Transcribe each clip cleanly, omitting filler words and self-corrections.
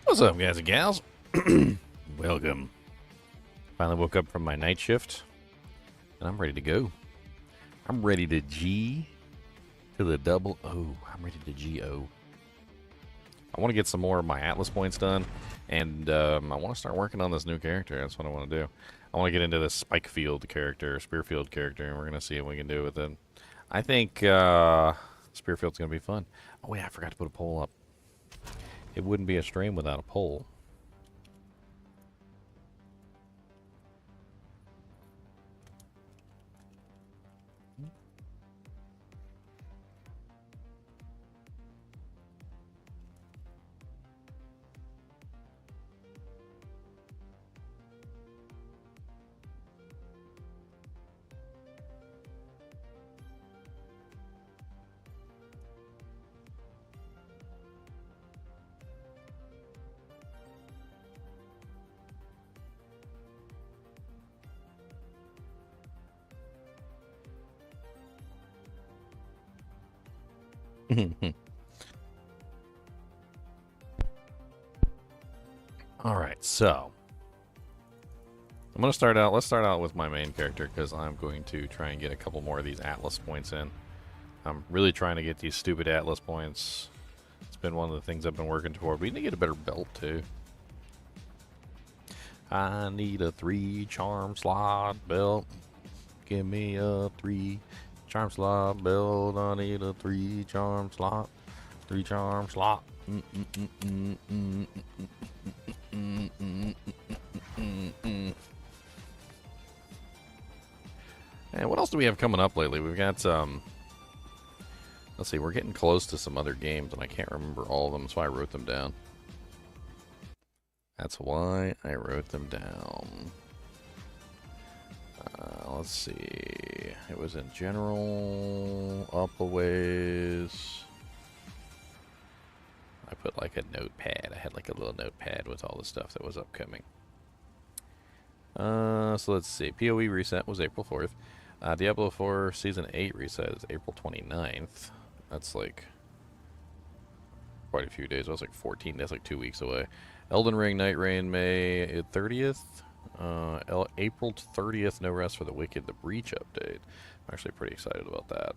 What's up, guys and gals? Welcome. Finally woke up from my night shift, and I'm ready to go. I'm ready to G to the double O. I'm ready to GO. I want to get some more of my Atlas points done, and I want to start working on this new character. That's what I want to do. I want to get into this Spike Field character, Spearfield character, and we're going to see what we can do with it. I think Spearfield's going to be fun. Oh, yeah, I forgot to put a poll up. It wouldn't be a stream without a poll. Alright, so I'm going to start out, let's start out with my main character, because I'm going to try and get a couple more of these Atlas points in. I'm really trying to get these stupid Atlas points. It's been one of the things I've been working toward. We need to get a better belt, too. I need a 3 charm slot belt. Give me a 3 charm slot belt. I need a 3 charm slot. 3 charm slot. And what else do we have coming up lately? We've got let's see, we're getting close to some other games, and I can't remember all of them, so I wrote them down. That's why I wrote them down. Let's see. It was in general, up a ways. I put like a notepad. I had like a little notepad with all the stuff that was upcoming. So let's see. PoE reset was April 4th. Diablo 4 Season 8 reset is April 29th. That's like quite a few days. That was like 14. That's like 2 weeks away. Elden Ring Night Rain May 30th. April 30th, No Rest for the Wicked, the Breach update. I'm actually pretty excited about that.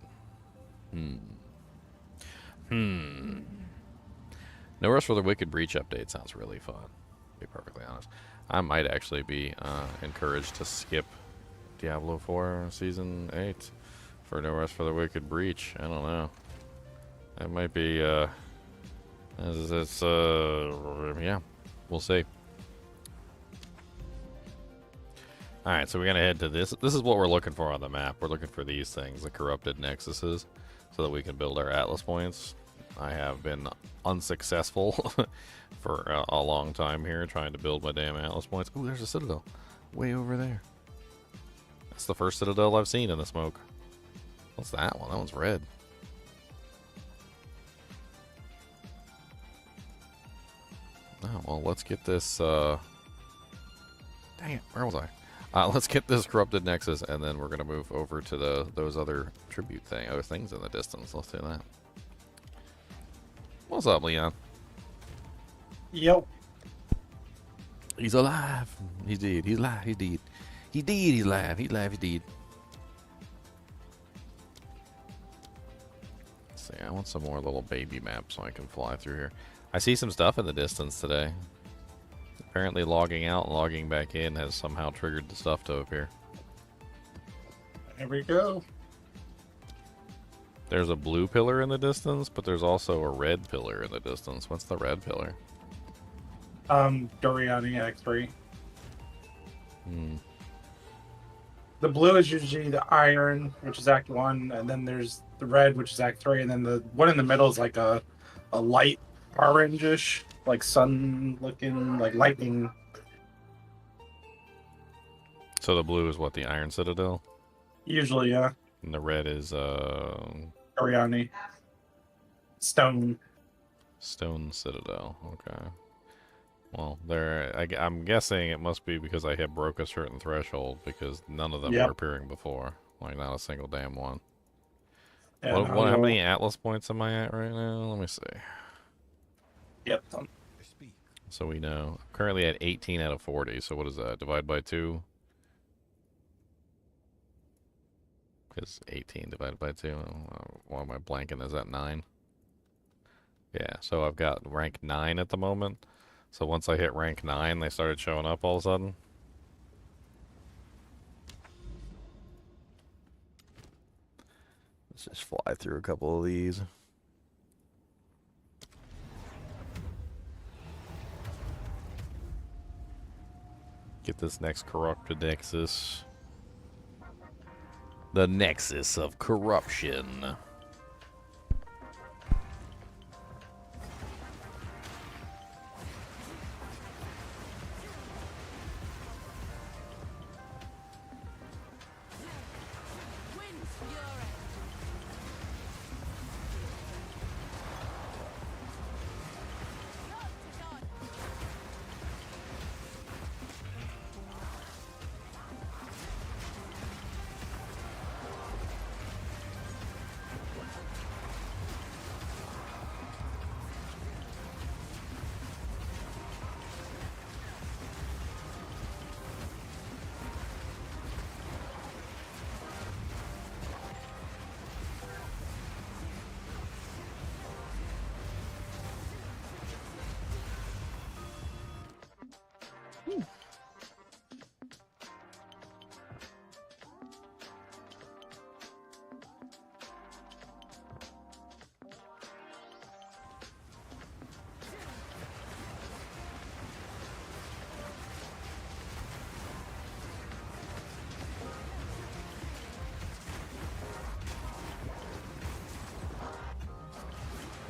No Rest for the Wicked Breach update sounds really fun, to be perfectly honest. I might actually be encouraged to skip Diablo 4 Season 8 for No Rest for the Wicked Breach. I don't know. That might be, yeah, we'll see. Alright, so we're going to head to this. This is what we're looking for on the map. We're looking for these things, the corrupted nexuses, so that we can build our Atlas points. I have been unsuccessful for a long time here trying to build my damn Atlas points. Ooh, there's a Citadel way over there. That's the first Citadel I've seen in the smoke. What's that one? That one's red. Oh, well, let's get this, dang it, where was I? Let's get this corrupted nexus, and then we're going to move over to those other tribute things in the distance. Let's do that. What's up, Leon? Yep. He's alive. He's dead. He's alive. He's dead. He's dead. He's alive. He's alive. He's dead. Let's see. I want some more little baby maps so I can fly through here. I see some stuff in the distance today. Apparently logging out and logging back in has somehow triggered the stuff to appear. There we go. There's a blue pillar in the distance, but there's also a red pillar in the distance. What's the red pillar? Doriani X3. The blue is usually the iron, which is Act 1, and then there's the red, which is Act 3, and then the one in the middle is like a light orange-ish, like sun-looking, like lightning. So the blue is what, the Iron Citadel? Usually, yeah. And the red is, Doriani. Stone. Stone Citadel. Okay. Well, I'm guessing it must be because I had broke a certain threshold, because none of them were appearing before. Like, not a single damn one. Yeah, how many Atlas points am I at right now? Let me see. Yep. so we know. I'm currently at 18 out of 40, so what is that? Divide by 2? Because 18 divided by 2, why am I blanking? Is that 9? Yeah, so I've got rank 9 at the moment. So once I hit rank 9, they started showing up all of a sudden. Let's just fly through a couple of these. Get this next corrupted nexus. The nexus of corruption.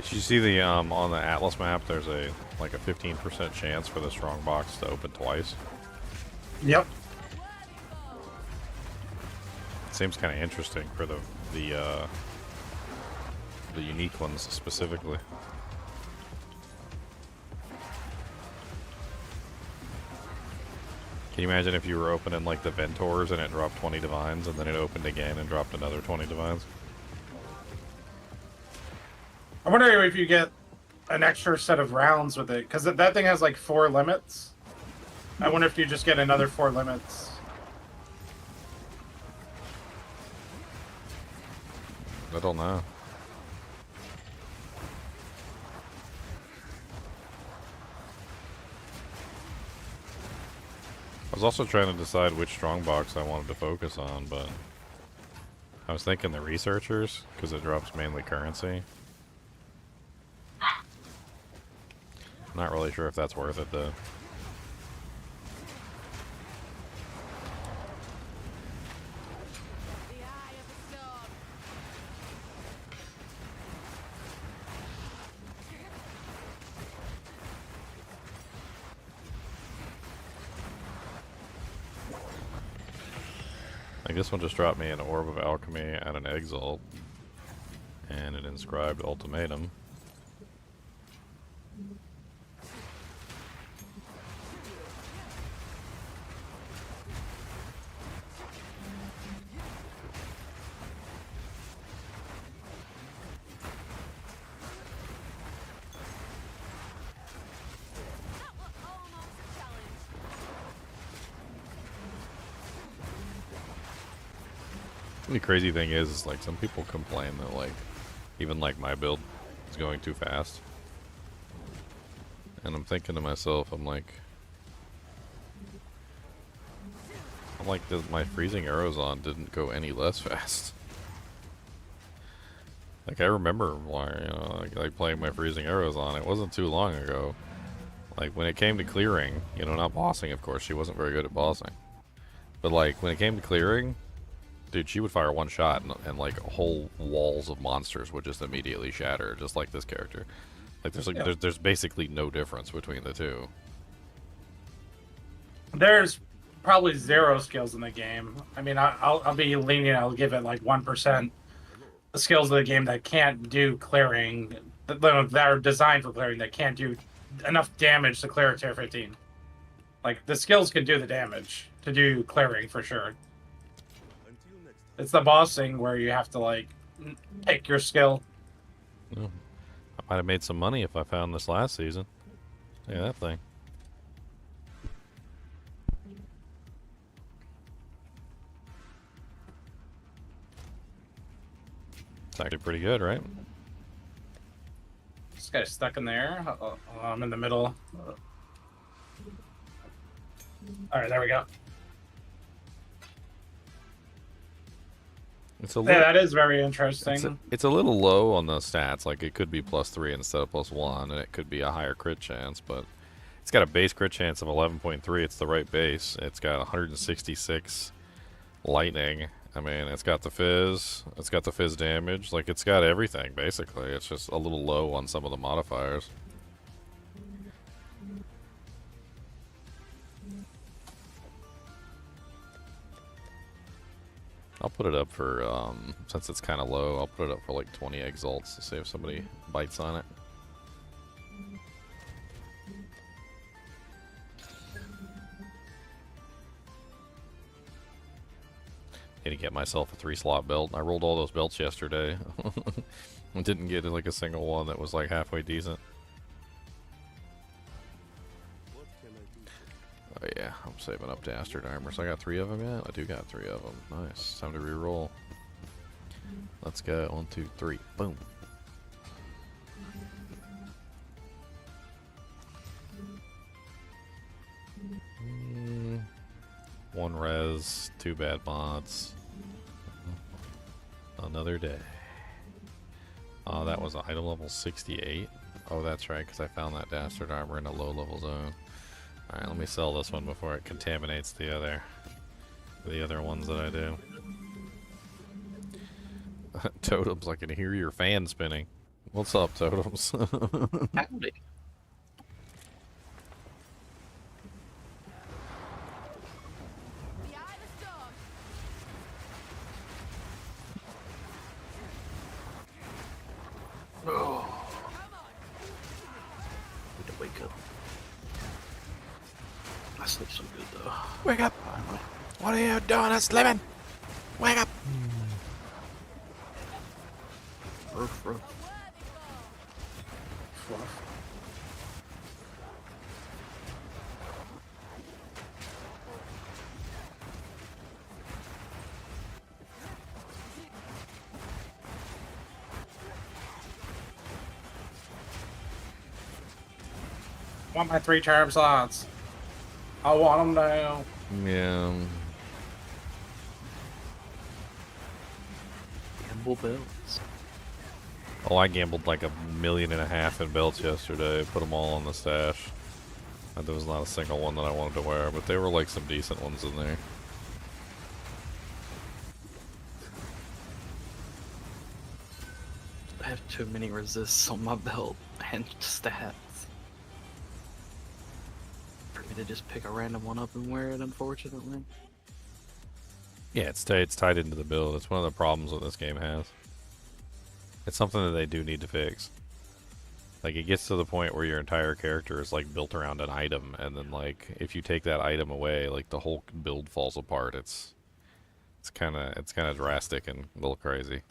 Did you see the on the Atlas map? There's a like a 15% chance for the Strongbox to open twice. Yep. It seems kind of interesting for the unique ones specifically. Can you imagine if you were opening like the Ventors and it dropped 20 Divines, and then it opened again and dropped another 20 Divines? I wonder if you get an extra set of rounds with it, because that thing has like 4 limits. I wonder if you just get another 4 limits. I don't know. I was also trying to decide which Strongbox I wanted to focus on, but I was thinking the Researchers, because it drops mainly currency. Not really sure if that's worth it, though. Like, this one just dropped me an Orb of Alchemy and an Exile, and an inscribed Ultimatum. The crazy thing is like some people complain that like even like my build is going too fast, and I'm thinking to myself, I'm like my freezing arrows on didn't go any less fast. Like, I remember why, you know, like playing my freezing arrows on. It wasn't too long ago. Like, when it came to clearing, you know, not bossing, of course, she wasn't very good at bossing, but like when it came to clearing, dude, she would fire one shot and like whole walls of monsters would just immediately shatter, just like this character. Like there's basically no difference between the two. There's probably 0 skills in the game. I mean, I'll be lenient. I'll give it like 1%. The skills of the game that can't do clearing, that are designed for clearing, that can't do enough damage to clear a tier 15. Like, the skills can do the damage to do clearing for sure. It's the bossing where you have to, like, pick your skill. Yeah. I might have made some money if I found this last season. Look at that thing. It's actually pretty good, right? This guy's stuck in there. I'm in the middle. All right, there we go. It's a Yeah, that is very interesting. It's a little low on the stats. Like, it could be +3 instead of +1, and it could be a higher crit chance, but it's got a base crit chance of 11.3. It's the right base. It's got 166 lightning. I mean, it's got the fizz. It's got the fizz damage. Like, it's got everything, basically. It's just a little low on some of the modifiers. I'll put it up for, since it's kind of low, I'll put it up for like 20 exalts to see if somebody bites on it. Need to get myself a 3-slot belt. I rolled all those belts yesterday. And didn't get like a single one that was like halfway decent. Oh yeah, I'm saving up Dastard Armor. So I got 3 of them yet? I do got 3 of them. Nice. Time to re-roll. Let's go. 1, 2, 3. Boom. One res, 2 bad mods. Another day. Oh, that was item level 68. Oh, that's right, because I found that Dastard Armor in a low level zone. Alright, let me sell this one before it contaminates the other ones that I do. Totems, I can hear your fan spinning. What's up, Totems? Howdy. Oh. Need to wake up. I sleep so good though. Wake up! What are you doing? It's living! Wake up! Roof, roof. Fluff. I want my 3 charm slots. I want them now. Yeah. Gamble belts. Oh, I gambled like $1.5 million in belts yesterday. Put them all in the stash. There was not a single one that I wanted to wear, but they were like some decent ones in there. I have too many resists on my belt and stats for me to just pick a random one up and wear it, unfortunately. Yeah, it's tied into the build. It's one of the problems that this game has. It's something that they do need to fix. Like, it gets to the point where your entire character is like built around an item, and then like if you take that item away, like the whole build falls apart. It's kind of drastic and a little crazy.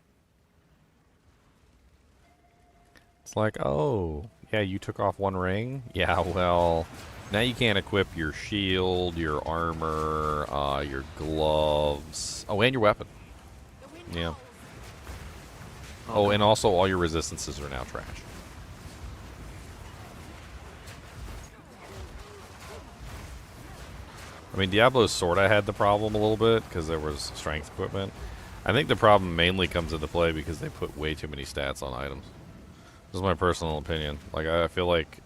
It's like, oh, yeah, you took off 1 ring? Yeah, well, now you can't equip your shield, your armor, your gloves. Oh, and your weapon. Yeah. Oh, and also all your resistances are now trash. I mean, Diablo sorta had the problem a little bit because there was strength equipment. I think the problem mainly comes into play because they put way too many stats on items. This is my personal opinion. Like, I feel like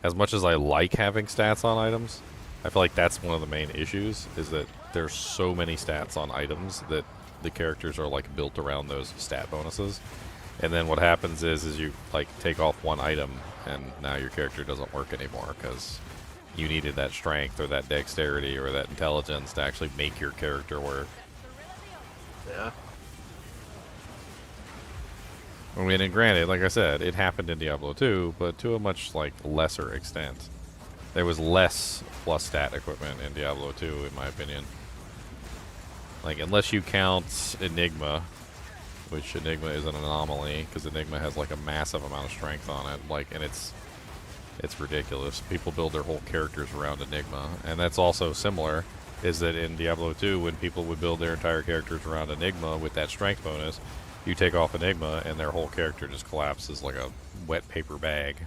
as much as I like having stats on items, I feel like that's one of the main issues, is that there's so many stats on items that the characters are like built around those stat bonuses. And then what happens is you like take off 1 item and now your character doesn't work anymore because you needed that strength or that dexterity or that intelligence to actually make your character work. Yeah. I mean, and granted, like I said, it happened in Diablo 2, but to a much like lesser extent. There was less plus stat equipment in Diablo 2, in my opinion. Like, unless you count Enigma, which Enigma is an anomaly, because Enigma has like a massive amount of strength on it, like, and it's ridiculous. People build their whole characters around Enigma, and that's also similar, is that in Diablo 2, when people would build their entire characters around Enigma with that strength bonus, You take off Enigma, and their whole character just collapses like a wet paper bag.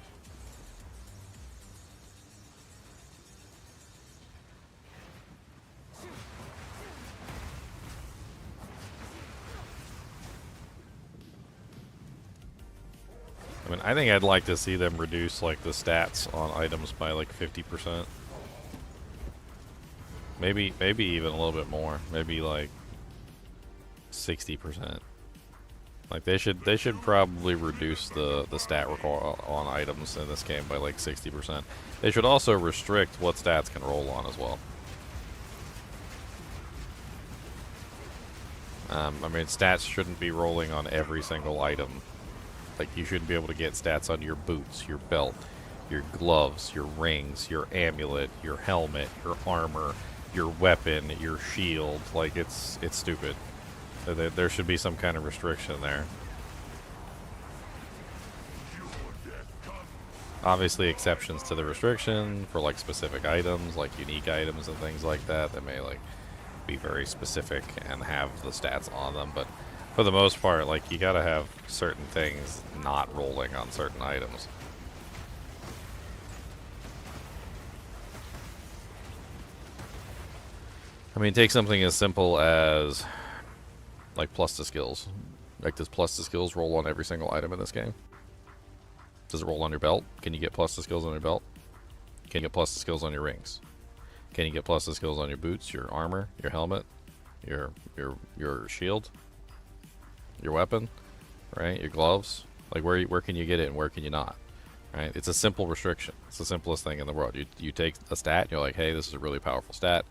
I mean, I think I'd like to see them reduce like the stats on items by like 50%. Maybe even a little bit more. Maybe like 60%. Like they should probably reduce the stat on items in this game by like 60%. They should also restrict what stats can roll on as well. I mean, stats shouldn't be rolling on every single item. Like, you shouldn't be able to get stats on your boots, your belt, your gloves, your rings, your amulet, your helmet, your armor, your weapon, your shield. Like, it's stupid. There should be some kind of restriction there. Obviously, exceptions to the restriction for, like, specific items, like unique items and things like that, that may, like, be very specific and have the stats on them, but for the most part, like, you gotta have certain things not rolling on certain items. I mean, take something as simple as, like, plus to skills. Like, does plus to skills roll on every single item in this game? Does it roll on your belt? Can you get plus to skills on your belt? Can you get plus to skills on your rings? Can you get plus to skills on your boots, your armor, your helmet, your shield, your weapon, right? Your gloves? Like, where can you get it and where can you not? Right? It's a simple restriction. It's the simplest thing in the world. You take a stat and you're like, hey, this is a really powerful stat.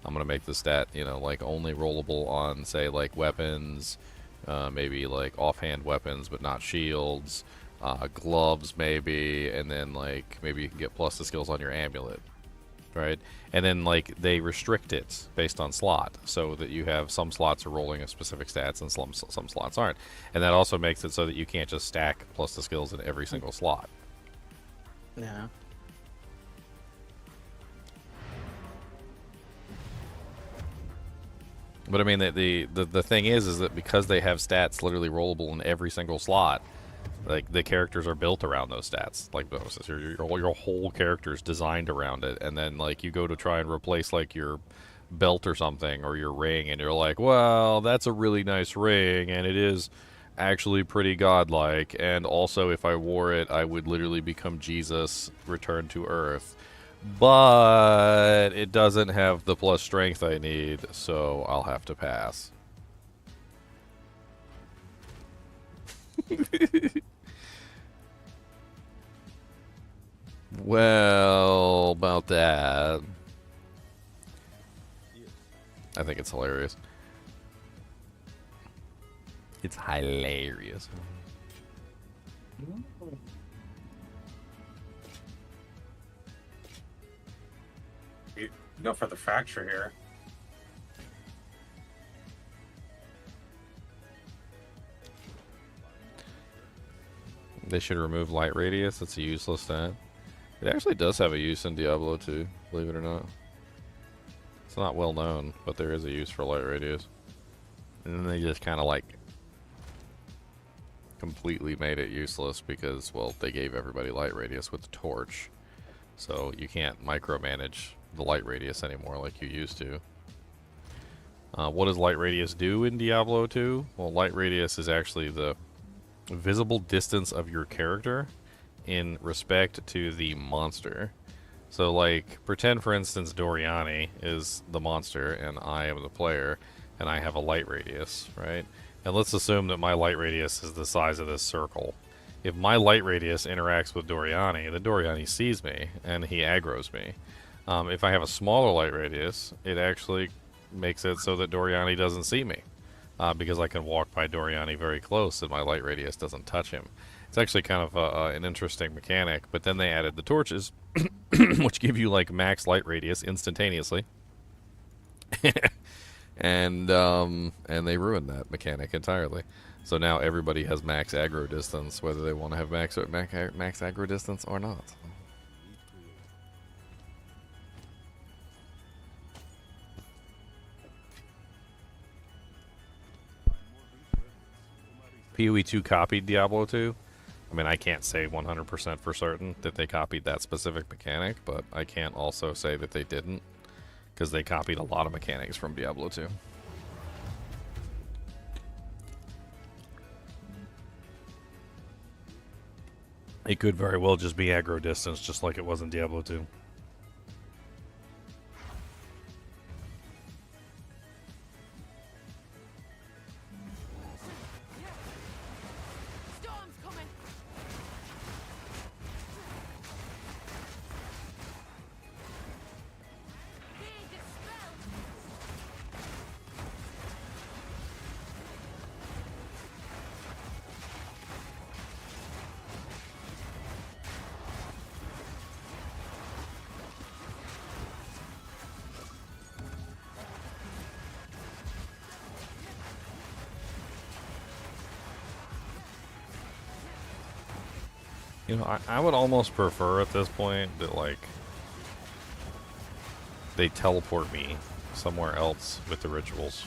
I'm gonna make this stat, you know, like only rollable on, say, like weapons, maybe like offhand weapons but not shields, gloves maybe, and then like maybe you can get plus the skills on your amulet, right? And then like they restrict it based on slot, so that you have some slots are rolling a specific stats and some slots aren't, and that also makes it so that you can't just stack plus the skills in every single slot. Yeah. But I mean, the thing is that because they have stats literally rollable in every single slot, like the characters are built around those stats. Like your whole character is designed around it, and then like you go to try and replace like your belt or something or your ring, and you're like, well, that's a really nice ring, and it is actually pretty godlike, and also if I wore it, I would literally become Jesus returned to Earth. But it doesn't have the plus strength I need, so I'll have to pass. Well, about that. I think it's hilarious. It's hilarious. You go for the fracture here. They should remove light radius. It's a useless stat. It actually does have a use in Diablo 2, believe it or not. It's not well known, but there is a use for light radius. And then they just kind of like completely made it useless because, well, they gave everybody light radius with the torch. So you can't micromanage the light radius anymore like you used to. What does light radius do in Diablo 2? Well, light radius is actually the visible distance of your character in respect to the monster. So, like, pretend, for instance, Doriani is the monster and I am the player, and I have a light radius, right? And let's assume that my light radius is the size of this circle. If my light radius interacts with Doriani, then Doriani sees me, and he aggroes me. If I have a smaller light radius, it actually makes it so that Doriani doesn't see me, because I can walk by Doriani very close, and my light radius doesn't touch him. It's actually kind of an interesting mechanic, but then they added the torches, which give you, like, max light radius instantaneously. And they ruined that mechanic entirely. So now everybody has max aggro distance, whether they want to have max aggro distance or not. PoE 2 copied Diablo 2. I mean, I can't say 100% for certain that they copied that specific mechanic, but I can't also say that they didn't, because they copied a lot of mechanics from Diablo 2. It could very well just be aggro distance, just like it was in Diablo 2. Storm's coming. Be dispelled. You know, I would almost prefer at this point that, like, they teleport me somewhere else with the rituals.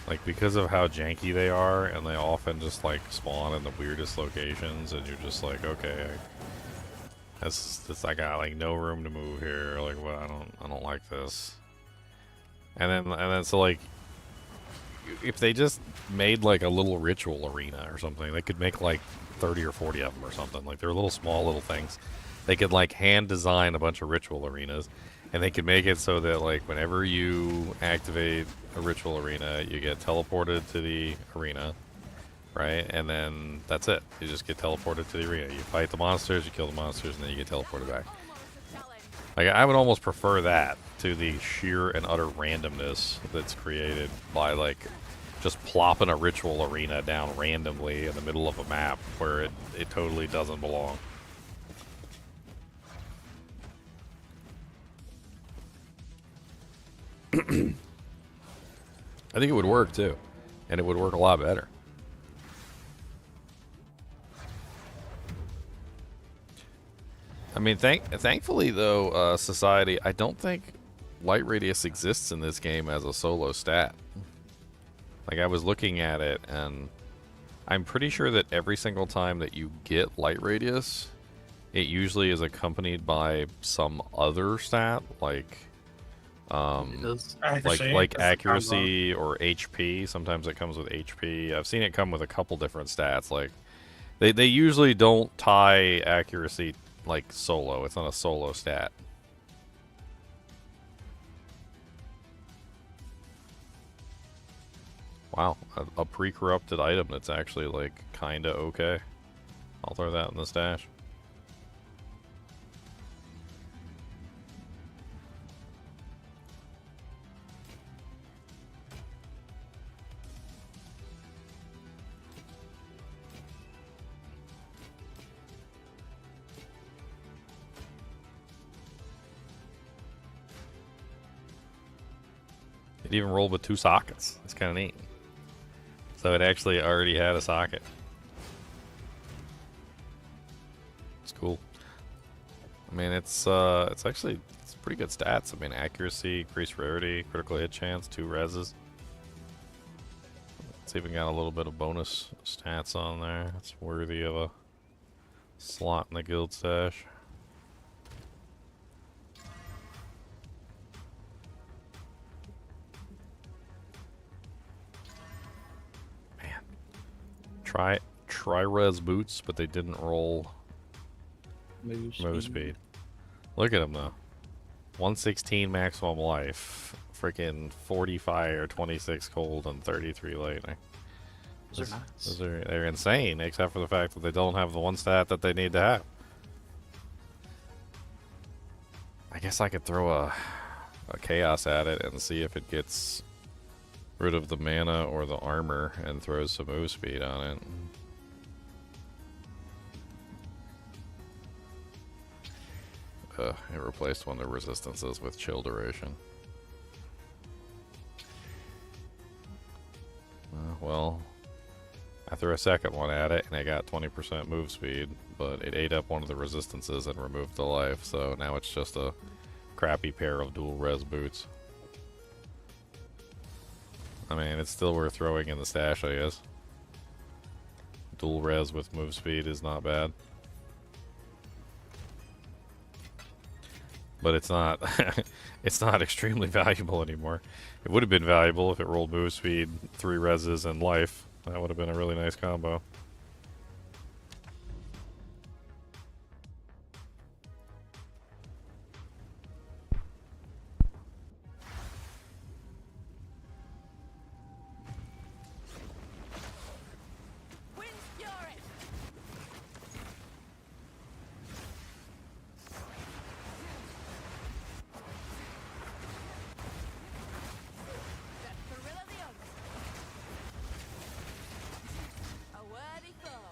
Like, because of how janky they are, and they often just, like, spawn in the weirdest locations, and you're just like, okay, I got, like, no room to move here, like, what, I don't like this. And then, so, like, if they just made, like, a little ritual arena or something, they could make, like, 30 or 40 of them or something. Like, they're little small little things. They could, like, hand design a bunch of ritual arenas, and they could make it so that, like, whenever you activate a ritual arena, you get teleported to the arena, right? And then that's it. You just get teleported to the arena. You fight the monsters, you kill the monsters, and then you get teleported back. Like, I would almost prefer that to the sheer and utter randomness that's created by, like, just plopping a ritual arena down randomly in the middle of a map where it totally doesn't belong. I think it would work too, and it would work a lot better. I mean, thankfully though, Society, I don't think Light Radius exists in this game as a solo stat. Like, I was looking at it, and I'm pretty sure that every single time that you get Light Radius, it usually is accompanied by some other stat, like accuracy or HP. Sometimes it comes with HP. I've seen it come with a couple different stats. Like, they usually don't tie accuracy, like, solo. It's not a solo stat. Wow, a pre-corrupted item that's actually, like, kinda okay. I'll throw that in the stash. It even rolled with 2 sockets. It's kind of neat. So it actually already had a socket. It's cool. I mean, it's pretty good stats. I mean, accuracy, increased rarity, critical hit chance, 2 reses. It's even got a little bit of bonus stats on there. It's worthy of a slot in the guild stash. Try res boots, but they didn't roll move speed. Look at them though. 116 maximum life, freaking 45 or 26 cold and 33 lightning. Those are nice. They're insane, except for the fact that they don't have the one stat that they need to have. I guess I could throw a chaos at it and see if it gets rid of the mana or the armor and throws some move speed on it. It replaced one of the resistances with chill duration. Well, I threw a second one at it and I got 20% move speed, but it ate up one of the resistances and removed the life, so now it's just a crappy pair of dual res boots. I mean, it's still worth throwing in the stash, I guess. Dual res with move speed is not bad. But it's not it's not extremely valuable anymore. It would have been valuable if it rolled move speed, 3 reses, and life. That would have been a really nice combo. Wind Fury! The thrill of the hunt. A worthy foe.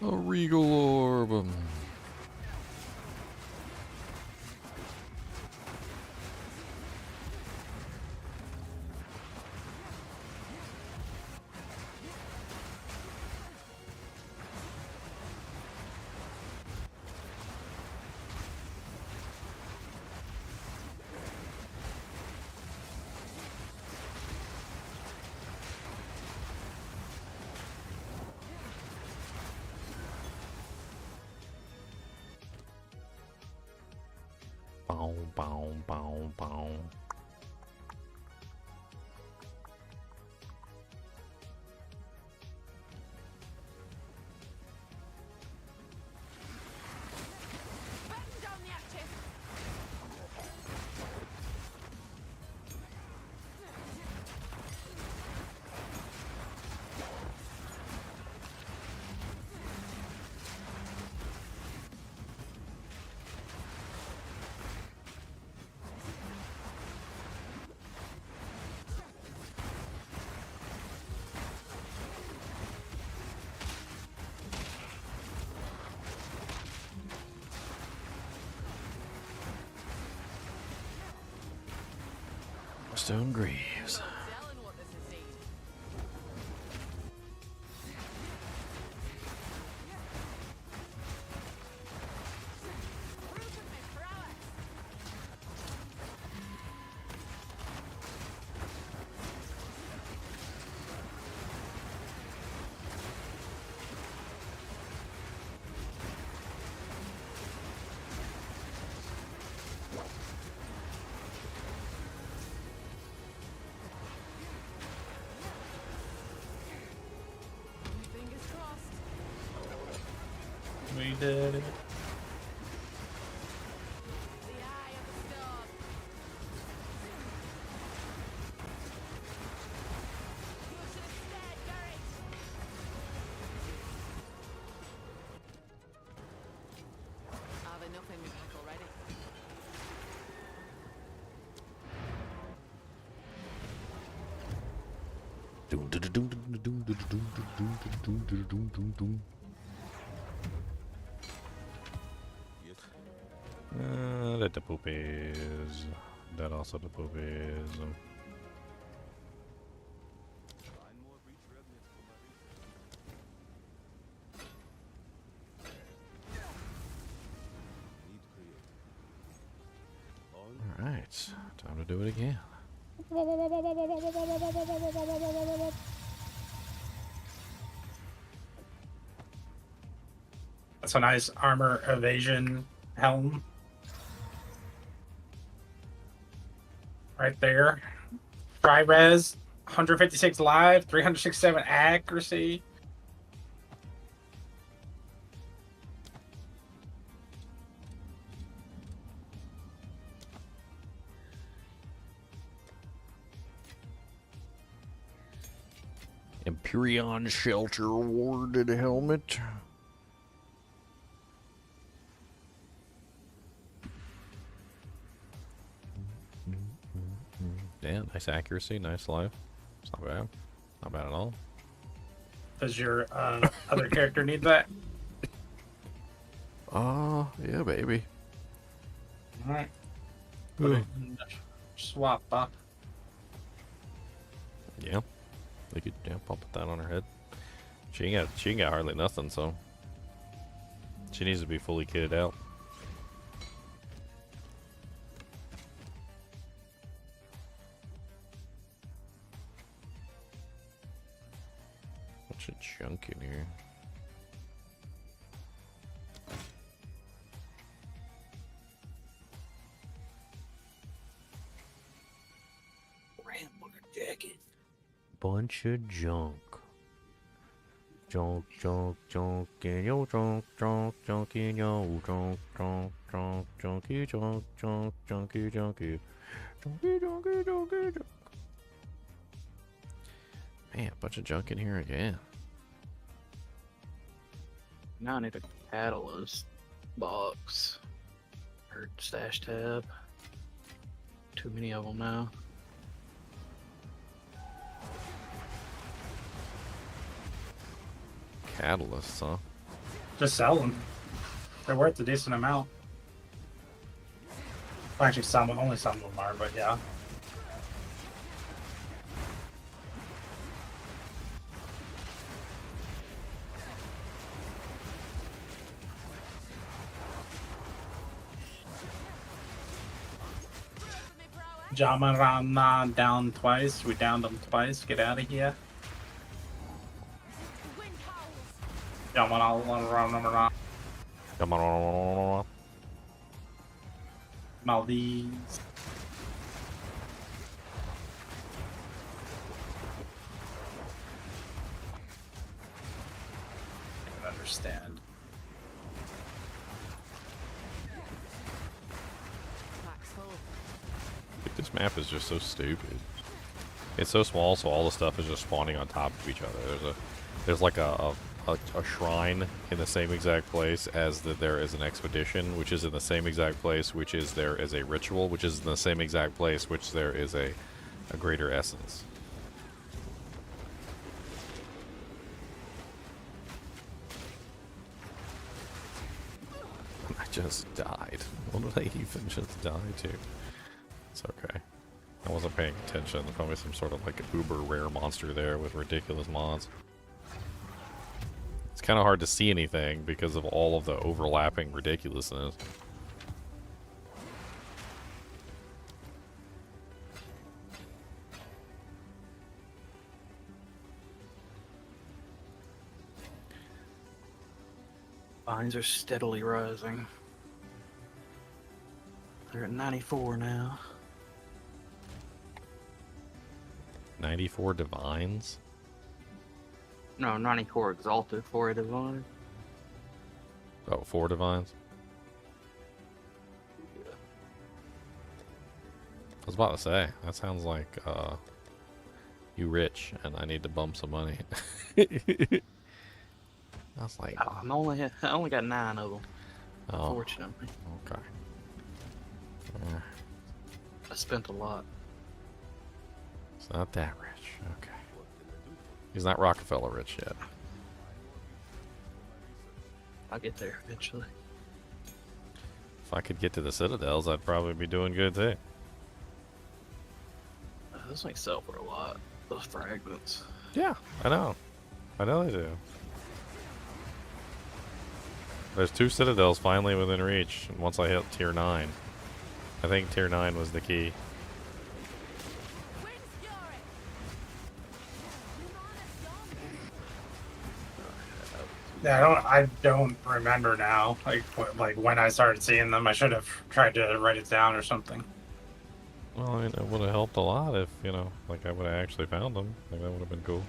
A regal orb. Bow, bow, bow, bow. Batten down the active. Stone Greaves. Telling what this has seen. Proof of my prowess. Fingers crossed. We did it. The eye of the storm. You should have stared, Gary. I've enough in my pack already. Doom, doom, doom, doom, doom, doom, doom, doom, doom, doom, doom, doom, doom. That the poopies. That also the poopies. Alright, time to do it again. That's a nice armor evasion helm. Right there. Dry res, 156 live, 367 accuracy. Empyrean Shelter awarded helmet. Yeah, nice accuracy, nice life. It's not bad. Not bad at all. Does your other character need that? Yeah, baby. Alright. Ooh. Swap up. Yeah. We could, yeah, pop that on her head. She ain't got hardly nothing, so she needs to be fully kitted out. Bunch of junk in here. Rambler jacket. Bunch of junk. Junk, junk, junk in your junk, junk, junk in your junk, junk, junk, junky, junk, junk, junky, junky, junky, junky, junky, junk. Man, a bunch of junk in here again. Now I need a catalyst box or stash tab. Too many of them now. Catalysts, huh? Just sell them. They're worth a decent amount. Well, actually, only some of them are, but yeah. Jamarana down twice. We downed them twice. Get out of here. Jamarana. Come on. Maldives. I can understand. This map is just so stupid. It's so small, so all the stuff is just spawning on top of each other. There's like a shrine in the same exact place as there is an expedition, which is in the same exact place, which is there is a ritual, which is in the same exact place, which there is a greater essence. I just died. What did I even just die to? It's okay. I wasn't paying attention. There's probably some sort of like uber rare monster there with ridiculous mods. It's kind of hard to see anything because of all of the overlapping ridiculousness. Vines are steadily rising. They're at 94 now. 94 divines? No, 94 exalted for a divine. Oh, 4 divines? Yeah. I was about to say, that sounds like, you rich, and I need to bump some money. I was like... I only got 9 of them, Oh, unfortunately. okay. I spent a lot. It's not that rich. Okay. He's not Rockefeller rich yet. I'll get there eventually. If I could get to the Citadels, I'd probably be doing good too. Those things sell for a lot. Those fragments. Yeah, I know. I know they do. There's 2 Citadels finally within reach once I hit tier 9. I think tier 9 was the key. Yeah, I don't remember now. Like when I started seeing them, I should have tried to write it down or something. Well, I mean, it would have helped a lot if, you know, like I would have actually found them. Like, that would have been cool.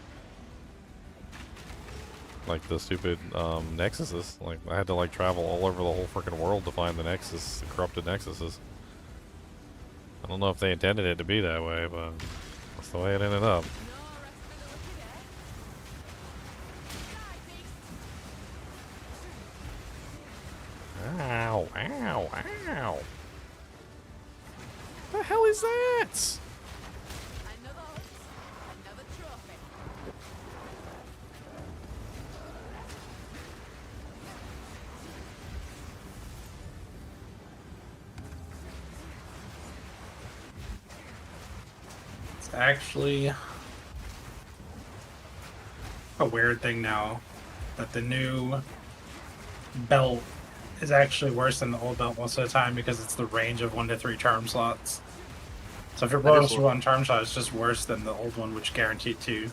Like the stupid nexuses. Like, I had to like travel all over the whole freaking world to find the nexus, the corrupted nexuses. I don't know if they intended it to be that way, but that's the way it ended up. Ow, ow, ow. What the hell is that? Another trophy. It's actually a weird thing now that the new belt is actually worse than the old belt most of the time because it's the range of 1 to 3 charm slots. So if you're That is bonus for what- 1 charm shot, it's just worse than the old one, which guaranteed 2.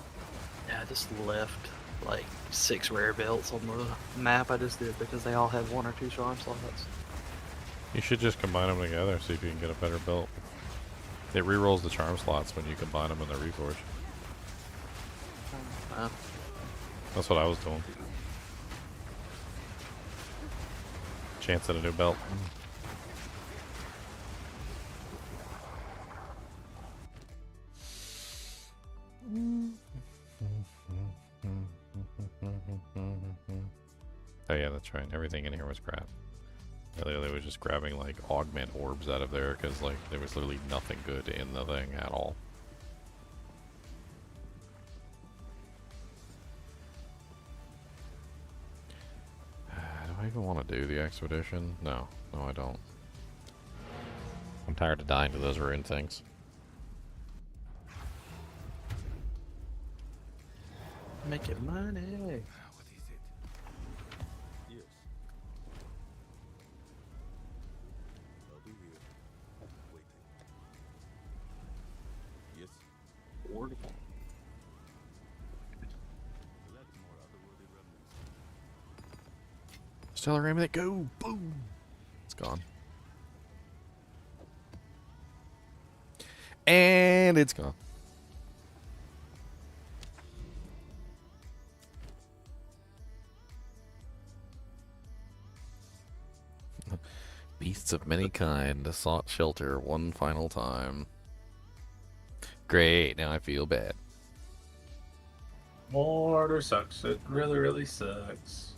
Yeah, I just left like 6 rare belts on the map. I just did because they all have 1 or 2 charm slots. You should just combine them together, see if you can get a better build. It rerolls the charm slots when you combine them in the Reforge. That's what I was doing. Chance at a new belt. Oh yeah, that's right. Everything in here was crap. They was just grabbing like augment orbs out of there because like there was literally nothing good in the thing at all. Do I even want to do the expedition? No, no I don't. I'm tired of dying to those rune things. Make it money. What is it? Yes. I'll be here. Waiting. Yes. Wardable. Collect more otherworldly remnants. Stellar Amulet, go! Boom! It's gone. And it's gone. Beasts of many kind sought shelter one final time. Great, now I feel bad. Water sucks. It really, really sucks.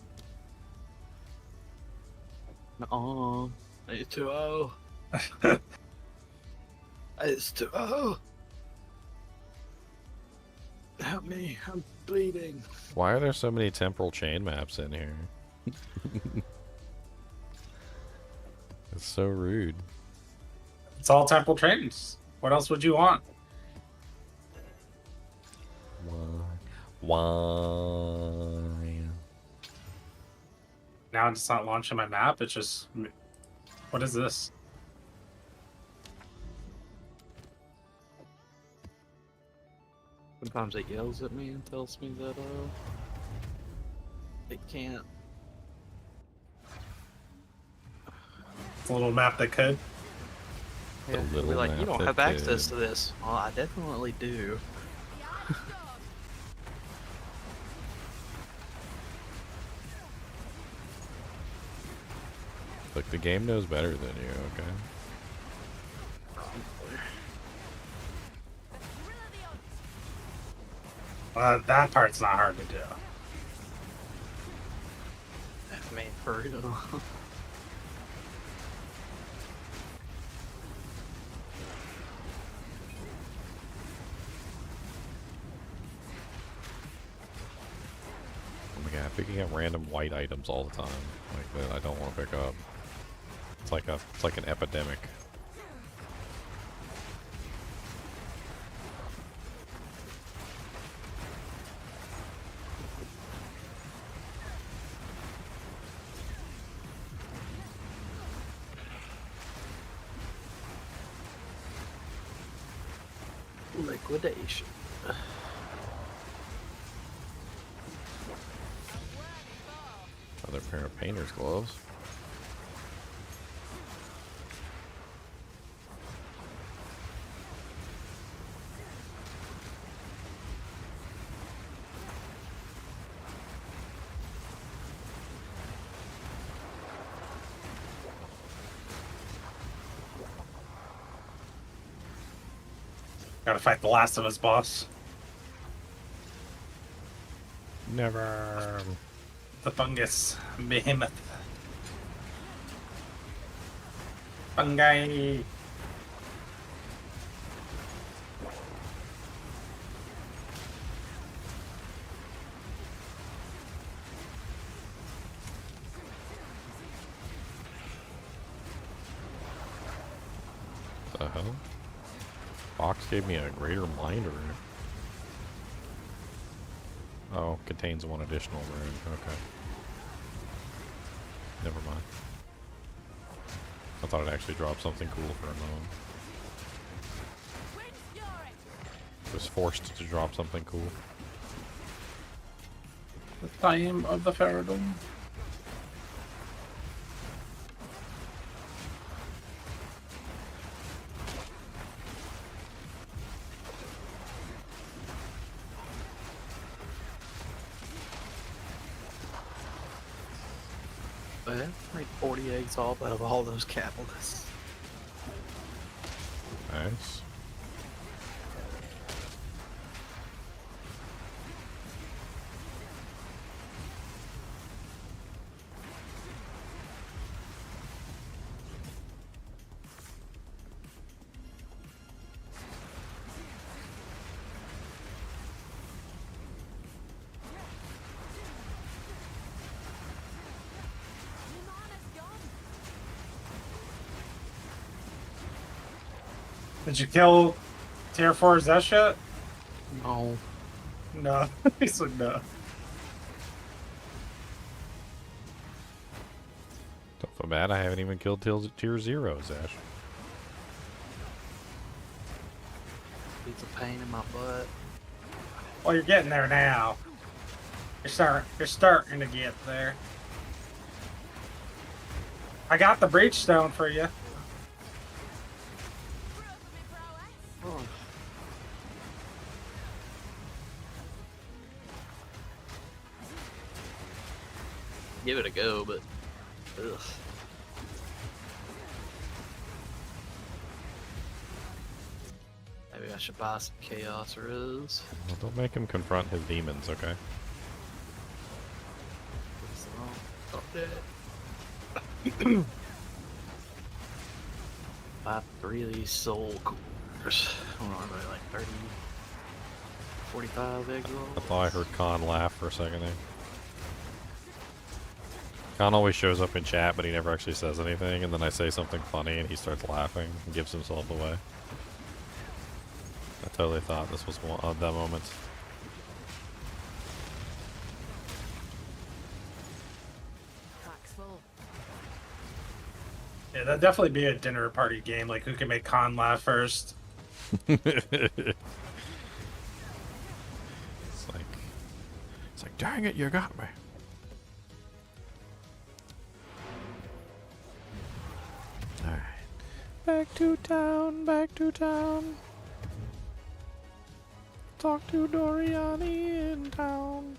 Oh, it's 2-0. It's 2-0. Help me, I'm bleeding. Why are there so many temporal chain maps in here? It's so rude. It's all temple trains. What else would you want? Why? Now it's not launching my map. It's just... What is this? Sometimes it yells at me and tells me that it can't. It's a little map that could. Yeah, it'll be little like, you map don't that have access did. to this. Well, I definitely do. The ice dog. Look, the game knows better than you, okay? Thrill of the odds. That part's not hard to do. I mean, for real. Oh my god, picking up random white items all the time, like that I don't want to pick up. It's like an epidemic. Liquidation. Another pair of painter's gloves. Gotta fight the Last of Us boss. Never. The fungus behemoth. Fungi. The hell? Fox gave me a greater minder. Oh, contains one additional rune. Okay. Never mind. I thought it actually dropped something cool for a moment. Wind fury. It was forced to drop something cool. The time of the Faradom. But I made 40 eggs off out of all those capitalists. Nice. Lumana's gone. Did you kill Tier 4 Zesh yet? No. No. He's like, no. Don't feel bad. I haven't even killed tier 0, Zash. It's a pain in my butt. Well, you're getting there now. You're starting to get there. I got the breach stone for you. Proof of me prowess. Oh. Give it a go, but ugh. Maybe I should buy some Chaos Rose. Well, don't make him confront his demons, okay? Oh, buy 3 of these soul cores. Hold on, really like 30, 45 eggs I roll. thought I heard Khan laugh for a second there. Khan always shows up in chat, but he never actually says anything, and then I say something funny and he starts laughing and gives himself away. I totally thought this was one of that moment. Pack's full. Yeah, that'd definitely be a dinner party game. Like, who can make Khan laugh first? It's like, dang it, you got me. Alright. Back to town, back to town. Talk to Doriani in town.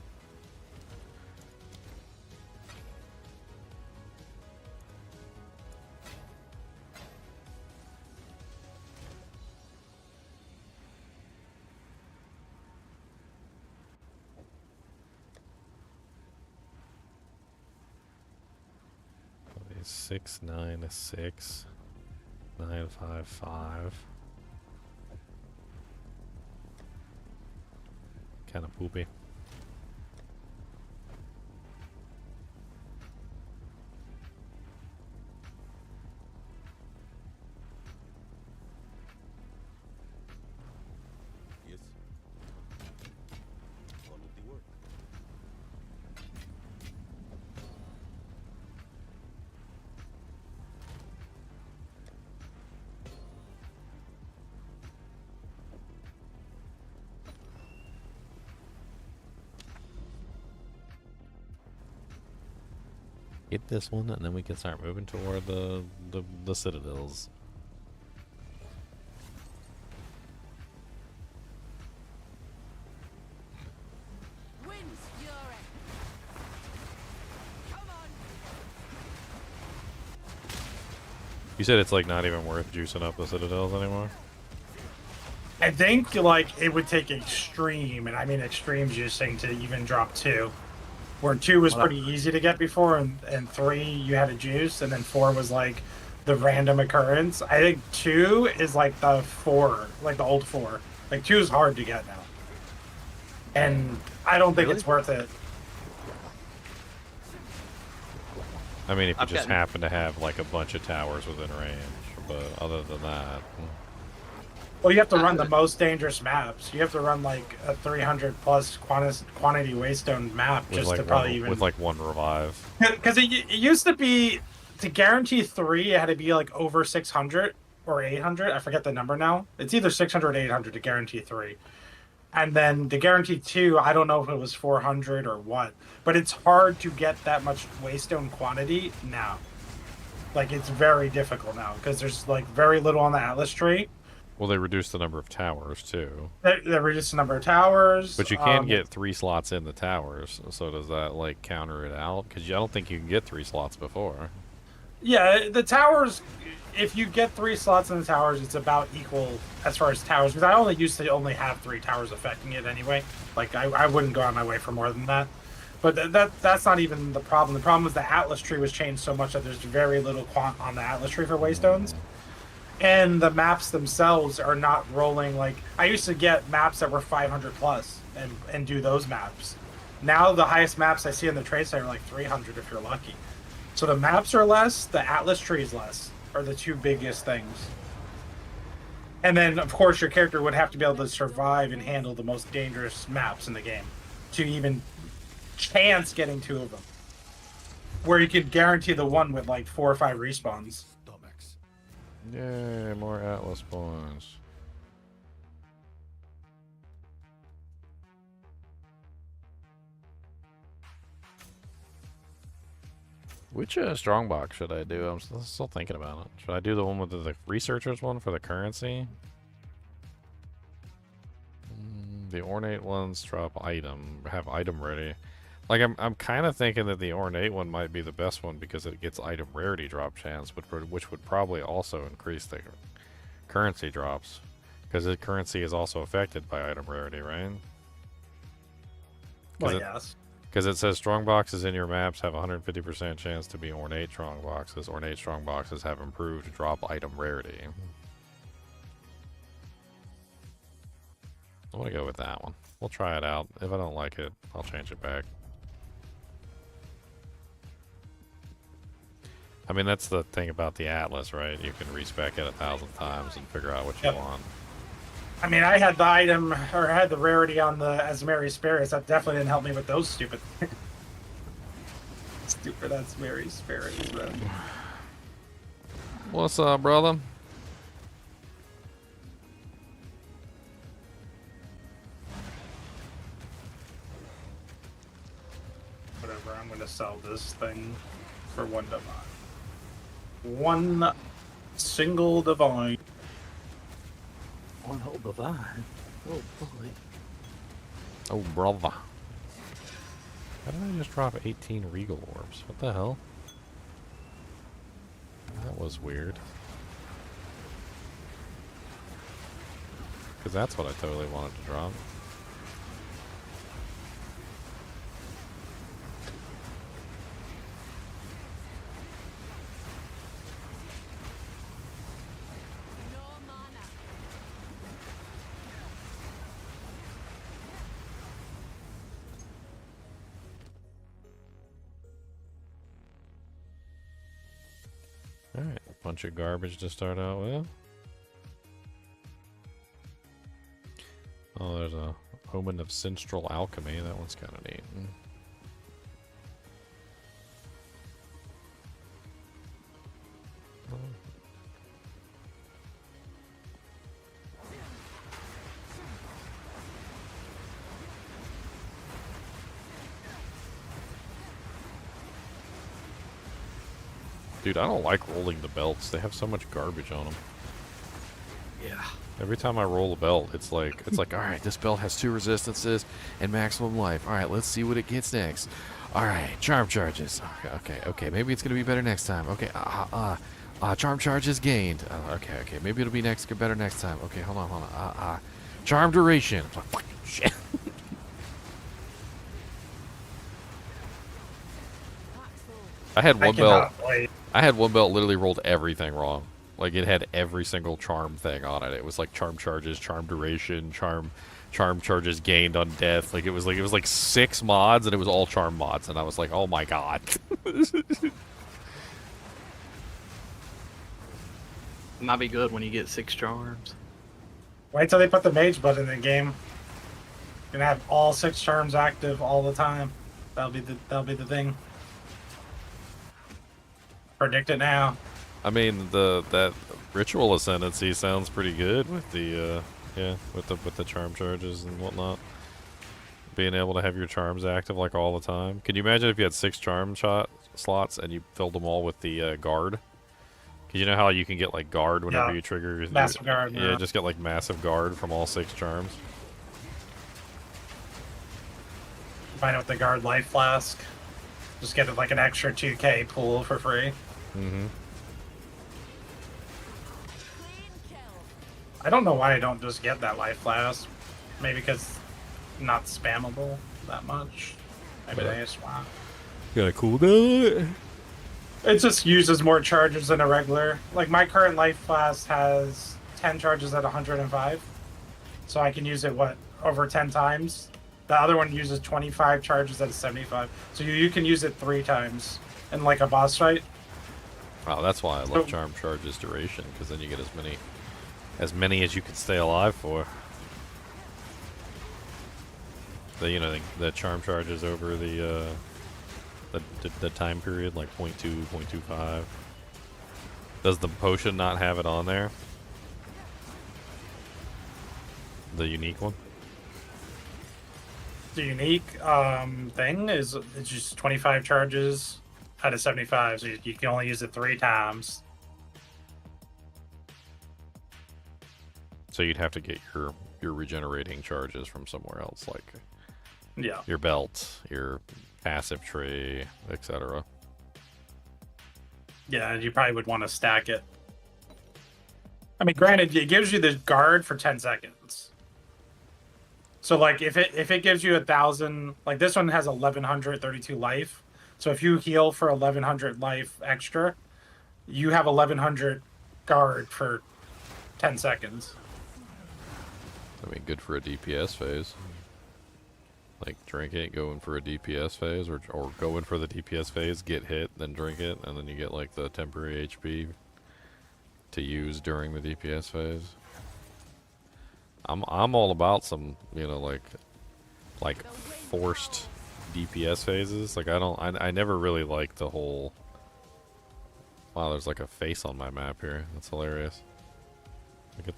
Okay, 696 955. Kind of poopy. Yes. All of the work. Get this one, and then we can start moving toward the citadels. Wind's fury. Come on. You said it's like not even worth juicing up the citadels anymore? I think, like, it would take extreme, and I mean extreme juicing to even drop 2. Where 2 was pretty easy to get before, and 3 you had to juice, and then 4 was like the random occurrence. I think 2 is like the 4, like the old 4. Like 2 is hard to get now. And I don't think Really? it's worth it. I mean, if you I've just gotten- happen to have like a bunch of towers within range, but other than that, Well, you have to run the most dangerous maps. You have to run like a 300 plus quantity waystone map With just like to probably one, even. with like one revive. Because it used to be to guarantee 3, it had to be like over 600 or 800. I forget the number now. It's either 600 or 800 to guarantee 3. And then the guarantee 2, I don't know if it was 400 or what, but it's hard to get that much waystone quantity now. Like, it's very difficult now because there's like very little on the Atlas tree. Well, they reduced the number of towers too. They reduced the number of towers. But you can get 3 slots in the towers. So does that like counter it out? Because I don't think you can get 3 slots before. Yeah, the towers. If you get 3 slots in the towers, it's about equal as far as towers. Because I only used to only have 3 towers affecting it anyway. Like I wouldn't go on my way for more than that. But that's not even the problem. The problem is the Atlas tree was changed so much that there's very little quant on the Atlas tree for waystones. And the maps themselves are not rolling like I used to get maps that were 500 plus and do those maps. Now the highest maps I see in the trade site are like 300 if you're lucky. So the maps are less, the Atlas tree is less, are the 2 biggest things. And then of course your character would have to be able to survive and handle the most dangerous maps in the game to even chance getting 2 of them. Where you could guarantee the one with like 4 or 5 respawns. Stomachs. Yay, more Atlas points. Which strongbox should I do? I'm still thinking about it. Should I do the one with the researchers one for the currency? The ornate ones drop item, have item ready. Like I'm kind of thinking that the ornate one might be the best one because it gets item rarity drop chance, which would probably also increase the currency drops, because the currency is also affected by item rarity, right? Well, yes. Because it says strong boxes in your maps have 150% chance to be ornate strong boxes. Ornate strong boxes have improved drop item rarity. I'm gonna go with that one. We'll try it out. If I don't like it, I'll change it back. I mean, that's the thing about the Atlas, right? You can respec it 1,000 times and figure out what you want. I mean, I had the item, or I had the rarity on the Asmeri Spirits. That definitely didn't help me with those stupid stupid Asmeri Spirits, man. What's up, brother? Whatever, I'm gonna sell this thing for 1 divine. 1 single divine. One whole divine. Oh boy. Oh, brother. How did I just drop 18 regal orbs? What the hell? That was weird. Because that's what I totally wanted to drop. No mana. Alright, a bunch of garbage to start out with. Oh, there's a Omen of Sinstral Alchemy. That one's kind of neat. Oh. Dude, I don't like rolling the belts. They have so much garbage on them. Yeah. Every time I roll a belt, it's like, all right, this belt has 2 resistances and maximum life. All right, let's see what it gets next. All right, charm charges. Okay. Maybe it's gonna be better next time. Okay, charm charges gained. Okay. Maybe it'll be better next time. Okay, hold on. Charm duration. Shit. I had one belt. I had one belt literally rolled everything wrong. Like, it had every single charm thing on it. It was like charm charges, charm duration, charm charges gained on death. Like it was like 6 mods, and it was all charm mods, and I was like, oh my god. Might be good when you get 6 charms. Wait till they put the mage button in the game. You're gonna have all 6 charms active all the time. That'll be the thing. Predict it now. I mean, that ritual ascendancy sounds pretty good with the with the charm charges and whatnot. Being able to have your charms active like all the time. Can you imagine if you had 6 charm slots and you filled them all with the guard? Cause you know how you can get like guard whenever you trigger massive guard. Yeah, just get like massive guard from all 6 charms. Find out with the guard life flask. Just get like an extra 2k pool for free. Mm-hmm. Clean kill. I don't know why I don't just get that life flask. Maybe because not spammable that much. Maybe they just want. Got a cooldown. It just uses more charges than a regular. Like my current life flask has 10 charges at 105, so I can use it over 10 times. The other one uses 25 charges at 75, so you can use it 3 times in like a boss fight. Oh, that's why I love charm charges duration, because then you get as many as you can stay alive for. The charm charges over the time period, like 0.2, 0.25. Does the potion not have it on there? The unique one? The unique thing is it's just 25 charges out of 75, so you can only use it 3 times. So you'd have to get your regenerating charges from somewhere else, like your belt, your passive tree, etc. Yeah, and you probably would want to stack it. I mean, granted, it gives you the guard for 10 seconds. So, like, if it gives you 1,000, like this one has 1,132 life. So if you heal for 1,100 life extra, you have 1,100 guard for 10 seconds. I mean, good for a DPS phase. Like, drink it, go in for a DPS phase, or go in for the DPS phase, get hit, then drink it, and then you get, like, the temporary HP to use during the DPS phase. I'm all about some, like forced DPS phases. Like, I never really liked the whole... Wow, there's, like, a face on my map here. That's hilarious. Look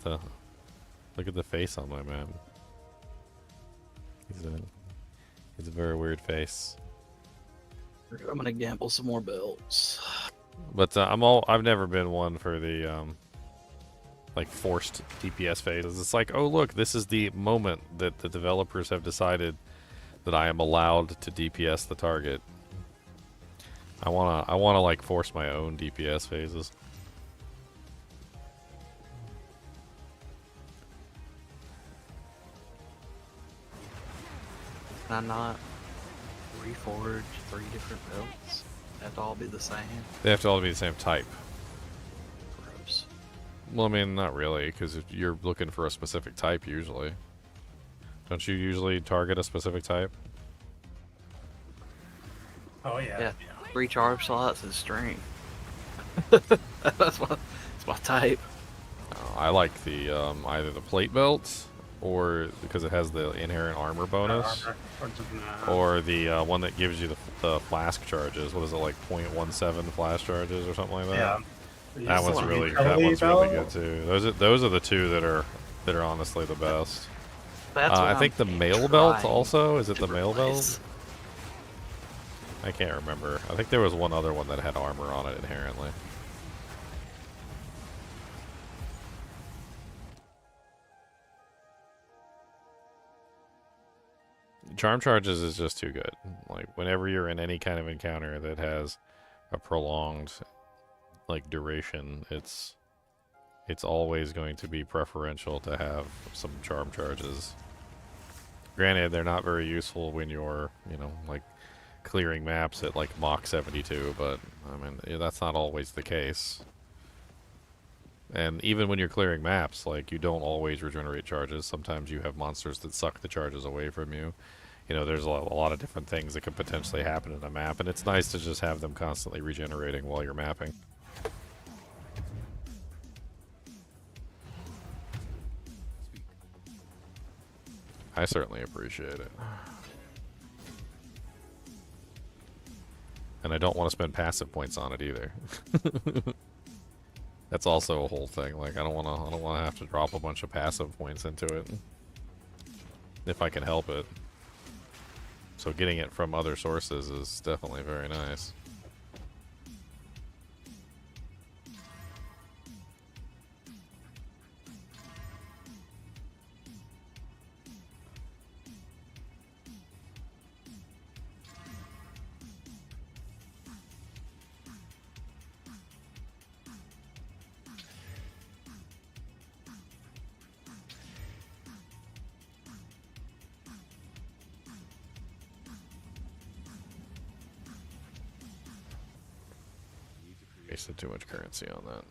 at the face on my map. He's a very weird face. I'm gonna gamble some more belts. But I've never been one for the like forced DPS phases. It's like, oh look, this is the moment that the developers have decided that I am allowed to DPS the target. I wanna like force my own DPS phases. Can I not reforge 3 different belts? They have to all be the same. They have to all be the same type. Gross. Well, I mean, not really, because if you're looking for a specific type usually. Don't you usually target a specific type? Oh, yeah. Yeah, 3 charge slots and strength. that's my type. I like the either the plate belt, or because it has the inherent armor bonus, or the one that gives you the flask charges. What is it, like 0.17 flask charges or something like that? Yeah. That one's really good too. Those are the 2 that are honestly the best. I think the mail belt also. Is it the mail belt? I can't remember. I think there was one other one that had armor on it inherently. Charm charges is just too good. Like, whenever you're in any kind of encounter that has a prolonged like duration, it's always going to be preferential to have some charm charges. Granted, they're not very useful when you're, like clearing maps at like Mach 72, but I mean, that's not always the case. And even when you're clearing maps, like, you don't always regenerate charges. Sometimes you have monsters that suck the charges away from you. There's a lot of different things that could potentially happen in a map, and it's nice to just have them constantly regenerating while you're mapping. Speak. I certainly appreciate it. And I don't want to spend passive points on it either. That's also a whole thing. Like I don't want to have to drop a bunch of passive points into it if I can help it. So getting it from other sources is definitely very nice. Wasted too much currency on that.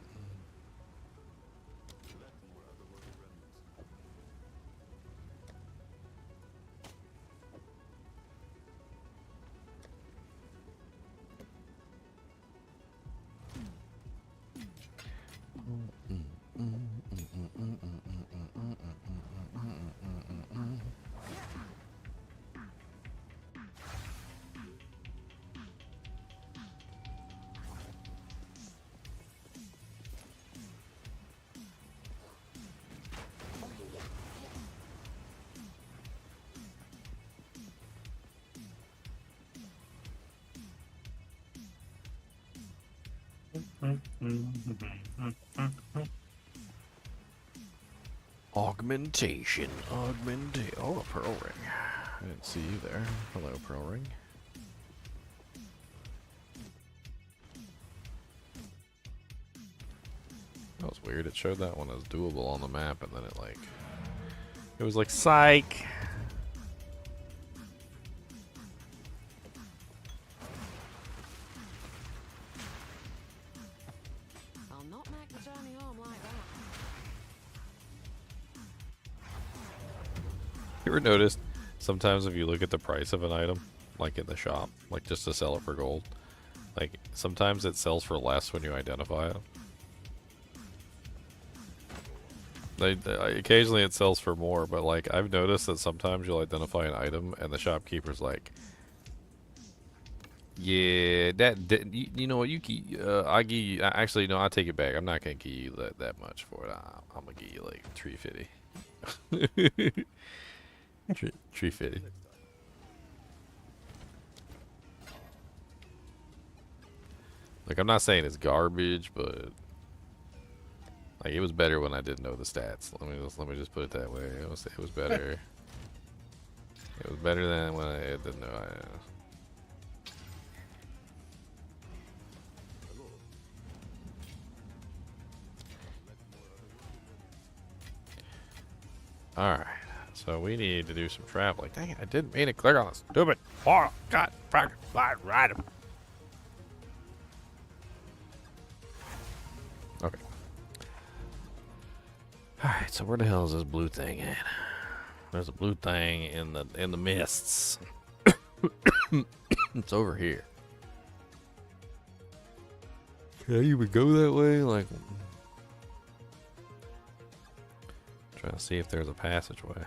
Augmentation. Oh, a pearl ring. I didn't see you there. Hello, pearl ring. That was weird. It showed that one as doable on the map, and then it was like, psych! I'll not make the journey home like that. You ever noticed sometimes if you look at the price of an item, like in the shop, like just to sell it for gold, like sometimes it sells for less when you identify it? Occasionally it sells for more, but like I've noticed that sometimes you'll identify an item and the shopkeeper's like, yeah, you know what, I give you, actually no, I'll take it back. I'm not gonna give you that much for it. I'm gonna give you like 350. 350. Like I'm not saying it's garbage, but like it was better when I didn't know the stats. Let me just put it that way. It was better. It was better than when I didn't know. All right. So we need to do some traveling. Dang it! I didn't mean to click on this stupid. Oh God! Fucking right. Okay. Alright, so where the hell is this blue thing at? There's a blue thing in the mists. It's over here. Yeah, you would go that way? Like, trying to see if there's a passageway.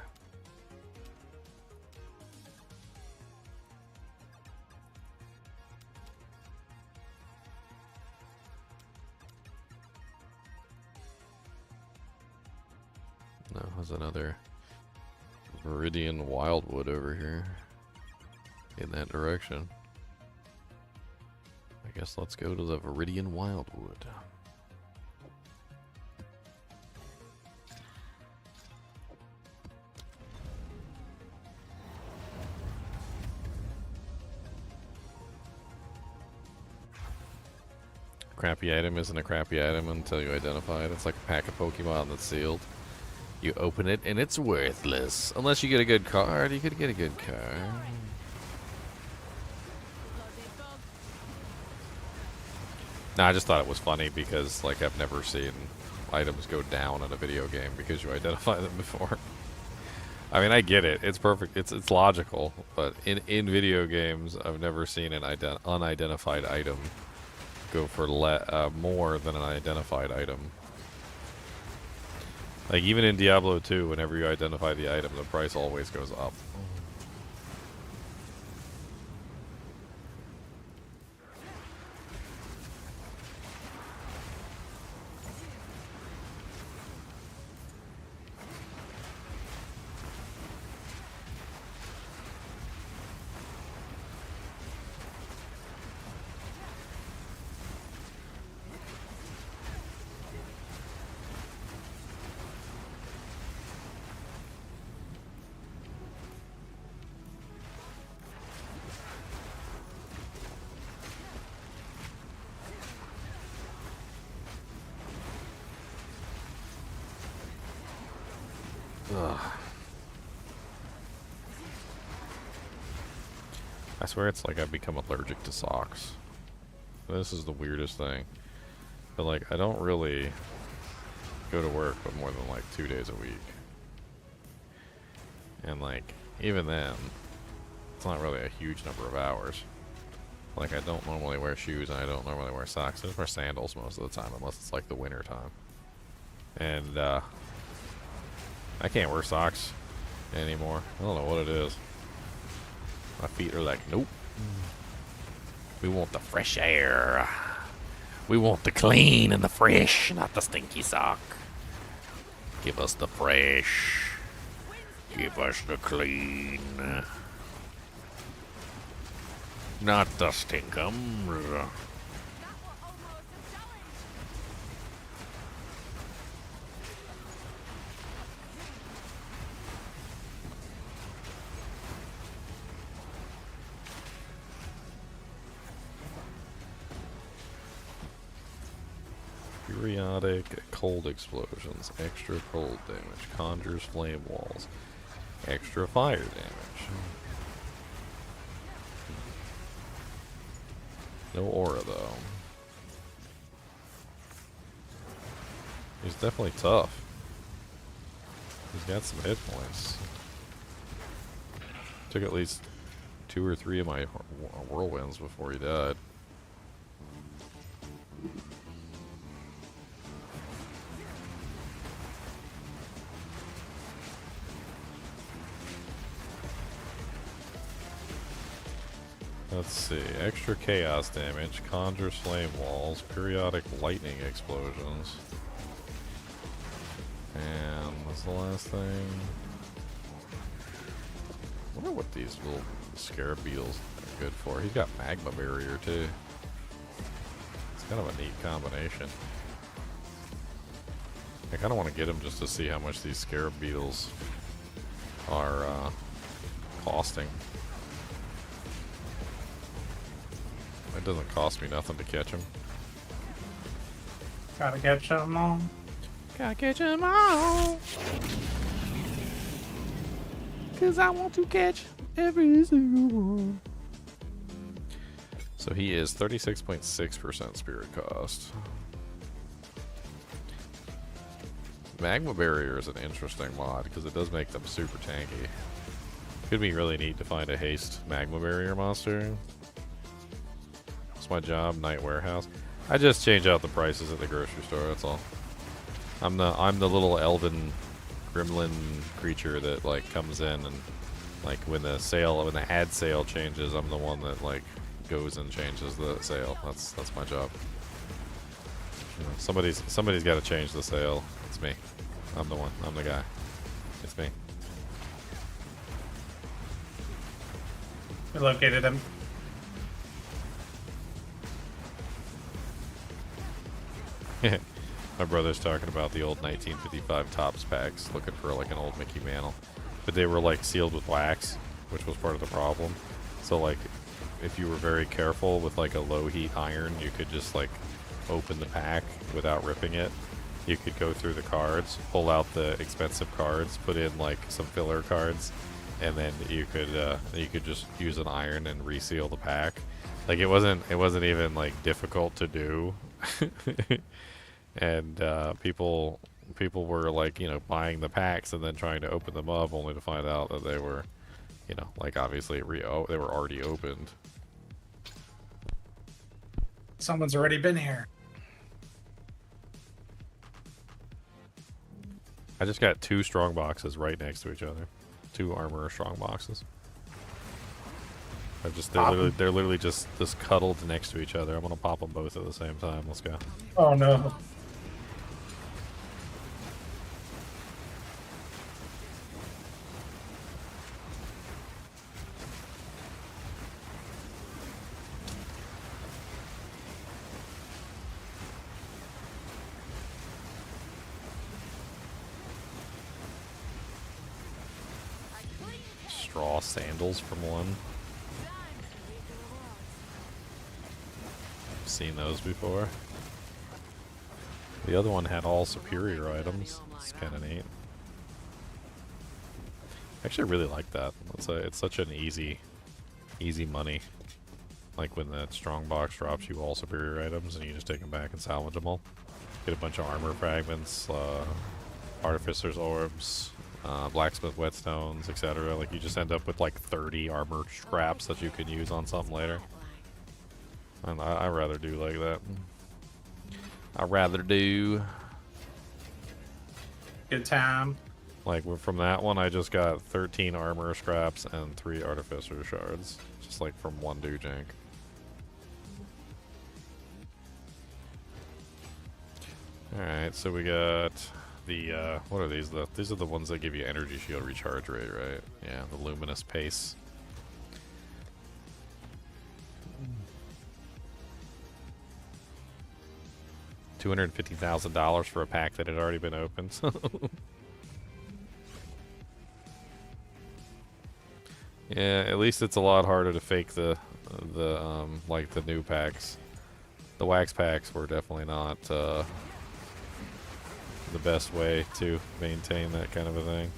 No, there's another Viridian Wildwood over here in that direction. I guess let's go to the Viridian Wildwood. Crappy item isn't a crappy item until you identify it. It's like a pack of Pokemon that's sealed. You open it and it's worthless. Unless you get a good card, you could get a good card. Nah, I just thought it was funny because like I've never seen items go down in a video game because you identify them before. I mean, I get it. It's perfect. It's logical. But in video games, I've never seen an unidentified item go for more than an identified item. Like, even in Diablo 2, whenever you identify the item, the price always goes up. Ugh. I swear it's like I've become allergic to socks. This is the weirdest thing. But like, I don't really go to work but more than like 2 days a week. And like, even then, it's not really a huge number of hours. Like, I don't normally wear shoes and I don't normally wear socks. I just wear sandals most of the time unless it's like the winter time. And I can't wear socks anymore. I don't know what it is. My feet are like, nope. We want the fresh air. We want the clean and the fresh, not the stinky sock. Give us the fresh. Give us the clean. Not the stinkums. Periodic cold explosions, extra cold damage, conjures flame walls, extra fire damage. No aura though. He's definitely tough. He's got some hit points. Took at least 2 or 3 of my whirlwinds before he died. Let's see, extra chaos damage, conjures flame walls, periodic lightning explosions. And what's the last thing? I wonder what these little scarab beetles are good for. He's got magma barrier too. It's kind of a neat combination. I kind of want to get him just to see how much these scarab beetles are costing. It doesn't cost me nothing to catch him. Gotta catch them all. Gotta catch them all. 'Cause I want to catch every single one. So he is 36.6% spirit cost. Magma barrier is an interesting mod because it does make them super tanky. Could be really neat to find a haste magma barrier monster. My job, night warehouse. I just change out the prices at the grocery store, that's all. I'm the little elven gremlin creature that like comes in and like when the ad sale changes, I'm the one that like goes and changes the sale. That's my job. You know, somebody's got to change the sale. It's me. I'm the one. I'm the guy. It's me. We located him. My brother's talking about the old 1955 Topps packs, looking for like an old Mickey Mantle, but they were like sealed with wax, which was part of the problem. So like, if you were very careful with like a low heat iron, you could just like open the pack without ripping it. You could go through the cards, pull out the expensive cards, put in like some filler cards, and then you could just use an iron and reseal the pack. Like it wasn't even like difficult to do. And people were like, you know, buying the packs and then trying to open them up only to find out that they were, you know, like obviously they were already opened. Someone's already been here. I just got 2 strong boxes right next to each other. 2 armor strong boxes. They're literally just cuddled next to each other. I'm gonna pop them both at the same time. Let's go. Oh no. Straw sandals from one. Seen those before. The other one had all superior items. It's kind of neat. Actually, I really like that. It's such an easy money. Like when that strong box drops you all superior items, and you just take them back and salvage them all. Get a bunch of armor fragments, artificer's orbs, blacksmith whetstones, etc. Like you just end up with like 30 armor scraps that you can use on something later. And I rather do like that. I rather do. Good time. Like from that one, I just got 13 armor scraps and 3 artificer shards, just like from one dude jank. All right, so we got the what are these? These are the ones that give you energy shield recharge rate, right? Yeah, the luminous pace. $250,000 for a pack that had already been opened. Yeah, at least it's a lot harder to fake the like the new packs. The wax packs were definitely not the best way to maintain that kind of a thing.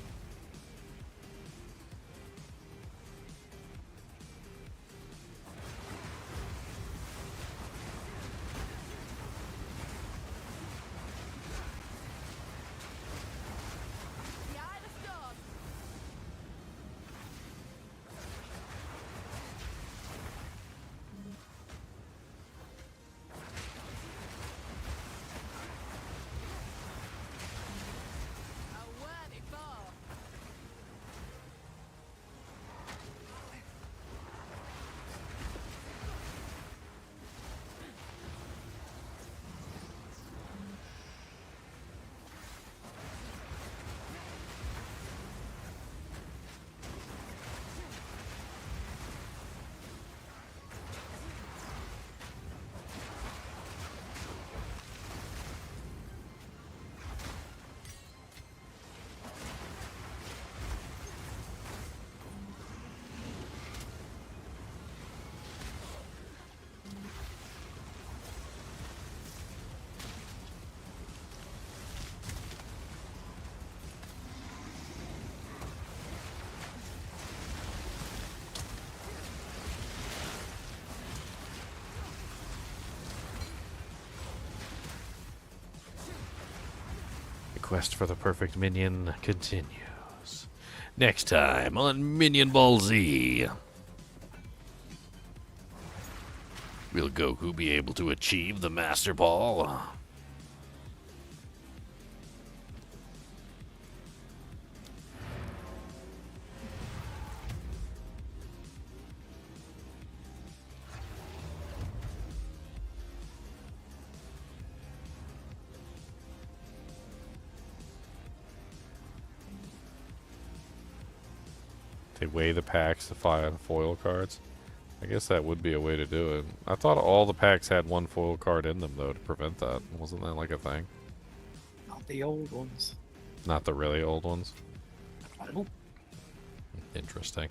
Quest for the perfect minion continues. Next time on Minion Ball Z. Will Goku be able to achieve the Master Ball? They weigh the packs to find foil cards. I guess that would be a way to do it. I thought all the packs had one foil card in them, though, to prevent that. Wasn't that like a thing? Not the old ones. Not the really old ones? Nope. Interesting.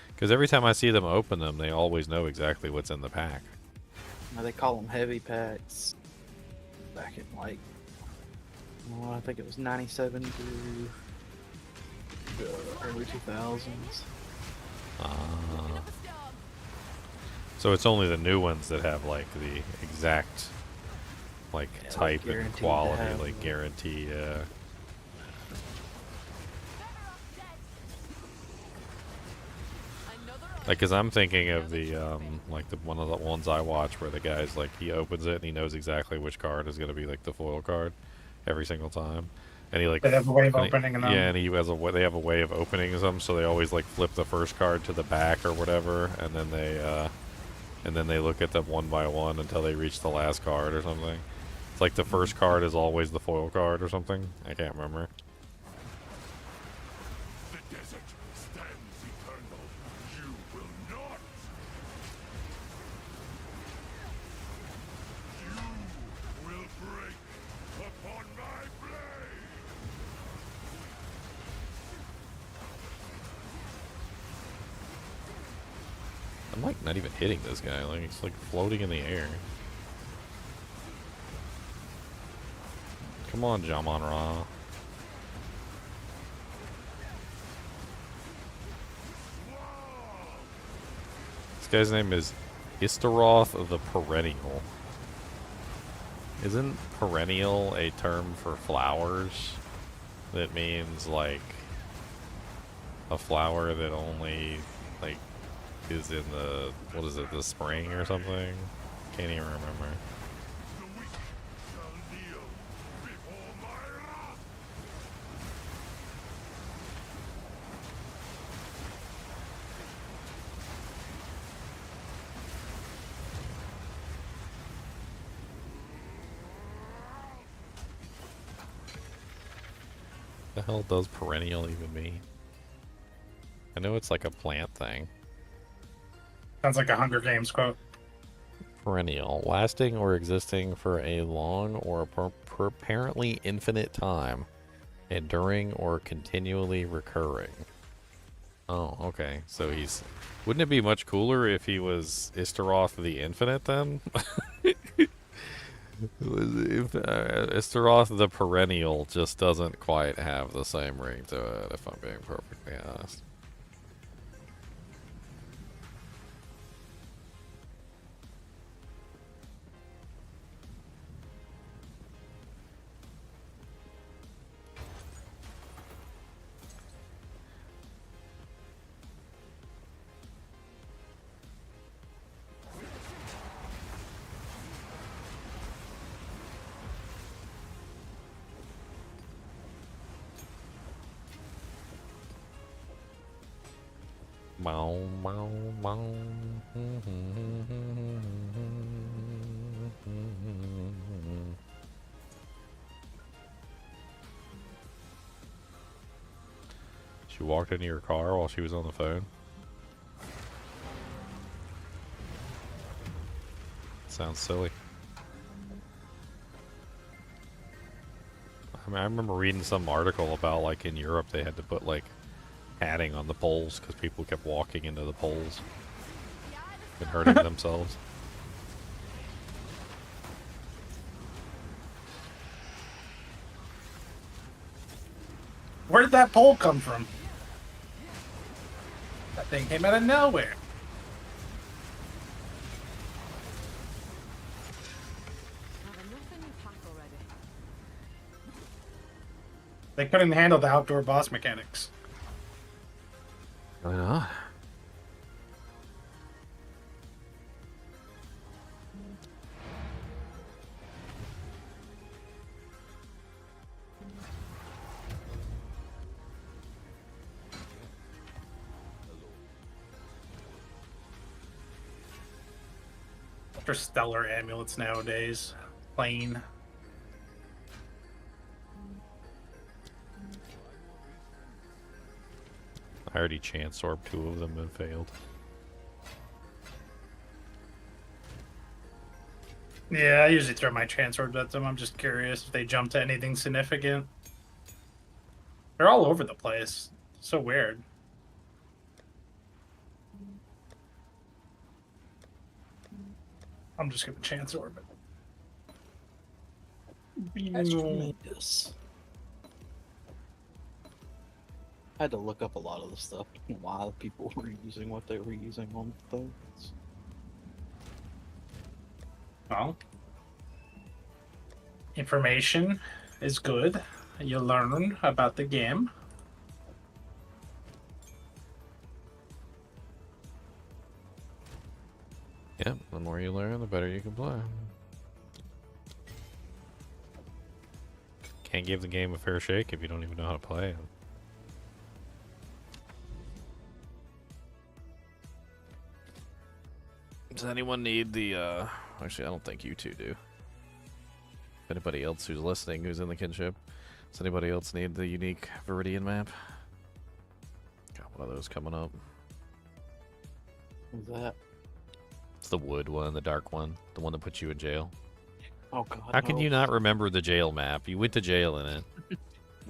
Because every time I see them open them, they always know exactly what's in the pack. Now they call them heavy packs. Back in like, well, I think it was 97 to the early 2000s. So it's only the new ones that have like the exact like Yeah, type like and guaranteed to quality, have like the- guarantee. Like, cause I'm thinking of the like the one of the ones I watch where the guy's like he opens it and he knows exactly which card is gonna be like the foil card every single time, and he like They have a way of and opening them. yeah, and he has a they have a way of opening them, so they always like flip the first card to the back or whatever, and then they look at them one by one until they reach the last card or something. It's like the first card is always the foil card or something. I can't remember. The desert stands eternal. You will not. You will break upon my blade. I'm like not even hitting this guy. Like he's like floating in the air. Come on, Jamon Ra. This guy's name is Istaroth the Perennial. Isn't perennial a term for flowers? That means like a flower that only like is in the, what is it, the spring or something? Can't even remember. The weak shall kneel before my wrath. The hell does perennial even mean? I know it's like a plant thing. Sounds like a Hunger Games quote. Perennial, lasting or existing for a long or apparently infinite time, enduring or continually recurring. Oh, okay. So he's... Wouldn't it be much cooler if he was Istaroth the Infinite then? Istaroth the Perennial just doesn't quite have the same ring to it, if I'm being perfectly honest. Bow, bow, bow. She walked into your car while she was on the phone. Sounds silly. I mean, I remember reading some article about like in Europe they had to put like padding on the poles because people kept walking into the poles and hurting themselves. Where did that pole come from? That thing came out of nowhere. Have enough in your pack already. They couldn't handle the outdoor boss mechanics. Why not? For stellar amulets nowadays. Plain. I already chance orbed 2 of them and failed. Yeah, I usually throw my chance orbs at them. I'm just curious if they jump to anything significant. They're all over the place. So weird. I'm just gonna chance orb it. That's tremendous. I had to look up a lot of the stuff why people were using what they were using on things. Well, information is good. You learn about the game. Yep, the more you learn, the better you can play. Can't give the game a fair shake if you don't even know how to play it. Does anyone need the, actually, I don't think you two do. If anybody else who's listening who's in the kinship, does anybody else need the unique Viridian map? Got one of those coming up. What's that? It's the wood one, the dark one, the one that puts you in jail. Oh god. How can no. you not remember the jail map? You went to jail in it.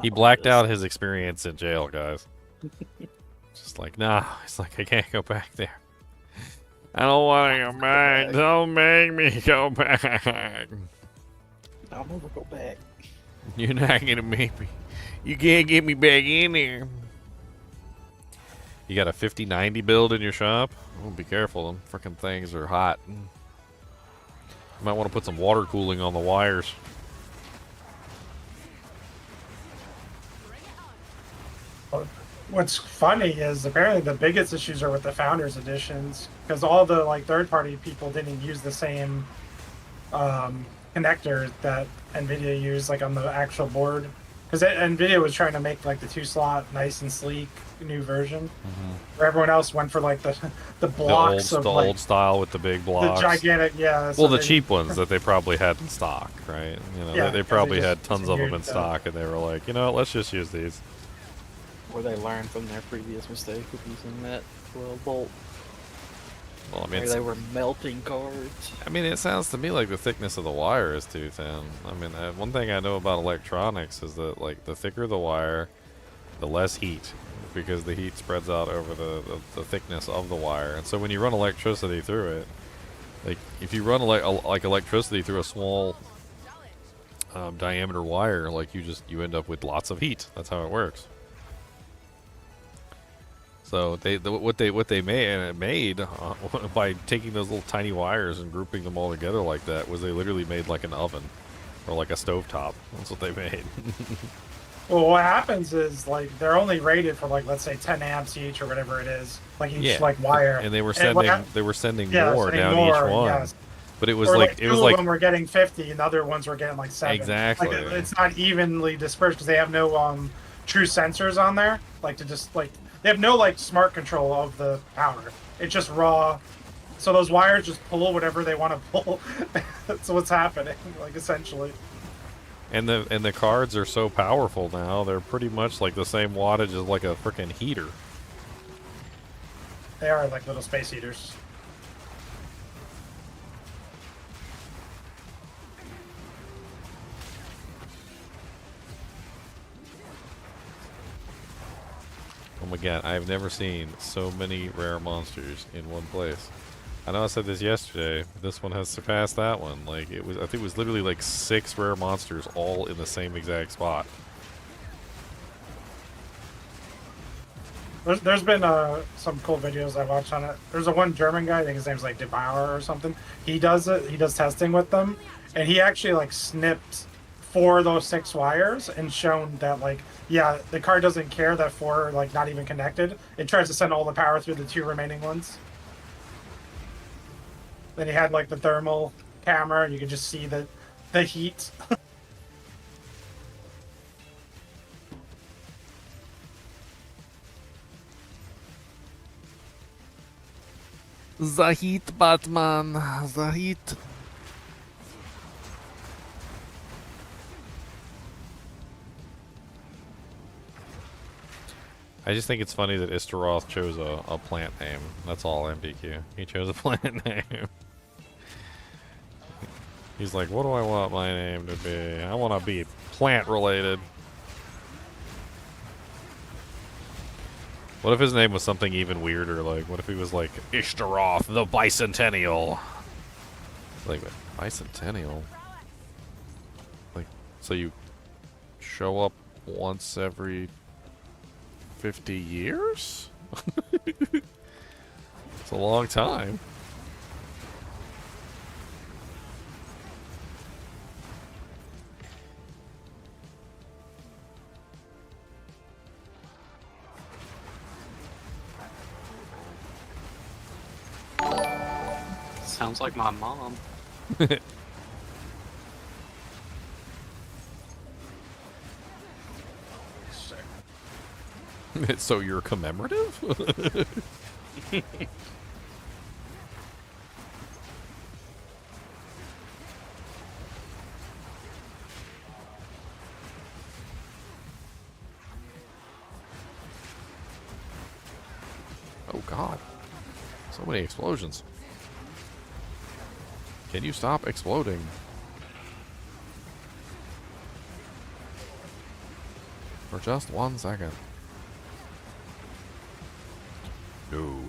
He Not blacked this. out his experience in jail, guys. Just like, nah. It's like, I can't go back there. I don't want to go back. Don't make me go back. I'll never go back. You're not going to make me. You can't get me back in there. You got a 5090 build in your shop? Oh, be careful. Them freaking things are hot. You might want to put some water cooling on the wires. What's funny is apparently the biggest issues are with the Founders Editions because all the like third-party people didn't use the same connector that NVIDIA used like on the actual board. Because NVIDIA was trying to make like the 2-slot nice and sleek new version, where everyone else went for like the blocks the of old, like, the old style with the big the blocks. gigantic, yeah. Well, the cheap ones that they probably had in stock, right? You know, Yeah, they 'cause probably they had just tons of them in continued, stock, and they were like, you know what, let's just use these. Or they learned from their previous mistake of using that 12 bolt. Well, I mean, Or they were melting cards. it sounds to me like the thickness of the wire is too thin. I mean, one thing I know about electronics is that like the thicker the wire, the less heat, because the heat spreads out over the thickness of the wire. And so when you run electricity through it, like if you run like electricity through a small diameter wire, like you end up with lots of heat. That's how it works. So what they made by taking those little tiny wires and grouping them all together like that was they literally made like an oven or like a stovetop. That's what they made. Well, what happens is like they're only rated for like let's say 10 amps each or whatever it is, like each like wire. And they were sending yeah, more sending down more, each one. yes. But it was Or like two it was of like them were getting 50 and the other ones were getting like 7. Exactly. Like, it's not evenly dispersed because they have no true sensors on there, like to just like they have no like smart control of the power. It's just raw. So those wires just pull whatever they want to pull. That's what's happening, like essentially. and the cards are so powerful now. They're pretty much like the same wattage as like a freaking heater. They are like little space heaters. Oh my god, I've never seen so many rare monsters in one place. I know I said this yesterday, but this one has surpassed that one. Like I think it was literally like 6 rare monsters all in the same exact spot. There's been some cool videos I watched on it. There's a one German guy, I think his name's like Devour or something. He does it. He does testing with them, and he actually like snipped 4 of those 6 wires and shown that like yeah, the card doesn't care that 4 are like not even connected. It tries to send all the power through the 2 remaining ones. Then he had like the thermal camera, and you could just see the heat. The heat, Batman. The heat. I just think it's funny that Istaroth chose a plant name. That's all, MDQ. He chose a plant name. He's like, what do I want my name to be? I want to be plant related. What if his name was something even weirder? Like, what if he was like Ishtaroth the Bicentennial? Like, Bicentennial? Like, so you show up once every 50 years? It's a long time. Sounds like my mom. So you're commemorative? Oh god. So many explosions. Can you stop exploding? For just 1 second. No.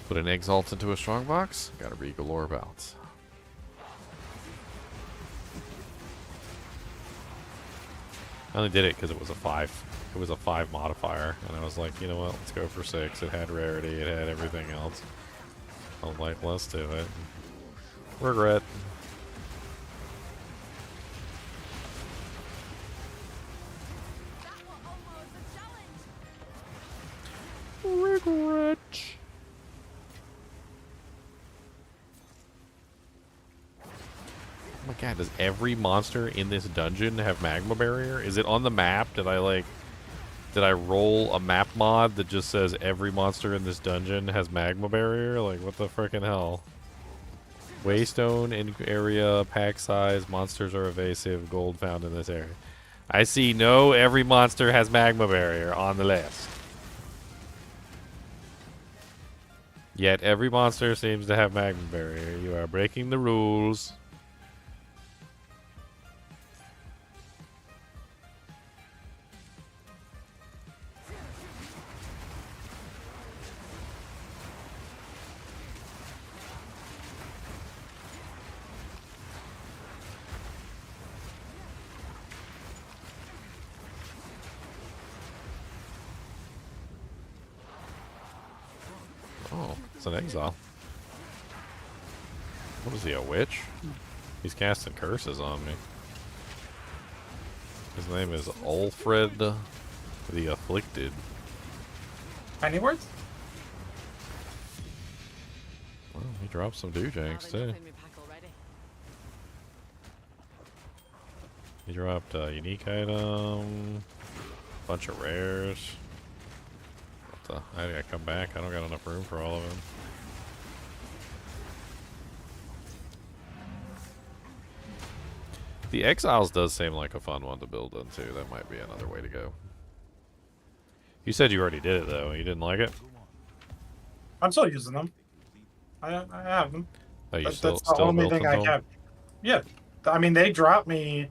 Put an Exalt into a Strongbox. Got a Regalore bounce. I only did it because it was a 5. It was a 5 modifier, and I was like, you know what? Let's go for 6. It had rarity. It had everything else. I was like, let's do it. Regret. That was almost a challenge. Regret. Oh my god, does every monster in this dungeon have magma barrier? Is it on the map? Did I roll a map mod that just says every monster in this dungeon has magma barrier? Like, what the frickin' hell? Waystone in area, pack size, monsters are evasive, gold found in this area. I see no every monster has magma barrier on the list. Yet every monster seems to have magma barrier. You are breaking the rules. Oh, it's an exile. What is he, a witch? He's casting curses on me. His name is Ulfred the Afflicted. Any words? Well, he dropped some Doojanks Now there's too. nothing in my pack already. He dropped a unique item, bunch of rares. What the? I gotta come back. I don't got enough room for all of them. The Exiles does seem like a fun one to build into. That might be another way to go. You said you already did it though. You didn't like it? I'm still using them. I have them. Oh, you That's still the only built thing into I them? kept. Yeah, I mean they dropped me.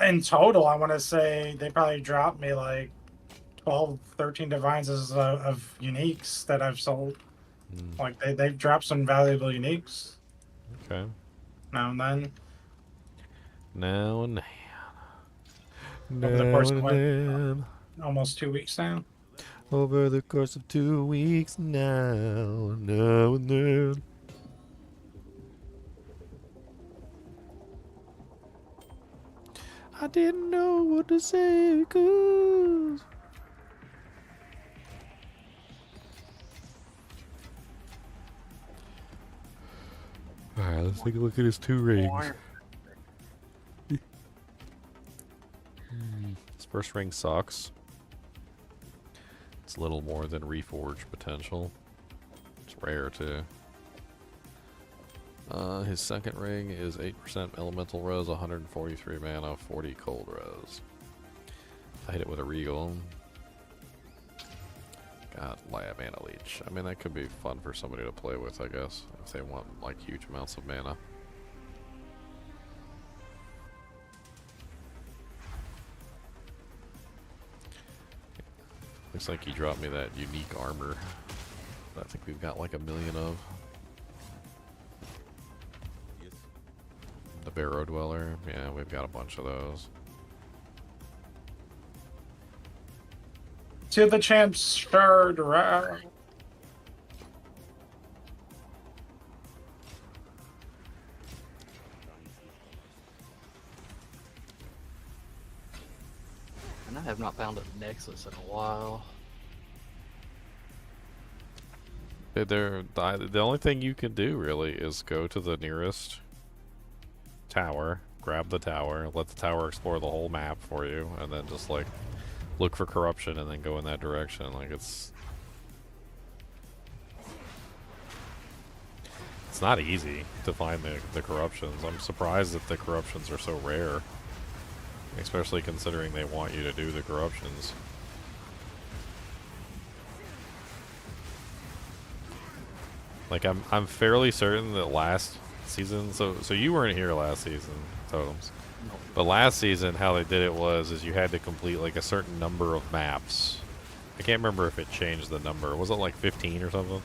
In total, I want to say they probably dropped me like 12, 13 devices of uniques that I've sold. Like they've dropped some valuable uniques Okay. now and then. Now and then. Over the course of Now what, and then. almost 2 weeks now. Over the course of 2 weeks now. Now and then. I didn't know what to say, cause... Alright, let's take a look at his 2 rings. His first ring sucks. It's a little more than Reforge potential. It's rare too. His second ring is 8% elemental rose, 143 mana, 40 cold rose. I hit it with a regal. Got Lab Mana Leech. I mean, that could be fun for somebody to play with, I guess, if they want like huge amounts of mana. Looks like he dropped me that unique armor. I think we've got like 1 million of. The Barrow Dweller. Yeah, we've got a bunch of those. To the champs third round. And I have not found a Nexus in a while. The only thing you can do really is go to the nearest tower, grab the tower, let the tower explore the whole map for you, and then just like look for corruption and then go in that direction. Like it's not easy to find the corruptions. I'm surprised that the corruptions are so rare, especially considering they want you to do the corruptions. Like I'm fairly certain that last season, so you weren't here last season, Totems. No. But last season, how they did it was you had to complete like a certain number of maps. I can't remember if it changed the number. Was it like 15 or something? Or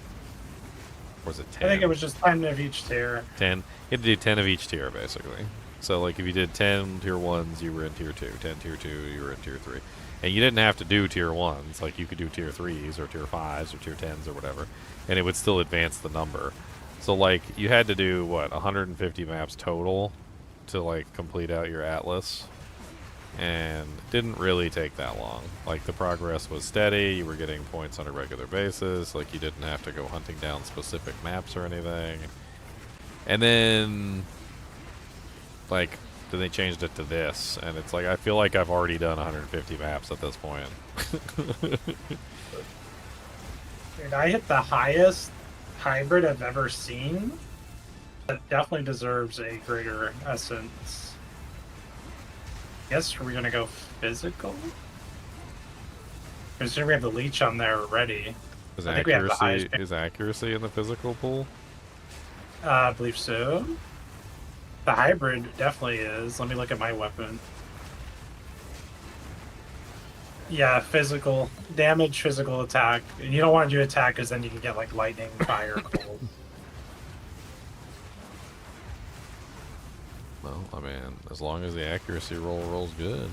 was it 10? I think it was just 10 of each tier. 10. You had to do 10 of each tier, basically. So like if you did 10 tier 1s, you were in tier 2. 10 tier 2, you were in tier 3. And you didn't have to do tier 1s. Like you could do tier 3s or tier 5s or tier 10s or whatever. And it would still advance the number. So like you had to do what, 150 maps total to like complete out your atlas, and it didn't really take that long. Like the progress was steady, you were getting points on a regular basis, like you didn't have to go hunting down specific maps or anything. And then like then they changed it to this, and it's like I feel like I've already done 150 maps at this point. Dude, I hit the highest hybrid I've ever seen. That definitely deserves a greater essence. Guess we're gonna go physical. Considering we have the leech on there already. Is I think we have the accuracy highest. is accuracy in the physical pool? I believe so. The hybrid definitely is. Let me look at my weapon. Yeah, physical damage, physical attack. And you don't want to do attack because then you can get like lightning, fire, cold. Well, I mean, as long as the accuracy roll rolls good.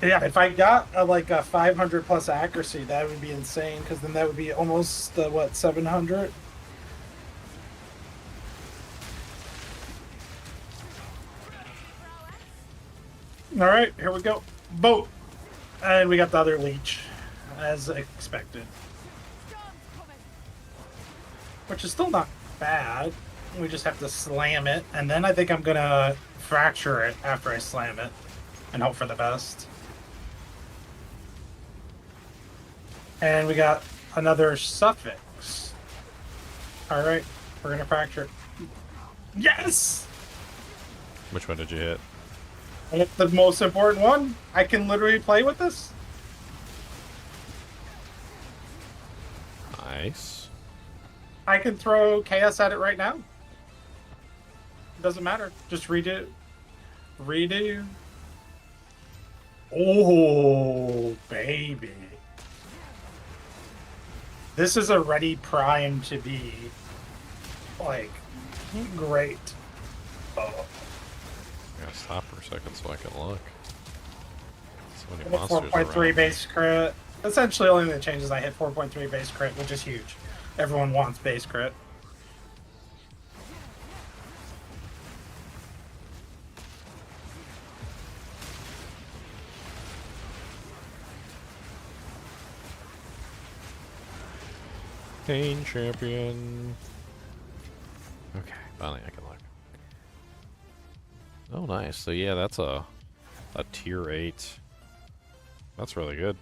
Yeah, if I got like a 500 plus accuracy, that would be insane. Because then that would be almost what, 700. All right, here we go. Boat, and we got the other leech, as expected. Which is still not bad. We just have to slam it, and then I think I'm gonna fracture it after I slam it, and hope for the best. And we got another suffix. All right, we're gonna fracture it. Yes! Which one did you hit? And it's the most important one. I can literally play with this. Nice. I can throw chaos at it right now. Doesn't matter. Just redo. Redo. Oh, baby. This is already primed to be, like, great. Oh. I gotta stop for a second so I can look. So many I hit monsters 4.3 around. base crit. Essentially, only the changes I hit 4.3 base crit, which is huge. Everyone wants base crit. Pain champion. Okay, finally I can look. Oh, nice. So yeah, that's a tier 8. That's really good.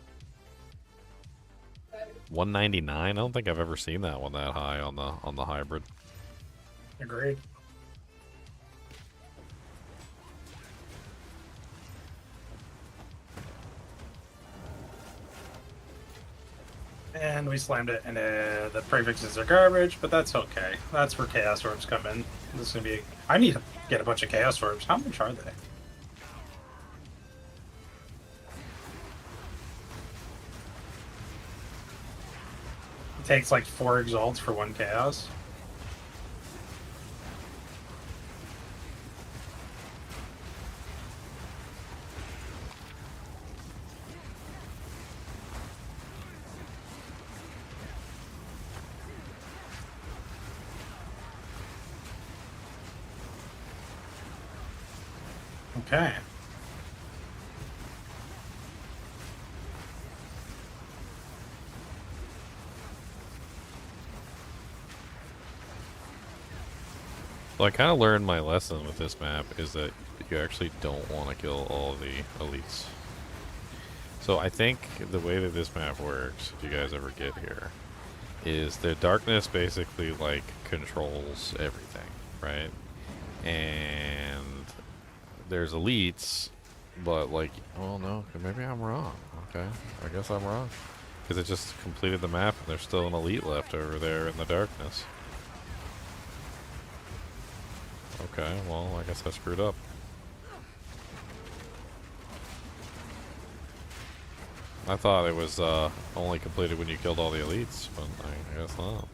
199. I don't think I've ever seen that one that high on the hybrid. Agreed. And we slammed it, and the prefixes are garbage, but that's okay. That's where Chaos Orbs come in. This is gonna be. I need to get a bunch of Chaos Orbs. How much are they? takes like 4 exalts for 1 chaos. Okay. So I kind of learned my lesson with this map is that you actually don't want to kill all the elites. So I think the way that this map works, if you guys ever get here, is the darkness basically like controls everything, right? And there's elites, but like, well, no, maybe I'm wrong. Okay, I guess I'm wrong. Because it just completed the map and there's still an elite left over there in the darkness. Okay, well, I guess I screwed up. I thought it was only completed when you killed all the elites, but I guess not.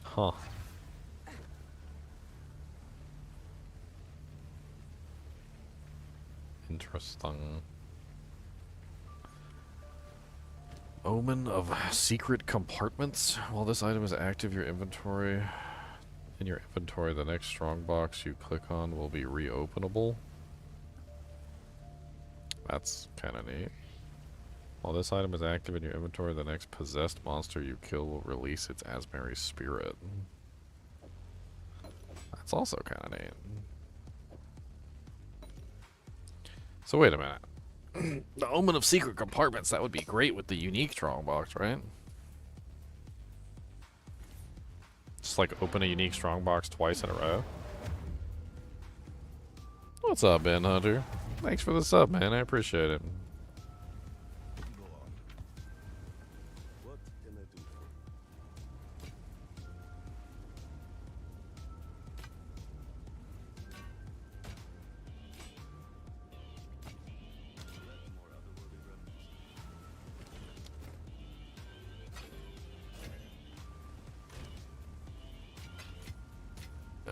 Huh. Interesting. Omen of secret compartments. While this item is active, your inventory. In your inventory, the next strongbox you click on will be reopenable. That's kind of neat. While this item is active in your inventory, the next possessed monster you kill will release its Asmary spirit. That's also kind of neat. So wait a minute. The Omen of secret compartments, that would be great with the unique strongbox, right? Just like open a unique strongbox twice in a row. What's up, Ben Hunter? Thanks for the sub, man. I appreciate it. Go on. What can I do for you? More otherworldly remnants.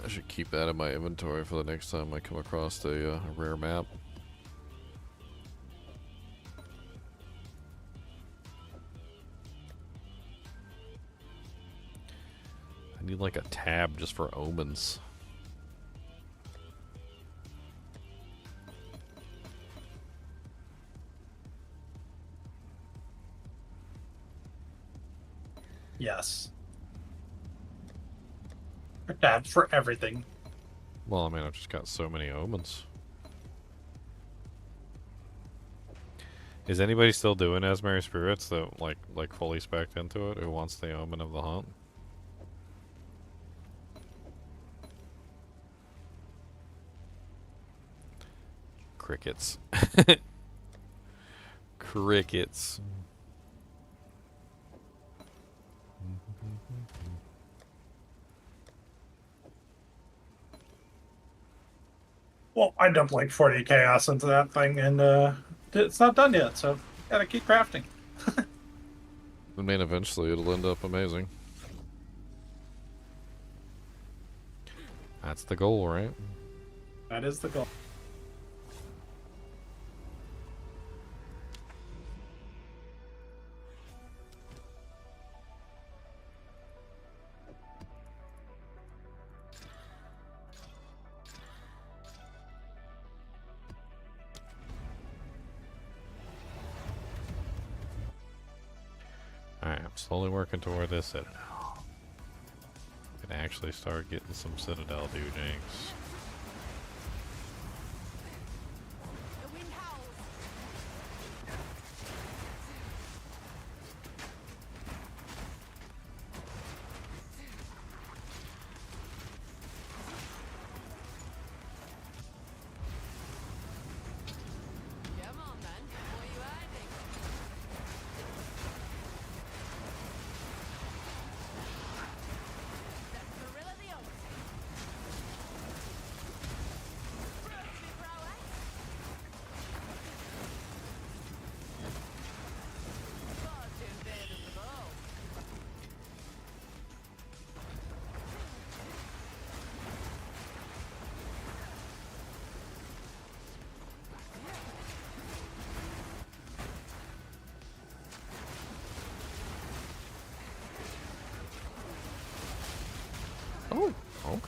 I should keep that in my inventory for the next time I come across a rare map. I need like a tab just for omens. Yes. A tab for everything. Well, I mean, I've just got so many omens. Is anybody still doing Asmary Spirits that like fully spec'd into it? Who wants the Omen of the Hunt? Crickets. Crickets. Well, I dumped like 40 chaos into that thing, and it's not done yet, so gotta keep crafting. I mean, eventually it'll end up amazing. That's the goal, right? That is the goal. Alright, I'm slowly working toward this Citadel. Can actually start getting some Citadel dujinks. The wind howls. Come on, man. What are you hiding? That's Gorilla the Old.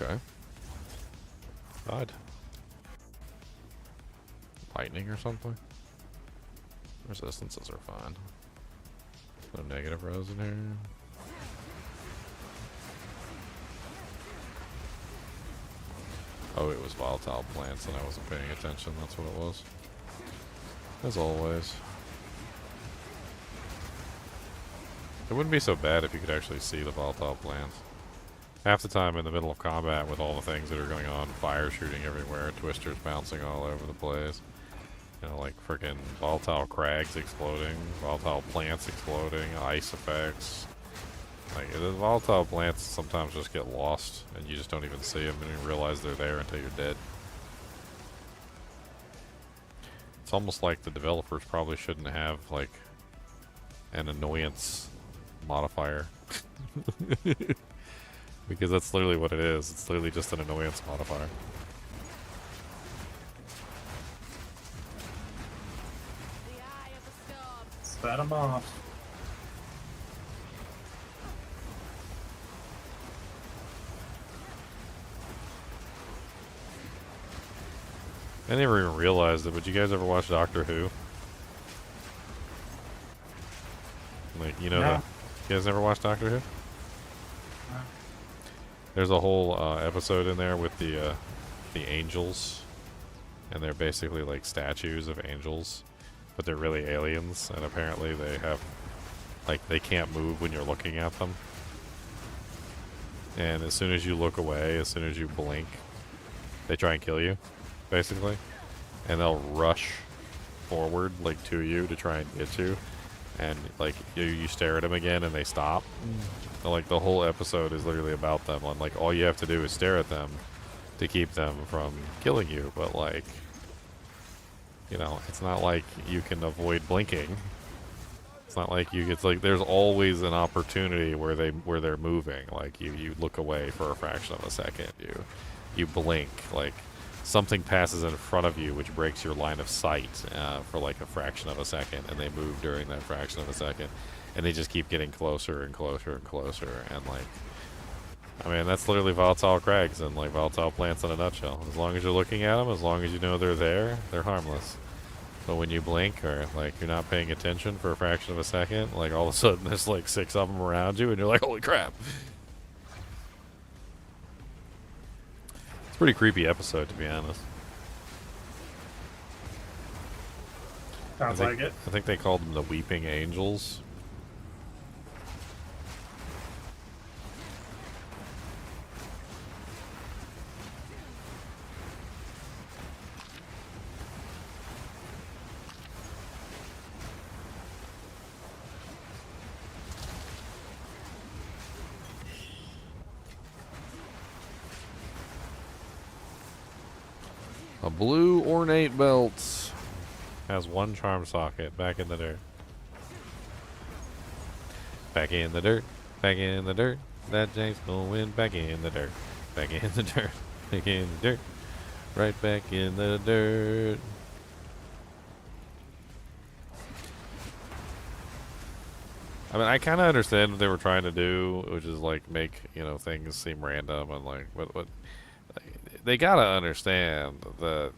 Okay. God. Lightning or something? Resistances are fine. No negative rows in here. Oh, it was volatile plants and I wasn't paying attention. That's what it was. As always. It wouldn't be so bad if you could actually see the volatile plants. Half the time in the middle of combat with all the things that are going on, fire shooting everywhere, twisters bouncing all over the place. You know, like freaking volatile crags exploding, volatile plants exploding, ice effects. Like, the volatile plants sometimes just get lost and you just don't even see them and you realize they're there until you're dead. It's almost like the developers probably shouldn't have, like, an annoyance modifier. Because that's literally what it is. It's literally just an annoyance modifier. The eye of the storm. Set them off. I never even realized it, but you guys ever watch Doctor Who? Like, you know, No. you guys never watched Doctor Who? There's a whole episode in there with the angels, and they're basically like statues of angels, but they're really aliens, and apparently they have, like, they can't move when you're looking at them. And as soon as you look away, as soon as you blink, they try and kill you, basically. And they'll rush forward, like, to you to try and get you. And, like, you stare at them again and they stop. And, like, the whole episode is literally about them. And, like, all you have to do is stare at them to keep them from killing you. But, like, you know, it's not like you can avoid blinking. It's not like you get, like, there's always an opportunity where they're moving. Like, you look away for a fraction of a second. You blink, like, something passes in front of you which breaks your line of sight for like a fraction of a second, and they move during that fraction of a second, and they just keep getting closer and closer and closer. And, like, I mean, that's literally volatile crags and, like, volatile plants in a nutshell. As long as you're looking at them, as long as you know they're there, they're harmless. But when you blink or, like, you're not paying attention for a fraction of a second, like, all of a sudden there's like 6 of them around you and you're like, holy crap. Pretty creepy episode, to be honest. Sounds like it. I think they called them the Weeping Angels. A blue ornate belt has 1 charm socket. Back in the dirt. Back in the dirt. Back in the dirt. That Jake's going back in the dirt. Back in the dirt. Back in the dirt. Right back in the dirt. I mean, I kind of understand what they were trying to do, which is, like, make, you know, things seem random and, like, what they gotta understand that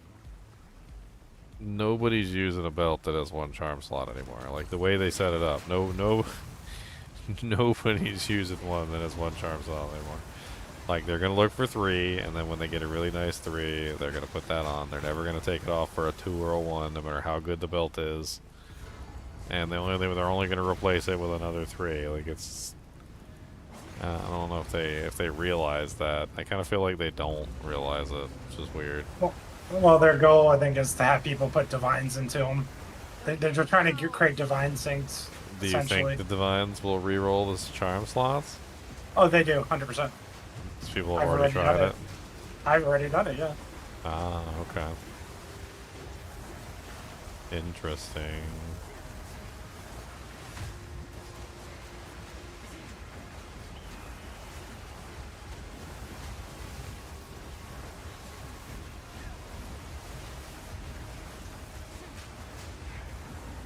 nobody's using a belt that has 1 charm slot anymore. Like, the way they set it up, nobody's using one that has 1 charm slot anymore. Like, they're gonna look for 3, and then when they get a really nice 3, they're gonna put that on. They're never gonna take it off for a 2 or a 1, no matter how good the belt is. And they're only gonna replace it with another 3. Like, it's, I don't know if they realize that. I kind of feel like they don't realize it, which is weird. Well, their goal, I think, is to have people put divines into them. They're just trying to create divine sinks. Do you think the divines will re-roll this charm slots? Oh, they do, 100%. These people have already tried it. I've already done it, yeah. Ah, okay. Interesting.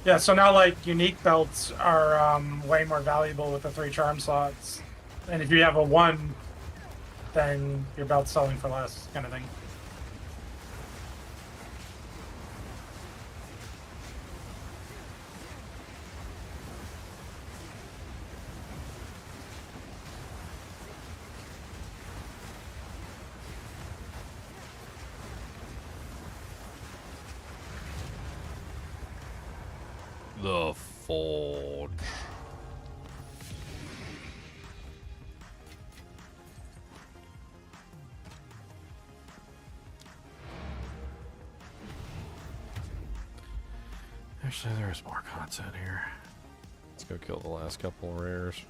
Yeah, so now, like, unique belts are way more valuable with the 3 charm slots. And if you have a 1 then your belt's selling for less, kind of thing. The Forge. Actually, there's more content here. Let's go kill the last couple of rares.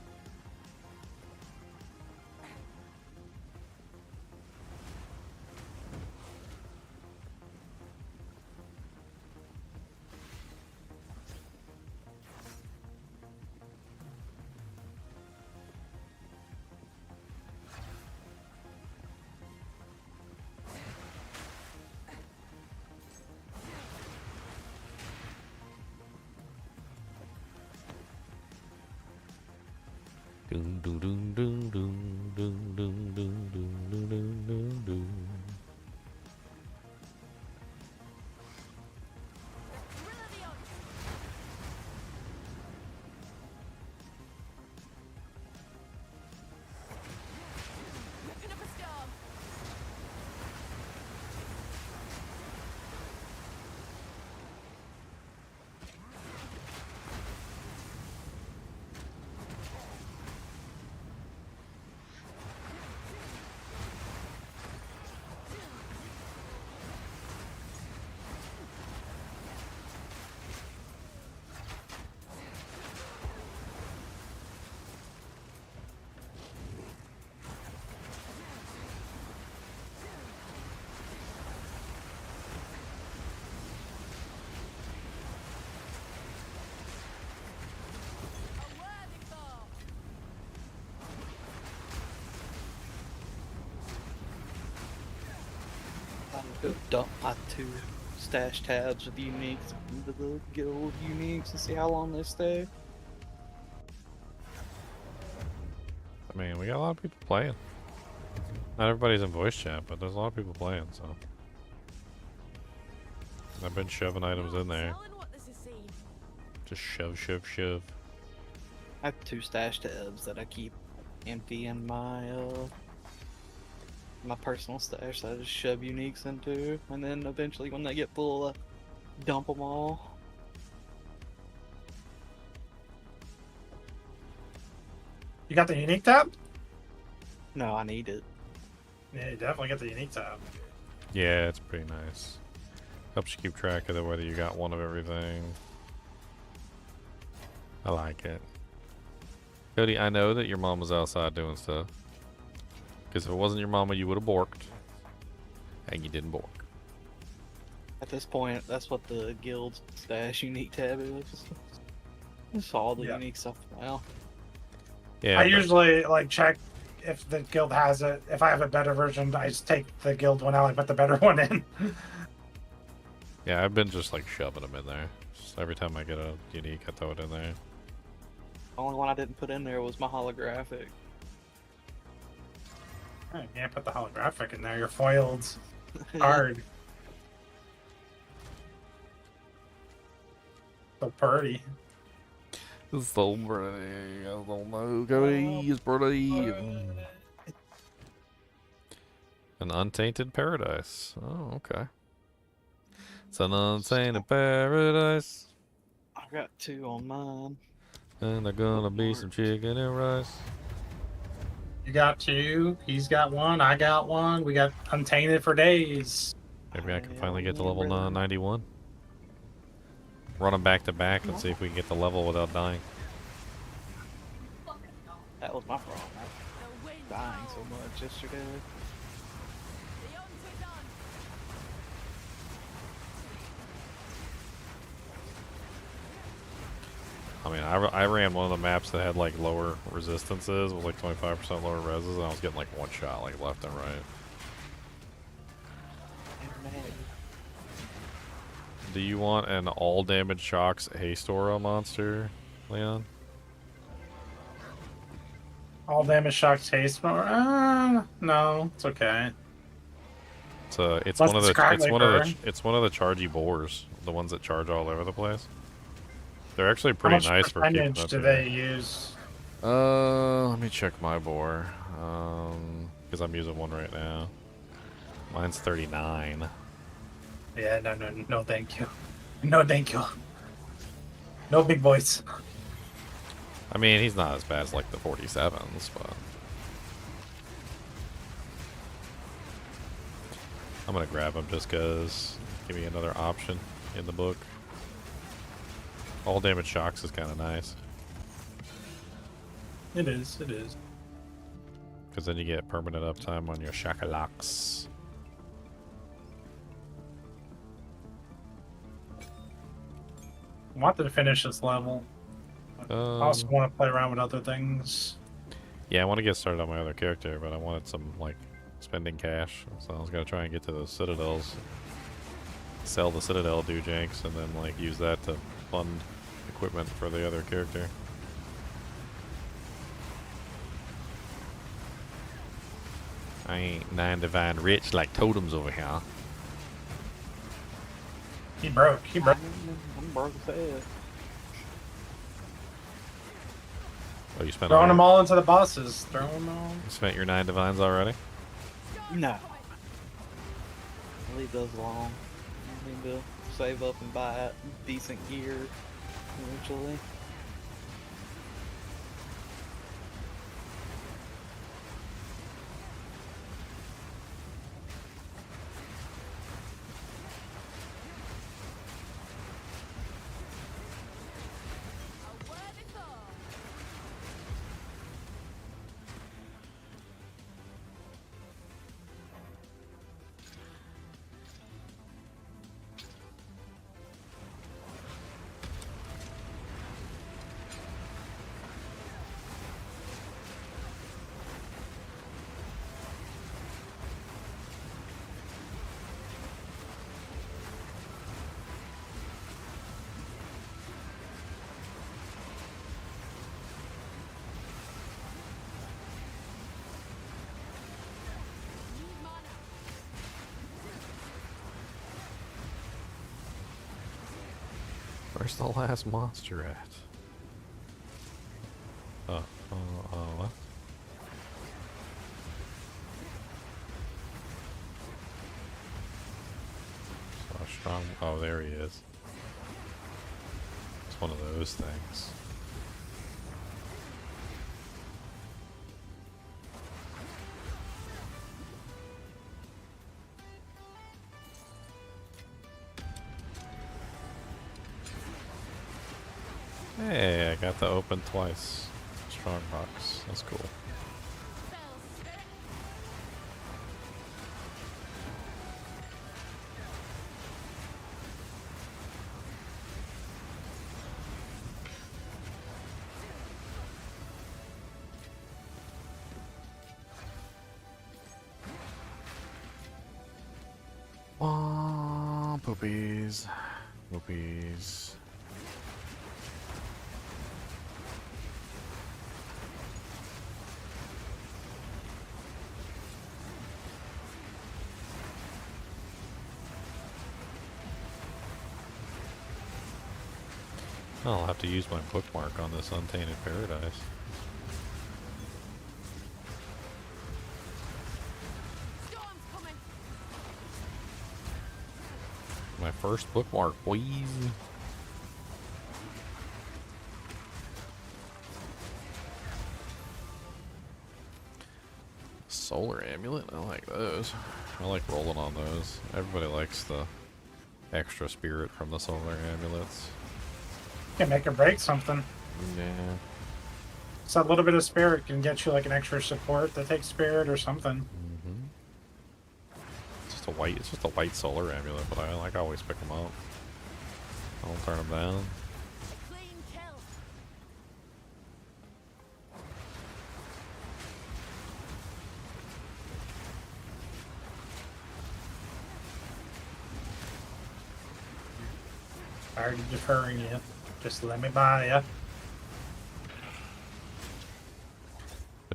Doom doom doom doom doom doom doom doom doom doom doom doom doom. Weapon of a storm. A worthy foe. I'm gonna go dump my 2 stash tabs of uniques into the guild uniques and see how long they stay. I mean, we got a lot of people playing. Not everybody's in voice chat, but there's a lot of people playing, so. I've been shoving items in there. Selling what this has seen. Just shove, shove, shove. I have 2 stash tabs that I keep empty in my personal stash that I just shove uniques into, and then eventually when they get full, dump them all. You got the unique tab? No, I need it. Yeah, you definitely get the unique tab. Yeah, it's pretty nice. Helps you keep track of the, whether you got one of everything. I like it. Cody, I know that your mom was outside doing stuff. Because if it wasn't your mama, you would have borked. And you didn't bork. At this point, that's what the guild stash unique tab is. It's all the Yeah. unique stuff now. Yeah, I but- usually like check if the guild has it. If I have a better version, I just take the guild one out and put the better one in. yeah, I've been just like shoving them in there. Just every time I get a unique, I throw it in there. The only one I didn't put in there was my holographic. You can't put the holographic in there. You're foiled hard. So pretty. So pretty. I don't know, Cody. It's pretty. An untainted paradise. Oh, okay. It's an untainted paradise. I got 2 on mine. And they're gonna be some chicken and rice. You got 2. He's got 1. I got 1. We got untainted for days. Maybe I can finally get to level 91. Run them back to back and see if we can get the level without dying. That was my problem. I The was wind dying so howls. much yesterday. The hunt is on. I mean, I ran one of the maps that had like lower resistances with like 25% lower reses, and I was getting like one shot like left and right. Do you want an all damage shocks haste aura monster, Leon? All damage shock taste more. No, it's okay. It's Plus one of the the Sky it's one of the Laker. it's one of the chargy boars, the ones that charge all over the place. They're actually How pretty much nice for keeping percentage up do here. they use? Let me check my boar. Because I'm using one right now. Mine's 39. Yeah, no, thank you. No, thank you. No big boys. I mean, he's not as bad as like the 47s, but I'm gonna grab him just cause give me another option in the book. All damage shocks is kind of nice. It is. It is. Because then you get permanent uptime on your shakalaks. I wanted to finish this level. I also want to play around with other things. Yeah, I want to get started on my other character, but I wanted some, like, spending cash. So I was going to try and get to those Citadels. Sell the Citadel dojanks, and then, like, use that to fund equipment for the other character. I ain't 9 divine rich like totems over here. He broke. He broke. I'm broke as hell. Oh, you spent Throwing them all, all into the bosses. Throw them all. you spent your 9 divines already? No. Leave those alone. I need to save up and buy decent gear eventually. A worthy foe. Need mana. Where's the last monster at? What? So strong. Oh, there he is. It's one of those things. Hey, I got to open twice. Strongbox. That's cool. Spell spirit. Oh, poopies. Poopies. I'll have to use my bookmark on this Untainted Paradise. Storm's coming. My first bookmark, please. Solar amulet, I like those. I like rolling on those. Everybody likes the extra spirit from the solar amulets. Can make or break something. Yeah. So a little bit of spirit can get you like an extra support that takes spirit or something. It's just a white solar amulet, but I like always pick them up. I don't turn them down. Clean kill. Already deferring you. Just let me buy ya.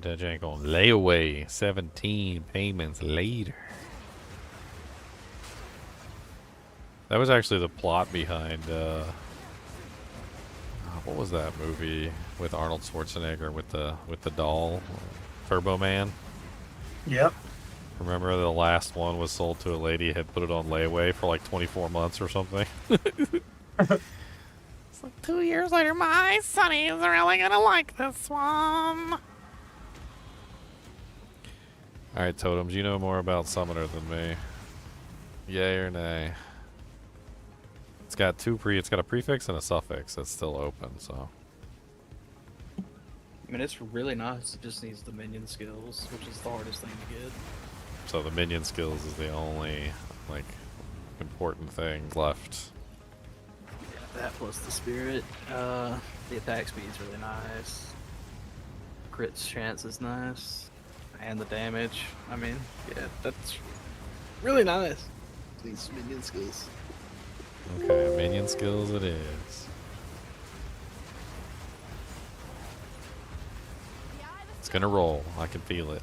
Put that jank on layaway. 17 payments later. That was actually the plot behind, what was that movie with Arnold Schwarzenegger with the doll? Turbo Man? Yep. Remember the last one was sold to a lady who had put it on layaway for like 24 months or something? It's like 2 years later, my sonny's really gonna like this one. Alright, Totems, you know more about Summoner than me. Yay or nay? It's got it's got a prefix and a suffix that's still open, so. I mean, it's really nice. It just needs the minion skills, which is the hardest thing to get. So the minion skills is the only, like, important thing left. Yeah, that plus the spirit. The attack speed's really nice. Crit's chance is nice. And the damage. I mean, yeah, that's really nice. These minion skills. Okay, minion skills it is. It's gonna roll. I can feel it.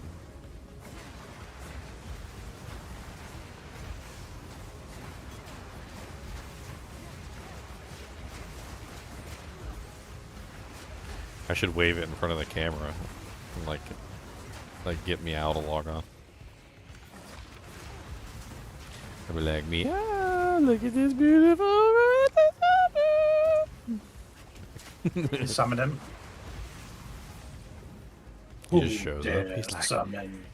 I should wave it in front of the camera. And like get me out of log on. I'll be like, look at this beautiful. You summoned him. He just shows up. Yeah, He's like, summon.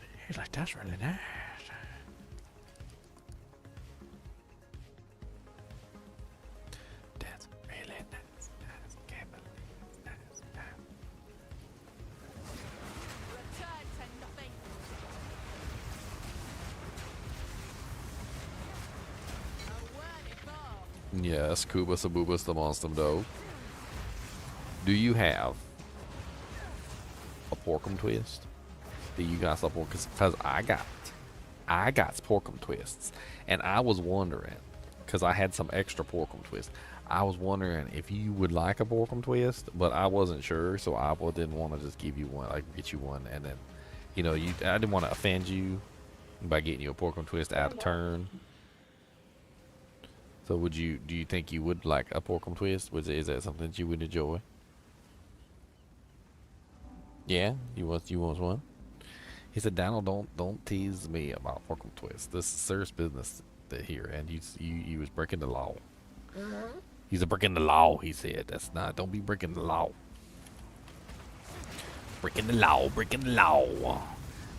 that's really nice. That's really nice. Can't believe it's nice. Return to nothing. A word is all. Yes, Kubus Abubus the Monster Dog. Do you have a Porkum Twist? Do you guys have Porkum? Because I got Porkum Twists, and I was wondering, because I had some extra Porkum Twist. I was wondering if you would like a Porkum Twist, but I wasn't sure, so I didn't want to just give you one, like get you one, and then, you know, I didn't want to offend you by getting you a Porkum Twist out of turn. So do you think you would like a Porkum Twist? Is that something that you would enjoy? Yeah, you want one? He said, Donald, don't tease me about Porkum Twist. This is serious business here, and you was breaking the law. He's a breaking the law, he said. That's not, don't be breaking the law. Breaking the law, breaking the law.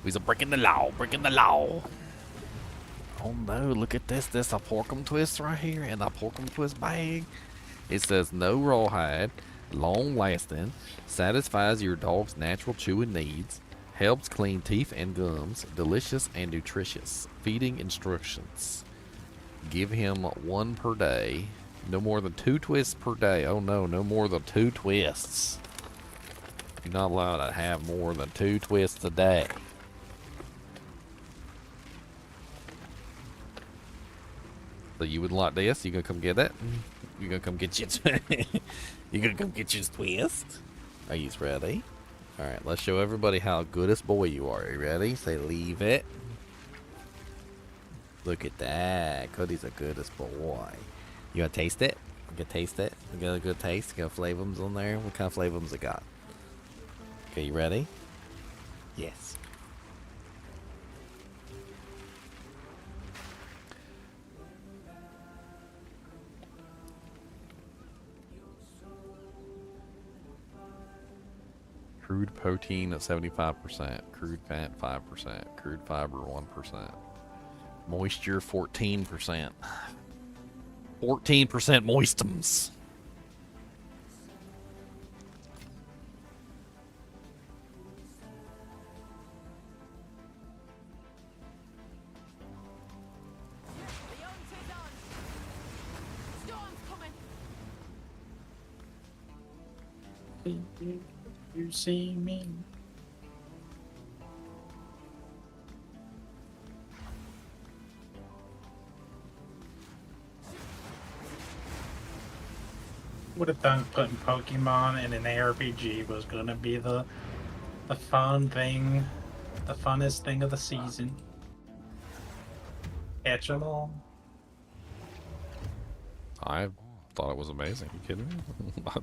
He's a breaking the law, breaking the law. Oh no, look at this. There's a Porkum Twist right here in a Porkum Twist bag. It says no rawhide, long lasting, satisfies your dog's natural chewing needs, helps clean teeth and gums, delicious and nutritious. Feeding instructions. Give him one per day. No more than 2 twists per day. Oh no, no more than 2 twists. You're not allowed to have more than 2 twists a day. So you would like this? You gonna come get it? You gonna come get your you gonna come get your twist? Are you ready? Alright, let's show everybody how goodest boy you are. You ready? Say leave it. Look at that. Cody's a goodest boy. You gonna taste it? You gonna taste it? You got a good taste? You got flavums on there? What kind of flavums it got? Okay, you ready? Yes. Crude protein at 75%, crude fat 5%, crude fiber 1%, moisture 14%. 14% moistums. The hunt is on. Storm's coming. You see me? Would have thought putting Pokemon in an ARPG was gonna be the The fun thing. The funnest thing of the season. Catch 'em all. I thought it was amazing. You kidding me?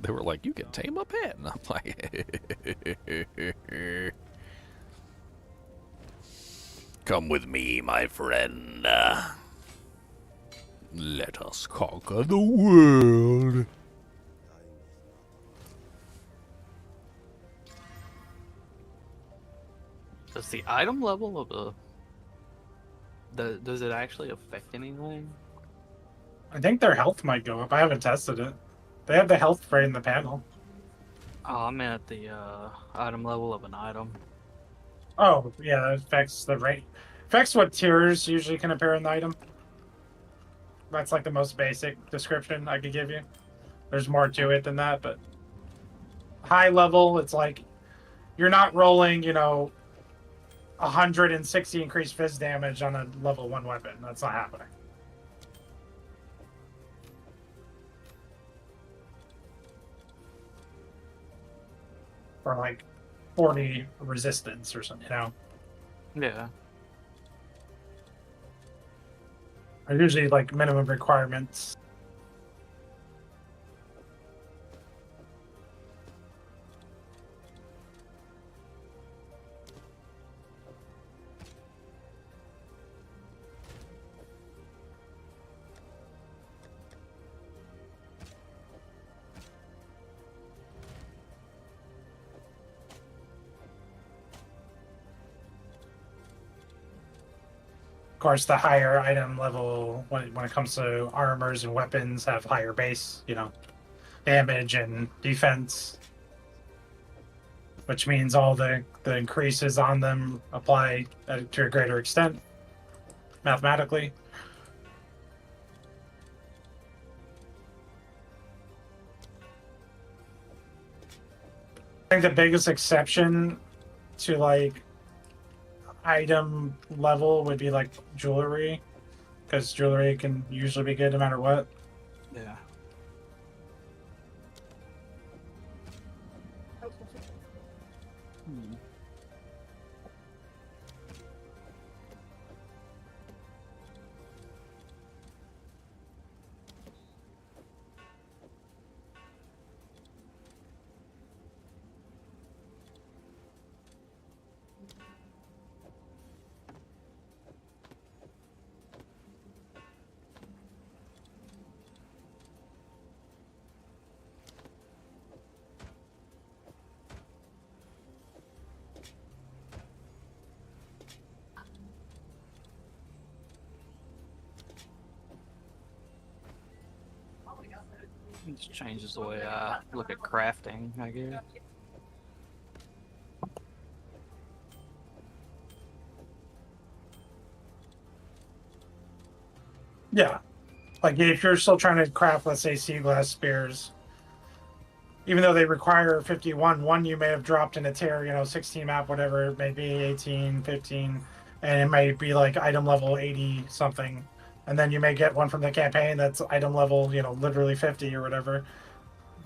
They were like, you can tame a pet. And I'm like, come with me, my friend. Let us conquer the world. Does the item level of does it actually affect anything? I think their health might go up. I haven't tested it. They have the health right in the panel. Oh, I meant the item level of an item. Oh, yeah, it affects the rate. Affects what tiers usually can appear in the item. That's like the most basic description I could give you. There's more to it than that, but high level, it's like you're not rolling, 160 increased fizz damage on a level 1 weapon. That's not happening. Or like 40 resistance or something, Yeah. Are usually like minimum requirements. Of course, the higher item level when it comes to armors and weapons have higher base, damage and defense, which means all the increases on them apply to a greater extent mathematically. I think the biggest exception to like item level would be like jewelry, because jewelry can usually be good no matter what. Yeah. It just changes the way I look at crafting, I guess. Yeah, like if you're still trying to craft, let's say, sea glass spears, even though they require 51, one you may have dropped in a tier, 16 map, whatever it may be, 18, 15, and it may be like item level 80 something. And then you may get one from the campaign that's item level, literally 50 or whatever.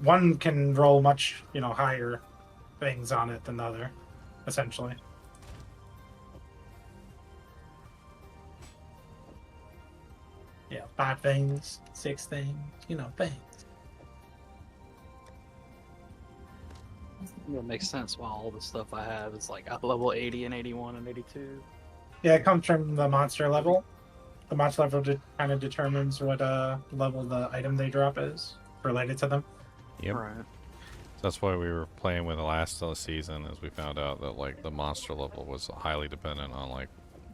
One can roll much, higher things on it than the other, essentially. Yeah, 5 things, 6 things, things. It makes sense why all the stuff I have is like up level 80 and 81 and 82. Yeah, it comes from the monster level. The monster level kind of determines what level the item they drop is related to them. Yep. Right. That's why we were playing with the last season, as we found out that like the monster level was highly dependent on like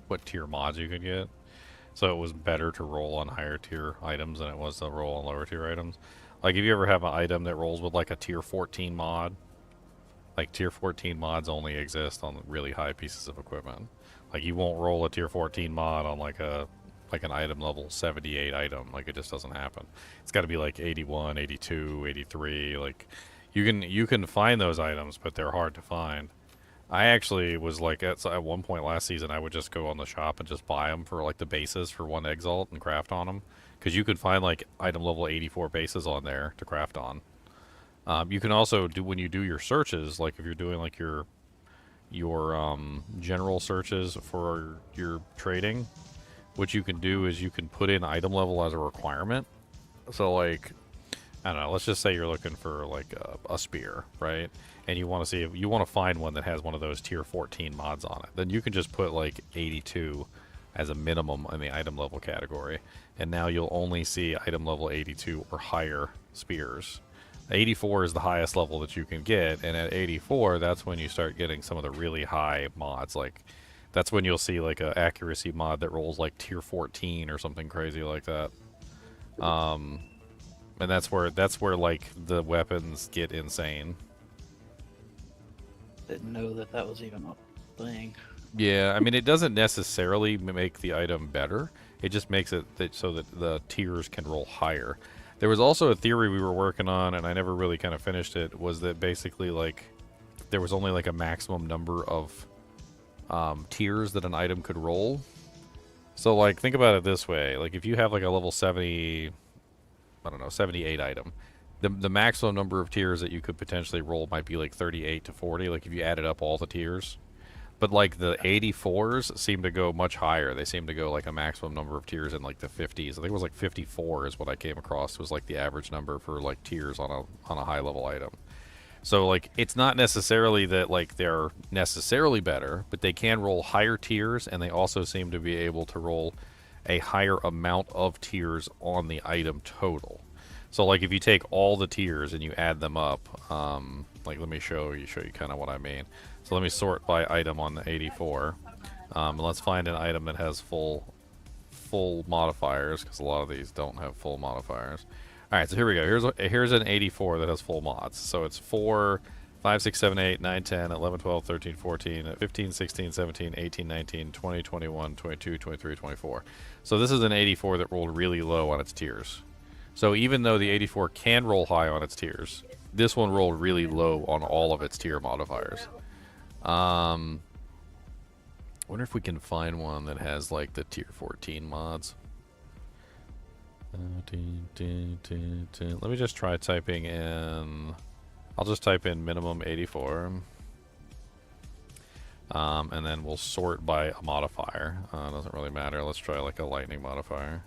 what tier mods you could get. So it was better to roll on higher tier items than it was to roll on lower tier items. Like if you ever have an item that rolls with like a tier 14 mod, like tier 14 mods only exist on really high pieces of equipment. Like you won't roll a tier 14 mod on like an item level 78 item. Like it just doesn't happen. It's got to be like 81, 82, 83. Like you can find those items, but they're hard to find. I actually was like at one point last season, I would just go on the shop and just buy them for like the bases for one Exalt and craft on them, because you could find like item level 84 bases on there to craft on. You can also do, when you do your searches, like if you're doing like your your general searches for your trading, what you can do is you can put in item level as a requirement. So like, I don't know, let's just say you're looking for like a spear, right? And you want to see if you want to find one that has one of those tier 14 mods on it. Then you can just put like 82 as a minimum in the item level category. And now you'll only see item level 82 or higher spears. 84 is the highest level that you can get, and at 84, that's when you start getting some of the really high mods. Like, that's when you'll see like a accuracy mod that rolls like tier 14 or something crazy like that. And that's where like the weapons get insane. Didn't know that was even a thing. Yeah, I mean, it doesn't necessarily make the item better. It just makes it so that the tiers can roll higher. There was also a theory we were working on, and I never really kind of finished it, was that basically, like, there was only, like, a maximum number of tiers that an item could roll. So, like, think about it this way. Like, if you have, like, a level 70, I don't know, 78 item, the maximum number of tiers that you could potentially roll might be, like, 38 to 40, like, if you added up all the tiers. But, like, the 84s seem to go much higher. They seem to go, like, a maximum number of tiers in, like, the 50s. I think it was, like, 54 is what I came across. It was, like, the average number for, like, tiers on a high-level item. So, like, it's not necessarily that, like, they're necessarily better, but they can roll higher tiers, and they also seem to be able to roll a higher amount of tiers on the item total. So, like, if you take all the tiers and you add them up, like, let me show you kind of what I mean. So let me sort by item on the 84. And let's find an item that has full modifiers, because a lot of these don't have full modifiers. All right, so here we go. Here's an 84 that has full mods. So it's 4, 5, 6, 7, 8, 9, 10, 11, 12, 13, 14, 15, 16, 17, 18, 19, 20, 21, 22, 23, 24. So this is an 84 that rolled really low on its tiers. So even though the 84 can roll high on its tiers, this one rolled really low on all of its tier modifiers. Wonder if we can find one that has like the tier 14 mods. Let me just try typing in. I'll just type in minimum 84. And then we'll sort by a modifier. Doesn't really matter. Let's try like a lightning modifier.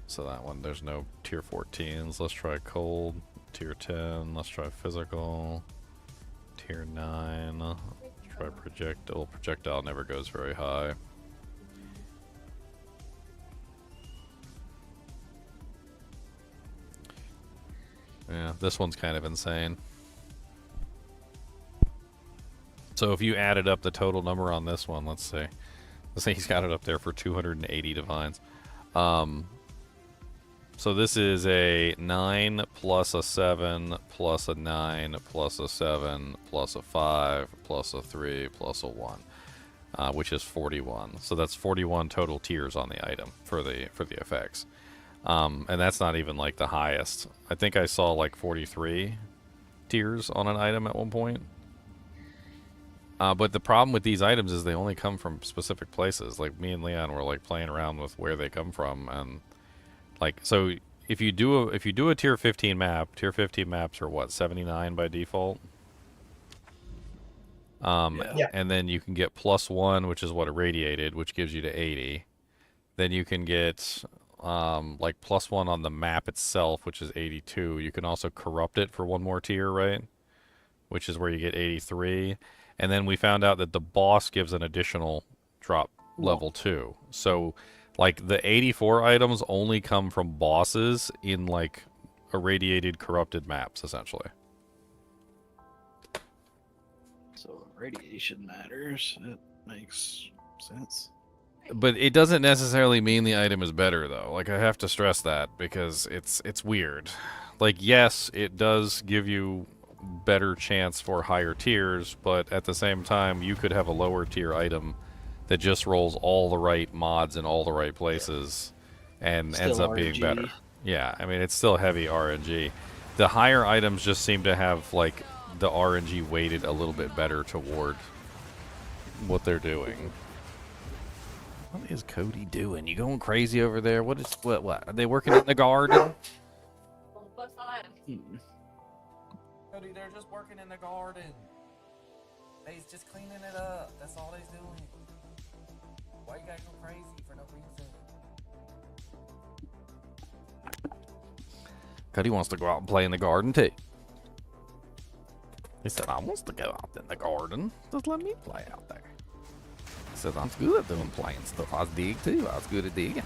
So that one, there's no tier 14s. Let's try cold. Tier 10. Let's try physical. Tier 9. Try projectile. Projectile never goes very high. Yeah, this one's kind of insane. So if you added up the total number on this one, let's say he's got it up there for 280 divines. So this is a 9 plus a 7 plus a 9 plus a 7 plus a 5 plus a 3 plus a 1, which is 41. So that's 41 total tiers on the item for the effects. And that's not even like the highest. I think I saw like 43 tiers on an item at one point. But the problem with these items is they only come from specific places. Like me and Leon were like playing around with where they come from, and like, so if you do a tier 15 map, tier 15 maps are what, 79 by default? Yeah. And then you can get +1, which is what irradiated, which gives you to 80. Then you can get like +1 on the map itself, which is 82. You can also corrupt it for one more tier, right? Which is where you get 83. And then we found out that the boss gives an additional drop level 2. So like the 84 items only come from bosses in like irradiated, corrupted maps, essentially. So radiation matters. It makes sense. But it doesn't necessarily mean the item is better, though. Like, I have to stress that because it's weird. Like, yes, it does give you better chance for higher tiers, but at the same time, you could have a lower tier item that just rolls all the right mods in all the right places and Still ends up being better. Yeah, I mean, it's still heavy RNG. The higher items just seem to have, like, the RNG weighted a little bit better toward what they're doing. What is Cody doing? You going crazy over there? What? Are they working in the garden? Cody, they're just working in the garden. They's just cleaning it up. That's all they's doing. Why you gotta go crazy for no reason? Cause he wants to go out and play in the garden too. He said, I wants to go out in the garden. Just let me play out there. He says, I'm good at doing playing stuff. I was dig too. I was good at digging.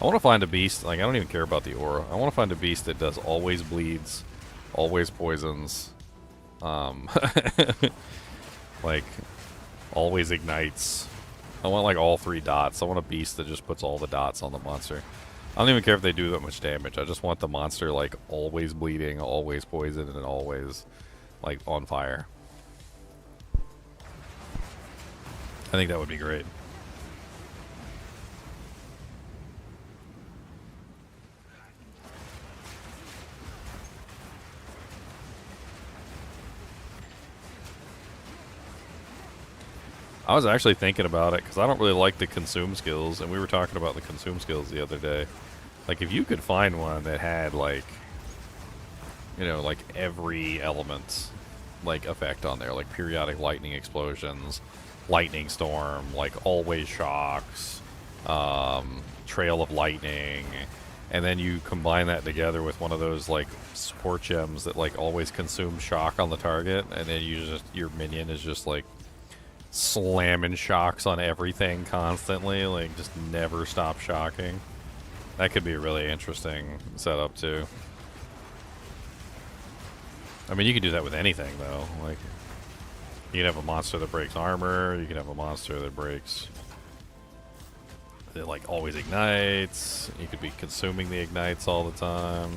I want to find a beast, like, I don't even care about the aura. I want to find a beast that does always bleeds, always poisons, like, always ignites. I want, like, all 3 dots. I want a beast that just puts all the dots on the monster. I don't even care if they do that much damage. I just want the monster, like, always bleeding, always poisoned, and always, like, on fire. I think that would be great. I was actually thinking about it because I don't really like the consume skills, and we were talking about the consume skills the other day. Like, if you could find one that had, like, you know, like every element, like, effect on there, like periodic lightning explosions, lightning storm, like always shocks, trail of lightning, and then you combine that together with one of those, like, support gems that, like, always consume shock on the target, and then you just, your minion is just, like, slamming shocks on everything constantly, like, just never stop shocking. That could be a really interesting setup too. I mean, you can do that with anything though. Like, you can have a monster that breaks armor, you can have a monster that breaks, that, like, always ignites, you could be consuming the ignites all the time.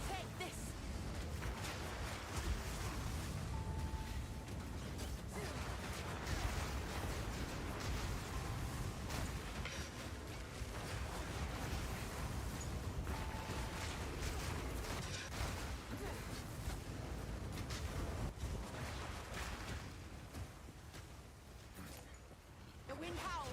Take this. The wind howls.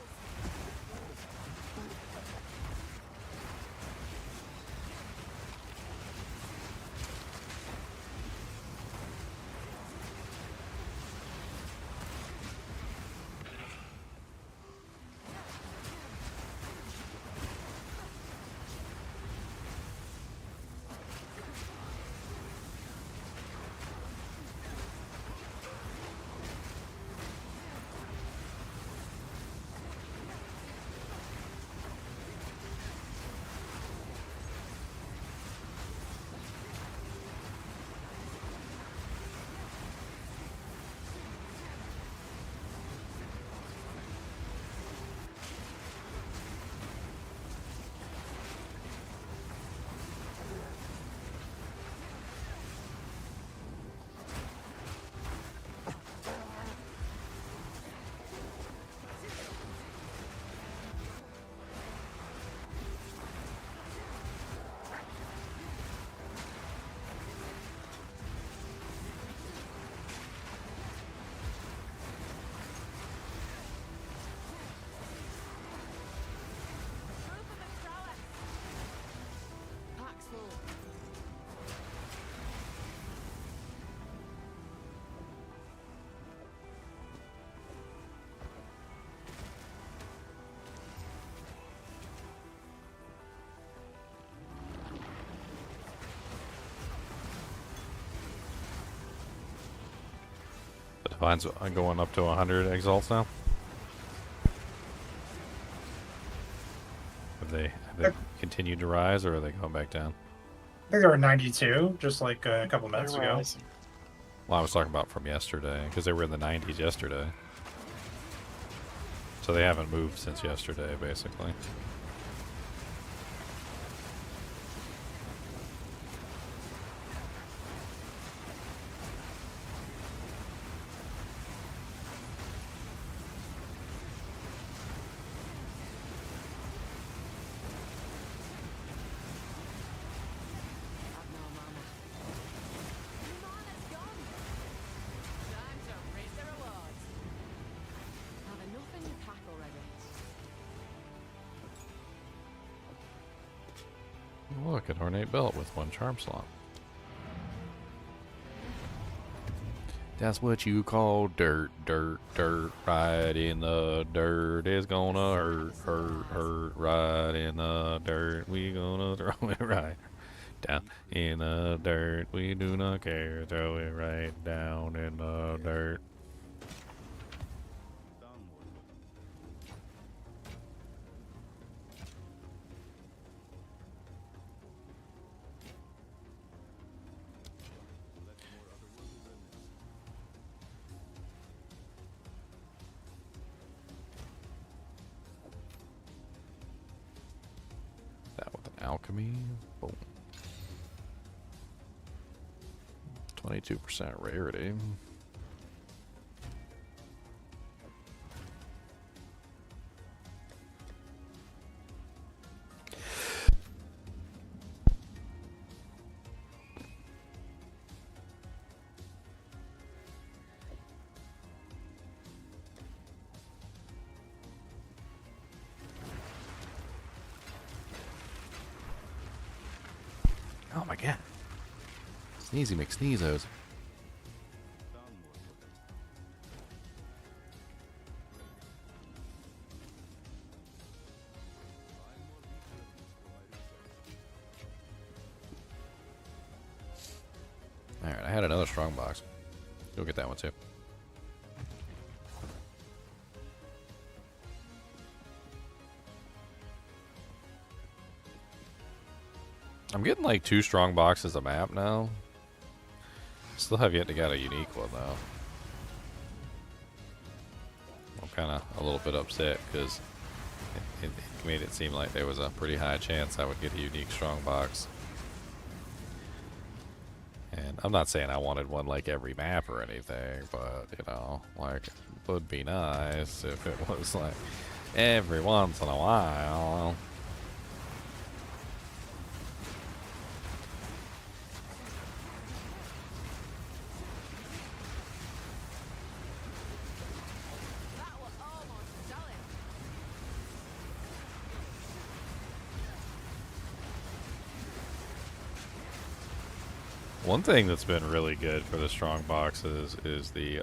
Proof of its prowess. Pack's full. The Divine's going up to 100 exalts now. Have they continued to rise, or are they going back down? I think they were 92, just like a couple minutes They're ago. rising. Well, I was talking about from yesterday, because they were in the 90s yesterday. So they haven't moved since yesterday, basically. Mana's gone. Time to raise the rewards. Have enough in your pack already. Look, an ornate belt with 1 charm slot. That's what you call dirt, dirt, dirt. Right in the dirt is gonna hurt, hurt, hurt. Right in the dirt, we gonna throw it right down in the dirt. We do not care. Throw it right down in the dirt. That with an alchemy. Boom. 22% rarity. Oh my god. Sneezy McSneezos. Alright, I had another Strongbox. Go get that one too. I'm getting like 2 strong boxes a map now. Still have yet to get a unique one though. I'm kind of a little bit upset because it made it seem like there was a pretty high chance I would get a unique strong box. And I'm not saying I wanted one like every map or anything, but you know, like it would be nice if it was like every once in a while. That was almost done. One thing that's been really good for the strong boxes is the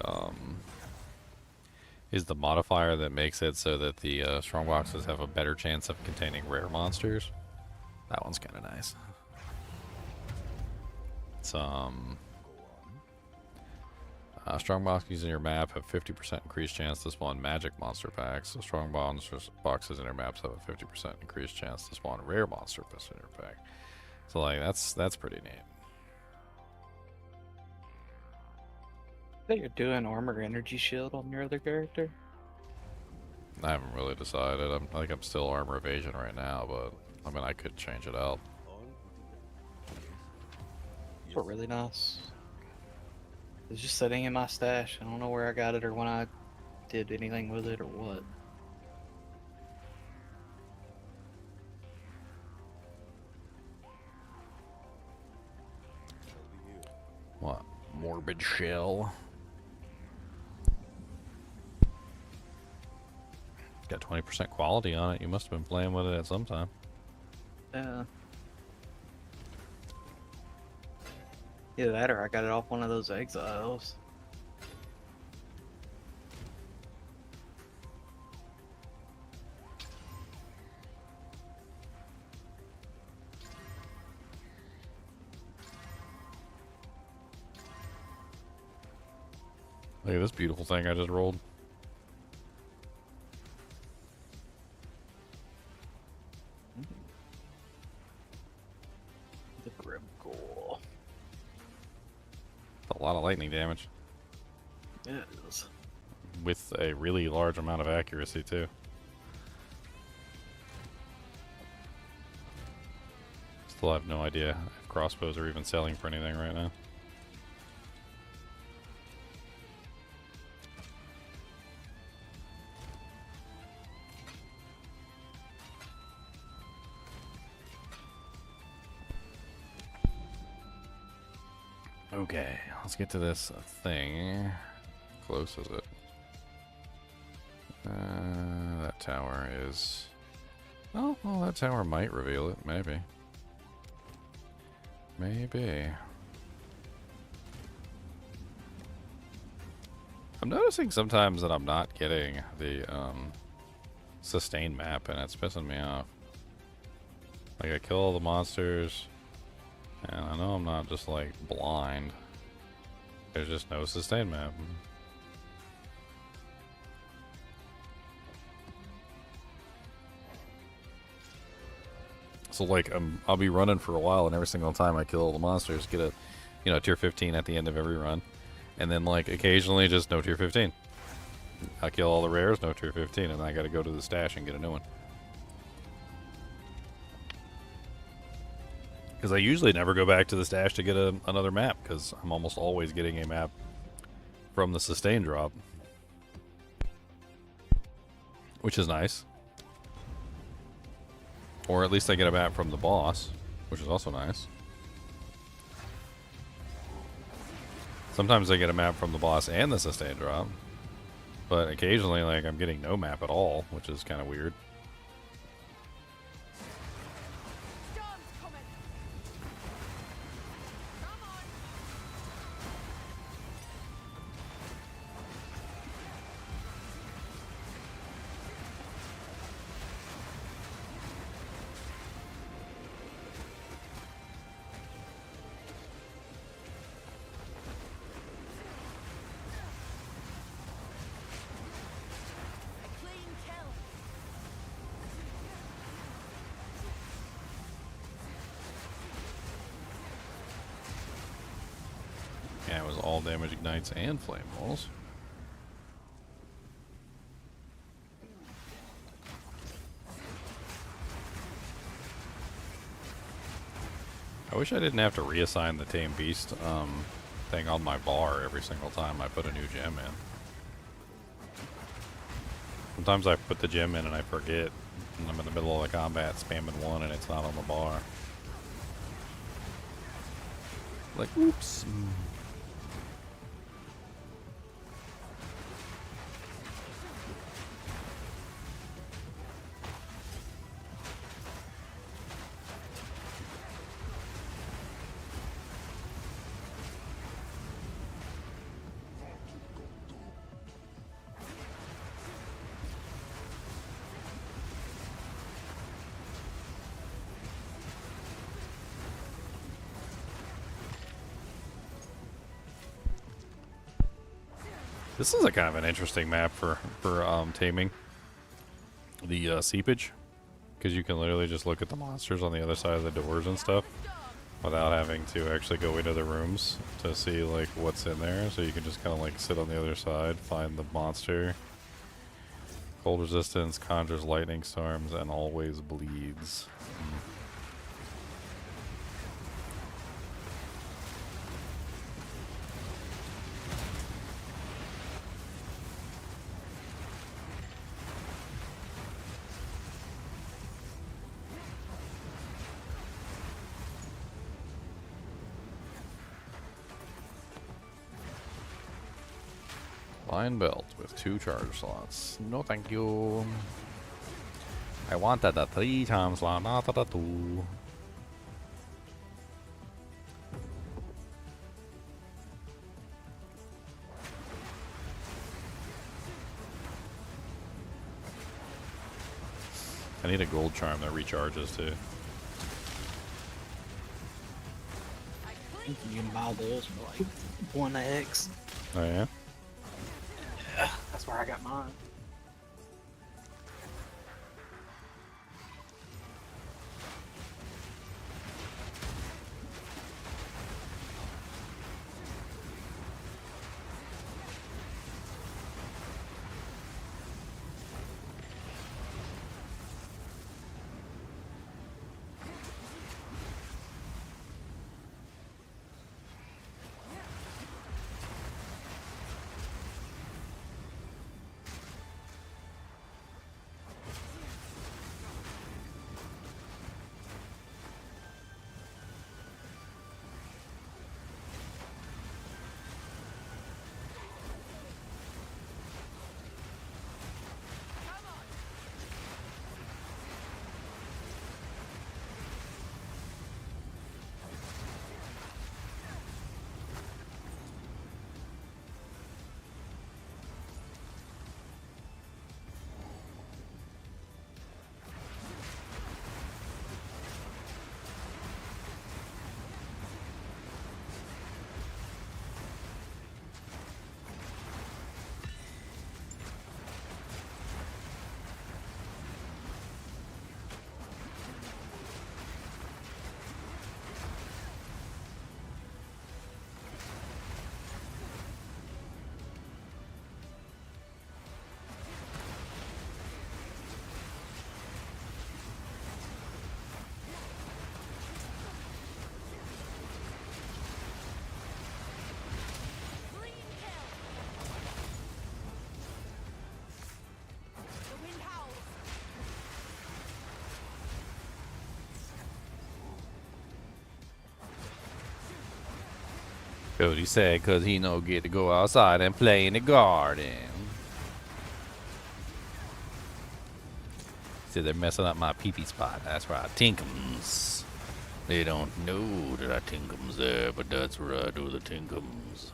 modifier that makes it so that the strong boxes have a better chance of containing rare monsters. That one's kind of nice. It's strong boxes in your map have 50% increased chance to spawn magic monster packs. So strong boxes in your maps have a 50% increased chance to spawn rare monster packs in your pack. So like that's pretty neat. That you're doing armor energy shield on your other character? I haven't really decided. I'm still armor evasion right now, but I mean I could change it out. It's really nice. It's just sitting in my stash. I don't know where I got it or when I did anything with it or what. What? Morbid shell. Got 20% quality on it. You must have been playing with it at some time. Yeah. Either that or I got it off one of those Exiles. Look at this beautiful thing I just rolled. The Grim Ghoul. A lot of lightning damage. It is. with a really large amount of accuracy too. Still have no idea if crossbows are even selling for anything right now. Okay, let's get to this thing. How close is it? That tower is... Oh, well, that tower might reveal it. Maybe. Maybe. I'm noticing sometimes that I'm not getting the sustain map, and it's pissing me off. Like, I kill all the monsters, and I know I'm not just, like, blind. There's just no sustain map. So, like, I'll be running for a while, and every single time I kill all the monsters, get a, you know, tier 15 at the end of every run. And then, like, occasionally just no tier 15. I kill all the rares, no tier 15, and then I gotta go to the stash and get a new one. Because I usually never go back to the stash to get another map, because I'm almost always getting a map from the sustain drop. Which is nice. Or at least I get a map from the boss, which is also nice. Sometimes I get a map from the boss and the sustain drop. But occasionally, like, I'm getting no map at all, which is kind of weird. Storm's coming. Come on. A clean kill. Yeah, it was all damage ignites and flame walls. I wish I didn't have to reassign the Tame Beast thing on my bar every single time I put a new gem in. Sometimes I put the gem in and I forget, and I'm in the middle of the combat spamming one and it's not on the bar. Like, oops. This is a kind of an interesting map for taming the seepage, because you can literally just look at the monsters on the other side of the doors and stuff without having to actually go into the rooms to see like what's in there. So you can just kind of like sit on the other side, find the monster. Cold resistance, conjures lightning storms, and always bleeds. Line belt with 2 charge slots. No thank you. I wanted a 3 time slot, not a 2. I need a gold charm that recharges too. I think you can buy those for like 1x. Oh yeah? That's where I got mine. Cody said because he no get to go outside and play in the garden. He said they're messing up my pee-pee spot. That's right, tinkums. They don't know that I tinkums there, but that's where I do the tinkums.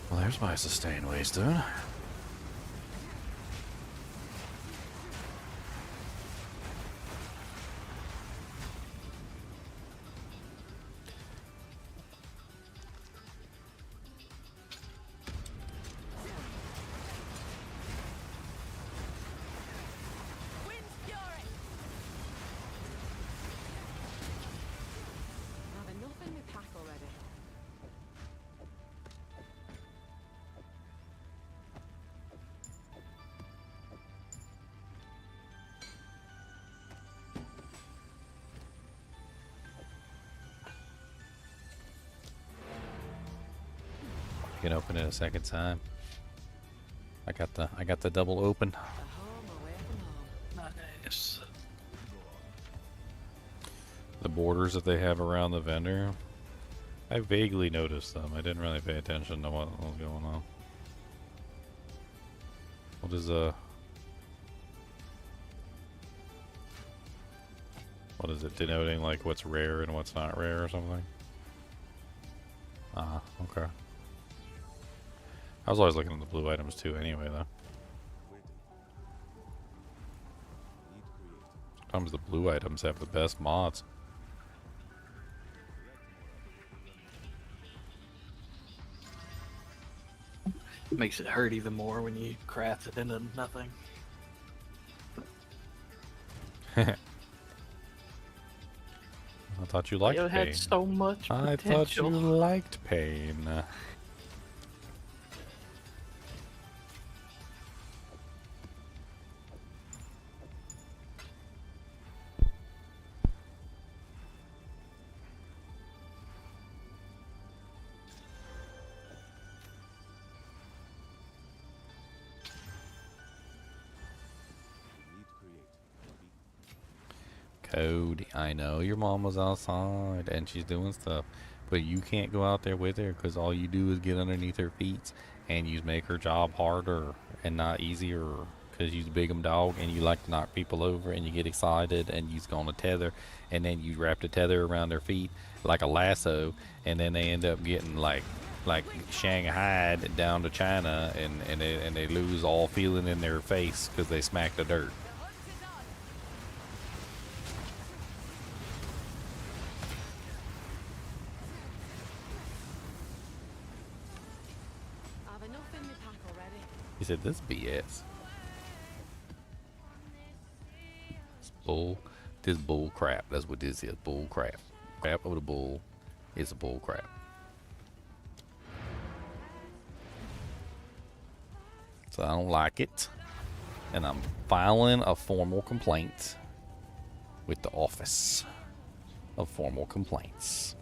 Well, there's my sustain wasted. Wind fury! Have enough in my pack already. You can open it a second time. I got the double open. A home away from home. Nice. The borders that they have around the vendor. I vaguely noticed them. I didn't really pay attention to what was going on. What is what is it denoting, like what's rare and what's not rare or something? Ah, okay. I was always looking at the blue items too anyway though. Sometimes the blue items have the best mods. Makes it hurt even more when you craft it into nothing. I thought you liked You pain. had so much I thought you potential. liked pain. Cody, I know your mom was outside and she's doing stuff, but you can't go out there with her because all you do is get underneath her feet and you make her job harder and not easier because you's a big dog and you like to knock people over and you get excited and you's gonna tether and then you wrap the tether around their feet like a lasso and then they end up getting like Shanghaied down to China and they lose all feeling in their face because they smack the dirt. The hunt is on. Have enough in my pack already. He said, "This BS. It's bull. This bull crap. That's what this is. Bull crap. Crap over the bull. It's a bull crap." So I don't like it, and I'm filing a formal complaint with the Office of Formal Complaints.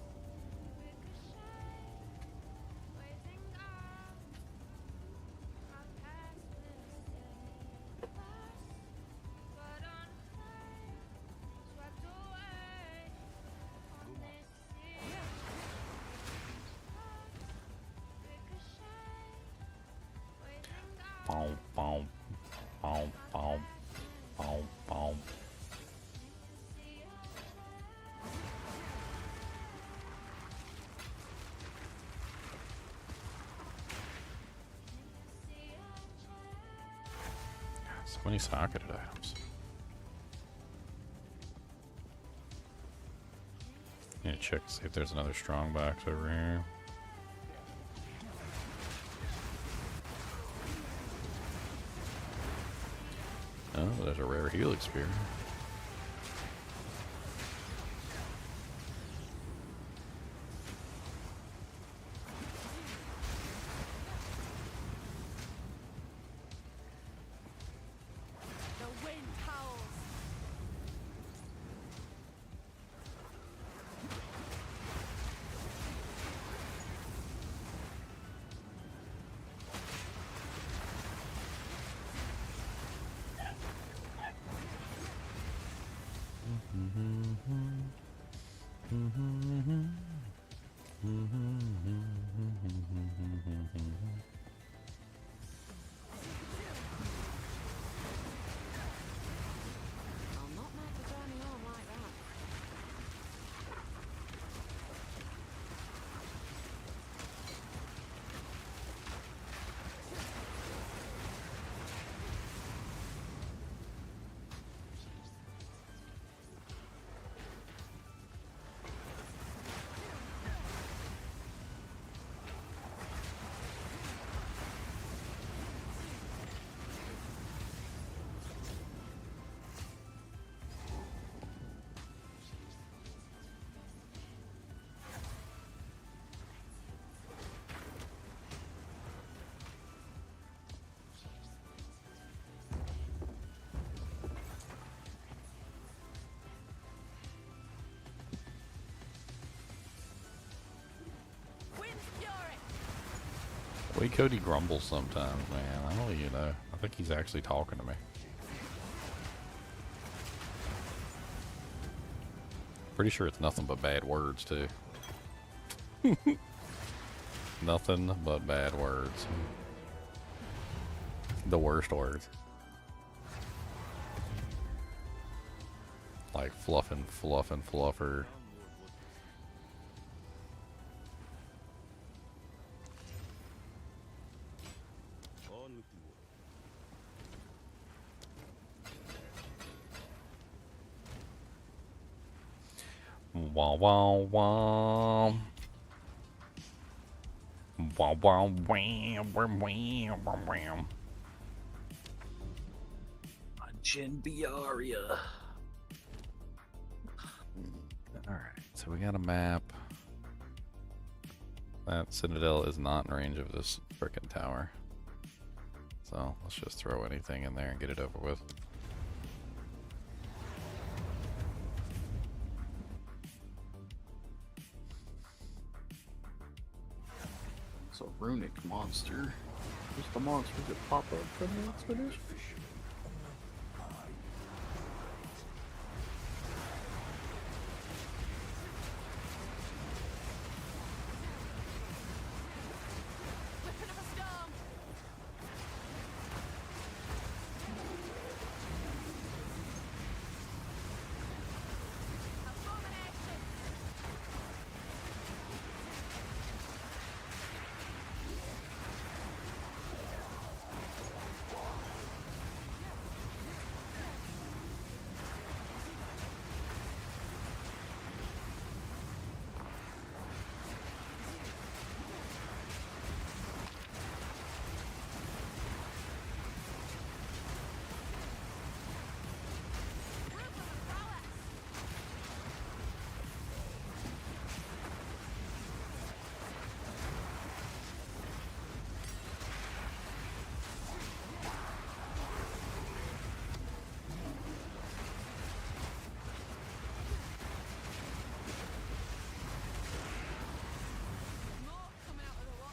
Boom, boom, boom, boom, boom, boom. So many socketed items. Need to check to see if there's another Strongbox over here. Oh, there's a rare Helix spear. The wind howls. way Cody grumbles sometimes, man. I don't even know. I think he's actually talking to me. Pretty sure it's nothing but bad words, too. Nothing but bad words. The worst words. Like fluffin', fluffin', fluffer. Wow, wow, wow. Wow, wow, wham, wham, wham, wham, wham. Jin Biaria. Alright, so we got a map. That Citadel is not in range of this frickin' tower. So let's just throw anything in there and get it over with. It's a runic monster. Who's the monsters that pop up from the expedition? Weapon of a storm. Abomination. Smoke coming out of the water.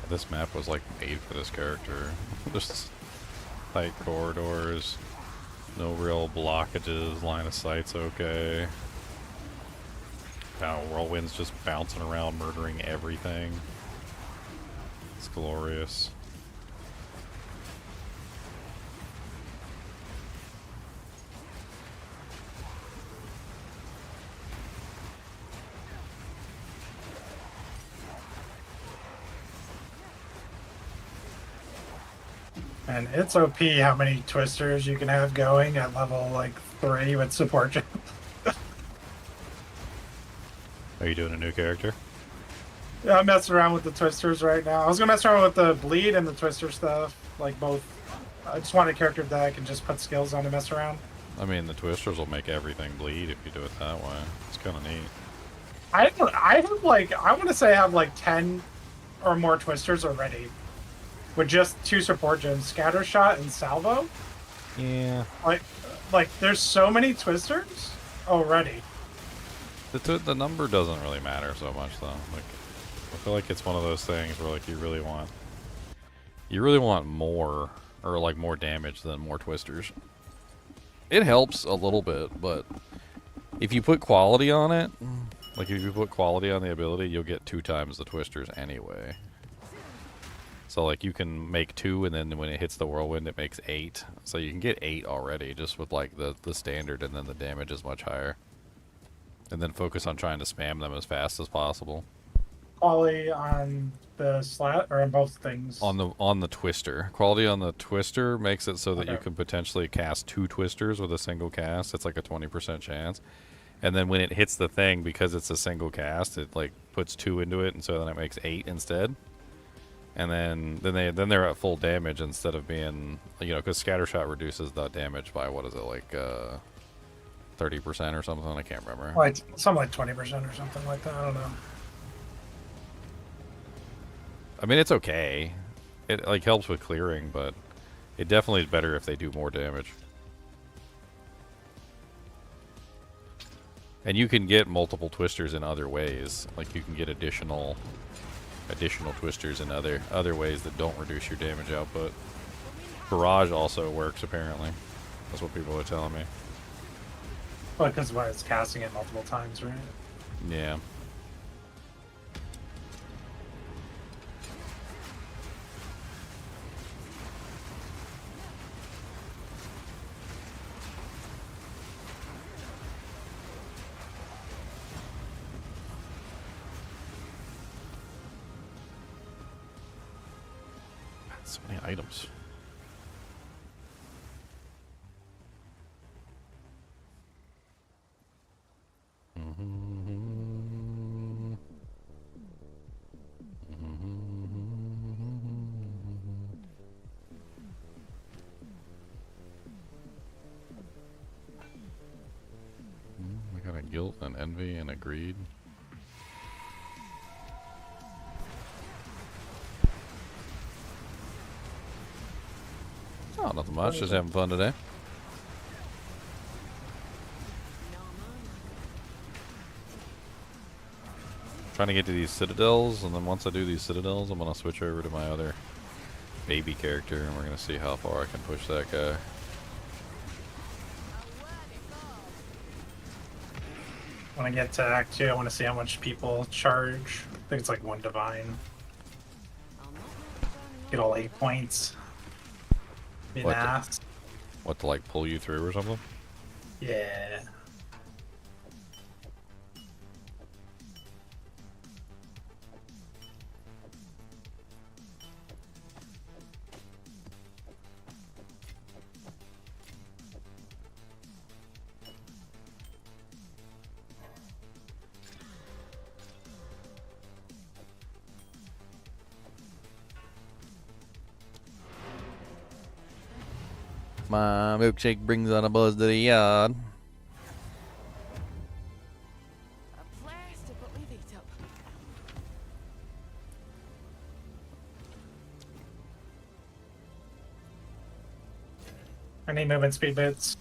This map was like made for this character. Just tight corridors, no real blockages, line of sight's okay. Whirlwind's just bouncing around, murdering everything. It's glorious. And it's OP how many twisters you can have going at level like 3 with support jump. Are you doing a new character? Yeah, I'm messing around with the twisters right now. I was gonna mess around with the bleed and the twister stuff, like both. I just want a character that I can just put skills on to mess around. I mean, the twisters will make everything bleed if you do it that way. It's kind of neat. I have like, I want to say I have like 10 or more twisters already. With just 2 support gems, Scatter Shot and Salvo. Yeah. Like there's so many twisters already. The number doesn't really matter so much though. Like, I feel like it's one of those things where like you really want more, or like more damage than more twisters. It helps a little bit, but if you put quality on it, like if you put quality on the ability, you'll get 2 times the twisters anyway. So like you can make 2, and then when it hits the whirlwind, it makes 8. So you can get 8 already just with like the standard, and then the damage is much higher. And then focus on trying to spam them as fast as possible. Quality on the slat or on both things. On the twister. Quality on the twister makes it so that you Okay. can potentially cast 2 twisters with a single cast. It's like a 20% chance. And then when it hits the thing, because it's a single cast, it like puts 2 into it, and so then it makes 8 instead. And then they're at full damage instead of being, you know, because scattershot reduces the damage by what is it, like 30% or something? I can't remember. Like something like 20% or something like that. I don't know. I mean, it's okay. It like helps with clearing, but it definitely is better if they do more damage. And you can get multiple twisters in other ways. Like you can get additional twisters in other ways that don't reduce your damage output. Barrage also works apparently. That's what people are telling me. Well, because why it's casting it multiple times, right? Yeah. So many items. I got a guilt, an envy, and a greed. Oh, nothing much. Just having fun today. Trying to get to these citadels, and then once I do these citadels, I'm gonna switch over to my other baby character, and we're gonna see how far I can push that guy. When I get to Act 2, I want to see how much people charge. I think it's like 1 divine. Get all 8 points. Be an What the- ass. What, to like pull you through or something? Yeah. My milkshake brings on a buzz to the yard. A place to put my feet up. I need movement speed bits.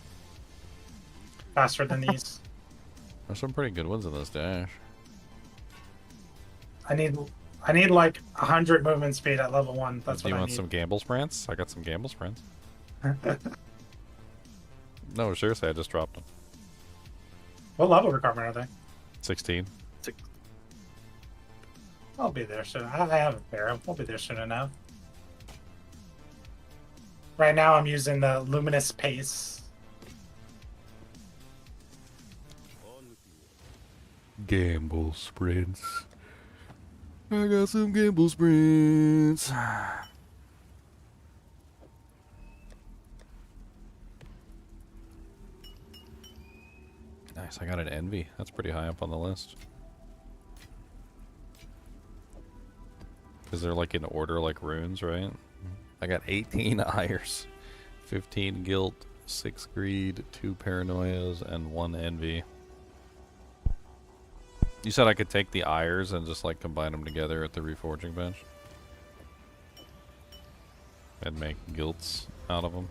Faster than these. There's some pretty good ones in this dash. I need like 100 movement speed at level 1. That's Do what you I want need. some gamble sprints? I got some gamble sprints. No, seriously, I just dropped them. What level requirement are they? 16. I'll be there soon. I have a pair. I'll be there soon enough. Right now I'm using the Luminous Pace. Gamble sprints. I got some gamble sprints. Nice, I got an envy. That's pretty high up on the list. Because they're like in order like runes, right? I got 18 ires, 15 guilt, 6 greed, 2 paranoias, and 1 envy. You said I could take the ires and just like combine them together at the reforging bench? And make guilts out of them?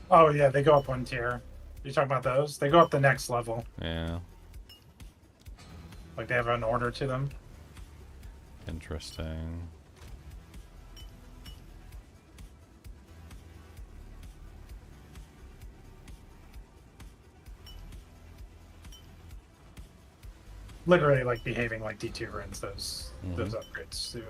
Oh yeah, they go up 1 tier. You talking about those? They go up the next level. Yeah, Like they have an order to them. interesting. Literally like behaving like D2 runs those Mhm. upgrades too.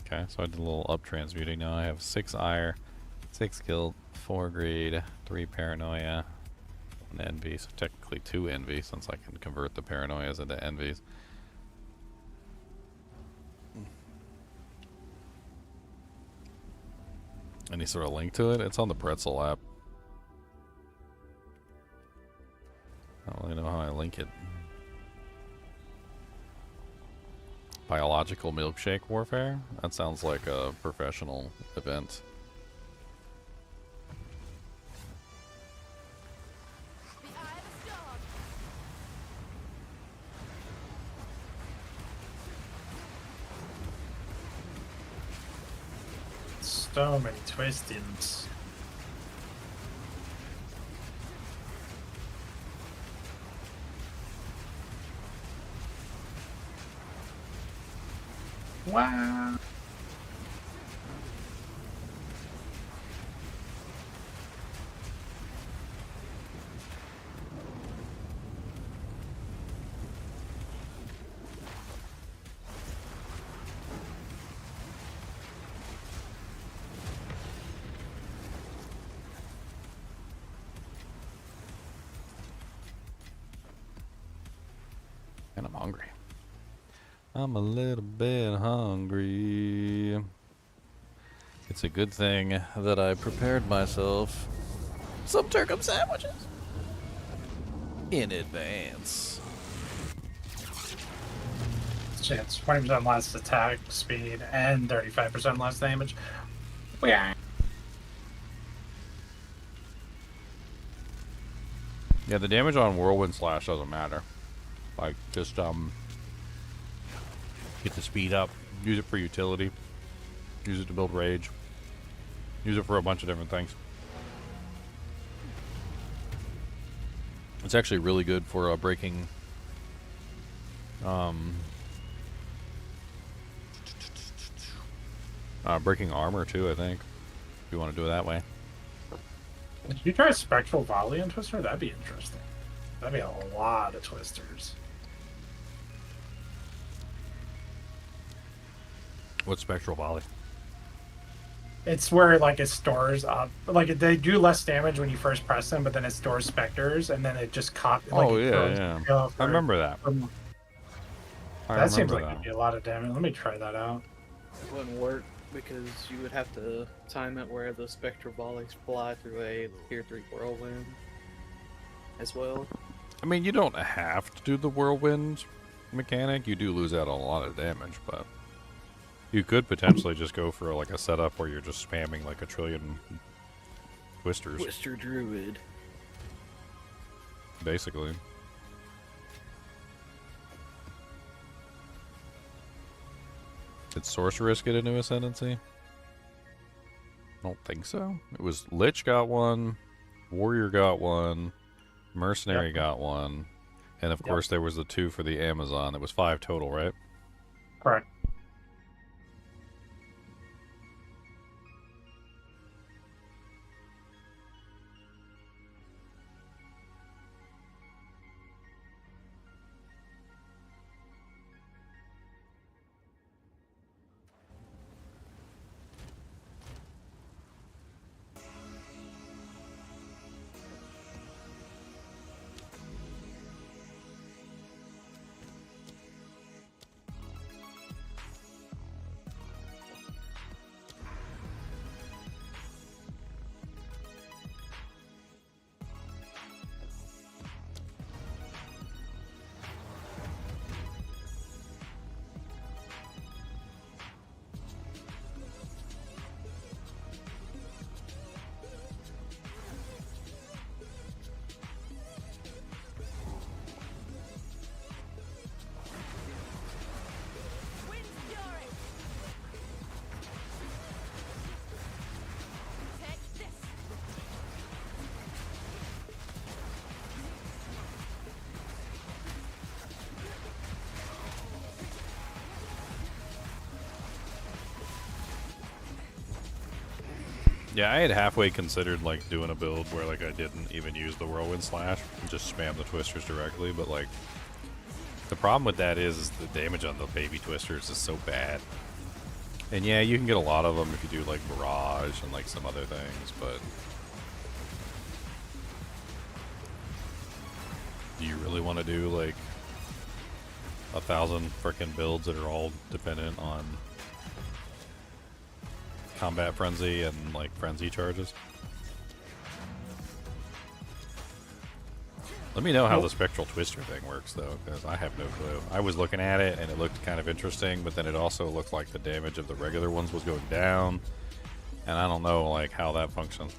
Okay, so I did a little up transmuting. Now I have 6 ire, 6 guilt, 4 greed, 3 paranoia, 1 envy. So technically 2 envy since I can convert the paranoias into envies. Any sort of link to it? It's on the Pretzel app. I don't really know how I link it. Biological milkshake warfare? That sounds like a professional event. The eye of the storm. So many twistings. Wow. And I'm hungry. I'm a little bit hungry. It's a good thing that I prepared myself some turkey sandwiches in advance. Chance 20% less attack speed and 35% less damage. Yeah. Yeah, the damage on Whirlwind Slash doesn't matter. Like, just, get the speed up, use it for utility, use it to build rage, use it for a bunch of different things. It's actually really good for breaking, breaking armor too, I think, if you want to do it that way. If you try Spectral Volley and Twister, that'd be interesting. That'd be a lot of Twisters. What's Spectral Volley? It's where like it stores up, like they do less damage when you first press them, but then it stores specters, and then it just Oh yeah. I remember that. That seems like it'd be a lot of damage. Let me try that out. It wouldn't work because you would have to time it where the spectral volleys fly through a tier 3 whirlwind as well. I mean, you don't have to do the whirlwind mechanic. You do lose out on a lot of damage, but you could potentially just go for like a setup where you're just spamming like a trillion twisters. Twister Druid. Basically. Did Sorceress get a new Ascendancy? I don't think so. It was Lich got one, Warrior got one, Mercenary got one, and of course there was the 2 for the Amazon. It was 5 total, right? Correct. Wind's fury. Take this. Yeah, I had halfway considered like doing a build where like I didn't even use the Whirlwind Slash and just spam the Twisters directly, but like the problem with that is the damage on the baby Twisters is so bad. And yeah, you can get a lot of them if you do like Barrage and like some other things, but do you really want to do like 1,000 frickin' builds that are all dependent on Combat Frenzy and like Frenzy charges? Let me know how the spectral twister thing works, though, because I have no clue. I was looking at it, and it looked kind of interesting, but then it also looked like the damage of the regular ones was going down, and I don't know, like, how that functions.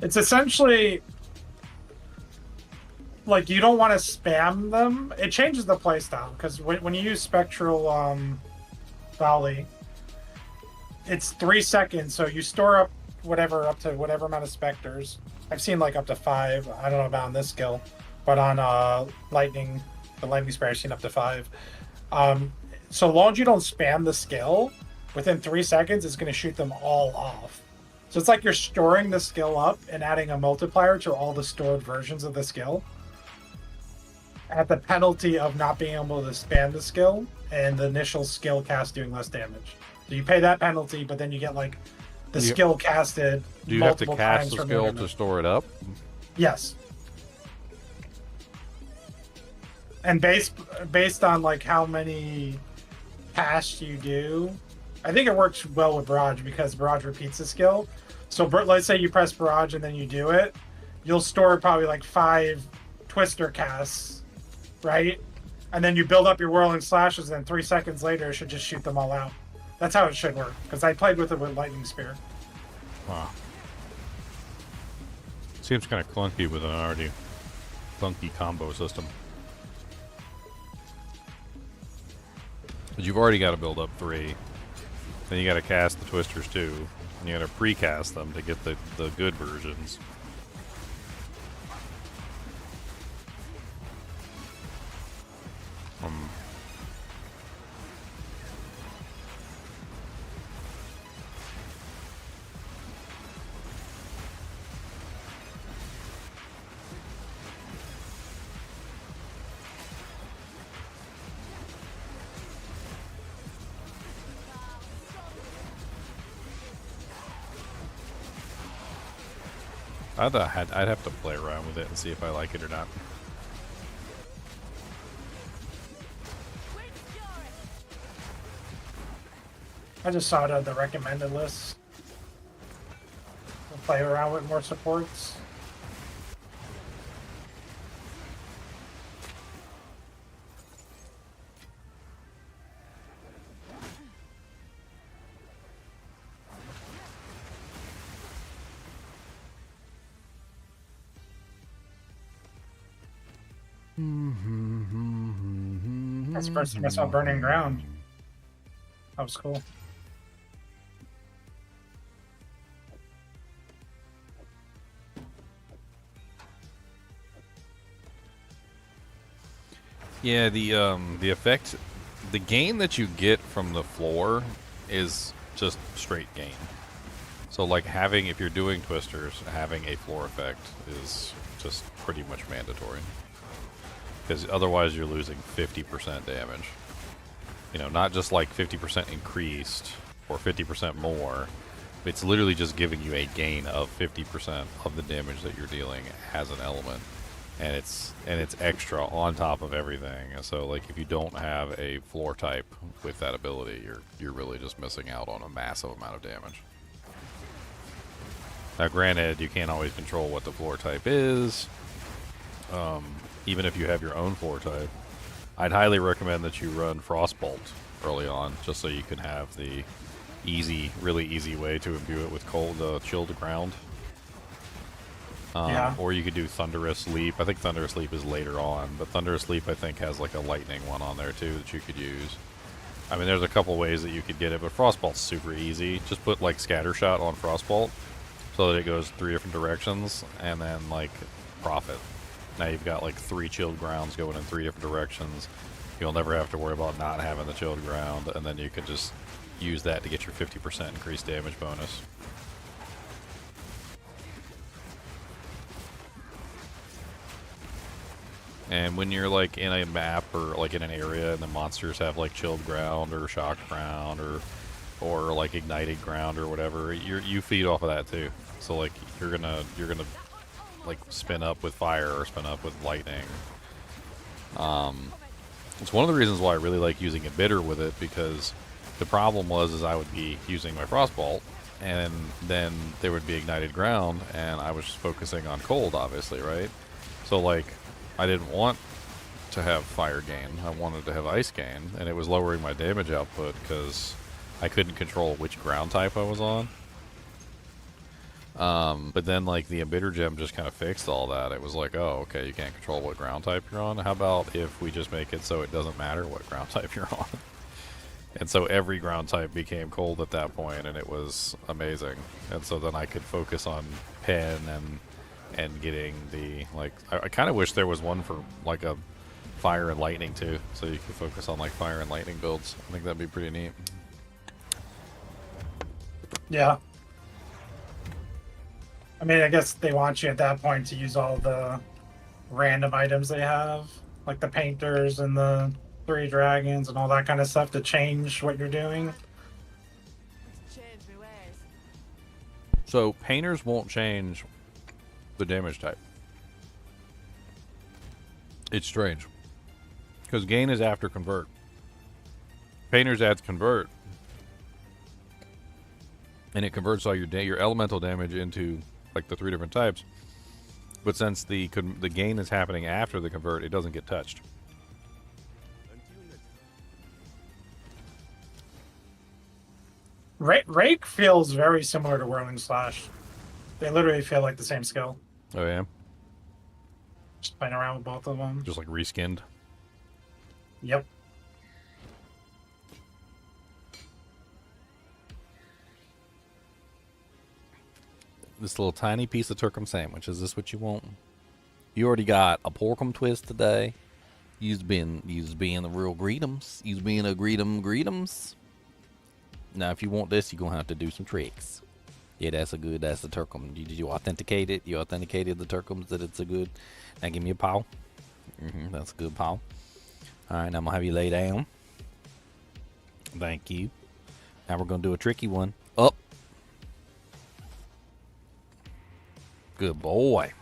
It's essentially like you don't want to spam them. It changes the playstyle because when you use spectral volley, it's 3 seconds. So you store up up to whatever amount of specters. I've seen like up to 5. I don't know about on this skill, but on the lightning spray, I've seen up to 5. So long as you don't spam the skill, within 3 seconds, it's going to shoot them all off. So it's like you're storing the skill up and adding a multiplier to all the stored versions of the skill at the penalty of not being able to spam the skill and the initial skill cast doing less damage. So you pay that penalty, but then you get like the skill casted. Do you have to cast the skill to store it up? Yes. And based on like how many casts you do, I think it works well with barrage because barrage repeats the skill. So let's say you press barrage and then you do it, you'll store probably like 5 twister casts, right? And then you build up your whirling slashes, and then 3 seconds later it should just shoot them all out. That's how it should work because I played with it with lightning spear. Wow. Seems kind of clunky with an already clunky combo system. But you've already got to build up 3. Then you got to cast the twisters too, and you got to pre-cast them to get the good versions. I'd have to play around with it and see if I like it or not. I just saw it on the recommended list. I'll play around with more supports. That's the first time I saw Burning Ground. That was cool. Yeah, the effect, the gain that you get from the floor is just straight gain. So like if you're doing twisters, having a floor effect is just pretty much mandatory. Because otherwise you're losing 50% damage. You know, not just like 50% increased or 50% more. It's literally just giving you a gain of 50% of the damage that you're dealing as an element. And it's extra on top of everything. And so like if you don't have a floor type with that ability, you're really just missing out on a massive amount of damage. Now granted, you can't always control what the floor type is. Even if you have your own floor type, I'd highly recommend that you run Frostbolt early on, just so you can have the really easy way to imbue it with chilled ground. Yeah. Or you could do Thunderous Leap. I think Thunderous Leap is later on, but Thunderous Leap I think has like a lightning one on there too that you could use. I mean, there's a couple ways that you could get it, but Frostbolt's super easy. Just put like Scattershot on Frostbolt so that it goes 3 different directions, and then like Profit. Now you've got like 3 chilled grounds going in 3 different directions. You'll never have to worry about not having the chilled ground, and then you can just use that to get your 50% increased damage bonus. And when you're like in a map or like in an area and the monsters have like chilled ground or shocked ground or like ignited ground or whatever, you feed off of that too. So like you're gonna like spin up with fire or spin up with lightning. It's one of the reasons why I really like using Emitter with it, because the problem was I would be using my Frostbolt, and then there would be ignited ground, and I was just focusing on cold, obviously, right? So, like, I didn't want to have fire gain. I wanted to have ice gain, and it was lowering my damage output because I couldn't control which ground type I was on. But then, like, the Emitter gem just kind of fixed all that. It was like, oh, okay, you can't control what ground type you're on. How about if we just make it so it doesn't matter what ground type you're on? And so every ground type became cold at that point, and it was amazing. And so then I could focus on pen and getting the, like, I kind of wish there was one for, like, a fire and lightning, too. So you could focus on, like, fire and lightning builds. I think that'd be pretty neat. Yeah. I mean, I guess they want you at that point to use all the random items they have, like the painters and the 3 dragons and all that kind of stuff to change what you're doing. Change me ways. So painters won't change the damage type. It's strange. Because gain is after convert. Painters adds convert. And it converts all your elemental damage into, like, the 3 different types. But since the gain is happening after the convert, it doesn't get touched. Rake feels very similar to Whirling Slash. They literally feel like the same skill. Oh, yeah? Just playing around with both of them. Just, like, reskinned. Yep. This little tiny piece of turkey sandwich. Is this what you want? You already got a porkum twist today. You's being the real greetums. You's being a greetums. Now, if you want this, you're gonna have to do some tricks. Yeah, that's the turkum. Did you authenticate it? You authenticated the turkums that it's a good. Now give me a paw. That's a good paw. All right, now I'm gonna have you lay down. Thank you. Now we're gonna do a tricky one. Up. Good boy.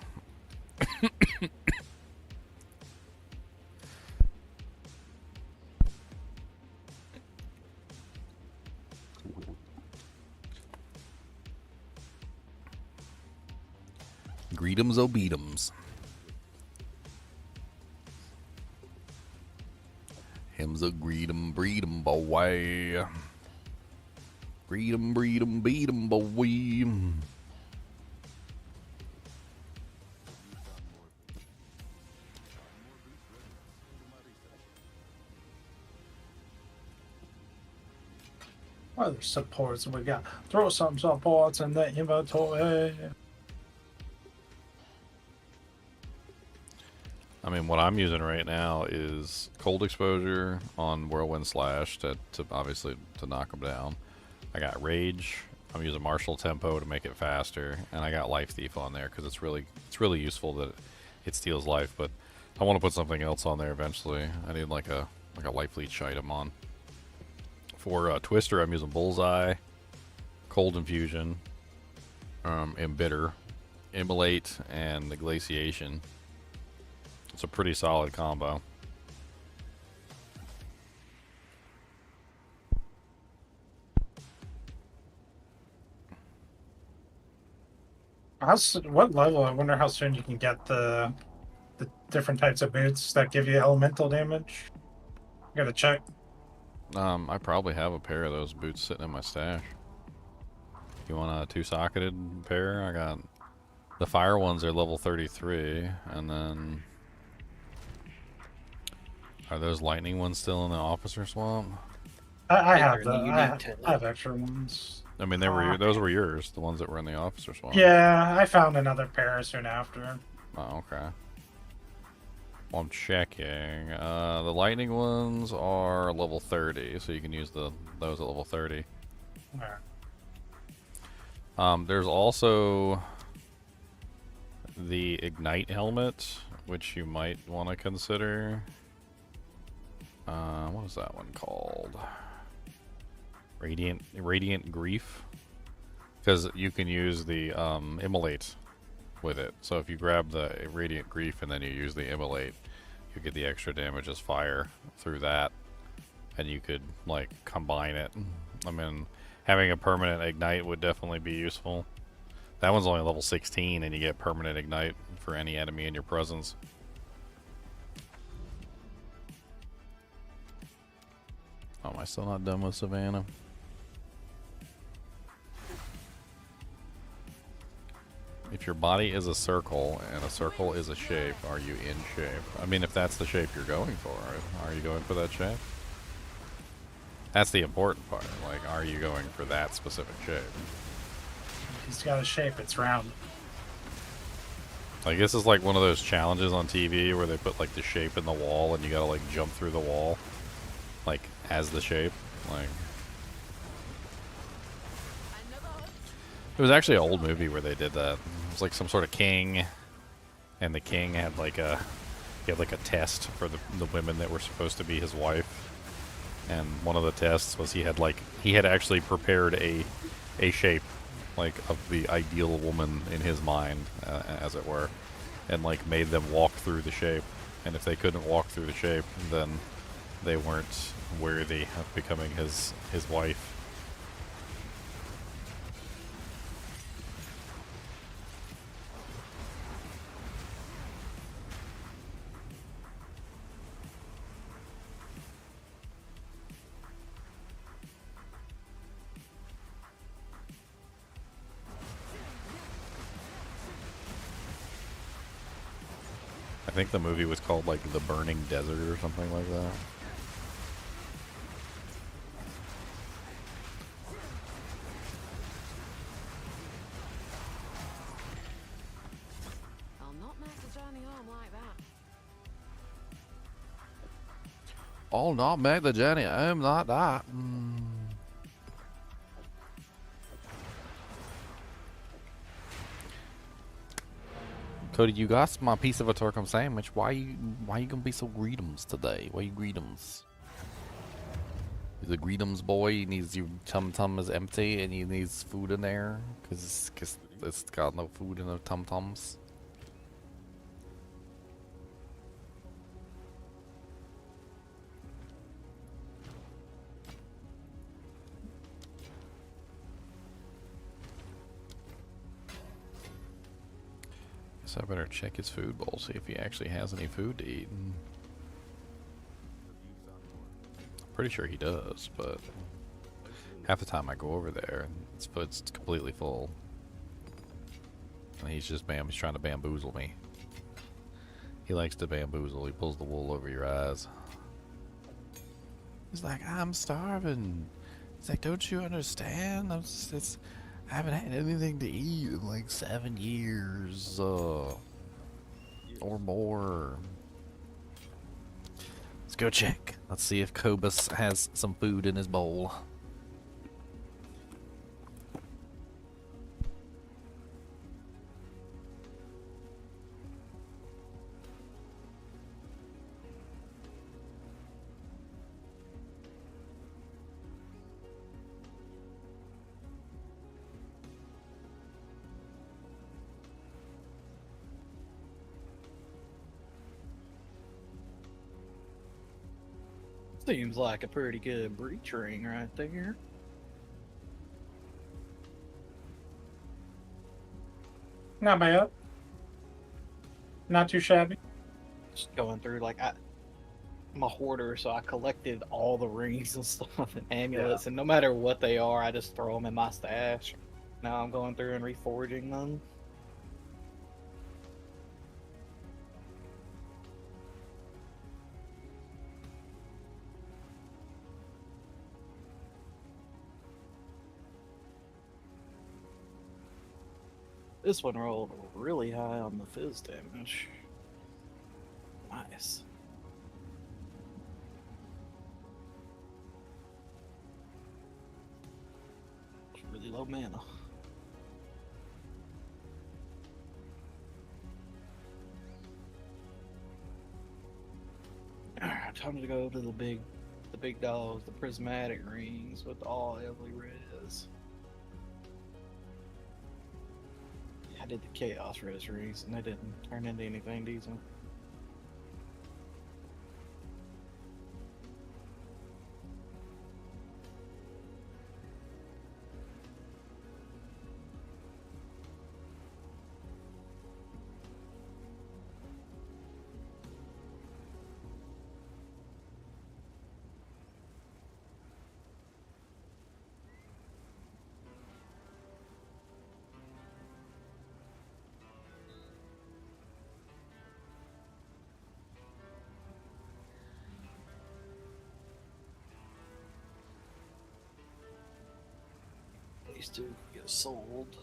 Greetums o beatums. Him's a greetum breedem boy. Greetum breedem beatem boy. What other supports we got? Throw some supports in the inventory. I mean, what I'm using right now is cold exposure on Whirlwind Slash to obviously to knock them down. I got Rage. I'm using Martial Tempo to make it faster, and I got Life Thief on there because it's really useful that it steals life. But I want to put something else on there eventually. I need like a life leech item on. For Twister, I'm using Bullseye, Cold Infusion, Embitter, Immolate, and the Glaciation. It's a pretty solid combo. What level? I wonder how soon you can get the different types of boots that give you elemental damage. Gotta check. I probably have a pair of those boots sitting in my stash. You want a 2-socketed pair? I got the fire ones are level 33, and then are those lightning ones still in the officer swamp? I Yeah, have they're in the I unique have extra ones. I mean, those were yours, the ones that were in the officer swamp. Yeah, I found another pair soon after. Oh, okay. Well, I'm checking. The lightning ones are level 30, so you can use those at level 30. Alright. There's also the Ignite helmet, which you might want to consider. What is that one called? Radiant Grief. Because you can use the Immolate with it. So if you grab the Radiant Grief and then you use the Immolate, you get the extra damage as fire through that, and you could like combine it. I mean, having a permanent ignite would definitely be useful. That one's only level 16, and you get permanent ignite for any enemy in your presence. Oh, am I still not done with Savannah? If your body is a circle and a circle is a shape, are you in shape? I mean, if that's the shape you're going for, are you going for that shape? That's the important part. Like, are you going for that specific shape? He's got a shape. It's round. Like, this is like one of those challenges on TV where they put like the shape in the wall and you gotta like jump through the wall, like as the shape. Like, it was actually an old movie where they did that. It was like some sort of king, and the king had like a test for the women that were supposed to be his wife. And one of the tests was he had actually prepared a shape, like, of the ideal woman in his mind, as it were, and like made them walk through the shape. And if they couldn't walk through the shape, then they weren't worthy of becoming his wife. I think the movie was called like The Burning Desert or something like that. I'll not make the journey home like that. I'll not make the journey home like that. Cody, you got my piece of a turkey sandwich. Why you gonna be so greetums today? Why you greetums? He's a greetums boy. He needs your tum is empty and he needs food in there because it's got no food in the tum-tums. So I better check his food bowl, see if he actually has any food to eat. I'm pretty sure he does, but half the time I go over there and his food's completely full. And he's trying to bamboozle me. He likes to bamboozle. He pulls the wool over your eyes. He's like, I'm starving. He's like, don't you understand? I haven't had anything to eat in like 7 years, or more. Let's go check. Let's see if Cobus has some food in his bowl. Seems like a pretty good breach ring right there. Not bad. Not too shabby. Just going through, like, I'm a hoarder, so I collected all the rings and stuff and amulets, and no matter what they are, I just throw them in my stash. Now I'm going through and reforging them. This one rolled really high on the fizz damage. Nice. It's really low mana. Alright, time to go to the big dogs, the prismatic rings with all heavily res. I did the chaos res rings and they didn't turn into anything decent. These two get sold.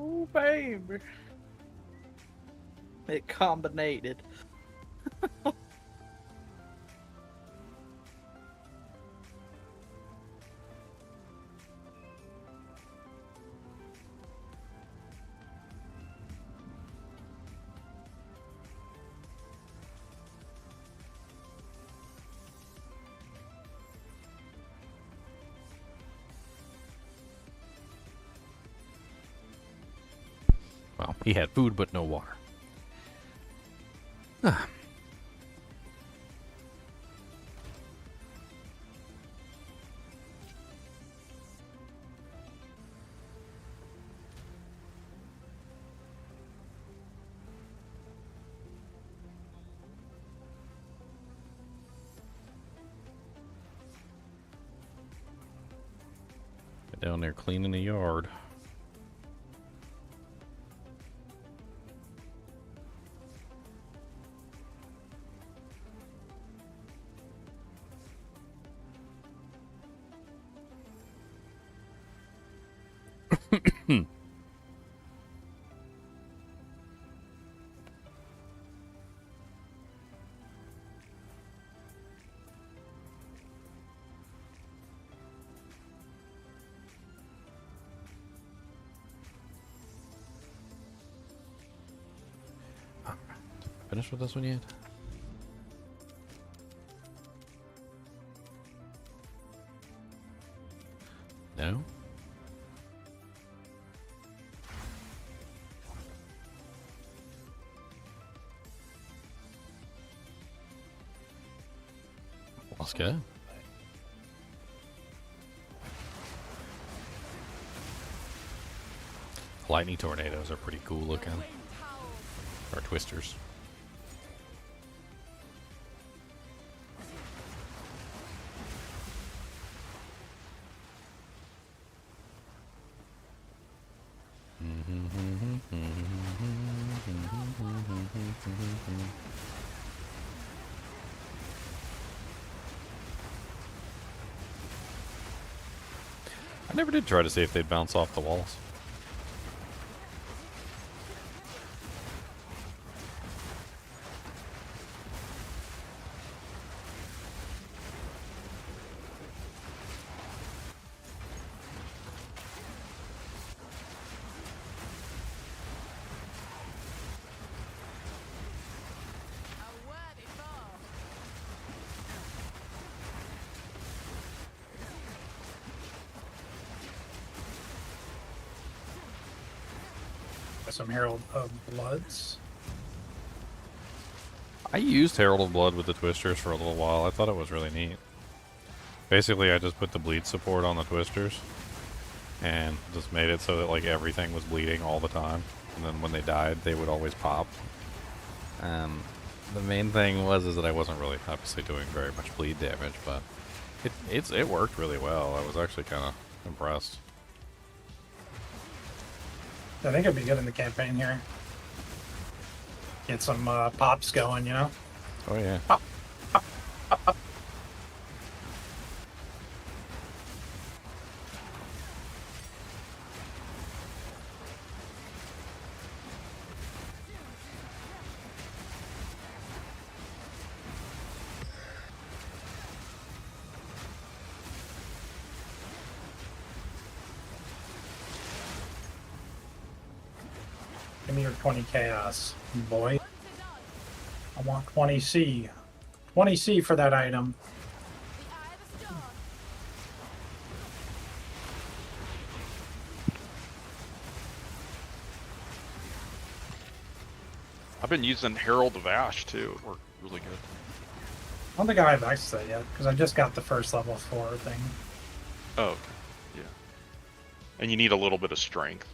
Oh, baby. It combinated. Well, he had food but no water. Down there cleaning the yard. Finished with this one yet? No? Let's go. Lightning tornadoes are pretty cool looking. Or twisters. I never did try to see if they'd bounce off the walls. A worthy foe. Some Herald of Bloods. I used Herald of Blood with the Twisters for a little while. I thought it was really neat. Basically, I just put the bleed support on the Twisters and just made it so that like everything was bleeding all the time. And then when they died, they would always pop. The main thing was that I wasn't really obviously doing very much bleed damage, but it worked really well. I was actually kind of impressed. I think it'd be good in the campaign here. Get some pops going, you know? Oh yeah. Give me your 20 chaos, boy. I want 20C. 20C for that item. The eye of the storm. I've been using Herald of Ash too. It worked really good. I don't think I have access to that yet, because I just got the first level 4 thing. Oh, okay. Yeah. And you need a little bit of strength.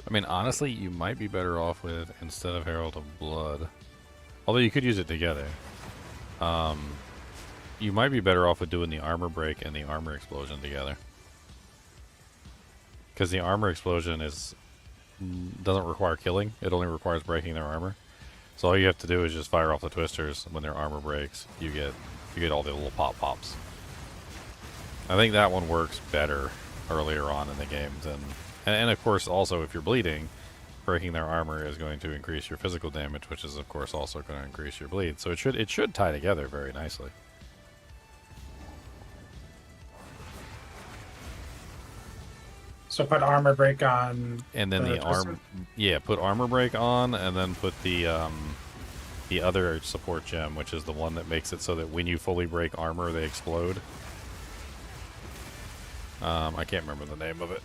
I mean, honestly, you might be better off with, instead of Herald of Blood, although you could use it together, you might be better off with doing the armor break and the armor explosion together. Because the armor explosion doesn't require killing, it only requires breaking their armor. So all you have to do is just fire off the Twisters. When their armor breaks, you get all the little pops. I think that one works better earlier on in the game than... And of course, also, if you're bleeding, breaking their armor is going to increase your physical damage, which is, of course, also going to increase your bleed. So it should tie together very nicely. So put armor break on. And then the arm, yeah, put armor break on, and then put the other support gem, which is the one that makes it so that when you fully break armor, they explode. I can't remember the name of it.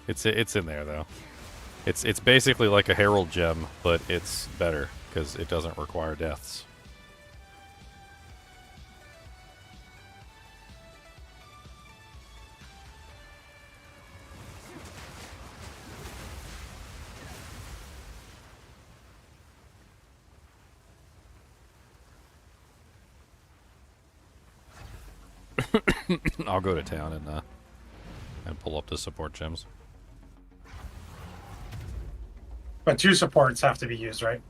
It's in there though. It's basically like a Herald gem, but it's better because it doesn't require deaths. I'll go to town and pull up the support gems. But 2 supports have to be used, right?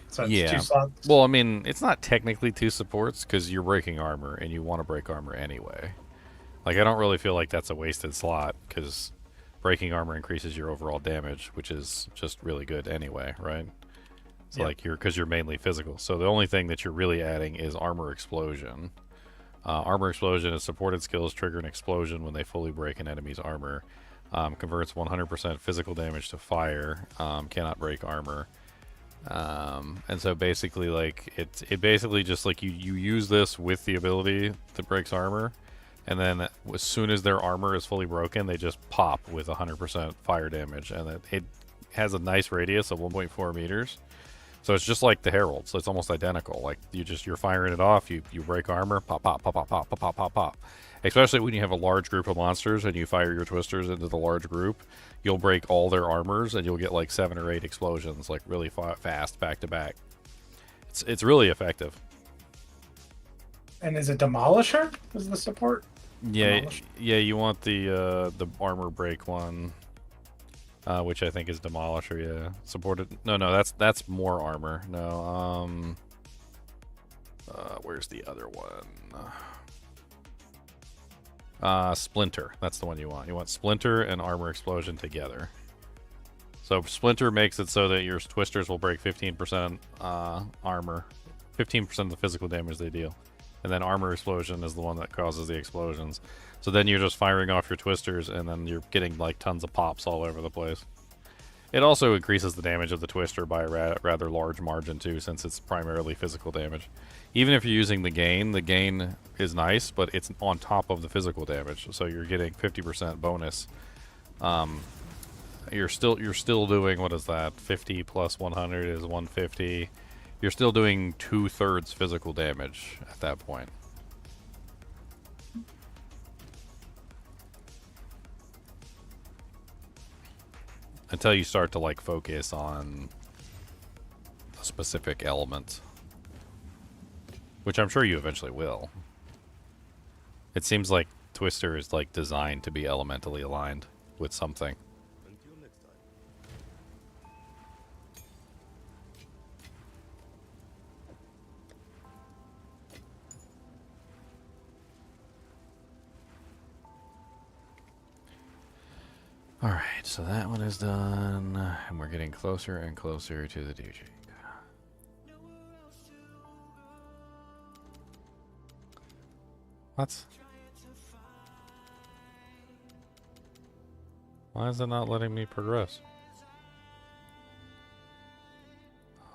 So it's Yeah. 2 slots. Well, I mean, it's not technically 2 supports because you're breaking armor and you want to break armor anyway. Like, I don't really feel like that's a wasted slot because breaking armor increases your overall damage, which is just really good anyway, right? So Yeah. like because you're mainly physical. So the only thing that you're really adding is armor explosion. Armor explosion is supported skills trigger an explosion when they fully break an enemy's armor. Converts 100% physical damage to fire. Cannot break armor. And so basically, like it basically just like you use this with the ability that breaks armor, and then as soon as their armor is fully broken, they just pop with 100% fire damage, and it has a nice radius of 1.4 meters. So it's just like the Herald, so it's almost identical. Like you're firing it off, you break armor, pop, pop, pop, pop, pop, pop, pop, pop, pop. Especially when you have a large group of monsters and you fire your Twisters into the large group, you'll break all their armors and you'll get like 7 or 8 explosions, like really fast, back to back. It's really effective. And is it Demolisher? Is the support? Yeah, Demolish? yeah. You want the armor break one. which I think is Demolisher. Yeah, supported. No, that's more armor. No, where's the other one? Splinter. That's the one you want. You want Splinter and Armor Explosion together. So Splinter makes it so that your twisters will break 15% armor, 15% of the physical damage they deal. And then Armor Explosion is the one that causes the explosions. So then you're just firing off your twisters, and then you're getting like tons of pops all over the place. It also increases the damage of the twister by a rather large margin too, since it's primarily physical damage. Even if you're using the gain is nice, but it's on top of the physical damage, so you're getting 50% bonus. You're still doing, what is that? 50 plus 100 is 150. You're still doing 2/3 physical damage at that point. Until you start to like focus on a specific element, which I'm sure you eventually will. It seems like Twister is like designed to be elementally aligned with something. Until next time. Alright, so that one is done, and we're getting closer and closer to the DJ. What? Why is it not letting me progress?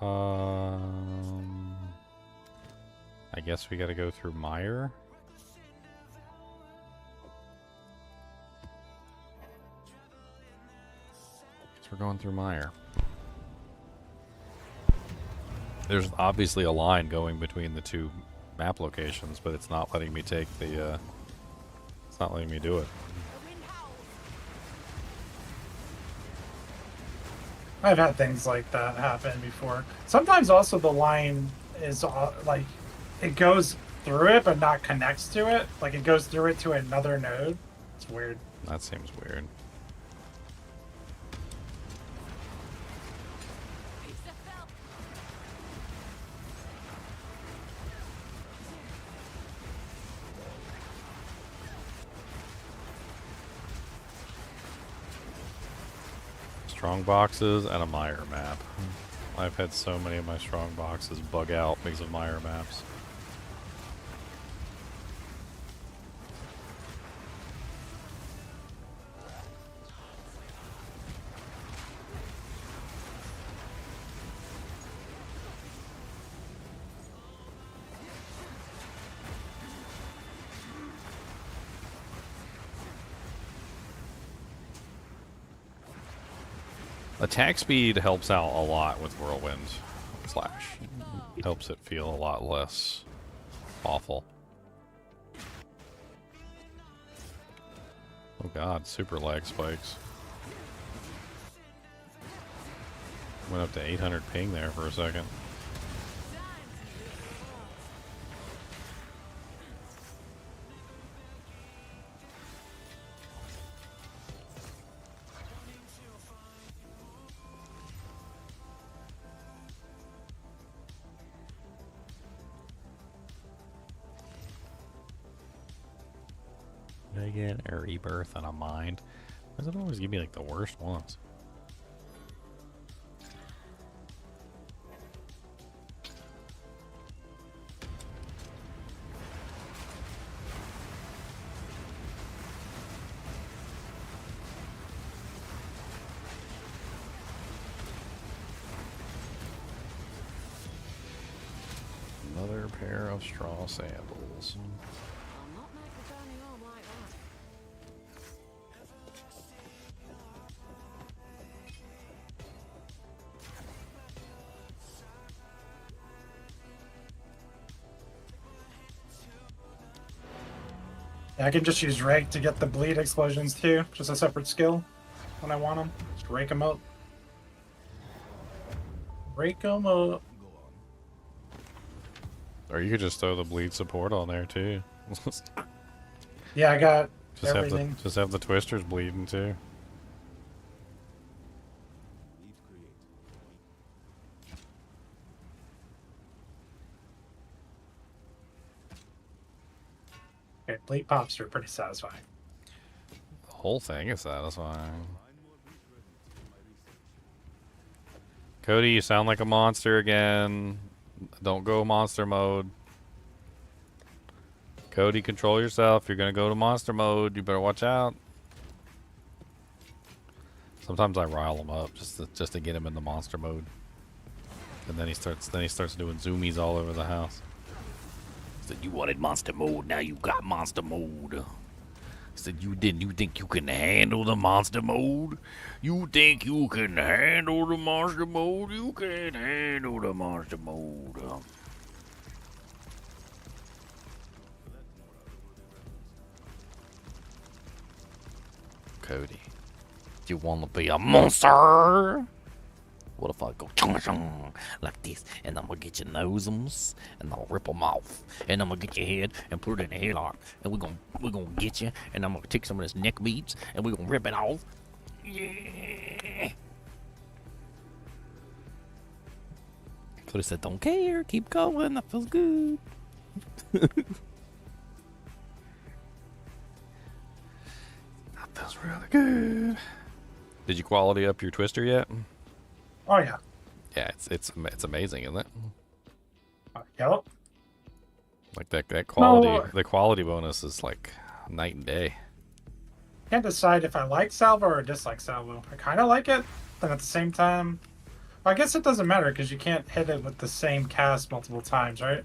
I guess we gotta go through Mire. We're going through Mire. There's obviously a line going between the two map locations, but it's not letting me take the, it's not letting me do it. I've had things like that happen before. Sometimes also the line is like, it goes through it but not connects to it. Like it goes through it to another node. It's weird. That seems weird. Strong boxes and a Mire map. I've had so many of my strong boxes bug out because of Mire maps. Attack speed helps out a lot with Whirlwind Slash. Helps it feel a lot less awful. Oh god, super lag spikes. Went up to 800 ping there for a second. Did I get a rebirth and a mind? Why does it always give me like the worst ones? Another pair of straw sandals. I'll not make the journey home like that. Yeah, I can just use Rake to get the bleed explosions too. Just a separate skill when I want them. Just rake them up. Rake them up. Or you could just throw the bleed support on there too. Yeah, I got Just everything. have the twisters bleeding too. complete pops are pretty satisfying. The whole thing is satisfying. Cody, you sound like a monster again. Don't go monster mode. Cody, control yourself. You're gonna go to monster mode. You better watch out. Sometimes I rile him up just to get him in the monster mode, and then he starts doing zoomies all over the house. Said you wanted monster mode, now you got monster mode. Said you didn't. You think you can handle the monster mode? You think you can handle the monster mode? You can't handle the monster mode. Cody, do you want to be a monster? What if I go chung like this, and I'm gonna get your nosems, and I'll rip them off, and I'm gonna get your head and put it in a headlock, and we're gonna get you, and I'm gonna take some of this neck beads, and we're gonna rip it off. Yeah. Could have said, "Don't care, keep going. That feels good." That feels really good. Did you quality up your twister yet? Oh yeah. Yeah, it's amazing, isn't it? Yep. Like that quality, No. the quality bonus is like night and day. Can't decide if I like Salvo or dislike Salvo. I kind of like it, but at the same time, I guess it doesn't matter because you can't hit it with the same cast multiple times, right?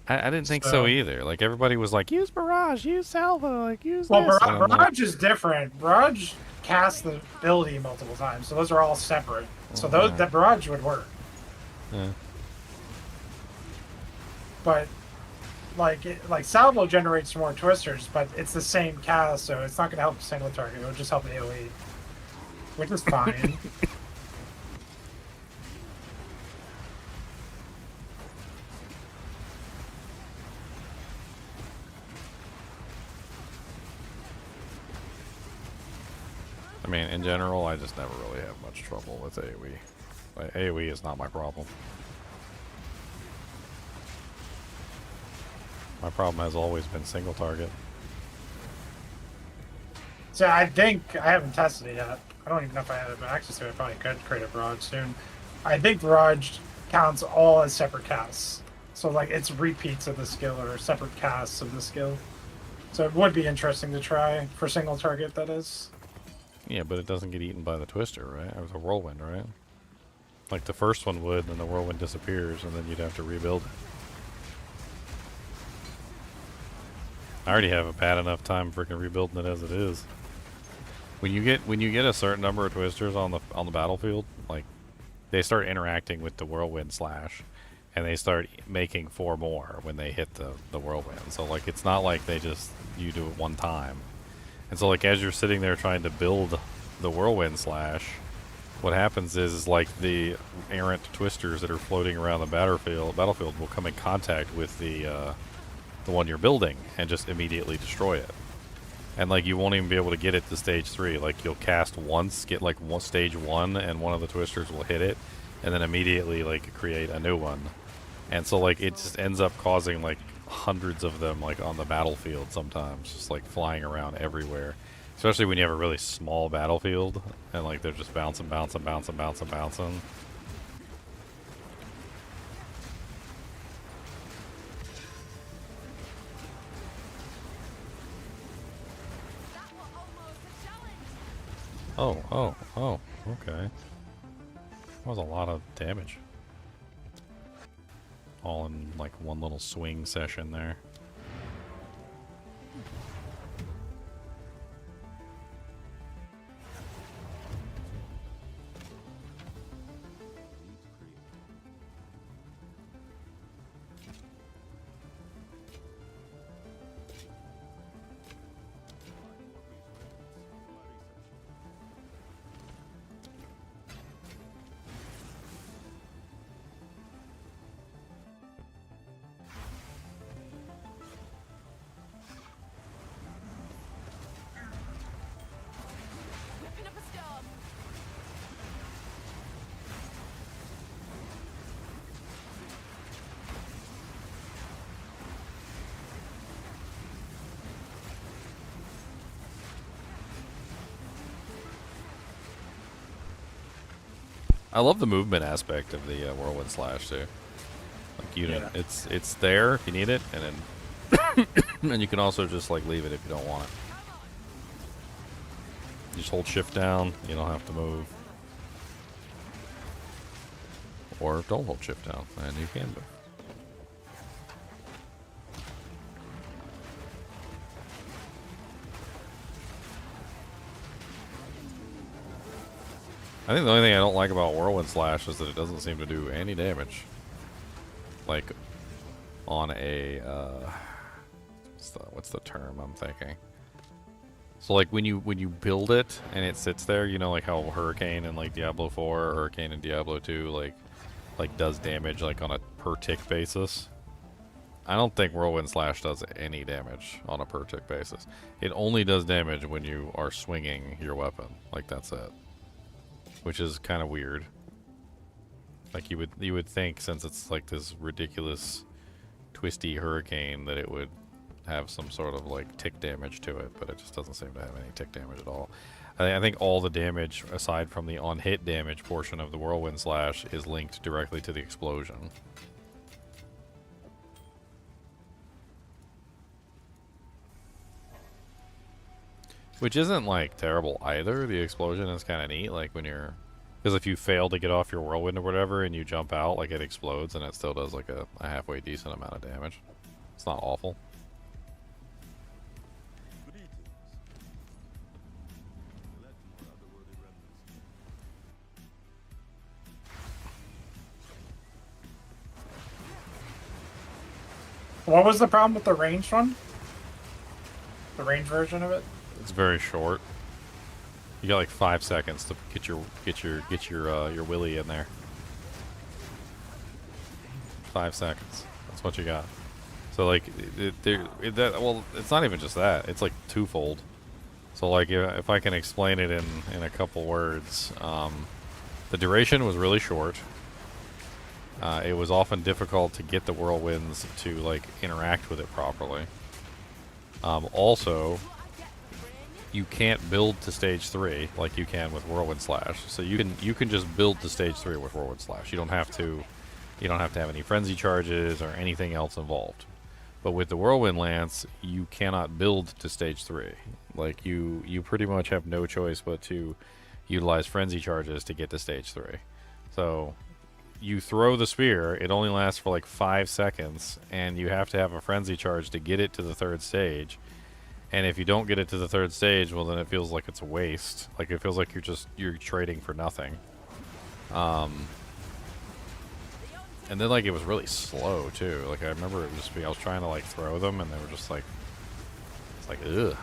I didn't think so either. Like everybody was like, use Barrage, use Salvo, like use Well, this. And I'm like, Barrage is different. Barrage casts the ability multiple times, so those are all separate. So that Barrage would work. Yeah. But like Salvo generates more twisters, but it's the same cast, so it's not going to help single target. It'll just help AoE, which is fine. I mean, in general, I just never really have much trouble with AoE. Like, AoE is not my problem. My problem has always been single target. So I think I haven't tested it yet. I don't even know if I have access to it. I probably could create a Barrage soon. I think Barrage counts all as separate casts. So like it's repeats of the skill or separate casts of the skill. So it would be interesting to try for single target, that is. Yeah, but it doesn't get eaten by the twister, right? It was a whirlwind, right? Like the first one would, and the whirlwind disappears, and then you'd have to rebuild it. I already have a bad enough time freaking rebuilding it as it is. When you get a certain number of twisters on the battlefield, like they start interacting with the whirlwind slash, and they start making 4 more when they hit the whirlwind. So like it's not like you do it one time. And so like as you're sitting there trying to build the whirlwind slash, what happens is like the errant twisters that are floating around the battlefield will come in contact with the one you're building and just immediately destroy it. And like you won't even be able to get it to stage 3. Like you'll cast once, get like stage 1, and one of the twisters will hit it, and then immediately like create a new one. And so like it just ends up causing like hundreds of them like on the battlefield sometimes, just like flying around everywhere. Especially when you have a really small battlefield and like they're just bouncing. Oh, okay. That was a lot of damage. All in like one little swing session there. I love the movement aspect of the Whirlwind Slash too. Like it's there if you need it, and then and you can also just like leave it if you don't want it. You just hold shift down. You don't have to move, or don't hold shift down, and you can move. I think the only thing I don't like about Whirlwind Slash is that it doesn't seem to do any damage. Like, on a, what's the term I'm thinking? So like when you build it and it sits there, you know, like how Hurricane in like Diablo 4 or Hurricane in Diablo 2 like does damage like on a per tick basis. I don't think Whirlwind Slash does any damage on a per tick basis. It only does damage when you are swinging your weapon. Like that's it. Which is kind of weird. Like you would think, since it's like this ridiculous twisty hurricane, that it would have some sort of like tick damage to it, but it just doesn't seem to have any tick damage at all. I think all the damage, aside from the on-hit damage portion of the Whirlwind Slash, is linked directly to the explosion. Which isn't like terrible either. The explosion is kind of neat, like when you're, because if you fail to get off your whirlwind or whatever and you jump out, like it explodes and it still does like a halfway decent amount of damage. It's not awful. What was the problem with the ranged one? The range version of it? It's very short. You got like 5 seconds to get your willy in there. 5 seconds. That's what you got. So like, well, it's not even just that. It's like twofold. So like, if I can explain it in a couple words, the duration was really short. It was often difficult to get the whirlwinds to like interact with it properly. Also, you can't build to stage 3 like you can with Whirlwind Slash. So you can just build to stage 3 with Whirlwind Slash. You don't have to have any frenzy charges or anything else involved. But with the Whirlwind Lance, you cannot build to stage 3. Like you pretty much have no choice but to utilize frenzy charges to get to stage 3. So you throw the spear, it only lasts for like 5 seconds, and you have to have a frenzy charge to get it to the 3rd stage. And if you don't get it to the 3rd stage, well then it feels like it's a waste. Like it feels like you're trading for nothing. And then like it was really slow too. Like I remember it just I was trying to like throw them and they were just like, it's like ugh.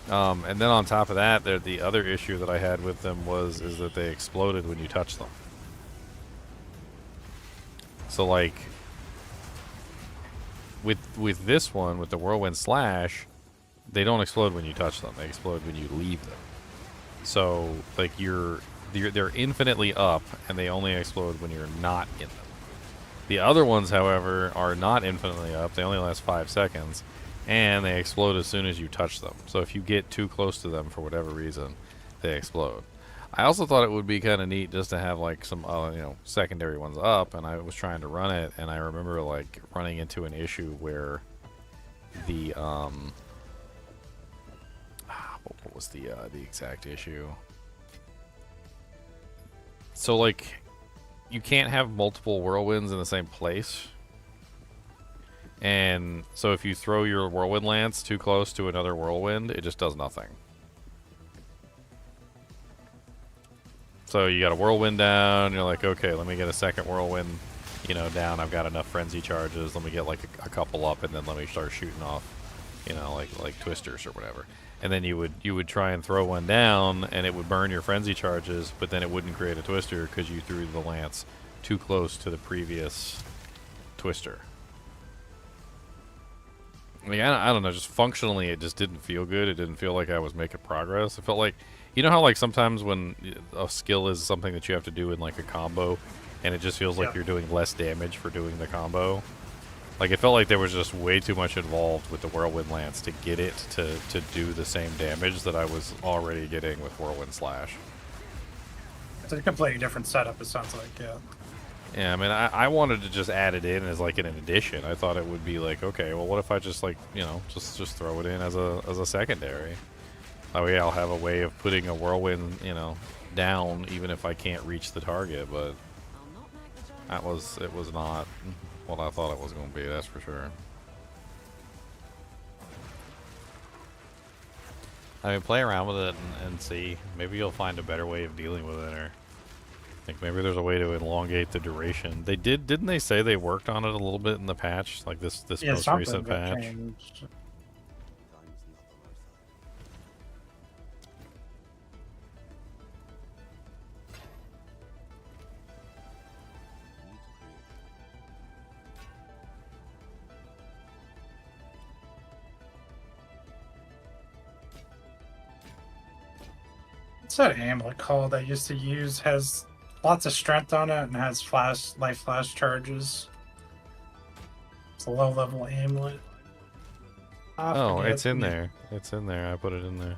And then on top of that, the other issue that I had with them is that they exploded when you touch them. So like with this one, with the Whirlwind Slash, they don't explode when you touch them. They explode when you leave them. So like they're infinitely up, and they only explode when you're not in them. The other ones, however, are not infinitely up. They only last 5 seconds, and they explode as soon as you touch them. So if you get too close to them for whatever reason, they explode. I also thought it would be kind of neat just to have like some secondary ones up, and I was trying to run it, and I remember like running into an issue where the what was the exact issue? So like you can't have multiple whirlwinds in the same place. And so if you throw your Whirlwind Lance too close to another whirlwind, it just does nothing. So you got a whirlwind down, you're like, okay, let me get a second whirlwind, down. I've got enough frenzy charges. Let me get like a couple up, and then let me start shooting off, like twisters or whatever. And then you would try and throw one down, and it would burn your frenzy charges, but then it wouldn't create a twister because you threw the lance too close to the previous twister. Like, I don't know, just functionally it just didn't feel good. It didn't feel like I was making progress. It felt like, you know how like sometimes when a skill is something that you have to do in like a combo, and it just feels like you're doing less damage for doing the combo? Like, it felt like there was just way too much involved with the Whirlwind Lance to get it to do the same damage that I was already getting with Whirlwind Slash. It's a completely different setup, it sounds like, yeah. Yeah, I mean, I wanted to just add it in as, like, an addition. I thought it would be like, okay, well, what if I just, like, you know, just throw it in as a secondary? That way I'll have a way of putting a Whirlwind, you know, down even if I can't reach the target, but it was not what I thought it was going to be, that's for sure. I mean, play around with it and see. Maybe you'll find a better way of dealing with it, or I think maybe there's a way to elongate the duration. They didn't they say they worked on it a little bit in the patch, like this Yeah, most something recent got patch? changed. What's that amulet called I used to use? Has lots of strength on it and has life flash charges. It's a low level amulet. I Oh, forget. it's in there. It's in there. I put it in there.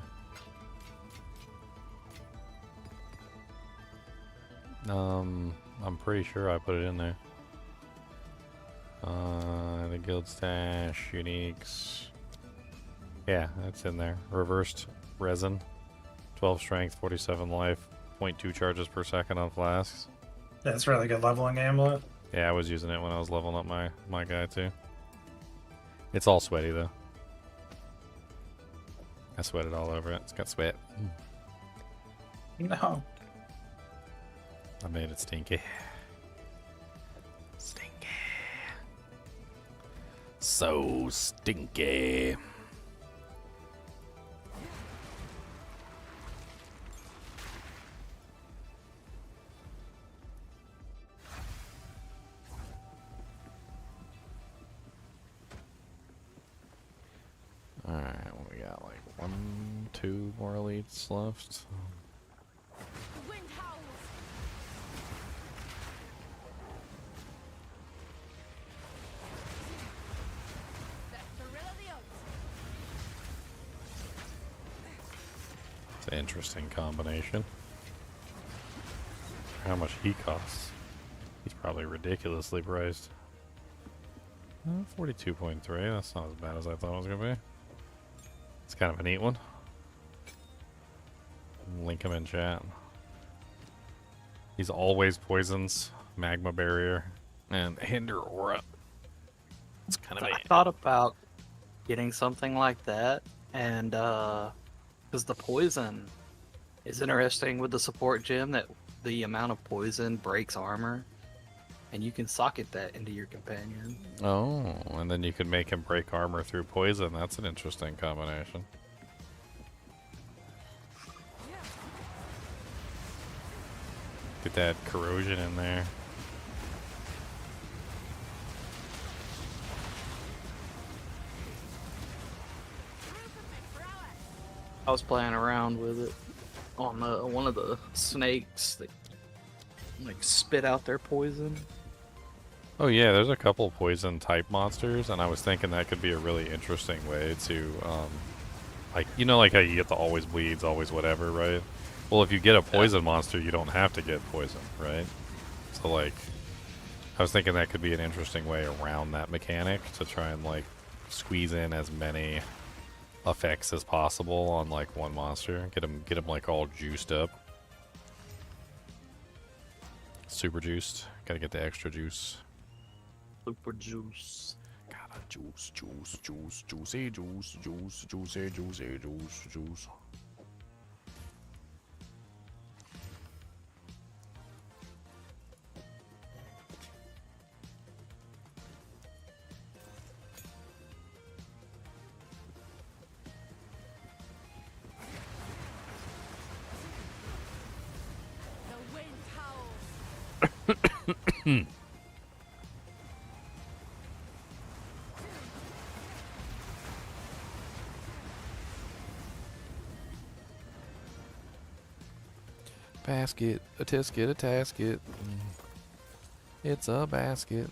I'm pretty sure I put it in there. The guild stash, uniques. Yeah, it's in there. Reversed resin, 12 strength, 47 life, 0.2 charges per second on flasks. That's really good leveling amulet. Yeah, I was using it when I was leveling up my guy too. It's all sweaty though. I sweated all over it. It's got sweat. No. I made it stinky. Stinky. So stinky. Alright, what we got? Like 1, 2 more elites left. The wind howls. Let's thrill of the odds. It's an interesting combination. How much he costs? He's probably ridiculously priced. 42.3. That's not as bad as I thought it was gonna be. It's kind of a neat one. Link him in chat. He's always poisons, magma barrier, and hinder aura. It's kind of I a thought about getting something like that, and because the poison is interesting with the support gem, that the amount of poison breaks armor, and you can socket that into your companion. Oh, and then you can make him break armor through poison. That's an interesting combination. Get that corrosion in there. I was playing around with it on one of the snakes that like spit out their poison. Oh yeah, there's a couple poison type monsters, and I was thinking that could be a really interesting way to, like, you know, like how you get the always bleeds, always whatever, right? Well, if you get a poison monster, you don't have to get poison, right? So, like, I was thinking that could be an interesting way around that mechanic to try and, like, squeeze in as many effects as possible on, like, one monster. Get him like, all juiced up. Super juiced. Gotta get the extra juice. Super juice. Gotta juicy juice. The wind howls. Basket, a tisket, a tasket. It's a basket.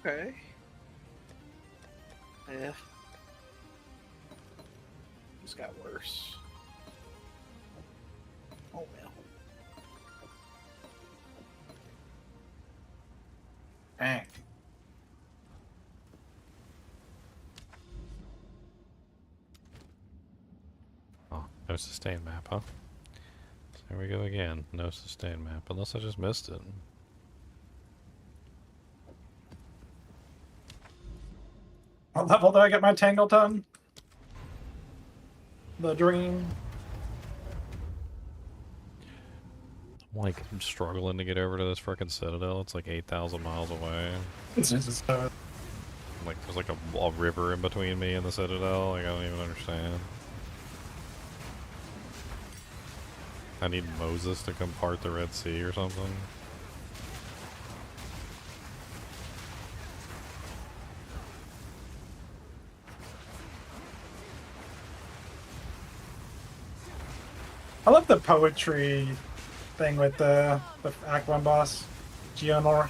Okay. Yeah. Just got worse. Oh well. Dang. Oh, no sustain map, huh? So there we go again. No sustain map, unless I just missed it. What level did I get my Tangle Tongue? The dream. I'm struggling to get over to this frickin' Citadel. It's like 8,000 miles away. It's just Like, there's like a river in between me and the Citadel. Like, I don't even understand. I need Moses to come part the Red Sea or something. I love the poetry thing with the Act 1 boss, Geonor.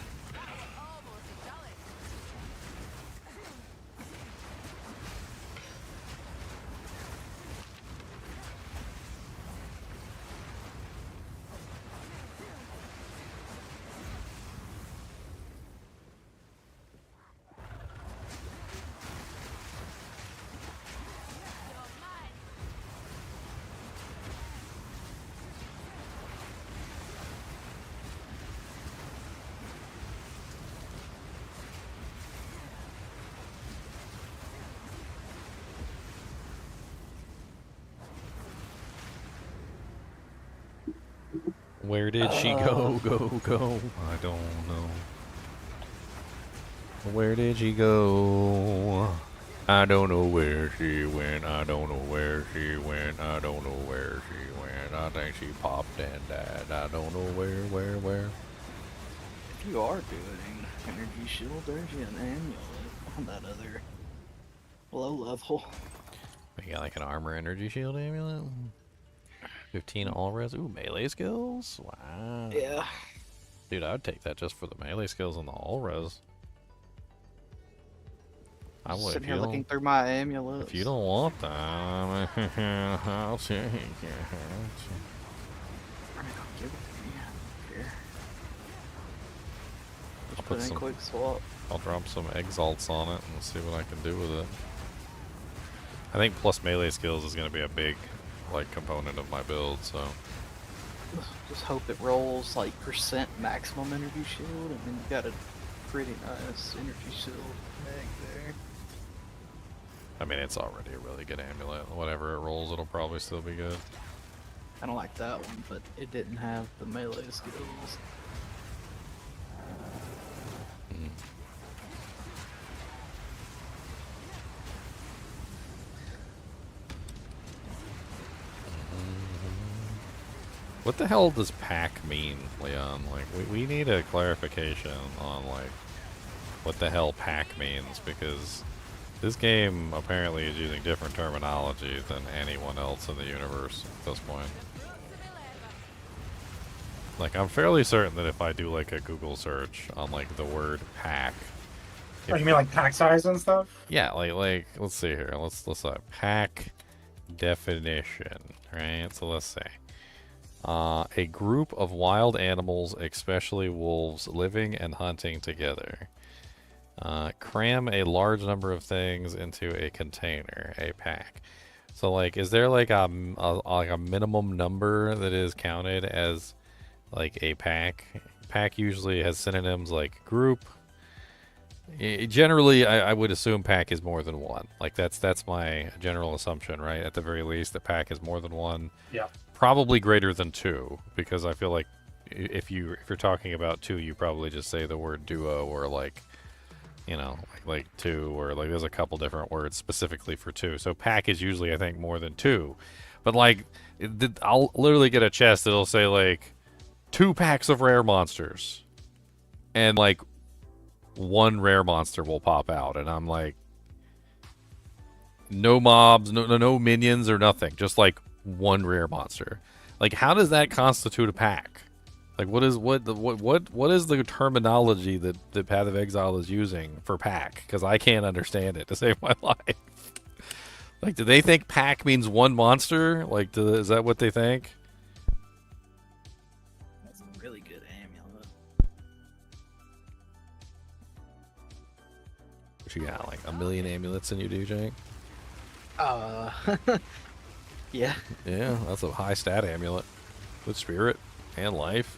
Where did she go? Go. I don't know. Where did she go? I don't know where she went. I don't know where she went. I don't know where she went. I think she popped and died. I don't know where. If you are doing energy shield, there's an amulet on that other low level. We got like an armor energy shield amulet. 15 all res. Ooh, melee skills? Wow. Yeah. Dude, I would take that just for the melee skills and the all res. I would. Sitting here looking through my amulets. If you don't want that, I'll take it. I mean, I'll give it to me. I don't care. I'll Just put put in some- quick swap. I'll drop some exalts on it and see what I can do with it. I think plus melee skills is going to be a big like component of my build, so Just hope it rolls like percent maximum energy shield, and then you got a pretty nice energy shield egg there. I mean it's already a really good amulet. Whatever it rolls, it'll probably still be good. I don't like that one, but it didn't have the melee skills. What the hell does pack mean, Leon? Like, we need a clarification on, like, what the hell pack means, because this game apparently is using different terminology than anyone else in the universe at this point. Like, I'm fairly certain that if I do, like, a Google search on, like, the word pack... Oh, you mean like pack size and stuff? Yeah, like, let's see here. Let's pack definition, right? So let's say. A group of wild animals, especially wolves, living and hunting together. Cram a large number of things into a container, a pack. So, like, is there like a minimum number that is counted as like a pack? Pack usually has synonyms like group. Generally, I would assume pack is more than one. Like that's my general assumption, right? At the very least, the pack is more than one. Yeah. Probably greater than two, because I feel like if you're talking about two, you probably just say the word duo or like, you know, like two, or like there's a couple different words specifically for two. So pack is usually I think more than two, but like I'll literally get a chest that'll say like 2 packs of rare monsters, and like 1 rare monster will pop out, and I'm like, no mobs, no minions or nothing, just like 1 rare monster. Like, how does that constitute a pack? Like, what is the terminology that Path of Exile is using for pack? Because I can't understand it to save my life. Like, do they think pack means one monster? Like, is that what they think? That's a really good amulet. What you got? Like a million amulets in you, do, Jake? Yeah. Yeah, that's a high stat amulet with spirit and life.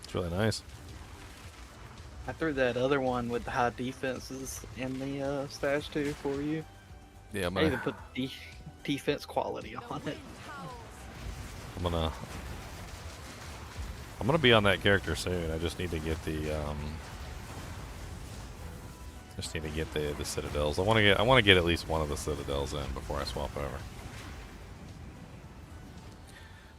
It's really nice. I threw that other one with the high defenses in the stash too for you. Yeah, I even put defense quality on it. I'm gonna be on that character soon. I just need to get the the Citadels. I want to get at least one of the Citadels in before I swap over.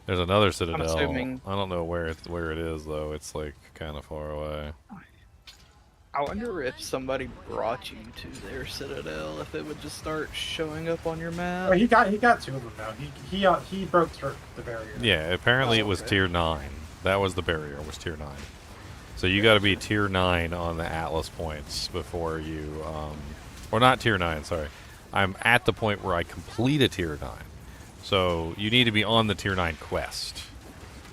There's another Citadel. assuming- I don't know where it is though. It's like kind of far away. I wonder if somebody brought you to their Citadel, if it would just start showing up on your map. Oh, he got 2 of them now. He broke through the barrier. Yeah, apparently Oh, it was okay. tier 9. That was the barrier. Was tier 9. So you got to be tier 9 on the Atlas points before you or not tier 9, sorry. I'm at the point where I complete a tier 9. So you need to be on the tier 9 quest.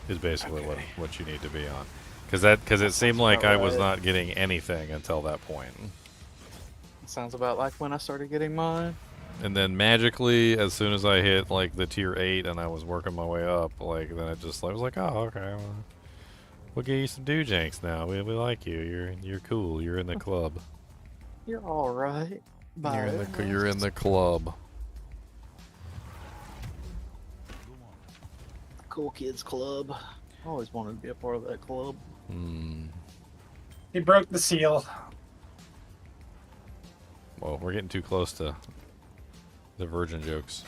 Is basically what you need to be on. Cuz it seemed like I was not getting anything until that point. Sounds about like when I started getting mine. And then magically, as soon as I hit like the tier 8 and I was working my way up, like then I was like, oh, okay, well, we'll get you some Doojanks now. We like you. You're cool. You're in the club. You're all right. You're in the club. Cool Kids Club. I always wanted to be a part of that club. He broke the seal. Well, we're getting too close to the virgin jokes.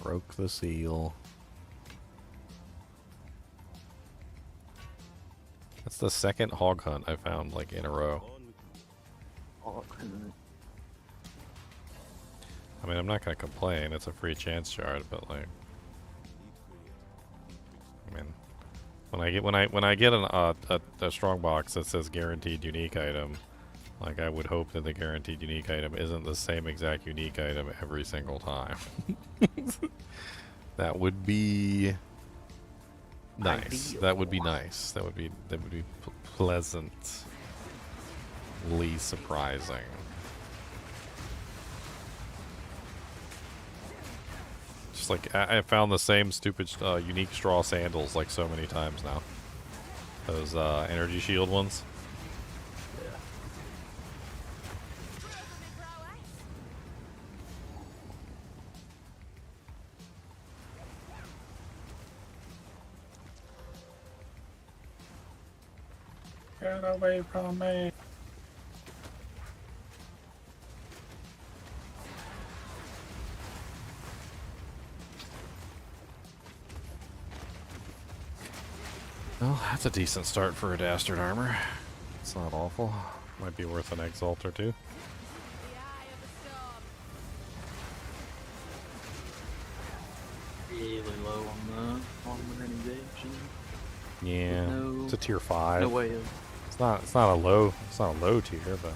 Broke the seal. That's the second hog hunt I found like in a row. Oh, I mean, I'm not gonna complain. It's a free chance shard, but like, I mean, when I get a strong box that says guaranteed unique item, like I would hope that the guaranteed unique item isn't the same exact unique item every single time. That would be nice. Ideal. That would be nice. That would be pleasantly surprising. Just like I found the same stupid unique straw sandals like so many times now. Those energy shield ones. Get away from me. Well, that's a decent start for a dastard armor. It's not awful. Might be worth an exalt or two. The eye of the storm. really low on the minimization. Yeah, No- it's a tier 5. No way of. It's not a low tier, but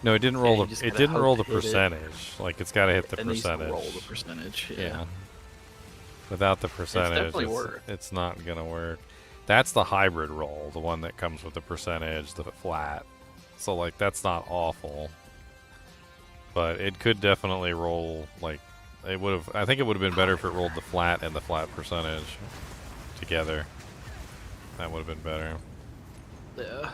no, it didn't roll you just it gotta didn't roll the hope to hit it. percentage. Like it's got to hit the It needs to percentage. roll the percentage. Yeah. Without the percentage, definitely worth. it's not gonna work. That's the hybrid roll, the one that comes with the percentage, the flat. So like that's not awful, but it could definitely roll like it would have. I think it would have been better if it rolled the flat and the flat percentage together. That would have been better. Yeah.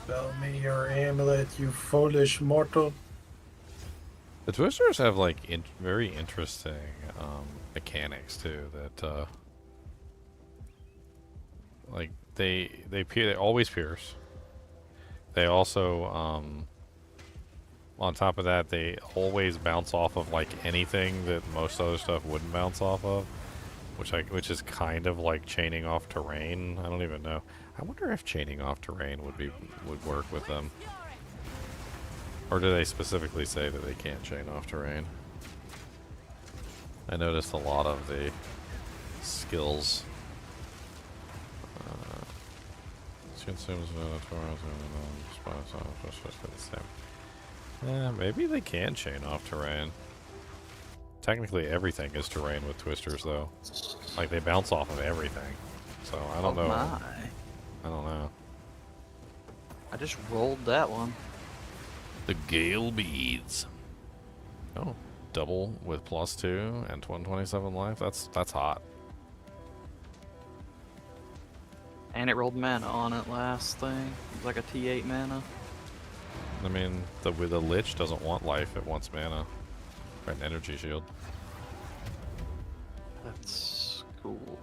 Spell me your amulet, you foolish mortal. The Twisters have like very interesting mechanics too. That like they always pierce. They also on top of that they always bounce off of like anything that most other stuff wouldn't bounce off of, which is kind of like chaining off terrain. I don't even know. I wonder if chaining off terrain would work with them. Or do they specifically say that they can't chain off terrain? I noticed a lot of the skills. Consumes yeah, maybe they can chain off terrain. Technically everything is terrain with Twisters though. Like they bounce off of everything. So I don't know. My. I don't know. I just rolled that one. The Gale Beads. Oh, double with +2 and 127 life. That's hot. And it rolled mana on it last thing. It was like a T8 mana. I mean, the Lich doesn't want life; it wants mana. Or an energy shield. That's cool.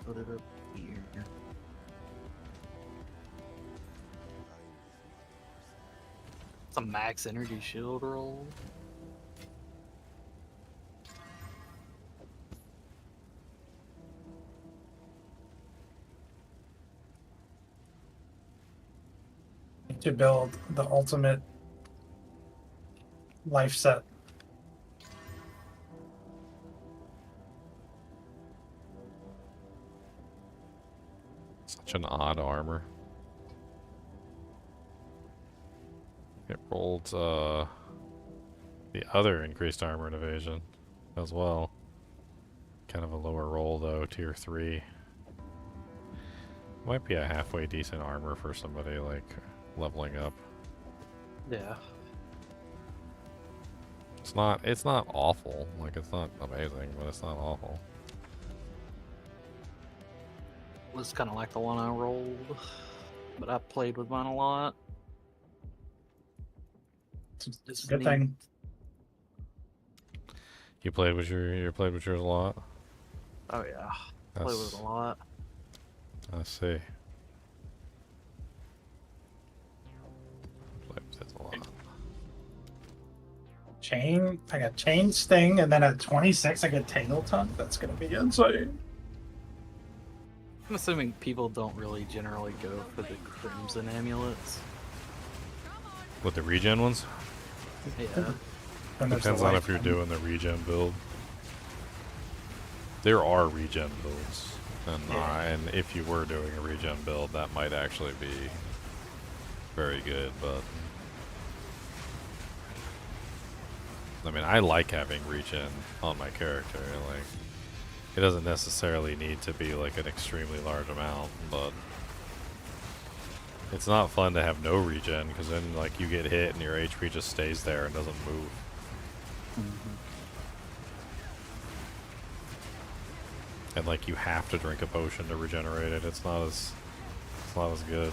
Put it up here. It's a max energy shield roll. To build the ultimate life set. Such an odd armor. It rolled the other increased armor and evasion as well. Kind of a lower roll though, tier 3. Might be a halfway decent armor for somebody like leveling up. Yeah. It's not awful. Like it's not amazing, but it's not awful. Was kind of like the one I rolled, but I played with mine a lot. It's a good thing. You played with yours a lot? Oh yeah, play with it a lot. I see. Played with it a lot. Chain, I got Chain Sting, and then at 26 I get Tangle Tongue. That's gonna be insane. I'm assuming people don't really generally go for the Crimson amulets. With the regen ones? Yeah. And there's Depends the on life if you're one. doing the regen build. There are regen builds, and if you were doing a regen build, that might actually be very good. But I mean, I like having regen on my character. Like, it doesn't necessarily need to be like an extremely large amount, but it's not fun to have no regen because then like you get hit and your HP just stays there and doesn't move. And like you have to drink a potion to regenerate it. It's not as good.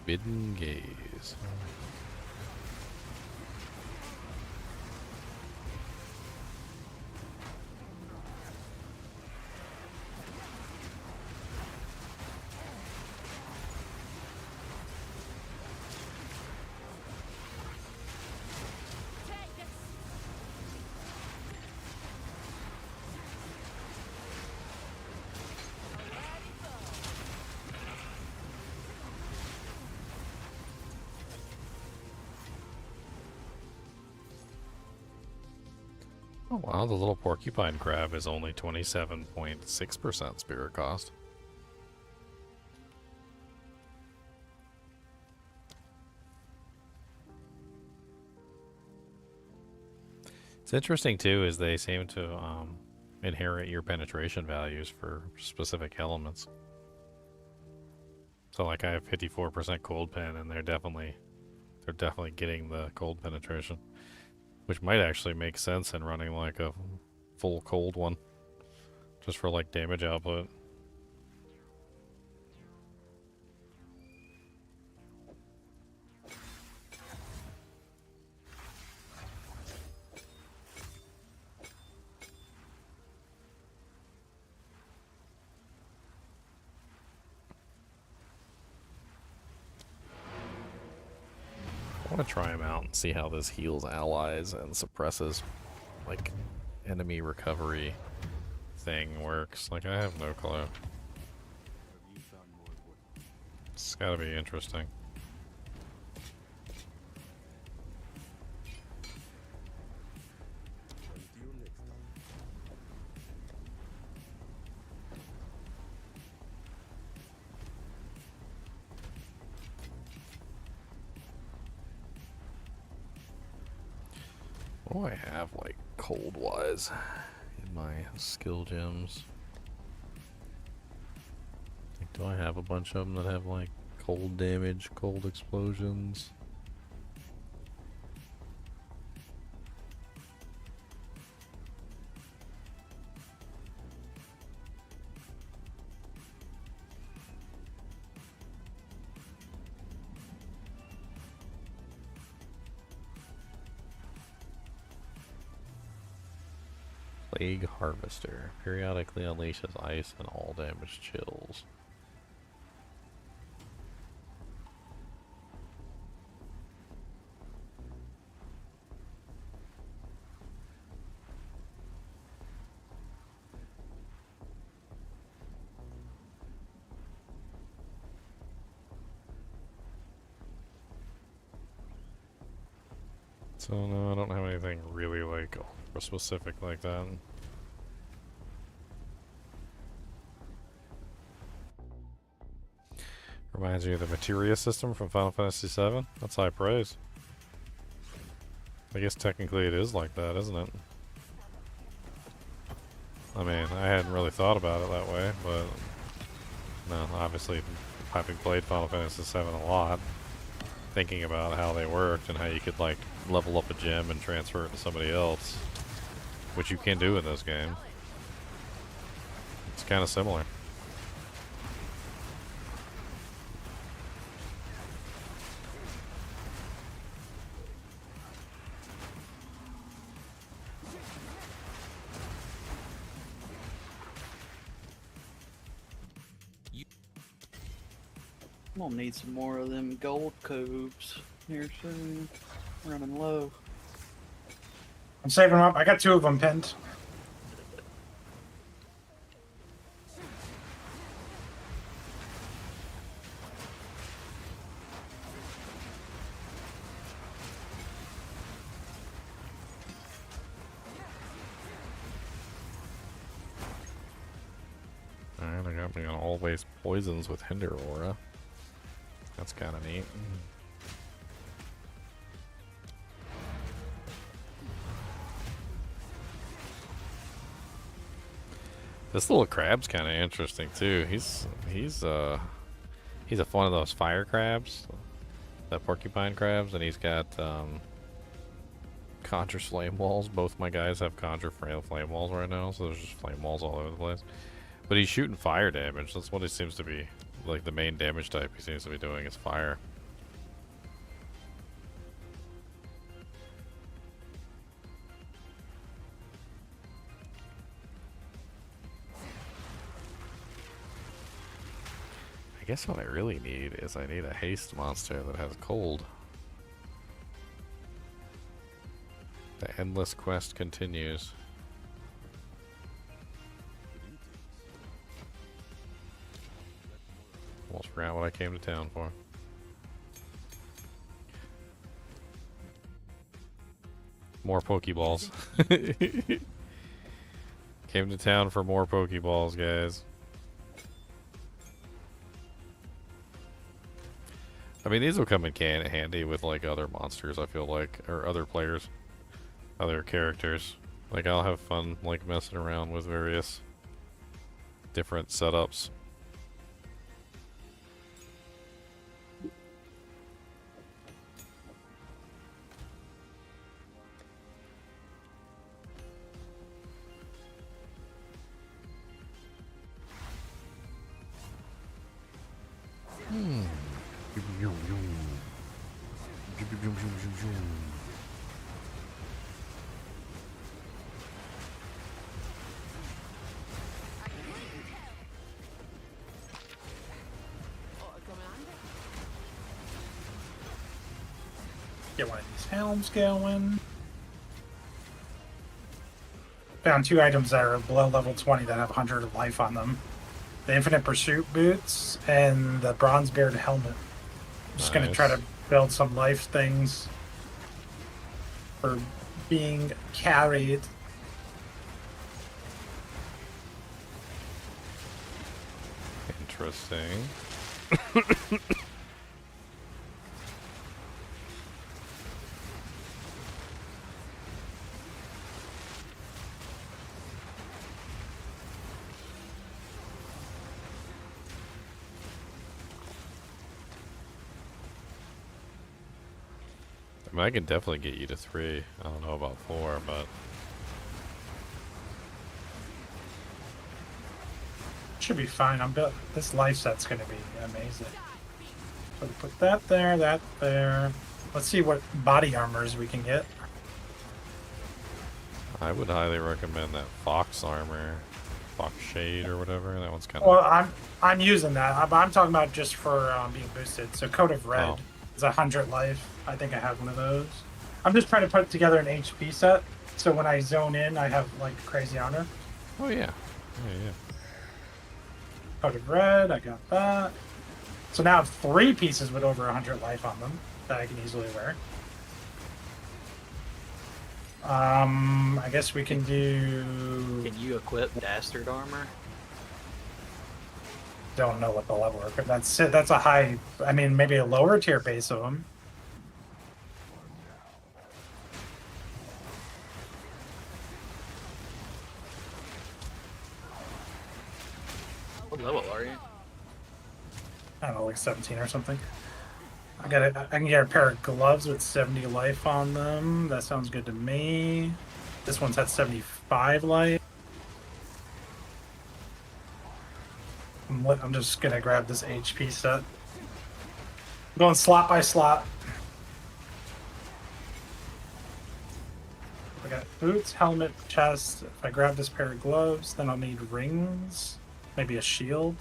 Forbidden Gaze. Take this. Alrighty, go. Oh wow, the little porcupine crab is only 27.6% spirit cost. It's interesting too, is they seem to inherit your penetration values for specific elements. So like I have 54% cold pen, and they're definitely getting the cold penetration, which might actually make sense in running like a full cold one, just for like damage output. I want to try him out and see how this heals allies and suppresses like enemy recovery thing works. Like, I have no clue. It's gotta be interesting. What do I have, like, cold-wise in my skill gems? Like, do I have a bunch of them that have, like, cold damage, cold explosions? Plague Harvester. Periodically unleashes ice and all damage chills. So no, I don't have anything really like specific like that. Reminds me of the materia system from Final Fantasy VII. That's high praise. I guess technically it is like that, isn't it? I mean, I hadn't really thought about it that way, but no, obviously having played Final Fantasy VII a lot, thinking about how they worked and how you could like level up a gem and transfer it to somebody else, which you can do in this game. It's kind of similar. I'm gonna need some more of them gold cubes here soon. Running low. I'm saving them up. I got 2 of them pinned. Alright, I got me on always poisons with Hinder Aura. That's kind of neat. This little crab's kind of interesting too. He's one of those fire crabs, that porcupine crabs, and he's got conjure flame walls. Both my guys have conjure flame walls right now, so there's just flame walls all over the place. But he's shooting fire damage. That's what he seems to be, like the main damage type he seems to be doing is fire. guess what I really need is I need a haste monster that has cold. The endless quest continues. Almost forgot what I came to town for. More Pokeballs. Came to town for more Pokeballs, guys. I mean, these will come in handy with like other monsters, I feel like, or other players, other characters. Like, I'll have fun like messing around with various different setups. Get one of these helms going. Found 2 items that are below level 20 that have 100 of life on them. The Infinite Pursuit boots and the Bronzebeard helmet. I'm just gonna try to build some life things for being carried. Interesting. I mean, I can definitely get you to 3. I don't know about 4, but Should be fine. I'm built. This life set's gonna be amazing. So put that there, that there. Let's see what body armors we can get. I would highly recommend that Fox armor, Fox Shade or whatever. That one's kind of. Well, I'm using that. I'm talking about just for being boosted. So Coat of Red is 100 life. I think I have one of those. I'm just trying to put together an HP set, so when I zone in, I have like crazy armor. Oh yeah, yeah. Coat of Red, I got that. So now I have 3 pieces with over 100 life on them that I can easily wear. I guess we can do. Can you equip Dastard armor? Don't know what the level are. That's it. That's a high. I mean, maybe a lower tier base of them. What level are you? I don't know, like 17 or something. I can get a pair of gloves with 70 life on them. That sounds good to me. This one's at 75 life. I'm just gonna grab this HP set. I'm going slot by slot. I got boots, helmet, chest. If I grab this pair of gloves, then I'll need rings, maybe a shield.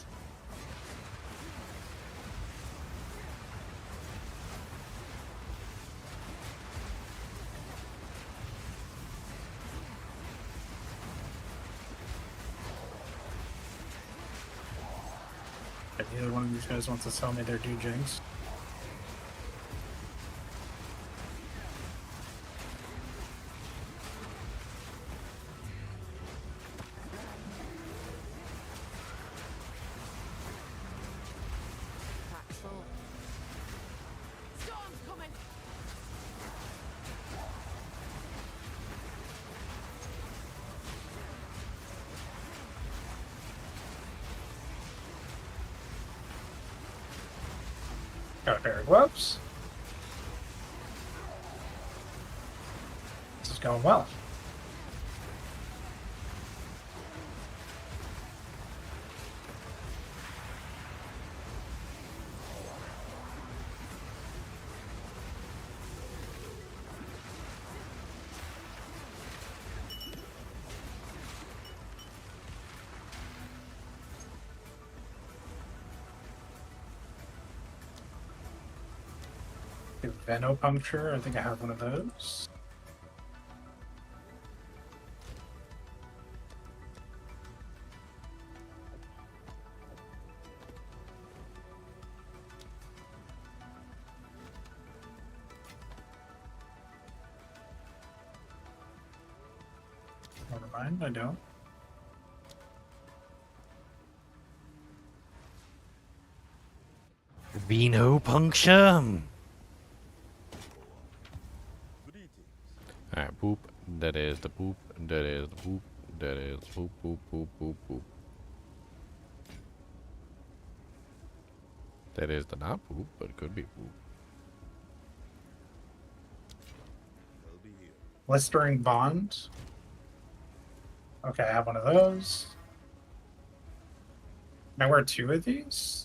If either one of these guys wants to sell me their dujings. Pack's full. Storm's coming. Got a pair of gloves. This is going well. Venopuncture. I think I have one of those. Never mind, I don't. Vino puncture. Alright, poop. That is the poop. That is the poop. That is poop, poop, poop, poop, poop. That is the not poop, but it could be poop. Blistering Bond. Okay, I have one of those. Can I wear 2 of these?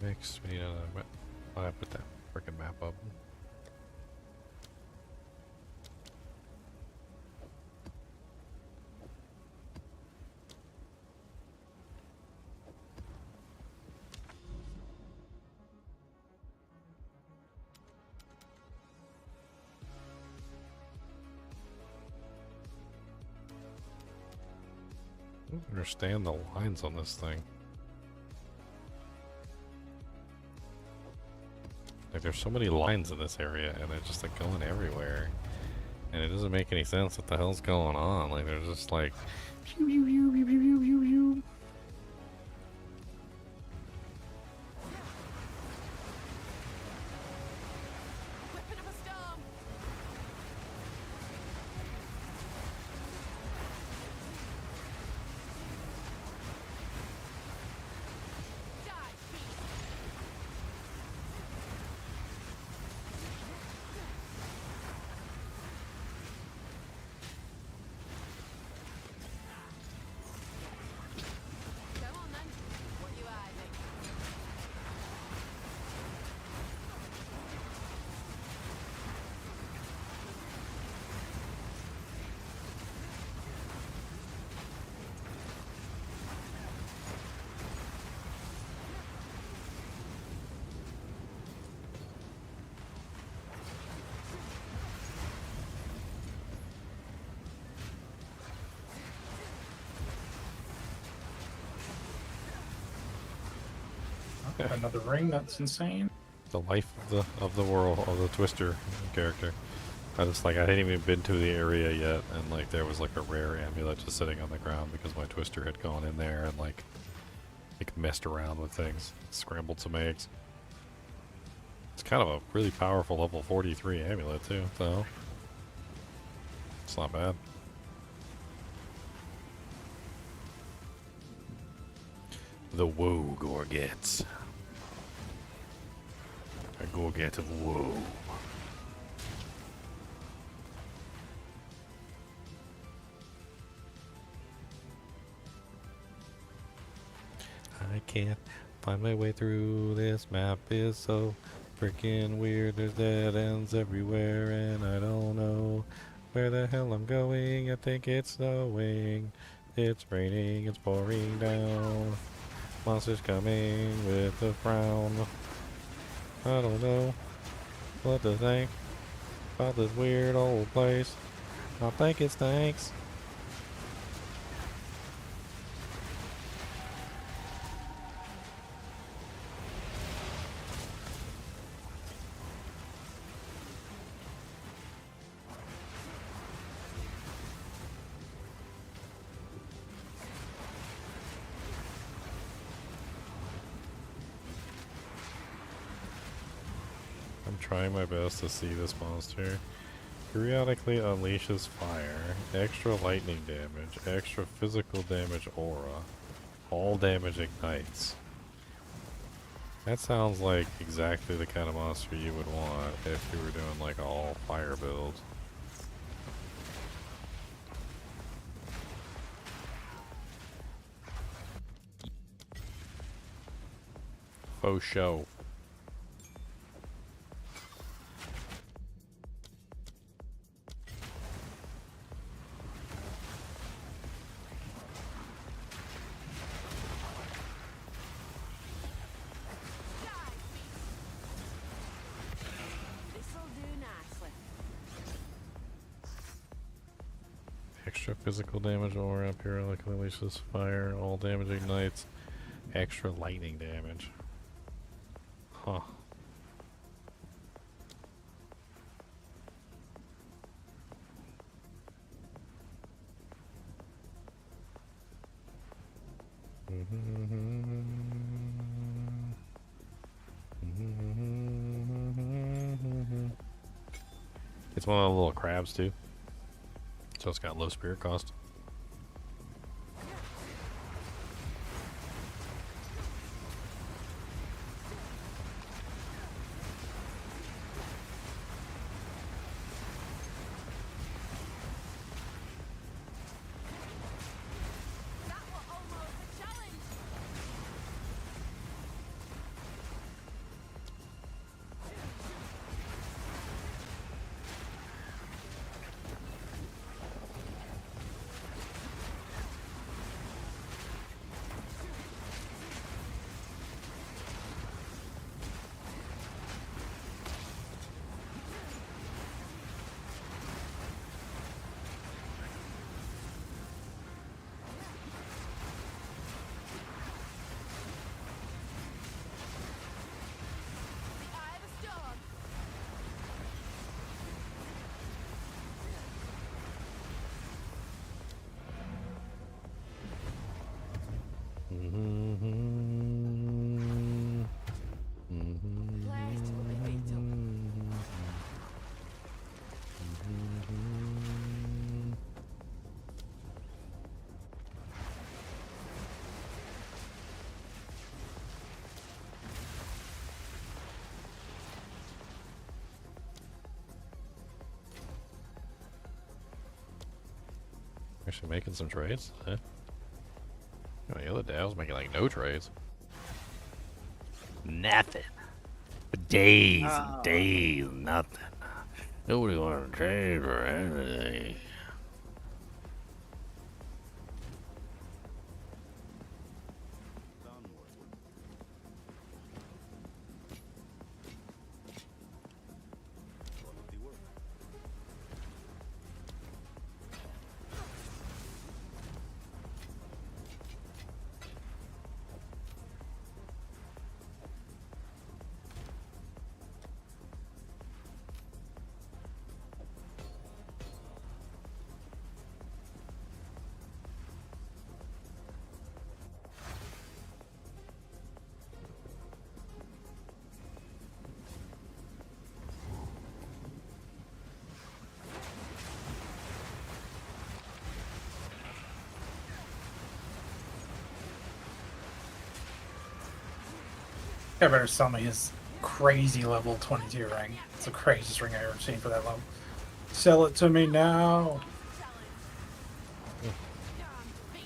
Mix. We need another. Why put that freaking map up? I don't understand the lines on this thing. Like, there's so many lines in this area, and they're just like going everywhere, and it doesn't make any sense. What the hell's going on? Like, they're just like, pew, pew, pew, pew, pew, pew, pew, pew. Weapon of a storm. Die, beast. Come on then. What you hiding? Another ring, that's insane. The life of the world of the Twister character. I hadn't even been to the area yet, and like there was like a rare amulet just sitting on the ground because my Twister had gone in there and like messed around with things, scrambled some eggs. It's kind of a really powerful level 43 amulet too, so it's not bad. The woe Gorgets. A Gorget of woe. I can't find my way through. This map is so freaking weird. There's dead ends everywhere, and I don't know where the hell I'm going. I think it's snowing. It's raining. It's pouring down. Monsters coming with a frown. I don't know what to think about this weird old place. I think it stinks. I'm trying my best to see this monster. Periodically unleashes fire, extra lightning damage, extra physical damage aura, all damage ignites. That sounds like exactly the kind of monster you would want if you were doing like all fire builds. Faux show. This'll do nicely. Extra physical damage aura, periodically unleashes fire, all damage ignites, extra lightning damage. Huh. It's one of the little crabs too, so it's got low spirit cost. That was almost a challenge. The eye of the storm. Place will be beat up. Actually making some trades, huh? Oh, the other day I was making like no trades. Nothing. For days and days, nothing. Nobody wanted to trade or anything. I better sell me his crazy level 22 ring. It's the craziest ring I've ever seen for that level. Sell it to me now. Damn fiend.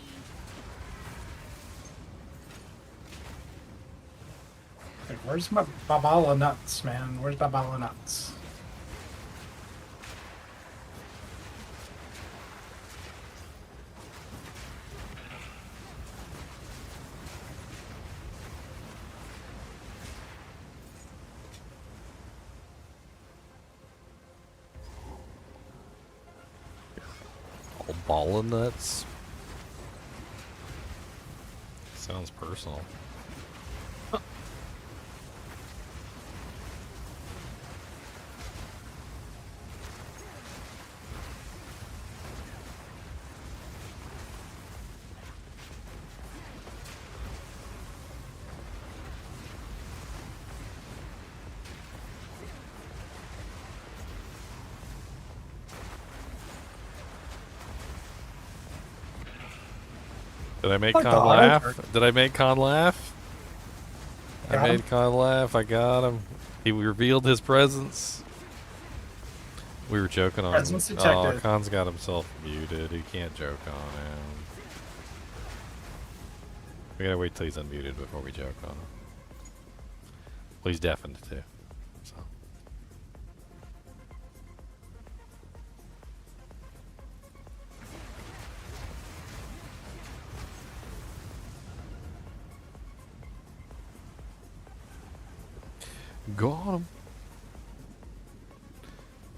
Hey, where's my Babala nuts, man? Where's Babala nuts? All ball of nuts. Sounds personal. Did I make Like the Con laugh? Harvard. Did I make Con laugh? I Got made him? Con laugh. I got him. He revealed his presence. We were joking on. Presence Oh, detected. Con's got himself muted. He can't joke on him. We gotta wait till he's unmuted before we joke on him. Well, he's deafened too. So. Got him.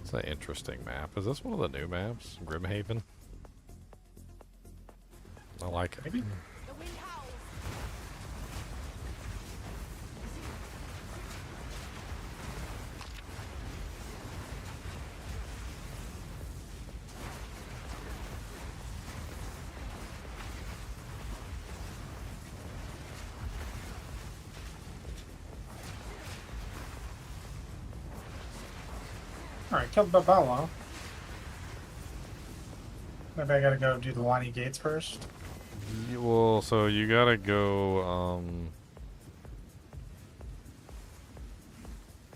It's an interesting map. Is this one of the new maps? Grimhaven? I like it. Maybe. The wind howls. Alright, killed Babalo. Maybe I gotta go do the Lonnie Gates first. Well, so you gotta go,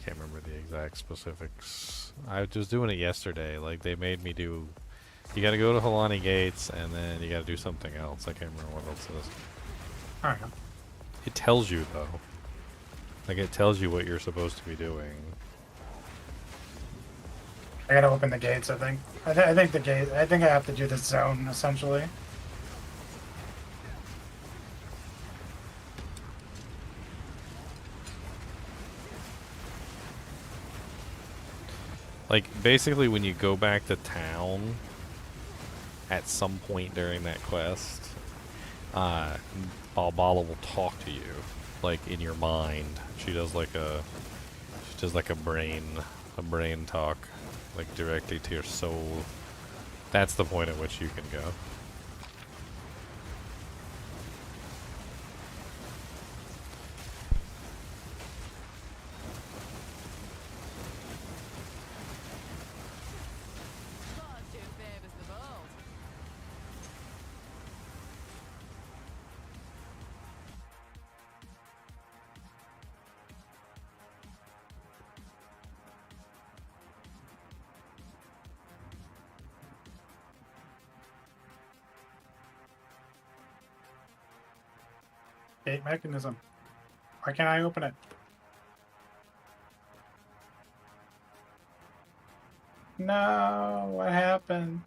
can't remember the exact specifics. I was doing it yesterday. Like, they made me do, you gotta go to Halani Gates, and then you gotta do something else. I can't remember what else it is. Alright. It tells you, though. Like, it tells you what you're supposed to be doing. I gotta open the gates, I think. I think the gate. I think I have to do the zone, essentially. Like, basically, when you go back to town, at some point during that quest, Balbala will talk to you, like, in your mind. She does like a brain talk, like, directly to your soul. That's the point at which you can go. Fortune favors the bold. Gate mechanism. Why can't I open it? No, what happened?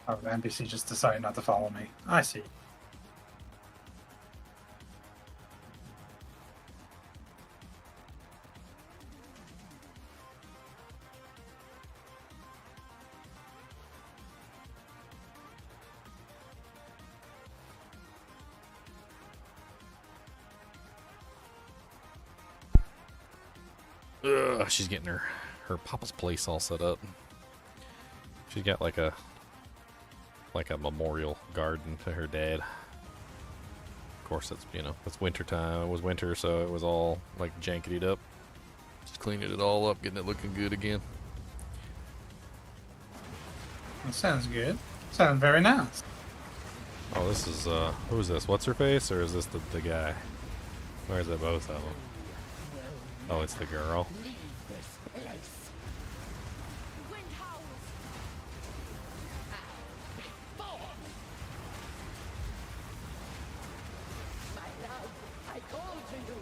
Oh, the NPC just decided not to follow me. I see. Ugh, she's getting her Papa's place all set up. She's got like a memorial garden to her dad. Of course, it's, you know, it's winter time. It was winter, so it was all like janketied up. Just cleaning it all up, getting it looking good again. That sounds good. Sounds very nice. Oh, this is who is this? What's her face, or is this the guy? Or is it both of them? Oh, it's the girl. The wind howls. My love, I call to you.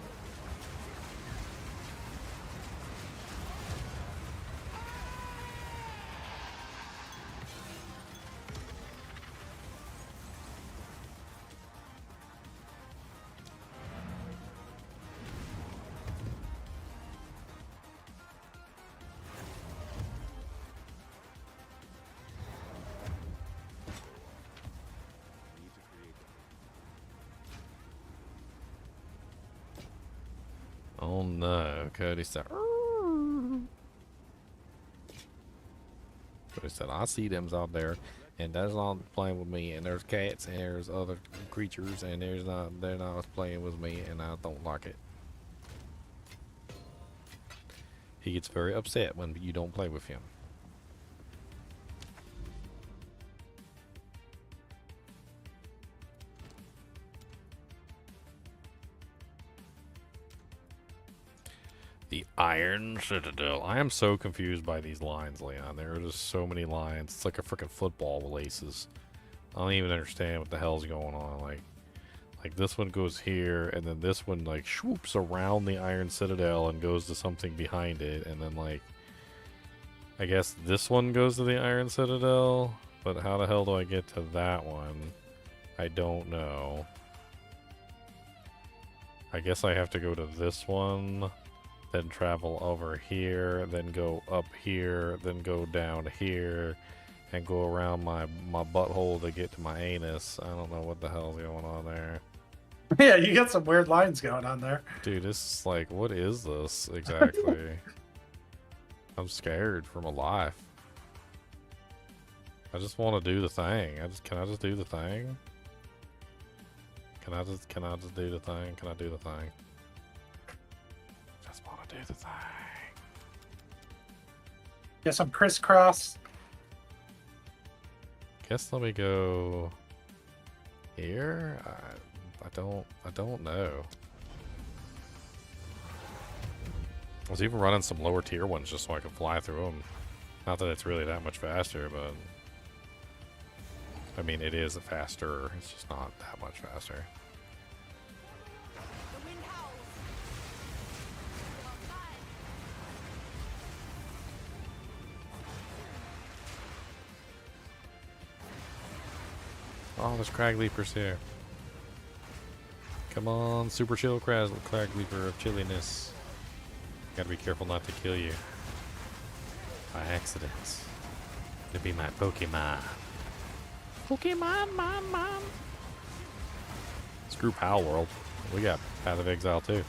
Oh no, Cody said. Cody said, I see them's out there, and that's not playing with me. And there's cats, and there's other creatures, and they're not playing with me, and I don't like it. He gets very upset when you don't play with him. The Iron Citadel. I am so confused by these lines, Leon. There are just so many lines. It's like a freaking football with laces. I don't even understand what the hell's going on. Like this one goes here, and then this one like swoops around the Iron Citadel and goes to something behind it, and then like I guess this one goes to the Iron Citadel, but how the hell do I get to that one? I don't know. I guess I have to go to this one, then travel over here, then go up here, then go down here, and go around my butthole to get to my anus. I don't know what the hell's going on there. Yeah, you got some weird lines going on there. Dude, this is like, what is this exactly? I'm scared for my life. I just want to do the thing. Can I just do the thing? Can I just do the thing? Can I do the thing? Just want to do the thing. Yeah, some crisscross. Guess let me go here. I don't know. I was even running some lower tier ones just so I could fly through them. Not that it's really that much faster, but I mean it is faster. It's just not that much faster. The wind howls. Oh, there's Crag Leapers here. Come on, super chill Crag Leaper of chilliness. Gotta be careful not to kill you by accident. To be my Pokemon. Pokemon, mom. Screw Pal World. We got Path of Exile too.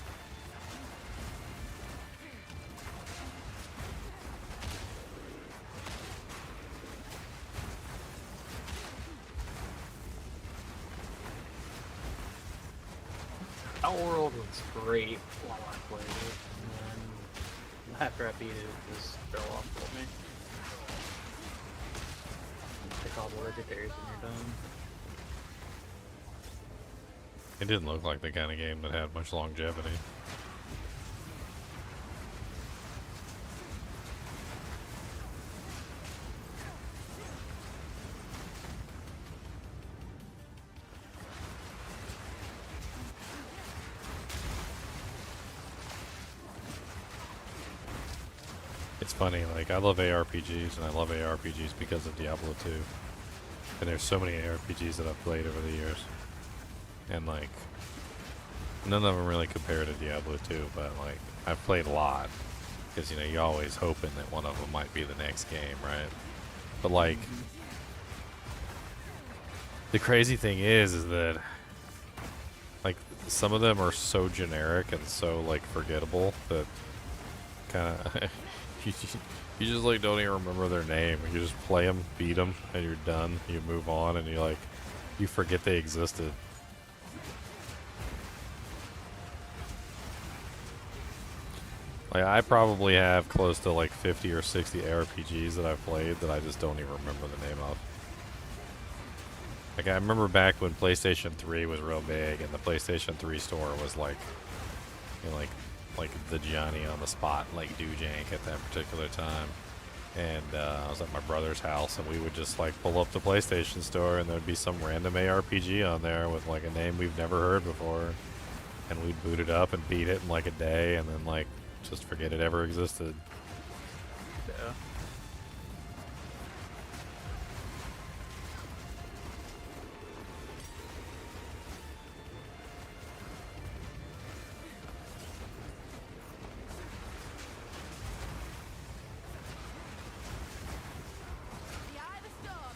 Our world was great while I played it, and then after I beat it, it just fell off for me. Take all the legendaries and you're done. It didn't look like the kind of game that had much longevity. It's funny, like I love ARPGs and I love ARPGs because of Diablo 2. And there's so many ARPGs that I've played over the years. And like none of them really compare to Diablo 2, but like I've played a lot. Because you know, you're always hoping that one of them might be the next game, right? But like the crazy thing is that like some of them are so generic and so like forgettable that kind of you just like don't even remember their name. You just play them, beat them, and you're done. You move on, and you forget they existed. Like I probably have close to like 50 or 60 RPGs that I've played that I just don't even remember the name of. Like I remember back when PlayStation 3 was real big, and the PlayStation 3 store was like, you know, like the Johnny on the spot, like do jank at that particular time. And I was at my brother's house, and we would just like pull up the PlayStation store, and there'd be some random ARPG on there with like a name we've never heard before, and we'd boot it up and beat it in like a day, and then like just forget it ever existed. Yeah. The eye of the storm.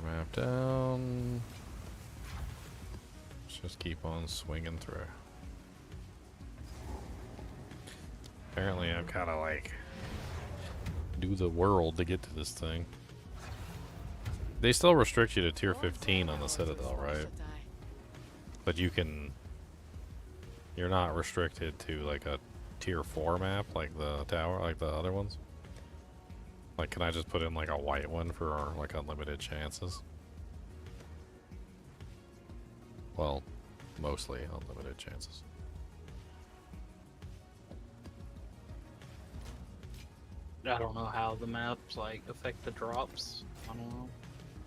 map down. Let's just keep on swinging through. Apparently I'm kind of like do the world to get to this thing. They still restrict you to tier 15 on the Citadel, right? But you can... You're not restricted to like a tier 4 map like the tower, like the other ones? Like, can I just put in like a white one for like unlimited chances? Well, mostly unlimited chances. I don't know how the maps like affect the drops. I don't know.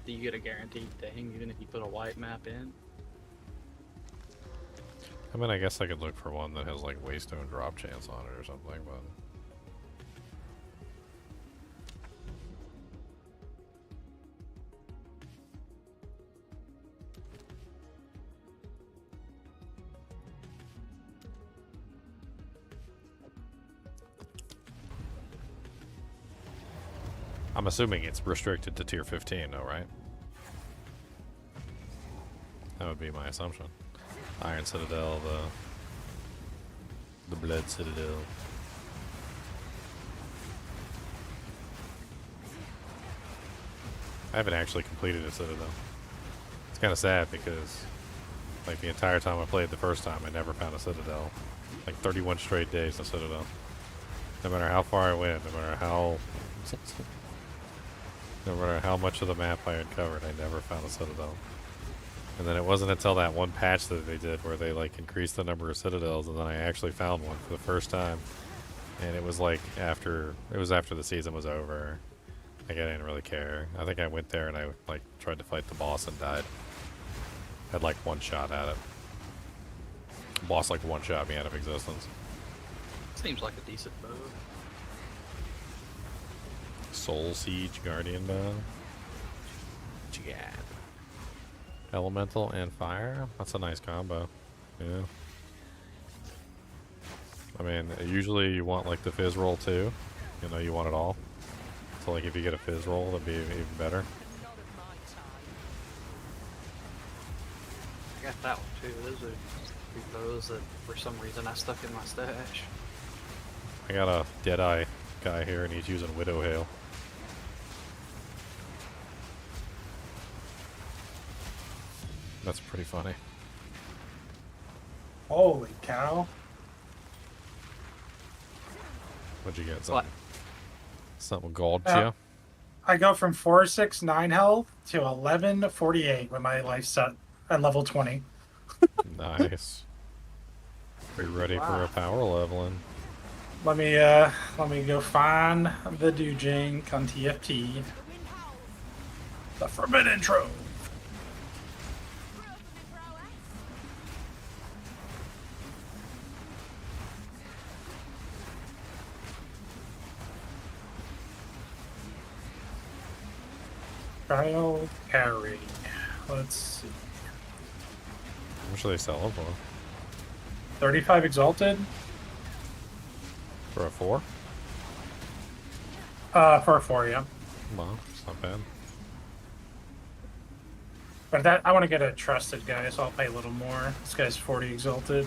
Do you get a guaranteed thing even if you put a white map in? I mean, I guess I could look for one that has like Waystone drop chance on it or something, but... I'm assuming it's restricted to tier 15 though, right? That would be my assumption. Iron Citadel, the Blood Citadel. I haven't actually completed a Citadel. It's kind of sad because like the entire time I played the first time I never found a Citadel. Like 31 straight days in Citadel. No matter how far I went, no matter how much of the map I uncovered, I never found a Citadel. And then it wasn't until that one patch that they did where they like increased the number of Citadels, and then I actually found one for the first time. And it was like after the season was over. Like I didn't really care. I think I went there and I like tried to fight the boss and died. Had like one shot at it. The boss like one shot me out of existence. Seems like a decent move. Soul Siege Guardian bow. What you got? Elemental and fire? That's a nice combo. Yeah. I mean, usually you want like the fizz roll too. You know, you want it all. So like if you get a fizz roll, that'd be even better. I got that one too. Those are three bows that for some reason I stuck in my stash. I got a Deadeye guy here and he's using Widow Hail. That's pretty funny. Holy cow. What'd you get? What? Something gold to you? I go from 469 health to 1148 with my life set at level 20. Nice. Are you ready for a power leveling? Let me go find the Dujink on TFT. The Forbidden Trove. Trial carry. Let's see. How much are they selling for? 35 exalted. For a 4? For a 4, yeah. Well, it's not bad. But that I want to get a trusted guy, so I'll pay a little more. This guy's 40 exalted.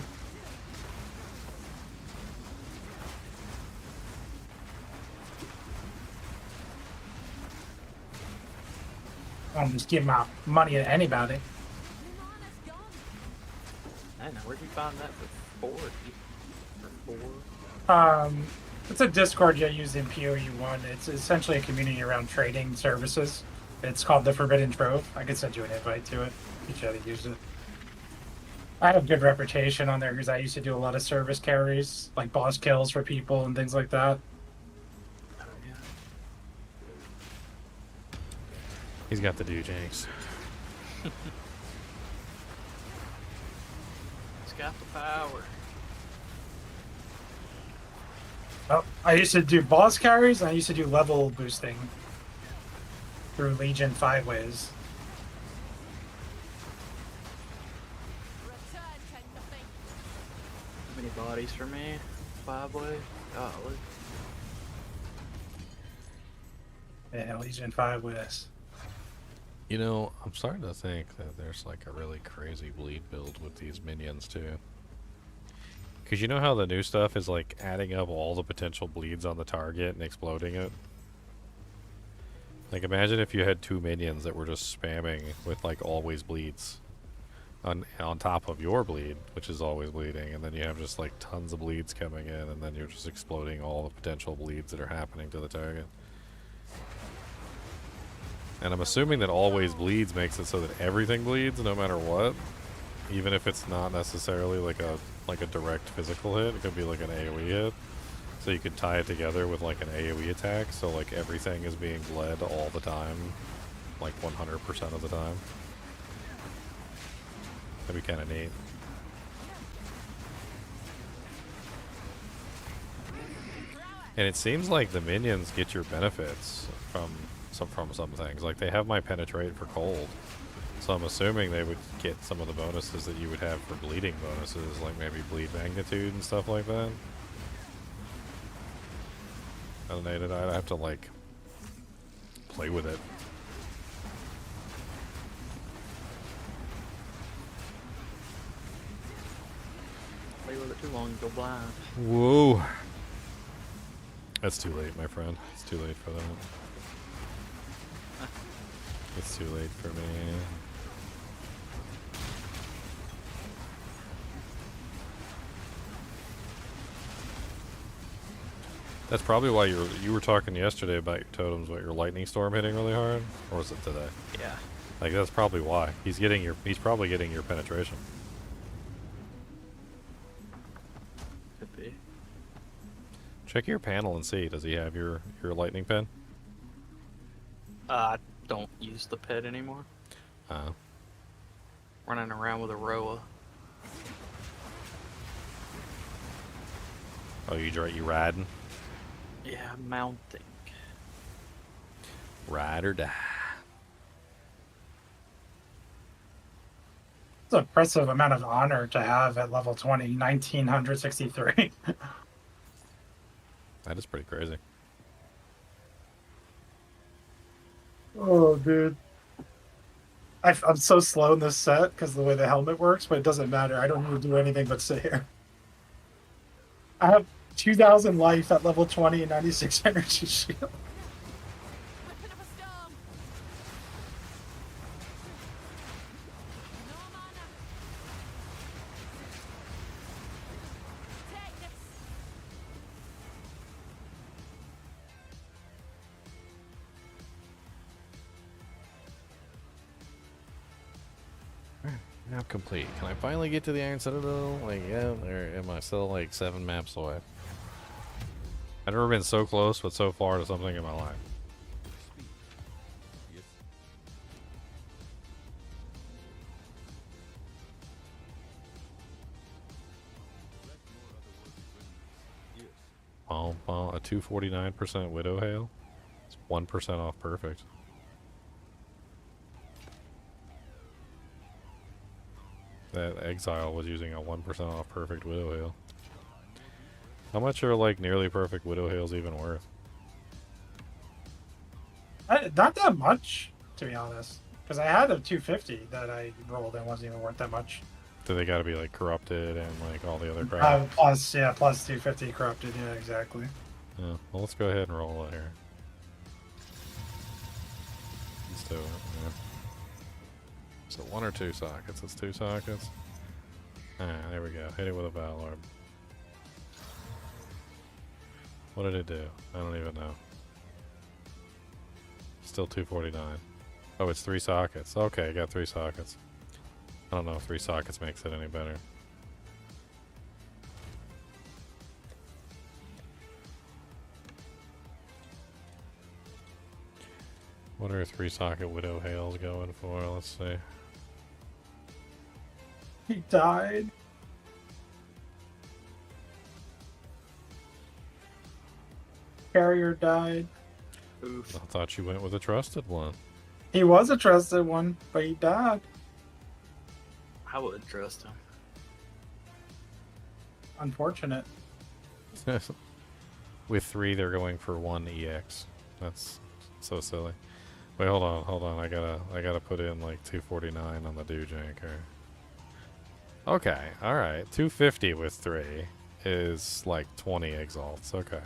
I'll just give my money to anybody. I don't know, where'd you find that for 4? For 4? It's a Discord I use in POE1. It's essentially a community around trading services. It's called the Forbidden Trove. I could send you an invite to it. You should use it. I have good reputation on there because I used to do a lot of service carries, like boss kills for people and things like that. Oh, yeah. He's got the Dujinks. It's got the power. Oh, I used to do boss carries and I used to do level boosting through Legion 5 ways. How many bodies for me? 5 way? Golly. Yeah, Legion 5 ways. You know, I'm starting to think that there's like a really crazy bleed build with these minions too. Because you know how the new stuff is like adding up all the potential bleeds on the target and exploding it? Like imagine if you had 2 minions that were just spamming with like always bleeds on top of your bleed, which is always bleeding, and then you have just like tons of bleeds coming in, and then you're just exploding all the potential bleeds that are happening to the target. And I'm assuming that always bleeds makes it so that everything bleeds no matter what, even if it's not necessarily like a direct physical hit. It could be like an AoE hit. So you could tie it together with like an AoE attack, so like everything is being bled all the time, like 100% of the time. That'd be kind of neat. And it seems like the minions get your benefits from some things. Like they have my penetrate for cold, so I'm assuming they would get some of the bonuses that you would have for bleeding bonuses, like maybe bleed magnitude and stuff like that. I don't know, I'd have to like play with it. Play with it too long, you go blind. Whoa. That's too late, my friend. It's too late for that. It's too late for me. That's probably why you were talking yesterday about your totems, what, your lightning storm hitting really hard? Or was it today? Yeah. Like that's probably why. He's probably getting your penetration. Could be. Check your panel and see. Does he have your lightning pen? I don't use the pet anymore. Running around with a Roa. Oh, you riding? Yeah, mounting. Ride or die. It's an impressive amount of honor to have at level 20, 1963. That is pretty crazy. Oh, dude. I'm so slow in this set because of the way the helmet works, but it doesn't matter. I don't need to do anything but sit here. I have 2,000 life at level 20 and 96 energy shield. Whipping up a storm. No mana. Take this. Now complete. Can I finally get to the Iron Citadel? Like, yeah, or am I still like 7 maps away? I've never been so close, but so far to something in my life. Well, a 249% Widow Hail. It's 1% off perfect. That Exile was using a 1% off perfect Widow Hail. How much are like nearly perfect Widow Hails even worth? Not that much, to be honest. Because I had a 250 that I rolled and wasn't even worth that much. Do they gotta be like corrupted and like all the other crap? Plus 250 corrupted. Yeah, exactly. Yeah, well, let's go ahead and roll it here. Let's do it. Yeah. So 1 or 2 sockets? It's 2 sockets. Ah, there we go. Hit it with a Valor. What did it do? I don't even know. Still 249. Oh, it's 3 sockets. Okay, I got 3 sockets. I don't know if 3 sockets makes it any better. What are 3 socket Widow Hails going for? Let's see. He died. Carrier died. Oof. I thought you went with a trusted one. He was a trusted one, but he died. I wouldn't trust him. Unfortunate. With 3, they're going for 1 EX. That's so silly. Wait, hold on. I gotta put in like 249 on the do janker. Okay, all right. 250 with 3 is like 20 exalts. Okay.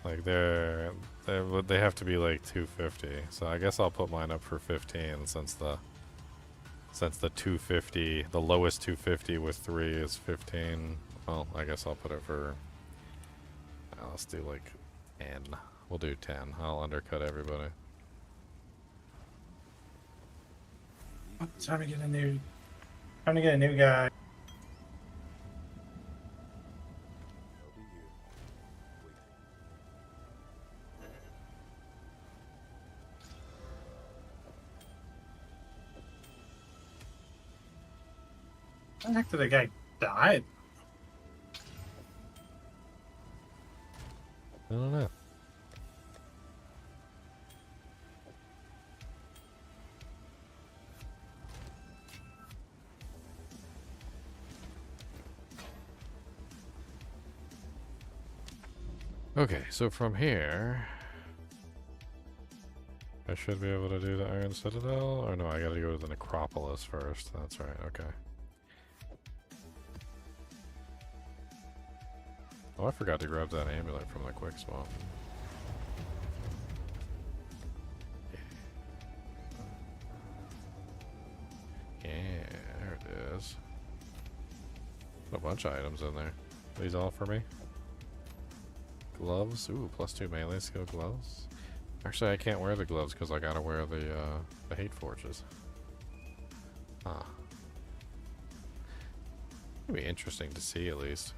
Like they have to be like 250. So I guess I'll put mine up for 15 since the 250, the lowest 250 with 3 is 15. Well, I guess I'll put it for let's do like 10. We'll do 10. I'll undercut everybody. Time to get a new guy. How the heck did the guy die? I don't know. Okay, so from here, I should be able to do the Iron Citadel, or no, I gotta go to the Necropolis first. That's right, okay. Oh, I forgot to grab that amulet from the quick swap. Yeah, there it is. A bunch of items in there. These all for me? Gloves? Ooh, +2 melee skill gloves. Actually, I can't wear the gloves because I gotta wear the hate forges. Huh. It'd be interesting to see at least.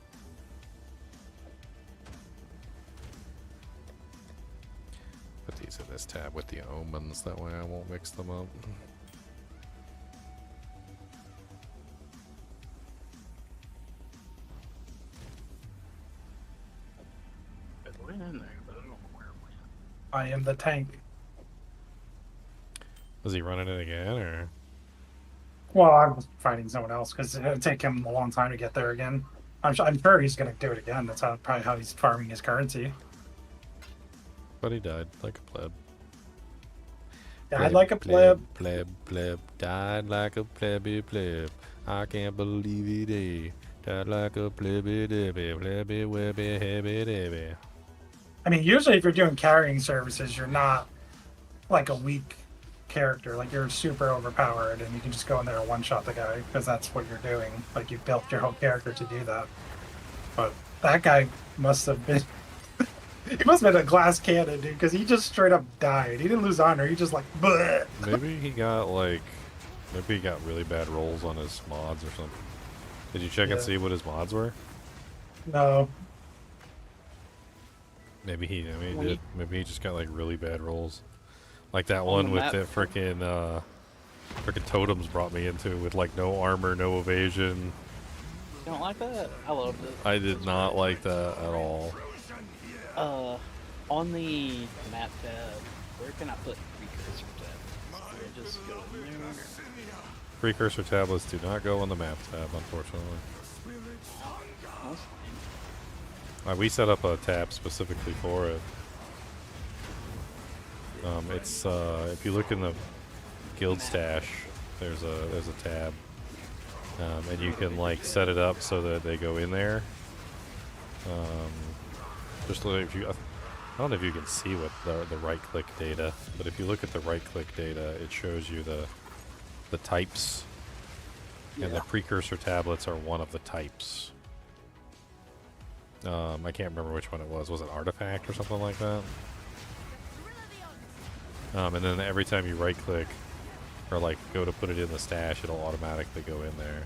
Put these in this tab with the omens, that way I won't mix them up. I am the tank. Was he running it again, or? Well, I'm fighting someone else because it'll take him a long time to get there again. I'm sure he's going to do it again. That's probably how he's farming his currency. But he died like a pleb. Died like a pleb. Pleb. Died like a pleb. I can't believe it. Died like a plebby, webby, hebby. I mean, usually if you're doing carrying services, you're not like a weak character. Like, you're super overpowered and you can just go in there and one-shot the guy because that's what you're doing. Like, you've built your whole character to do that. But that guy must have been... he must have been a glass cannon, dude, because he just straight up died. He didn't lose honor. He just like... Bleh. Maybe he got really bad rolls on his mods or something. Did you check and see what his mods were? No. Maybe he did. Maybe he just got like really bad rolls. Like that one with the frickin' totems brought me into with like no armor, no evasion. You don't like that? I loved it. I did not like that at all. On the map tab, where can I put precursor tab? Do I just go in there? Precursor tablets do not go on the map tab, unfortunately. We set up a tab specifically for it. It's if you look in the guild stash, there's a tab, and you can like set it up so that they go in there. Just like if you, I don't know if you can see what the right click data, but if you look at the right click data, it shows you the types, and the precursor tablets are one of the types. I can't remember which one it was. Was it artifact or something like that? And then every time you right click or like go to put it in the stash, it'll automatically go in there.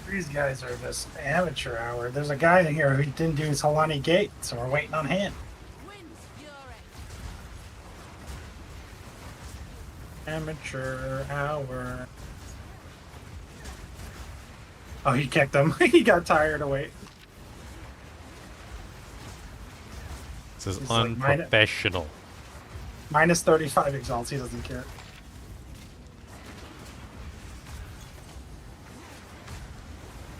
These guys are just amateur hour. There's a guy in here who didn't do his Halani gate, so we're waiting on him. Wind's fury. Amateur hour. Oh, he kicked him. He got tired of waiting. This is It's like unprofessional. Minus 35 exalts. He doesn't care.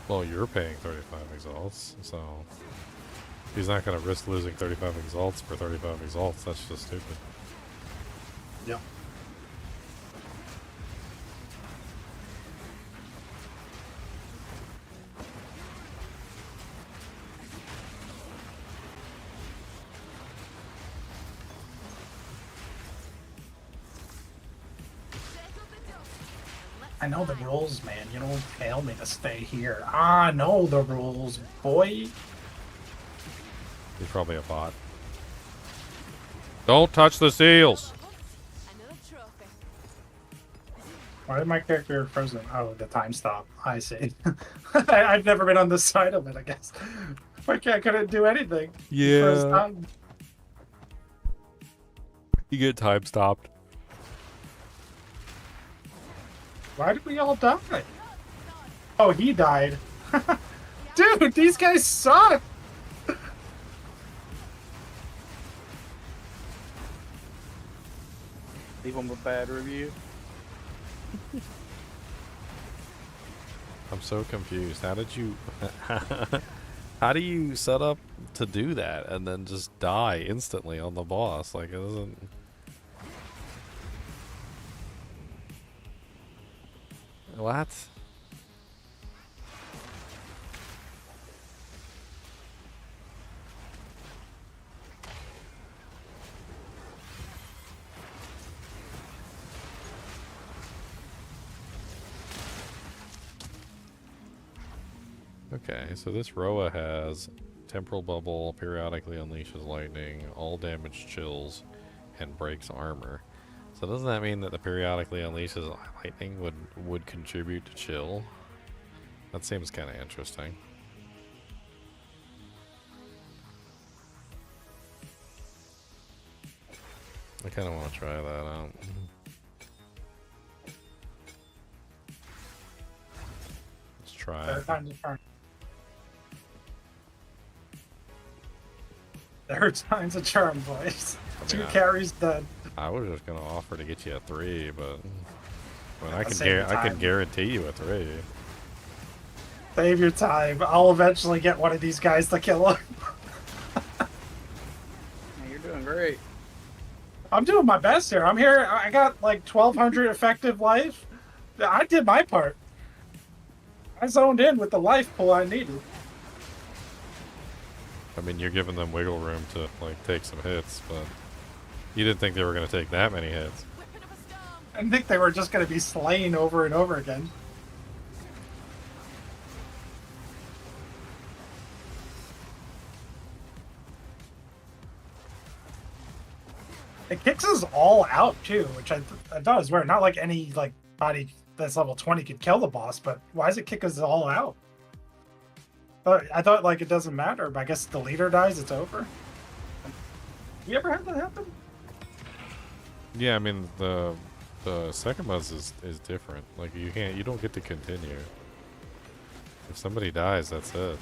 Well, you're paying 35 exalts, so he's not going to risk losing 35 exalts for 35 exalts. That's just stupid. Yep. I know the rules, man. You don't tell me to stay here. I know the rules, boy. He's probably a bot. Don't touch the seals! Another trophy. Why did my character frozen? Oh, the time stop. I see. I've never been on this side of it, I guess. My cat couldn't do anything. He froze Yeah. time. You get time stopped. Why did we all die? Oh, he died. Dude, these guys suck! Leave him a bad review. I'm so confused. How did you... How do you set up to do that and then just die instantly on the boss? Like, it doesn't... What? Okay, so this Roa has Temporal Bubble, periodically unleashes lightning, all damage chills, and breaks armor. So doesn't that mean that the periodically unleashes lightning would contribute to chill? That seems kind of interesting. I kind of want to try that out. Let's try it. Time to turn. Third time's a charm, boys. Two I- carries dead. I was just gonna offer to get you a 3, but when I I'll can save the I can time. guarantee you a 3. Save your time. I'll eventually get one of these guys to kill him. Yeah, you're doing great. I'm doing my best here. I'm here. I got like 1,200 effective life. I did my part. I zoned in with the life pool I needed. I mean, you're giving them wiggle room to like take some hits, but you didn't think they were gonna take that many hits. Whipping up a storm. I didn't think they were just going to be slain over and over again. It kicks us all out too, which I thought was weird. Not like any like body that's level 20 could kill the boss, but why does it kick us all out? I thought like it doesn't matter, but I guess if the leader dies, it's over. You ever had that happen? Yeah, I mean the second buzz is different. Like you don't get to continue. If somebody dies, that's it.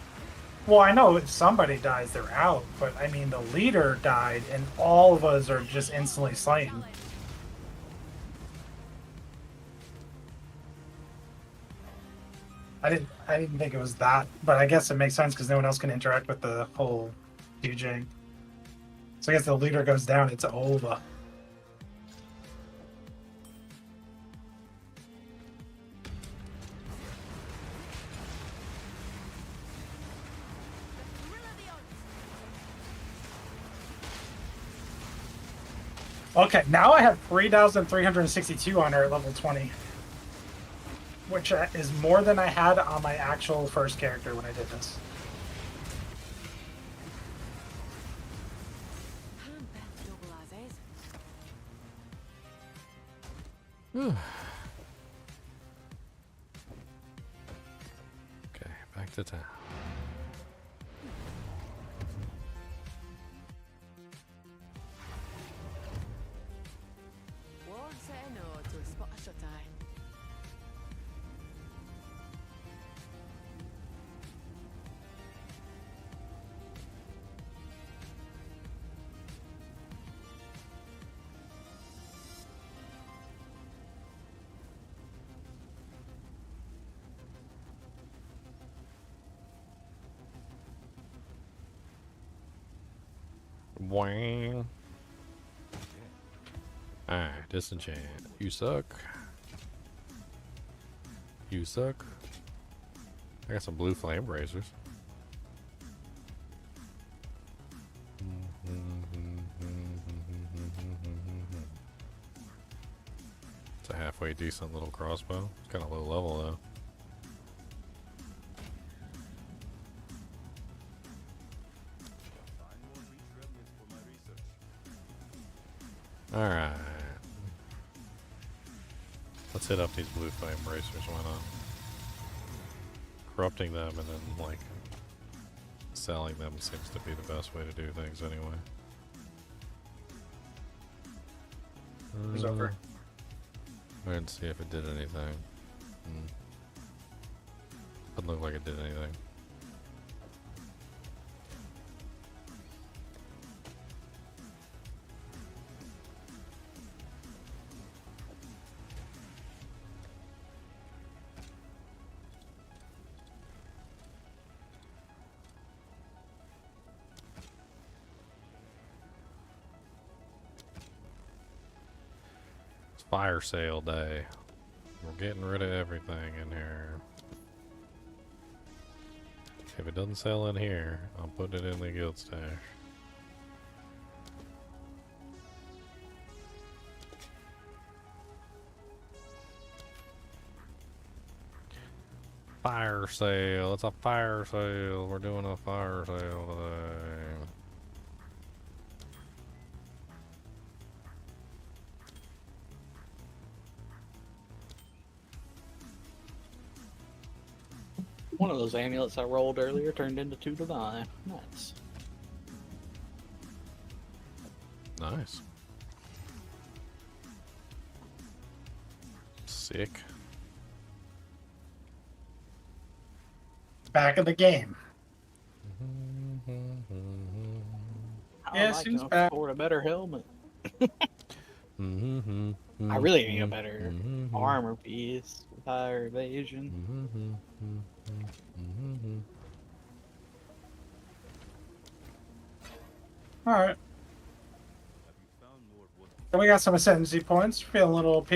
Well, I know if somebody dies, they're out, but I mean the leader died, and all of us are just instantly slain. I didn't think it was that, but I guess it makes sense because no one else can interact with the whole DJing. So I guess the leader goes down, it's over. Okay, now I have 3,362 on her at level 20. Which is more than I had on my actual first character when I did this. Double as is. Okay, back to town. Won't say no to Boing. Alright, disenchant. You suck. You suck. I got some blue flame bracers. It's a halfway decent little crossbow. It's kind of low level though. Alright. Let's hit up these blue flame bracers, why not? Corrupting them and then, like, selling them seems to be the best way to do things anyway. It's over. Wait and see if it did anything. Doesn't look like it did anything. Fire sale day. We're getting rid of everything in here. If it doesn't sell in here, I'll put it in the guild stash. Fire sale. It's a fire sale. We're doing a fire sale today. One of those amulets I rolled earlier turned into 2 divine. Nice. Nice. Sick. Back in the game. I Yeah, like seems to bad. afford a better helmet. I really need a better armor piece with higher evasion. Alright. So we got some ascendancy points. Feeling a little OP.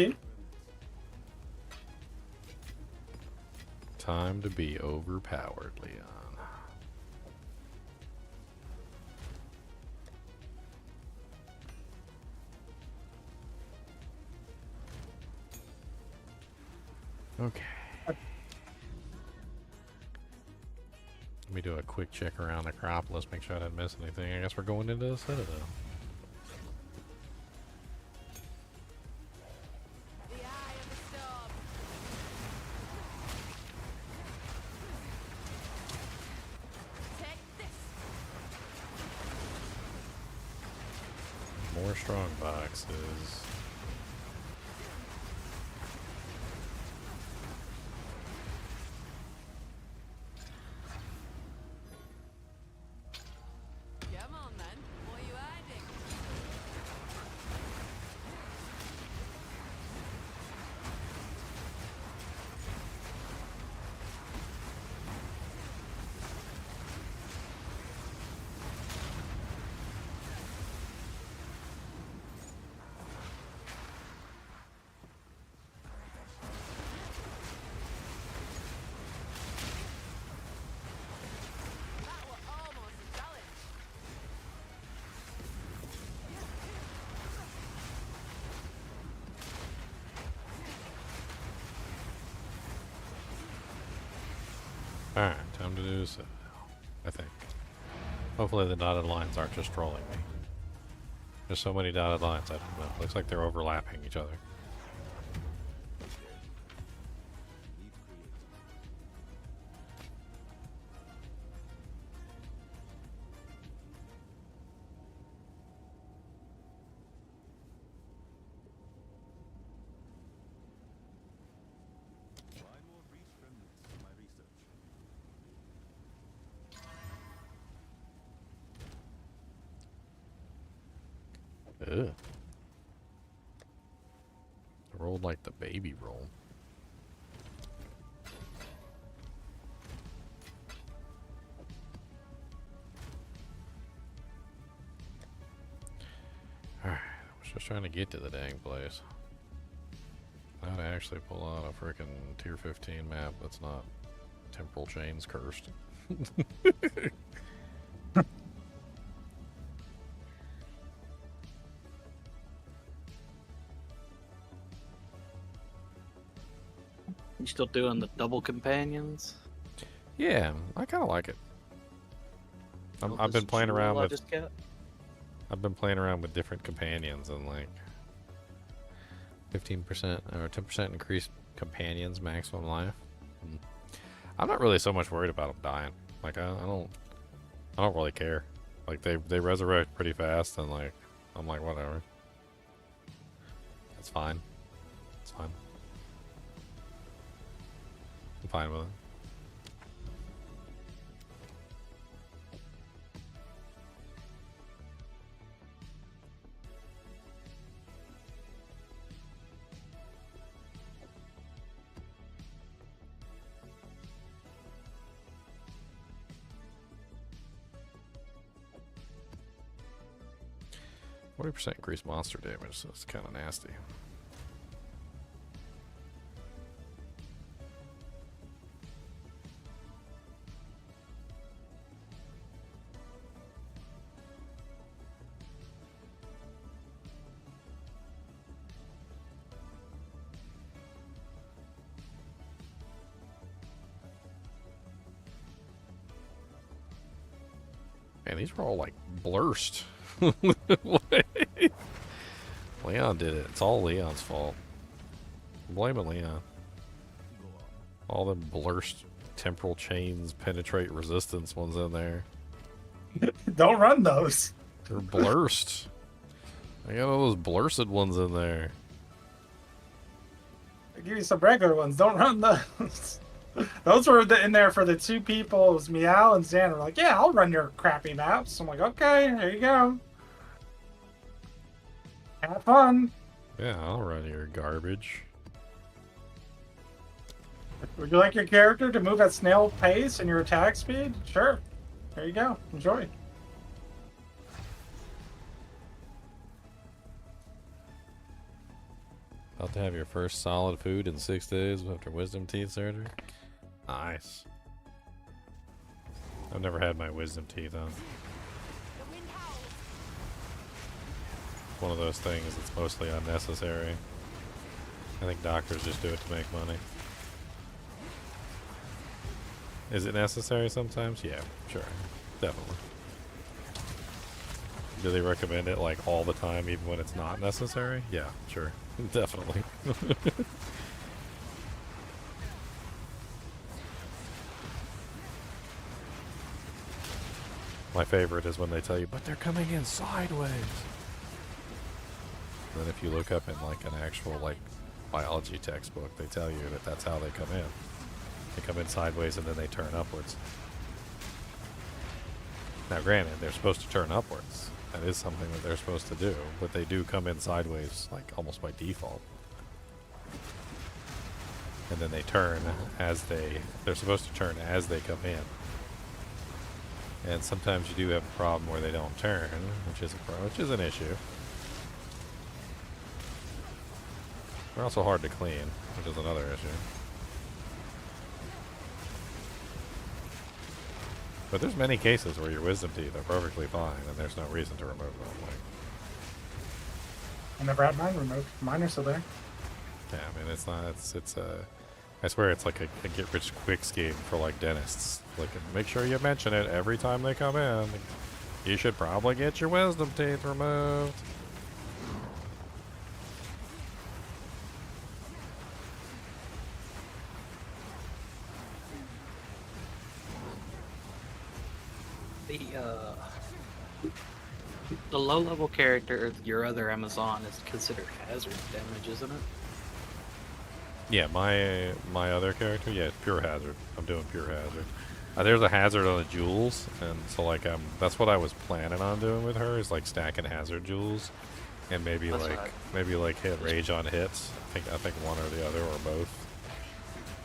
Time to be overpowered, Leon. Okay. Let me do a quick check around the Acropolis, make sure I didn't miss anything. I guess we're going into the Citadel. The eye of the storm. Take this. More strong boxes. Come on then. What are you hiding? That was almost a challenge. Alright, time to do Citadel, I think. Hopefully the dotted lines aren't just trolling me. There's so many dotted lines, I don't know. Looks like they're overlapping each other. Ugh. I rolled like the baby roll. Just trying to get to the dang place. How to actually pull out a freaking tier 15 map that's not temporal chains cursed. You still doing the double companions? Yeah, I kind of like it. Well, I've been this playing around jewel I with just got? I've been playing around with different companions and like 15% or 10% increased companions maximum life. I'm not really so much worried about them dying. Like I don't really care. Like they resurrect pretty fast and like I'm like whatever. It's fine. It's fine. I'm fine with it. %, increased monster damage, so it's kind of nasty. Man, these were all like blurst. Leon did it. It's all Leon's fault. I'm blaming Leon. All them blurst temporal chains penetrate resistance ones in there. Don't run those. They're blurst. I got all those blursted ones in there. I give you some regular ones. Don't run those. Those were in there for the two people. It was Meow and Xander. Like, yeah, I'll run your crappy maps. I'm like, okay, there you go. Have fun. Yeah, I'll run your garbage. Would you like your character to move at snail pace and your attack speed? Sure. There you go. Enjoy. About to have your first solid food in 6 days after wisdom teeth surgery. Nice. I've never had my wisdom teeth on. One of those things that's mostly unnecessary. I think doctors just do it to make money. Is it necessary sometimes? Yeah, sure. Definitely. Do they recommend it like all the time even when it's not necessary? Yeah, sure. Definitely. My favorite is when they tell you, but they're coming in sideways. Then if you look up in like an actual like biology textbook, they tell you that that's how they come in. They come in sideways and then they turn upwards. Now granted, they're supposed to turn upwards. That is something that they're supposed to do, but they do come in sideways like almost by default. And then they turn as they're supposed to turn as they come in. And sometimes you do have a problem where they don't turn, which is an issue. They're also hard to clean, which is another issue. But there's many cases where your wisdom teeth are perfectly fine, and there's no reason to remove them. Like, I never had mine removed. Mine are still there. yeah, I mean, it's not. It's I swear it's like a get-rich-quick scheme for like dentists. Like, make sure you mention it every time they come in. You should probably get your wisdom teeth removed. The low-level character, your other Amazon, is considered hazard damage, isn't it? Yeah, my other character, yeah, it's pure hazard. I'm doing pure hazard. There's a hazard on the jewels, and so like that's what I was planning on doing with her is like stacking hazard jewels, and maybe hit rage on hits. I think one or the other or both.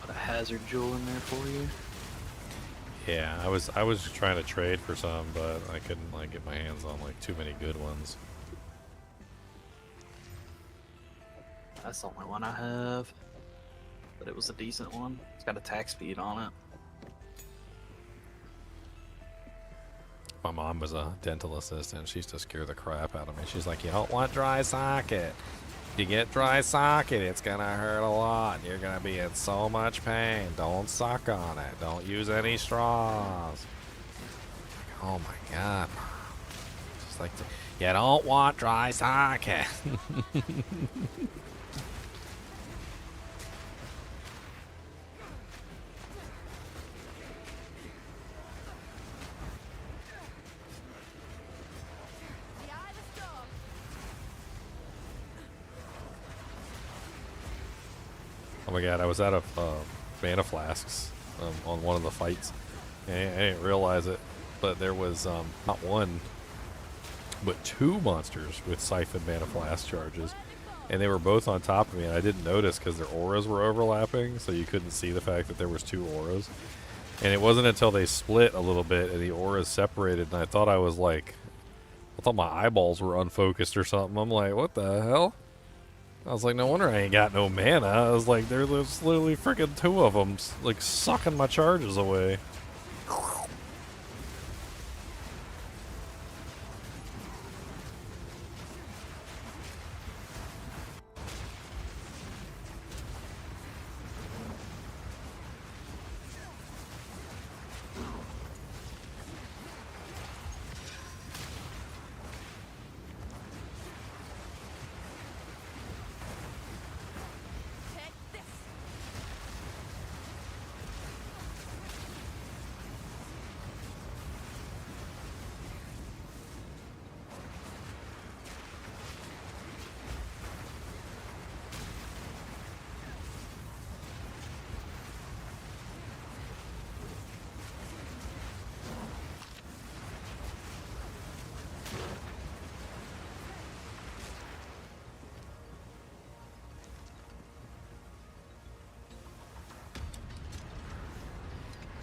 Put a hazard jewel in there for you. Yeah, I was trying to trade for some, but I couldn't like get my hands on like too many good ones. That's the only one I have. But it was a decent one. It's got attack speed on it. My mom was a dental assistant. She used to scare the crap out of me. She's like, you don't want dry socket. If you get dry socket, it's going to hurt a lot. You're going to be in so much pain. Don't suck on it. Don't use any straws. Oh my God. Just like, you don't want dry socket. The eye of the storm. Oh my God, I was out of mana flasks on one of the fights. And I didn't realize it, but there was not one, but two monsters with siphon mana flask charges. And they were both on top of me, and I didn't notice because their auras were overlapping, so you couldn't see the fact that there was two auras. And it wasn't until they split a little bit and the auras separated, and I thought I was like, I thought my eyeballs were unfocused or something. I'm like, what the hell? I was like, no wonder I ain't got no mana. I was like, there's literally freaking two of them, like, sucking my charges away. Take this.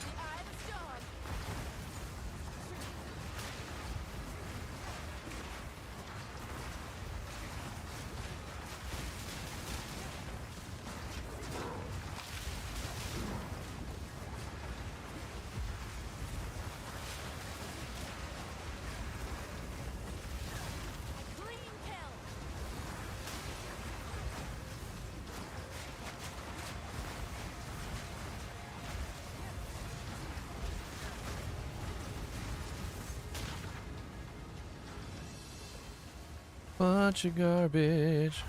The eye of the storm. Clean kill. Bunch of garbage.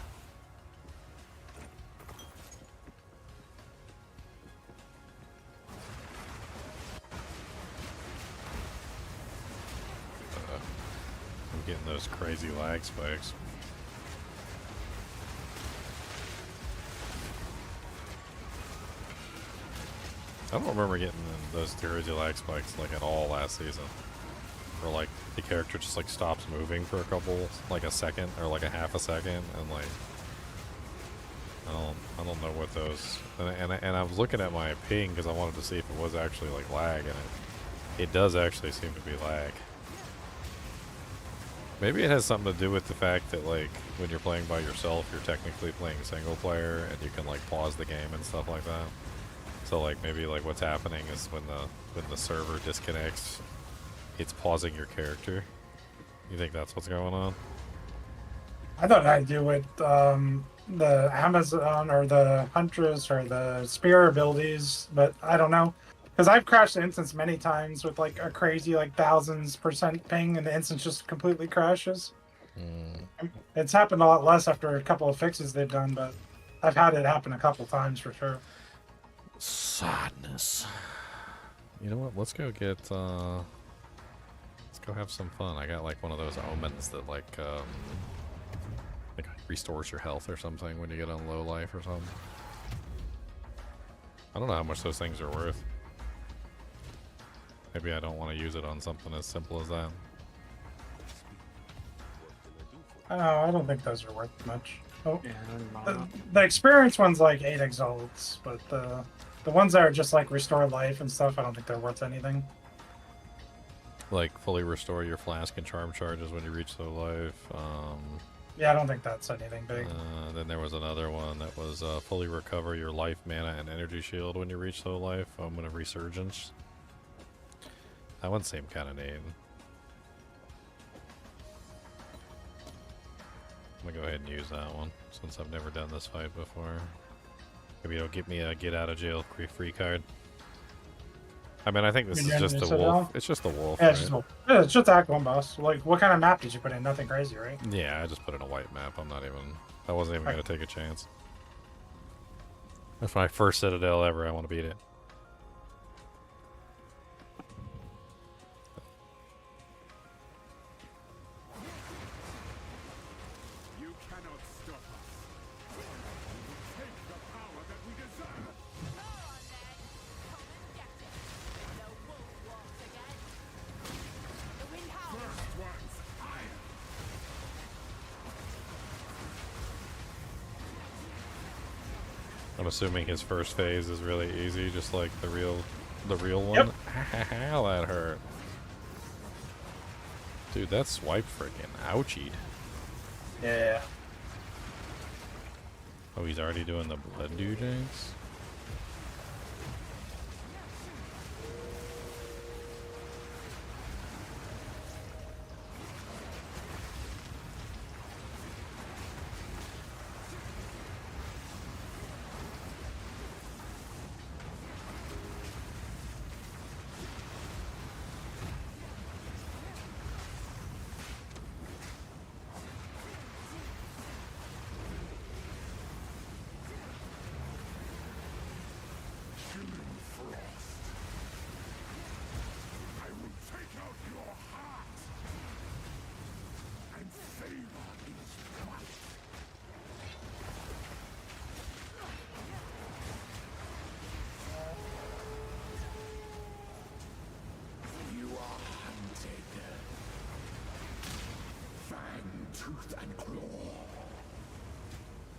I'm getting those crazy lag spikes. I don't remember getting those crazy lag spikes like at all last season. Or like the character just like stops moving for a couple, like a second or like a half a second, and like I don't know what those. And I was looking at my ping because I wanted to see if it was actually like lag, and it does actually seem to be lag. Maybe it has something to do with the fact that like when you're playing by yourself, you're technically playing single player, and you can like pause the game and stuff like that. So like maybe like what's happening is when the server disconnects, it's pausing your character. You think that's what's going on? I thought it had to do with the Amazon or the Huntress or the Spear abilities, but I don't know. Because I've crashed the instance many times with like a crazy like thousands% ping, and the instance just completely crashes. It's happened a lot less after a couple of fixes they've done, but I've had it happen a couple times for sure. Sadness. You know what? Let's go get. Let's go have some fun. I got like one of those omens that like restores your health or something when you get on low life or something. I don't know how much those things are worth. Maybe I don't want to use it on something as simple as that. I don't think those are worth much. Oh, Yeah, I'm the experience one's like 8 exalts, but the ones that are just like restore life and stuff, I don't think they're worth anything. Like fully restore your flask and charm charges when you reach low life. Yeah, I don't think that's anything big. Then there was another one that was fully recover your life, mana, and energy shield when you reach low life. I'm gonna resurgence. That one seemed kind of neat. I'm gonna go ahead and use that one since I've never done this fight before. Maybe it'll get me a get out of jail free card. I mean, I think this is just a wolf. It's just a wolf. Yeah, Right? it's just wolf. Yeah, it's just Act 1 boss. Like, what kind of map did you put in? Nothing crazy, right? Yeah, I just put in a white map. I'm not even. I wasn't even gonna take a chance. That's my first Citadel ever. I want to beat it. You cannot stop us. We will take the power that we deserve. Go on then. Come and get it. The wolf walks again. The wind howls. First one's iron. I'm assuming his first phase is really easy, just like the real one. Yep. How that hurt. Dude, that swipe freaking ouchied. Yeah. Oh, he's already doing the blood dew jinx? Chilling frost. I will take out your heart and savor its might. You are hunted. Fang, tooth, and claw.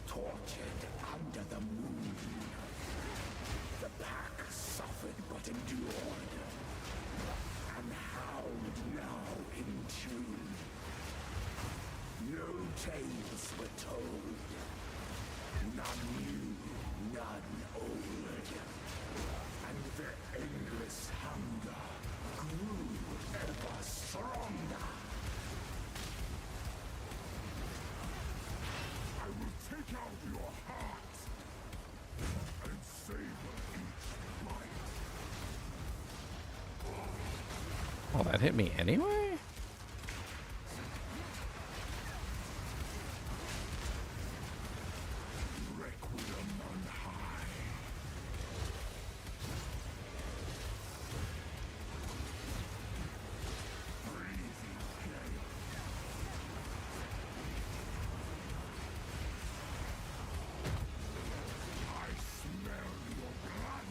Tortured under the moon. The pack suffered but endured. And howled now in tune. No tales were told. None new, none old. And their endless hunger grew ever stronger. I will take out your heart and savor each bite. Oh, that hit me anyway? Requiem on high. Breezy gale. I smell your blood.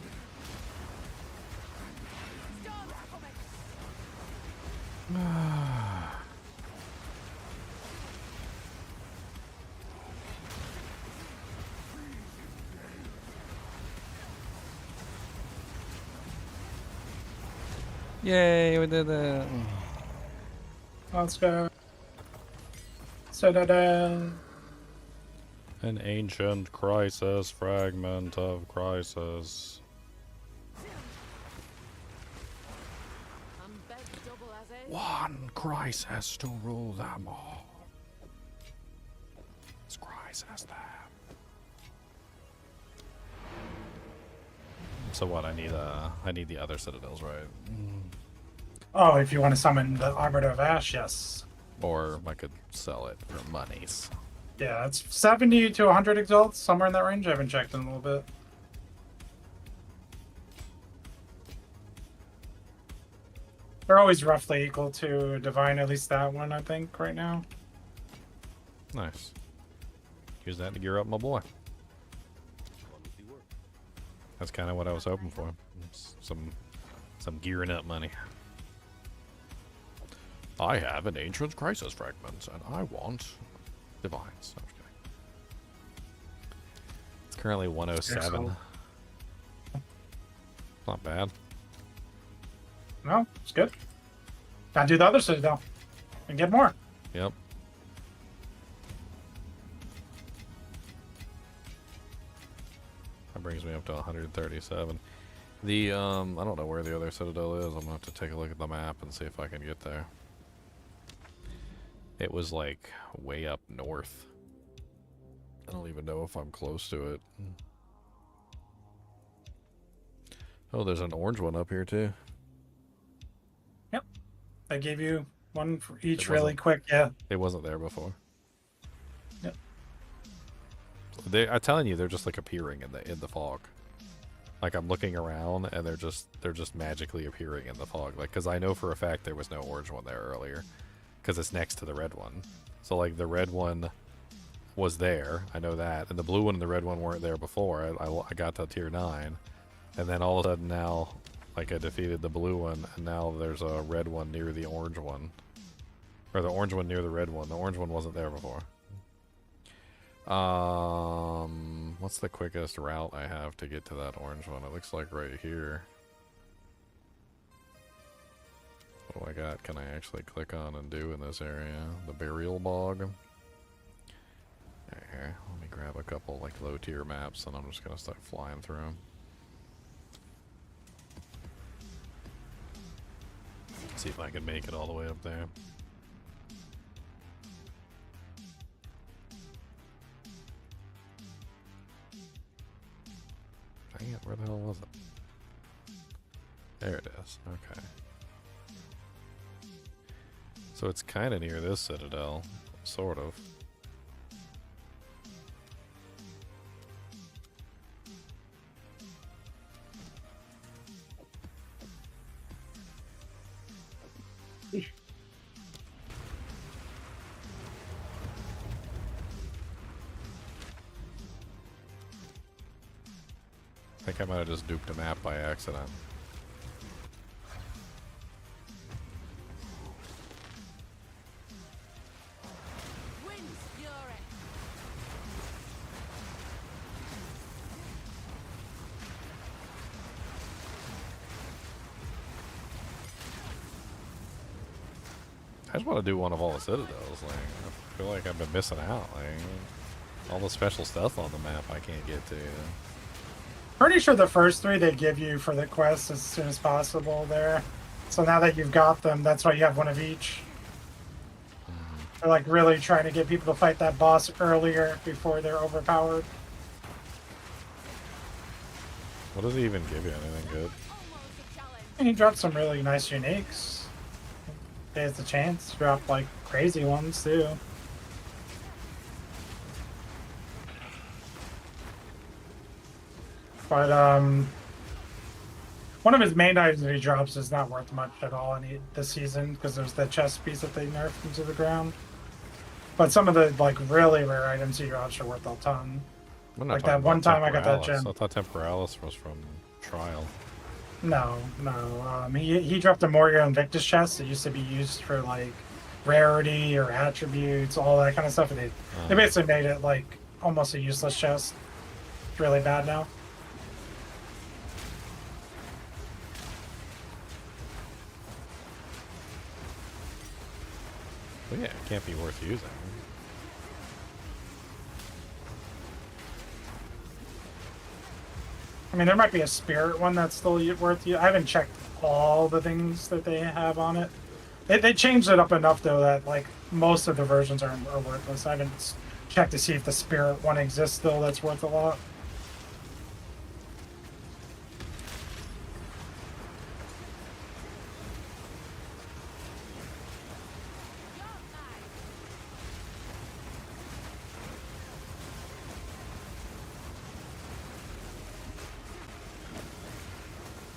Storm's coming. Yay, we did that. Let's go. Citadel. An ancient crisis, fragment of crisis. I'm begged double as is. One crisis to rule them all. This crisis them. So what? I need the other citadels, right? Oh, if you want to summon the Arbiter of Ash, yes. Or I could sell it for monies. Yeah, it's 70 to 100 exalts, somewhere in that range. I haven't checked in a little bit. They're always roughly equal to Divine, at least that one, I think, right now. Nice. Use that to gear up my boy. That's kind of what I was hoping for. Some gearing up money. I have an ancient crisis fragment, and I want divines. No, I'm just kidding. It's currently 107. Not bad. No, it's good. Gotta do the other Citadel and get more. Yep. That brings me up to 137. The, I don't know where the other Citadel is. I'm gonna have to take a look at the map and see if I can get there. It was like way up north. I don't even know if I'm close to it. Oh, there's an orange one up here too. Yep. I gave you one for each It really wasn't- quick. Yeah. It wasn't there before. Yep. I'm telling you, they're just like appearing in the fog. Like I'm looking around and they're just magically appearing in the fog. Like, cause I know for a fact there was no orange one there earlier, cause it's next to the red one. So like the red one was there, I know that, and the blue one and the red one weren't there before. I got to tier 9, and then all of a sudden now, like I defeated the blue one, and now there's a red one near the orange one, or the orange one near the red one. The orange one wasn't there before. What's the quickest route I have to get to that orange one? It looks like right here. What do I got? Can I actually click on and do in this area? The burial bog. Here, let me grab a couple like low tier maps and I'm just gonna start flying through them. See if I can make it all the way up there. Dang it, where the hell was it? There it is, okay. So it's kind of near this Citadel, sort of. I think I might have just duped a map by accident. Wind's fury. I just want to do one of all the Citadels. Like, I feel like I've been missing out. Like, all the special stuff on the map I can't get to. Pretty sure the first 3 they give you for the quest as soon as possible there. So now that you've got them, that's why you have one of each. They're like really trying to get people to fight that boss earlier before they're overpowered. What does he even give you? Anything good? Almost a challenge. And he dropped some really nice uniques. He has the chance to drop like crazy ones too. But one of his main items that he drops is not worth much at all this season because there's the chest piece that they nerfed into the ground. But some of the like really rare items he drops are worth a ton. I'm not Like talking that one about time I got that Temporalis. gem. I thought Temporalis was from Trial. No. He dropped a Morio Invictus chest that used to be used for like rarity or attributes, all that kind of stuff. And they basically made it like almost a useless chest. It's really bad now. But yeah, it can't be worth using. I mean, there might be a spirit one that's still worth you. I haven't checked all the things that they have on it. They changed it up enough though that like most of the versions are worthless. I haven't checked to see if the spirit one exists still. That's worth a lot.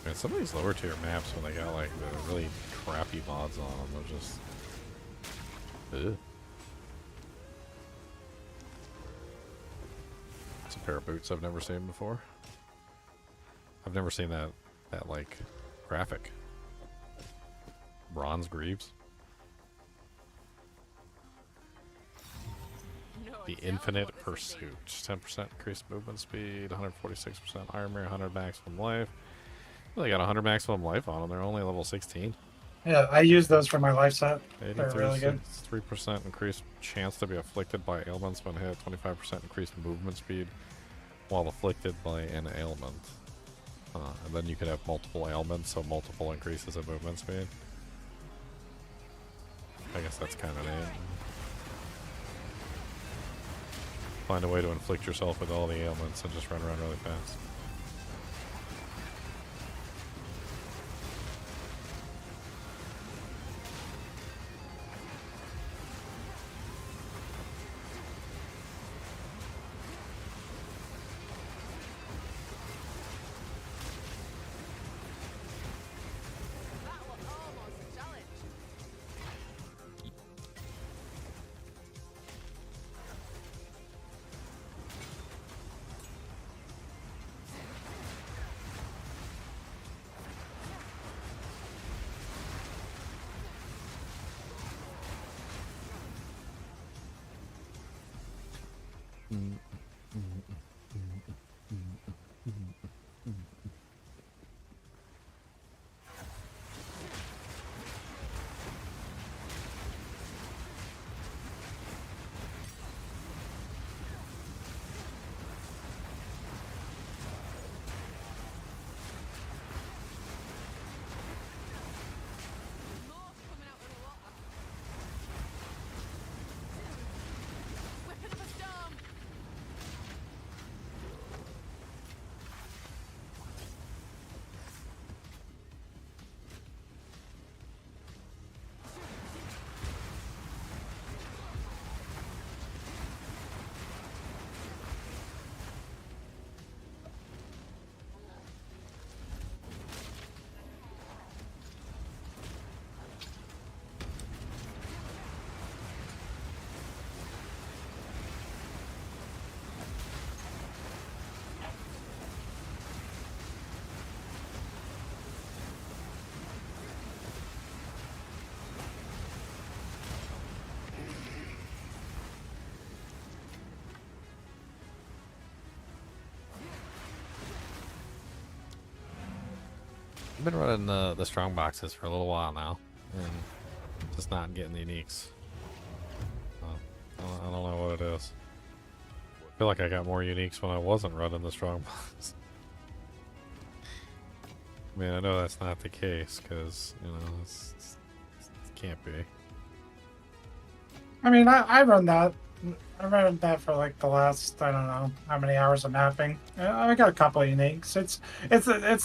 Man, some of these lower tier maps when they got like the really crappy mods on them, they're just. Ugh. It's a pair of boots I've never seen before. I've never seen that like graphic. Bronze greaves. No The Excel Infinite for this is Pursuit. 10% increased movement speed, 146% armor, 100 maximum life. Well, they got 100 maximum life on them. They're only level 16. Yeah, I use those for my life set. They're 83, really good. 3% increased chance to be afflicted by ailments when hit. 25% increased movement speed. while afflicted by an ailment. And then you could have multiple ailments, so multiple increases in movement speed. I guess that's kind of neat. Find a way to inflict yourself with all the ailments and just run around really fast. That was almost a challenge. More coming out of the water. Whipping up a storm. I've been running the strong boxes for a little while now, and just not getting the uniques. I don't know what it is. I feel like I got more uniques when I wasn't running the strong box. I mean, I know that's not the case, because, you know, it can't be. I mean, I run that. I ran that for like the last, I don't know how many hours of mapping. I got a couple of uniques. It's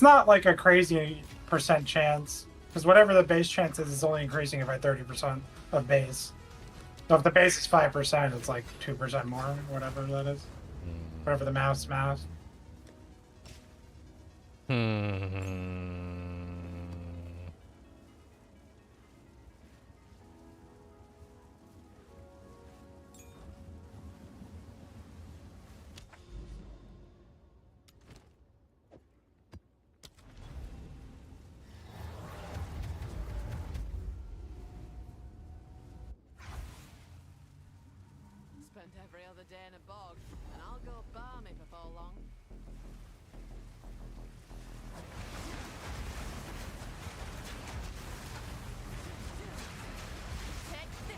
not like a crazy percent chance, because whatever the base chance is only increasing it by 30% of base. So if the base is 5%, it's like 2% more, whatever that is. Whatever the math's math. Spent every other day in a bog, and I'll go balmy before long. Take this.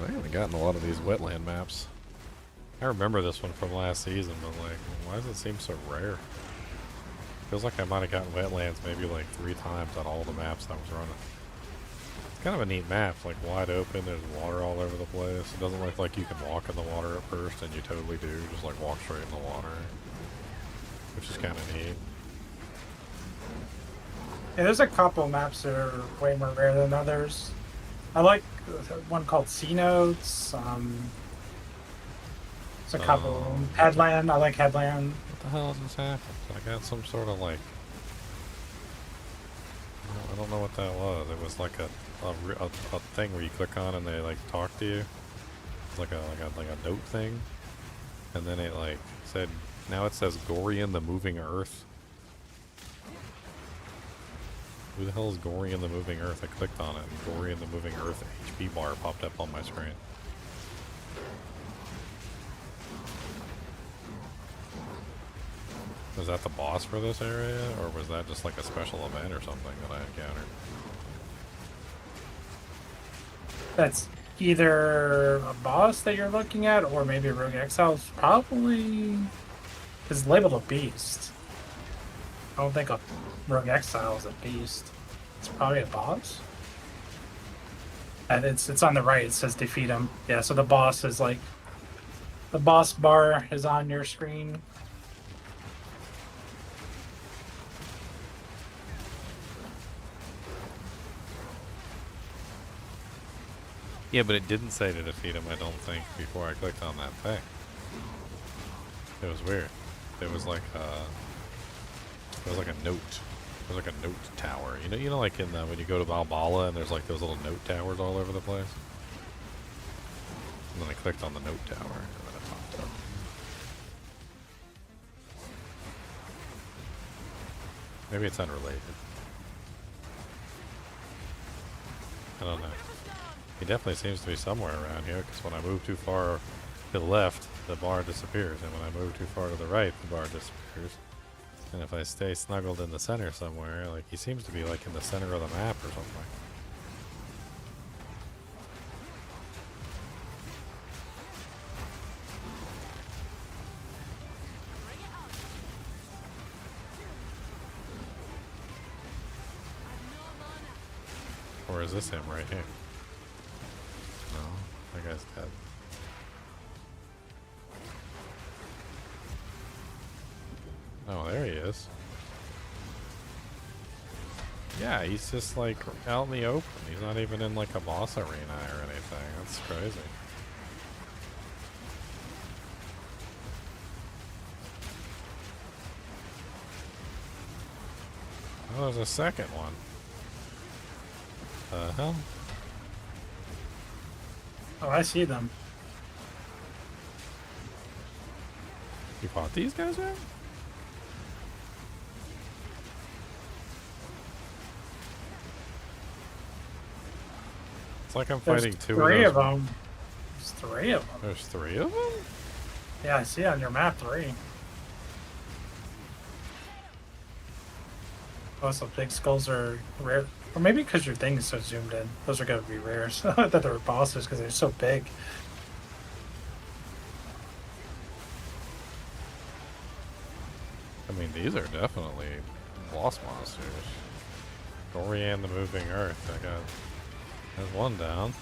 I haven't gotten a lot of these wetland maps. I remember this one from last season, but like, why does it seem so rare? Feels like I might have gotten wetlands maybe like 3 times on all the maps I was running. It's kind of a neat map, like wide open, there's water all over the place. It doesn't look like you can walk in the water at first, and you totally do, just like walk straight in the water. Which is kind of neat. Yeah, there's a couple maps that are way more rare than others. I like one called C Notes. There's a couple. Headland. I like Headland. What the hell just happened? I got some sort of like don't know what that was. It was like a thing where you click on and they like talk to you. It's like a note thing, and then it like said. Now it says Gorian the Moving Earth. Who the hell is Gorian the Moving Earth? I clicked on it, and Gorian the Moving Earth HP bar popped up on my screen. Was that the boss for this area, or was that just like a special event or something that I encountered? That's either a boss that you're looking at, or maybe Rogue Exile's probably is labeled a beast. I don't think a Rogue Exile is a beast. It's probably a boss. And it's on the right. It says defeat him. Yeah, so the boss is like the boss bar is on your screen. Yeah, but it didn't say to defeat him, I don't think, before I clicked on that thing. It was weird. It was like a note. It was like a note tower. You know, like in when you go to Valhalla and there's like those little note towers all over the place. And then I clicked on the note tower, and then it popped up. Maybe it's unrelated. I don't know. He definitely seems to be somewhere around here, because when I move too far to the left, the bar disappears, and when I move too far to the right, the bar disappears. And if I stay snuggled in the center somewhere, like he seems to be like in the center of the map or something. Or is this him right here? No, that guy's dead. Oh, there he is. Yeah, he's just like out in the open. He's not even in like a boss arena or anything. That's crazy. Oh, there's a second one. The hell? Oh, I see them. You fought these guys yet? It's like I'm There's fighting two three of of those. them. There's three of them. There's three of them? Yeah, I see on your map 3. Also, big skulls are rare. Or maybe because your thing is so zoomed in. Those are going to be rare. So I thought they were bosses because they're so big. I mean, these are definitely boss monsters. Dorian the Moving Earth. There's one down.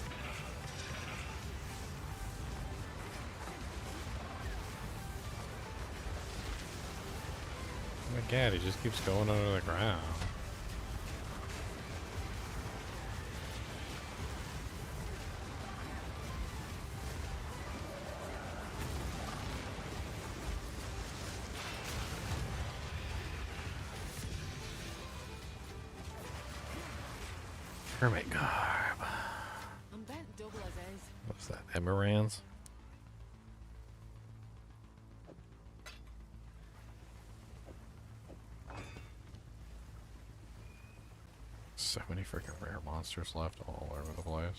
Oh my god, he just keeps going under the ground. Hermit garb. I'm bent double as is. What's that? Emerans? So many freaking rare monsters left all over the place.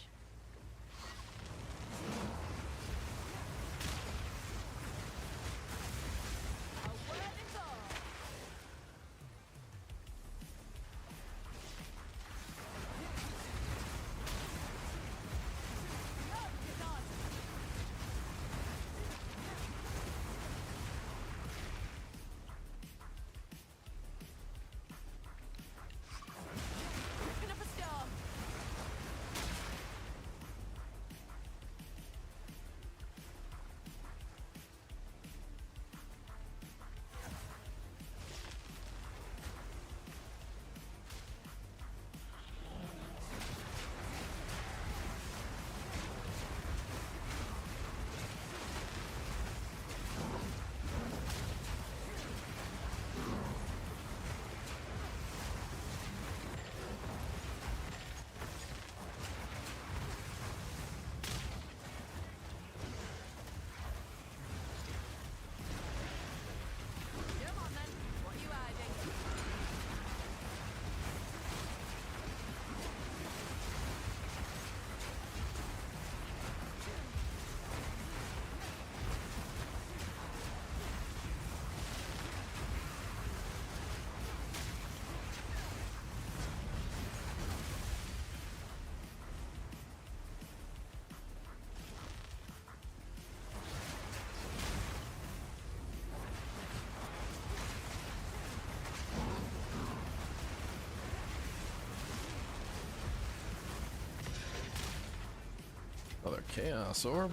Chaos Orb.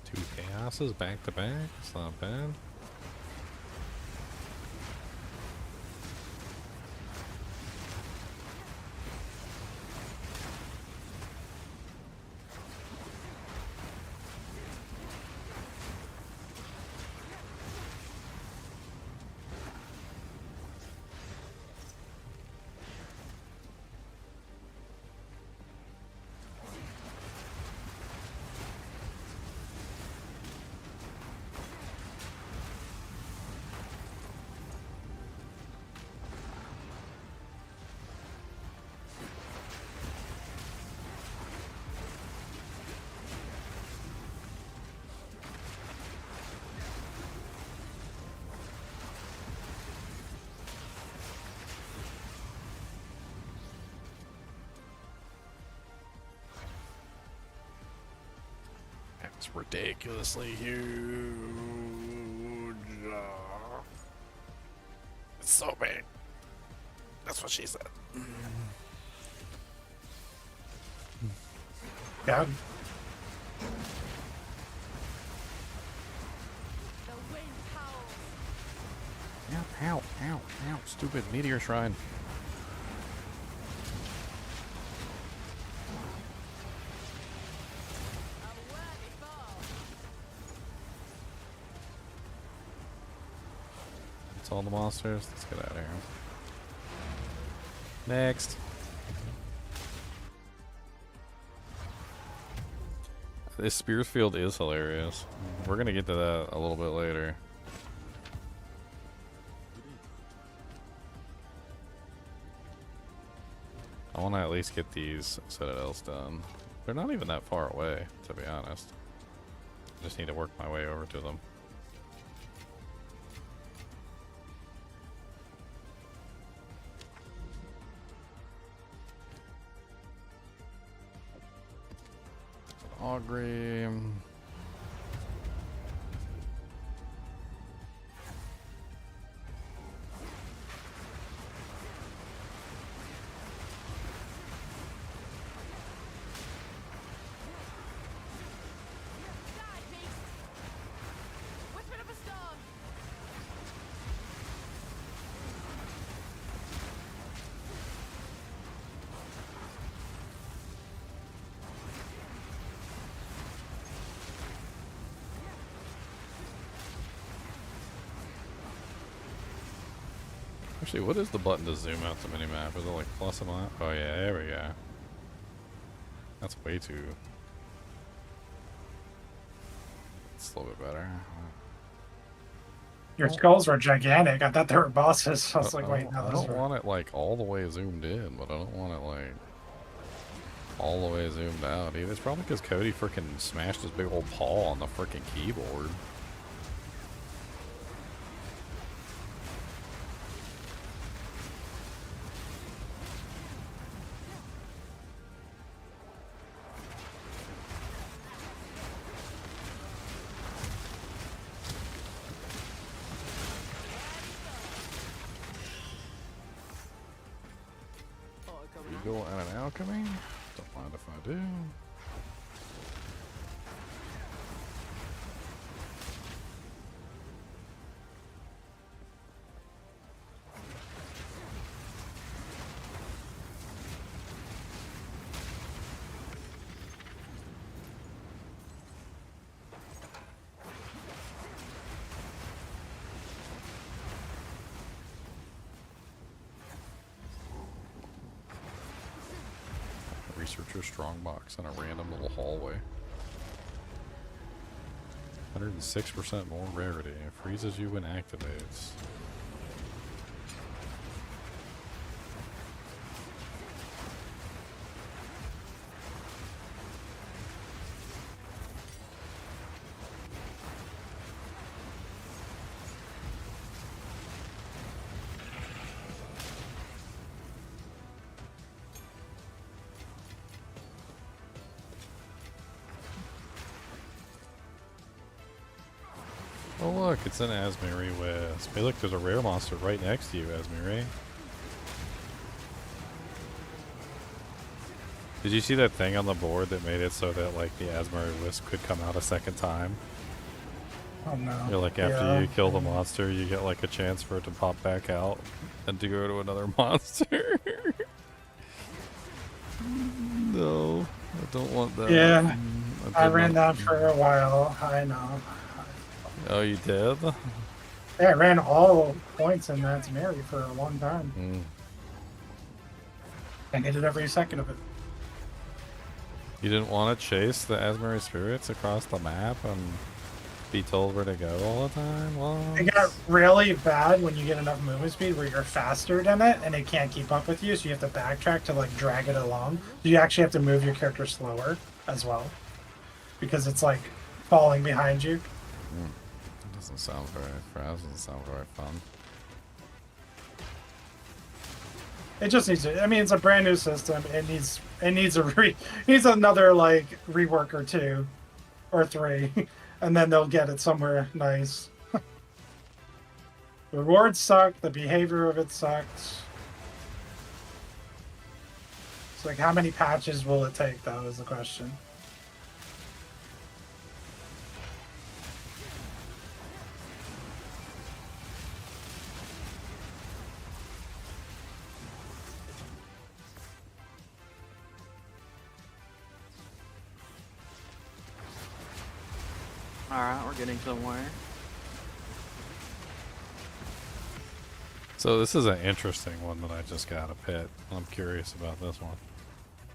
Two Chaoses back to back. It's not bad. It's ridiculously huge. It's so big. That's what she said. God. The wind howls. Ow, ow, ow, ow. Stupid meteor shrine. A worthy foe. That's all the monsters. Let's get out of here. Next. This Spears field is hilarious. We're gonna get to that a little bit later. I want to at least get these Citadels done. They're not even that far away, to be honest. I just need to work my way over to them. Augury. Die, beast. Whisper of a storm. Actually, what is the button to zoom out the minimap? Is it like plus and minus? Oh yeah, there we go. That's way too... It's a little bit better. Your skulls were gigantic. I thought they were bosses. I was like, wait, no, I those don't were... want it like all the way zoomed in, but I don't want it like all the way zoomed out either. It's probably because Cody freaking smashed his big old paw on the freaking keyboard. Eagle and an alchemy. Don't mind if I do. Researcher Strongbox in a random little hallway. 106% more rarity. It freezes you when activates. Oh look, it's an Asmiri Wisp. Hey look, there's a rare monster right next to you, Asmiri. Did you see that thing on the board that made it so that like the Asmari Wisp could come out a second time? Oh no. You're like after Yeah. you kill the monster, you get like a chance for it to pop back out and to go to another monster. No, I don't want that. Yeah, I did ran not- that for a while. I know. Oh, you did? Yeah, I ran all points in that Mary for a long time. Mm. I hated every second of it. You didn't want to chase the Asmari spirits across the map and be told where to go all the time? It got really bad when you get enough movement speed where you're faster than it and it can't keep up with you, so you have to backtrack to like drag it along. So you actually have to move your character slower as well. Because it's like falling behind you. That doesn't sound very fun. It just needs to, I mean, it's a brand new system. It needs needs another like rework or two or three, and then they'll get it somewhere nice. The rewards suck, the behavior of it sucks. It's like, how many patches will it take, though, is the question. Alright, we're getting somewhere. So this is an interesting one that I just got a pet. I'm curious about this one.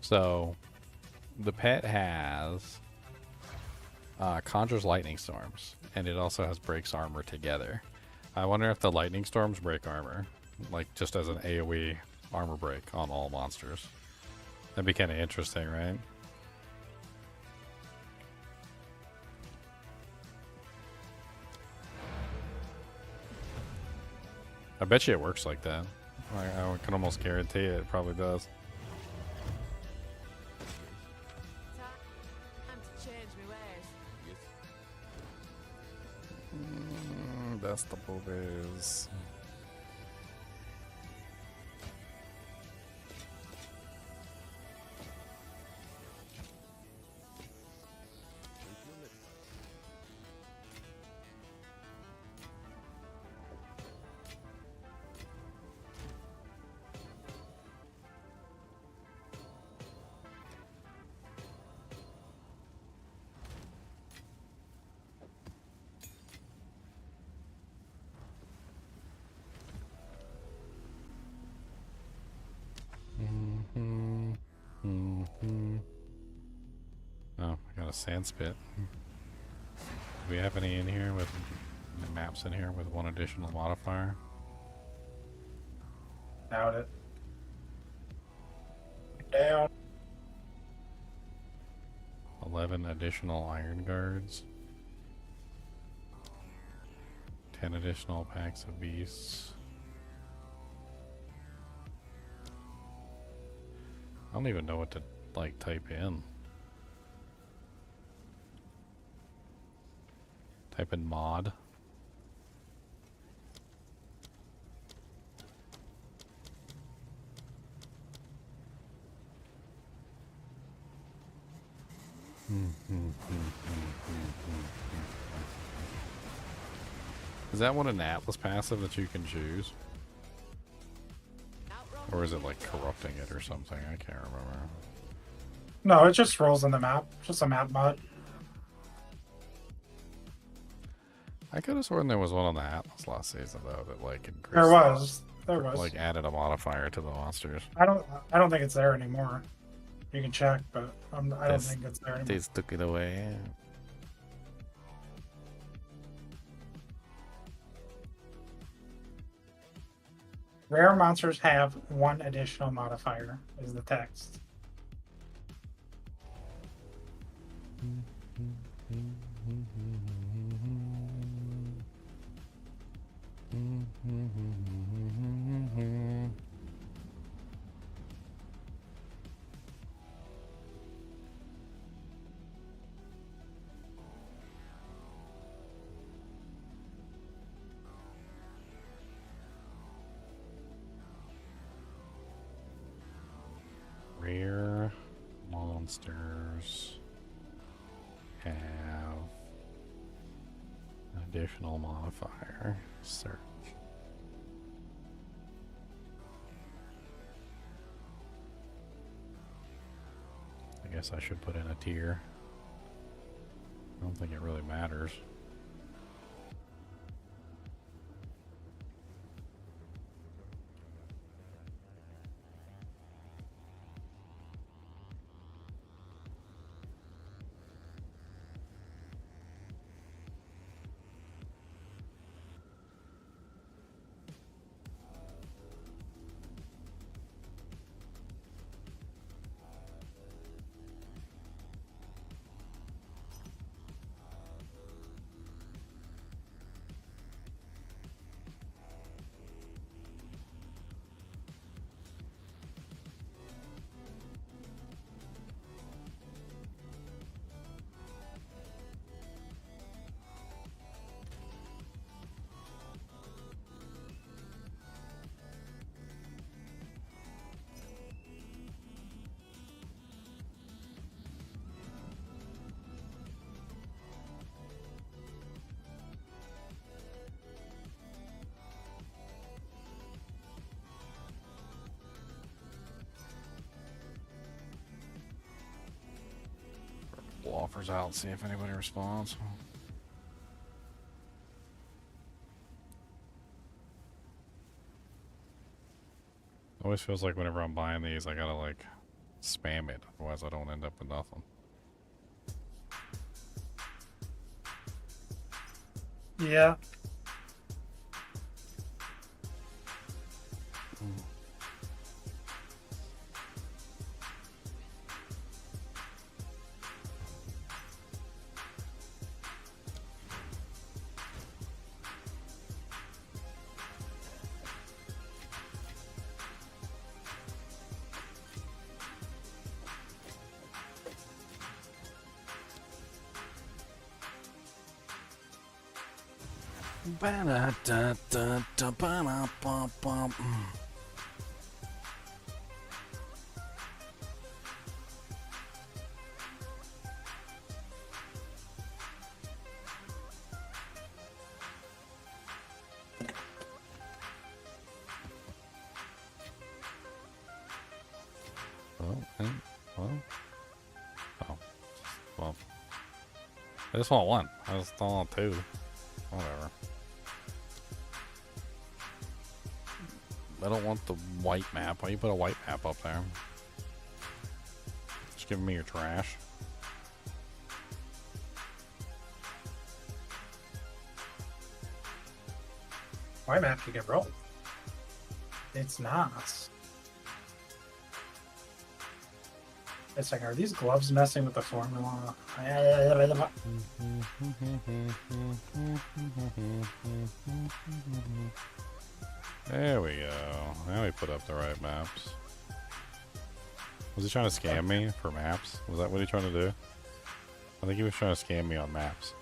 So the pet has conjures lightning storms, and it also has breaks armor together. I wonder if the lightning storms break armor, like just as an AoE armor break on all monsters. That'd be kind of interesting, right? I bet you it works like that. I can almost guarantee it probably does. Time to change my ways. That's the boobies. Oh, I got a sand spit. Do we have any in here with maps in here with one additional modifier? Doubt it. Down. 11 additional iron guards. 10 additional packs of beasts. I don't even know what to like type in. Type in mod. Is that one an Atlas passive that you can choose? Or is it like corrupting it or something? I can't remember. No, it just rolls in the map. Just a map mod. I could have sworn there was one on the Atlas last season though that like increased, There was. There was. like added a modifier to the monsters. I don't think it's there anymore. You can check, but I don't This- think it's there anymore. They took it away. Rare monsters have one additional modifier, is the text. Rare monsters have an additional modifier. Search. I guess I should put in a tier. I don't think it really matters. Offers out, see if anybody responds. Always feels like whenever I'm buying these, I gotta like spam it, otherwise I don't end up with nothing. Yeah. Well, I just want one. I just don't want two. Whatever. I don't want the white map. Why you put a white map up there? Just giving me your trash. White map you get rolled. It's not. It's like, are these gloves messing with the formula? There we go. Now we put up the right maps. Was he trying to scam me for maps? Was that what he trying to do? I think he was trying to scam me on maps.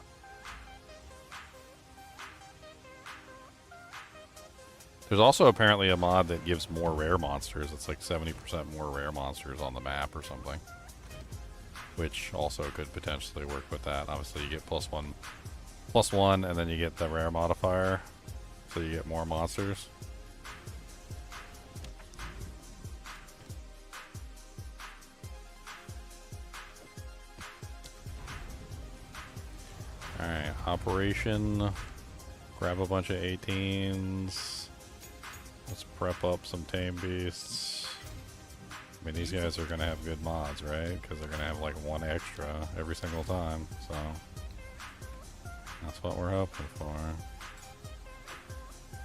There's also apparently a mod that gives more rare monsters. It's like 70% more rare monsters on the map or something. Which also could potentially work with that. Obviously you get +1, and then you get the rare modifier. So you get more monsters. Alright, operation. Grab a bunch of 18s. Let's prep up some tame beasts. I mean, these guys are going to have good mods, right? Because they're going to have like one extra every single time. So that's what we're hoping for.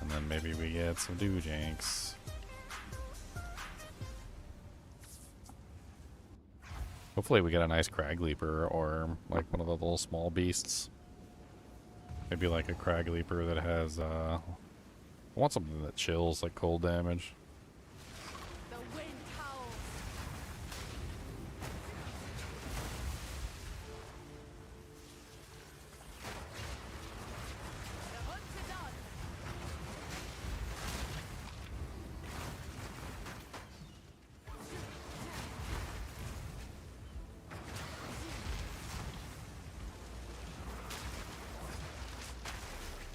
And then maybe we get some doojanks. Hopefully we get a nice crag leaper or like one of the little small beasts. Maybe like a crag leaper that has I want something that chills like cold damage. The wind howls. The hunt's done.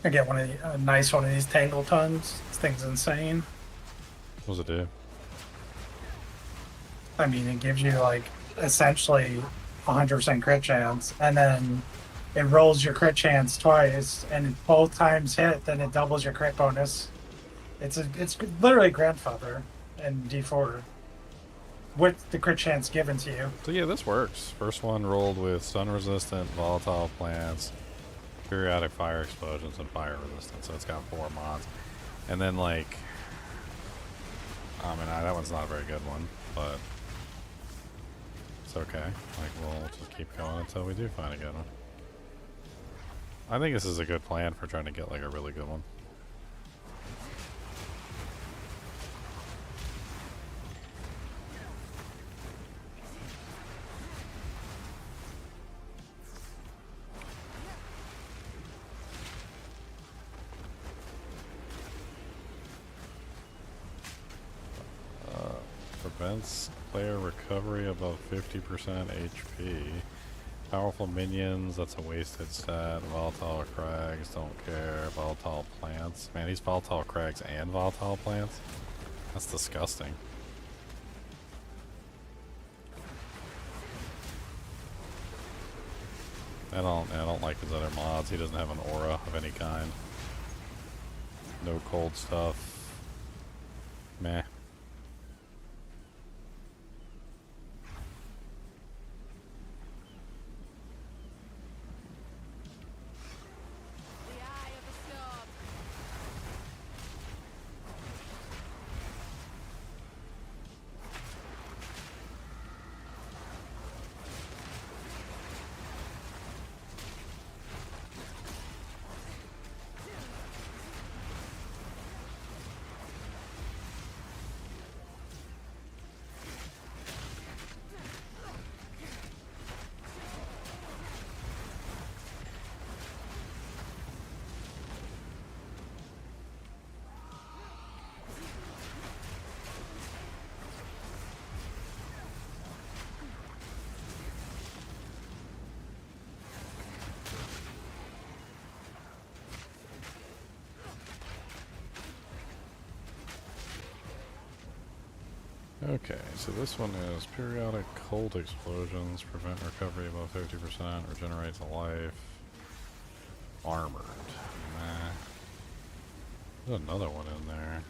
I get one of the, a nice one of these Tangle Tons. This thing's insane. What does it do? I mean, it gives you like essentially 100% crit chance, and then it rolls your crit chance twice, and if both times hit, then it doubles your crit bonus. It's literally grandfather in D4 with the crit chance given to you. So yeah, this works. First one rolled with stun resistant, volatile plants, periodic fire explosions, and fire resistance. So it's got 4 mods. And then like, I mean, that one's not a very good one, but it's okay. Like, we'll just keep going until we do find a good one. I think this is a good plan for trying to get like a really good one. Prevents player recovery above 50% HP. Powerful minions, that's a wasted stat. Volatile crags, don't care. Volatile plants. Man, these volatile crags and volatile plants? That's disgusting. I don't like his other mods. He doesn't have an aura of any kind. No cold stuff. Meh. The eye of the storm. Okay, so this one is periodic cold explosions, prevent recovery above 50%, regenerates a life, armored. Nah. There's another one in there.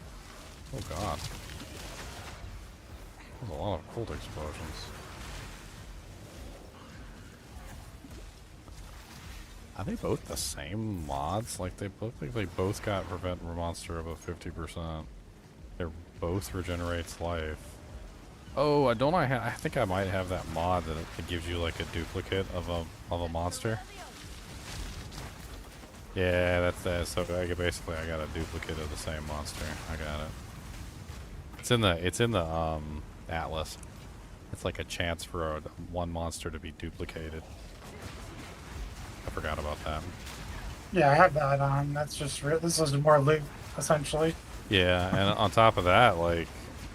Oh god. There's a lot of cold explosions. Are they both the same mods? Like they both got prevent monster above 50%. They're both regenerates life. Oh, I think I might have that mod that it gives you like a duplicate of a monster. Yeah, that's that. So basically, I got a duplicate of the same monster. I got it. It's in the atlas. It's like a chance for one monster to be duplicated. I forgot about that. Yeah, I have that on. That's just this is more loot essentially. Yeah, and on top of that, like,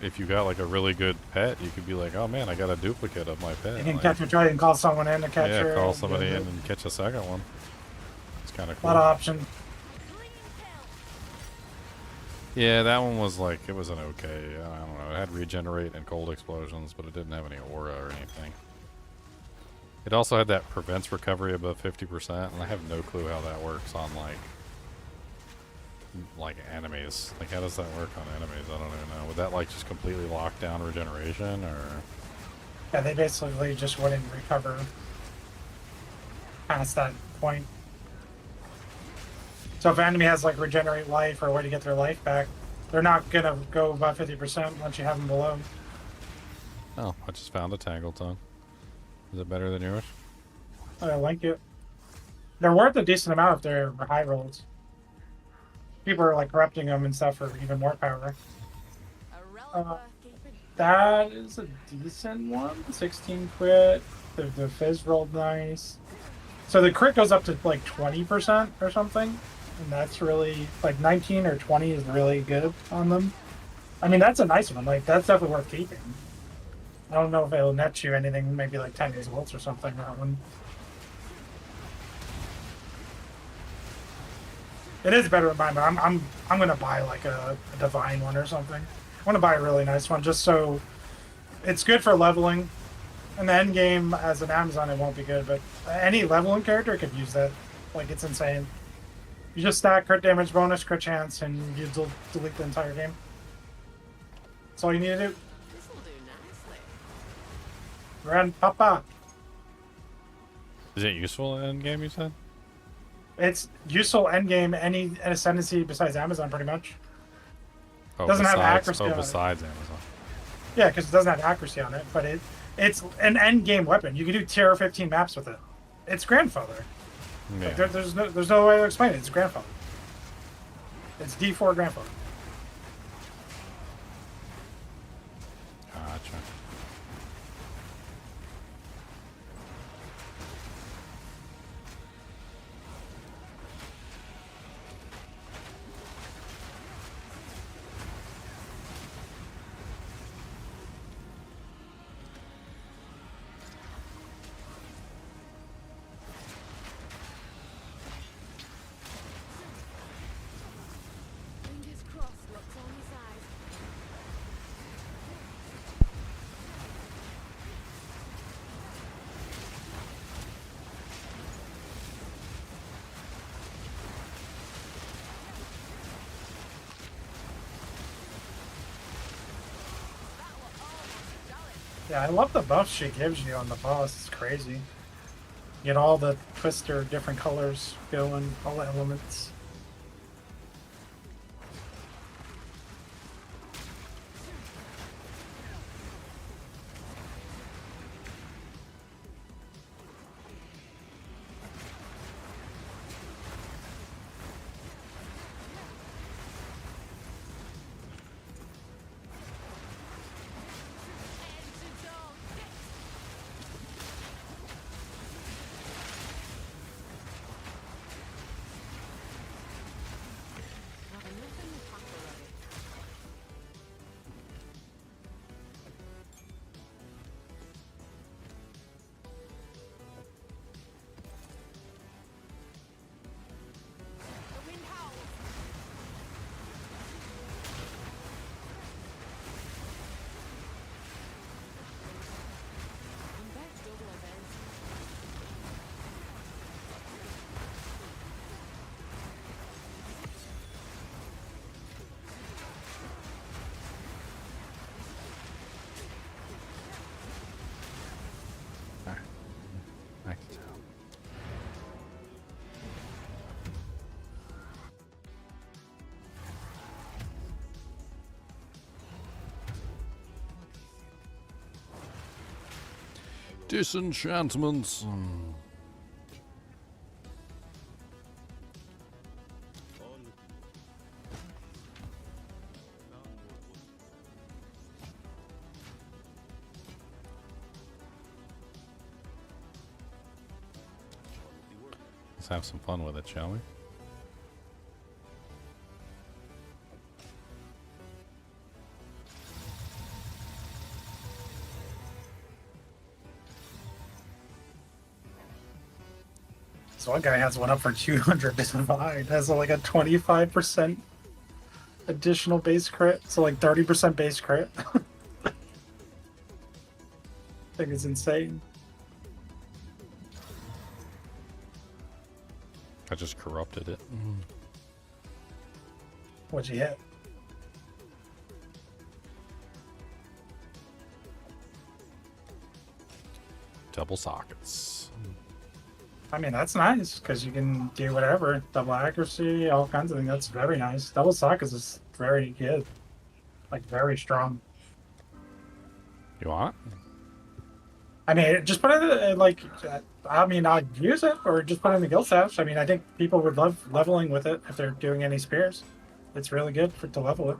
if you got like a really good pet, you could be like, oh man, I got a duplicate of my pet. You can like, catch a try and call someone in to catch her. yeah, call somebody in and catch a second one. It's kind of A cool. lot of options. Yeah, that one was like, it was an okay, I don't know, it had regenerate and cold explosions, but it didn't have any aura or anything. It also had that prevents recovery above 50%, and I have no clue how that works on like enemies. Like, how does that work on enemies? I don't even know. Would that like just completely lock down regeneration, or? Yeah, they basically just wouldn't recover past that point. So if an enemy has like regenerate life or a way to get their life back, they're not gonna go above 50% once you have them below. Oh, I just found a Tangleton. Is it better than yours? I like it. They're worth a decent amount if they're high rolls. People are like corrupting them and stuff for even more power. A relic worth keeping. That is a decent one. 16 crit. The fizz rolled nice. So the crit goes up to like 20% or something. And that's really, like 19 or 20 is really good on them. I mean, that's a nice one. Like, that's definitely worth keeping. I don't know if it'll net you anything, maybe like 10 results or something, that one. It is better than mine, but I'm gonna buy like a divine one or something. I want to buy a really nice one just so it's good for leveling. In the end game, as an Amazon, it won't be good, but any leveling character could use that. Like, it's insane. You just stack crit damage bonus, crit chance, and you delete the entire game. That's all you need to do. This'll do nicely. Grandpapa. Is it useful in game, you said? It's useful endgame any ascendancy besides Amazon, pretty much. Oh, Doesn't have besides, accuracy oh, on it. besides Amazon. Yeah, because it doesn't have accuracy on it, but it's an end game weapon. You can do tier 15 maps with it. It's grandfather. Yeah. Like, there's no way to explain it. It's grandfather. It's D4 grandfather. Gotcha. Fingers crossed, luck's on your side. Yeah, I love the buffs she gives you on the boss. It's crazy. Get all the twister, different colors going, all the elements. Have enough in the pack already. The wind howls. Embed double events. I can tell. Disenchantments. Let's have some fun with it, shall we? So one guy has one up for 200 divine. Has like a 25% additional base crit. So like 30% base crit. I think it's insane. I just corrupted it. What'd you hit? Double sockets. I mean, that's nice because you can do whatever. Double accuracy, all kinds of things. That's very nice. Double sockets is very good. Like, very strong. You want? I mean, just put it like, I mean, I'd use it or just put it in the guild stash. I mean, I think people would love leveling with it if they're doing any spears. It's really good to level it.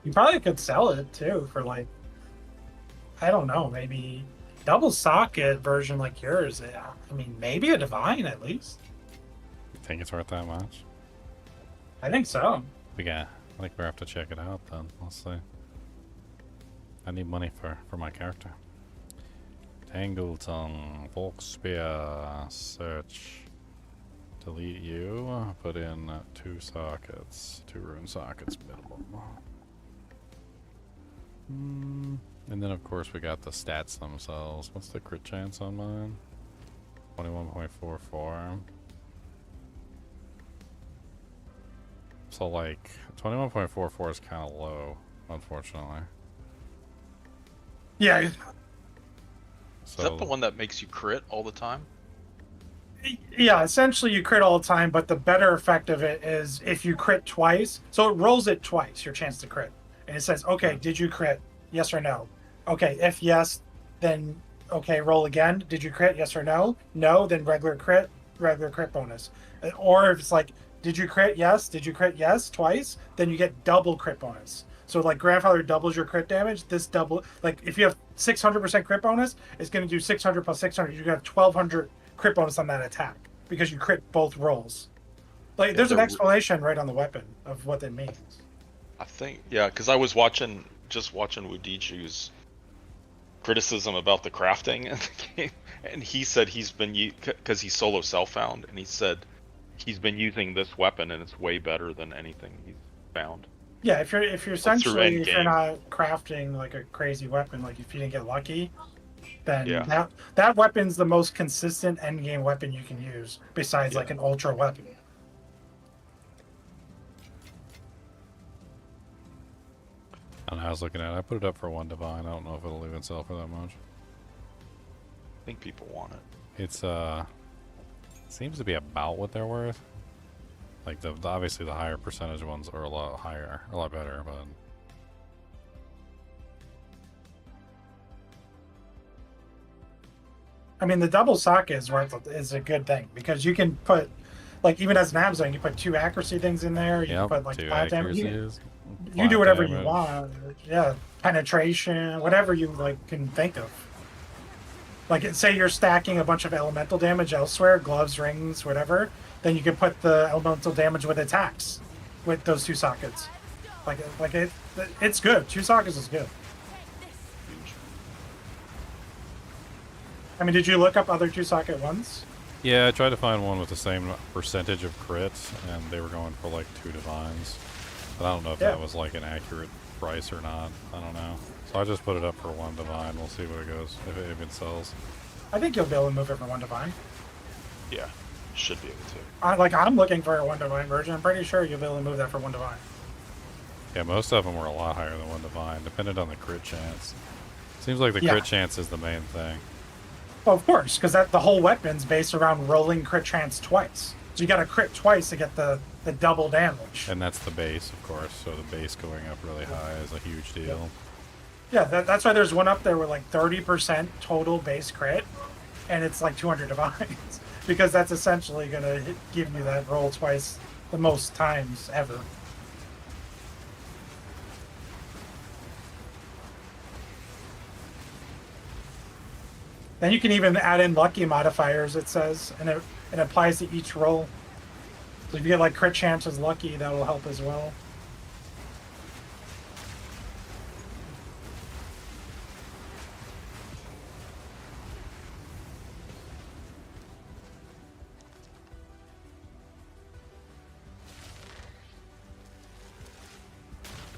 You probably could sell it too for like, I don't know, maybe double socket version like yours. I mean, maybe a divine at least. You think it's worth that much? I think so. I think we have to check it out then. Let's see. I need money for my character. Tangle Tongue, Fork Spear, search. delete you. Put in 2 sockets, 2 rune sockets minimum. And then of course we got the stats themselves. What's the crit chance on mine? 21.44. So like 21.44 is kind of low, unfortunately. Yeah, Is that the one that makes you crit all the time? yeah. Essentially, you crit all the time, but the better effect of it is if you crit twice. So it rolls it twice, your chance to crit, and it says, "Okay, did you crit? Yes or no?" Okay, if yes, then okay, roll again. Did you crit? Yes or no? No, then regular crit bonus. Or if it's like, did you crit? Yes. Did you crit? Yes, twice. Then you get double crit bonus. So like grandfather doubles your crit damage. This double, like if you have 600% crit bonus, it's going to do 600 plus 600. You're going to have 1200 crit bonus on that attack because you crit both rolls. Like there's an explanation right on the weapon of what that means. I think, yeah, because I was just watching Wudichu's criticism about the crafting in the game, and he said he's been, because he's solo self-found, and he said he's been using this weapon and it's way better than anything he's found. Yeah, if you're essentially if you're not crafting like a crazy weapon, like if you didn't get lucky, then that weapon's the most consistent end game weapon you can use besides like an ultra weapon. I don't know, I was looking at it. I put it up for 1 divine. I don't know if it'll even sell for that much. I think people want it. It's seems to be about what they're worth. Like the obviously the higher percentage ones are a lot higher, a lot better, but I mean, the double socket is a good thing because you can put, like, even as an Amazon, you put 2 accuracy things in there. You can put like 5 damage. You do whatever you want. Yeah, penetration, whatever you like can think of. Like, say you're stacking a bunch of elemental damage elsewhere, gloves, rings, whatever. Then you can put the elemental damage with attacks with those 2 sockets. It's good. 2 sockets is good. I mean, did you look up other 2 socket ones? yeah, I tried to find one with the same percentage of crits, and they were going for like 2 divines. But I don't know if that was like an accurate price or not. I don't know. So I just put it up for 1 divine. We'll see what it goes, if it sells. I think you'll be able to move it for 1 divine. Yeah, should be able to. I'm looking for a 1 divine version. I'm pretty sure you'll be able to move that for 1 divine. Yeah, most of them were a lot higher than 1 divine, depending on the crit chance. Seems like the crit chance is the main thing. Well, of course, because the whole weapon's based around rolling crit chance twice. So you got to crit twice to get the double damage. And that's the base, of course. So the base going up really high is a huge deal. Yeah, that's why there's one up there with like 30% total base crit, and it's like 200 divines. Because that's essentially going to give you that roll twice the most times ever. Then you can even add in lucky modifiers, it says, and it applies to each roll. So if you get like crit chances lucky, that will help as well.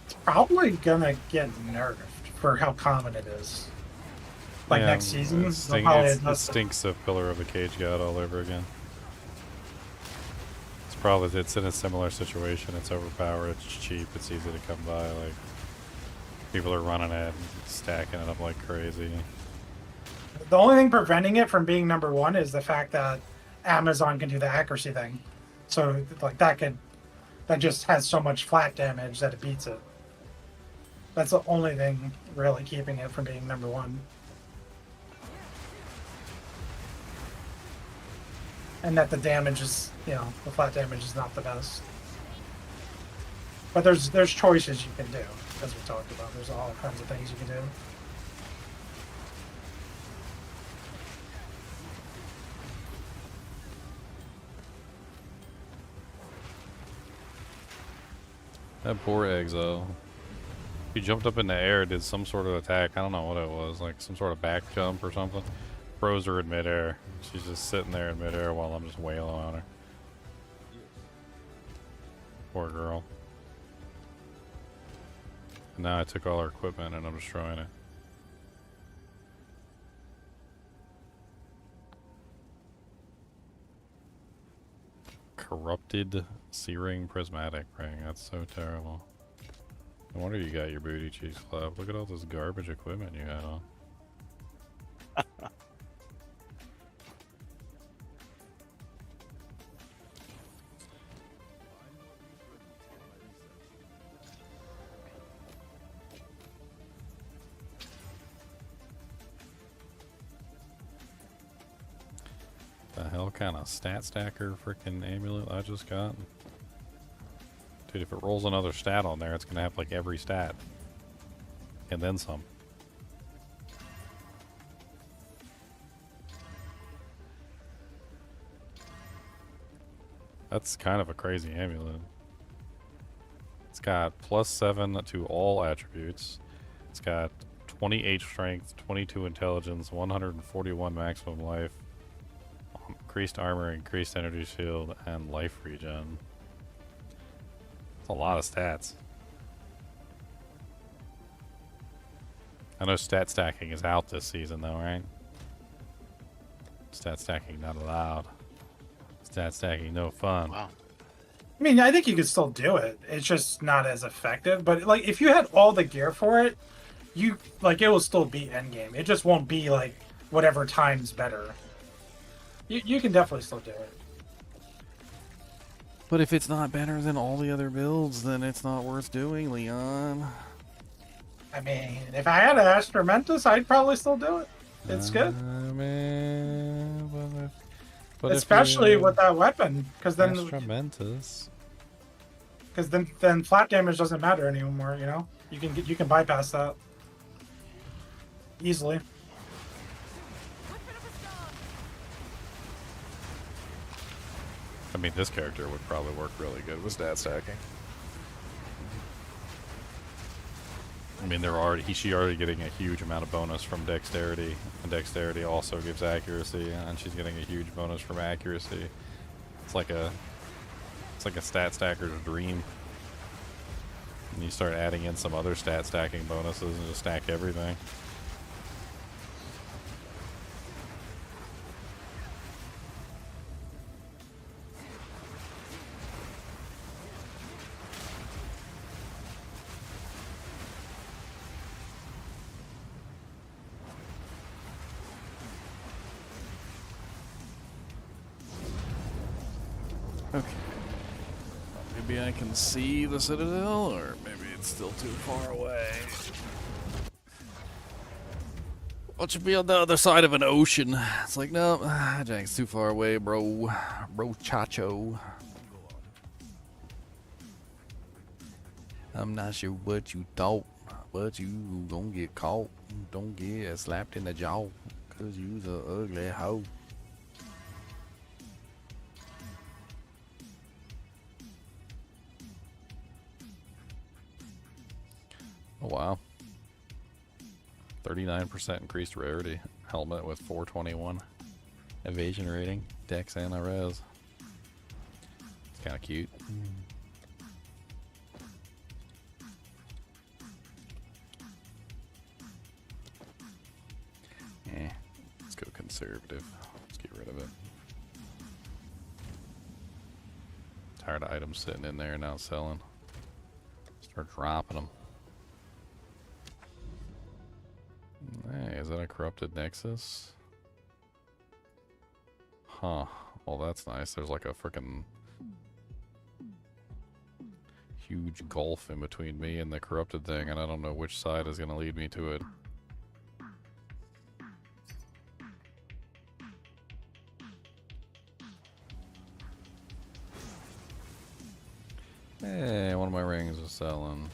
It's probably gonna get nerfed for how common it is. Like next season, it stinks of Pillar of the Cage God all over again. It's in a similar situation. It's overpowered, it's cheap, it's easy to come by. Like people are running it, and stacking it up like crazy. The only thing preventing it from being number 1 is the fact that Amazon can do the accuracy thing. So like that just has so much flat damage that it beats it. That's the only thing really keeping it from being number 1. And that the damage is, the flat damage is not the best. But there's choices you can do, as we talked about. There's all kinds of things you can do. That poor Exile. He jumped up in the air, did some sort of attack. I don't know what it was, like some sort of back jump or something. Froze her in midair. She's just sitting there in midair while I'm just wailing on her. Poor girl. And now I took all her equipment and I'm destroying it. Corrupted Searing Prismatic Ring. That's so terrible. No wonder you got your booty cheeks club. Look at all this garbage equipment you got on. The hell kind of stat stacker freaking amulet I just got? Dude, if it rolls another stat on there, it's gonna have like every stat. And then some. That's kind of a crazy amulet. It's got +7 to all attributes. It's got 28 strength, 22 intelligence, 141 maximum life, increased armor, increased energy shield, and life regen. That's a lot of stats. I know stat stacking is out this season though, right? Stat stacking not allowed. Stat stacking no fun. Wow. I mean, I think you could still do it. It's just not as effective. But like, if you had all the gear for it, you like it will still be endgame. It just won't be like whatever times better. You can definitely still do it. But if it's not better than all the other builds, then it's not worth doing, Leon. I mean, if I had an Astramentus, I'd probably still do it. It's good. Man, but Especially with that weapon, because then flat damage doesn't matter anymore. You know, you can bypass that easily. I mean, this character would probably work really good with stat stacking. I mean, she's already getting a huge amount of bonus from dexterity, and dexterity also gives accuracy, and she's getting a huge bonus from accuracy. It's like a stat stacker's dream. And you start adding in some other stat stacking bonuses and just stack everything. Okay. Maybe I can see the Citadel, or maybe it's still too far away. What should be on the other side of an ocean? It's like, no, Jack's too far away, bro. Bro chacho. I'm not sure what you thought, but you gonna get caught. Don't get slapped in the jaw, cause you's a ugly hoe. Oh wow. 39% increased rarity. Helmet with 421 evasion rating. Dex and a res. It's kind of cute. Let's go conservative. Let's get rid of it. Tired of items sitting in there and not selling. Start dropping them. Hey, is that a corrupted nexus? Huh. Well, that's nice. There's like a freaking huge gulf in between me and the corrupted thing, and I don't know which side is going to lead me to it. Hey, one of my rings is selling.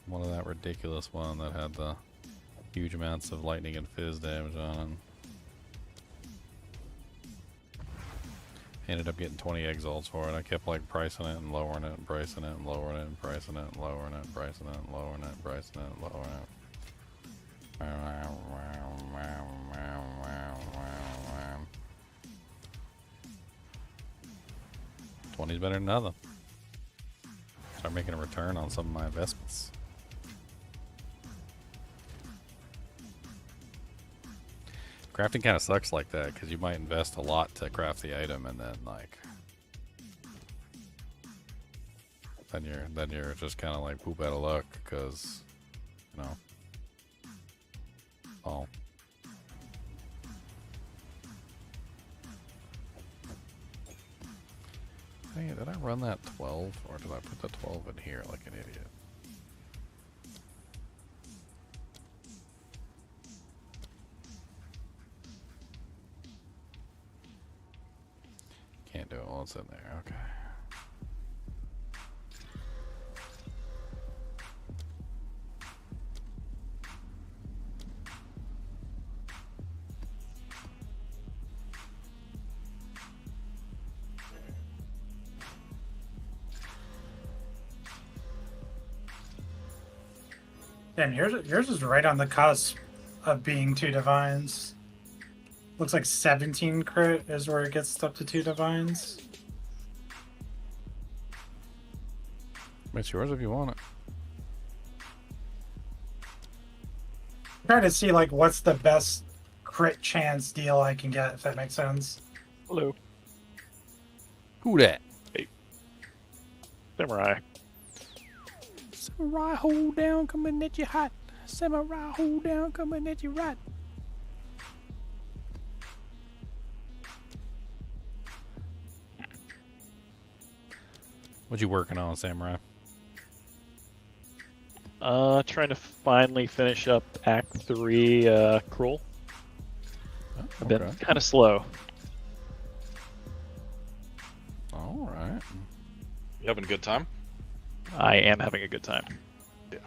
One of that ridiculous one that had the huge amounts of lightning and fizz damage on it. Ended up getting 20 exalts for it. I kept like pricing it and lowering it and pricing it and lowering it and pricing it and lowering it and pricing it and lowering it and pricing it and lowering it. 20's better than nothing. Start making a return on some of my investments. Crafting kind of sucks like that because you might invest a lot to craft the item and then like then you're just kind of like poop out of luck because you know. Oh. Dang it, did I run that 12 or did I put the 12 in here like an idiot? Can't do it while it's in there, okay. Damn, yours is right on the cusp of being 2 divines. Looks like 17 crit is where it gets up to 2 divines. It's yours if you want it. I'm trying to see like what's the best crit chance deal I can get, if that makes sense. Hello. Who that? Samurai. Samurai hold down, coming at you hot. Samurai hold down, coming at you right. What you working on, Samurai? Trying to finally finish up Act 3, Cruel. Oh, I've been okay. kind of slow. All right. You having a good time? I am having a good time. Yeah.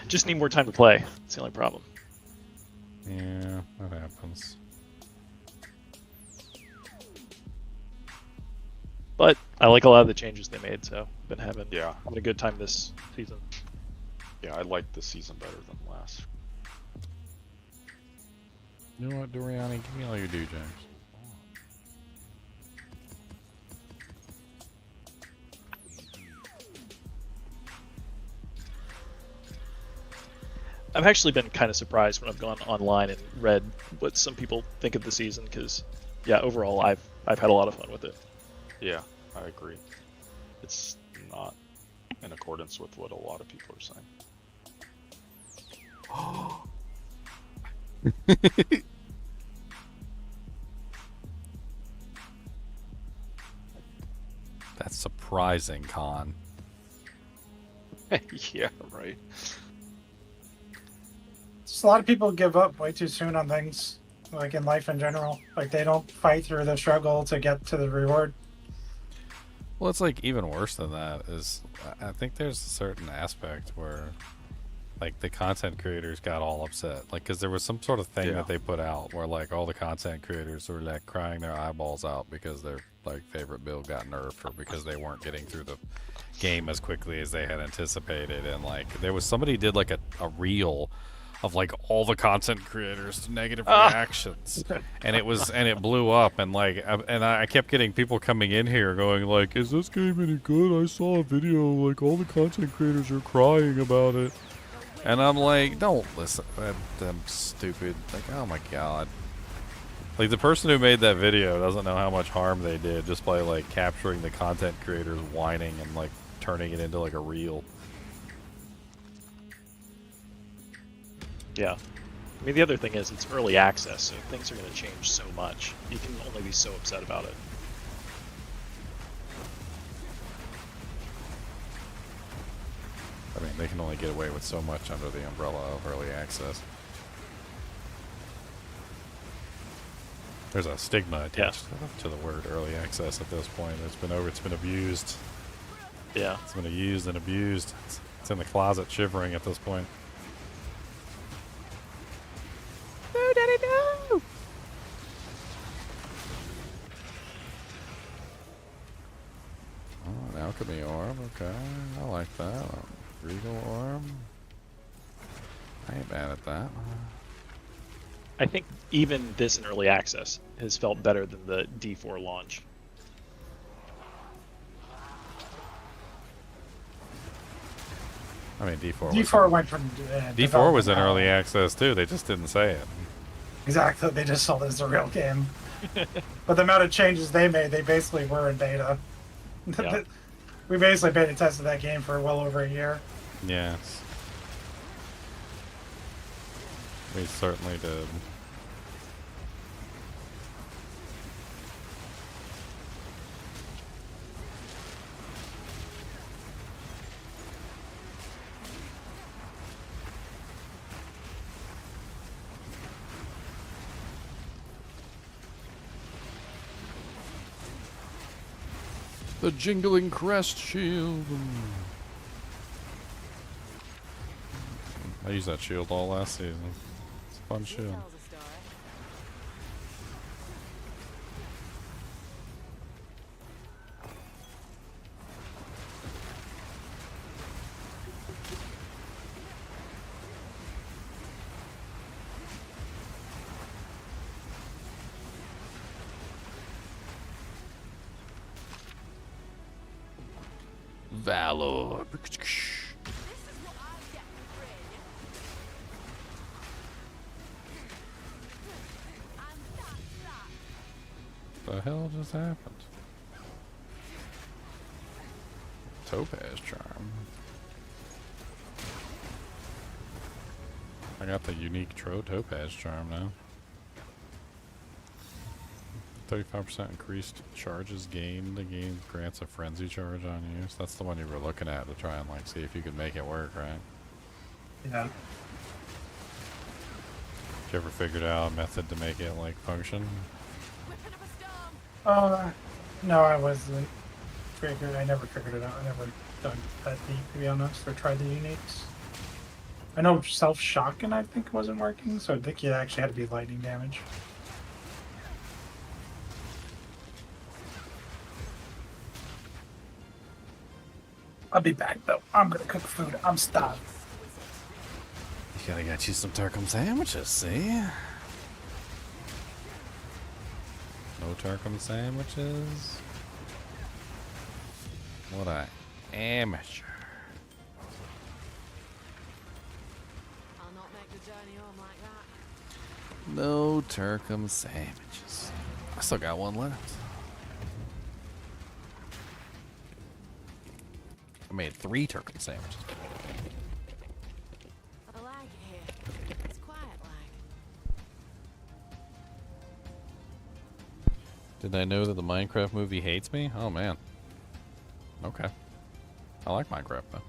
Just need more time to play. That's the only problem. Yeah, that happens. But I like a lot of the changes they made, so I've been having Yeah. a good time this season. Yeah, I like this season better than last. You know what, Doriani? Give me all your due, James. I've actually been kind of surprised when I've gone online and read what some people think of the season, because, yeah, overall I've had a lot of fun with it. Yeah, I agree. It's not in accordance with what a lot of people are saying. That's surprising, Con. Yeah, right. Just a lot of people give up way too soon on things, like in life in general. Like they don't fight through the struggle to get to the reward. Well, it's like even worse than that is I think there's a certain aspect where like the content creators got all upset, like because there was some sort of thing Yeah. that they put out where like all the content creators were like crying their eyeballs out because their like favorite build got nerfed or because they weren't getting through the game as quickly as they had anticipated, and like there was somebody did like a reel of like all the content creators negative reactions, and it blew up, and like I kept getting people coming in here going like, is this game any good? I saw a video like all the content creators are crying about it, and I'm like, don't listen, I'm stupid. Like, oh my god, like the person who made that video doesn't know how much harm they did just by like capturing the content creators whining and like turning it into like a reel. Yeah. I mean, the other thing is it's early access, so things are going to change so much. You can only be so upset about it. I mean, they can only get away with so much under the umbrella of early access. There's a stigma attached to the word early access at this point. It's been abused. Yeah. It's been used and abused. It's in the closet shivering at this point. No, Daddy, no! Oh, an alchemy orb. Okay, I like that. Regal orb. I ain't bad at that. I think even this in early access has felt better than the D4 launch. I mean, D4. D4 went from D4 was in development early hell. access too. They just didn't say it. Exactly. They just sold it as a real game. But the amount of changes they made, they basically were in beta. Yeah. We basically beta tested that game for well over a year. Yes. We certainly did. The jingling crest shield. I used that shield all last season. It's a fun shield. Tells a story. Valor. This is what I get for free. And that's that. The hell just happened? Topaz charm. I got the unique Topaz charm now. 35% increased charges gained. The game grants a frenzy charge on use. That's the one you were looking at to try and like see if you could make it work, right? Yeah. Did you ever figured out a method to make it like function? Whipping up a storm. No, I wasn't I never figured it out. I never dug that deep, to be honest, or tried the uniques. I know self-shocking, I think, wasn't working, so I think it actually had to be lightning damage. I'll be back, though. I'm gonna cook food. I'm starving. You gotta get you some Turkum sandwiches, see? No Turkum sandwiches? What a amateur. I'll not make the journey home like that. No Turkum sandwiches. I still got one left. I made 3 Turkum sandwiches. I like it here. It's quiet like. Did I know that the Minecraft movie hates me? Oh man. Okay. I like Minecraft though.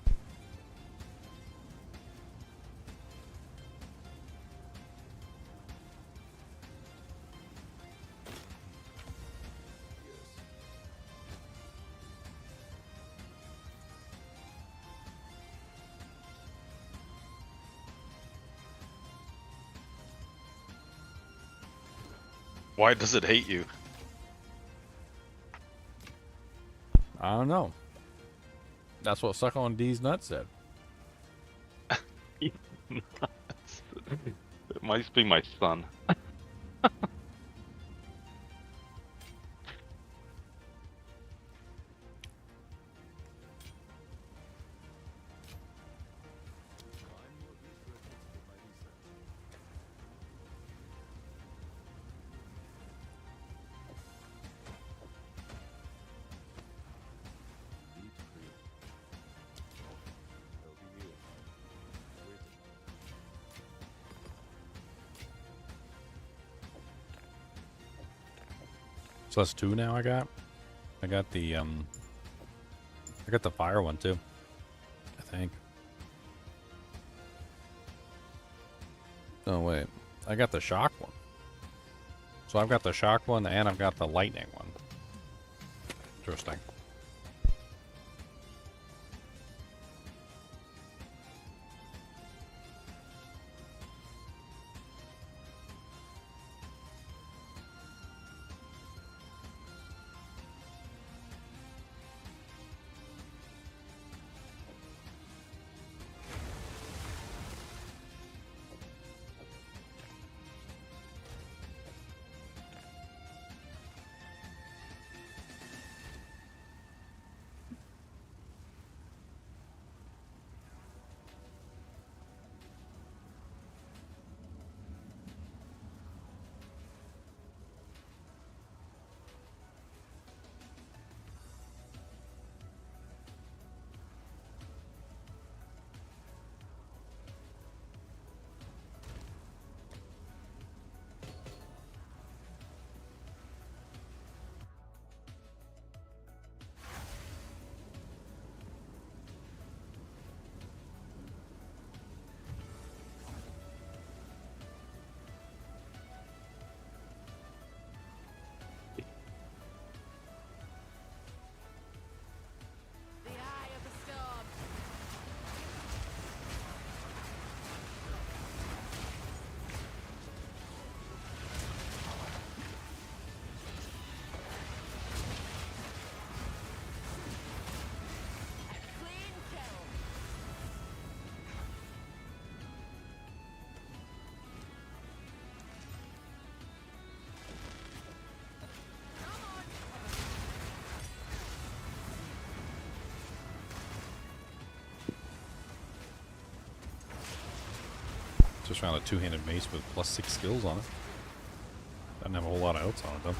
Why does it hate you? I don't know. That's what Suck on D's nuts said. It might be my son. So that's 2 now I got. I got the fire one too. I think. Oh wait. I got the shock one. So I've got the shock one and I've got the lightning one. Interesting. just found a two-handed mace with +6 skills on it. Doesn't have a whole lot of else on it though.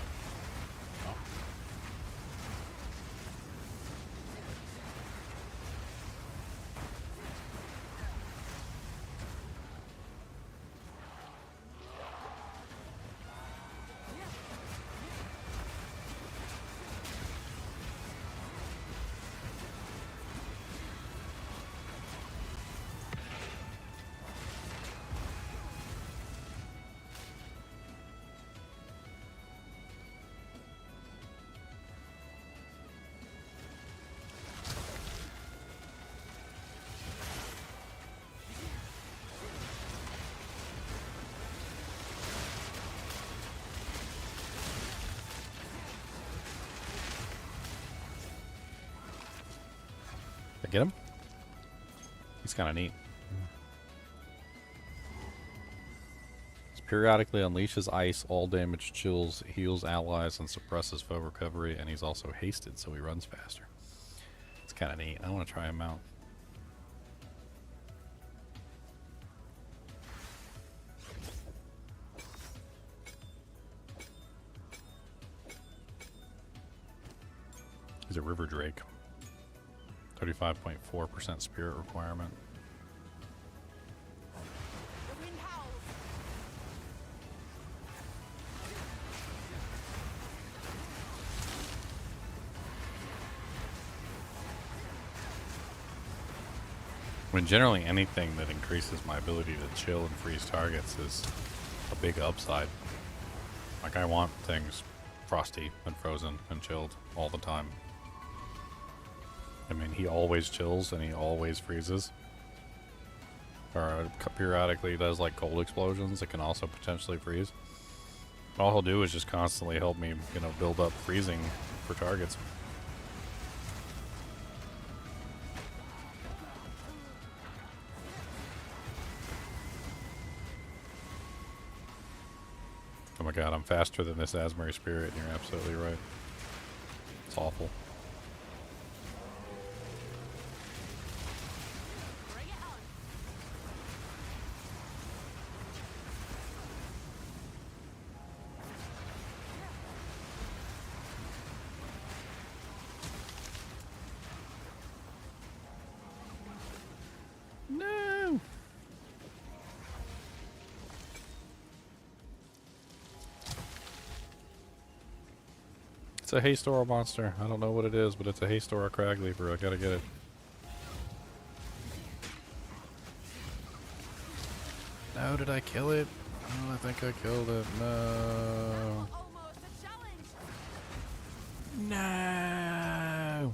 Get him? He's kind of neat. This periodically unleashes ice, all damage, chills, heals allies, and suppresses foe recovery, and he's also hasted, so he runs faster. It's kind of neat. I want to try him out. He's a river drake. 35.4% spirit requirement. The wind howls. I mean, generally anything that increases my ability to chill and freeze targets is a big upside. Like, I want things frosty and frozen and chilled all the time. I mean, he always chills and he always freezes. Or periodically does like cold explosions that can also potentially freeze. All he'll do is just constantly help me, you know, build up freezing for targets. Oh my god, I'm faster than this Asmari Spirit, and you're absolutely right. It's awful. Bring it on. No! It's a Haystora monster. I don't know what it is, but it's a Haystora Crag Leaper. I gotta get it. No, did I kill it? Oh, I think I killed it. No. Almost a challenge. No.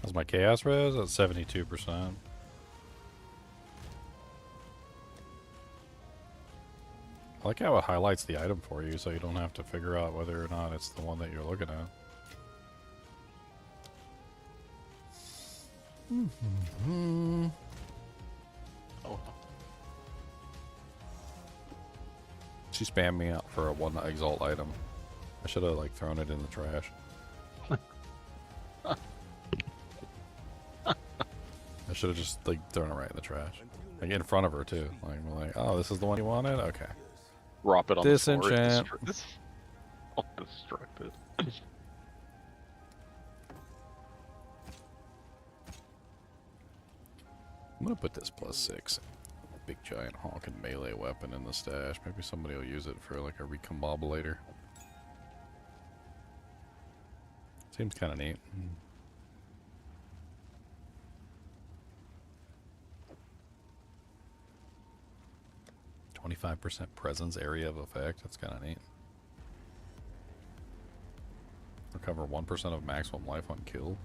How's my chaos res? At 72%. I like how it highlights the item for you so you don't have to figure out whether or not it's the one that you're looking at. Oh, She spammed me out for a one exalt item. I should have like thrown it in the trash. I should have just like thrown it right in the trash. Like in front of her too. Like we're like, oh, this is the one you wanted? Okay. Drop it on the floor. Disenchant. I'll destruct it. I'm gonna put this +6 big giant honking melee weapon in the stash. Maybe somebody will use it for like a recombobulator. Seems kind of neat. 25% presence area of effect. That's kind of neat. Recover 1% of maximum life on kill.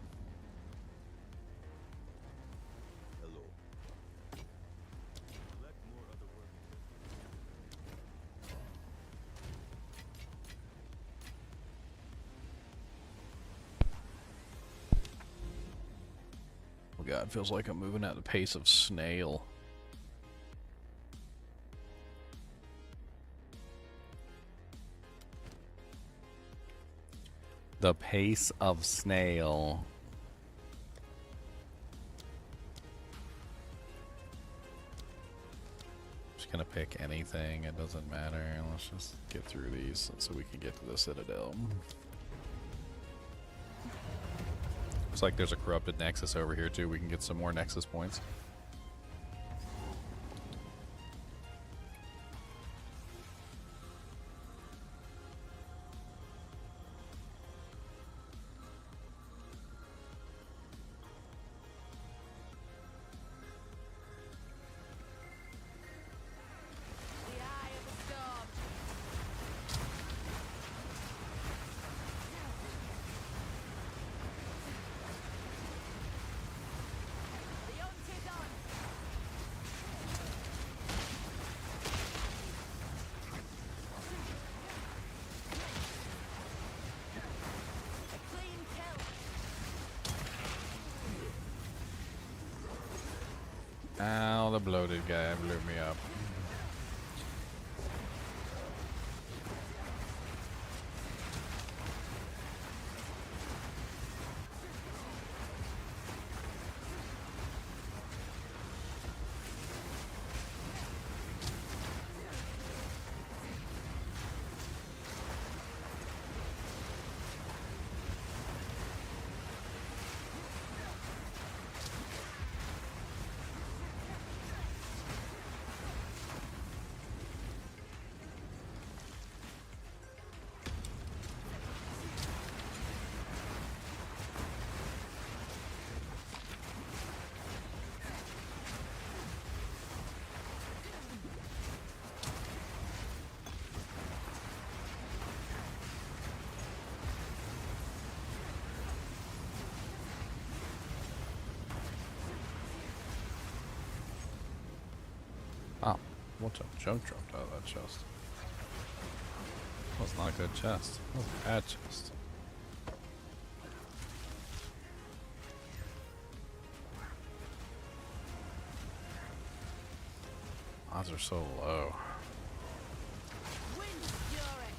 Oh god, feels like I'm moving at the pace of snail. The pace of snail. Just gonna pick anything, it doesn't matter. Let's just get through these so we can get to the Citadel. Looks like there's a corrupted Nexus over here too. We can get some more Nexus points. The eye of the storm. The hunt is on. A clean kill. Ow, the bloated guy blew me up. Oh, what's a junk dropped out of that chest? That was not a good chest. That was a bad chest. Odds are so low. Wind fury.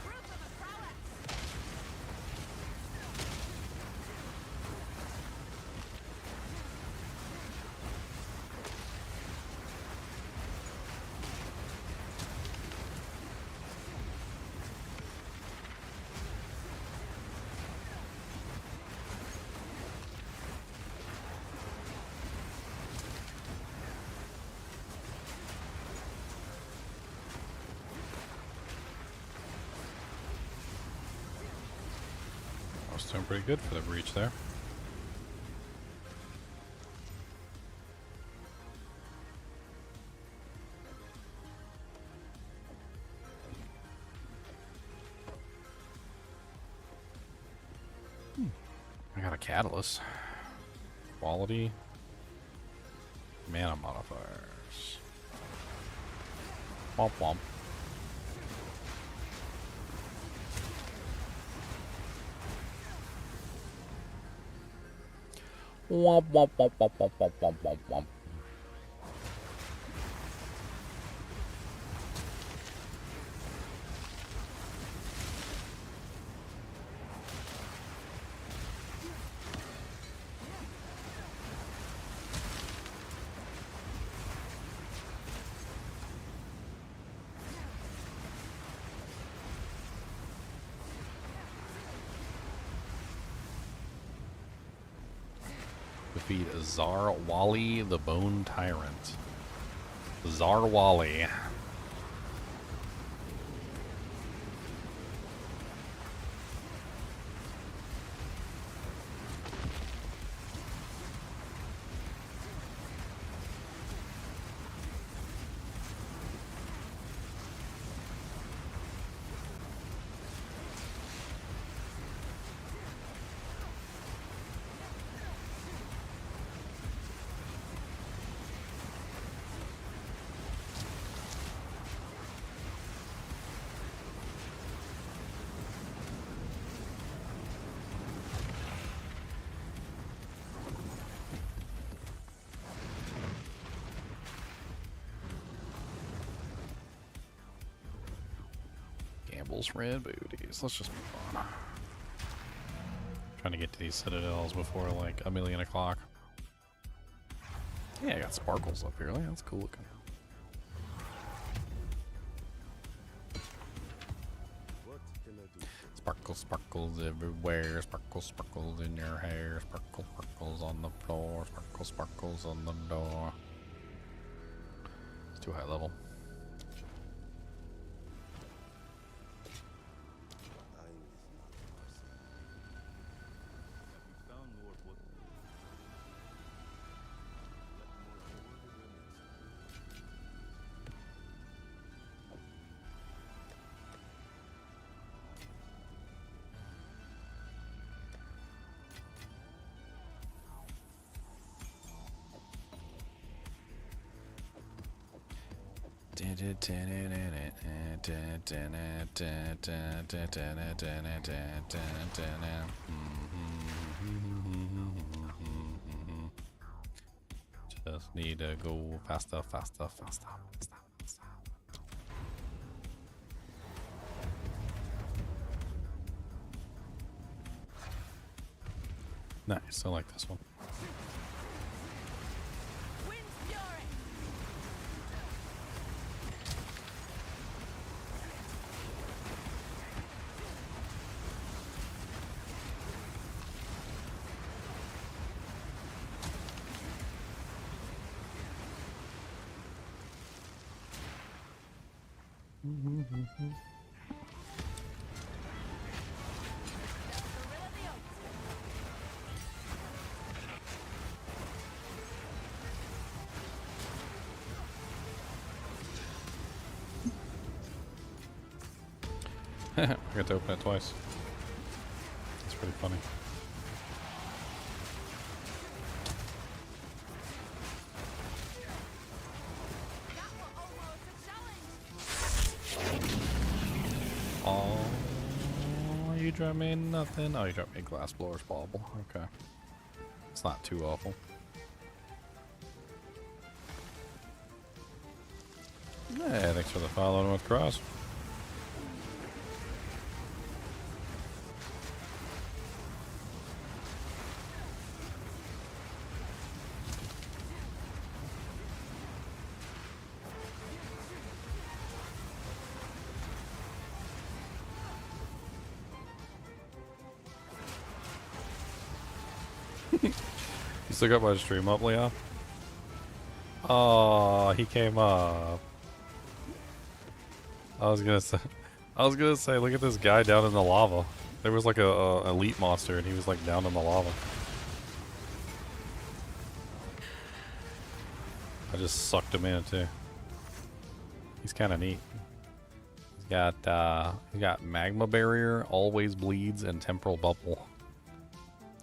Proof of a prowess. I was doing pretty good for the breach there. I got a catalyst. Quality. Mana modifiers. Womp womp. Womp womp womp womp womp womp womp womp womp. Defeat Zarwali the Bone Tyrant. Zarwali. sparkles red booties. Let's just move on. Trying to get to these citadels before like 1,000,000 o'clock. Yeah, I got sparkles up here. Like, that's cool looking. Sparkles, sparkles everywhere. Sparkles, sparkles in your hair. Sparkles, sparkles on the floor. Sparkles, sparkles on the door. It's too high level. Just need to go faster, faster, faster, faster, faster. Nice, I like this one. Wind's fury. I got to open it twice. It's pretty funny. That was almost a challenge. Oh, you dropped me nothing. Oh, you dropped me a glass blower's bauble. Okay. It's not too awful. Yeah, thanks for the follow with Cross. You still got my stream up, Leon? Oh, he came up. I was gonna say, look at this guy down in the lava. There was like a elite monster, and he was like down in the lava. I just sucked him in too. He's kind of neat. He's got magma barrier, always bleeds, and temporal bubble.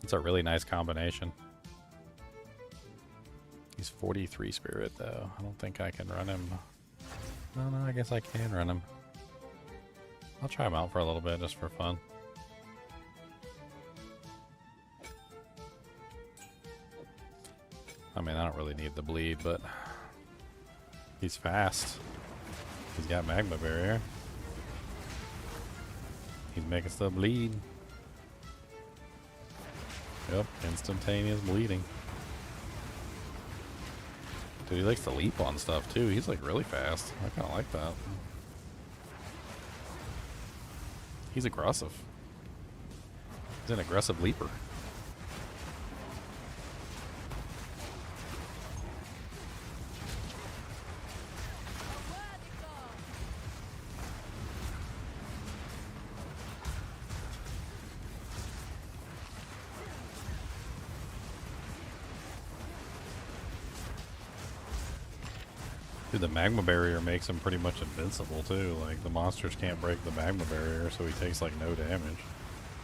It's a really nice combination. He's 43 spirit though. I don't think I can run him. No, I guess I can run him. I'll try him out for a little bit just for fun. I mean, I don't really need the bleed, but he's fast. He's got magma barrier. He's making stuff bleed. Yep, instantaneous bleeding. Dude, he likes to leap on stuff too. He's like really fast. I kind of like that. He's aggressive. He's an aggressive leaper. Dude, the magma barrier makes him pretty much invincible too. Like, the monsters can't break the magma barrier, so he takes like no damage.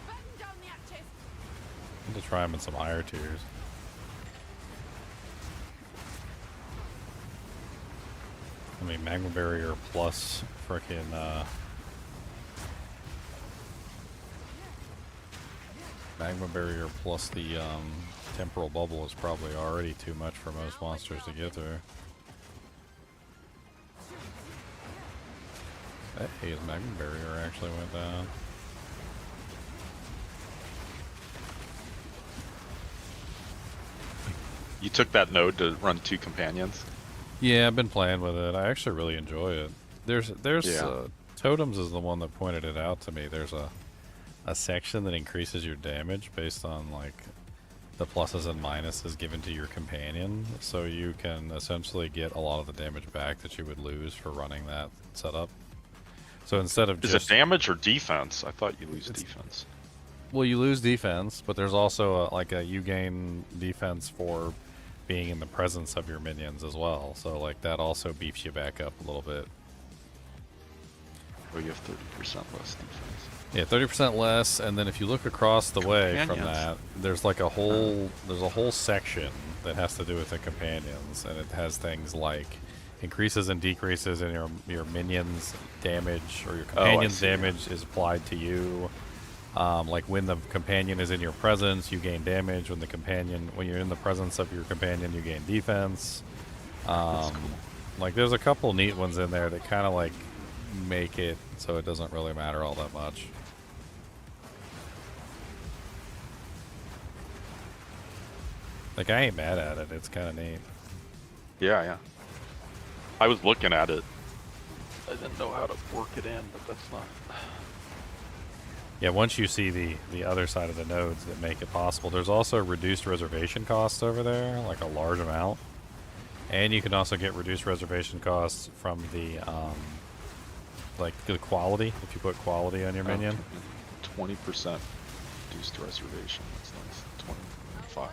Batten down the hatches. I'm gonna try him in some higher tiers. I mean, magma barrier plus frickin' magma barrier plus the temporal bubble is probably already too much for most monsters to get through. Hey, his magma barrier actually went down. You took that node to run 2 companions. Yeah, I've been playing with it. I actually really enjoy it. There's Yeah. Totems is the one that pointed it out to me. There's a section that increases your damage based on like the pluses and minuses given to your companion, so you can essentially get a lot of the damage back that you would lose for running that setup. So instead of Is just it damage or defense? I thought you lose defense. well, you lose defense, but there's also you gain defense for being in the presence of your minions as well. So like that also beefs you back up a little bit. Oh, you have 30% less defense. Yeah, 30% less, and then if you look across the way from Companions. that, there's like a whole section that has to do with the companions, and it has things like increases and decreases in your minions' damage, or your companion's see, damage is applied to you. Like when the companion is in your presence, you gain damage. When you're in the presence of your companion, you gain defense. That's cool. Like there's a couple neat ones in there that kind of like make it so it doesn't really matter all that much. Like I ain't mad at it. It's kind of neat. Yeah, yeah. I was looking at it. I didn't know how to work it in, but that's not... Yeah, once you see the other side of the nodes that make it possible, there's also reduced reservation costs over there, like a large amount. And you can also get reduced reservation costs from the like the quality, if you put quality on your minion. 20% reduced reservation. That's nice. 25.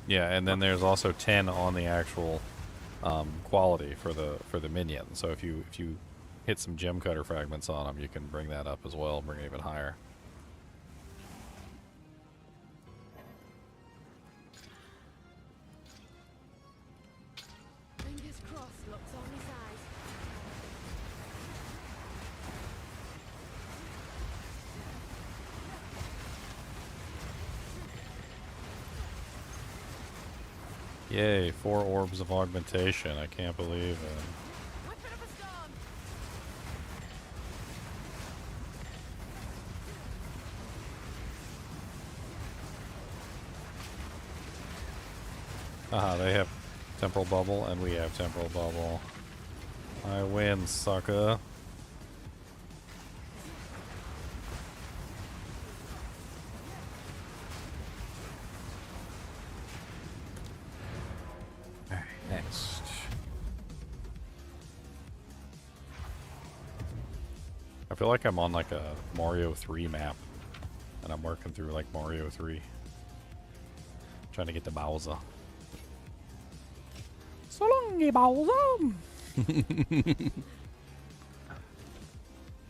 Yeah, and then there's also 10 on the actual quality for the minion. So if you hit some gem cutter fragments on them, you can bring that up as well, bring it even higher. Fingers crossed, luck's on his side. Yay, 4 orbs of augmentation. I can't believe it. Whipping up a storm. Haha, they have temporal bubble and we have temporal bubble. I win, sucker. Alright, next. I feel like I'm on like a Mario 3 map. And I'm working through like Mario 3. Trying to get to Bowser. So long, Bowser!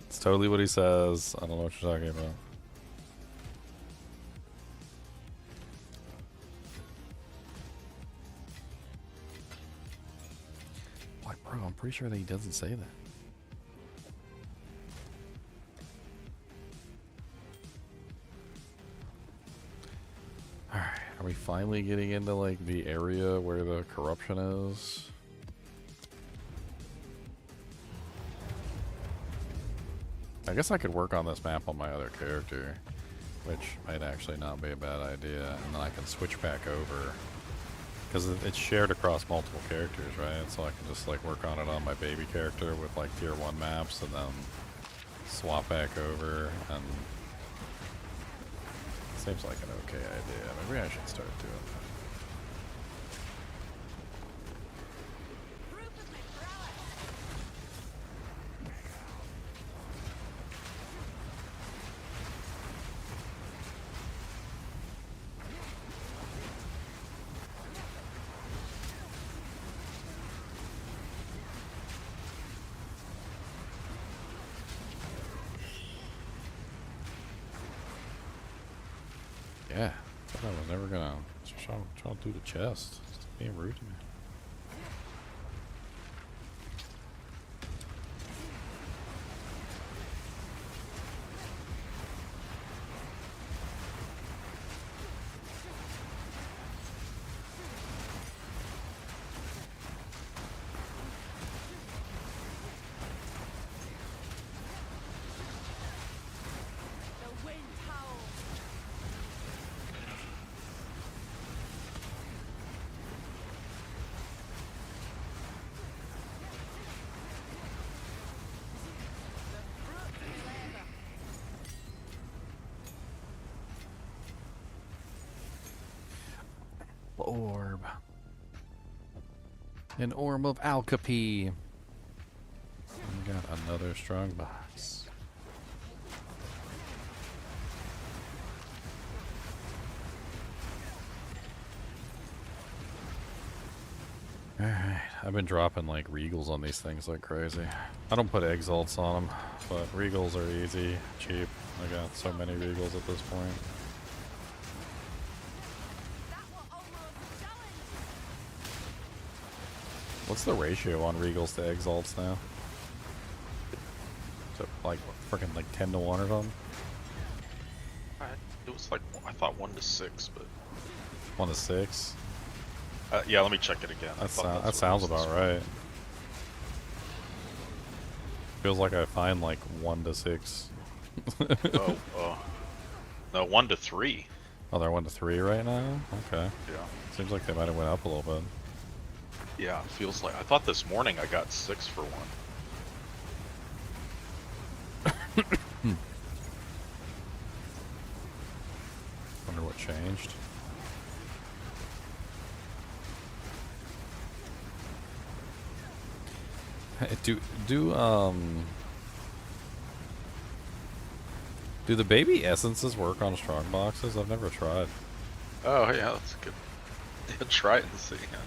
It's totally what he says. I don't know what you're talking about. Like, bro, I'm pretty sure that he doesn't say that. Alright, are we finally getting into like the area where the corruption is? I guess I could work on this map on my other character, which might actually not be a bad idea, and then I can switch back over. Because it's shared across multiple characters, right? So I can just like work on it on my baby character with like tier 1 maps and then swap back over, and seems like an okay idea. Maybe I should start doing that. Yeah, I thought I was never gonna try to do the chest. It's being rude to me. orb. An orb of Alcapi. We got another Strongbox. Alright, I've been dropping like Regals on these things like crazy. I don't put Exalts on them, but Regals are easy, cheap. I got so many Regals at this point. What's the ratio on Regals to Exalts now? Is it like freaking like 10 to 1 or something? It was like, I thought 1 to 6, but 1 to 6? yeah, let me check it again. That sounds about right. Feels like I find like 1 to 6. No, 1 to 3. Oh, they're 1 to 3 right now? Okay. Yeah. Seems like they might have went up a little bit. Yeah, it feels like. I thought this morning I got 6 for 1. Wonder what changed. Do the baby essences work on strong boxes? I've never tried. Oh yeah, that's good. Yeah, try it and see. Yeah.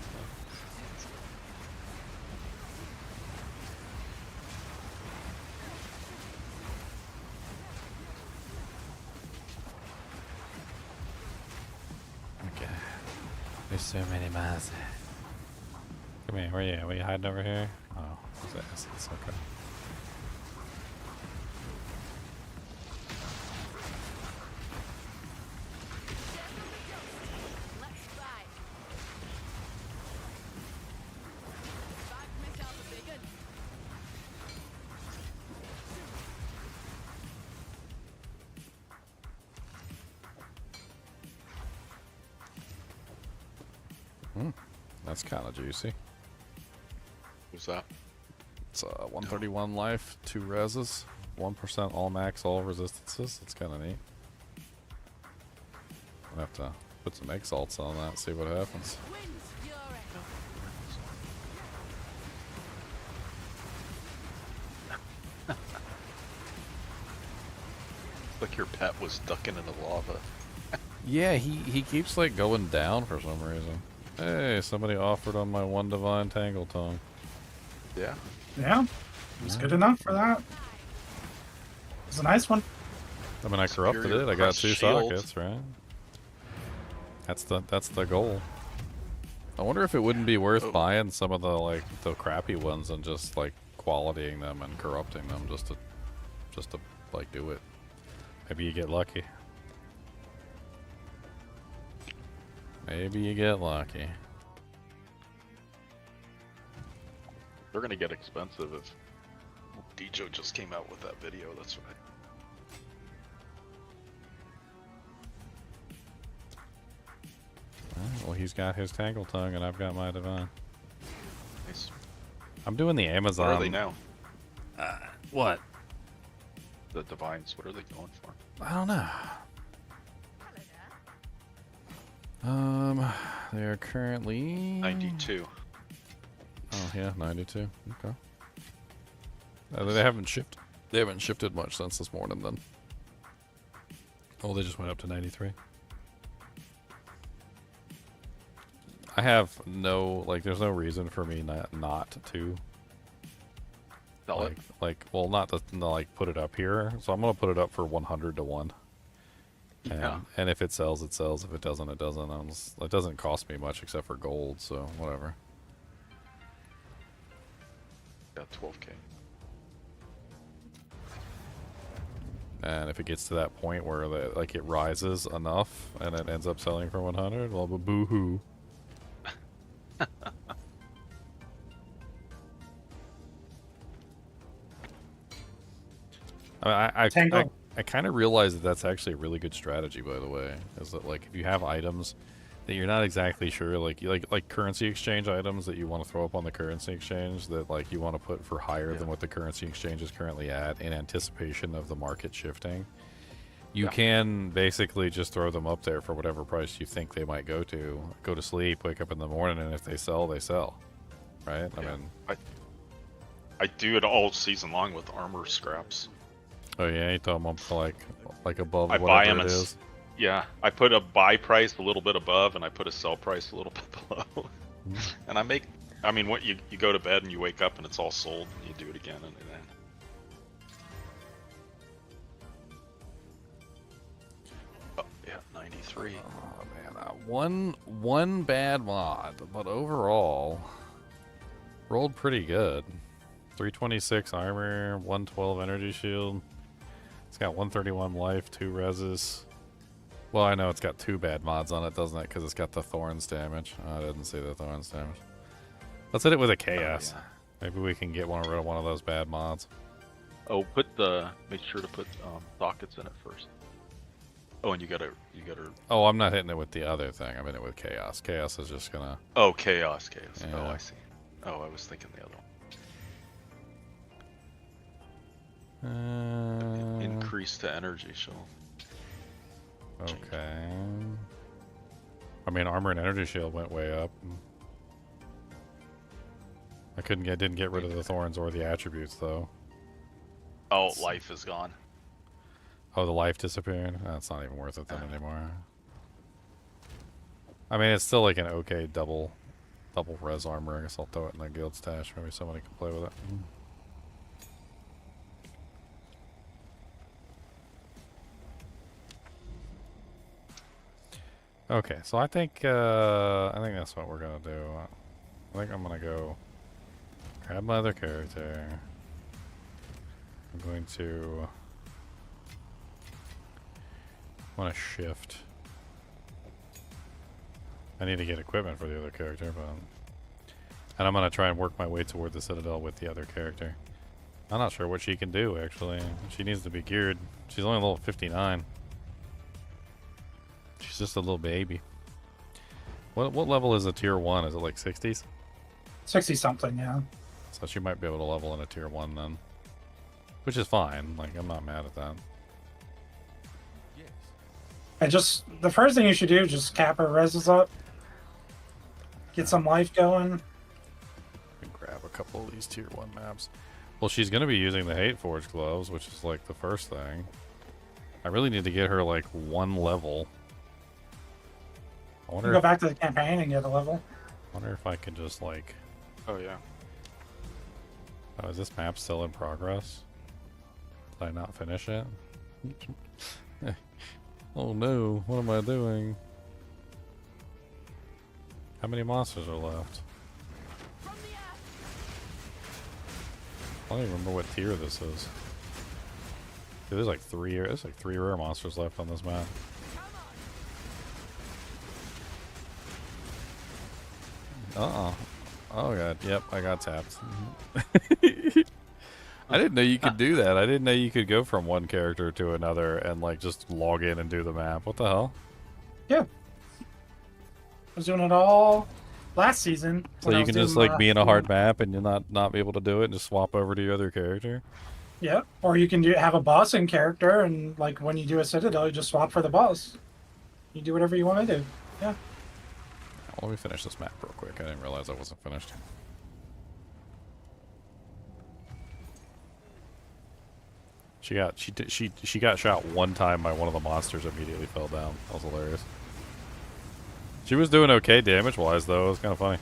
Okay. There's so many mice. Come here, where you at? Were you hiding over here? Oh, there's the essence, okay. That's kind of juicy. What's that? It's 131 life, 2 reses, 1% all max, all resistances. That's kind of neat. I'll have to put some exalts on that, see what happens. Like your pet was ducking in the lava. Yeah, he keeps like going down for some reason. Hey, somebody offered on my one divine tangle tongue. Yeah. Yeah, it's good enough for that. It's a nice one. I mean, I corrupted Superior it. I got crest 2 shield. sockets, right? That's the goal. I wonder if it wouldn't be worth buying some of the the crappy ones and just like qualitying them and corrupting them just to like do it. Maybe you get lucky. Maybe you get lucky. They're gonna get expensive if Dijo just came out with that video, that's right. Well, he's got his tangle tongue and I've got my divine. Nice. I'm doing the Amazon. What are they now? What? The divines, what are they going for? I don't know. They're currently 92. Oh yeah, 92. Okay. They haven't shifted. They haven't shifted much since this morning. Then. Oh, they just went up to 93. I have no there's no reason for me not to. Sell it. Well, not to put it up here. So I'm gonna put it up for 100 to 1. And if it sells, it sells. If it doesn't, it doesn't. It doesn't cost me much except for gold, so whatever. Got 12k. And if it gets to that point where it rises enough and it ends up selling for 100, well, boo-hoo. I kind of realize that that's actually a really good strategy, by the way. Is that if you have items that you're not exactly sure, like currency exchange items that you want to throw up on the currency exchange that you want to put for higher than what the currency exchange is currently at in anticipation of the market shifting. You Yeah. can basically just throw them up there for whatever price you think they might go to. Go to sleep, wake up in the morning, and if they sell, they sell. Right? I Yeah. mean, I do it all season long with armor scraps. oh yeah, you throw them up to like above I buy whatever them it and is. yeah, I put a buy price a little bit above, and I put a sell price a little bit below. And I mean, what you go to bed and you wake up and it's all sold, and you do it again and then. Oh yeah, 93. Oh man, one bad mod, but overall rolled pretty good. 326 armor, 112 energy shield. It's got 131 life, 2 reses. Well, I know it's got 2 bad mods on it, doesn't it? Because it's got the thorns damage. Oh, I didn't see the thorns damage. Let's hit it with a chaos. yeah. Maybe we can get rid of one of those bad mods. Oh, make sure to put sockets in it first. Oh, and you gotta. Oh, I'm not hitting it with the other thing. I'm hitting it with chaos. Chaos is just gonna. Oh, chaos. Oh, Yeah. I see. Oh, I was thinking the other one. Increase to energy shield. Okay. I mean, armor and energy shield went way up. I didn't get rid of the thorns or the attributes though. Oh, life is gone. Oh, the life disappeared? That's not even worth it then anymore. I mean, it's still like an okay double res armor. I guess I'll throw it in the guild stash. Maybe somebody can play with it. Okay, so I think that's what we're gonna do. I think I'm gonna go grab my other character. I'm going to want to shift. I need to get equipment for the other character, and I'm gonna try and work my way toward the Citadel with the other character. I'm not sure what she can do actually. She needs to be geared. She's only level 59. She's just a little baby. What level is a tier 1? Is it like 60s? 60 something, yeah. So she might be able to level in a tier 1 then. Which is fine. Like, I'm not mad at that. And just the first thing you should do is just cap her reses up. Get some life going. Grab a couple of these tier 1 maps. Well, she's going to be using the Hate Forge gloves, which is like the first thing. I really need to get her like 1 level. I You wonder go if, back to the campaign and get a level. wonder if I can just like... Oh yeah. Oh, is this map still in progress? Did I not finish it? Oh no, what am I doing? How many monsters are left? I don't even remember what tier this is. Dude, there's like 3 rare monsters left on this map. Uh-oh. Oh god, yep, I got tapped. I didn't know you could do that. I didn't know you could go from one character to another and like just log in and do the map. What the hell? Yeah. I was doing it all last season. So when I you was can just doing, like be in a hard map and you're not be able to do it and just swap over to your other character? Yeah. Or you can have a boss in character and like when you do a Citadel, you just swap for the boss. You do whatever you want to do. Yeah. Let me finish this map real quick. I didn't realize I wasn't finished. She got shot one time by one of the monsters, immediately fell down. That was hilarious. She was doing okay damage wise though. It was kind of funny.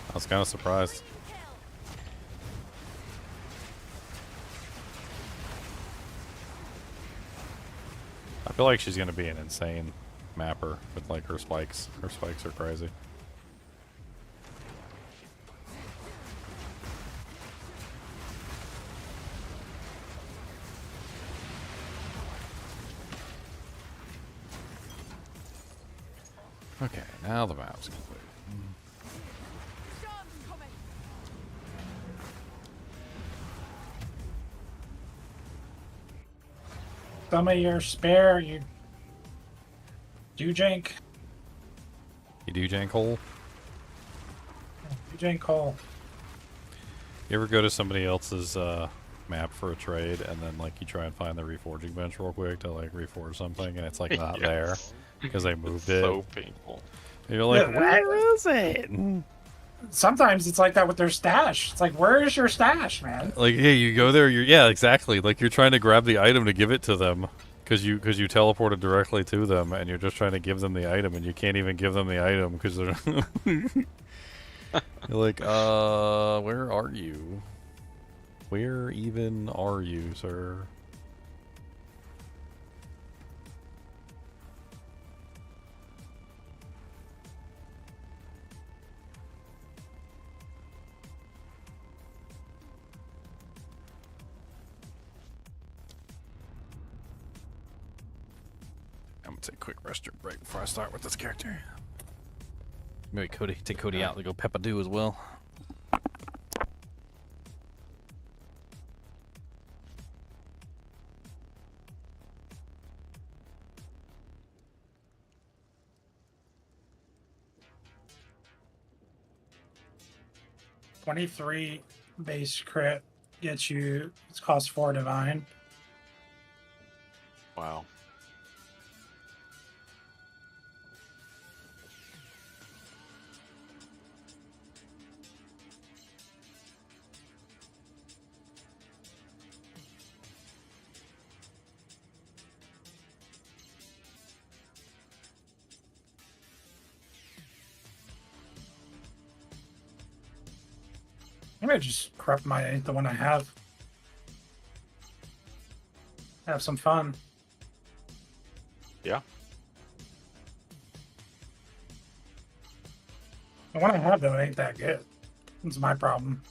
I was kind of surprised. I feel like she's gonna be an insane mapper with like her spikes. Her spikes are crazy. Okay, now the map's complete. Some of your spare, you do jank. You do jank hole? You jank hole. You ever go to somebody else's map for a trade, and then like you try and find the reforging bench real quick to like reforge something, and it's like not there Yes. because they moved It's it. so painful. And you're like, Yeah, where is it? Sometimes it's like that with their stash. It's like, where is your stash, man? Like, hey, you go there. Yeah, exactly. Like you're trying to grab the item to give it to them because you teleported directly to them, and you're just trying to give them the item, and you can't even give them the item because they're. You're like, where are you? Where even are you, sir? I'm gonna take a quick restroom break before I start with this character. Maybe take Cody out to go Peppa-Doo as well. $23 base crit gets you. It's cost 4 divine. Wow. Maybe I just corrupt the one I have. Have some fun. Yeah. The one I have though ain't that good. That's my problem.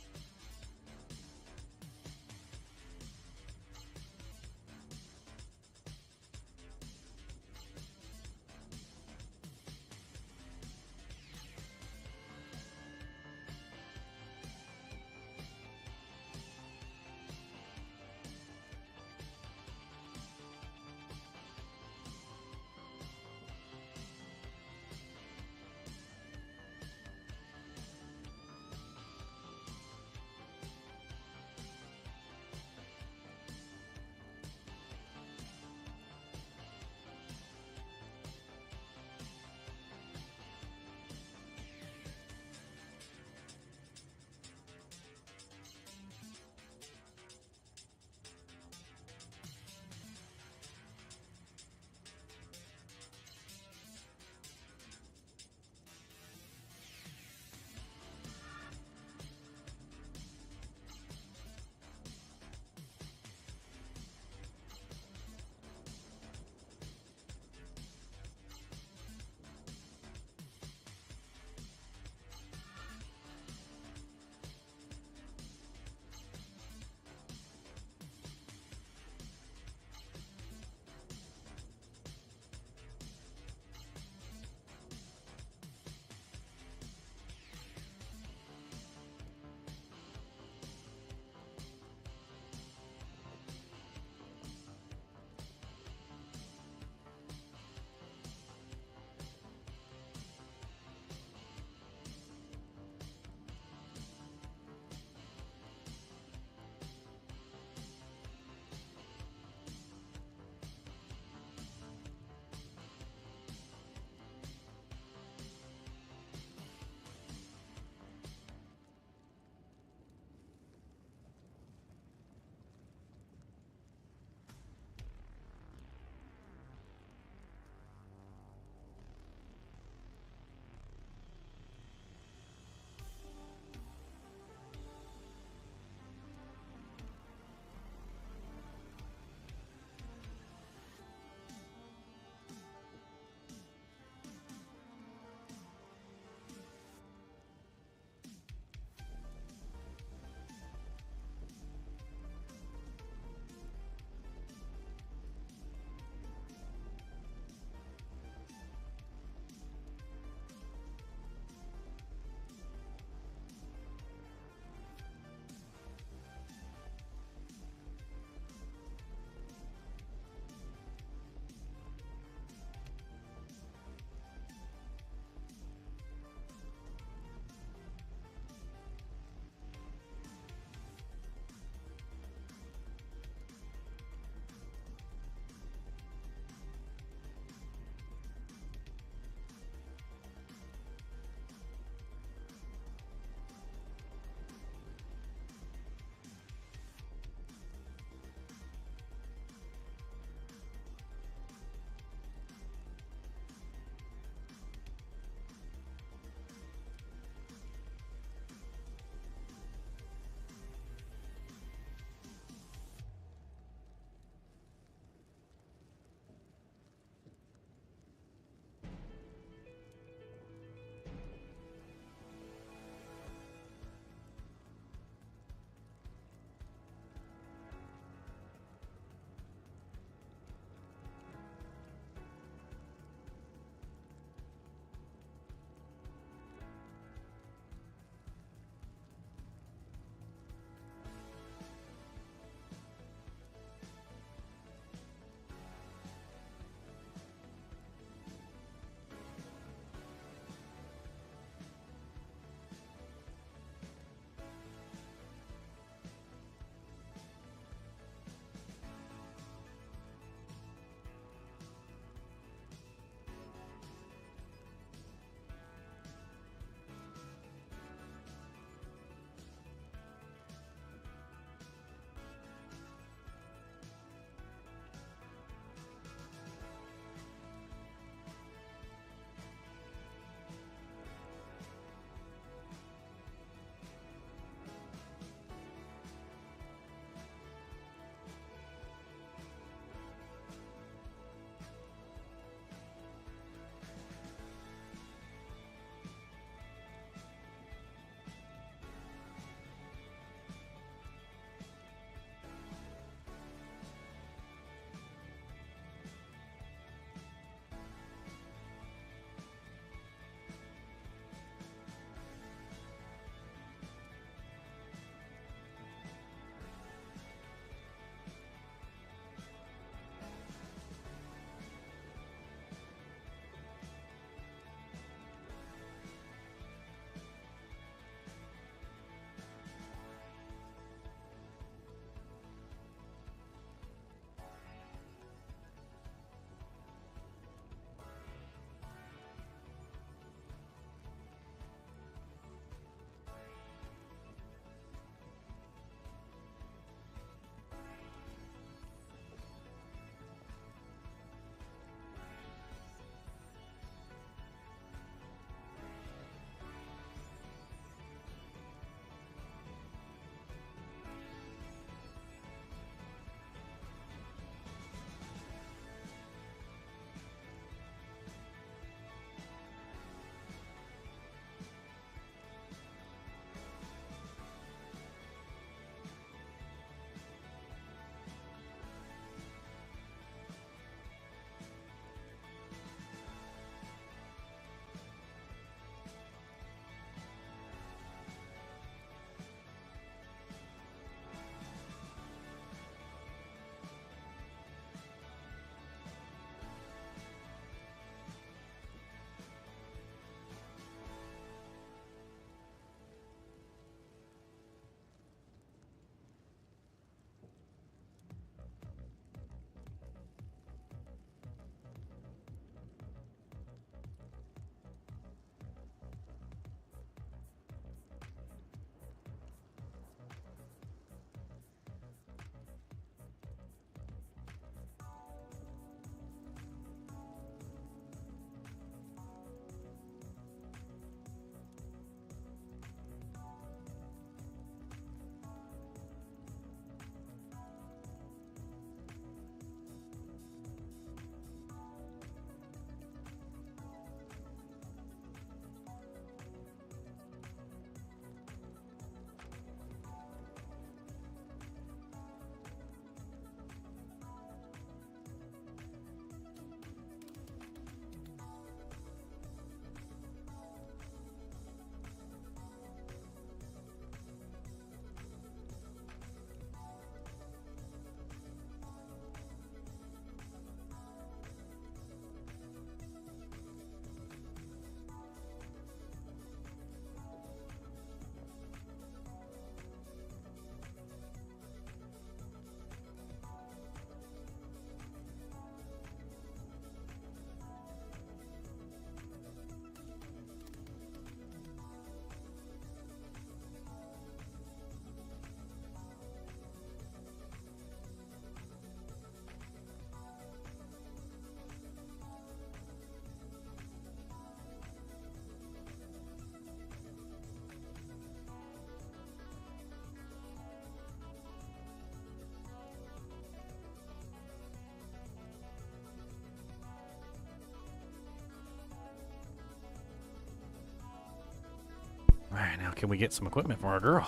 Now, can we get some equipment for our girl?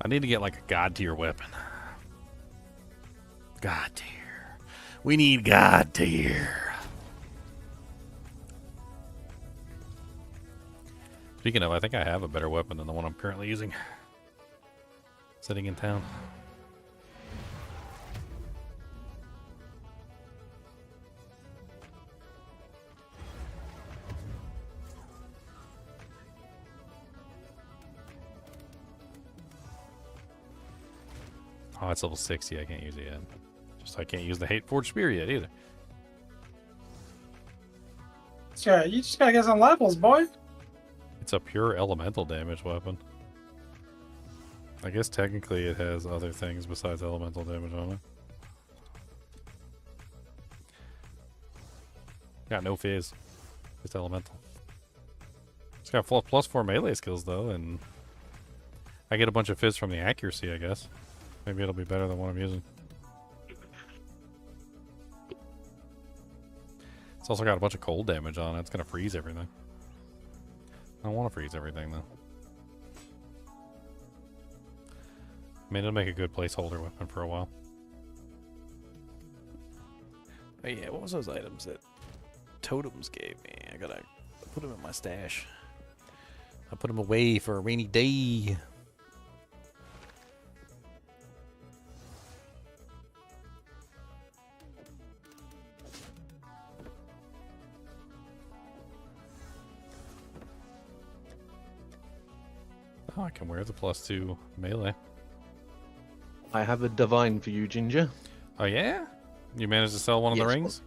I need to get like a god tier weapon. God tier. We need god tier. Speaking of, I think I have a better weapon than the one I'm currently using. Sitting in town. Oh, it's level 60. I can't use it yet. Just I can't use the Hate Forged Spear yet either. Yeah, you just gotta get some levels, boy. It's a pure elemental damage weapon. I guess technically it has other things besides elemental damage on it. Got no fizz. Just elemental. It's got +4 melee skills though, and I get a bunch of fizz from the accuracy, I guess. Maybe it'll be better than what I'm using. It's also got a bunch of cold damage on it. It's gonna freeze everything. I don't want to freeze everything though. I mean, it'll make a good placeholder weapon for a while. Oh yeah, what was those items that Totems gave me? I gotta put them in my stash. I put them away for a rainy day. Oh, I can wear the +2 melee. I have a divine for you, Ginger. Oh yeah? You managed to sell one of the Yes, rings?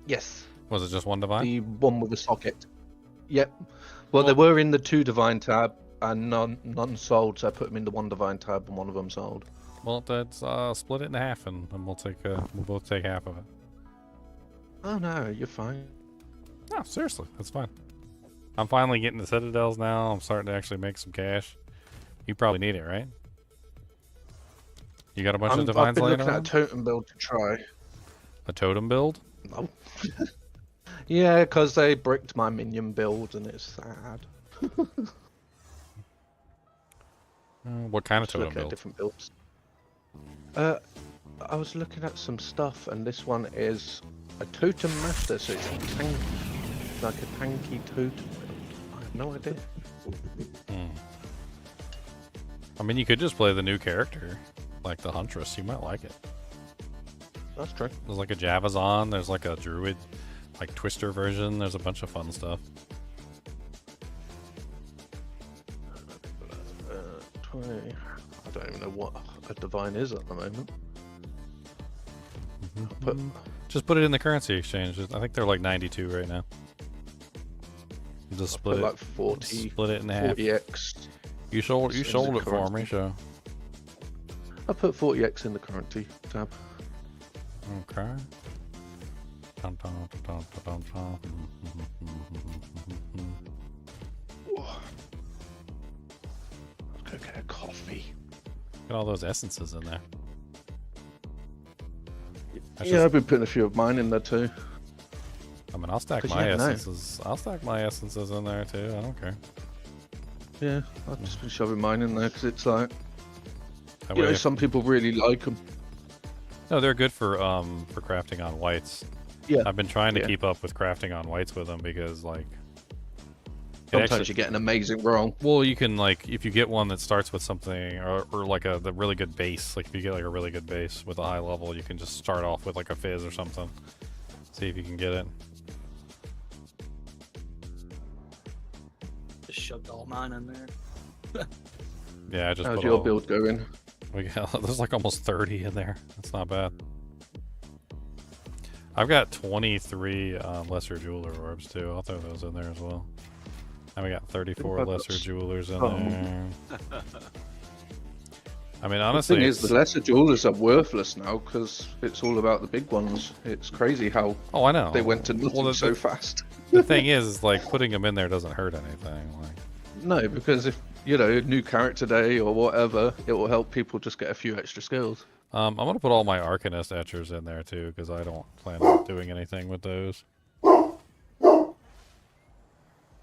Yes. Was it just one divine? The one with the socket. Yep. Well, they were in the 2 divine tab, and none sold, so I put them in the 1 divine tab, and one of them sold. Well, let's split it in half, and we'll both take half of it. Oh no, you're fine. No, seriously, that's fine. I'm finally getting the Citadels now. I'm starting to actually make some cash. You probably need it, right? You got a bunch of I've divines been laying looking at a around? totem build to try. A totem build? No. Yeah, because they bricked my minion build, and it's sad. What kind of Just totem looking at build? different builds. I was looking at some stuff, and this one is a totem master, so it's like a tanky totem build. I have no idea. I mean, you could just play the new character, like the Huntress. You might like it. That's true. There's like a Javazon. There's like a Druid, like Twister version. There's a bunch of fun stuff. 20. I don't even know what a divine is at the moment. Just put it in the currency exchange. I think they're like 92 right now. You just split put it. like 40. Split it in half. 40x. You sold in it the for me, currency. so. I put 40x in the currency tab. Okay. Dun, dun, dun, dun, dun, dun. Let's go get a coffee. Got all those essences in there. That's Yeah, just- I've been putting a few of mine in there too. I mean, I'll stack 'Cause you my never know. essences. I'll stack my essences in there too. I don't care. Yeah, I've just been shoving mine in there because it's like, That you know, way- some people really like them. No, they're good for crafting on whites. Yeah. I've been trying to Yeah. keep up with crafting on whites with them because like. it Sometimes actually- you get an amazing roll. Well, you can like if you get one that starts with something or like the really good base. Like if you get like a really good base with a high level, you can just start off with like a fizz or something. See if you can get it. Just shoved all 9 in there. Yeah, I just How's put your all- build going? We got, there's like almost 30 in there. That's not bad. I've got 23 lesser jeweler orbs too. I'll throw those in there as well. And we got 34 I've got lesser jewelers in some. there. I mean, The honestly, thing is, the lesser jewelers are worthless now because it's all about the big ones. It's crazy how oh, I know. they went to nothing Well, so fast. the thing is like putting them in there doesn't hurt anything. Like, No, because if, you know, new character day or whatever, it will help people just get a few extra skills. I'm gonna put all my Arcanist etchers in there too because I don't plan on doing anything with those.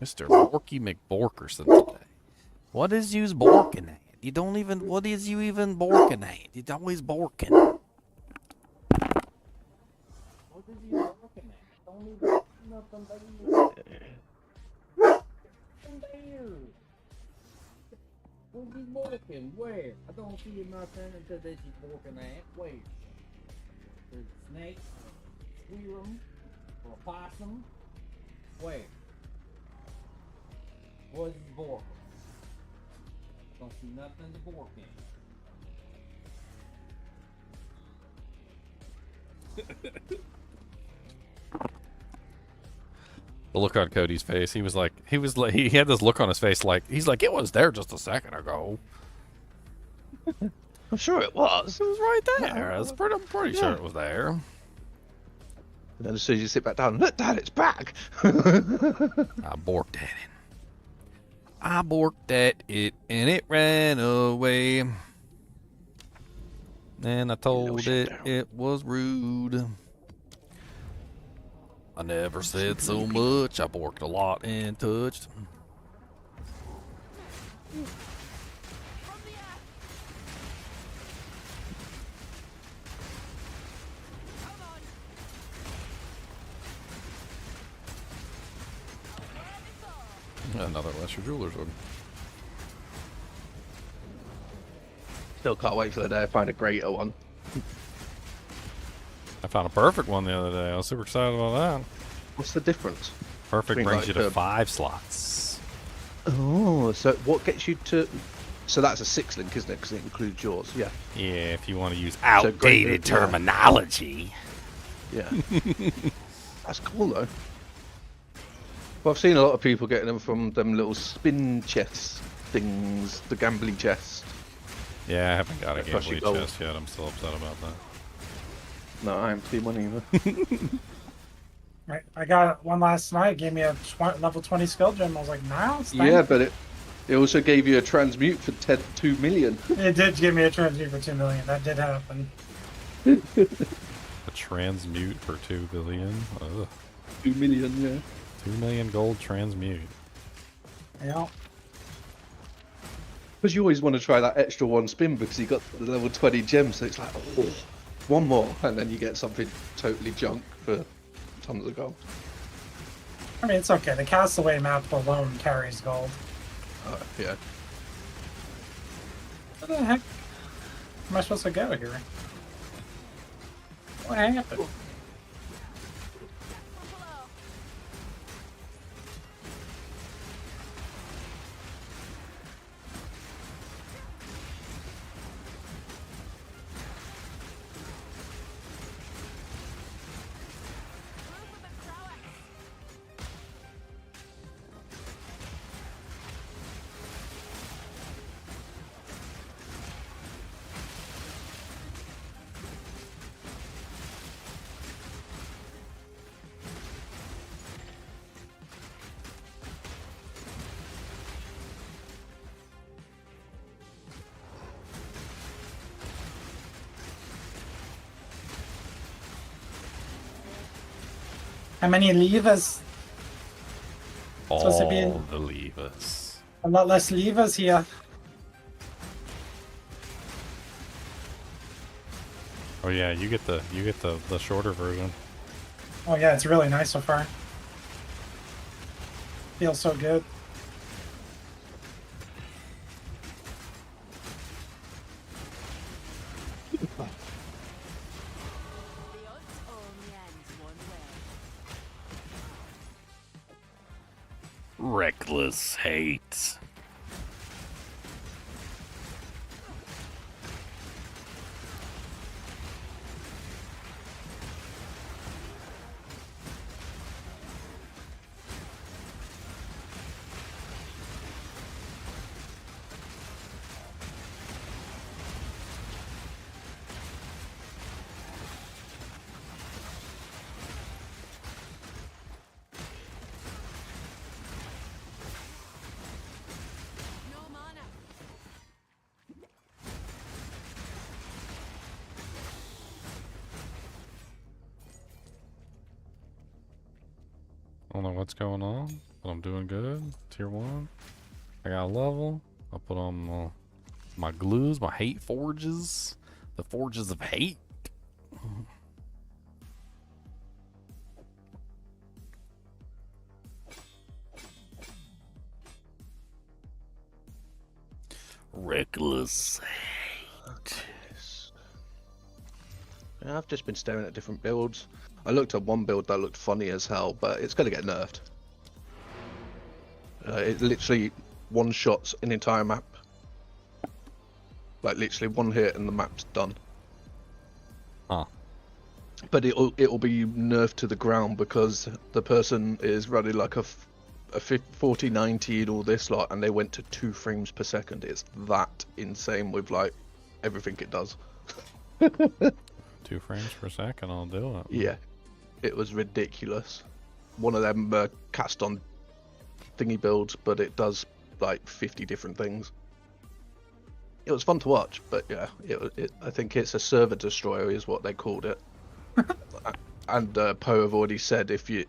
Mr. Borky McBorkerson today. What is you borking at? You don't even. What is you even borking at? You're always borking. What is you borking at? Don't even nothing there. Nothing there. Where's you borking? Where? I don't see nothing until that you borking at. Where? There's a snake, a squirrel, or a possum. Where? Where's you borking? Don't see nothing to bork in. The look on Cody's face, he had this look on his face like, he's like, it was there just a second ago. I'm sure it was. It was right there. I'm pretty sure it was there. And then as soon as you sit back down, look, Dad, it's back. I borked at it. I borked at it and it ran away. And I told it it was rude. I never said so much. I borked a lot and touched. Another lesser jeweler's one. Still can't wait for the day I find a greater one. I found a perfect one the other day. I was super excited about that. What's the difference? Perfect Between, brings like, you to the- 5 slots. Oh, so what gets you to... So that's a 6 link, isn't it? Because it includes yours. Yeah. Yeah, if you want to use So outdated greater, yeah. terminology. Yeah. That's cool, though. Well, I've seen a lot of people getting them from them little spin chest things, the gambling chest. Yeah, I haven't got a That costs you gambling gold. chest yet. I'm still upset about that. No, I haven't seen one either. I got one last night. Gave me a level 20 skill gem. I was like, nice. Yeah, but it also gave you a transmute for 2 million. It did give me a transmute for 2 million. That did happen. A transmute for 2 billion. Ugh. 2 million, yeah. 2 million gold transmute. Yeah. Because you always want to try that extra one spin because you got the level 20 gem, so it's like, oh, one more, and then you get something totally junk for tons of gold. I mean, it's okay. The Castaway map alone carries gold. Yeah. What the heck am I supposed to go here? What happened? How many levers? Supposed to be All the levers. a lot less levers here. Oh yeah, you get the shorter version. Oh yeah, it's really nice so far. Feels so good. Reckless hate. I don't know what's going on. But I'm doing good. Tier 1. I got a level. I'll put on my glues, my hate forges. The forges of hate. Reckless hate. Yeah, I've just been staring at different builds. I looked at one build that looked funny as hell, but it's going to get nerfed. It literally one-shots an entire map. Like literally one hit and the map's done. Huh. But it'll be nerfed to the ground because the person is running like a 4090 and all this lot, and they went to 2 frames per second. It's that insane with like everything it does. 2 frames per second, I'll do it. Yeah, it was ridiculous. One of them cast on thingy builds, but it does like 50 different things. It was fun to watch, but yeah, I think it's a server destroyer is what they called it. And Poe have already said if you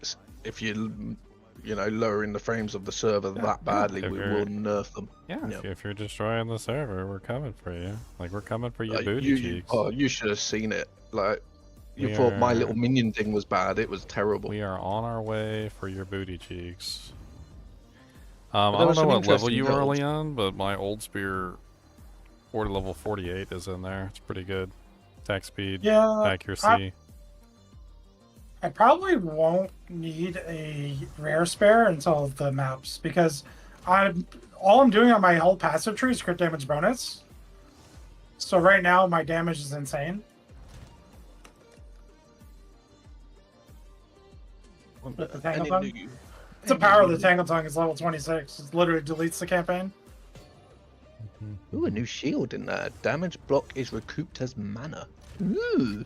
lowering the frames of the server that badly, we will nerf them. Yeah, if you're destroying the server, we're coming for you. Like, we're coming for your booty cheeks. Oh, you should have seen it. Like, you thought my little minion thing was bad. It was terrible. We are on our way for your booty cheeks. I don't know what level you are, Leon, but my old spear level 48 is in there. It's pretty good. Attack speed, accuracy. I probably won't need a rare spare until the maps, because all I'm doing on my whole passive tree is crit damage bonus. So right now my damage is insane. With the Tangle Tongue. It's a power of the Tangle Tongue is level 26. It literally deletes the campaign. Ooh, a new shield in there. Damage block is recouped as mana. Ooh.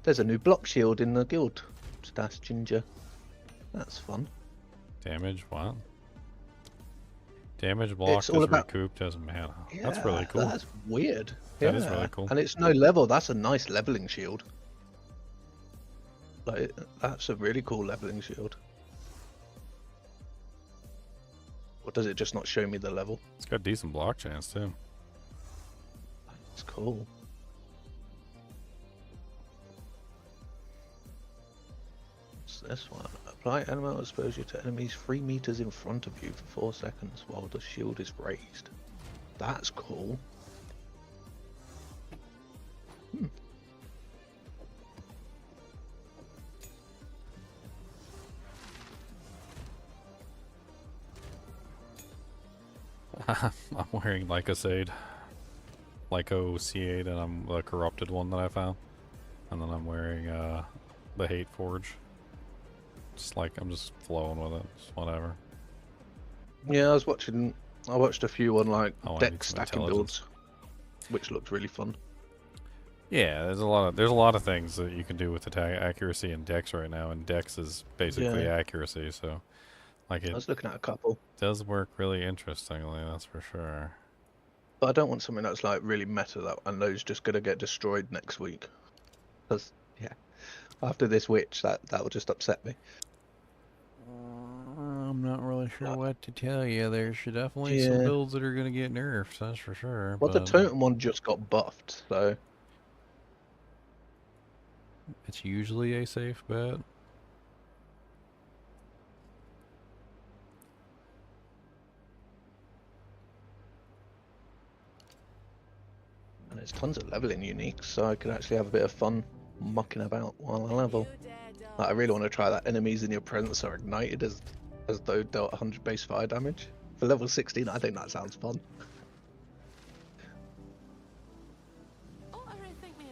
There's a new block shield in the guild. Stash Ginger. That's fun. Damage, what? Damage block is recouped as mana. Yeah, that's really cool. That's weird. That is really cool. And it's no level. That's a nice leveling shield. Like, that's a really cool leveling shield. Or does it just not show me the level? It's got decent block chance too. It's cool. What's this one? Apply animal exposure to enemies 3 meters in front of you for 4 seconds while the shield is raised. That's cool. I'm wearing Lycosade. Lyco C8, and I'm the corrupted one that I found. And then I'm wearing the Hate Forge. Just like, I'm just flowing with it. Just whatever. Yeah, I watched a few on like deck stacking builds, which looked really fun. Yeah, there's a lot of things that you can do with attack accuracy in Dex right now, and Dex is basically accuracy, so like I was looking at a couple. Does work really interestingly, that's for sure. But I don't want something that's like really meta that I know is just gonna get destroyed next week. Because after this witch, that will just upset me. I'm not really sure what to tell you. There's definitely some builds that are gonna get nerfed, that's for sure. Well, the totem one just got buffed, so it's usually a safe bet. And there's tons of leveling uniques, so I could actually have a bit of fun mucking about while I level. Like, I really want to try that enemies in your presence are ignited as though dealt 100 base fire damage. For level 16, I think that sounds fun.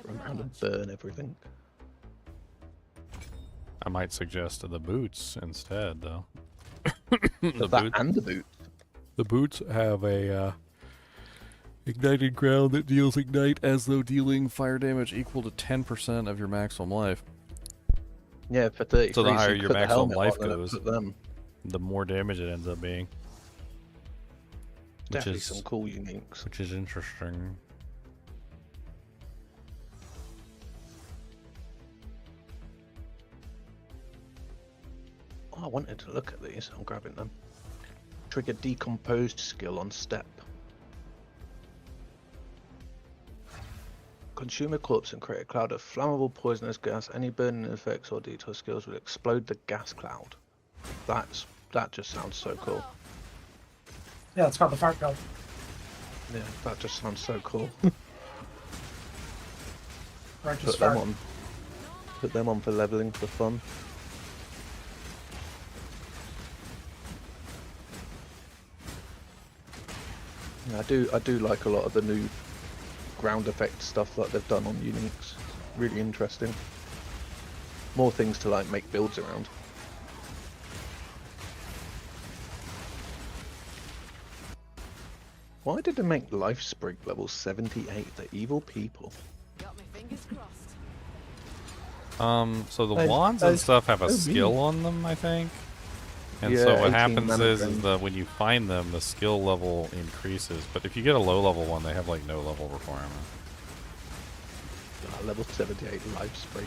Run around and burn everything. I might suggest the boots instead, though. The boots and the boots. The boots have a ignited ground that deals ignite as though dealing fire damage equal to 10% of your maximum life. Yeah, for 30. So the higher your maximum life goes, the more damage it ends up being. Definitely some cool uniques. Which is interesting. Oh, wanted to look at these. I'm grabbing them. Trigger decomposed skill on step. Consume a corpse and create a cloud of flammable poisonous gas. Any burning effects or detour skills will explode the gas cloud. That just sounds so cool. Yeah, it's called the fire cloud. Yeah, that just sounds so cool. Righteous Put them fire. on. Put them on for leveling for fun. Yeah, I do like a lot of the new ground effect stuff that they've done on uniques. Really interesting. More things to like make builds around. Why did they make Life Sprig level 78? The evil people. Got my fingers crossed. So the I- wands I- and stuff have a oh, skill really? on them, I think. And Yeah, so what 18 happens mana is drain. that when you find them, the skill level increases. But if you get a low level one, they have like no level requirement. Level 78 Life Sprig.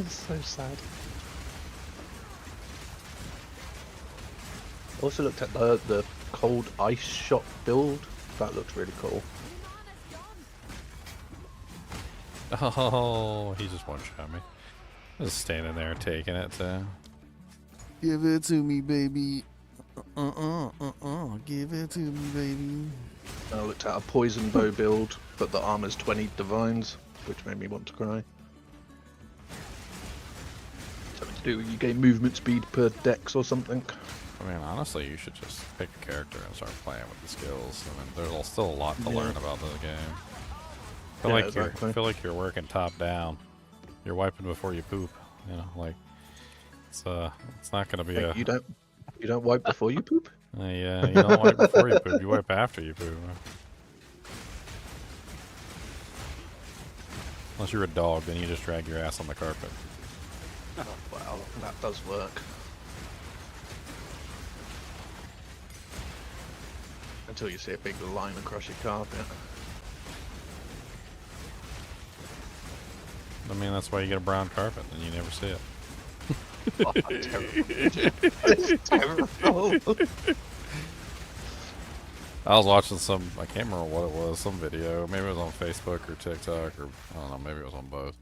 So sad. Also looked at the cold ice shot build. That looked really cool. Oh, he just one-shot me. Just standing there taking it, so. Give it to me, baby. Give it to me, baby. I looked at a poison bow build, but the armor's 20 divines, which made me want to cry. Something to do with you gain movement speed per dex or something. I mean, honestly, you should just pick a character and start playing with the skills. I mean, there's still a lot to learn about the game. I feel like you're working top down. You're wiping before you poop. You know, like it's not gonna be You don't wipe before you poop? Yeah, you don't wipe before you poop. You wipe after you poop. Unless you're a dog, then you just drag your ass on the carpet. Oh, wow, that does work. Until you see a big line across your carpet. I mean, that's why you get a brown carpet, and you never see it. Oh, terrible. Terrible. I was watching I can't remember what it was, some video. Maybe it was on Facebook or TikTok, or I don't know, maybe it was on both.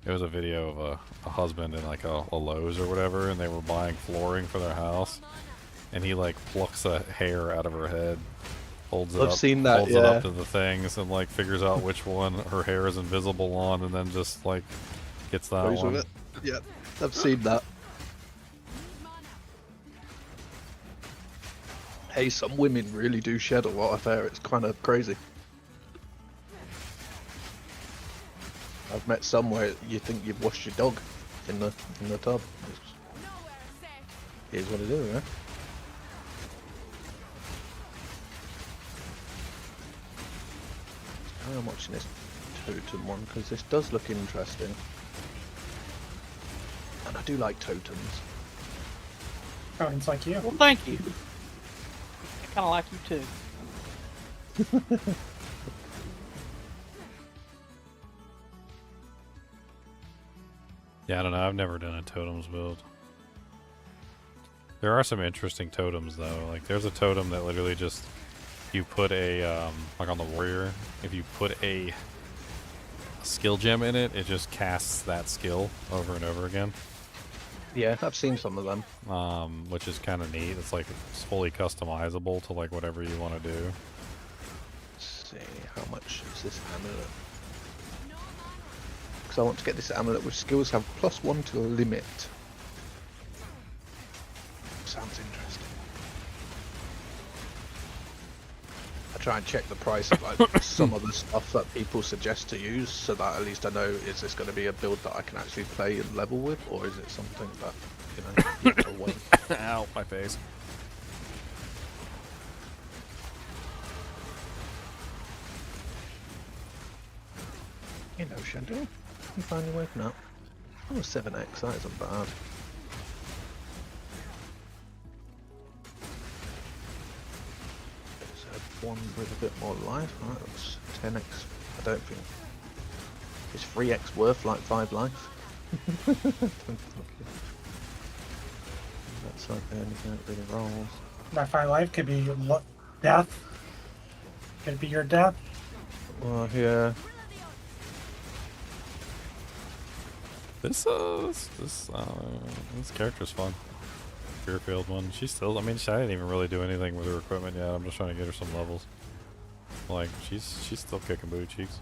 It was a video of a husband in like a Lowe's or whatever, and they were buying flooring for their house, and he like plucks a hair out of her head, holds it I've up, seen that, holds yeah. it up to the things, and like figures out which one her hair is invisible on, and then just like gets that Goes one. with it. Yeah, I've seen that. Hey, some women really do shed a lot of hair. It's kind of crazy. I've met some where you think you've washed your dog in the tub. Here's what it is, right? I'm watching this totem one because this does look interesting, and I do like totems. Oh, it's like you. Well, thank you. I kind of like you too. Yeah, I don't know. I've never done a totems build. There are some interesting totems though. Like there's a totem that literally just you put a like on the warrior, if you put a skill gem in it, it just casts that skill over and over again. Yeah, I've seen some of them. Which is kind of neat. It's like it's fully customizable to like whatever you want to do. Let's see, how much is this amulet? Because I want to get this amulet with skills have +1 to the limit. Sounds interesting. I try and check the price of like some of the stuff that people suggest to use, so that at least I know, is this going to be a build that I can actually play and level with, or is it something that, you know, you have to wait. Ow, my face. You know, Shadow, you finally waking up. Oh, 7x, that isn't bad. So one with a bit more life, right, that's 10x. I don't think. Is 3x worth like 5 life? It's like the only thing that really rolls. That 5 life could be death. Could be your death. Well, yeah. This character's fun. Fearfield one. She's still. I mean, I didn't even really do anything with her equipment yet. I'm just trying to get her some levels. Like she's still kicking booty cheeks.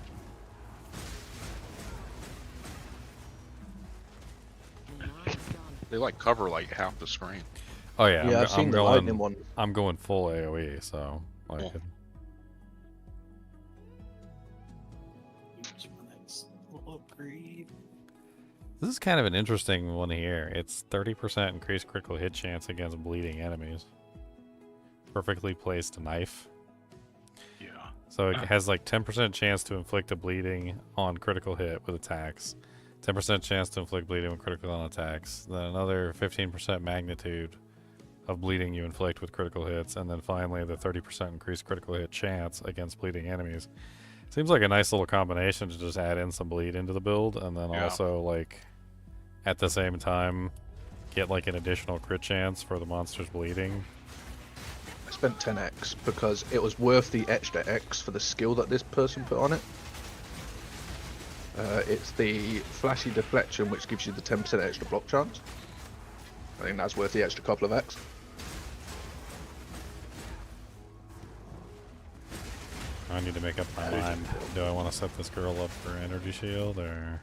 They like cover like half the screen. Oh yeah, Yeah, I've seen the lightning going. one. I'm going full AOE, so like. Yeah. This is kind of an interesting one here. It's 30% increased critical hit chance against bleeding enemies. Perfectly placed knife. Yeah. So it has like 10% chance to inflict a bleeding on critical hit with attacks. 10% chance to inflict bleeding when critical on attacks. Then another 15% magnitude of bleeding you inflict with critical hits. And then finally the 30% increased critical hit chance against bleeding enemies. Seems like a nice little combination to just add in some bleed into the build, and then also like at the same time get like an additional crit chance for the monsters bleeding. I spent 10x because it was worth the extra X for the skill that this person put on it. It's the flashy deflection, which gives you the 10% extra block chance. I think that's worth the extra couple of X. I need to make up my mind. Do I want to set this girl up for energy shield, or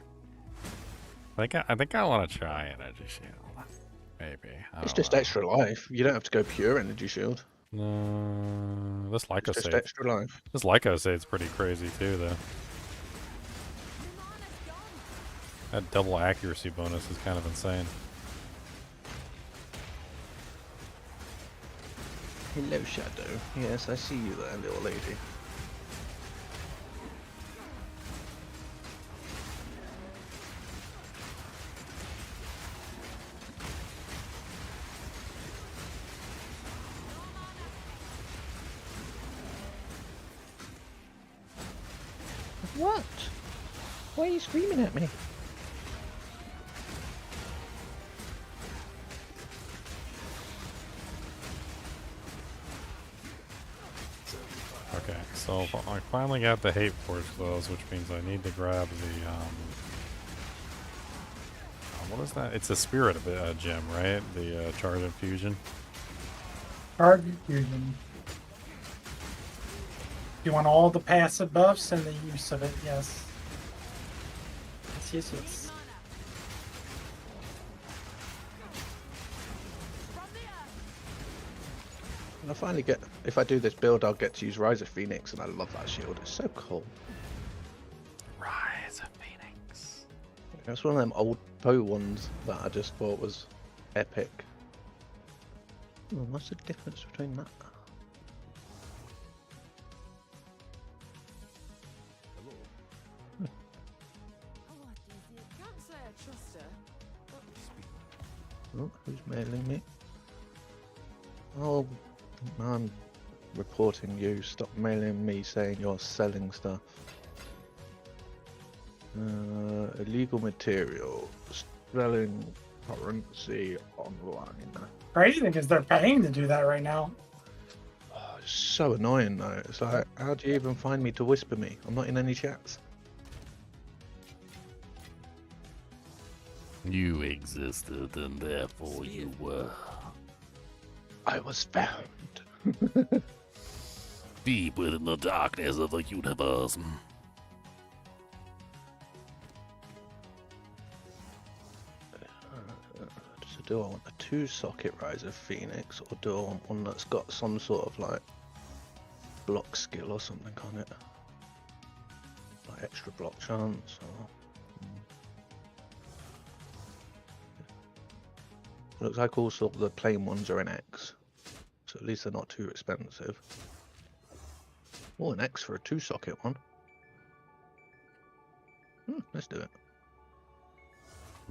I think I want to try energy shield. Maybe. It's just extra life. You don't have to go pure energy shield. No, this Lyco It's just save. extra life. This Lyco save's pretty crazy too, though. That double accuracy bonus is kind of insane. Hello, Shadow. Yes, I see you there, little lady. What? Why are you screaming at me? Okay, so I finally got the hate forge gloves, which means I need to grab the what is that? It's a spirit gem, right? The charge infusion. Charge infusion. You want all the passive buffs and the use of it, yes. Yes. I finally get, if I do this build, I'll get to use Rise of Phoenix, and I love that shield. It's so cool. Rise of Phoenix. It's one of them old Poe ones that I just thought was epic. Oh, what's the difference between that? Can't say I trust her. Oh, who's mailing me? Oh, I'm reporting you. Stop mailing me saying you're selling stuff. Illegal material. Selling currency online. Crazy thing is they're paying to do that right now. Oh, it's so annoying though. It's like, how do you even find me to whisper me? I'm not in any chats. You existed, and therefore you were. I was found. Deep within the darkness of the universe. So do I want a 2-socket Rise of Phoenix, or do I want one that's got some sort of like block skill or something on it? Like extra block chance or... Looks like all sort of the plain ones are an X. So at least they're not too expensive. Oh, an X for a 2-socket one. Let's do it.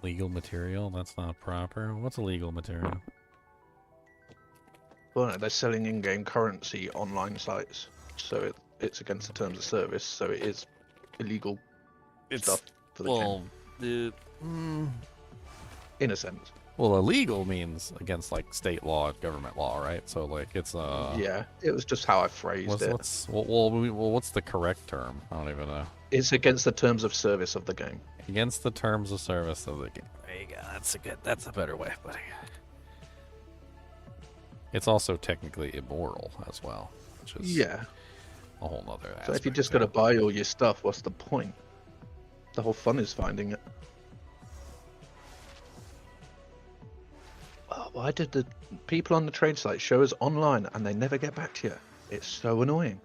Legal material? That's not proper. What's illegal material? Well, no, they're selling in-game currency online sites, so it's against the terms of service, so it is illegal stuff for the game. In In a sense. Well, illegal means against like state law, government law, right? So like it's Yeah, it was just how I phrased it. What's the correct term? I don't even know. It's against the terms of service of the game. Against the terms of service of the game. There you go. That's a better way of putting it. It's also technically immoral as well, which is Yeah. a whole nother aspect. So if you're just gonna buy all your stuff, what's the point? The whole fun is finding it. Oh, why did the people on the trade site show us online and they never get back to you? It's so annoying.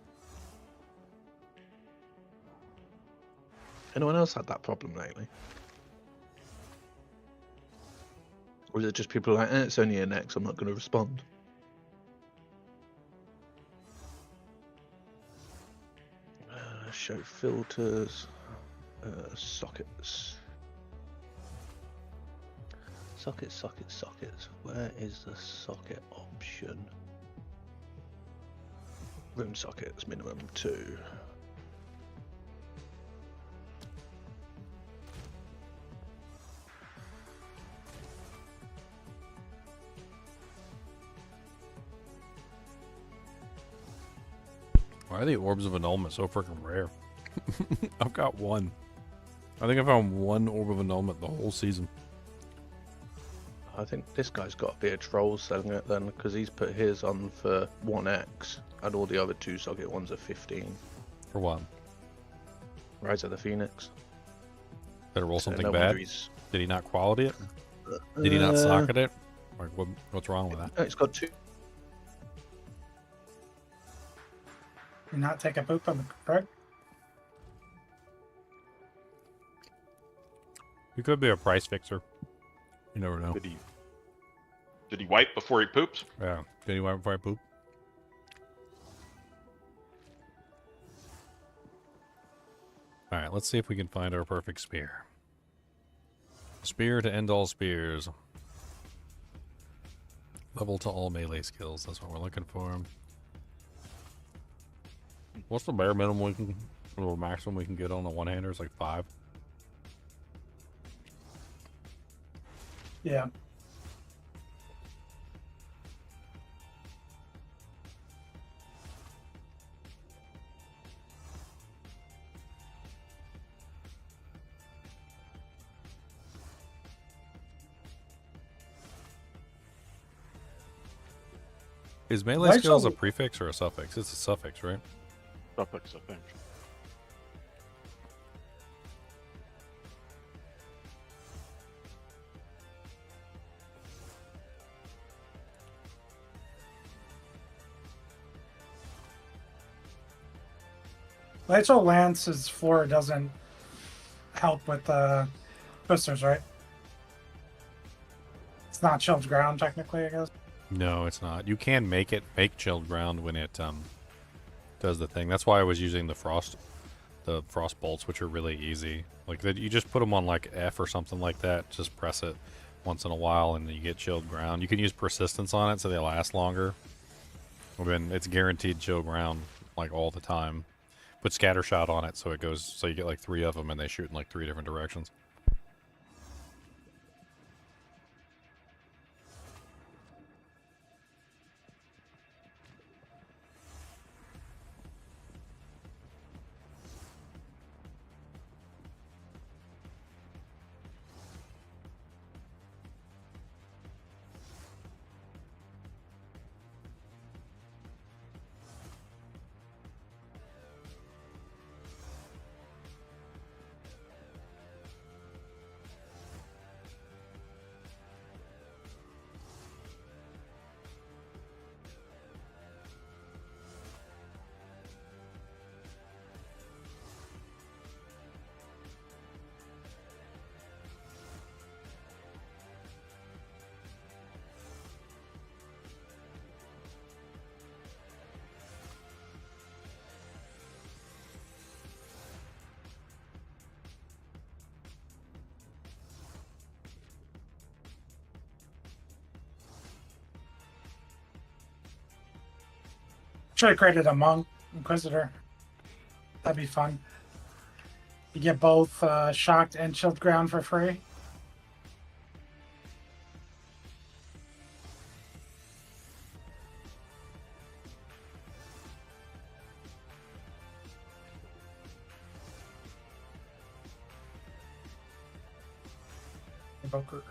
Anyone else had that problem lately? Or is it just people like, it's only an X, I'm not going to respond? Show filters, sockets. Sockets. Where is the socket option? Room sockets, minimum 2. Why are the orbs of annulment so freaking rare? I've got one. I think I found one orb of annulment the whole season. I think this guy's got to be a troll selling it then, because he's put his on for 1x, and all the other 2 socket ones are 15. For what? Rise of the Phoenix. Better roll So something no bad? wonder he's- Did he not quality it? Did he not socket it? Like, what's wrong with that? No, it's got 2. You not take a poop on the correct? He could be a price fixer. You never know. Did he wipe before he poops? Yeah. Did he wipe before I poop? Alright, let's see if we can find our perfect spear. Spear to end all spears. Level to all melee skills. That's what we're looking for. What's the bare minimum we can, or maximum we can get on a one-hander? It's like 5. Yeah. Is melee Why skills so- a prefix or a suffix? It's a suffix, right? Suffix, I think. Lightsoul Lance's floor doesn't help with boosters, right? It's not chilled ground technically, I guess. No, it's not. You can make chilled ground when it does the thing. That's why I was using the frost bolts, which are really easy. Like that, you just put them on like F or something like that. Just press it once in a while, and you get chilled ground. You can use persistence on it, so they last longer. Well, then it's guaranteed chilled ground like all the time. Put scatter shot on it, so it goes. So you get like 3 of them, and they shoot in like 3 different directions. Should have created a monk inquisitor. That'd be fun. You get both shocked and chilled ground for free. Provoker.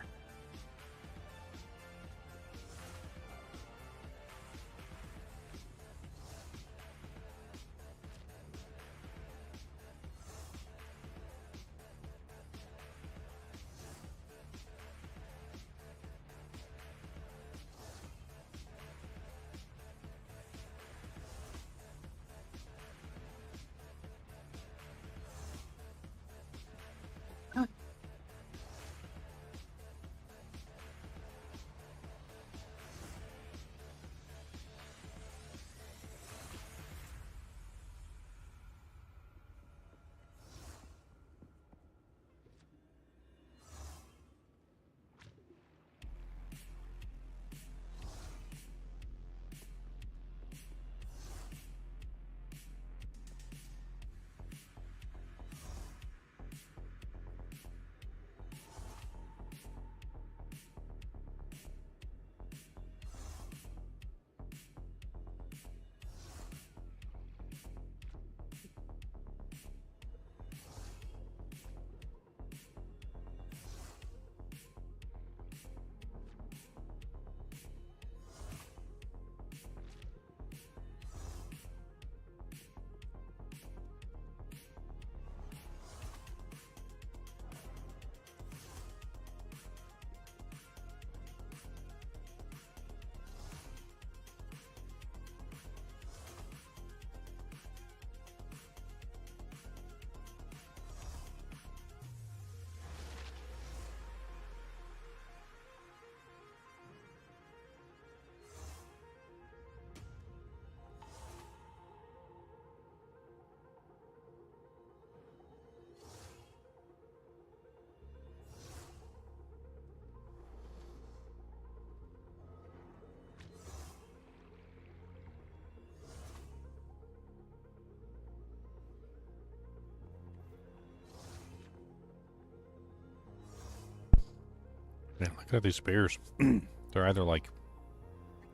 Man, look at these spears. They're either like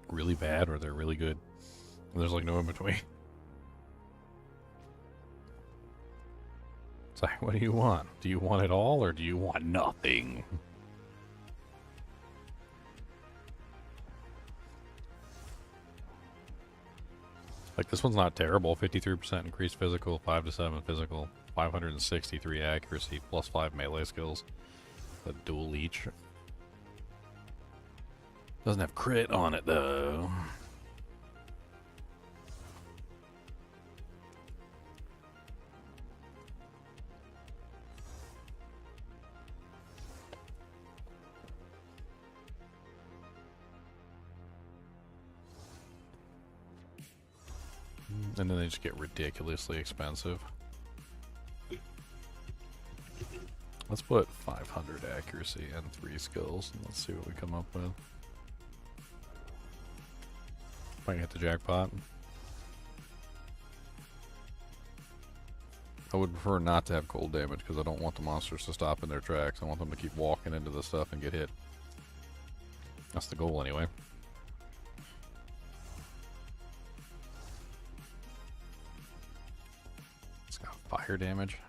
really bad or they're really good. And there's like no in between. It's like, what do you want? Do you want it all or do you want nothing? Like, this one's not terrible. 53% increased physical, 5 to 7 physical, 563 accuracy, plus 5 melee skills. A dual leech. Doesn't have crit on it, though. And then they just get ridiculously expensive. Let's put 500 accuracy and 3 skills, and let's see what we come up with. If I can hit the jackpot. I would prefer not to have cold damage because I don't want the monsters to stop in their tracks. I want them to keep walking into the stuff and get hit. That's the goal anyway. It's got fire damage.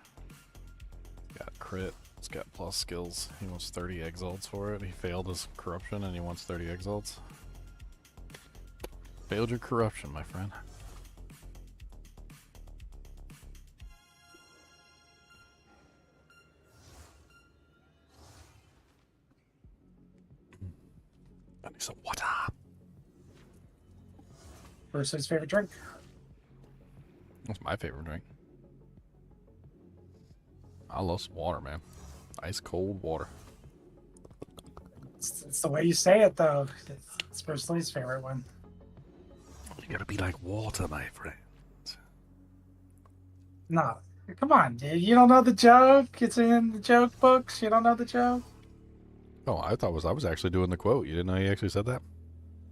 It's got crit. It's got plus skills. He wants 30 exalts for it. He failed his corruption and he wants 30 exalts. Failed your corruption, my friend. I need some water. Versus favorite drink. That's my favorite drink. I love some water, man. Ice cold water. It's the way you say it, though. It's Bruce Lee's favorite one. You gotta be like water, my friend. No, come on, dude. You don't know the joke? It's in the joke books. You don't know the joke? Oh, I thought I was actually doing the quote. You didn't know he actually said that?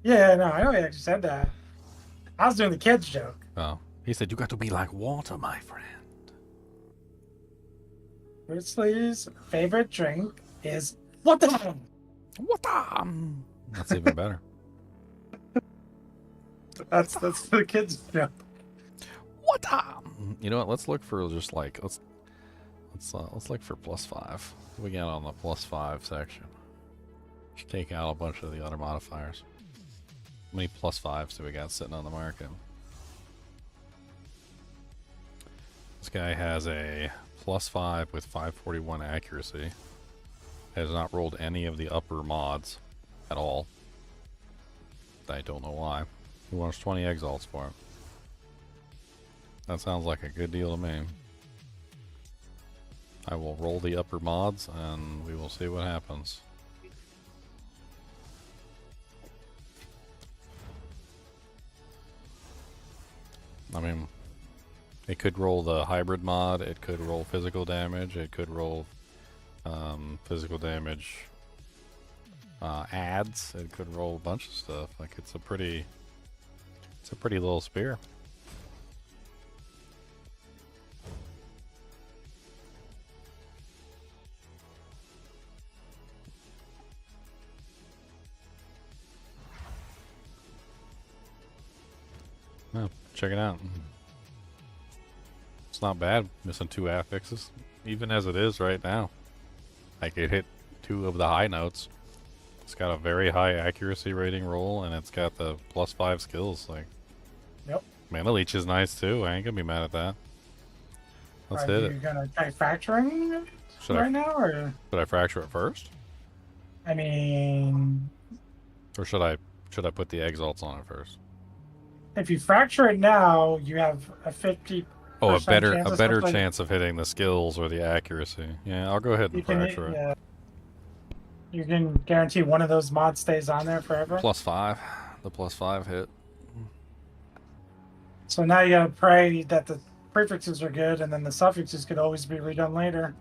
Yeah, no, I know he actually said that. I was doing the kids joke. Oh, he said you got to be like water, my friend. Bruce Lee's favorite drink is water. Water. That's even better. That's the kids joke. Water. You know what? Let's look for just like let's look for +5. What we got on the +5 section. Should take out a bunch of the other modifiers. How many +5s do we got sitting on the market? This guy has a +5 with 541 accuracy. Has not rolled any of the upper mods at all. I don't know why. He wants 20 exalts for it. That sounds like a good deal to me. I will roll the upper mods and we will see what happens. I mean, it could roll the hybrid mod, it could roll physical damage, it could roll physical damage adds, it could roll a bunch of stuff. Like it's a pretty little spear. Oh, check it out. It's not bad, missing 2 affixes, even as it is right now. Like it hit 2 of the high notes. It's got a very high accuracy rating roll, and it's got the +5 skills. Like, Yep. Mana Leech is nice too. I ain't gonna be mad at that. Let's hit it. Are you gonna try fracturing it right now, or should I fracture it first, I mean, or should I put the exalts on it first? if you fracture it now, you have a 50. Oh, a better chance chance of hitting the skills or the accuracy. Yeah, I'll go ahead and fracture it. Yeah. You can guarantee one of those mods stays on there forever. +5. The +5 hit. So now you gotta pray that the prefixes are good, and then the suffixes could always be redone later.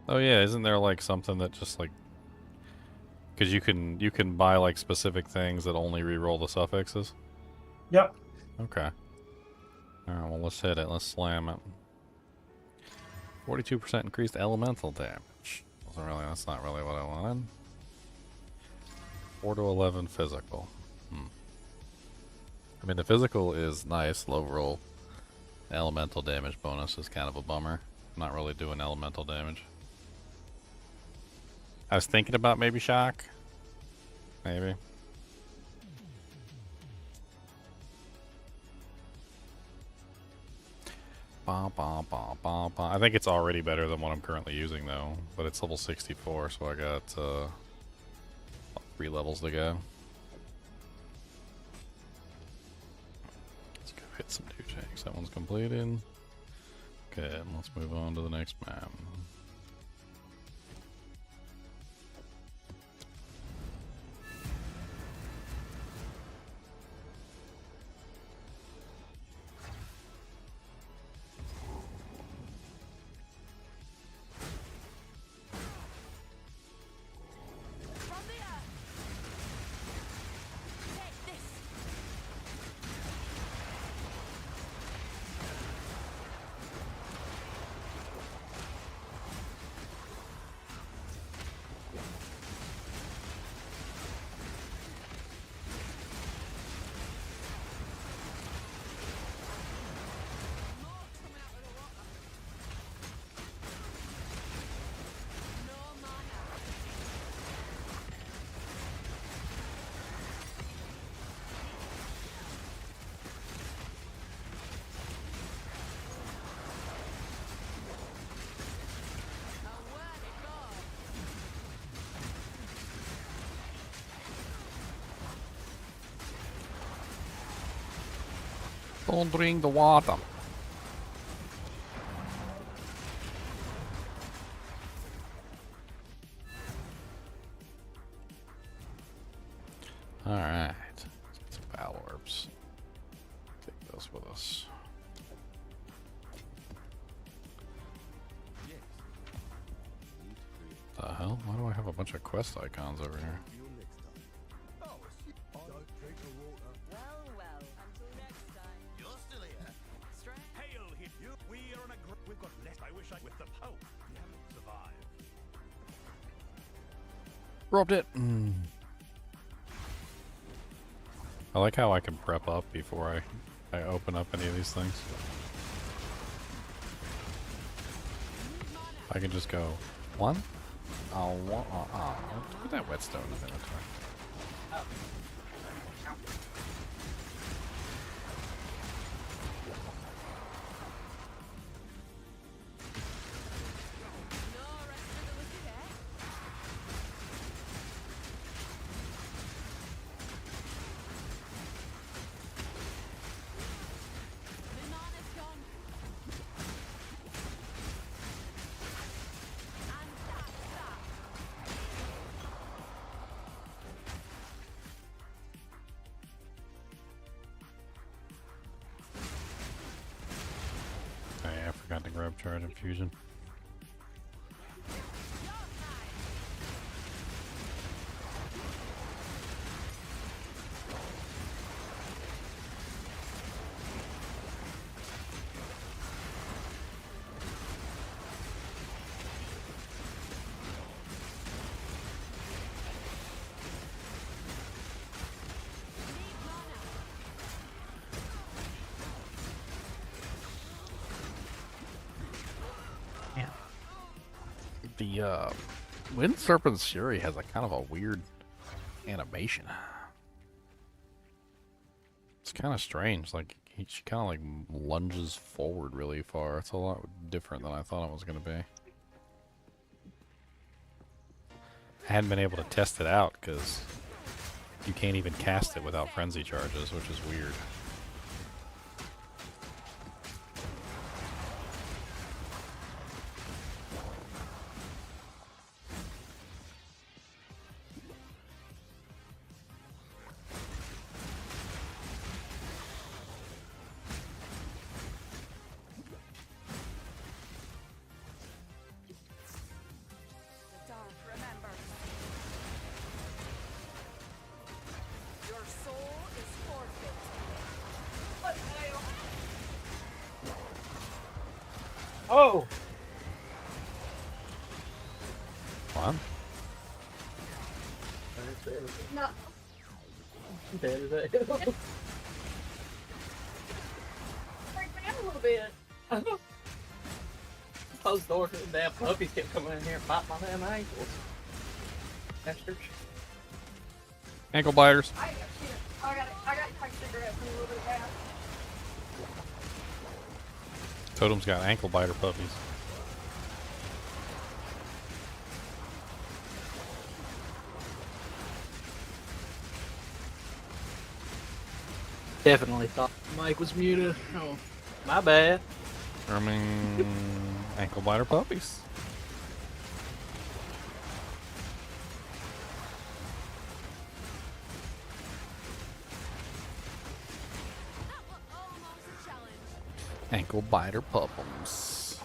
Oh yeah, isn't there like something that just like, because you can buy like specific things that only re-roll the suffixes? Yep. Okay. Alright, well let's hit it. Let's slam it. 42% increased elemental damage. That's not really what I wanted. 4 to 11 physical. I mean, the physical is nice, low roll. The elemental damage bonus is kind of a bummer. I'm not really doing elemental damage. I was thinking about maybe shock. Maybe. I think it's already better than what I'm currently using though, but it's level 64, so I got 3 levels to go. Let's go hit some new checks. That one's completed. Okay, and let's move on to the next map. Don't drink the water. Alright. Let's get some battle orbs. Take those with us. The hell? Why do I have a bunch of quest icons over here? Robbed it. I like how I can prep up before I open up any of these things. I can just go 1. Put that whetstone in there. I forgot to grab charge and fusion. The Wind Serpent's Fury has a kind of a weird animation. It's kind of strange. Like she kind of like lunges forward really far. It's a lot different than I thought it was going to be. I hadn't been able to test it out because you can't even cast it without frenzy charges, which is weird. Oh! What? No. Dead, Freaked me out a little bit. Close the door to the damn puppies kept coming in here and biting my damn ankles. Bastards. Ankle biters. I got a cigarette and a little bit of gas. Totem's got ankle biter puppies. Definitely thought Mike was muted. Oh, my bad. I mean, ankle biter puppies. Ankle biter puppums.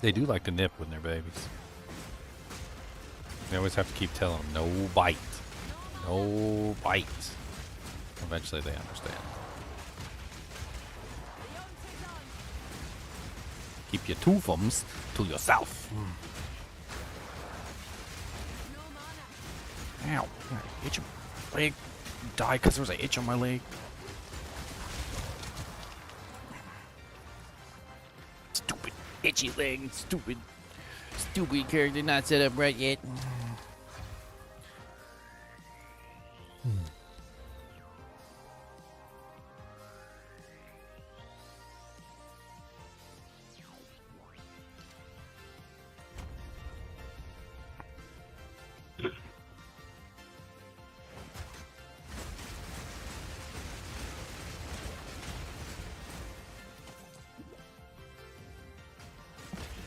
They do like to nip when they're babies. You always have to keep telling them, no bite. No bite. Eventually they understand. Keep your two thumbs to yourself. Ow. Itch my leg. Die because there was an itch on my leg. Stupid itchy leg. Stupid character not set up right yet.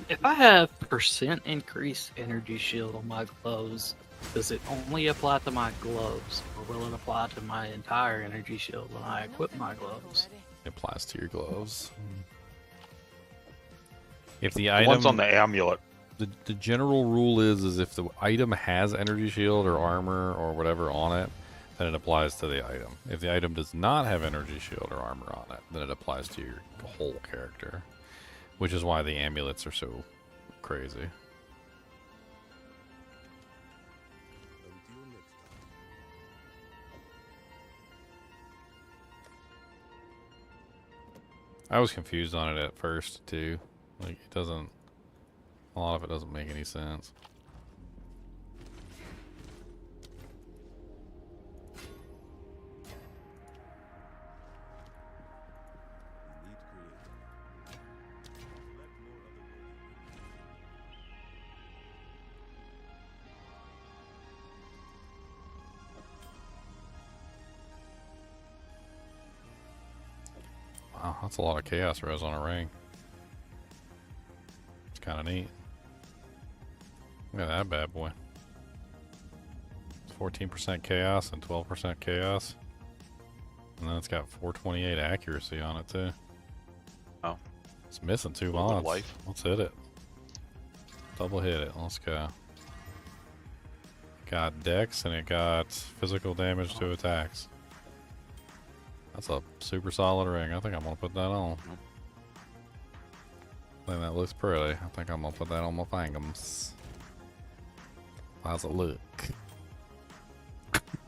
If I have percent increase energy shield on my gloves, does it only apply to my gloves, or will it apply to my entire energy shield when I equip my gloves? It applies to your gloves. If the One's item on the amulet. The general rule is if the item has energy shield or armor or whatever on it, then it applies to the item. If the item does not have energy shield or armor on it, then it applies to your whole character. Which is why the amulets are so crazy. I was confused on it at first too. Like it doesn't. A lot of it doesn't make any sense. Wow, that's a lot of chaos res on a ring. It's kind of neat. Look at that bad boy. It's 14% chaos and 12% chaos. And then it's got 428 accuracy on it too. Oh. It's missing 2 Little bit of mods. life. Let's hit it. Double hit it. Let's go. Got dex and it got physical damage to attacks. That's a super solid ring. I think I'm gonna put that on. I think that looks pretty. I think I'm gonna put that on my fingers. How's it look?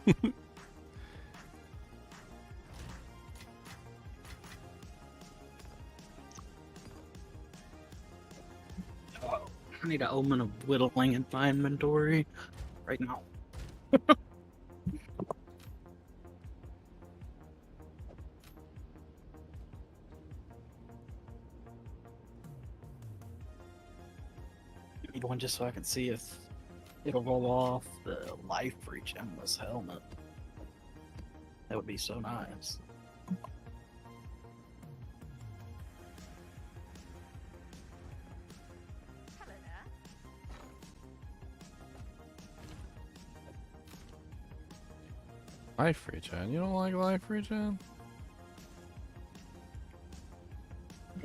I need an omen of whittling in my inventory right now. Need one just so I can see if it'll roll off the life breach endless helmet. That would be so nice. Hello there. Life regen? You don't like life regen?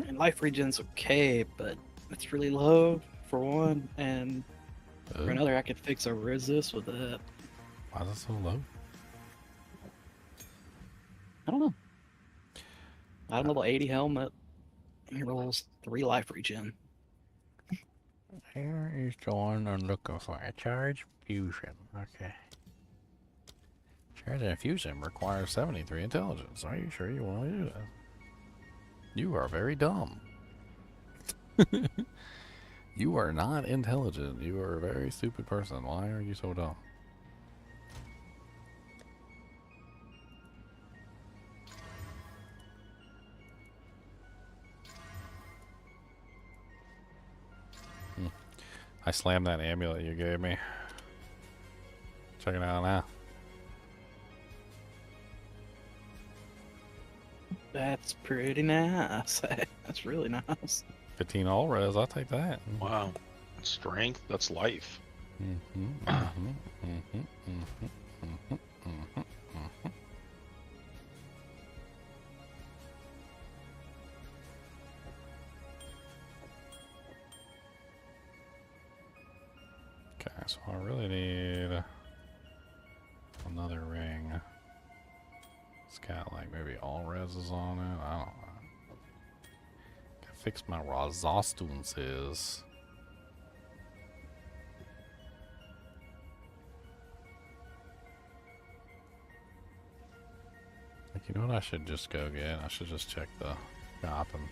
And life regen's okay, but it's really low for one, and for another, I could fix a resist with that. Why is it so low? I don't know. I'm level 80 helmet. He rolls 3 life regen. Here is going and looking for a charge fusion. Okay. Charge and fusion requires 73 intelligence. Are you sure you want to do that? You are very dumb. You are not intelligent. You are a very stupid person. Why are you so dumb? I slammed that amulet you gave me. Check it out now. That's pretty nice. That's really nice. 15 all res, I'll take that. Wow. Strength, that's life. Okay, so I really need another ring. It's got like maybe all reses on it. I don't know. Gotta fix my resistance. Like, you know what I should just go get? I should just check the shop and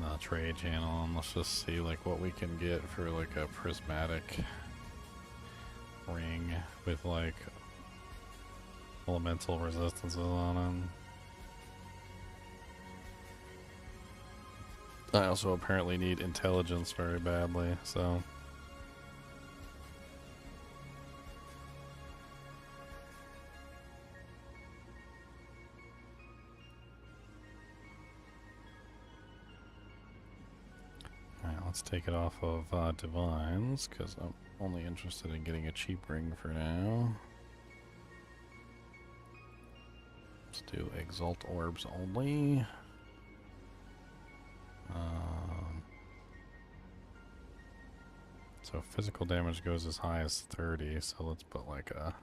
the trade channel, and let's just see like what we can get for like a prismatic ring with like elemental resistances on them. I also apparently need intelligence very badly, so let's take it off of Divines, because I'm only interested in getting a cheap ring for now. Let's do Exalt Orbs only. So physical damage goes as high as 30, so let's put like a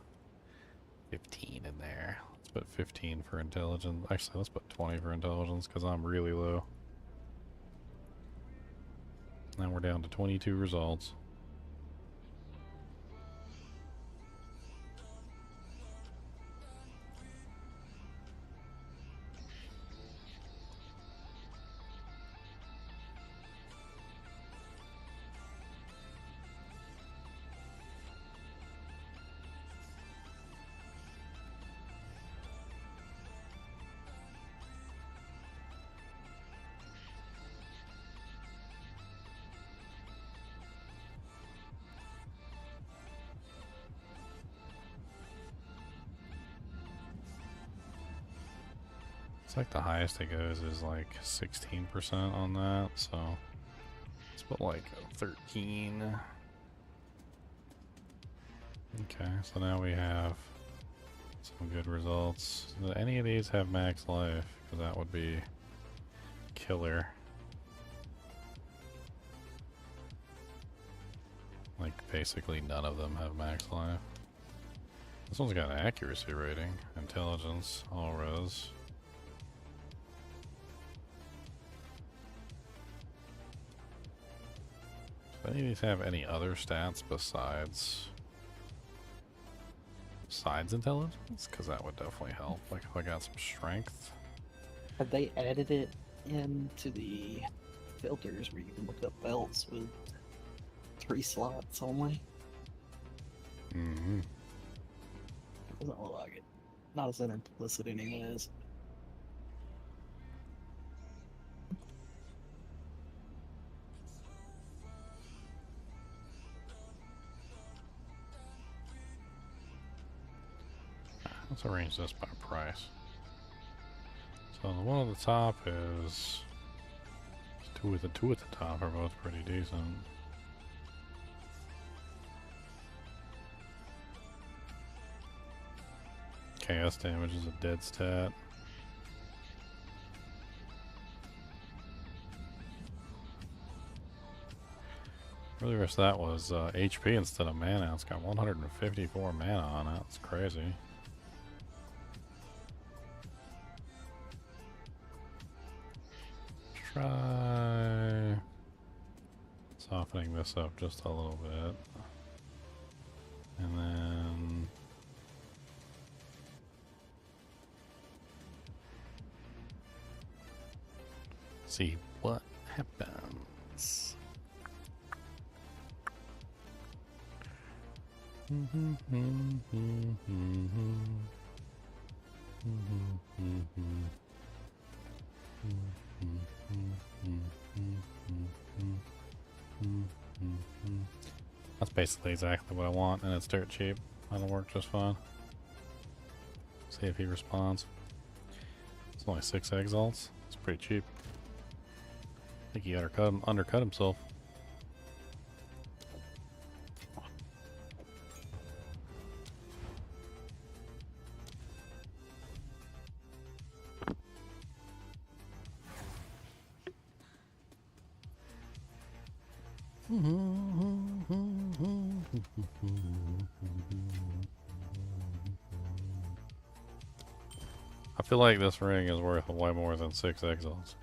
15 in there. Let's put 15 for intelligence. Actually, let's put 20 for intelligence, because I'm really low. Now we're down to 22 results. It's like the highest it goes is like 16% on that, so let's put like 13. Okay, so now we have some good results. Do any of these have max life? Because that would be killer. Like, basically none of them have max life. This one's got an accuracy rating, intelligence, all res. Do any of these have any other stats besides intelligence? Because that would definitely help. Like if I got some strength. Have they added it into the filters where you can look up belts with 3 slots only? Mm-hmm. Doesn't look like it. Not as implicit anyways. Let's arrange this by price. So the one at the top is two at the top are both pretty decent. Chaos damage is a dead stat. Really wish that was HP instead of mana. It's got 154 mana on it. It's crazy. Try softening this up just a little bit. And then see what happens. That's basically exactly what I want, and it's dirt cheap. That'll work just fine. See if he responds. It's only 6 exalts. It's pretty cheap. I think he undercut himself. I feel like this ring is worth way more than 6 exiles.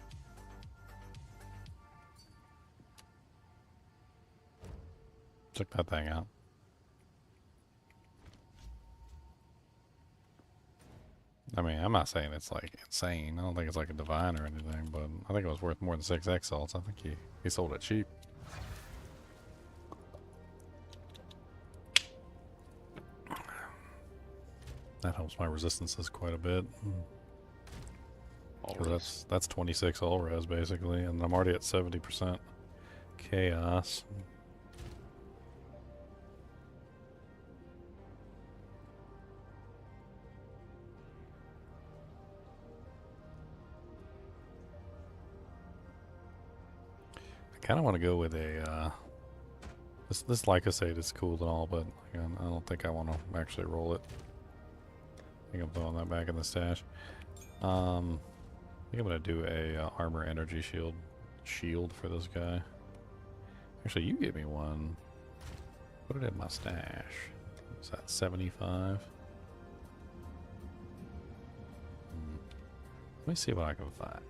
Check that thing out. I mean, I'm not saying it's like insane. I don't think it's like a divine or anything, but I think it was worth more than 6 exalts. I think he sold it cheap. That helps my resistances quite a bit. Because that's 26 all res basically, and I'm already at 70% chaos. I kind of want to go with a this Lycosate is cool and all, but again, I don't think I want to actually roll it. I think I'm throwing that back in the stash. I think I'm gonna do a armor energy shield for this guy. Actually, you gave me one. Put it in my stash. Is that 75? Let me see what I can find.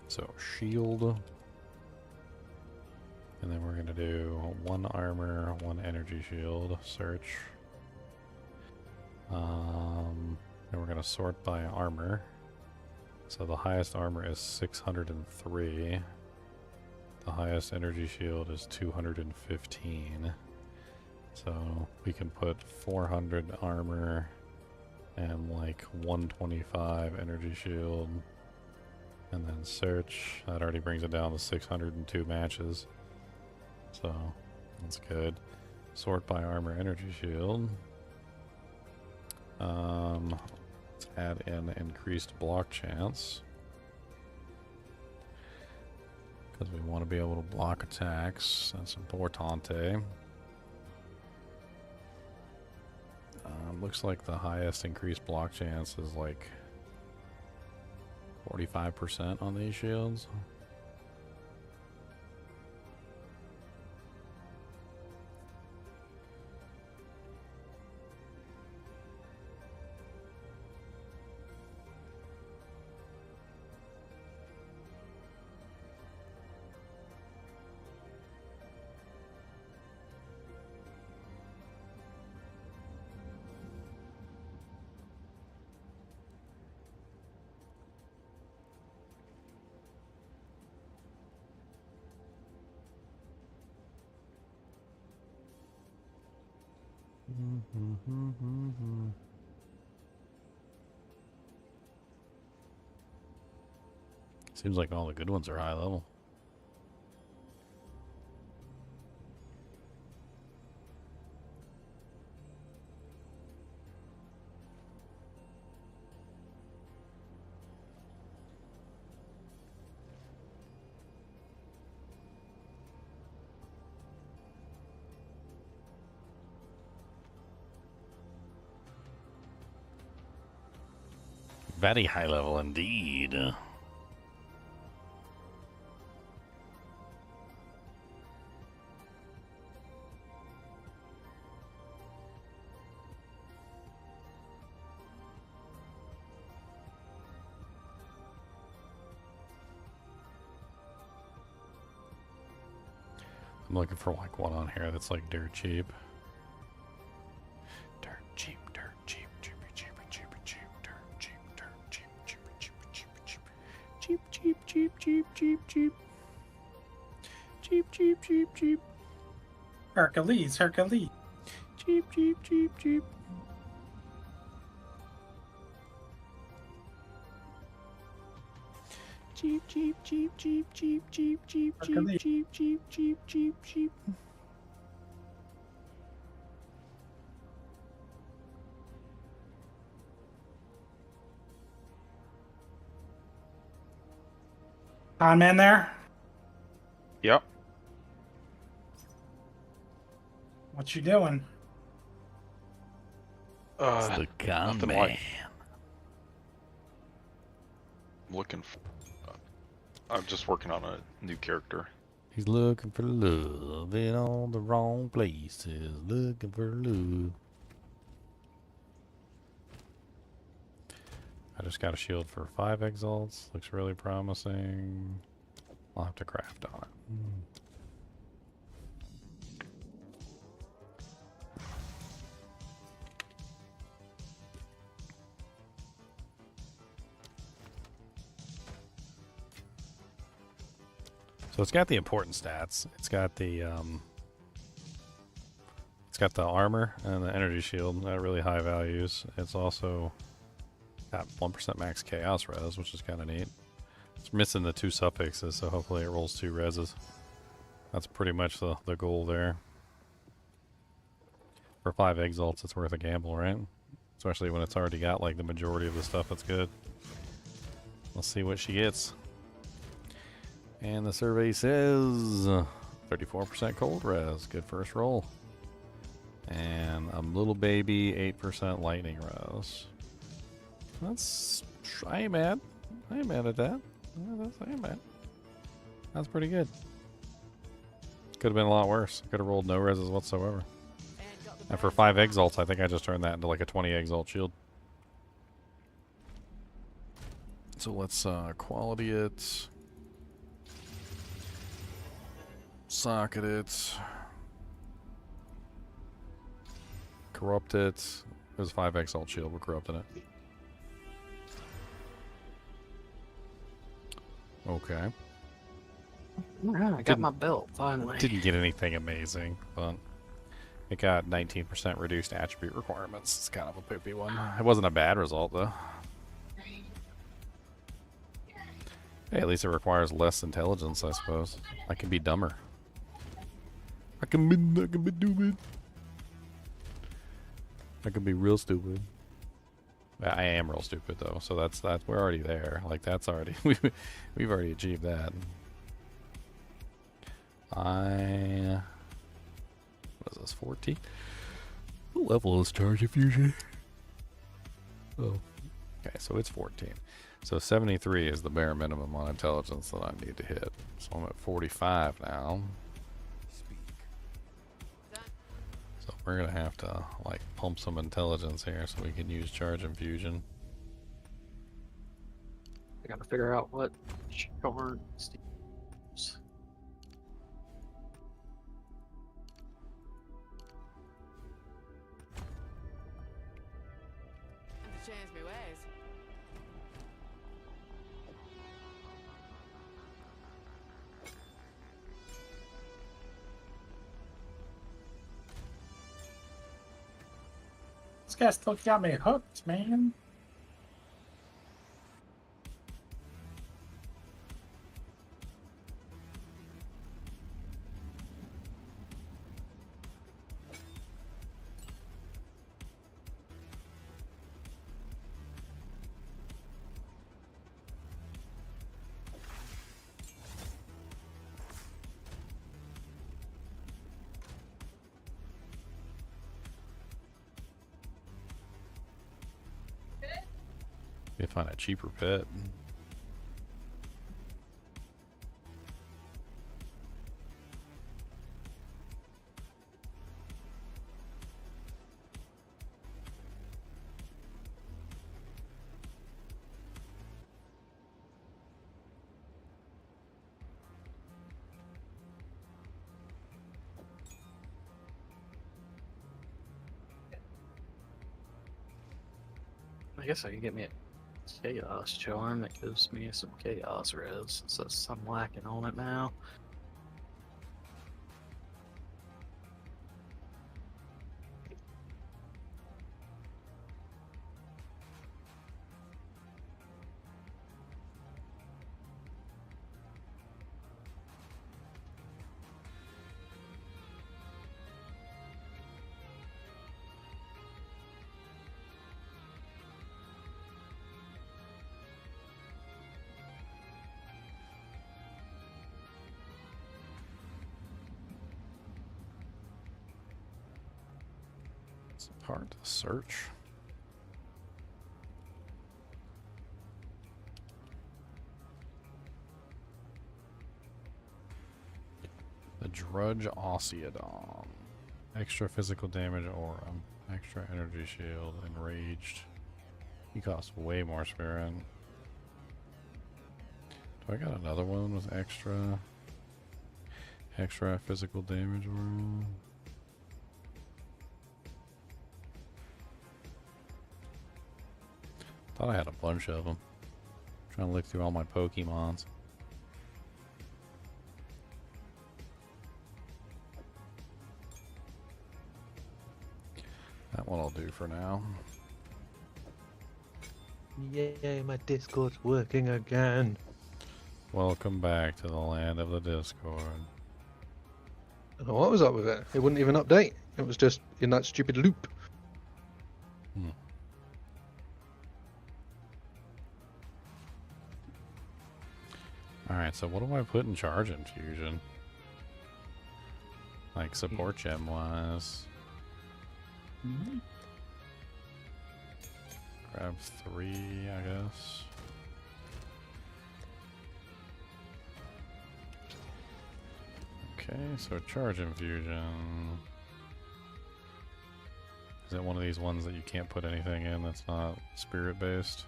So shield, and then we're gonna do 1 armor, 1 energy shield. Search. And we're gonna sort by armor. So the highest armor is 603. The highest energy shield is 215. So we can put 400 armor and like 125 energy shield. And then search. That already brings it down to 602 matches. So that's good. Sort by armor energy shield. Let's add in increased block chance. Because we want to be able to block attacks. That's importante. Looks like the highest increased block chance is like 45% on these shields. Seems like all the good ones are high level. Very high level indeed. I'm looking for like one on here that's like dirt cheap. Dirt cheap, dirt cheap, cheap, cheap, cheap, cheap, dirt cheap, dirt cheap, cheap, cheap, cheap, cheap, cheap, cheap, cheap, cheap, cheap, cheap, cheap, cheap, cheap, cheap, Hercules, Hercules. cheap, cheap, cheap, cheap. Cheap, cheap, cheap, cheap, cheap, cheap, cheap, cheap, cheap, cheap, cheap, cheap, cheap. Con man there? Yep. What you doing? It's the con nothing man. like- Looking for. I'm just working on a new character. He's looking for love in all the wrong places. Looking for love. I just got a shield for 5 exalts. Looks really promising. I'll have to craft on it. So it's got the important stats. It's got the armor and the energy shield at really high values. It's also got 1% max chaos res, which is kind of neat. It's missing the 2 suffixes, so hopefully it rolls 2 reses. That's pretty much the goal there. For 5 exalts, it's worth a gamble, right? Especially when it's already got like the majority of the stuff that's good. Let's see what she gets. And the survey says 34% cold res. Good first roll. And a little baby 8% lightning res. That's... I ain't mad. I ain't mad at that. I ain't mad. That's pretty good. Could have been a lot worse. Could have rolled no reses whatsoever. And for 5 exalts, I think I just turned that into like a 20 exalt shield. So let's quality it. Socket it. Corrupt it. It was 5 exalt shield. We're corrupting it. Okay. I got my belt, finally. Didn't get anything amazing, but it got 19% reduced attribute requirements. It's kind of a poopy one. It wasn't a bad result, though. Hey, at least it requires less intelligence, I suppose. I can be dumber. I can be stupid. I can be real stupid. I am real stupid though, so that's we're already there. Like that's already we've already achieved that. What is this, 14? What level is charge infusion? Oh. Okay, so it's 14. So 73 is the bare minimum on intelligence that I need to hit. So I'm at 45 now. So we're gonna have to like pump some intelligence here so we can use charge infusion. I gotta figure out what shards to use. And to change my ways. This guy still got me hooked, man. You find a cheaper pet. I guess I can get me a chaos charm that gives me some chaos res, so I'm lacking on it now. It's hard to search. The Drudge Ossiodon. Extra physical damage aura. Extra energy shield. Enraged. He costs way more spirit. Do I got another one with extra physical damage aura? Thought I had a bunch of them. Trying to look through all my Pokemons. That one I'll do for now. Yay, my Discord's working again. Welcome back to the land of the Discord. What was up with it? It wouldn't even update. It was just in that stupid loop. Alright, so what do I put in charge infusion? Like support gem wise. Grab 3, I guess. Okay, so charge infusion. Is it one of these ones that you can't put anything in that's not spirit based?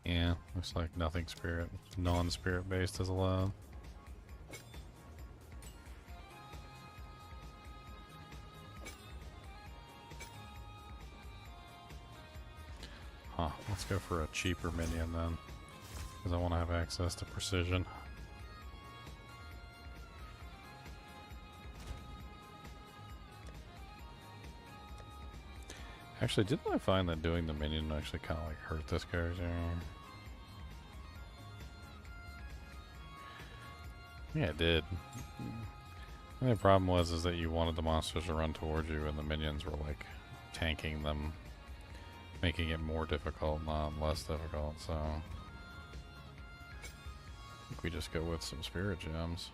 Yeah, looks like nothing spirit, non-spirit based is allowed. Huh, let's go for a cheaper minion then, because I want to have access to precision. Actually, didn't I find that doing the minion actually kind of like hurt this character? Yeah, it did. The only problem was is that you wanted the monsters to run towards you, and the minions were like tanking them, making it more difficult, not less difficult. So I think we just go with some spirit gems.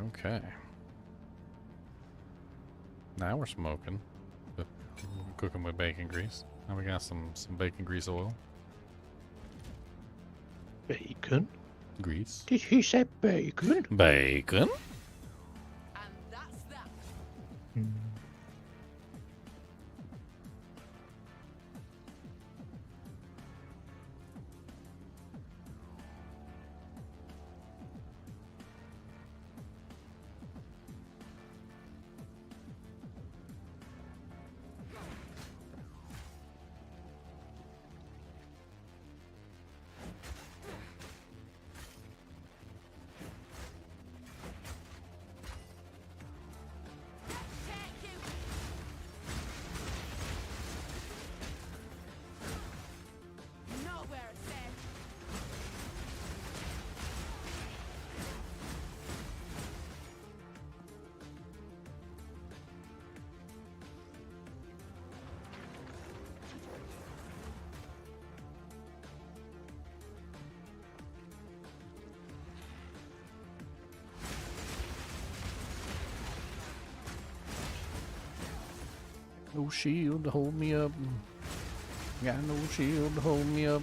Okay. Now we're smoking. Cooking with bacon grease. Now we got some bacon grease oil. Bacon? Grease. Did he say bacon? Bacon? And that's that. Take you. Nowhere safe. No shield to hold me up. Got no shield to hold me up.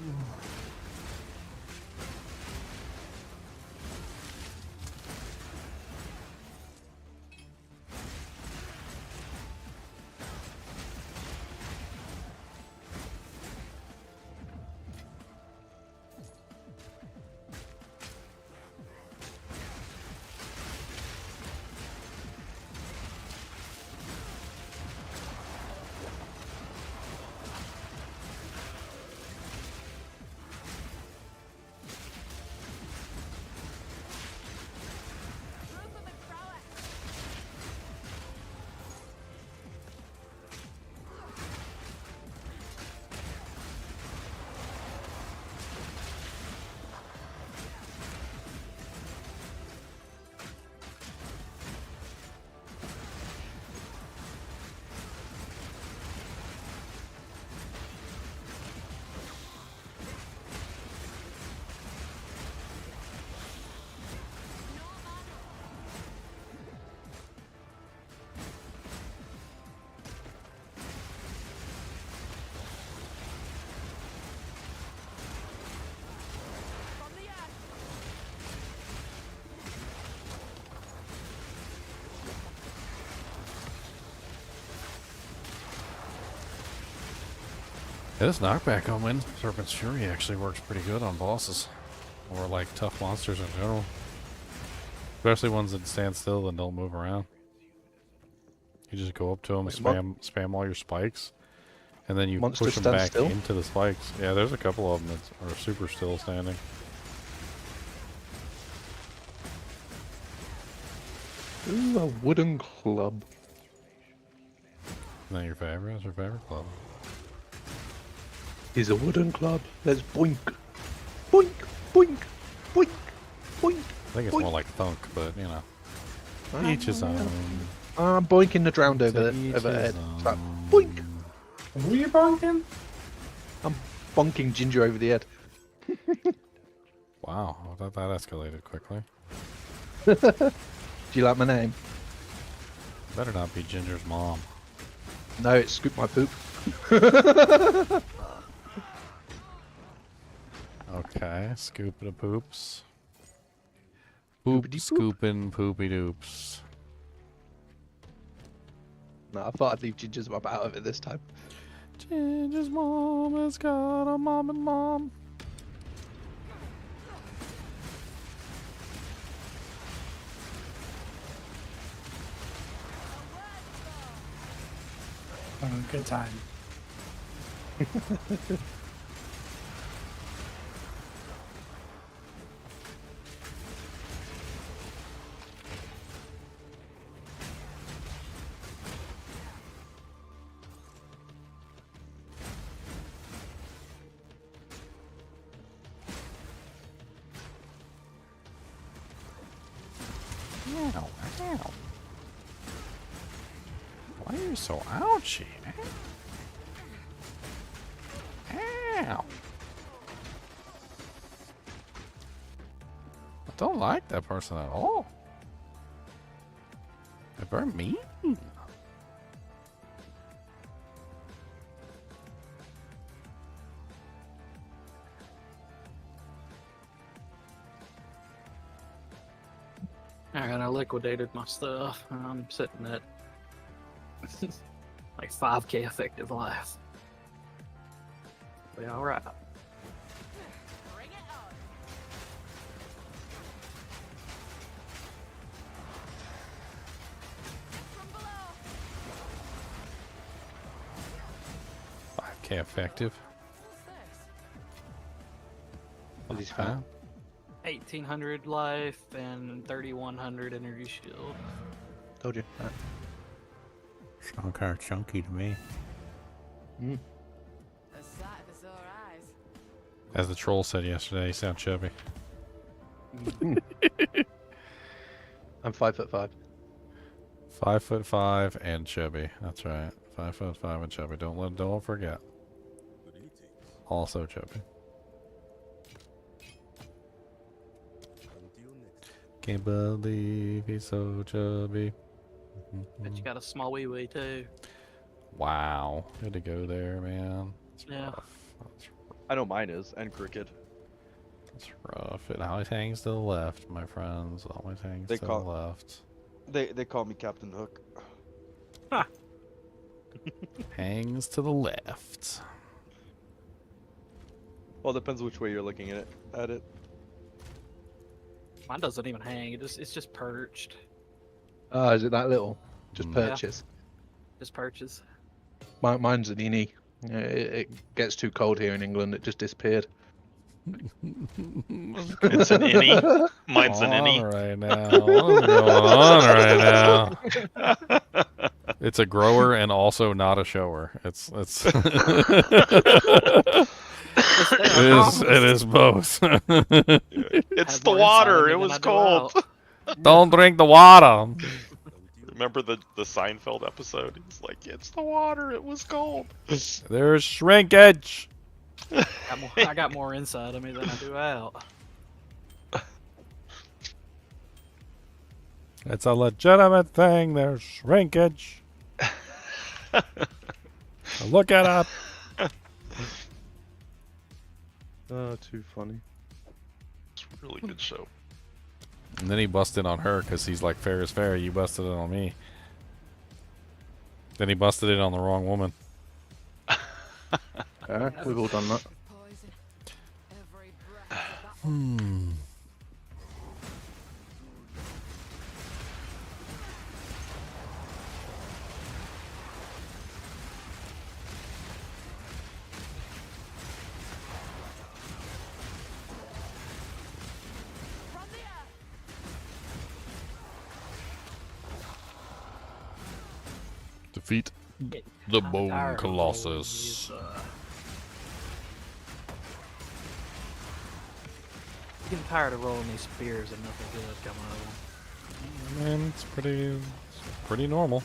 Proof of its prowess. No mana. From the earth. Yeah, this knockback on Wind Serpent's Fury actually works pretty good on bosses. Or like tough monsters in general. Especially ones that stand still and don't move around. You just go up to them, Wait, what? spam all your spikes, and then you Monsters push them stand back still? into the spikes. Yeah, there's a couple of them that are super still standing. Ooh, a wooden club. Isn't that your favorite? That's your favorite club. Is a wooden club. Let's boink. Boink, boink, boink, boink. I think it's boink. more like thunk, but you know. Ah, Each his own. I'm boinking the drowned over Each overhead. his It's like, own. boink. Who are you bonking? I'm bonking Ginger over the head. Wow, I thought that escalated quickly. Do you like my name? Better not be Ginger's mom. No, it's Scoop My Poop. Okay, scooping the poops. Poop Poopity poop. scooping poopy doops. No, I thought I'd leave Ginger's mum out of it this time. Ginger's mom has got a mom and mom. Oh, good time. Ow, ow. Why are you so ouchy? Ow. I don't like that person at all. They're very mean. Alright, I liquidated my stuff. I'm sitting at like 5k effective life. Be alright. Bring it on. From below. 5k effective. What's this? Is he fine? 1800 life and 3100 energy shield. Told you. Right. Sound kind of chunky to me. Mm. A sight for sore eyes. As the troll said yesterday, you sound chubby. I'm 5'5". 5'5" and chubby. That's right. 5'5" and chubby. Don't forget. Also chubby. Can't believe he's so chubby. Bet you got a small wee wee too. Wow. Good to go there, man. That's Yeah. rough. I know mine is, and Cricket. That's rough. It always hangs to the left, my friends. Always hangs They to call- the left. They call me Captain Hook. Hangs to the left. Well, depends which way you're looking at it. Mine doesn't even hang. It's just perched. Oh, is it that little? Just Mm. purchase. Just perches. Mine's a NiNi. It gets too cold here in England. It just disappeared. It's an innie. Mine's an innie. Right now. What's going on right now? It's a grower and also not a shower. It's it is both. It's the water. It was cold. Don't drink the water. Remember the Seinfeld episode? He's like, it's the water. It was cold. There's shrinkage. I got more inside of me than I do out. It's a legitimate thing. There's shrinkage. Look it up. Oh, too funny. It's a really good show. And then he busted on her because he's like, fair is fair. You busted it on me. Then he busted it on the wrong woman. We've all done that. Poison. Every breath of that from the earth. Defeat the Bone Colossus. Getting tired of rolling these spears and nothing good coming out of them. Man, it's pretty normal.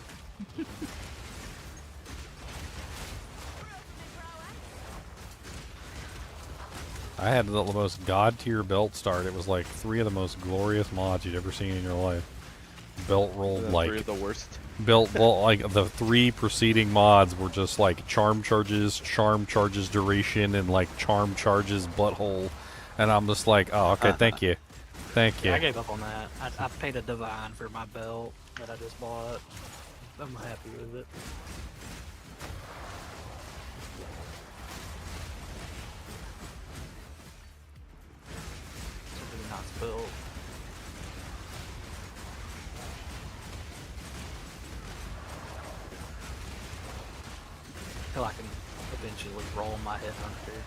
I had the most god tier belt start. It was like 3 of the most glorious mods you'd ever seen in your life. Belt rolled The like 3 of the worst. built well, like the 3 preceding mods were just like charm charges duration, and like charm charges butthole, and I'm just like, oh, okay, thank you. Yeah, I gave up on that. I paid a divine for my belt that I just bought. I'm happy with it. It's a really nice build. I feel I can eventually roll my headhunter.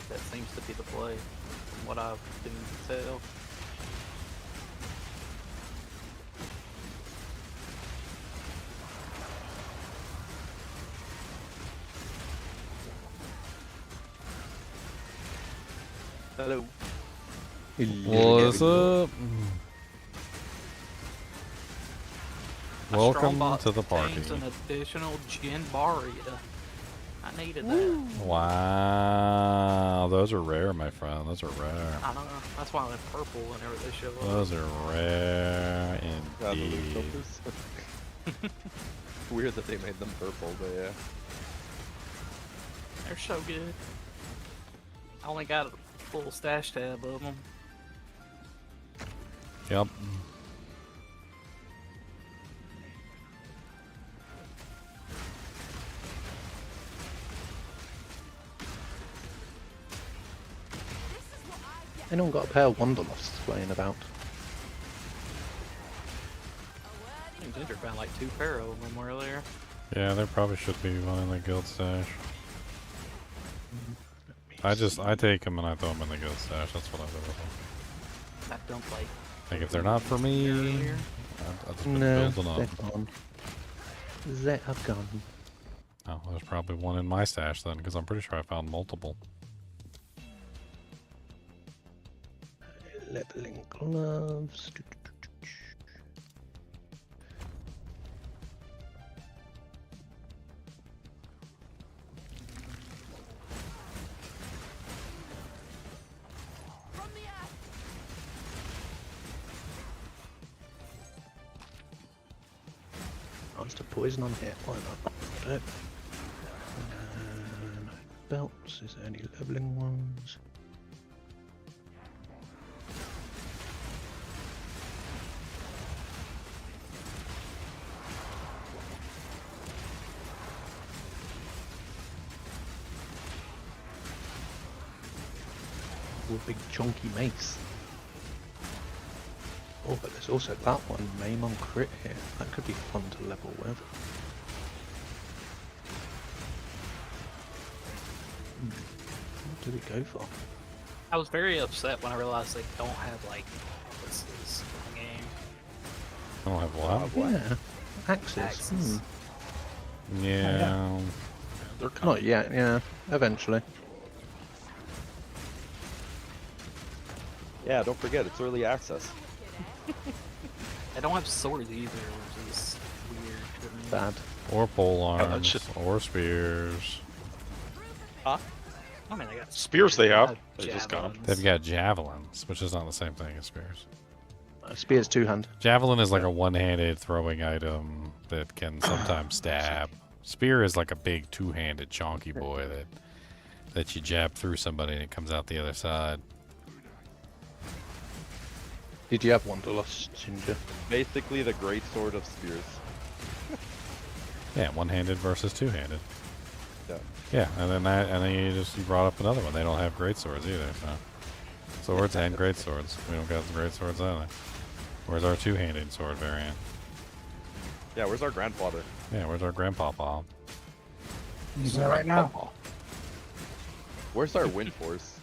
That seems to be the play, from what I've been able to tell. Hello. What's up? Welcome Strongbox to the party. contains an additional gin barrier. I needed that. Wow, those are rare, my friend. Those are rare. I know. That's why they're purple whenever they show up. Those are rare Yeah, the loot indeed. filters. Weird that they made them purple, but yeah. They're so good. I only got a full stash tab of them. Yep. Anyone got a pair of Wanderlusts laying about? I think Ginger found like 2 pair of them earlier. Yeah, there probably should be one in the guild stash. I take them and I throw them in the guild stash. That's what I do with them. I don't like. Like if they're not for me, Earlier. I just been No, building they're up. gone. They are gone. Oh, there's probably one in my stash then, because I'm pretty sure I found multiple. Leveling gloves. Monster poison on hit, why not? Do it. No belts, is there any leveling ones? Ooh, big chunky mace. Oh, but there's also that one, maim on crit here. That could be fun to level with. What do we go for? I was very upset when I realized they don't have like necklaces in the game. I don't have what? Yeah, axes. Axes. Yeah. They're Not yet, yeah. Eventually. Yeah, don't forget, it's early access. They don't have swords either, which is weird to me. Bad. Or pole that arms, shit- or spears. I mean, they got Spears they have. got They just got 'em. javelins. They've got javelins, which is not the same thing as spears. Spear's two-hand. Javelin is like a one-handed throwing item that can sometimes stab. Spear is like a big two-handed chonky boy that you jab through somebody and it comes out the other side. Did you have Wanderlust, Ginger? Basically the great sword of spears. Yeah, one-handed versus two-handed. Yeah. Yeah, and then you brought up another one. They don't have great swords either, so swords and great swords. We don't got great swords either. Where's our two-handed sword variant? Yeah, where's our grandfather? Yeah, where's our grandpapa? Using it right now. Where's our wind force?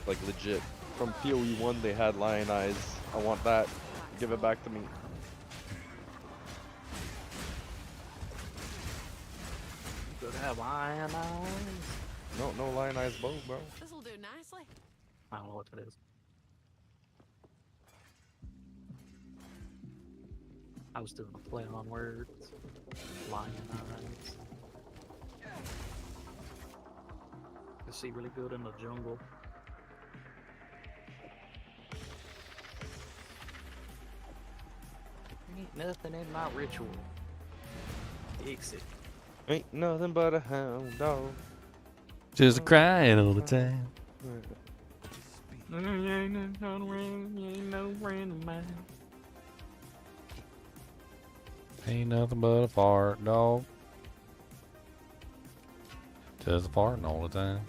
Like legit. From PoE 1 they had lion eyes. I want that. Give it back to me. Could have lion eyes. No lion eyes bow, bro. This'll do nicely. I don't know what that is. I was doing a play on words. Lion eyes. You see really good in the jungle. Ain't nothing in my ritual. Exit. Ain't nothing but a hound dog. Just crying all the time. You ain't no friend of mine. Ain't nothing but a fart, dog. Just farting all the time.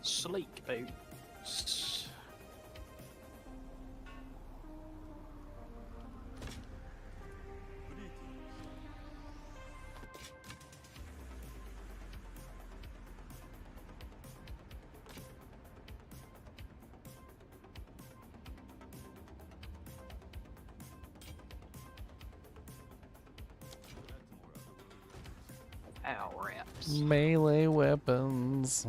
Sleek boots. Ow, wraps. Melee weapons.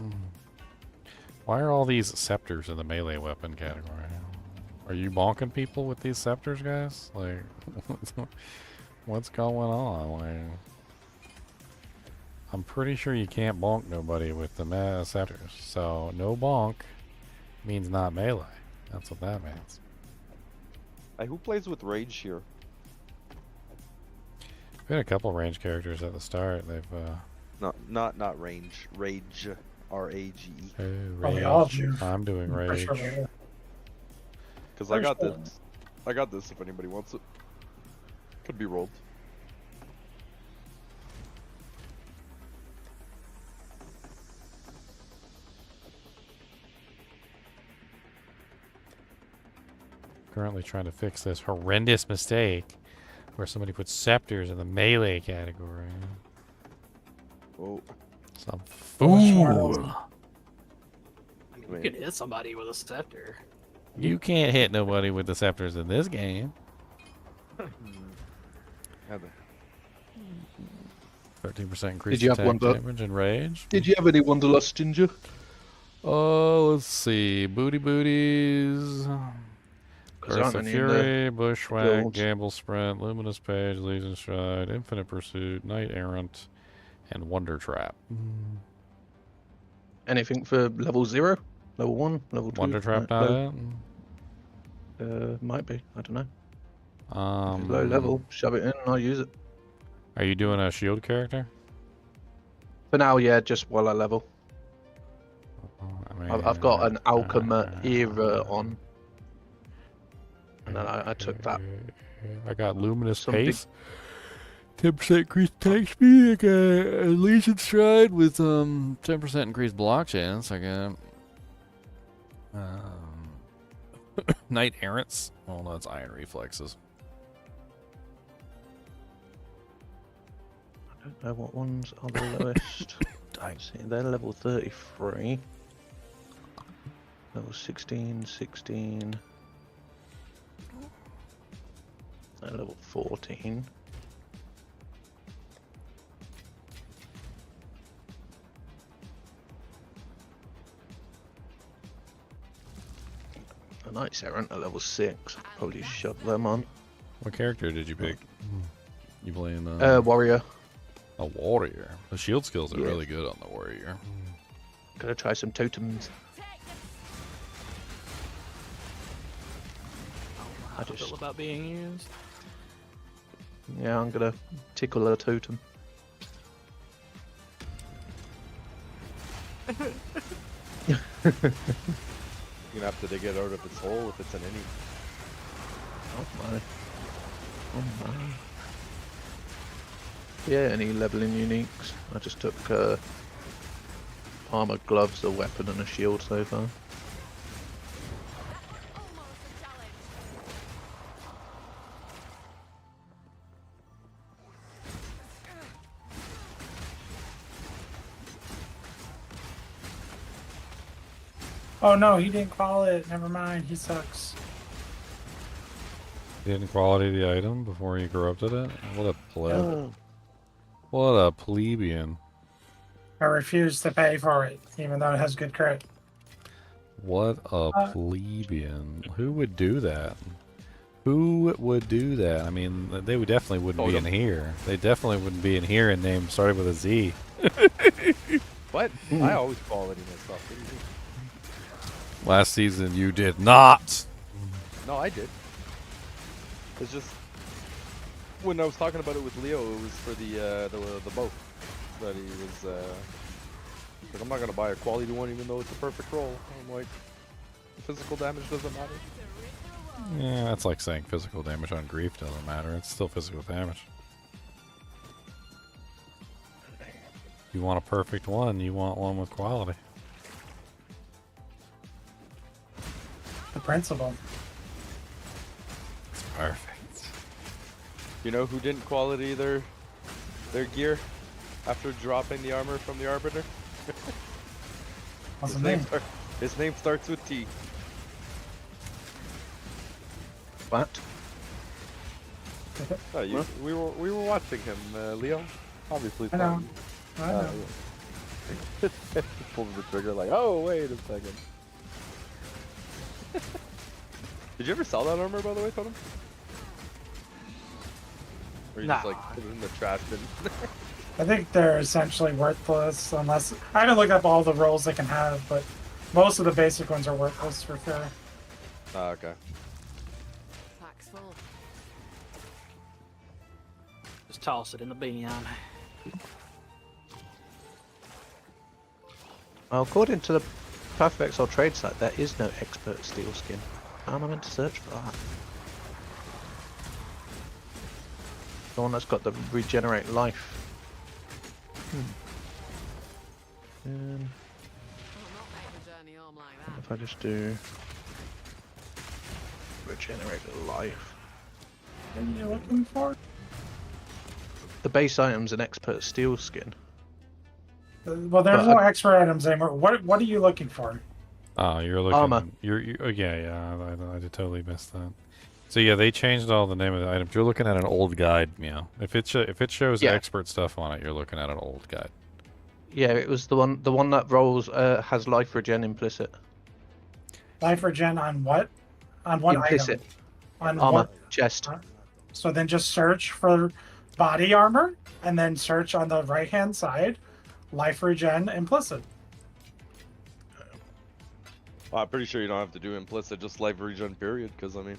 Why are all these scepters in the melee weapon category? Are you bonking people with these scepters, guys? Like, what's going on? Like, I'm pretty sure you can't bonk nobody with the scepters. So, no bonk means not melee. That's what that means. Hey, who plays with Rage here? We had a couple range characters at the start. They've Not range. Rage. R-A-G-E. oh, Probably all rage. do. I'm doing For rage. sure. Cause I got this. I got this if anybody wants it. Could be rolled. Currently trying to fix this horrendous mistake where somebody put scepters in the melee category. Oh. Some Fool. fool. You could hit somebody with a scepter. You can't hit nobody with the scepters in this game. Have it. 13% increase Did you have attack one, Doc? damage and rage. Did you have any Wanderlust, Ginger? Oh, let's see. Booty booties. There Burst aren't of any in Fury, Bushwhack, guilds. Gamble Sprint, Luminous Page, Legion Stride, Infinite Pursuit, Knight Errant, and Wonder Trap. Anything for level 0? Level 1? Level 2? Wonder Trap not it? Might be. I don't know. Um, Low level. Shove it in and I'll use it. Are you doing a shield character? For now, yeah, just while I level. I've got an Alchema era on. And then I took that. I got Luminous Something- Pace. 10% increased attack speed. I got a Legion Stride with 10% increased block chance. I got Knight Errants. Oh, no, that's Iron Reflexes. I don't know what ones are the lowest. See, they're level 33. Level 16, 16. They're level 14. The Knights Errant at level 6. Probably shove them on. What character did you pick? You playing Warrior. a warrior? The shield skills are Yeah. really good on the warrior. Gonna try some totems. I just feel about being used. Yeah, I'm gonna tickle a totem. You're gonna have to dig it out of its hole if it's an any. Oh my. Oh my. Yeah, any leveling uniques. I just took armor, gloves, a weapon and a shield so far. Oh no, he didn't call it. Never mind, he sucks. You didn't quality the item before you corrupted it? What a pleb. Oh. What a plebeian. I refuse to pay for it, even though it has good crit. What a plebeian. Who would do that? Who would do that? I mean, they would definitely wouldn't be in here. They definitely wouldn't be in here and name started with a Z. What? I always quality my stuff. What do you think? Last season you did not. No, I did. It's just when I was talking about it with Leo, it was for the boat that he was Like, I'm not gonna buy a quality one even though it's a perfect roll. I'm like, physical damage doesn't matter. Yeah, that's like saying physical damage on grief doesn't matter. It's still physical damage. You want a perfect one, you want one with quality. The principle. It's perfect. You know who didn't quality their gear after dropping the armor from the Arbiter? What's his name? His name starts with T. What? Oh, we were watching him, Leo. Obviously. I know. I know. Pulls the trigger like, oh wait a second. Did you ever sell that armor, by the way, Totem? Or you just like put it in the trash bin? I think they're essentially worthless unless I haven't looked up all the roles they can have, but most of the basic ones are worthless for sure. Ah, okay. Pack's full. Just toss it in the bean. Well, according to the Path of Exile trade site, there is no expert steel skin. How am I meant to search for that? The one that's got the regenerate life. I'll not make the journey home like that. If I just do regenerate life. What are you looking for? The base item's an expert steel skin. Well, there's no expert items anymore. What are you looking for? Oh, you're looking. Armor. Yeah. I did totally miss that. So yeah, they changed all the name of the items. You're looking at an old guide, If it shows expert stuff on it, you're looking at an old guide. Yeah, it was the one that rolls has life regen implicit. Life regen on what? On what Implicit. item? On Armor. what? Chest. So then just search for body armor, and then search on the right-hand side, life regen implicit. Well, I'm pretty sure you don't have to do implicit, just life regen period, because I mean,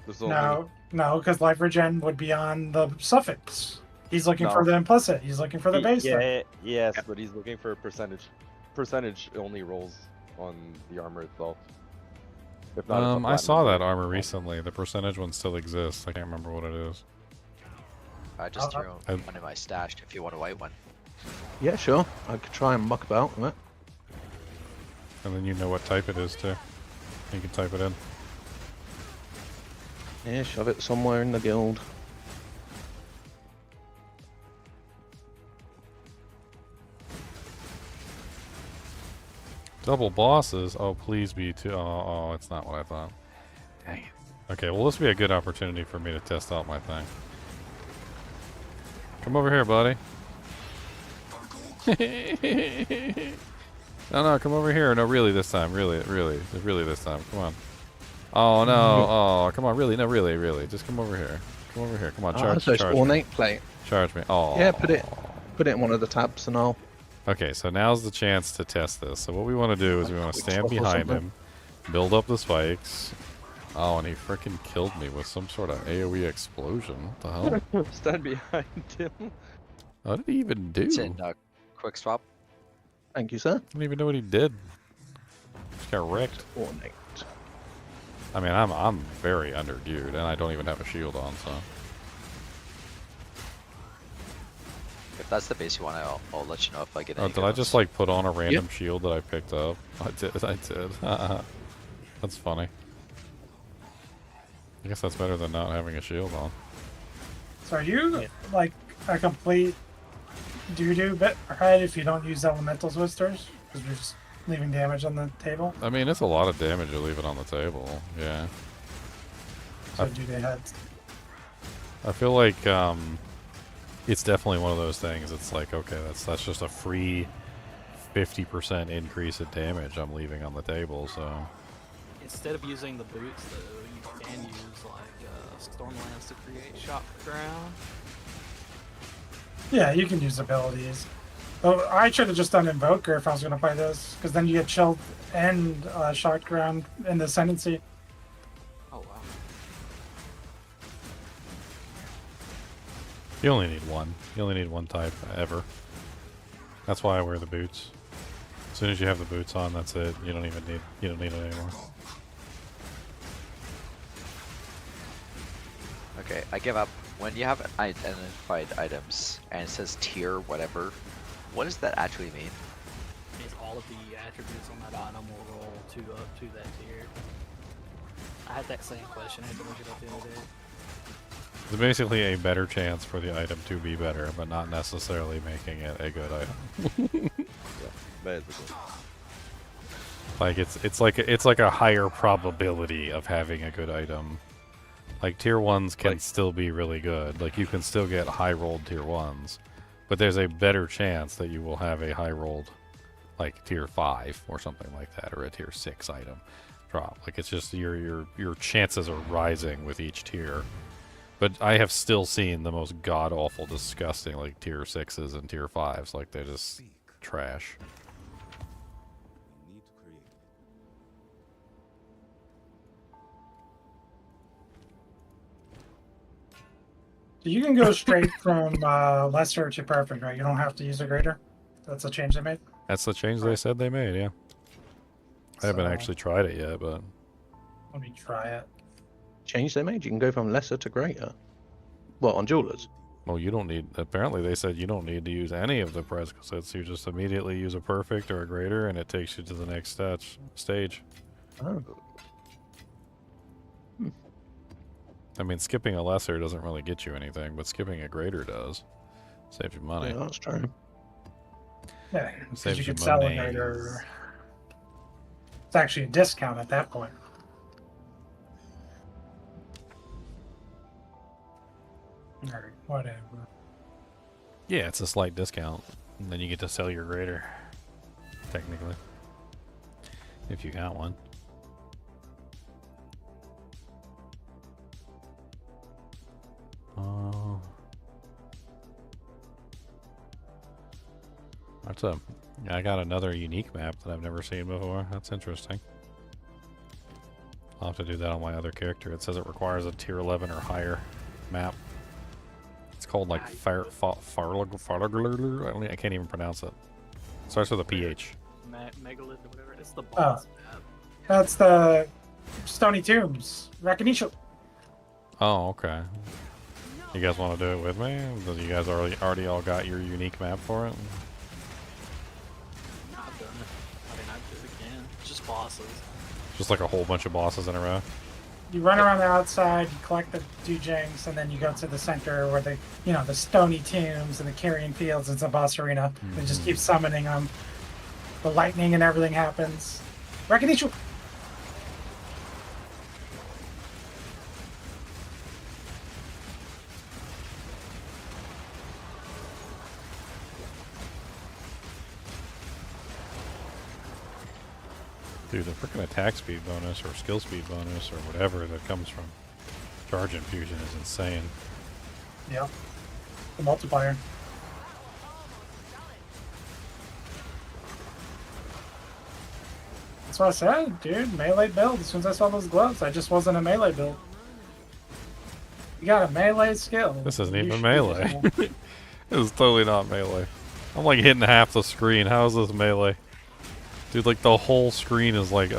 there's No, because life regen would be on the suffix. He's looking for the implicit. He's looking for the base. Yes, but he's looking for a percentage. Percentage only rolls on the armor itself. If not, it's a I saw platinum. that armor recently. The percentage one still exists. I can't remember what it is. I just threw one in my stash if you want a white one. Yeah, sure. I could try and muck about with it. And then you know what type it is too. You can type it in. Yeah, shove it somewhere in the guild. Double bosses? Oh, please be two. Oh, it's not what I thought. Dang it. Okay, well, this would be a good opportunity for me to test out my thing. Come over here, buddy. No, come over here. No, really this time. Really this time. Come on. Oh, no. Oh, come on. Really. No, really. Just come over here. Come over here. Come on, charge So it's me. ornate plate. Charge me. Oh. Yeah, put it in one of the tabs and I'll... Okay, so now's the chance to test this. So what we want to do is we want to stand behind him, build up the spikes. Oh, and he freaking killed me with some sort of AoE explosion. What the hell? Stand behind him. What did he even do? It's in quick swap. Thank you, sir. I don't even know what he did. Just got wrecked. Ornate. I mean, I'm very undergeared, and I don't even have a shield on, so... If that's the base you want, I'll let you know if I get Oh, any did I just, like, put on a random shield that I picked up? I did. That's funny. I guess that's better than not having a shield on. So are you like a complete doo-doo bit head if you don't use elemental twisters? Because you're just leaving damage on the table? I mean, it's a lot of damage to leave it on the table, yeah. So do they heads? I feel like, it's definitely one of those things. It's like, okay, that's just a free 50% increase in damage I'm leaving on the table, so... Instead of using the boots, though, you can use, like, Stormlands to create shot ground. Yeah, you can use abilities. Oh, I should have just done Invoker if I was going to play this, because then you get chilled and shot ground in the Ascendancy. Oh, wow. You only need one. You only need one type, ever. That's why I wear the boots. soon as you have the boots on, that's it. You don't need it anymore. Okay, I give up. When you have identified items and it says tier whatever, what does that actually mean? Is all of the attributes on that item will roll up to that tier. I had that same question. I had to look it up the other day. It's basically a better chance for the item to be better, but not necessarily making it a good item. Yeah, basically. Like it's like a higher probability of having a good item. Like tier 1s can still be really good. Like you can still get high rolled tier 1s, but there's a better chance that you will have a high rolled like tier 5 or something like that, or a tier 6 item drop. Like it's just your chances are rising with each tier. But I have still seen the most god awful, disgusting like tier 6s and tier 5s. Like they're just trash. So you can go straight from lesser to perfect, right? You don't have to use a greater. That's a change they made. That's the change they said they made, yeah. I haven't actually tried it yet, but Let me try it. Change they made? You can go from lesser to greater. Well, on jewelers. well, you don't need. Apparently, they said you don't need to use any of the prerequisites. You just immediately use a perfect or a greater, and it takes you to the next stage. Oh. I mean, skipping a lesser doesn't really get you anything, but skipping a greater does. Saves you money. Yeah, that's true. Yeah, because Saves you you could sell a money. greater. It's actually a discount at that point. Alright, whatever. Yeah, it's a slight discount, and then you get to sell your greater. Technically, if you got one. That's a. I got another unique map that I've never seen before. That's interesting. I'll have to do that on my other character. It says it requires a tier 11 or higher map. It's called like I can't even pronounce it. Starts with a PH. Megalith or whatever. It's the boss map. That's the Stony Tombs. Recognition. Oh, okay. You guys want to do it with me? Because you guys already all got your unique map for it? I've done it. I mean, I do it again. Just bosses. Just like a whole bunch of bosses in a row? You run around the outside, you collect the dujings, and then you go to the center where the Stony Tombs and the Carrion Fields. It's a boss arena. And just keep summoning them. The lightning and everything happens. Recognition. Dude, the freaking attack speed bonus or skill speed bonus or whatever that comes from charge infusion is insane. Yeah. The multiplier. That's what I said, dude. Melee build. As soon as I saw those gloves, I just wasn't a melee build. You got a melee skill. This isn't You even should melee. use it. This is totally not melee. I'm like hitting half the screen. How is this melee? Dude, like the whole screen is like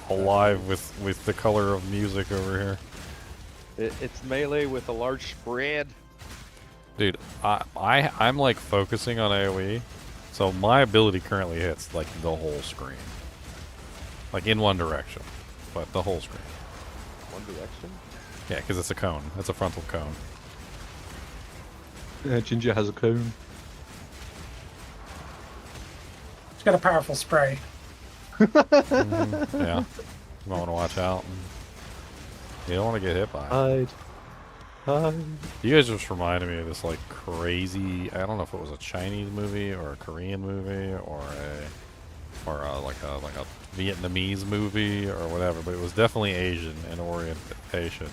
alive with the color of music over here. It's melee with a large spread. Dude, I'm like focusing on AoE, so my ability currently hits like the whole screen. Like in one direction, but the whole screen. One direction? Yeah, because it's a cone. It's a frontal cone. Yeah, Ginger has a cone. It's got a powerful spray. Yeah. You might want to watch out. You don't want to get hit by it. Hide. Hide. You guys just reminded me of this like crazy, I don't know if it was a Chinese movie or a Korean movie or like a Vietnamese movie or whatever, but it was definitely Asian in orientation.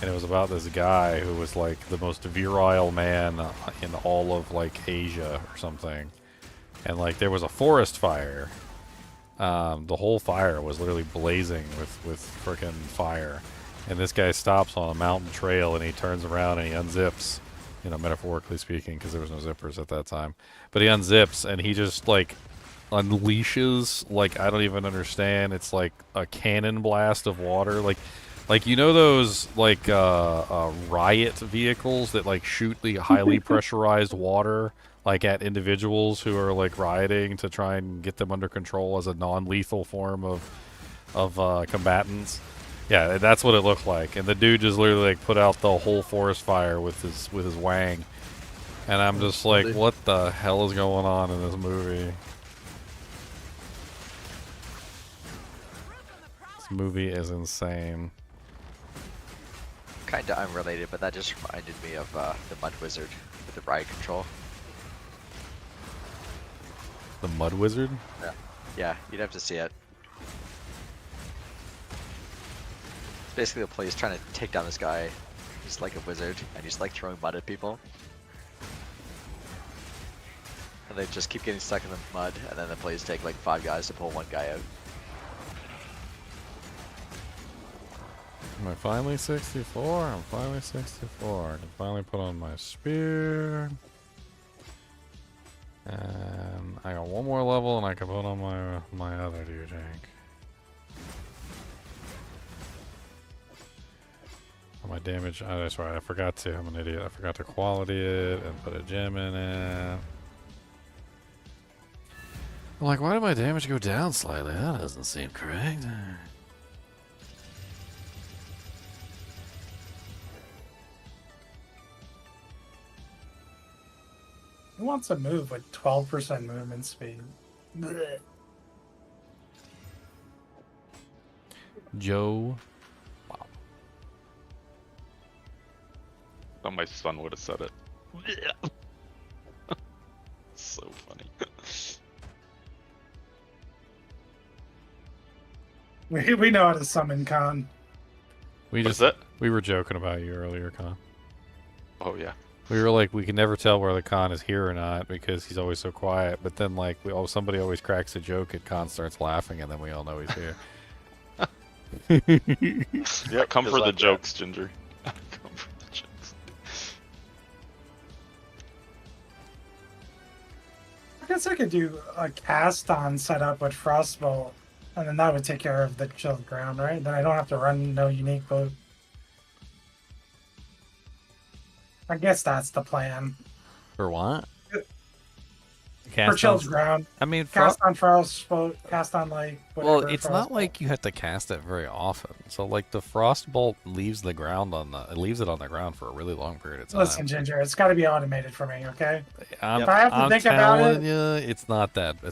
And it was about this guy who was like the most virile man in all of like Asia or something. And like there was a forest fire. The whole fire was literally blazing with frickin' fire. And this guy stops on a mountain trail and he turns around and he unzips, metaphorically speaking, because there was no zippers at that time. But he unzips and he just like unleashes, like, I don't even understand. It's like a cannon blast of water. Like you know those, like, riot vehicles that, like, shoot the highly pressurized water, like, at individuals who are, like, rioting to try and get them under control as a non-lethal form of combatants. Yeah, that's what it looked like. And the dude just literally, like, put out the whole forest fire with his wang. And I'm just like, what the hell is going on in this movie? This movie is insane. Kinda unrelated, but that just reminded me of the Mud Wizard with the riot control. The Mud Wizard? Yeah. Yeah, you'd have to see it. It's basically the player's trying to take down this guy. He's like a wizard, and he's like throwing mud at people. And they just keep getting stuck in the mud, and then the players take like 5 guys to pull one guy out. Am I finally 64? I'm finally 64. I can finally put on my spear. And I got one more level and I can put on my other dude tank. My damage, oh, that's right, I forgot to. I'm an idiot. I forgot to quality it and put a gem in it. I'm like, why did my damage go down slightly? That doesn't seem correct. Who wants to move with 12% movement speed? Blech. Joe. Thought my son would have said it. So funny. We know how to summon Khan. We were joking about you earlier, Con. Oh yeah. We were like, we can never tell whether Khan is here or not because he's always so quiet. But then, like, somebody always cracks a joke and Khan starts laughing, and then we all know he's here. Yeah, come for the jokes, Ginger. Come for the jokes. I guess I could do a cast on setup with Frostbolt, and then that would take care of the chilled ground, right? Then I don't have to run no unique boat. I guess that's the plan. For what? For chilled ground. I mean, cast on Frostbolt, cast on like whatever. Well, it's not like you have to cast it very often. So, like, the Frostbolt leaves the ground leaves it on the ground for a really long period of time. Listen, Ginger, it's got to be automated for me, okay? If I have to I'm think about telling it, you, it's not that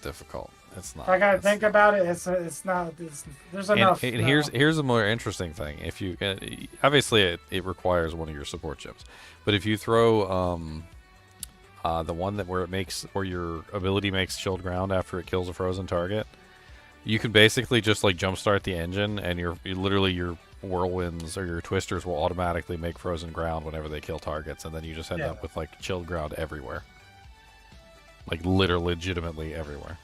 difficult. It's not. if I got to think about it, it's not. There's enough. And here's a more interesting thing. If you obviously it requires one of your support chips, but if you throw the one where your ability makes chilled ground after it kills a frozen target, you can basically just like jumpstart the engine, and literally your whirlwinds or your twisters will automatically make frozen ground whenever they kill targets, and then you just end up with like chilled ground everywhere, like literally, legitimately everywhere.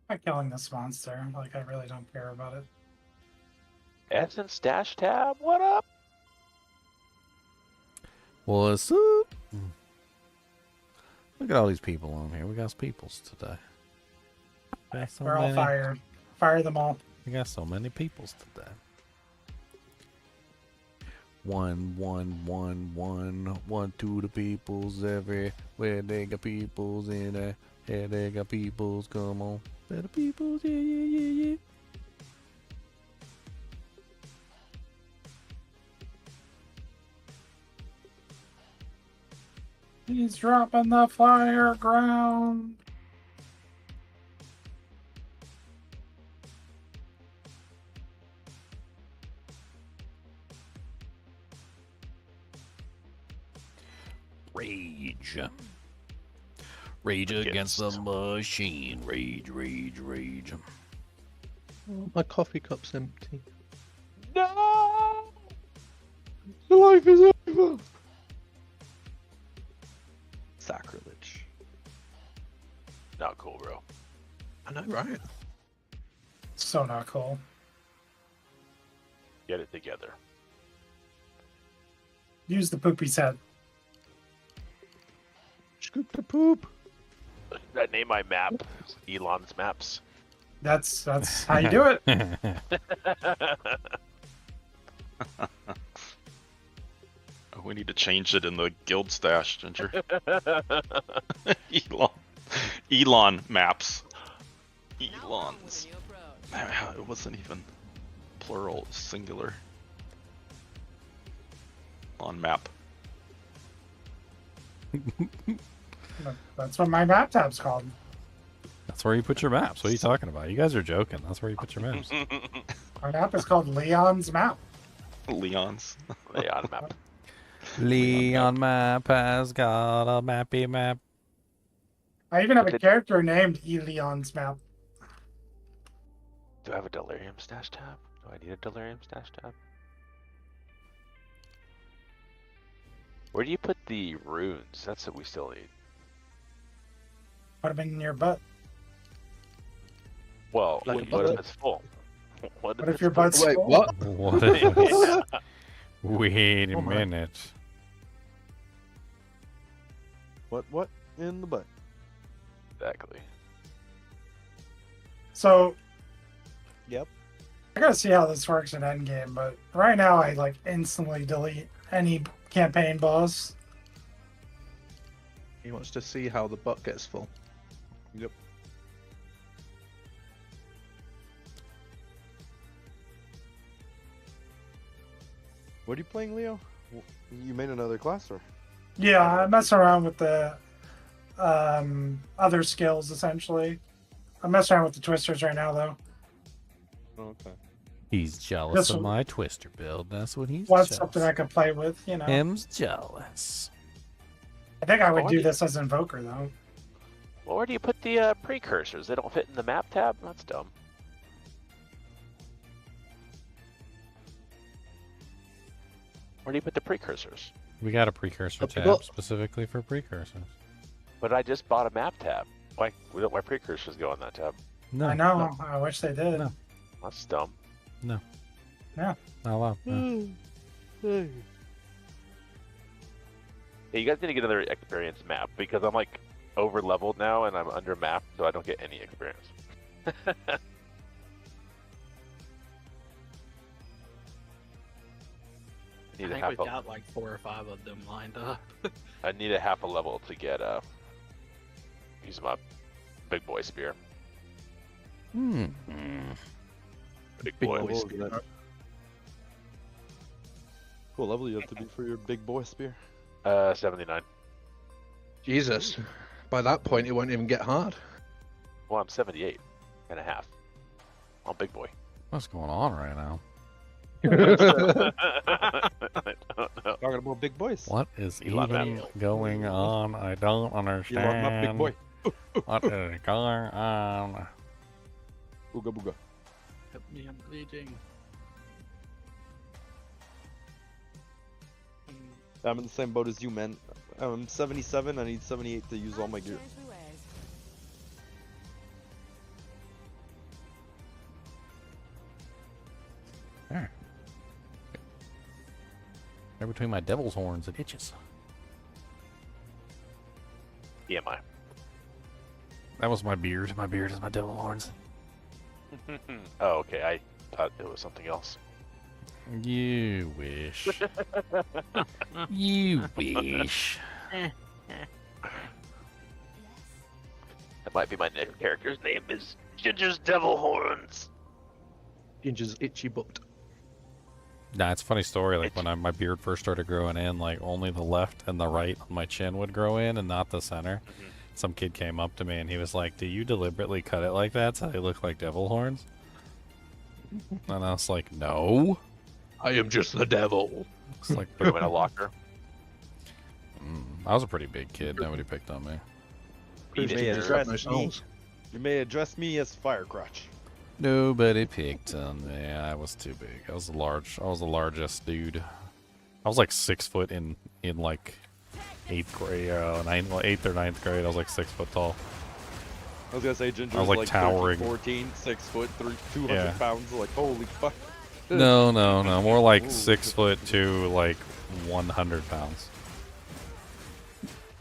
I'm killing this monster. Like, I really don't care about it. Essence Dash Tab, what up? What's up? Look at all these people on here. We got peoples today. We're all fired. Fire them all. We got so many peoples today. 1, 1, 1, 1, 1 to the peoples everywhere. They got peoples in there. Yeah, they got peoples. Come on. They're the peoples. Yeah, yeah, yeah, yeah. He's dropping the fire ground. Rage. Rage against the machine. Rage, rage, rage. Oh, my coffee cup's empty. No! The life is over! Sacrilege. Not cool, bro. I know, right? So not cool. Get it together. use the poopy's head. Scoop the poop. I name my map Elon's Maps. That's how you do it. We need to change it in the guild stash, Ginger. Elon maps. Elons. It wasn't even plural, it was singular. On map. That's what my map tab's called. That's where you put your maps. What are you talking about? You guys are joking. That's where you put your maps. My map is called Leon's map. Leon's. Leon map. Leon map has got a mappy map. I even have a character named Leon's map. Do I have a delirium stash tab? Do I need a delirium stash tab? Where do you put the runes? That's what we still need. Put them in your butt. Well, Like what a if it's full? What if your butt's Wait, full? what? What is... Wait a minute. What in the butt? Exactly. So Yep. I gotta see how this works in endgame, but right now I like instantly delete any campaign boss. He wants to see how the butt gets full. Yep. What are you playing, Leo? You made another class, or? Yeah, I mess around with the other skills essentially. I'm messing around with the twisters right now though. Okay. He's jealous This of one- my twister build. That's what he's What's jealous. something I could play with, you know? Him's jealous. I think I would Oh, do I- this as Invoker though. Well, where do you put the precursors? They don't fit in the map tab? That's dumb. Where do you put the precursors? We got a precursor Up the tab butt. specifically for precursors. But I just bought a map tab. Why don't my precursors go on that tab? No, I know. I wish they did. No. That's dumb. no, Yeah. not allowed. No. Hey, you guys need to get another experience map because I'm like over leveled now and I'm under map, so I don't get any experience. I think we've got like 4 or 5 of them lined up. I need a half a level to get use my big boy spear. Hmm. Big Big boy. boy spear. Cool level you have to be for your big boy spear. 79. Jesus. By that point, it won't even get hard. Well, I'm 78 and a half. I'm big boy. What's going on right now? I don't know. Talking about big boys. What is Elon even map. going on? I don't Elon map, understand. big boy. What is going on? Booga booga. Help me, I'm bleeding. I'm in the same boat as you, man. I'm 77. I need 78 to use all my gear. There. Right between my devil's horns, it itches. EMI. That was my beard. My beard is my devil horns. Oh, okay. I thought it was something else. You wish. You wish. That might be my next character's name is Ginger's Devil Horns. Ginger's itchy butt. Nah, it's a funny story. Like when my beard first started growing in, like only the left and the right on my chin would grow in, and not the center. Some kid came up to me and he was like, "Do you deliberately cut it like that so they look like devil horns?" And I was like, "No." I am just the devil. It's like, Put him in a locker. I was a pretty big kid. Nobody picked on me. You may, Ginger's got no souls. you may address me as Firecrotch. Nobody picked on me. I was too big. I was the largest dude. I was like 6 foot in like 8th grade, 8th or 9th grade. I was like 6 foot tall. I was gonna say Ginger I was, like, 13, towering. 14, 6 foot, 200 Yeah. pounds. Like holy fuck. No, more like Ooh. 6 foot to like 100 pounds.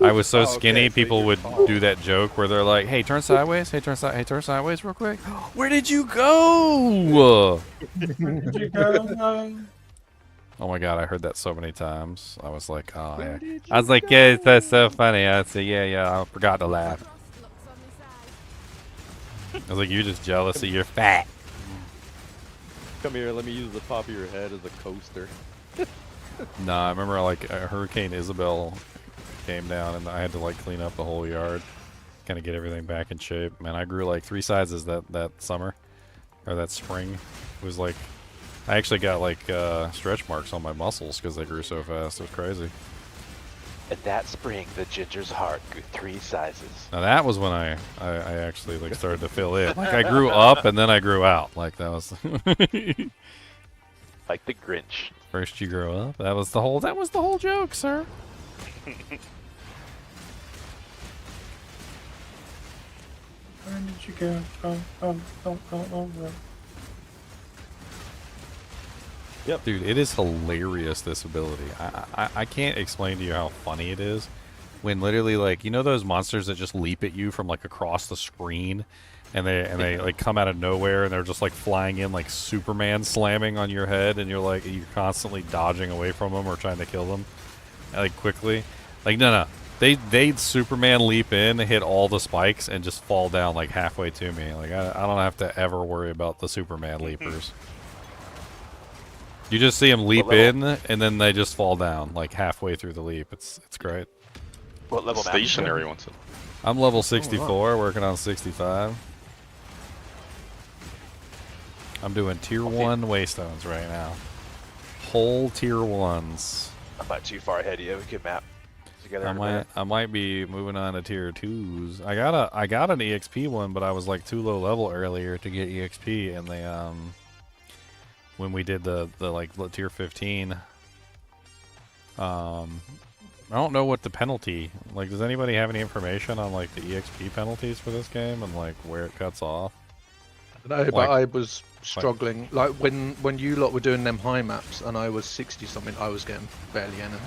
I was so Oh, okay, skinny, so people you're would tall. do that joke where they're like, "Hey, turn sideways. Hey, turn sideways, real quick. Where did you go?" Where'd you go? Oh my god, I heard that so many times. I was like, "Oh yeah." I was like, "Yeah, that's so funny." I said, "Yeah, I forgot to laugh." I was like, "You're just jealous that you're fat." Come here, let me use the top of your head as a coaster. Nah, I remember like Hurricane Isabel came down and I had to like clean up the whole yard, kind of get everything back in shape. Man, I grew like 3 sizes that summer, or that spring. It was like, I actually got like stretch marks on my muscles because they grew so fast. It was crazy. And that spring, the ginger's heart grew 3 sizes. Now that was when I actually like started to fill in. Like I grew up and then I grew out. Like that was Like the Grinch. first you grow up. That was the whole joke, sir. Where did you go? Oh. Yep. Dude, it is hilarious, this ability. I can't explain to you how funny it is when literally, like, you know those monsters that just leap at you from like across the screen and they like come out of nowhere and they're just like flying in like Superman slamming on your head and you're constantly dodging away from them or trying to kill them like quickly. Like no. They'd Superman leap in, hit all the spikes and just fall down like halfway to me. Like I don't have to ever worry about the Superman leapers. You just see them leap in, and then they just fall down, like, halfway through the leap. It's great. What level? Stationary ones. I'm level 64, working on 65. I'm doing tier 1 waystones right now. Whole tier 1s. I'm not too far ahead of you. We could map together. I might be moving on to tier 2s. I got an EXP one, but I was like too low level earlier to get EXP, and they when we did the tier 15, I don't know what the penalty, like, does anybody have any information on like the EXP penalties for this game and like where it cuts off? No, but I was struggling. Like when you lot were doing them high maps and I was 60 something, I was getting barely anything.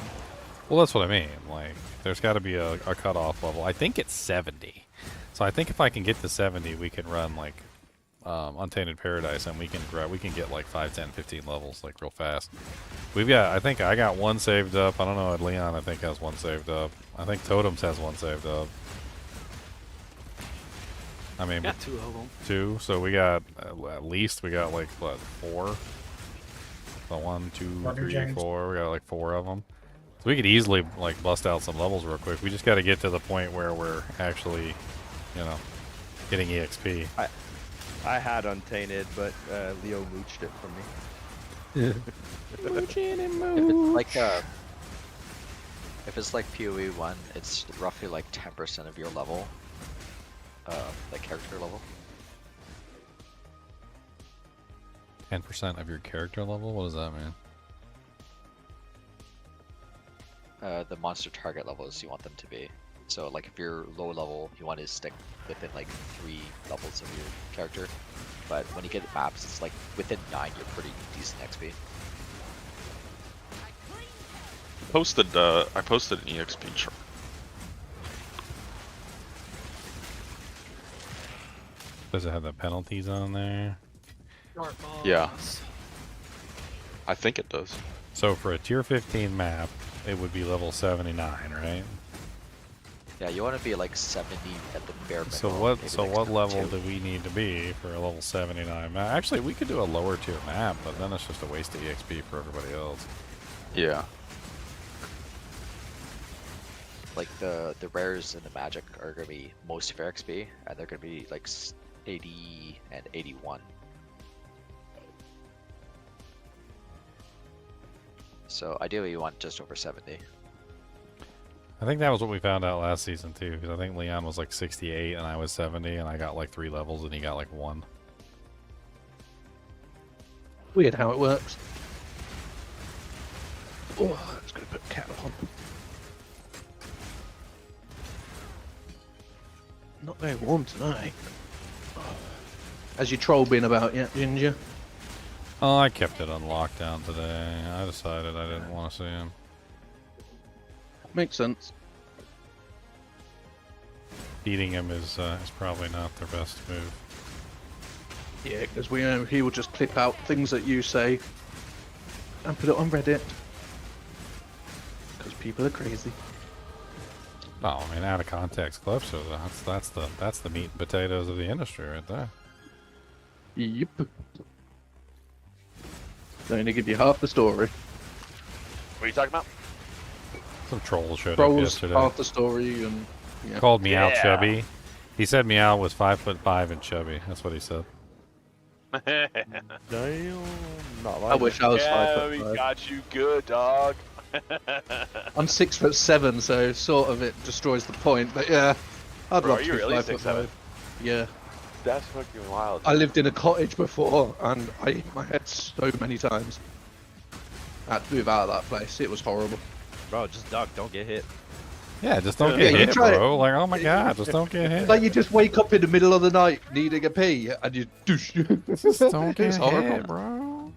Well, that's what I mean. Like, there's got to be a cutoff level. I think it's 70. So I think if I can get to 70, we can run like Untainted Paradise, and we can get like 5, 10, 15 levels like real fast. I think I got 1 saved up. I don't know. Leon, I think, has 1 saved up. I think Totems has 1 saved up. I mean, got 2 of them. 2. So we got at least like what, 4? So 1, 2, 3, 4. We got like 4 of them. So we could easily like bust out some levels real quick. We just got to get to the point where we're actually, getting EXP. I had Untainted, but Leo mooched it from me. Mooching and mooch. If it's like PoE 1, it's roughly like 10% of your level, like character level. 10% of your character level? What does that mean? The monster target levels you want them to be. So like if you're low level, you want to stick within like 3 levels of your character. But when you get maps, it's like within 9, you're pretty decent XP. I posted an EXP chart. Does it have the penalties on there? Yeah. I think it does. So for a tier 15 map, it would be level 79, right? Yeah, you want to be like 70 at the bare minimum. So what level do we need to be for a level 79 map? Actually, we could do a lower tier map, but then it's just a waste of EXP for everybody else. Yeah. Like the rares and the magic are going to be most of your XP, and they're going to be like 80 and 81. So ideally you want just over 70. I think that was what we found out last season too, because I think Leon was like 68 and I was 70, and I got like 3 levels and he got like 1. Weird how it works. Oh, it's gonna put cat on. Not very warm tonight. Has your troll been about yet, Ginger? Oh, I kept it on lockdown today. I decided I didn't want to see him. Makes sense. Beating him is probably not their best move. Yeah, because we know he will just clip out things that you say and put it on Reddit. Because people are crazy. No, I mean out of context clips are that's the meat and potatoes of the industry right there. Yep. They only give you half the story. What are you talking about? Some troll showed up Trolls, yesterday. half the story, and yeah. Called me out Yeah. chubby. He said Meow was 5'5" and chubby. That's what he said. Damn. Not I wish I was Yeah, we 5'5". got you good, dog. I'm 6'7", so sort of it destroys the point. But yeah, I'd Bro, love are to you be really 5'5". 6'7"? Yeah. That's fucking wild. I lived in a cottage before, and I hit my head so many times. I had to move out of that place. It was horrible. Bro, just duck, don't get hit. Yeah, just don't Yeah, get you hit, try it. bro. Like, oh my god, just don't get hit. Like you just wake up in the middle of the night needing a pee, and you douche. Just don't get It's horrible. hit, bro.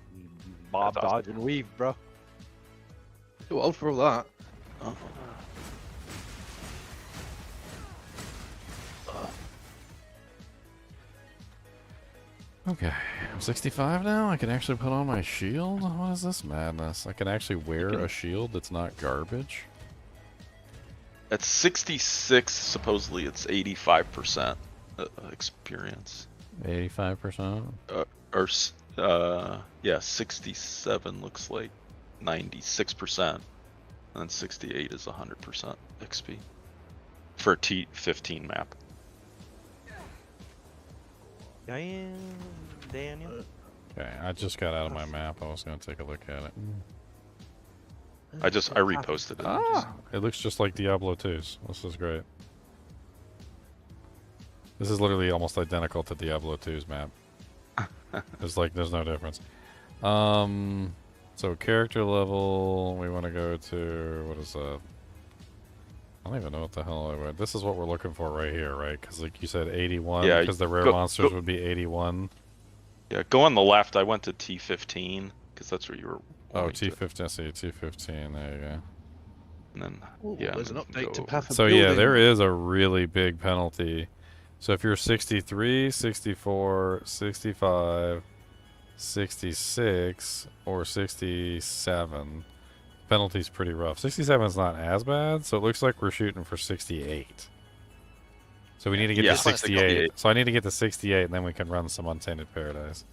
Bob, That's awesome. dodge, and weave, bro. Too old for all that. Okay, I'm 65 now. I can actually put on my shield. What is this madness? I can actually wear a shield that's not garbage. At 66, supposedly it's 85% experience. 85%. Yeah, 67 looks like 96%, and then 68 is 100% XP for a T15 map. Damn, Daniel. Okay, I just got out of my map. I was gonna take a look at it. I reposted it. Ah, it looks just like Diablo 2's. This is great. This is literally almost identical to Diablo 2's map. It's like there's no difference. So character level, we want to go to what is that? I don't even know what the hell I would. This is what we're looking for right here, right? Because like you said, 81. Yeah, because the rare monsters would be 81. Yeah, go on the left. I went to T15 because that's where you were. Oh, T15. I see T15. There you go. And then Ooh, yeah, there's an and then update to go Path of So yeah, Building. there is a really big penalty. So if you're 63, 64, 65, 66, or 67, penalty's pretty rough. 67 is not as bad, so it looks like we're shooting for 68. So we need to get Yeah, to 68. 68. So I need to get to 68, and then we can run some Untainted Paradise.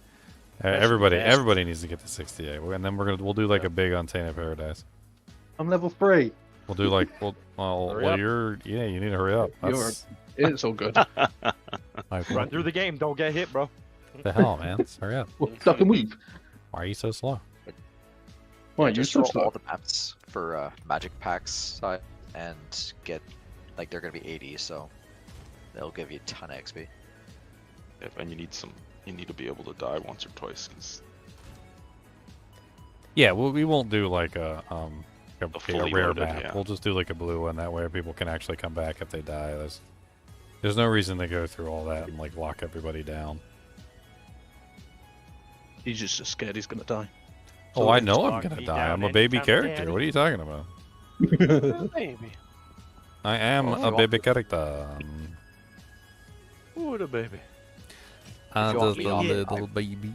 Everybody needs to get to 68, and then we'll do like a big Untainted Paradise. I'm level 3. We'll do like you need to hurry up. It's all good. Run through the game, don't get hit, bro. What the hell, man? Hurry up. Duck and weave. Why are you so slow? Why you Just so roll slow? all the maps for magic packs side and get like they're gonna be 80, so they'll give you a ton of XP. and you need to be able to die once or twice. 'Cause Yeah, well, we won't do like a fully rare loaded, map. yeah. We'll just do like a blue one. That way, people can actually come back if they die. There's no reason to go through all that and like lock everybody down. He's just scared he's gonna die. Oh, So I let's know I'm lock gonna me die. down I'm a baby anytime, character. Danny. What are you talking about? Baby. I am a baby character. What a baby. I'm you want just me a to- little baby.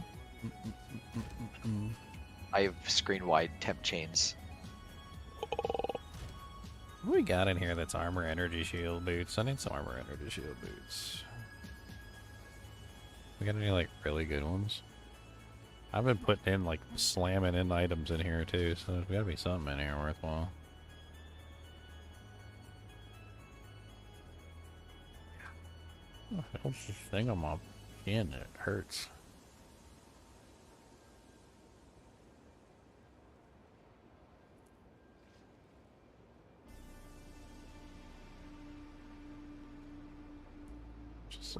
I have screen wide temp chains. What do we got in here that's armor, energy, shield, boots? I need some armor, energy, shield, boots. We got any like really good ones? I've been putting in like slamming in items in here too, so there's gotta be something in here worthwhile. What's this thing on my chin that hurts? Just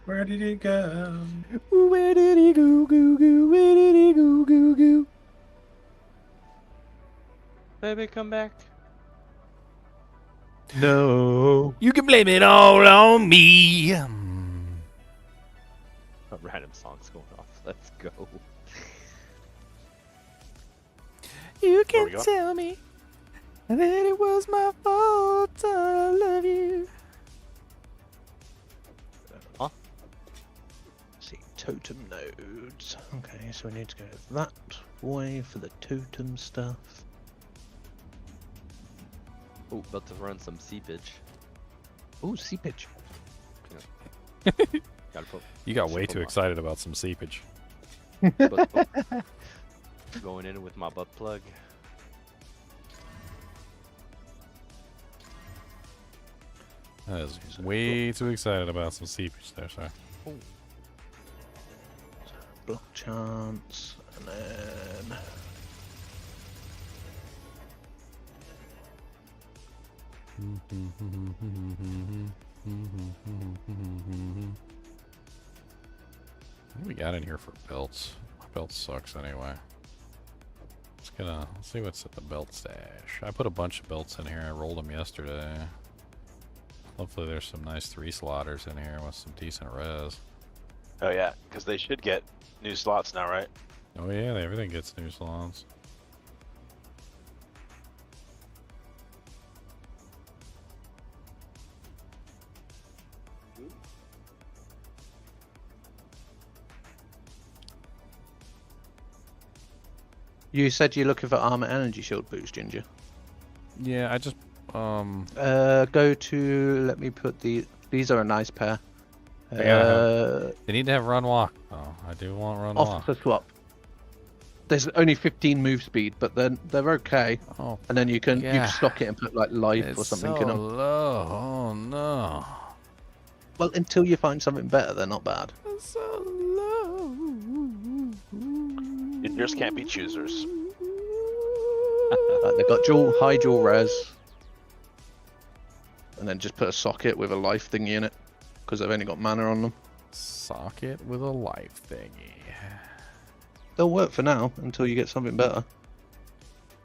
Where did he go? Where did he go, go, go? Where did he go, go, go? Baby, come back. No. You can blame it all on me. A random song's going off. Let's go. You Where we can going? tell me that it was my fault. I love you. Huh? See, totem nodes. Okay, so we need to go that way for the totem stuff. Oh, about to run some seepage. Oh, seepage. Gotta put, You got way put too my- excited about some seepage. Going in with my butt plug. That is way too excited about some seepage there, sir. Block chance, and then What do we got in here for belts? My belt sucks anyway. Let's see what's at the belt stash. I put a bunch of belts in here. I rolled them yesterday. Hopefully there's some nice 3-slotters in here with some decent res. Oh yeah, because they should get new slots now, right? Oh yeah, everything gets new slots. you said you're looking for armor energy shield boost, Ginger. Yeah, I just Go to. Let me put these are a nice pair. they need to have run walk. Oh, I do want run walk. Officer swap. There's only 15 move speed, but they're okay. Oh, And then you can yeah. stock it and put like life or It's something so in them. low. Oh no. Well, until you find something better, they're not bad. It's so low. Gingers can't be choosers. They've got high dual res, and then just put a socket with a life thingy in it, because they've only got mana on them. Socket with a life thingy. They'll work for now until you get something better.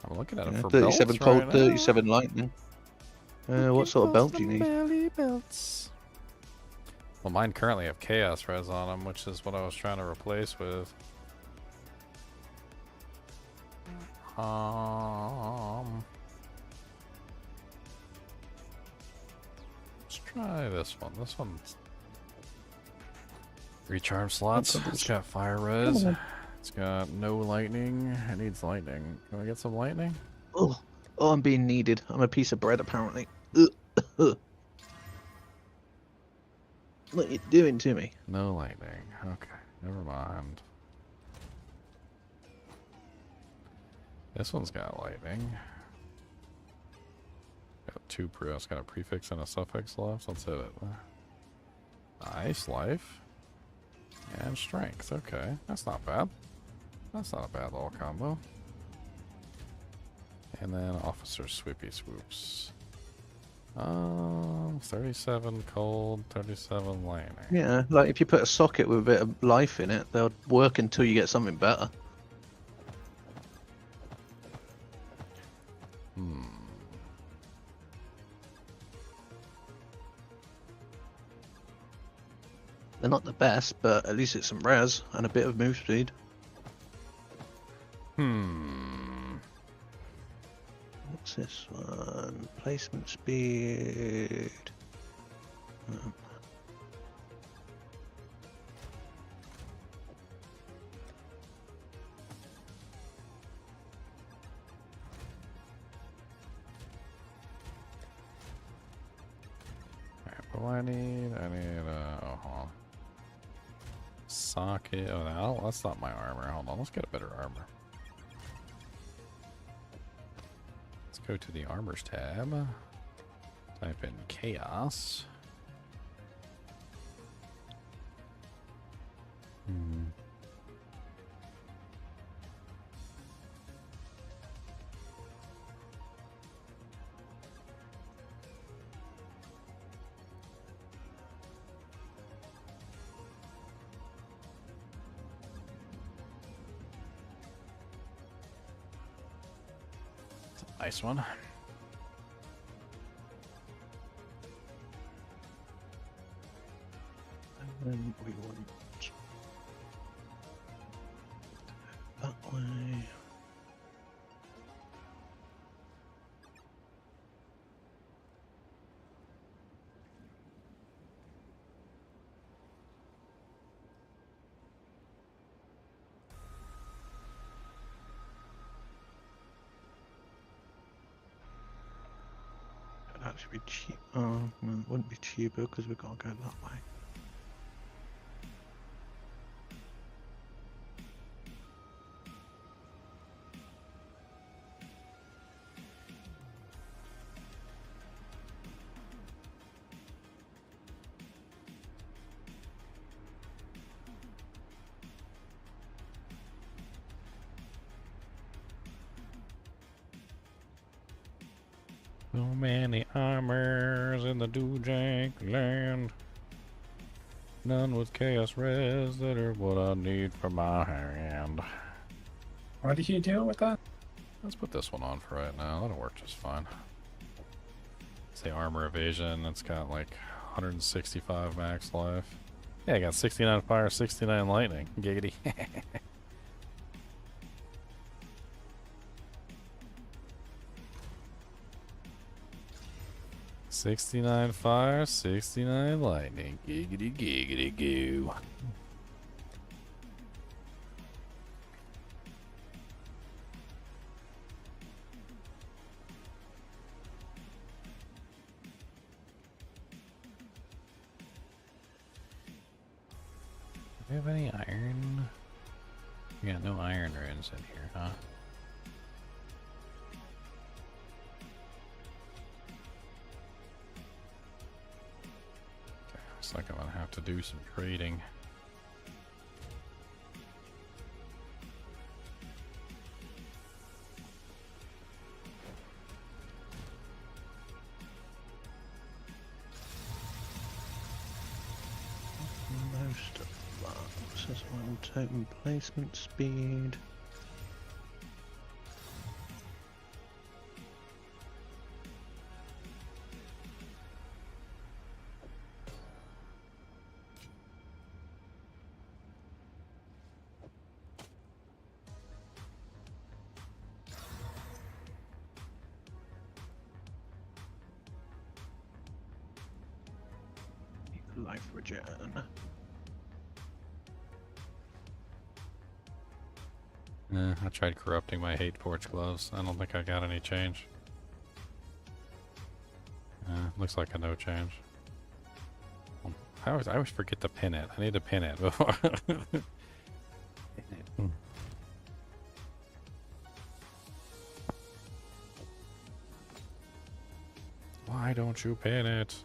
I'm looking at them Yeah, for 37 belts cold, right 37 lightning. What sort of belt do you need? Belly belts. Well, mine currently have chaos res on them, which is what I was trying to replace with. Let's try this one. This one's recharge slots. It's got fire res. It's got no lightning. It needs lightning. Can we get some lightning? Oh, I'm being needed. I'm a piece of bread, apparently. What are you doing to me? No lightning. Okay, never mind. This one's got lightning. Got two it's got a prefix and a suffix left. Let's hit it. Nice life. And strength. Okay, that's not bad. That's not a bad little combo. And then officer sweepy swoops. 37 cold, 37 lightning. Yeah, like if you put a socket with a bit of life in it, they'll work until you get something better. They're not the best, but at least it's some res and a bit of move speed. What's this one? Placement speed. What do I need? I need hold on. Socket. Oh, no, that's not my armor. Hold on, let's get a better armor. Let's go to the armors tab. Type in chaos. Nice one. And then we want Should be cheap. Oh, no, it wouldn't be cheaper because we've got to go that way. So many armors in the Dujank land. None with chaos res that are what I need for my hand. What did you do with that? Let's put this one on for right now. That'll work just fine. Say armor evasion. It's got like 165 max life. Yeah, I got 69 fire, 69 lightning. Giggity. 69 fire, 69 lightning. Giggity giggity goo. Do we have any iron? Yeah, no iron runes in here, huh? Looks like I'm gonna have to do some trading. Most of that says one token placement speed. Life regen. I tried corrupting my hate forge gloves. I don't think I got any change. Looks like a no change. I always forget to pin it. I need to pin it before. Why don't you pin it?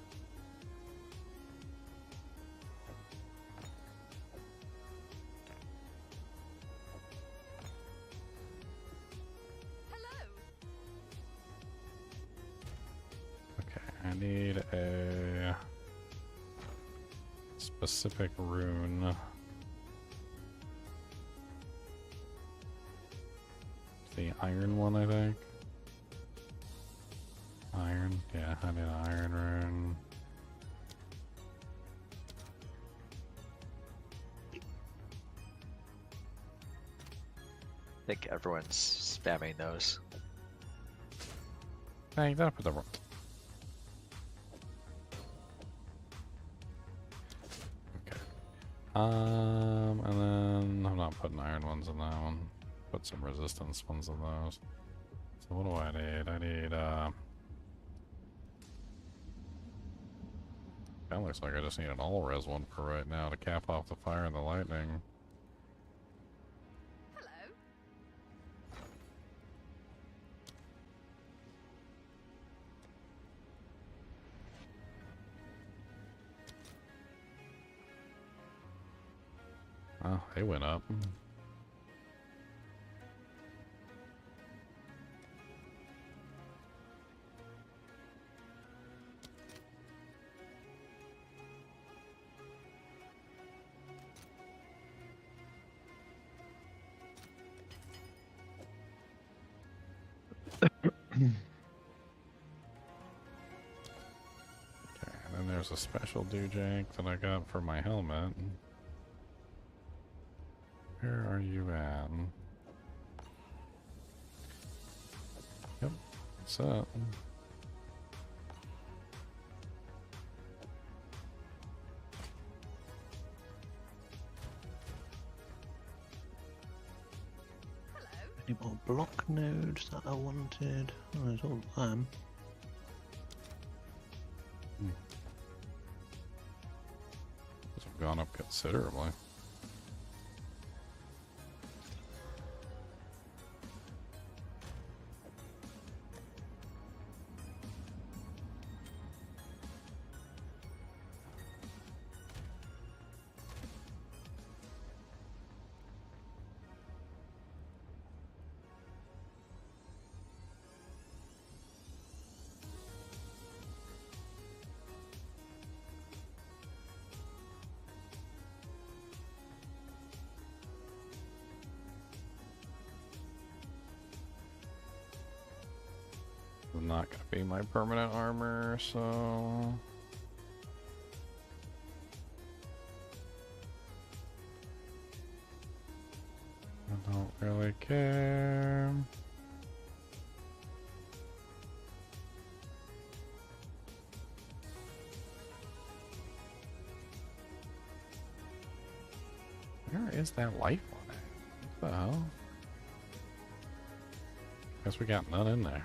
I need a specific rune. The iron one, I think. Iron? Yeah, I need an iron rune. I think everyone's spamming those. Dang, that put the wrong. And then I'm not putting iron ones in that one. Put some resistance ones in those. So what do I need? I need that looks like I just need an all res one for right now to cap off the fire and the lightning. Oh, they went up. Okay, and then there's a special doojank that I got for my helmet. Where are you at? Yep, what's up? Any more block nodes that I wanted? Oh, there's all of them. gone up considerably. Not gonna be my permanent armor, so I don't really care. Where is that life on it? What the hell? Guess we got none in there.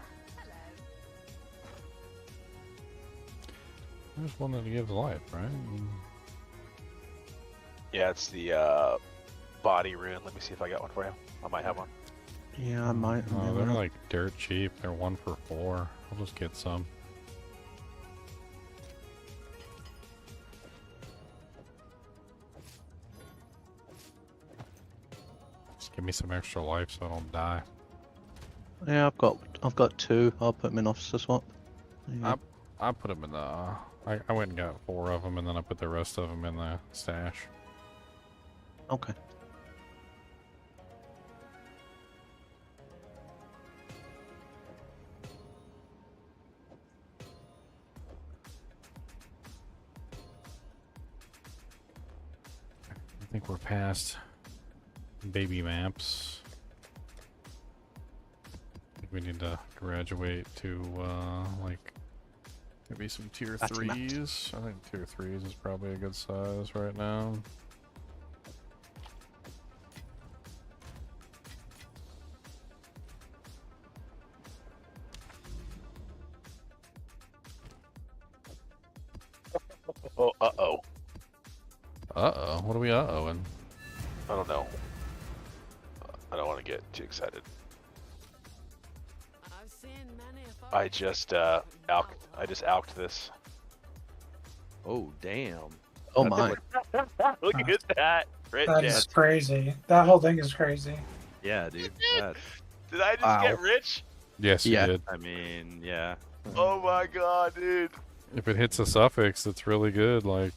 I just wanted to give life, right? Yeah, it's the body rune. Let me see if I got one for you. I might have one. Yeah, I might. Oh, they're like dirt cheap. They're 1 for 4. I'll just get some. Just give me some extra life so I don't die. Yeah, I've got 2. I'll put them in officer swap. I put them in the. I went and got 4 of them, and then I put the rest of them in the stash. Okay. I think we're past baby maps. I think we need to graduate to like maybe some tier 3s. I think tier 3s is probably a good size right now. Oh, uh-oh. Uh-oh. What are we uh-ohing? I don't know. I don't want to get too excited. I just alked this. Oh damn. Oh my. Look at that. Red That is crazy. That whole thing is crazy. Yeah, dude. Did I just get rich? Yes, you did. I mean, yeah. Oh my god, dude. If it hits a suffix, it's really good. Like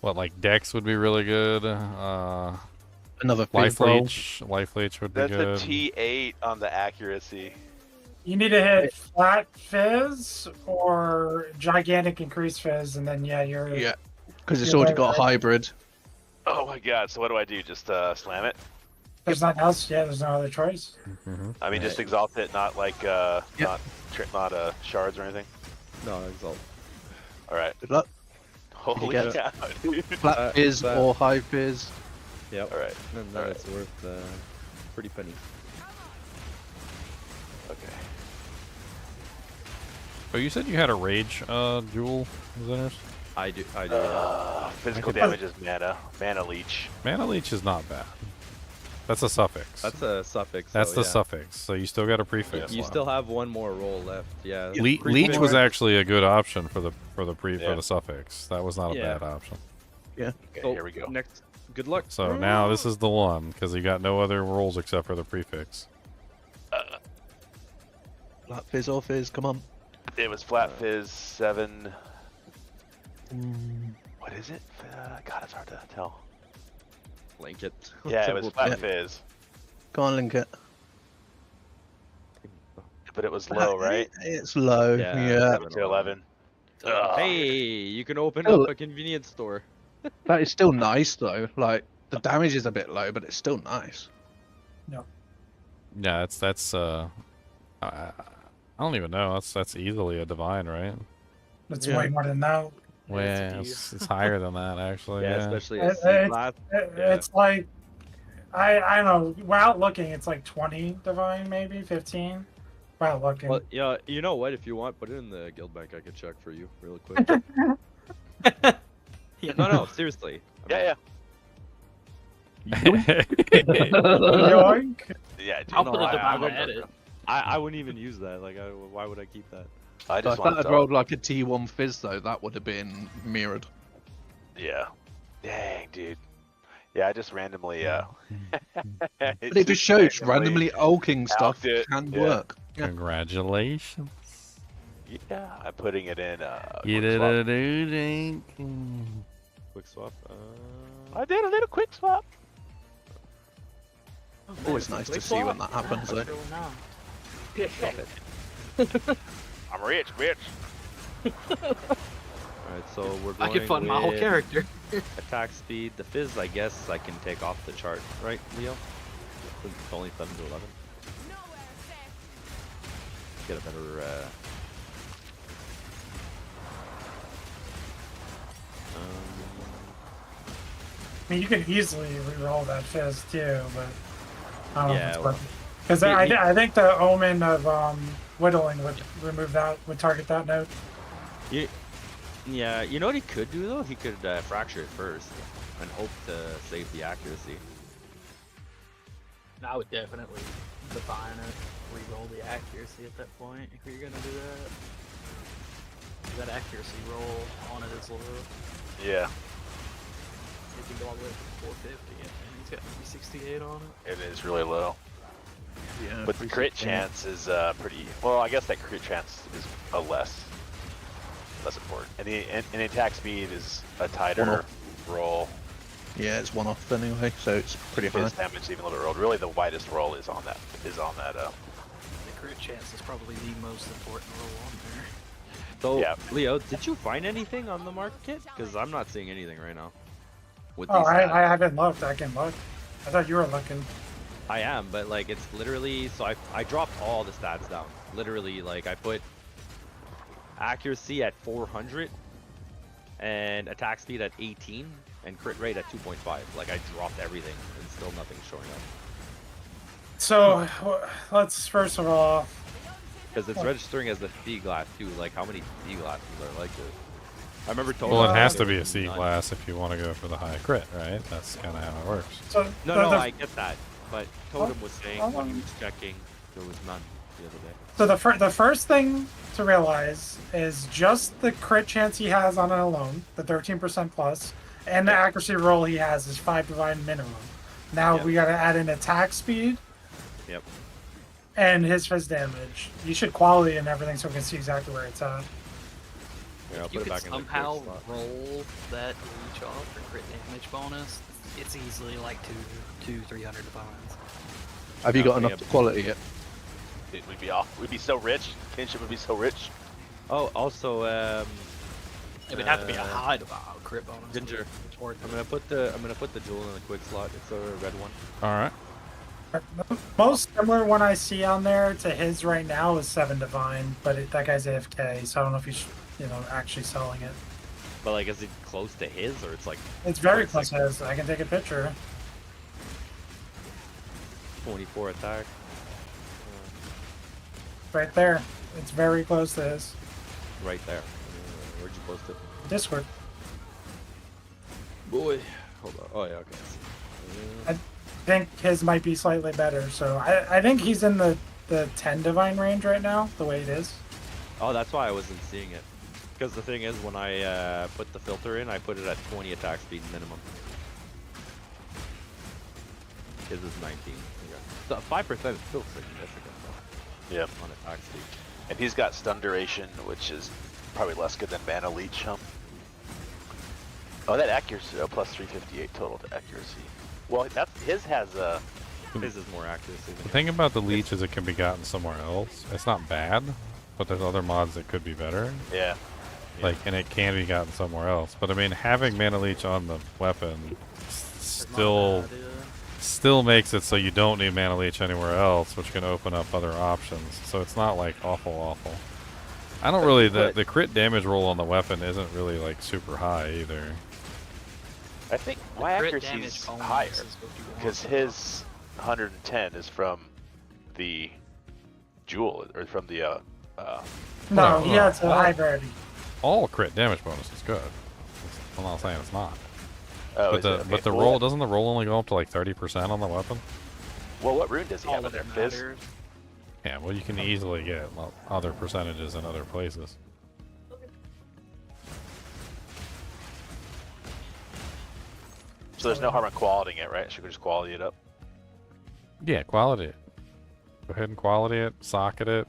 like Dex would be really good. Another life roll. leech. Life leech would be That's good. a T8 on the accuracy. You need to hit flat fizz or gigantic increase fizz, and then you're because it's already got a hybrid. Oh my god, so what do I do? Just slam it? There's nothing else. Yeah, there's no other choice. I mean, just exalt it, not like not shards or anything. No, exalt. All right. Good luck. Holy You cow, get dude. Flat fizz or high fizz. Yep. All right. And then it's worth pretty penny. Okay. Oh, you said you had a rage jewel, Zeners? I do. Physical damage is mana leech. Mana leech is not bad. That's a suffix. That's a suffix. That's though, the suffix. So you still got a prefix. You still have one more roll left. Yeah. Leech was actually a good option for the suffix. That was not a bad option. Yeah. Okay, So, here we go. Next. Good luck. So now this is the one because you got no other rolls except for the prefix. Flat fizz or fizz, come on. It was flat fizz 7. What is it? God, it's hard to tell. Link it. Yeah, it was flat fizz. Go on, link it. But it was low, right? It's low. Yeah. 7 to 11. Ugh. Hey, you can open Oh. up a convenience store. That is still nice though. Like the damage is a bit low, but it's still nice. Yeah, that's I don't even know. That's easily a divine, right? That's way more than that. Well, it's higher than that actually. Yeah, Yeah, especially It- at C it's, class. it's like I don't know. Without looking, it's like 20 divine, maybe 15. Without looking. Well, yeah, you know what? If you want, put it in the guild bank. I could check for you real quick. No, seriously. Yeah, Yoink. yeah. Dude, I'll put it to I my wouldn't- edit. I wouldn't even use that. Like, why would I keep that? I So just if want that to had rolled like a T1 Fizz though, that would have been mirrored. Yeah. Dang, dude. Yeah, I just randomly. But it just shows randomly ulking stuff alked it, can yeah. work. Yeah. Congratulations. Yeah, I'm putting it in. Get quick it swap. a dink. Quick swap. I did a little quick swap. Always nice to see when that happens though. Stop it. I'm rich, bitch. Alright, so we're I going can fund my whole with character. attack speed. The fizz, I guess I can take off the chart, right, Leo? Since it's only 7 to 11. Get a better. I mean, you could easily re-roll that fizz too, but I don't know Yeah, if it's well, worth it. Because I think the omen of whittling would remove that, would target that note. Yeah, you know what he could do though? He could fracture it first and hope to save the accuracy. I would definitely define it, re-roll the accuracy at that point if you're gonna do that. That accuracy roll on it is low. Yeah, It can go all the way up to 450, and he's got 368 on it. it is really low. Yeah. But the crit chance is pretty. Well, I guess that crit chance is a less important. And the attack speed is a tighter roll. Yeah, it's one off anyway, so it's pretty high. His damage even a little bit rolled. Really, the widest roll is on that. The crit chance is probably the most important roll on there. So, Yeah. Leo, did you find anything on the market? Because I'm not seeing anything right now. With Oh, these I stats. haven't looked. I can look. I thought you were looking. I am, but like it's literally so I dropped all the stats down. Literally, like I put accuracy at 400 and attack speed at 18 and crit rate at 2.5. Like I dropped everything and still nothing's showing up. So let's first of all. Because it's registering as the C glass too. Like how many C glasses are like this? I remember total. Well, it has to be a C class if you want to go for the high crit, right? That's kind of how it works. So No, I get that. But Totem was saying when he was checking, there was none the other day. So the first thing to realize is just the crit chance he has on it alone, the 13% plus, and the accuracy roll he has is 5 divine minimum. Now we got to add in attack speed. Yep. And his fizz damage. You should quality and everything so we can see exactly where it's at. Yeah, I'll If you put it could back in the somehow crit slot. roll that reach off for crit damage bonus, it's easily like 300 divines. Have you got Yeah, enough to quality yet? Dude, we'd be off. We'd be so rich. Kinship would be so rich. Oh, also, It would have to be a high crit bonus. Ginger. I'm gonna put the jewel in the quick slot. It's a red one. All right. The most similar one I see on there to his right now is 7 divine, but that guy's AFK, so I don't know if he's actually selling it. But like, is it close to his or it's like? It's very close to his. I can take a picture. 24 attack. Right there. It's very close to his. Right there. Where'd you post it? Discord. Boy. Hold on. Oh yeah. Okay. I think his might be slightly better, so I think he's in the 10 divine range right now, the way it is. Oh, that's why I wasn't seeing it. Because the thing is, when I put the filter in, I put it at 20 attack speed minimum. His is 19. So 5% is still significant though. Yeah. On attack speed. And he's got stun duration, which is probably less good than mana leech. Oh, that accuracy. Oh, plus 358 total to accuracy. Well, his has a. His is more accuracy. The thing about the leech is it can be gotten somewhere else. It's not bad, but there's other mods that could be better. Yeah. Like, and it can be gotten somewhere else. But I mean, having mana leech on the weapon still makes it so you don't need mana leech anywhere else, which can open up other options. So it's not like awful. I don't really the crit damage roll on the weapon isn't really like super high either. I think my accuracy is higher because his 110 is from the jewel or from the No, yeah, it's a high rarity. All crit damage bonus is good. I'm not saying it's not. Oh, but the roll doesn't the roll only go up to like 30% on the weapon? Well, what rune does he have in there? Fizz? Yeah, well, you can easily get other percentages in other places. So there's no harm in qualitying it, right? Should we just quality it up? Yeah, quality it. Go ahead and quality it, socket it.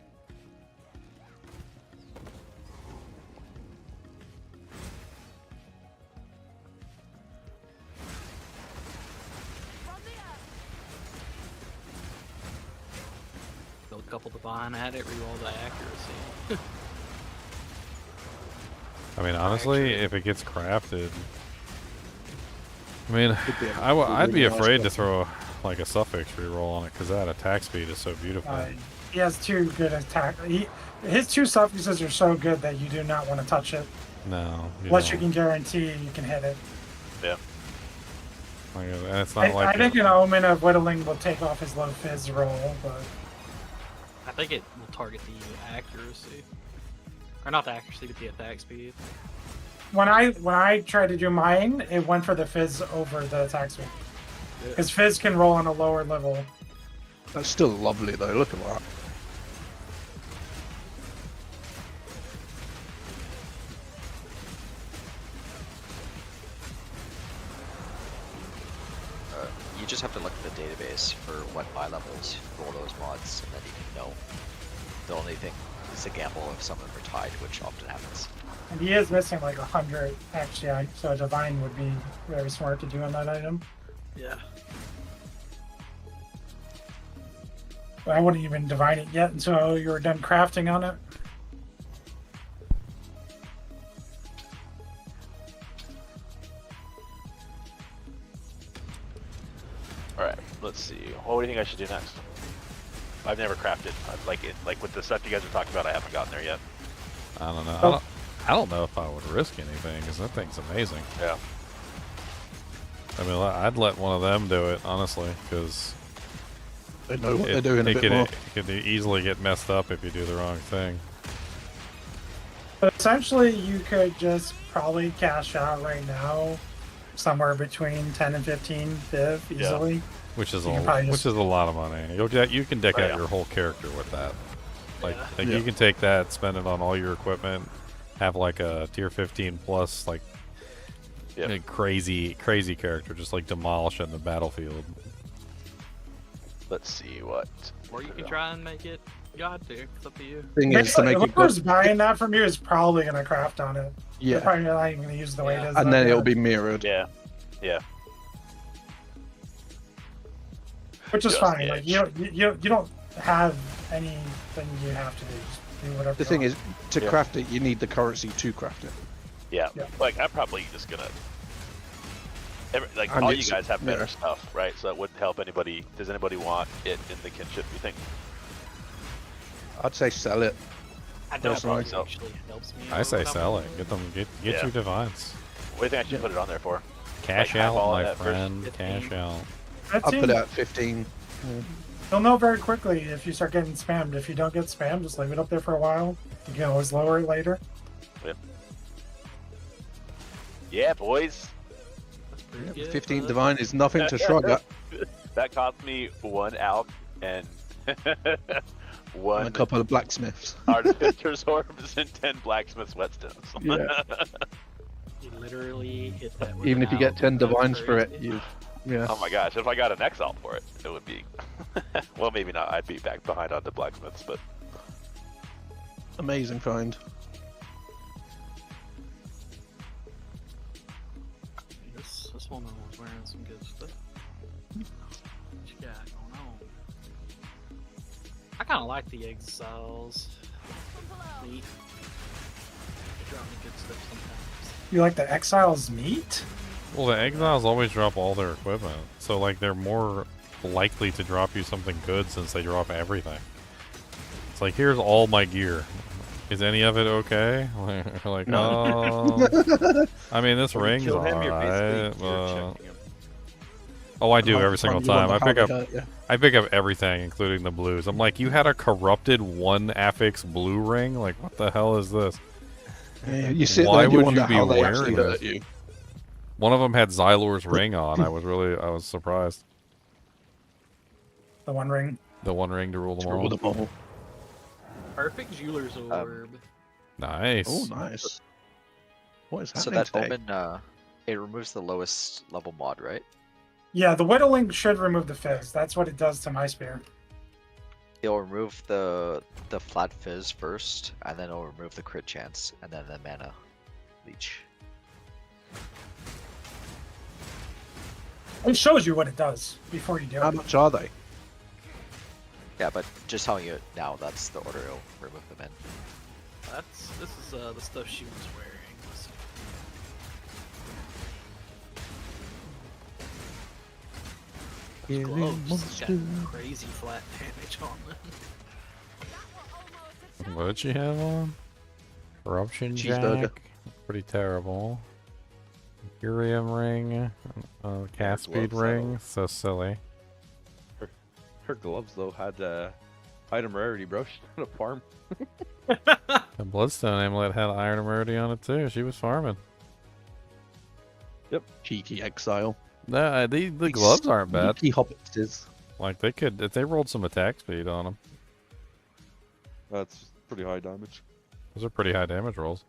Go a couple divine at it, reroll the accuracy. I mean, honestly, if it gets crafted, I mean, I'd be afraid to throw like a suffix reroll on it because that attack speed is so beautiful. He has 2 good attack. His 2 suffixes are so good that you do not want to touch it. No. Unless you can guarantee you can hit it. Yeah. Like, and it's not I think an Omen of Whittling will take off his low fizz roll, but I think it will target the accuracy. Or not the accuracy, but the attack speed. when I tried to do mine, it went for the fizz over the attack speed. Because fizz can roll on a lower level. That's still lovely though. Look at that. You just have to look at the database for what buy levels roll those mods, and then you can know. The only thing is a gamble if some of them are tied, which often happens. And he is missing like 100 actually, so a divine would be very smart to do on that item. Yeah. But I wouldn't even divine it yet until you were done crafting on it. Alright, let's see. What do you think I should do next? I've never crafted. Like with the stuff you guys are talking about, I haven't gotten there yet. I don't know. I don't know if I would risk anything because that thing's amazing. Yeah. I mean, I'd let one of them do it, honestly, because they know what they're doing a bit more. It could easily get messed up if you do the wrong thing. But essentially, you could just probably cash out right now somewhere between 10 and 15 Viv easily. Yeah. Which is a just... lot of money. You can deck out your whole character with that. Like Yeah. you can take that, spend it on all your equipment, have like a tier 15 plus like a crazy character, just like demolish it in the battlefield. Let's see what. Or you can try and make it God tier. It's up to you. Thing is to make whoever's buying that from you is probably going to craft on it. Yeah. They're probably not even going to use the way it is. And then it'll be mirrored. Yeah. Yeah. Which is fine. Like you don't have anything you have to do. Just do whatever. The thing is, to craft it, you need the currency to craft it. Yeah. Like I'm probably just gonna. Like And all you it's- guys have better yeah. stuff, right? So that wouldn't help anybody. Does anybody want it in the kinship? You think? I'd say sell it. I don't Personally. think it actually helps me. I say sell it. Get Yeah. your divines. What do you think I should put it on there for? Cash Like, out, eyeball my it at first? friend. Cash out. I'll put it at 15. You'll know very quickly if you start getting spammed. If you don't get spammed, just leave it up there for a while. You can always lower it later. Yep. Yeah, boys. Yeah, 15 divine is nothing to shrug at. That cost me 1 alch and And one a couple of blacksmiths. artificer's orbs and 10 blacksmith's whetstones. Yeah. You literally hit that. with Even an if you get alch, 10 that's divines for it, crazy. yeah. Oh my gosh, if I got an Exile for it, it would be... well, maybe not. I'd be back behind on the blacksmiths, but... Amazing find. This woman was wearing some good stuff. What you got going on? I kind of like the Exiles. Neat. They drop me good stuff sometimes. You like the Exiles meat? Well, the Exiles always drop all their equipment, so like they're more likely to drop you something good since they drop everything. It's like, here's all my gear. Is any of it okay? Like, No. I mean, this When you ring's kill him, you're alright. basically checking him. Oh, I do every single You want time. the hard hurt, yeah. I pick up everything, including the blues. I'm like, you had a corrupted 1 affix blue ring? Like, what the hell is this? Yeah, you sit Why there and you would wonder you be how they actually wearing hurt this? you. One of them had Xylor's ring on. I was surprised. The One Ring. The One Ring to rule them all. Perfect jeweler's orb. Nice. Oh, nice. What is So happening that today? omen, it removes the lowest level mod, right? Yeah, the Whittling should remove the fizz. That's what it does to my spear. It'll remove the flat fizz first, and then it'll remove the crit chance, and then the mana leech. It shows you what it does before you do How it. much are they? Yeah, but just telling you now, that's the order it'll remove them in. This is the stuff she was wearing. Those gloves got crazy flat damage on them. What did she have on? Corruption Cheeseburger. Jack. Pretty terrible. Imperium ring. Cast speed gloves, ring. So silly. Her gloves though had item rarity, bro. She's on a farm. The Bloodstone amulet had iron rarity on it too. She was farming. Yep. Cheeky Exile. Nah, the gloves aren't bad. Cheeky Hobbitses. Like they could, if they rolled some attack speed on them. That's pretty high damage. Those are pretty high damage rolls.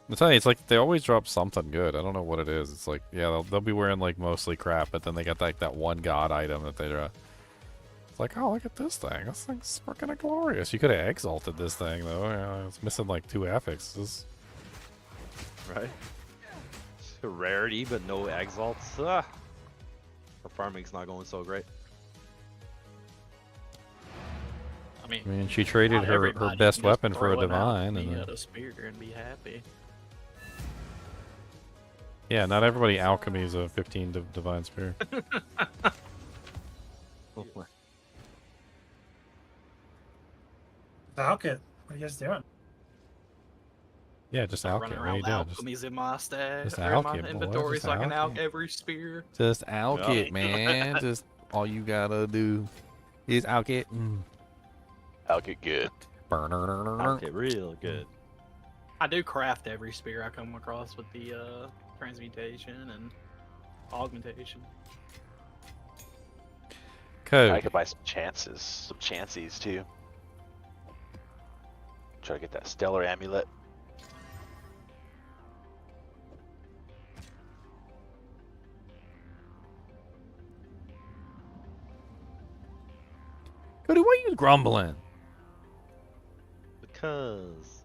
I'm telling you, it's like they always drop something good. I don't know what it is. It's like, yeah, they'll be wearing like mostly crap, but then they got like that one god item that they drop. It's like, oh, look at this thing. This thing's freaking glorious. You could have exalted this thing though. It's missing like 2 affixes. Right? It's a rarity, but no exalts. Her farming's not going so great. I mean, I mean, she traded not her everybody best can just weapon for a throw an divine. alchemy And at a spear and be happy. yeah, not everybody alchemies a 15 divine spear. Falcon, what are you guys doing? Yeah, just Running alchemy. What are around you with doing? Just, alchemies in my stash, just or in alch my it, boy, inventory, just so I can alch alch it. every spear. just alch Yeah. it, man. Just all you gotta do is alch it. I'll get good. Okay, real good. I do craft every spear I come across with the transmutation and augmentation. Code. I could buy some chances too. Try to get that stellar amulet. Cody, why you grumbling? Because.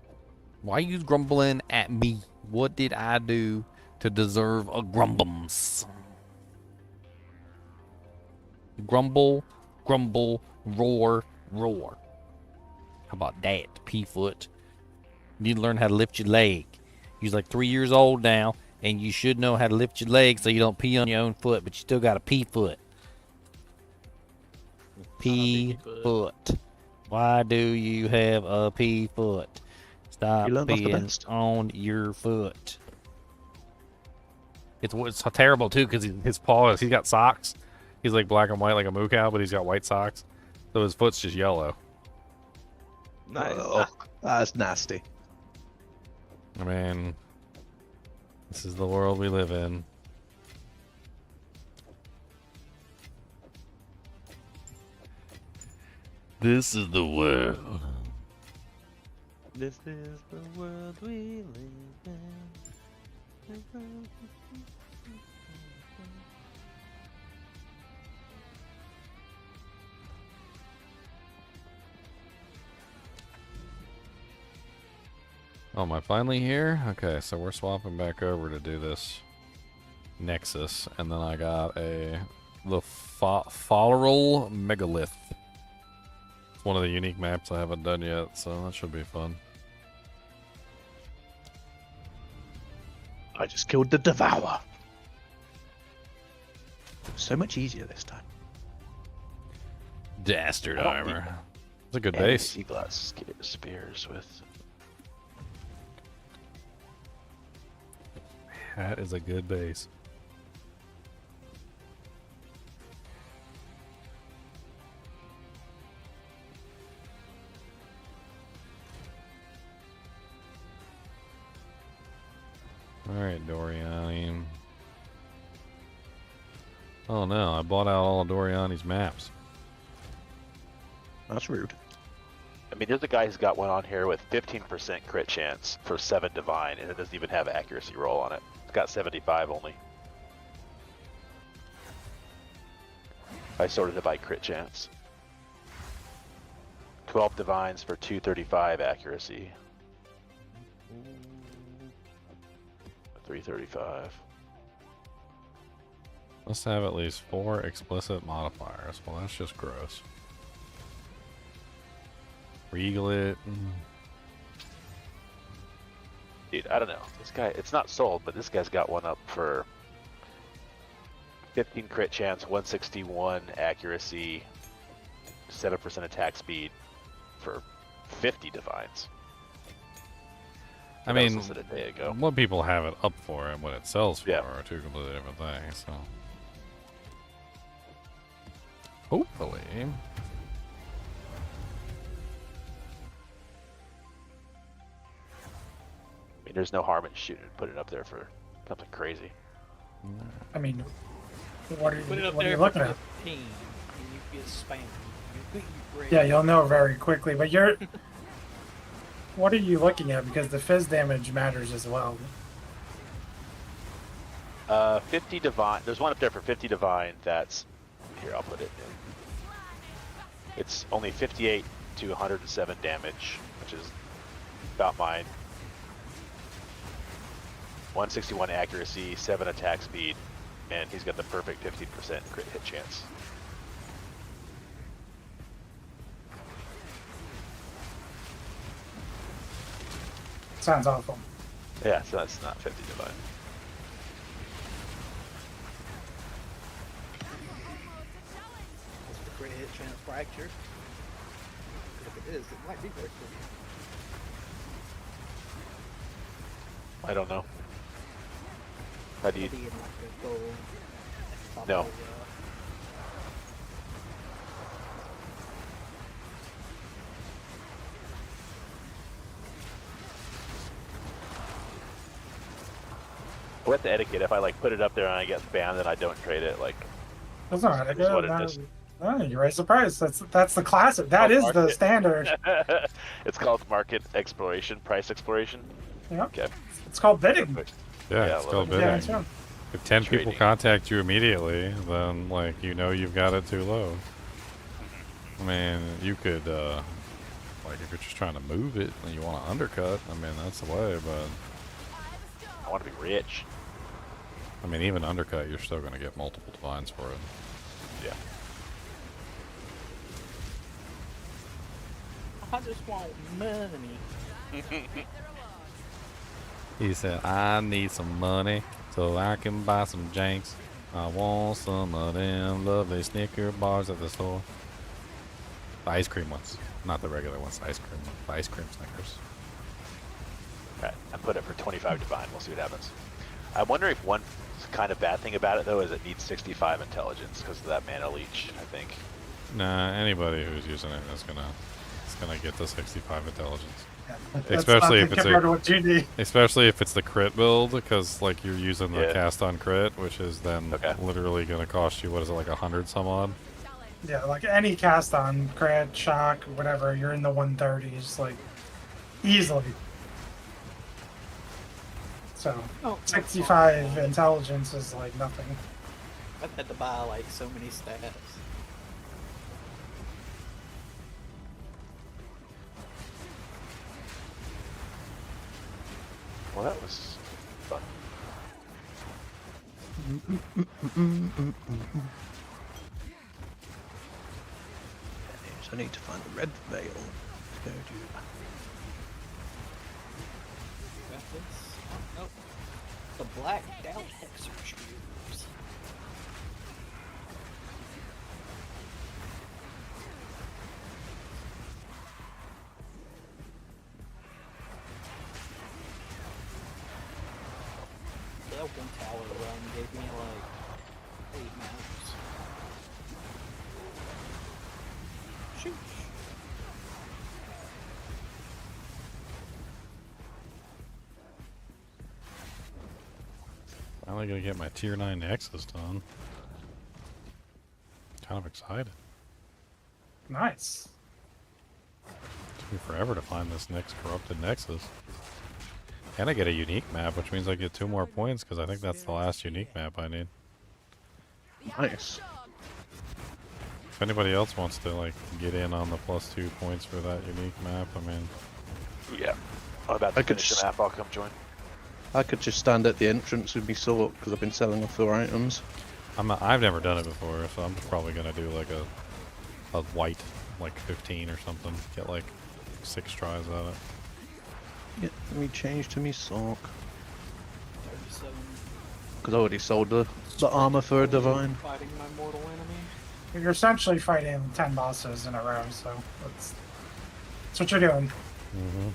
Why you grumbling at me? What did I do to deserve a grumblums? Grumble, grumble, roar, roar. How about that, P-foot? You need to learn how to lift your leg. You're like 3 years old now, and you should know how to lift your leg so you don't pee on your own foot, but you still got a P-foot. P-foot. Why do you have a P-foot? Stop You learned off the peeing best. on your foot. It's terrible too because his paws, he's got socks. He's like black and white like a moo cow, but he's got white socks. So his foot's just yellow. Nice. Oh, that's nasty. I mean, this is the world we live in. This is the world. This is the world we live in. Oh, am I finally here? Okay, so we're swapping back over to do this Nexus, and then I got the Falral Megalith. It's one of the unique maps I haven't done yet, so that should be fun. I just killed the Devourer. So much easier this time. Dastard I don't armor. It's a good And base. sea glass spears with. That is a good base. Alright, Dorian. Oh no, I bought out all of Doriani's maps. That's rude. I mean, there's a guy who's got one on here with 15% crit chance for 7 divine, and it doesn't even have accuracy roll on it. It's got 75 only. I sorted it by crit chance. 12 divines for 235 accuracy. 335. Must have at least 4 explicit modifiers. Well, that's just gross. Regal. Dude, I don't know. This guy, it's not sold, but this guy's got one up for 15 crit chance, 161 accuracy, 7% attack speed for 50 divines. I That was mean, listed a day ago. what people have it up for and what it sells for Yeah. are two completely different things, so. Hopefully. I mean, there's no harm in shooting and putting it up there for something crazy. I mean, what are you, Put it up what are there you looking for at? 15, and you get spammed. You break. Yeah, you'll know very quickly, but you're... What are you looking at? Because the fizz damage matters as well. 50 divine. There's one up there for 50 divine. That's here. I'll put it in. It's only 58 to 107 damage, which is about mine. 161 accuracy, 7 attack speed, and he's got the perfect 15% crit hit chance. Sounds awful. Yeah, so that's not 50 divine. What's the crit hit chance fracture? If it is, it might be great for you. I don't know. How do you? Maybe in like a gold at the top No. of What's the etiquette? If I like put it up there and I get spammed and I don't trade it, like That's not right. is what it is. No, you're right. Surprise. That's the classic. That is the market. standard. It's called market exploration, price exploration. Yeah. Okay. It's called bidding. Yeah, it's I called love it. Yeah, bidding. sure. If 10 people Trading. contact you immediately, then, like, you know you've got it too low. I mean, you could, like, if you're just trying to move it and you want to undercut, I mean, that's the way, but, I want to be rich. I mean, even undercut, you're still going to get multiple divines for it. Yeah. I just want money. He said, I need some money so I can buy some janks. I want some of them lovely Snicker bars at the store. The ice cream ones, not the regular ones, the ice cream Snickers. Alright, I put it for 25 divine. We'll see what happens. I wonder if one kind of bad thing about it though is it needs 65 intelligence because of that mana leech. I think. Nah, anybody who's using it is gonna get the 65 intelligence. That's Especially if nothing it's compared to what you need. especially if it's the crit build, because like you're using the Yeah. cast on crit, which is then Okay. literally gonna cost you, what is it, like 100 some odd? Yeah, like any cast on crit, shock, whatever, you're in the 130s, like easily. So, Oh, 65 intelligence is like nothing. I've had to buy like so many stats. Well, that was fun. I need to find the red veil. Go to Got this. Oh, nope. The black doubt hexer spears. That one tower run gave me like 8 mounts. Shoot. Finally gonna get my tier 9 Nexus done. Kind of excited. Nice. Took me forever to find this next corrupted nexus. And I get a unique map, which means I get 2 more points, because I think that's the last unique map I need. Nice. If anybody else wants to, like, get in on the +2 points for that unique map, I mean... Yeah. I'm about to finish the map. I'll come join. I could just stand at the entrance with me sword, because I've been selling off their items. I've never done it before, so I'm probably gonna do like a white, like 15 or something. Get like 6 tries at it. Yeah, let me change to me sock. 37. Because I already sold the armor for a divine. Fighting my mortal enemy. You're essentially fighting 10 bosses in a row, so that's what you're doing. Mm-hmm.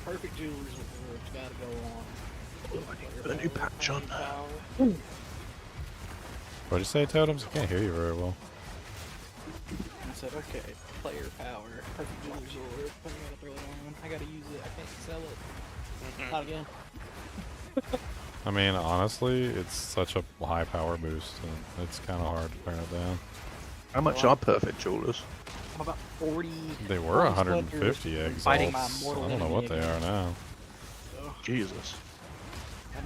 Perfect jewelers with words gotta go on. Oh, I need to put a new patch on. What'd you say, Totems? I can't hear you very well. I said, okay, player power, perfect jewelers orb, I gotta throw it on, I gotta use it, I can't sell it. Not again. I mean, honestly, it's such a high power boost, and it's kind of hard to turn it down. How much are perfect jewelers? I'm about 40. They were 150 exalts. Fighting my I mortal don't know what enemy they are now. Jesus.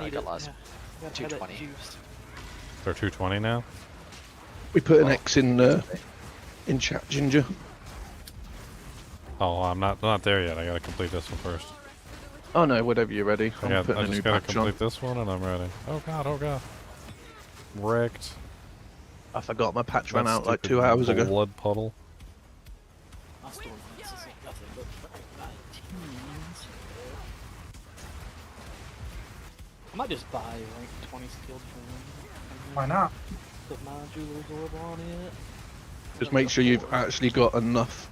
I got lost. 220. They're 220 now? We put an X in chat, Ginger. Oh, I'm not there yet. I gotta complete this one first. Oh no, whatever you're ready. I I'm putting a new just gotta patch complete on. this one and I'm ready. Oh god, oh god. Wrecked. I forgot my patch ran That out like stupid 2 hours ago. blood puddle. My store points is nothing but 19s. I might just buy rank 20 skilled for Why not? Put my jeweler's orb on it. Just make sure you've actually got enough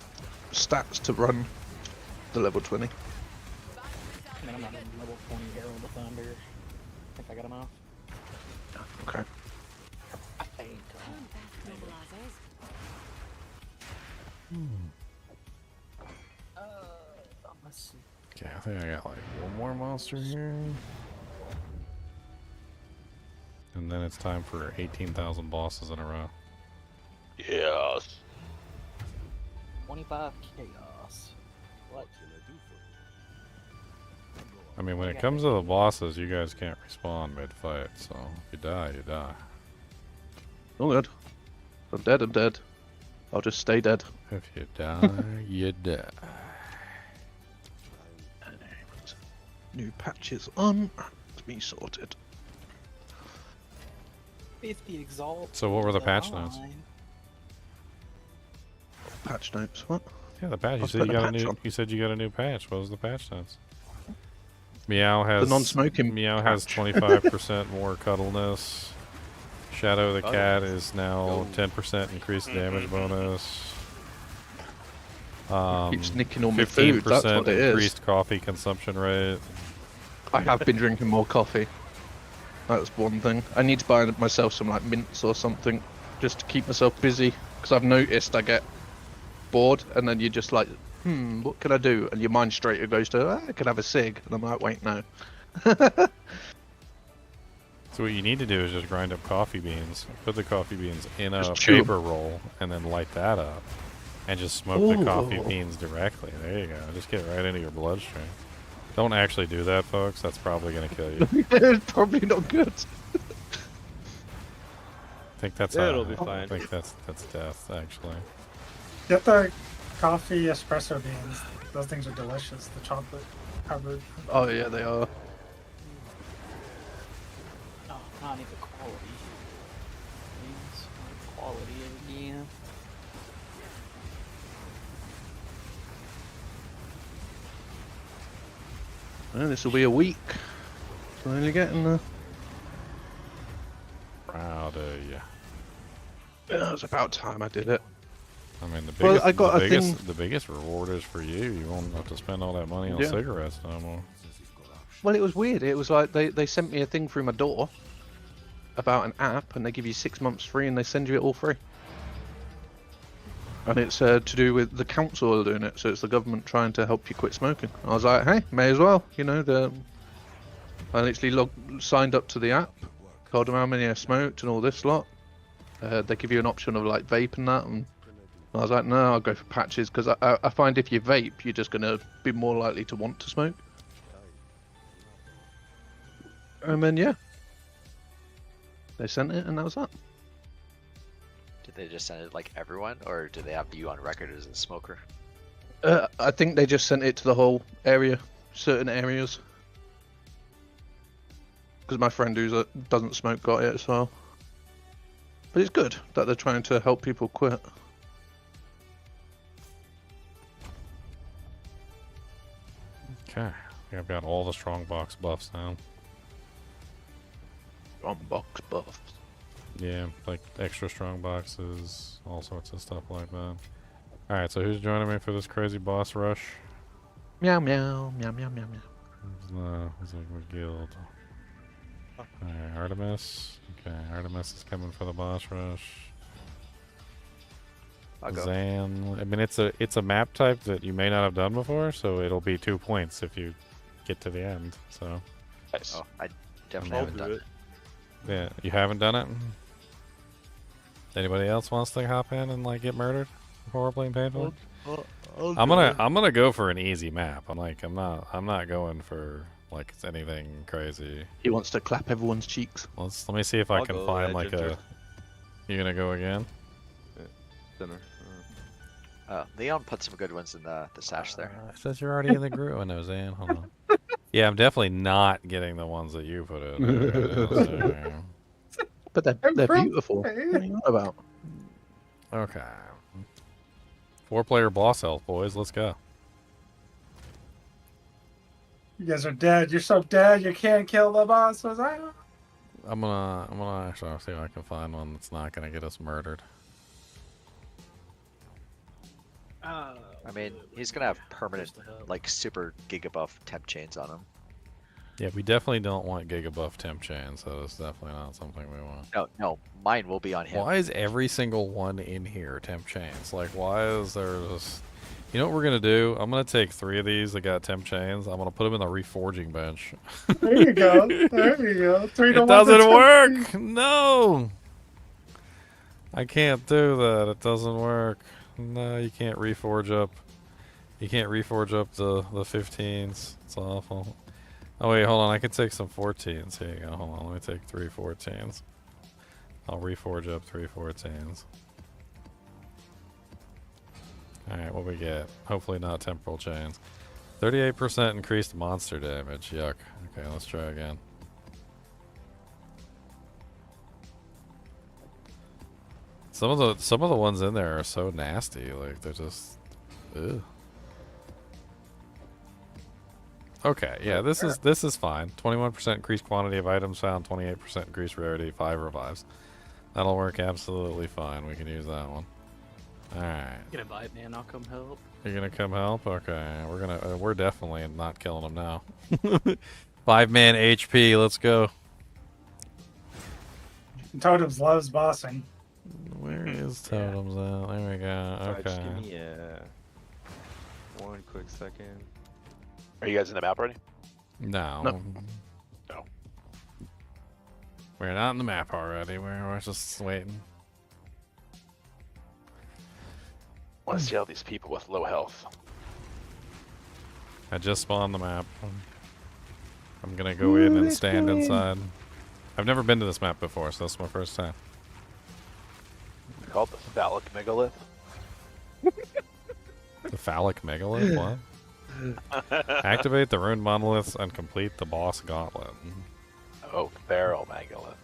stats to run the level 20. I mean, I'm not in level 20 Herald of Thunder. I think I got enough. Okay. I think. Let's see. Okay, I think I got like 1 more monster here. And then it's time for 18,000 bosses in a row. Yes. 25 chaos. What? I mean, when it comes to the bosses, you guys can't respawn mid-fight, so if you die, you die. Oh good. I'm dead, I'm dead. I'll just stay dead. If you die, you die. New patches on. It's me sorted. 50 exalt. So what were the patch notes? Patch notes, what? Yeah, the patch. I You was said you putting a got a patch new. on. You said you got a new patch. What was the patch notes? Meow has The non-smoking Meow has patch. 25% more cuddleness. Shadow the Oh, cat is now go. 10% increased damage bonus. Keeps nicking all my food, that's 15% what it is. increased coffee consumption rate. I have been drinking more coffee. That's one thing. I need to buy myself some like mints or something just to keep myself busy because I've noticed I get bored and then you're just like, what can I do? And your mind straight goes to, I could have a cig. And I'm like, wait, no. So what you need to do is just grind up coffee beans, put the coffee beans in a Just chew 'em. paper roll, and then light that up, and just smoke the coffee Ooh. beans directly. There you go. Just get right into your bloodstream. Don't actually do that, folks. That's probably going to kill you. It's probably not good. I think that's Yeah, it'll be fine. I think that's death, actually. Get the coffee espresso beans. Those things are delicious. The chocolate covered. Oh yeah, they are. No, I need the quality. Please, quality again. Well, this will be a week. Finally getting there. Proud of you. Yeah, it's about time I did it. I mean, the Well, biggest, I got the a biggest, thing- the biggest reward is for you. You won't have to spend all that money on Yeah. cigarettes no more. Well, it was weird. It was like they sent me a thing through my door about an app, and they give you 6 months free, and they send you it all free. And it's to do with the council are doing it, so it's the government trying to help you quit smoking. I was like, hey, may as well, you know, I literally signed up to the app, told them how many I smoked and all this lot. They give you an option of like vape and that, and I was like, no, I'll go for patches because I find if you vape, you're just gonna be more likely to want to smoke. And then yeah, they sent it, and that was that. Did they just send it like everyone, or do they have you on record as a smoker? I think they just sent it to the whole area, certain areas. Because my friend who doesn't smoke got it as well. But it's good that they're trying to help people quit. Okay, I've got all the Strongbox buffs now. Strongbox buffs. Yeah, like extra strong boxes, all sorts of stuff like that. Alright, so who's joining me for this crazy boss rush? Meow meow, meow meow meow meow. Who's like guild? Alright, Artemis. Okay, Artemis is coming for the boss rush. I'll go. Zan. I mean, it's a map type that you may not have done before, so it'll be 2 points if you get to the end. So. Nice. Oh, I definitely haven't done it. Yeah, you haven't done it. Anybody else wants to hop in and like get murdered horribly and painfully? I'm gonna go for an easy map. I'm not going for like anything crazy. He wants to clap everyone's cheeks. Let me see if I can find like Ginger. a. You gonna go again? Dinner. Leon put some good ones in the stash there. It says you're already in the group. I know, Zan. Hold on. Yeah, I'm definitely not getting the ones that you put in. But they're beautiful. What are you on about? Okay. 4-player boss health, boys. Let's go. You guys are dead. You're so dead. You can't kill the bosses. I'm gonna actually see if I can find one that's not gonna get us murdered. I mean, he's gonna have permanent, like super giga buff temp chains on him. Yeah, we definitely don't want gigabuff temp chains, so it's definitely not something we want. No, mine will be on him. Why is every single one in here temp chains? Like, why is there this? You know what we're gonna do? I'm gonna take 3 of these that got temp chains. I'm gonna put them in the reforging bench. There you go. There you go. 3 to 1. It doesn't work. No. I can't do that. It doesn't work. No, you can't reforge up. You can't reforge up the 15s. It's awful. Oh wait, hold on. I can take some 14s. Here you go. Hold on. Let me take 3 14s. I'll reforge up 3 14s. Alright, what we get? Hopefully not temporal chains. 38% increased monster damage. Yuck. Okay, let's try again. Some of the ones in there are so nasty. Like they're just ugh. Okay, yeah, this is fine. 21% increased quantity of items found, 28% increased rarity, 5 revives. That'll work absolutely fine. We can use that one. Alright. You can invite me and I'll come help. You're gonna come help? Okay, we're definitely not killing them now. 5-man HP, let's go. Totems loves bossing. Where is Totems at? There we go. Sorry, just Okay. give me one quick second. Are you guys in the map already? No. No. We're not in the map already. We're just waiting. I want to see all these people with low health. I just spawned the map. I'm gonna go in and stand inside. I've never been to this map before, so this is my first time. It's called the phallic megalith. The phallic megalith? What? Activate the rune monoliths and complete the boss gauntlet. Oak barrel megalith.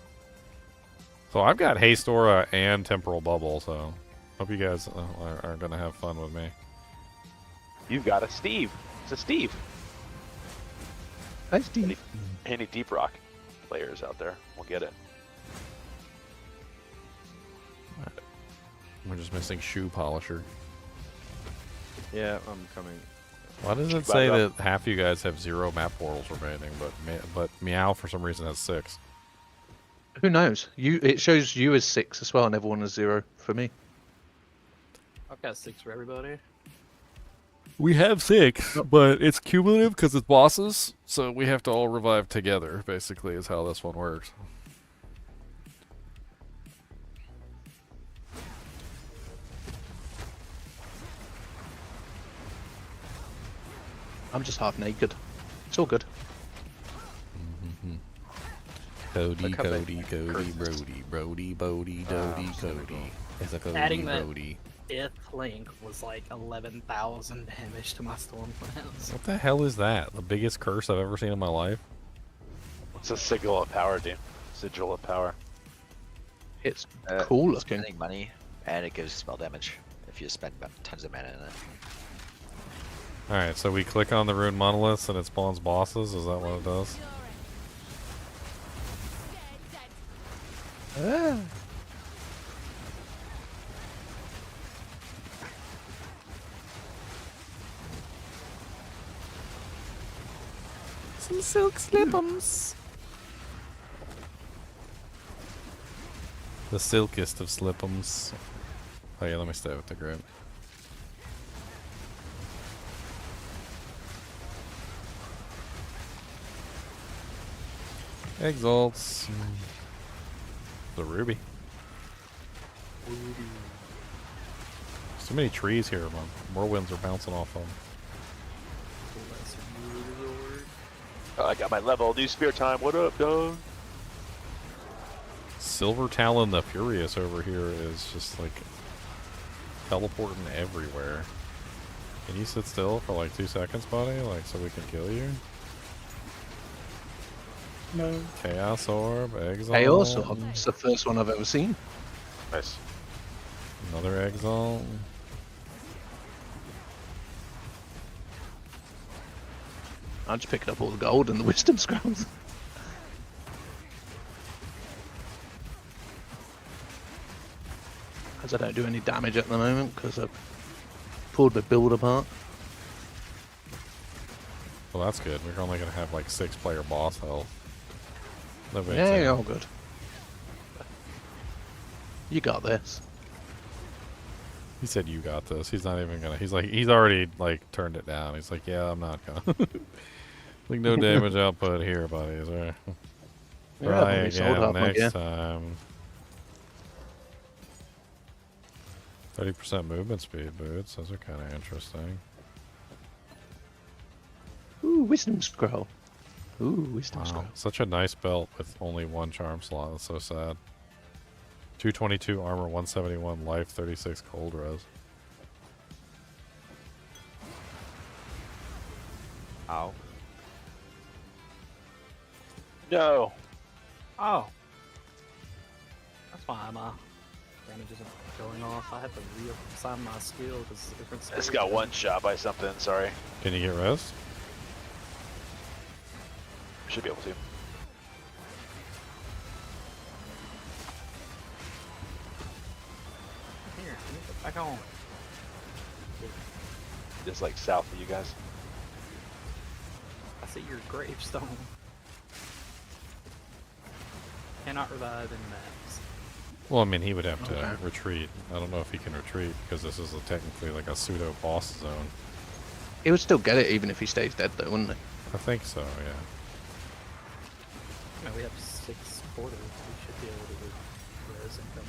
So I've got haste aura and temporal bubble, so hope you guys are gonna have fun with me. You've got a Steve. It's a Steve. Hi, Steve. Any deep rock players out there will get it. We're just missing shoe polisher. Yeah, I'm coming. Why does it say that half you guys have 0 map portals remaining, but Meow for some reason has 6? Who knows? It shows you as 6 as well, and everyone is 0 for me. I've got 6 for everybody. We have 6, but it's cumulative because it's bosses, so we have to all revive together, basically, is how this one works. I'm just half naked. It's all good. Cody, Look how big Cody, that Cody, curse is. Brody, Brody, Bodie, Dodie, Cody. It's a Cody, Adding that Brody. 5th link was like 11,000 damage to my storm plants. What the hell is that? The biggest curse I've ever seen in my life? What's a sigil of power do? Sigil of power. It's cool looking. Spending money, and it gives spell damage if you spend tons of mana in it. Alright, so we click on the rune monoliths and it spawns bosses? Is that what it does? Some silk slip'ems. The silkiest of slip'ems. Oh yeah, let me stay with the group. Exalts. The ruby. So many trees here, man. Whirlwinds are bouncing off them. I got my level. New spear time. What up, dog? Silver Talon the Furious over here is just like teleporting everywhere. Can you sit still for like 2 seconds, buddy? Like so we can kill you? No. Chaos Orb, Exile. Chaos Orb. It's the first one I've ever seen. Nice. Another Exile. I just picked up all the gold and the wisdom scrolls. As I don't do any damage at the moment because I've pulled my build apart. Well, that's good. We're only gonna have like 6-player boss health. No big Yeah, deal. all good. You got this. He said you got this. He's not even gonna. He's like he's already like turned it down. He's like, yeah, I'm not gonna. Like no damage output here, buddies. Right? Yeah, Try I've only sold again half my next gear. time. 30% movement speed boots. Those are kind of interesting. Ooh, wisdom scroll. Ooh, wisdom scroll. Wow, such a nice belt with only 1 charm slot. That's so sad. 222 armor, 171 life, 36 cold res. Ow. No. Oh. That's why my damage isn't going off. I have to reassign my skill because it's a different skill. This got one shot by something. Sorry. Can you get res? Should be able to. Here, get back on. Just like south of you guys. I see your gravestone. Cannot revive in maps. Well, I mean, he would have to retreat. I don't know if he can retreat because this is technically like a pseudo boss zone. He would still get it even if he stays dead, though, wouldn't he? I think so, yeah. No, we have 6 portals. We should be able to do res and come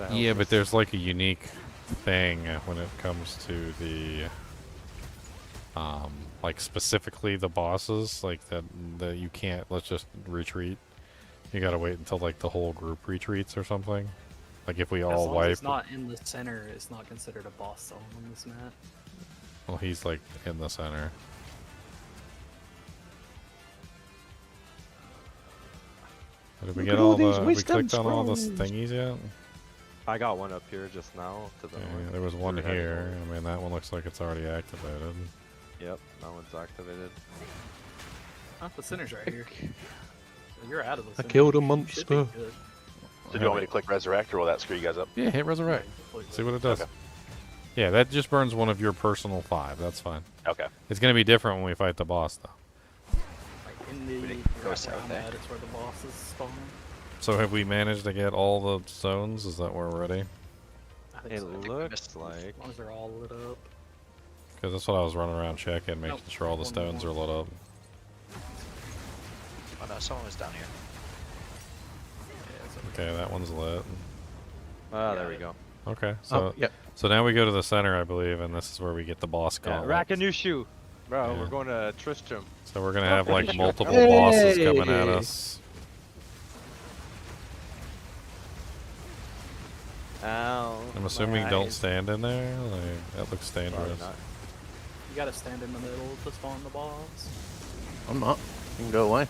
back. Yeah, but there's like a unique thing when it comes to the like specifically the bosses, like that you can't let's just retreat. You gotta wait until like the whole group retreats or something. Like if we As all long as wipe. it's not in the center, it's not considered a boss zone on this map. Well, he's like in the center. Did we Look get at all all these the? We wisdom clicked on all the scrolls. thingies yet? I got one up here just now. To the Yeah, there was one here. I mean, that one looks like it's already activated. Yep, that one's activated. Huh, the center's right here. So you're out of the I center. killed a You should be monster. good. So do you want me to click resurrect or will that screw you guys up? Yeah, hit resurrect. See what it does. Okay. Yeah, that just burns one of your personal 5. That's fine. Okay. It's gonna be different when we fight the boss, though. Like in the go right where south I'm there. at, it's where the bosses spawn. So have we managed to get all the zones? Is that where we're ready? I think It so. looks like. As long as they're all lit up. Because that's what I was running around checking, making sure all the stones are lit up. Oh no, someone was down here. Okay, that one's lit. Oh, there we go. Okay, so so now we go to the center, I believe, and this is where we get the boss gauntlet. Rakanushu. Bro, Yeah. we're going to Tristram. So we're gonna have like multiple bosses coming at us. Ow. I'm assuming my don't eyes. stand in there. Like, that looks dangerous. You gotta stand in the middle to spawn the boss. I'm not. You can go away.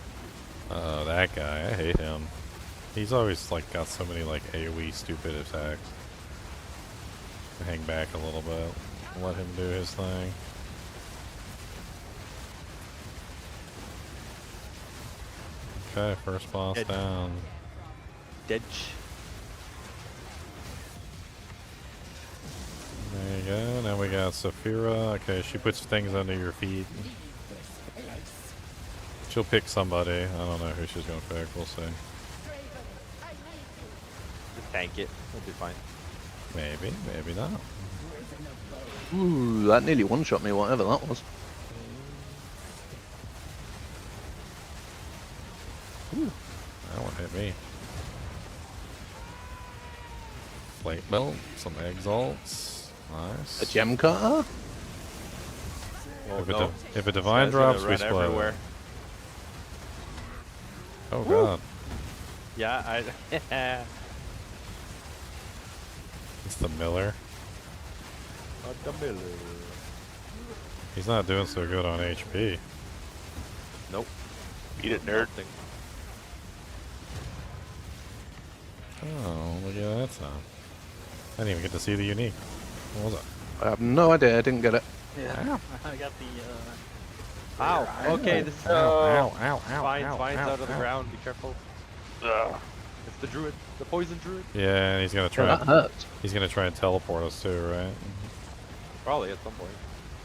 That guy, I hate him. He's always like got so many like AoE stupid attacks. Hang back a little bit. Let him do his thing. Okay, first boss Dead. down. Dead. There you go. Now we got Saphira. Okay, she puts things under your feet. She'll pick somebody. I don't know who she's gonna pick. We'll see. Just tank it. It'll be fine. Maybe, maybe not. Ooh, that nearly one-shot me, whatever that was. Ooh, that one hit me. Plate belt, some exalts. Nice. A gem cutter? Well, If a divine drops, we split. Everywhere. Oh god. Yeah, It's the Miller. The Miller. He's not doing so good on HP. Nope. Eat it, nerd. Oh, look at that sound. I didn't even get to see the unique. What was it? I have no idea. I didn't get it. Yeah. I got the Ow. Okay, this is vines out of the ground. Be careful. It's the druid, the poison druid. Yeah, and he's gonna try. That hurts. He's gonna try and teleport us too, right? Probably at some point.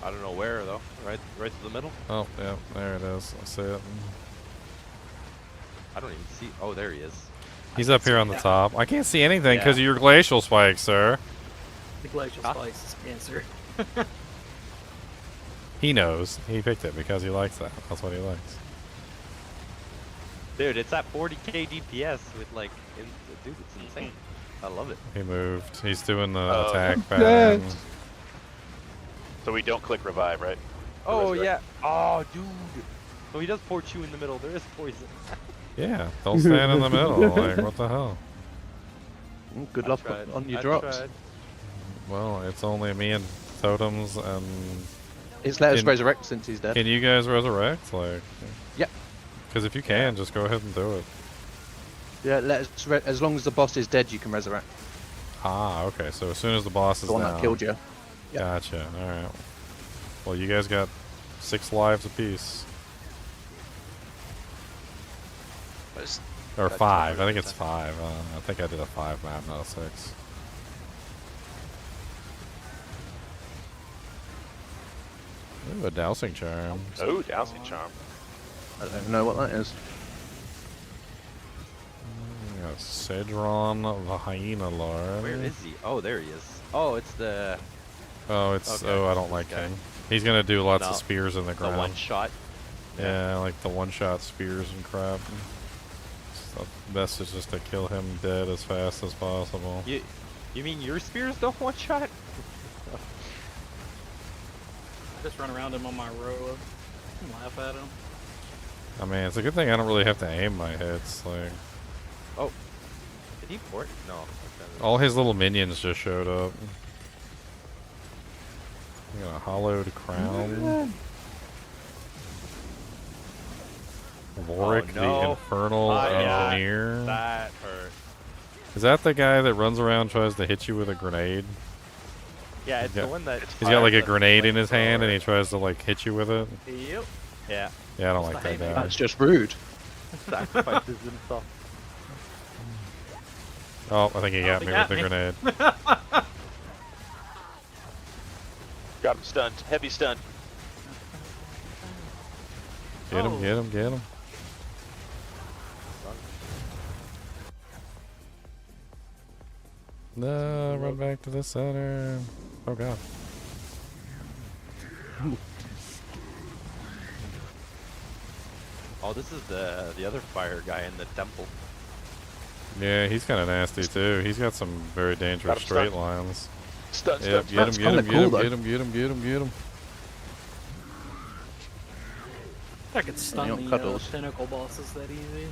I don't know where though. Right to the middle. Oh, yeah, there it is. I see it. I don't even see. Oh, there he is. He's up here on the top. I can't see anything because of your glacial spike, sir. The glacial spikes is cancer. He knows. He picked it because he likes that. That's what he likes. Dude, it's at 40k DPS with like, dude, it's insane. I love it. He moved. He's doing the attack Yes. pattern. So we don't click revive, right? Oh Resurrect. yeah. Oh, dude. So he does port you in the middle. There is poison. Yeah, don't stand in the middle. Like, what the hell? Good luck on your drops. Well, it's only me and totems and... It's let us resurrect since he's dead. Can you guys resurrect? Like... Yeah. Because if you can, just go ahead and do it. Yeah, let us as long as the boss is dead, you can resurrect. Ah, okay. So as soon as the boss is The one down. that killed you. Yep. Gotcha. Alright. Well, you guys got 6 lives apiece. Or 5. I think it's 5. I think I did a 5 map, not a 6. Ooh, a dowsing charm. Oh, dowsing charm. I don't even know what that is. We got Cedron, the Hyena Lord. Where is he? Oh, there he is. Oh, it's the. Oh, it's. Okay, Oh, I don't like him. He's gonna do lots of spears in the ground. The one shot. Yeah, like the one-shot spears and crap. So best is just to kill him dead as fast as possible. You mean your spears don't one shot? I just run around him on my row and laugh at him. I mean, it's a good thing I don't really have to aim my hits. Like, Oh, did he port? No. all his little minions just showed up. We got a hollowed crown. Lorik, the infernal engineer. That hurt. Is that the guy that runs around and tries to hit you with a grenade? Yeah, it's the one that. He's got like a grenade in his hand and he tries to like hit you with it. Yep. Yeah. Yeah, I don't like that guy. That's just rude. Sacrifices himself. Oh, I think he got me with the grenade. Got him stunned. Heavy stun. Get him, get him, get him. No, run back to the center. Oh god. Oh, this is the other fire guy in the temple. Yeah, he's kind of nasty too. He's got some very dangerous Got him straight stunned. lines. Stun, Yep, stun, get him, stun. get him, kinda get him, cool, get him, get him, get him, get him. I could stun want the cuddles. pinnacle bosses that easy.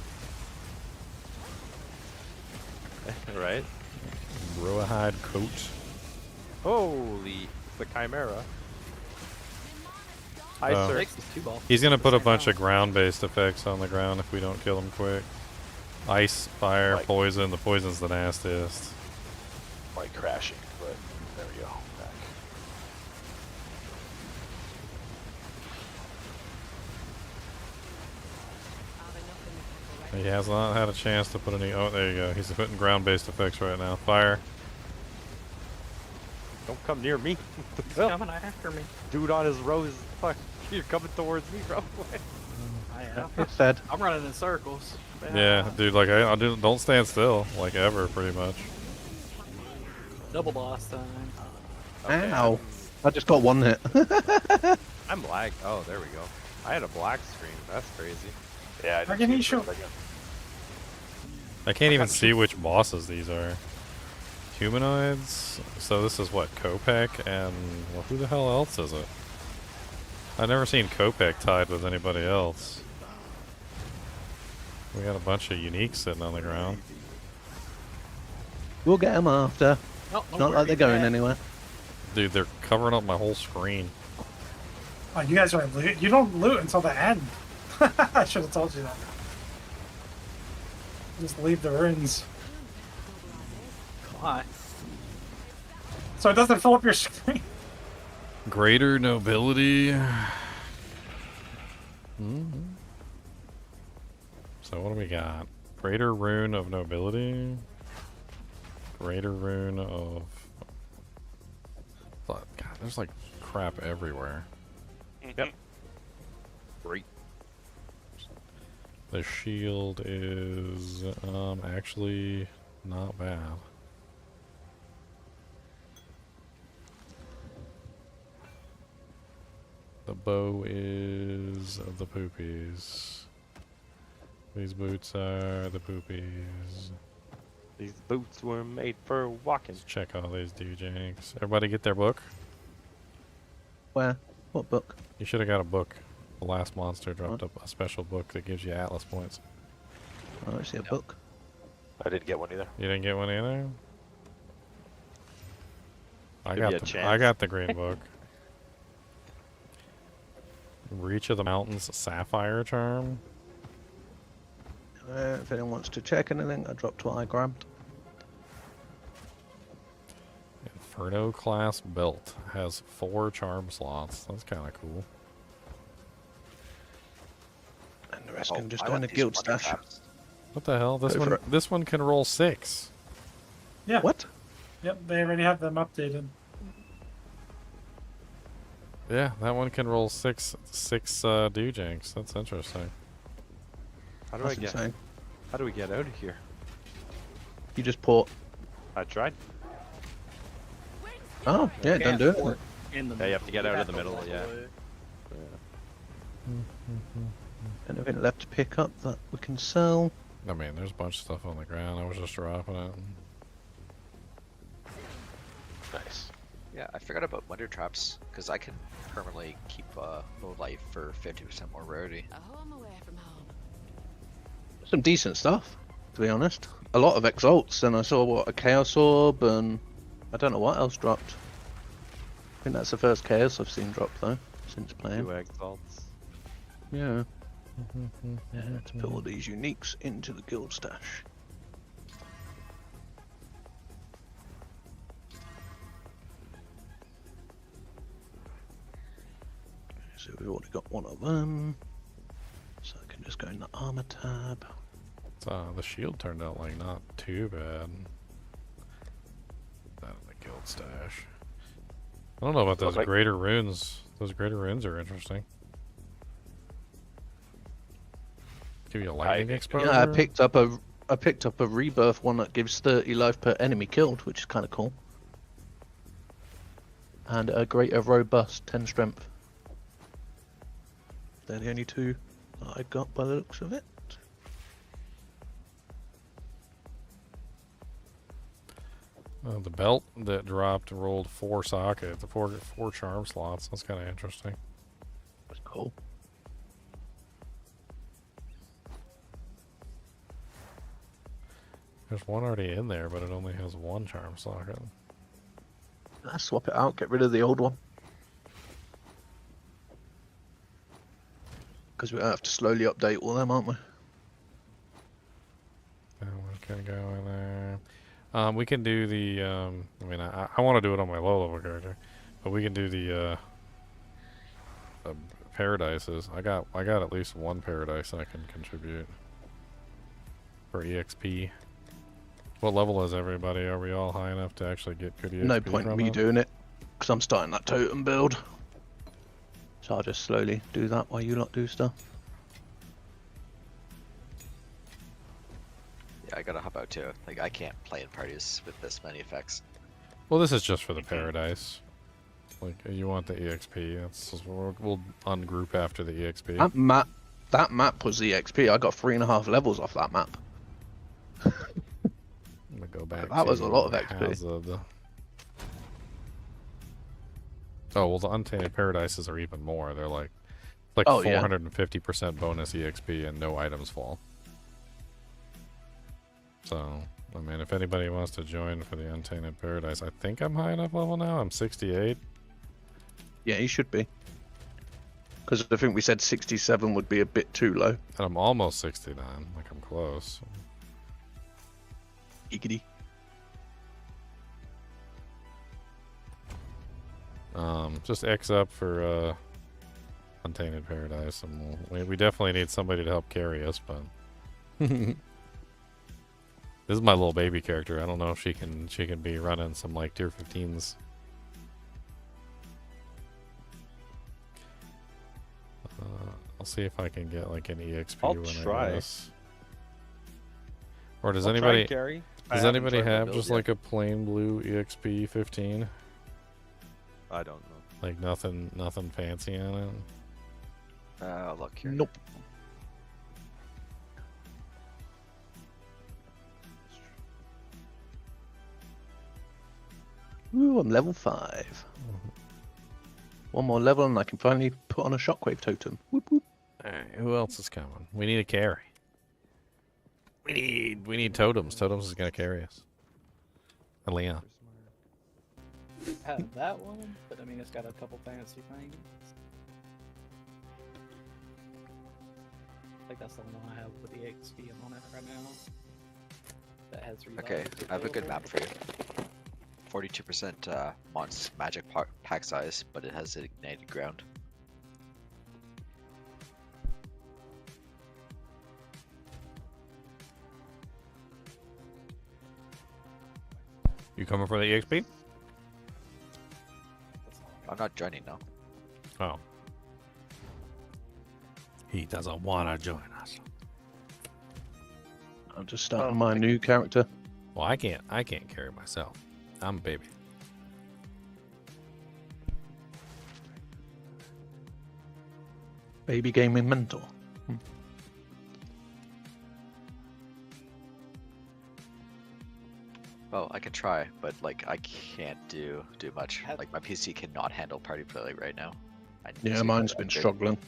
Right? Rawhide coat. Holy, the Chimera. Hi, Oh. sir. Makes these two bosses He's gonna at the put a same bunch time. of ground-based effects on the ground if we don't kill him quick. Ice, fire, Like- poison. The poison's the nastiest. Like crashing, but there we go. Back. He has not had a chance to put any. Oh, there you go. He's putting ground-based effects right now. Fire. Don't come near me. He's coming after me. Dude on his rose. Fuck, you're coming towards me, bro. I am. It's dead. I'm running in circles. Yeah, dude. Like I don't stand still. Like ever, pretty much. Double boss time. Okay, Ow. I just got one hit. I'm lag. Oh, there we go. I had a black screen. That's crazy. Yeah. How can he show? I can't even see which bosses these are. Humanoids. So this is what, Kopek, and well, who the hell else is it? I've never seen Kopek tied with anybody else. We got a bunch of uniques sitting on the ground. We'll get them after. Oh, It's not like they're going anywhere. Dude, they're covering up my whole screen. Oh, you guys are loot. You don't loot until the end. I should have told you that. Just leave the ruins. Why? So it doesn't fill up your screen. Greater nobility. So what do we got? Greater rune of nobility. Greater rune of. God, there's like crap everywhere. Yep. Great. The shield is actually not bad. The bow is of the poopies. These boots are the poopies. These boots were made for walking. Let's check all these doojanks. Everybody get their book? Where? What book? You should have got a book. The last monster dropped up a special book that gives you Atlas points. Oh, I see a book. I didn't get one either. You didn't get one either? Give you a I chance. got the green book. Reach of the Mountains Sapphire Charm. If anyone wants to check anything, I dropped what I grabbed. Inferno class belt has 4 charm slots. That's kind of cool. And the rest can just I go in want a these guild wonder stash. traps. What the hell? Go for it. This one can roll 6. Yeah. What? Yep, they already have them updated. Yeah, that one can roll 6 doojanks. That's interesting. How do That's I get? insane. How do we get out of here? You just port. I tried. Oh, yeah, don't do it. In the Yeah, you have to get out of the go middle. all the Yeah. way. Anything left to pick up that we can sell? I mean, there's a bunch of stuff on the ground. I was just dropping it. Nice. Yeah, I forgot about wonder traps because I can permanently keep low life for 50% more rarity. A home away from home. Some decent stuff, to be honest. A lot of exalts, and I saw what, a chaos orb, and I don't know what else dropped. I think that's the first chaos I've seen drop though since playing. 2 exalts. Yeah. Yeah, to put all these uniques into the guild stash. So we've already got one of them. So I can just go in the armor tab. The shield turned out like not too bad. Put that in the guild stash. I don't know about those like- greater runes. Those greater runes are interesting. Give you a lightning exposure. Yeah, I picked up a rebirth one that gives 30 life per enemy killed, which is kind of cool. And a greater robust 10 strength. They're the only two that I got by the looks of it. The belt that dropped rolled 4 sockets, four charm slots. That's kind of interesting. That's cool. There's one already in there, but it only has 1 charm socket. Let's swap it out, get rid of the old one. Because we have to slowly update all them, aren't we? That one can go in there. We can do the, I mean, I want to do it on my low level character, but we can do the paradises. I got at least 1 paradise I can contribute for EXP. What level is everybody? Are we all high enough to actually get good EXP? No point in me doing it, because I'm starting that totem build. So I'll just slowly do that while you lot do stuff. Yeah, I gotta hop out too. Like, I can't play in parties with this many effects. Well, this is just for the paradise. Like, you want the EXP. We'll ungroup after the EXP. That map was the EXP. I got 3.5 levels off that map. I'm gonna go back. That was a lot of XP. Hazard. Oh well, the Untainted Paradises are even more. They're like 450% bonus EXP and no items fall. So, I mean, if anybody wants to join for the Untainted Paradise, I think I'm high enough level now. I'm 68. Yeah, you should be. Because I think we said 67 would be a bit too low. And I'm almost 69. Like, I'm close. Giggity. Just X up for Untainted Paradise, and we definitely need somebody to help carry us. But this is my little baby character. I don't know if she can be running some like tier 15s. I'll see if I can get like an EXP I'll when try. I do this. Or does I'll try anybody and carry. does I anybody haven't tried my have build just yet. like a plain blue EXP 15? I don't know. Like nothing fancy on it. I'll look here. Nope. Ooh, I'm level 5. One more level and I can finally put on a shockwave totem. Whoop, whoop. Alright, who else is coming? We need a carry. We need totems. Totems is gonna carry us. And Leon. I have that one, but I mean it's got a couple fancy things. I think that's the one I have with the XP on it right now. That has Okay, I have a good map for you. 42% magic pack size, but it has ignited ground. You coming for the EXP? I'm not joining now. Oh. He doesn't want to join us. I'm just starting my new character. Well, I can't carry myself. I'm a baby. Baby gaming mentor. Well, I can try, but like I can't do much. Like my PC cannot handle party play right now. I need Yeah, to mine's been upgrade. struggling.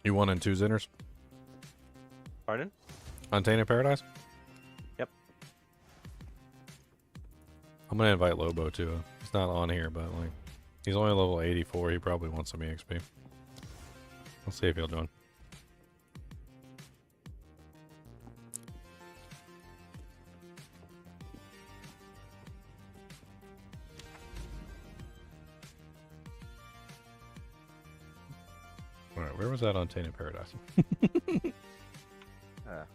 You 1 and 2 Zinners? Pardon? Untainted Paradise? Yep. I'm gonna invite Lobo too. He's not on here, but like he's only level 84. He probably wants some EXP. We'll see if he'll join. Alright, where was that Untainted Paradise?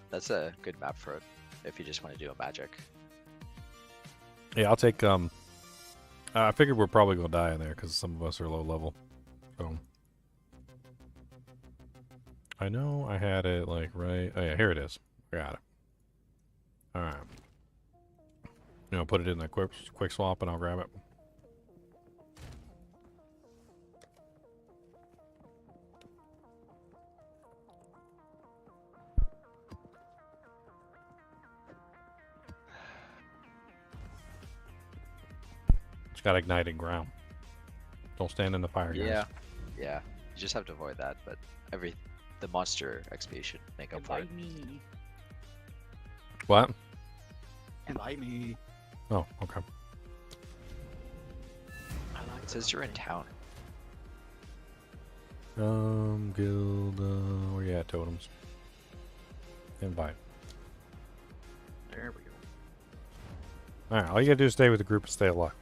That's a good map for it if you just want to do a magic. Yeah, I'll take I figured we're probably gonna die in there because some of us are low level. So I know I had it like right. Oh yeah, here it is. Got it. All right. You know, put it in the quick swap, and I'll grab it. It's got ignited ground. Don't stand in the fire, guys. Yeah, yeah. You just have to avoid that, but the monster XP should make up for it. Me. What? Invite me. Oh, okay. It says you're in town. Guild, where you at, totems? Invite. There we go. Alright, all you gotta do is stay with the group and stay alive.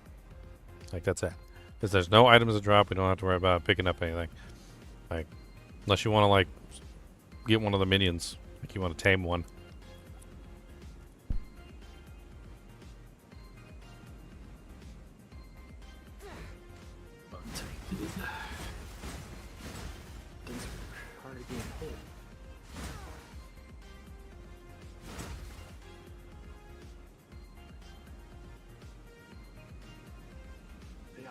Like, that's it. Because there's no items to drop, we don't have to worry about picking up anything. Like, unless you want to, like, get one of the minions. Like, you want to tame one. Things are already being hit. Yeah.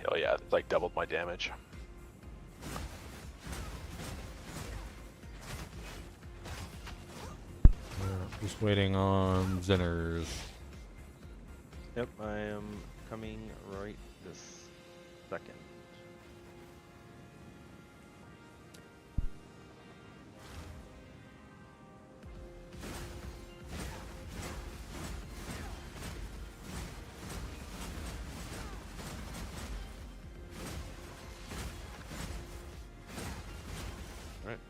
Hell yeah, it's like doubled my damage. Just waiting on Zinners. Yep, I am coming right this second. Alright.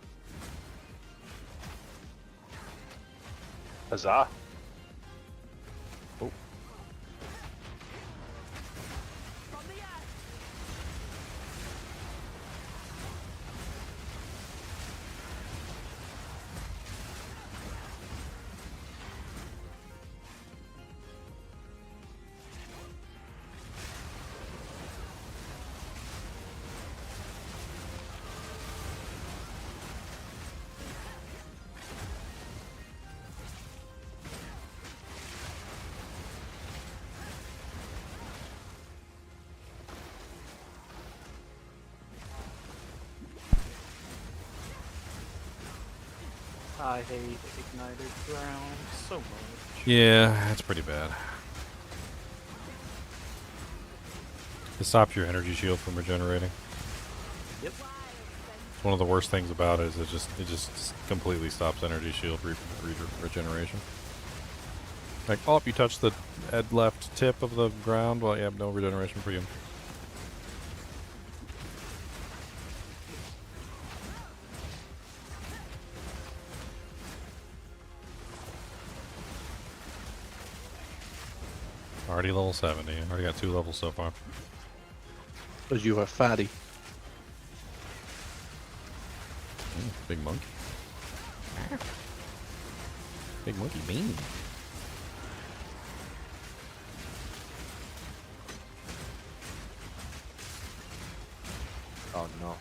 Huzzah. Oh. I hate ignited ground so much. Yeah, that's pretty bad. It stops your energy shield from regenerating. Yep. It's one of the worst things about it is it just completely stops energy shield regeneration. Like, oh, you touch the left tip of the ground, well, you have no regeneration for you. Already level 70. Already got 2 levels so far. Because you are fatty. Big monkey. Big monkey mean. Oh no.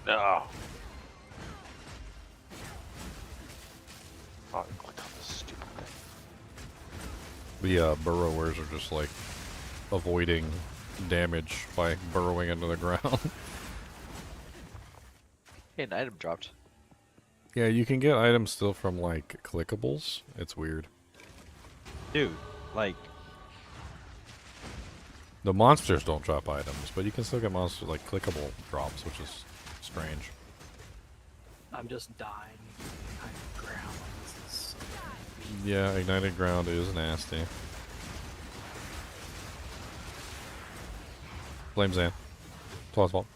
No. Oh, I clicked on this stupid thing. The burrowers are just like avoiding damage by burrowing into the ground. Hey, an item dropped. Yeah, you can get items still from like clickables. It's weird. Dude, like, The monsters don't drop items, but you can still get monsters like clickable drops, which is strange. I'm just dying. Ignited ground. This is so Yeah, ignited ground is nasty. Blame Zan. Claw's fault.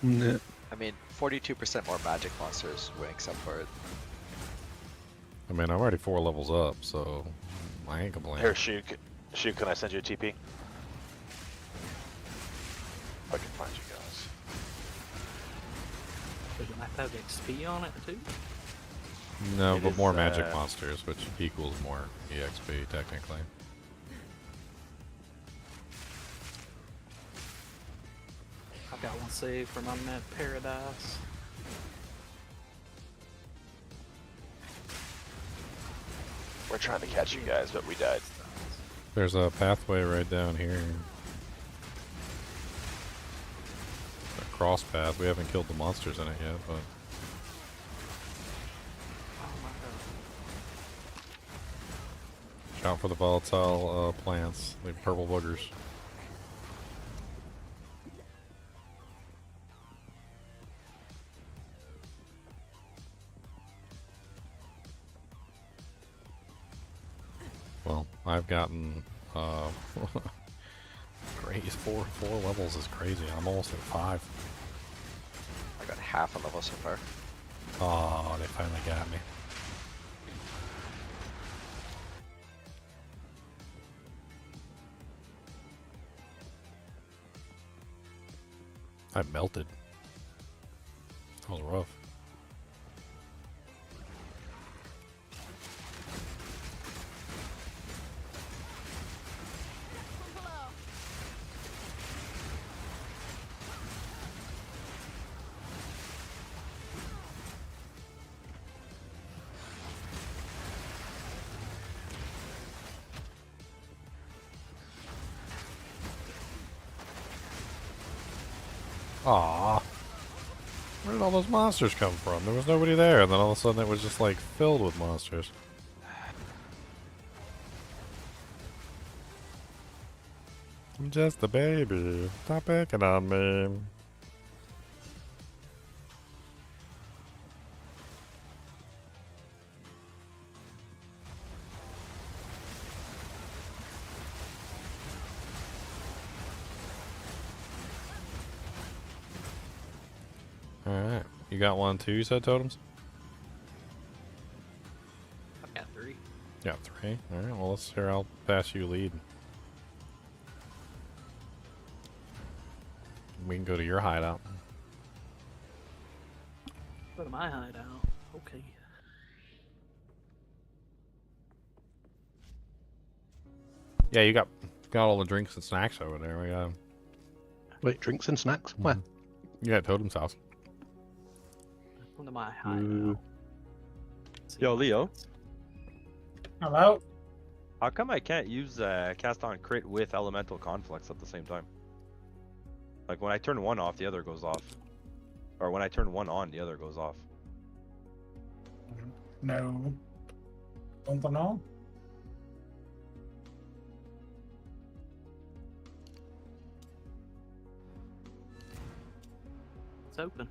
I mean, 42% more magic monsters winning some for it. I mean, I'm already 4 levels up, so I ain't complaining. Here, Shoot, can I send you a TP? Does it have to have XP on it too? No, It but is, more magic monsters, which equals more EXP technically. I've got one saved from Unmet Paradise. We're trying to catch you guys, but we died. There's a pathway right down here. A cross path. We haven't killed the monsters in it yet, but Oh my god. shout for the volatile plants, the purple boogers. Well, I've gotten crazy four levels is crazy. I'm almost at 5. I got half a level so far. Oh, they finally got me. I melted. That was rough. Aww. Where did all those monsters come from? There was nobody there, and then all of a sudden it was just like filled with monsters. I'm just a baby. Stop picking on me. Alright. You got one too, you said, Totems? I've got 3. Got 3. Alright, well, let's hear. I'll pass you lead. We can go to your hideout. Go to my hideout. Okay. Yeah, you got all the drinks and snacks over there. We got. Wait, drinks and snacks? Where? You got Totem's house. Go to my hideout. Yo, Leo. Hello? How come I can't use cast on crit with elemental conflicts at the same time? Like when I turn one off, the other goes off. Or when I turn one on, the other goes off. No. Don't know. It's open.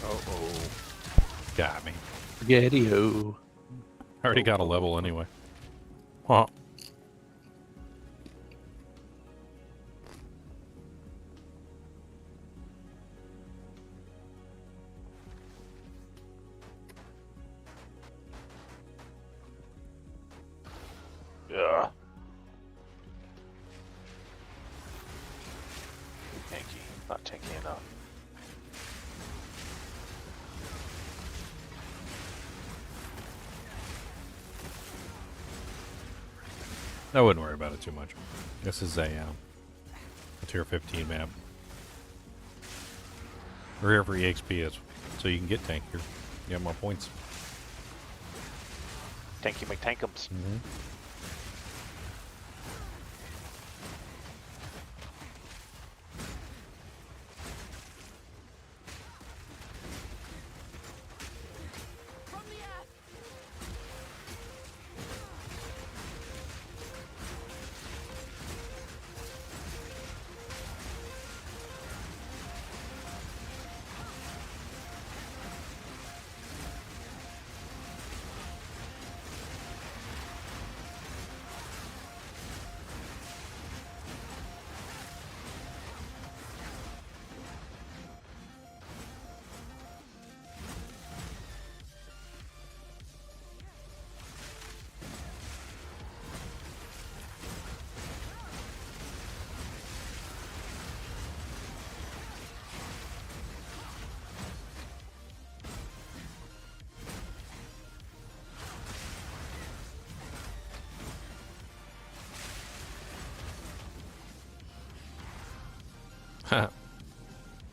Uh-oh. Got me. Spaghetti-o. I already got a level anyway. Huh. Not tanky enough. I wouldn't worry about it too much. This is a tier 15 map. We're here for EXP, so you can get tankier. You have more points. Tanky McTankums. Mm-hmm.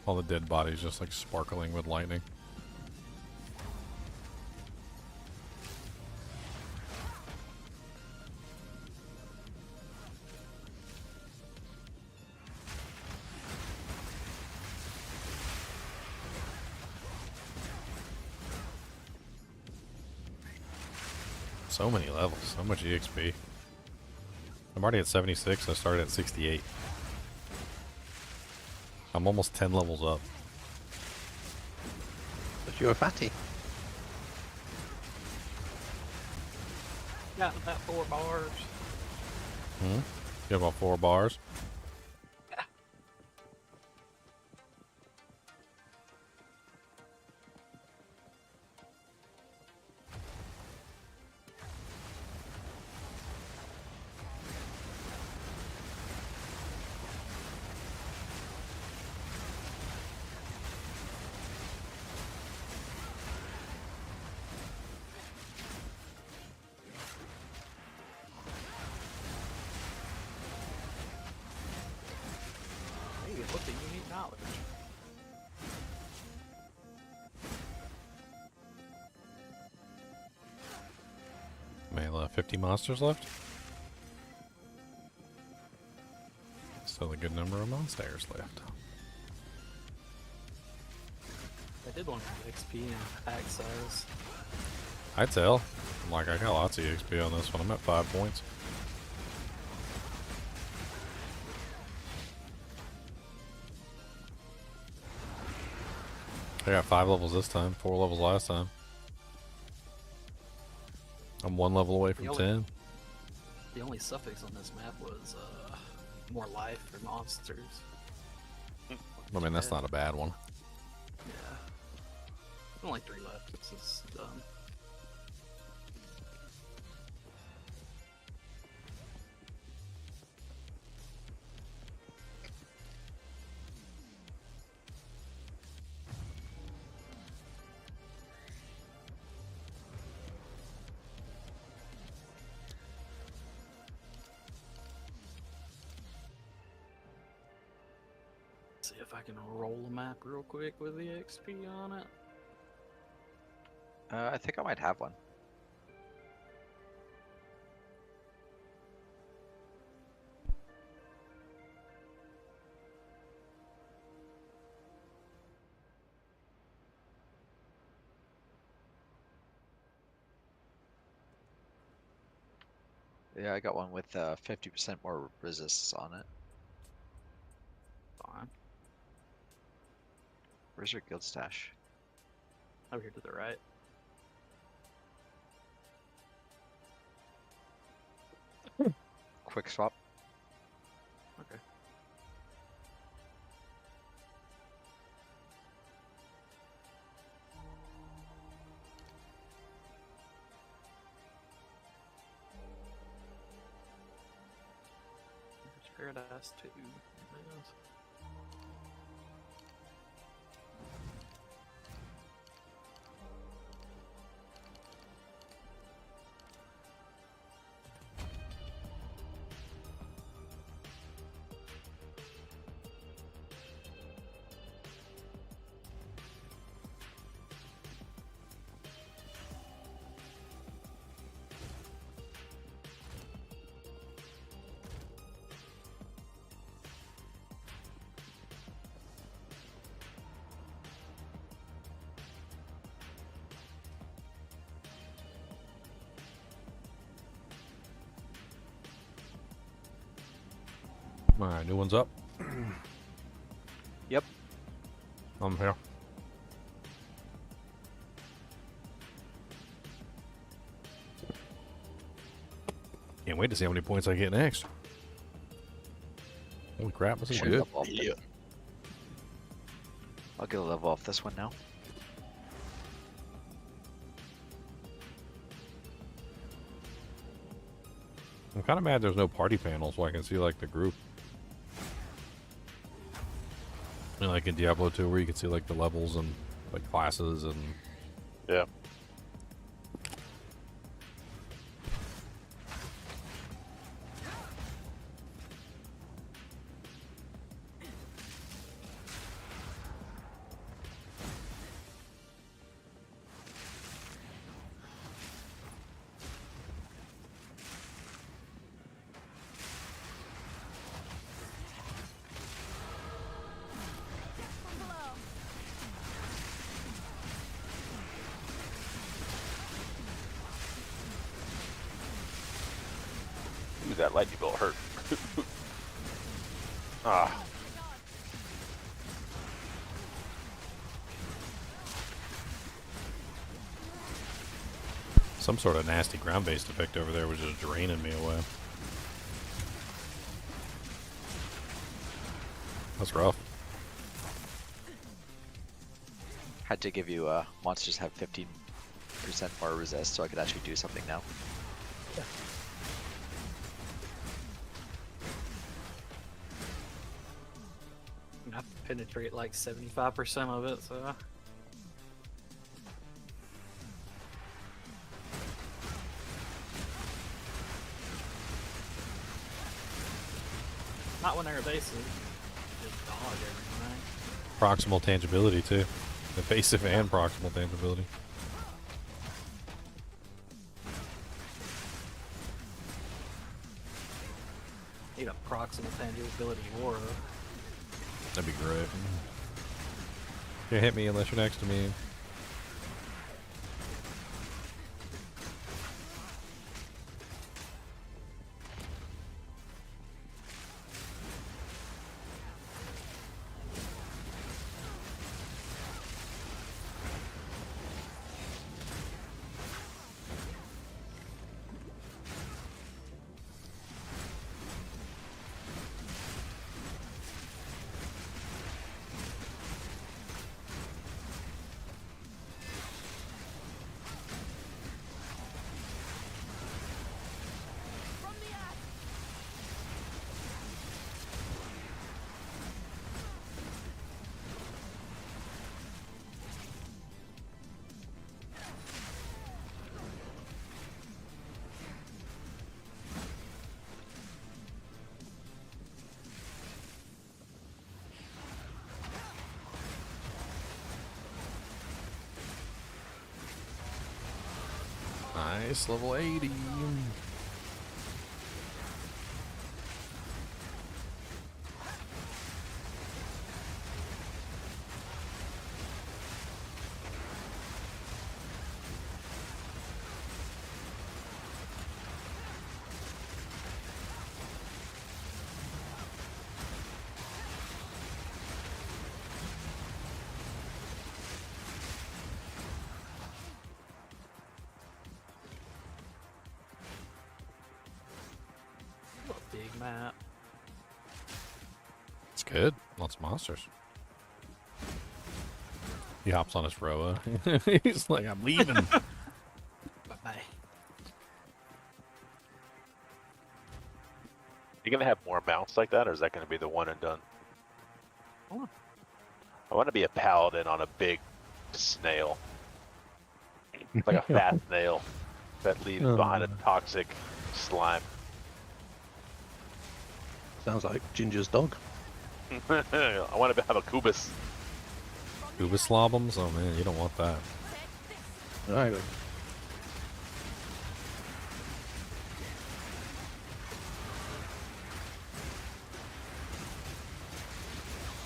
All the dead bodies just like sparkling with lightning. So many levels, so much EXP. I'm already at 76, I started at 68. I'm almost 10 levels up. But you're a fatty. Got about 4 bars. Hmm? You have about 4 bars? Hey, look at unique knowledge. May 50 monsters left. Still a good number of monsters left. I did one for XP and pack size. I tell. Like, I got lots of EXP on this one. I'm at 5 points. I got 5 levels this time, 4 levels last time. I'm 1 level away from 10. The only suffix on this map was more life for monsters. I mean, that's not a bad one. Yeah. Only 3 left. This is done. See if I can roll a map real quick with the XP on it. I think I might have one. Yeah, I got one with 50% more resists on it. Fine. Where's your guild stash? Over here to the right. Quick swap. Okay. There's Paradise 2. There it is. Alright, new one's up. Yep. I'm here. Can't wait to see how many points I get next. Holy crap, this is Should good. level off it. I'll get a level off this one now. I'm kind of mad there's no party panel so I can see like the group. I mean, like in Diablo 2 where you can see like the levels and like classes and... Yeah. Ooh, that lightning bolt hurt. Ah. Some sort of nasty ground-based effect over there was just draining me away. That's rough. Had to give you monsters have 15% more resist so I could actually do something now. I have to penetrate like 75% of it, so. Not when they're evasive. Just dodge everything. Proximal tangibility too. Evasive and proximal tangibility. Need a proximal tangibility aura. That'd be great. Can't hit me unless you're next to me. Nice, level 80. Big map. It's good. Lots of monsters. He hops on his roa. He's like, I'm leaving. Bye-bye. You gonna have more mounts like that, or is that gonna be the one and done? Oh. I want to be a paladin on a big snail, like a fat snail that leaves behind a toxic slime. Sounds like Ginger's dog. I want to have a kubus. Uba slobums? Oh man, you don't want that. Right.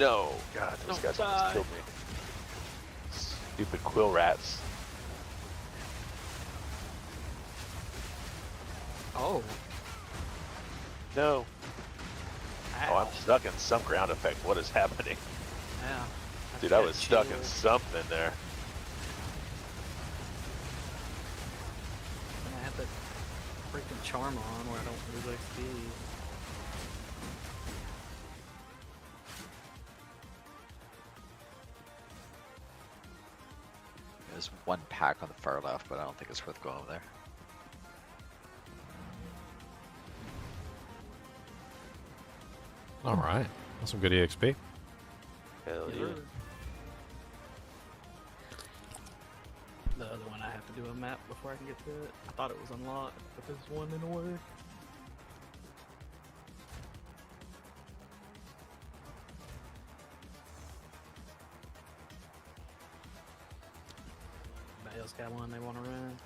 No, God, those guys almost killed me. Stupid quill rats. Oh. No. Oh, I'm stuck in some ground effect. What is happening? Yeah. Dude, I was stuck in something there. And I had that freaking charm on where I don't lose XP. There's one pack on the far left, but I don't think it's worth going over there. All right, that's some good EXP. Hell yeah. The other one I have to do a map before I can get to it. I thought it was unlocked, but there's one in a way. Anybody else got one they want to run?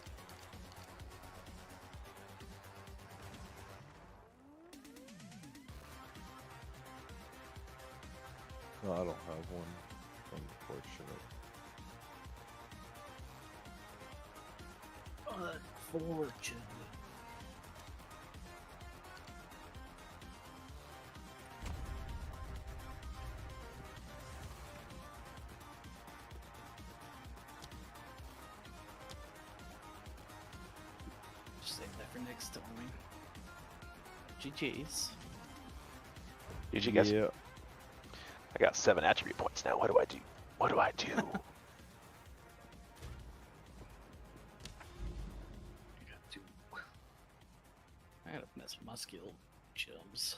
No, I don't have one, unfortunate. Unfortunate. Just save that for next time. GG's. GG guys. Yeah. I got 7 attribute points now. What do I do? What do I do? I gotta mess with my skill gems.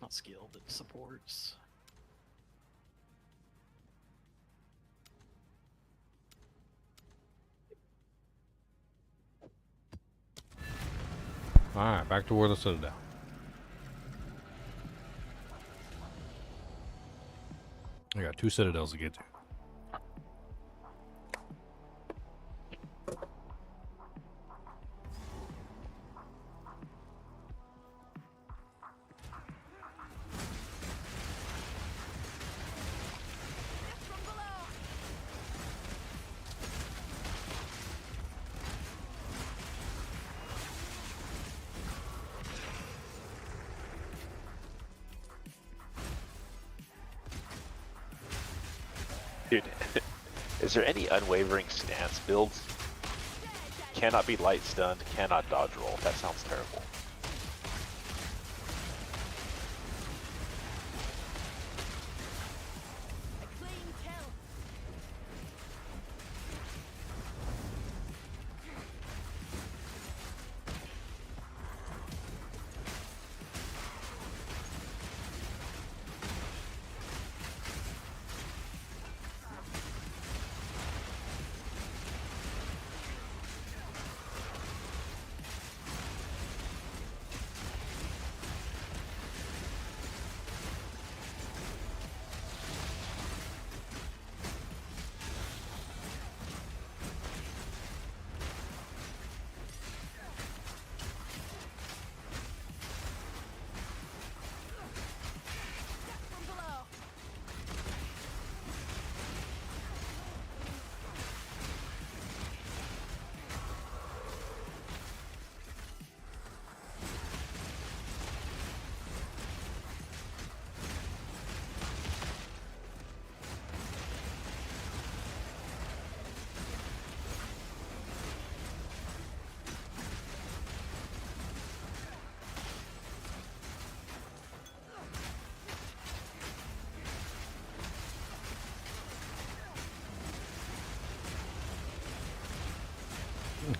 Not skill, but supports. All right, back toward the Citadel. I got 2 Citadels to get to. Dude, is there any unwavering stance builds? Cannot be light stunned, cannot dodge roll. That sounds terrible.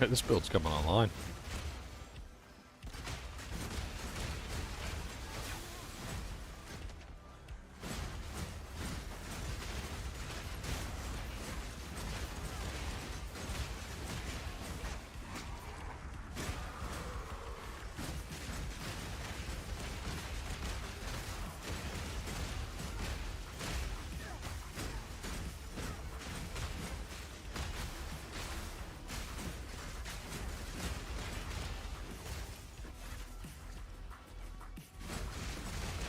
This build's coming online.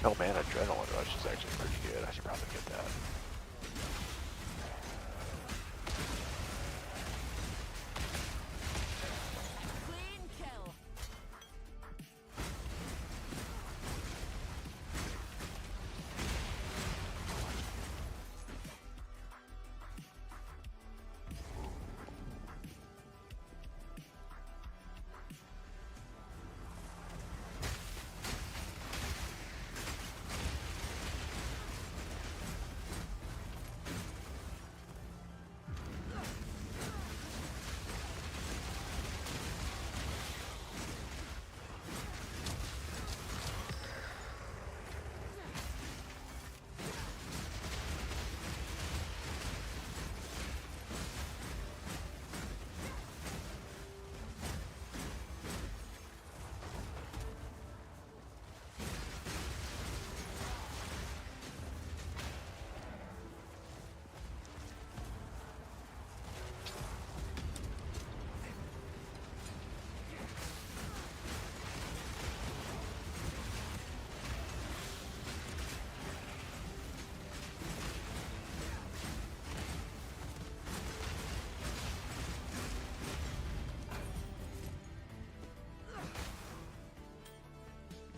Oh man, Adrenaline Rush is actually pretty good. I should probably get that. Clean kill.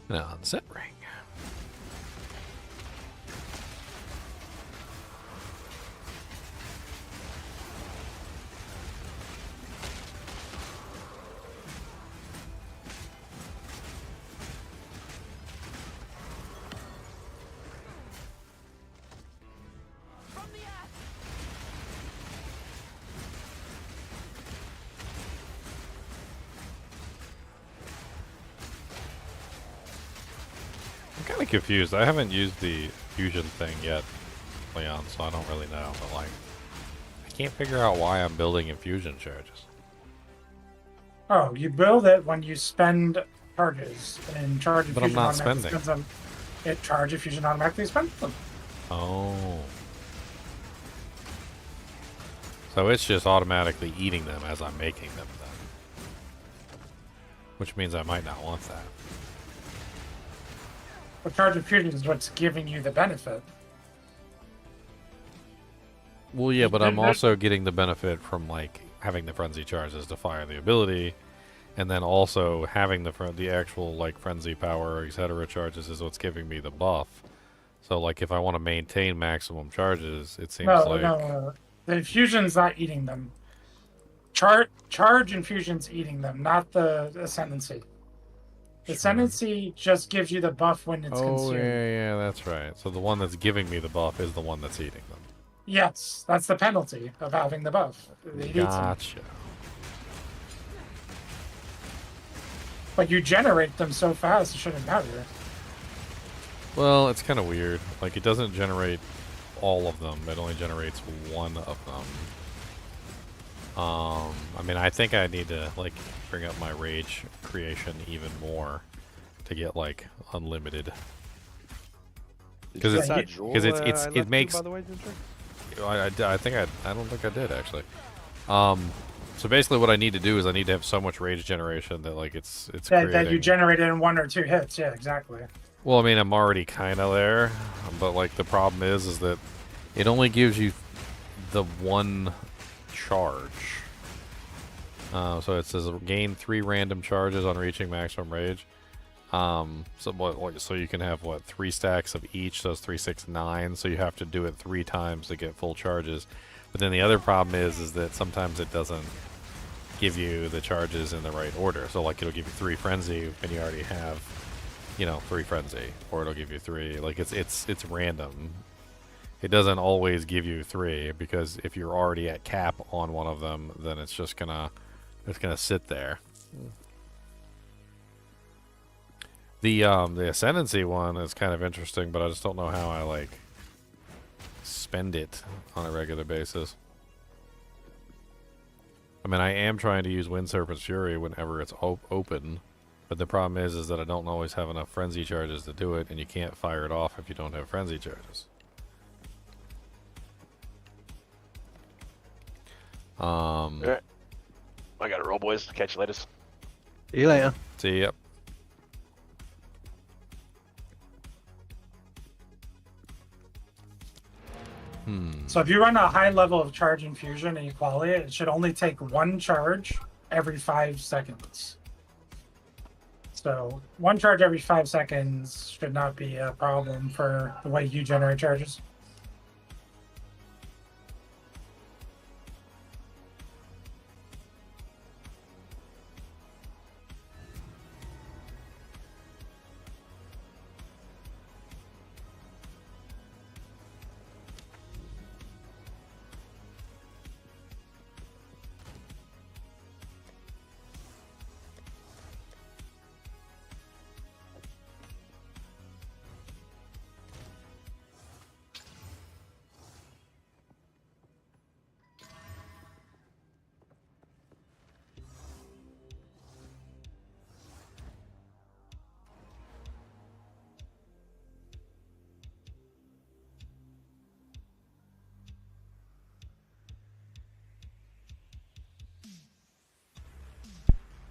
Now on set ring. I'm kind of confused. I haven't used the fusion thing yet, Leon, so I don't really know. But like, I can't figure out why I'm building infusion charges. Oh, you build it when you spend charges, and charge But I'm infusion not automatically spending. spends them. It charge infusion automatically spends them. Oh. So it's just automatically eating them as I'm making them then. Which means I might not want that. But charge infusion is what's giving you the benefit. Well, yeah, but I'm also getting the benefit from like having the frenzy charges to fire the ability, and then also having the actual like frenzy power, etc. charges is what's giving me the buff. So like if I want to maintain maximum charges, it seems like No. The infusion's not eating them. Charge infusion's eating them, not the ascendancy. The ascendancy just gives you the buff when it's consumed. yeah, that's right. So the one that's giving me the buff is the one that's eating them. Yes, that's the penalty of having the buff. It eats them. Gotcha. But you generate them so fast, it shouldn't matter. Well, it's kind of weird. Like, it doesn't generate all of them. It only generates one of them. I mean, I think I need to, like, bring up my rage creation even more to get, like, unlimited. Because it makes... by the way, Ginger? I don't think I did, actually. So basically what I need to do is I need to have so much rage generation that, like, it's creating... That you generate it in 1 or 2 hits, yeah, exactly. Well, I mean, I'm already kind of there, but like the problem is that it only gives you the one charge. So it says gain 3 random charges on reaching maximum rage. So you can have what 3 stacks of each. So it's 3, 6, 9. So you have to do it 3 times to get full charges. But then the other problem is that sometimes it doesn't give you the charges in the right order. So like it'll give you 3 frenzy and you already have, 3 frenzy, or it'll give you 3. Like it's random. It doesn't always give you 3 because if you're already at cap on one of them, then it's just gonna sit there. The ascendancy one is kind of interesting, but I just don't know how I like spend it on a regular basis. I mean, I am trying to use Wind Serpent's Fury whenever it's open, but the problem is that I don't always have enough frenzy charges to do it, and you can't fire it off if you don't have frenzy charges. Alright. I gotta roll, boys. Catch you later. See you later. See ya. So if you run a high level of charge infusion and you quality it, it should only take 1 charge every 5 seconds. So 1 charge every 5 seconds should not be a problem for the way you generate charges.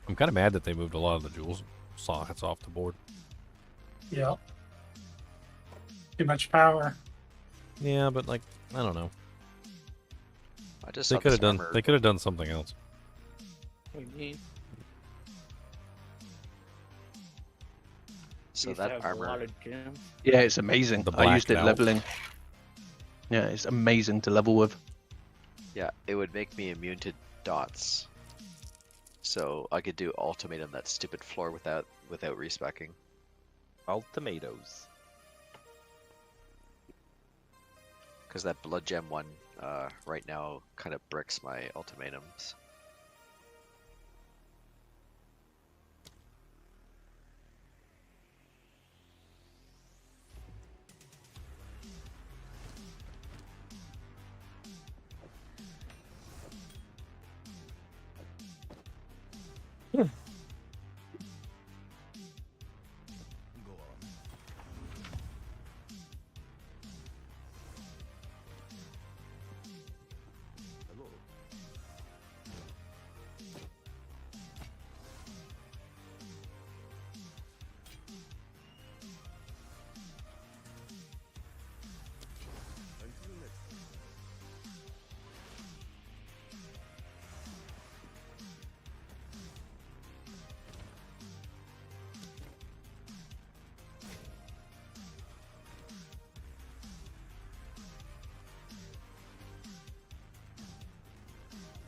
I'm kind of mad that they moved a lot of the jewels sockets off the board. Yeah. Too much power. Yeah, but like I don't know. I just They saw could this have done. armor. They could have done something else. So Used to that have a armor, lot of gems. Yeah, it's amazing. The I used it blacked out. leveling. Yeah, it's amazing to level with. yeah, it would make me immune to dots. So I could do ultimate on that stupid floor without respecking. Ultimatos. Because that blood gem one right now kind of bricks my ultimatums.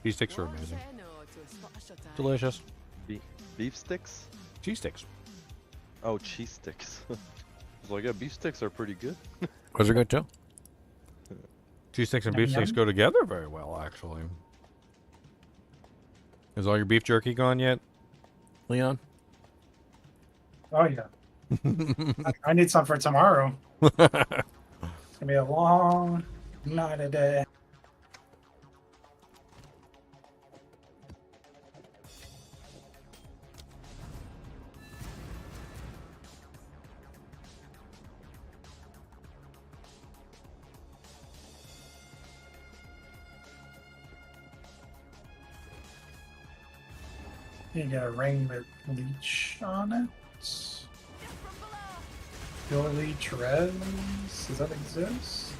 Cheese sticks are amazing. Say no to a spot of shut-eye. Delicious. Beef sticks? Cheese sticks. Oh, cheese sticks. I was like, yeah, beef sticks are pretty good. Those are good too. Cheese sticks and beef Yum, sticks yum. go together very well, actually. Is all your beef jerky gone yet, Leon? Oh yeah. I need some for tomorrow. It's gonna be a long night today. You get a ring with leech on it. Your leech res. Does that exist?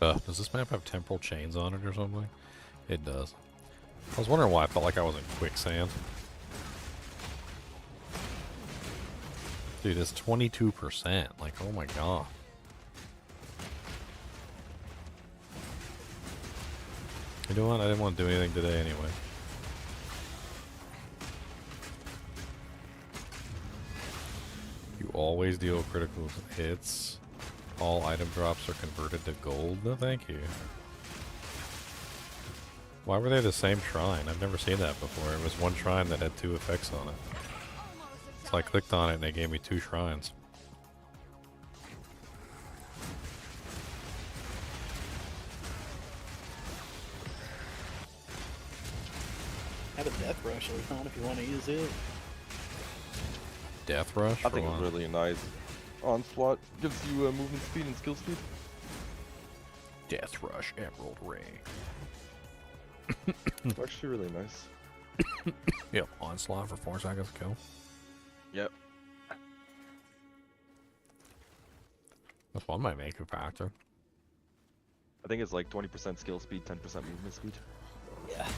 Does this map have temporal chains on it or something? It does. I was wondering why I felt like I was in quicksand. Dude, it's 22%. Like, oh my god. You know what? I didn't want to do anything today anyway. You always deal critical hits. All item drops are converted to gold. No, thank you. Why were they the same shrine? I've never seen that before. It was one shrine that had two effects on it. So I clicked on it and they gave me two shrines. Have a death rush on if you want to use it. Death rush? I think it's really nice. Onslaught gives you movement speed and skill speed. Death rush, emerald ring. It's actually really nice. Yep, onslaught for 4 seconds to kill. Yep. That's one might make a factor. I think it's like 20% skill speed, 10% movement speed. Yeah.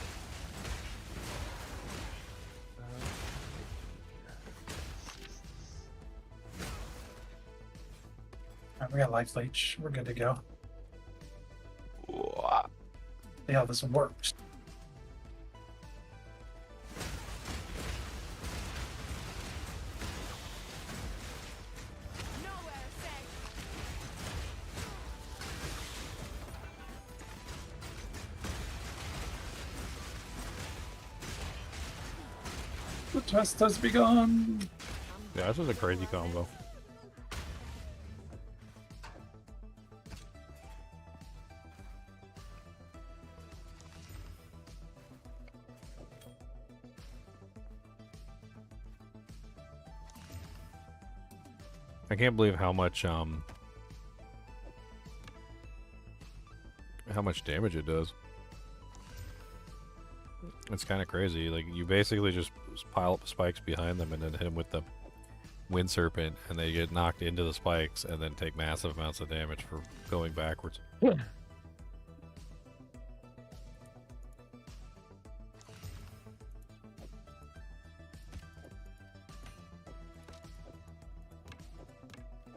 Alright, we got life leech. We're good to go. See how this works. The test has begun. Yeah, this is a crazy combo. I can't believe how much damage it does. It's kind of crazy. Like, you basically just pile up spikes behind them and then hit them with the Wind Serpent, and they get knocked into the spikes and then take massive amounts of damage for going backwards. Yeah.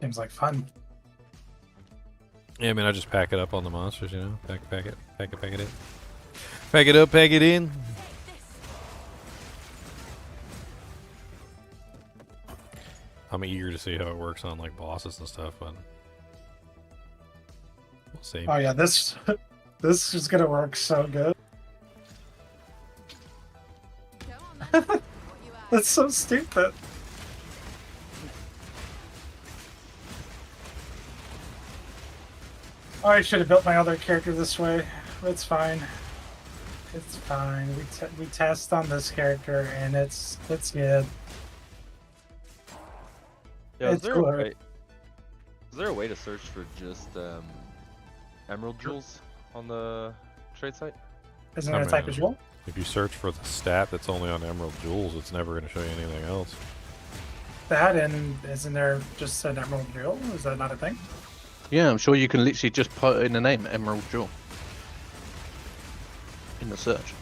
Seems like fun. Yeah, I mean, I just pack it up on the monsters, you know? Pack it in. Pack it up, pack it in. I'm eager to see how it works on, like, bosses and stuff, but we'll see. Oh yeah, this is gonna work so good. That's so stupid. Oh, I should have built my other character this way. It's fine. It's fine. We test on this character and it's good. Yeah, is It's there, good. is there a way to search for just emerald jewels on the trade site? Isn't there a type of jewel? If you search for the stat that's only on Emerald Jewels, it's never going to show you anything else. That and isn't there just an emerald jewel? Is that not a thing? Yeah, I'm sure you can literally just put in the name Emerald Jewel in the search.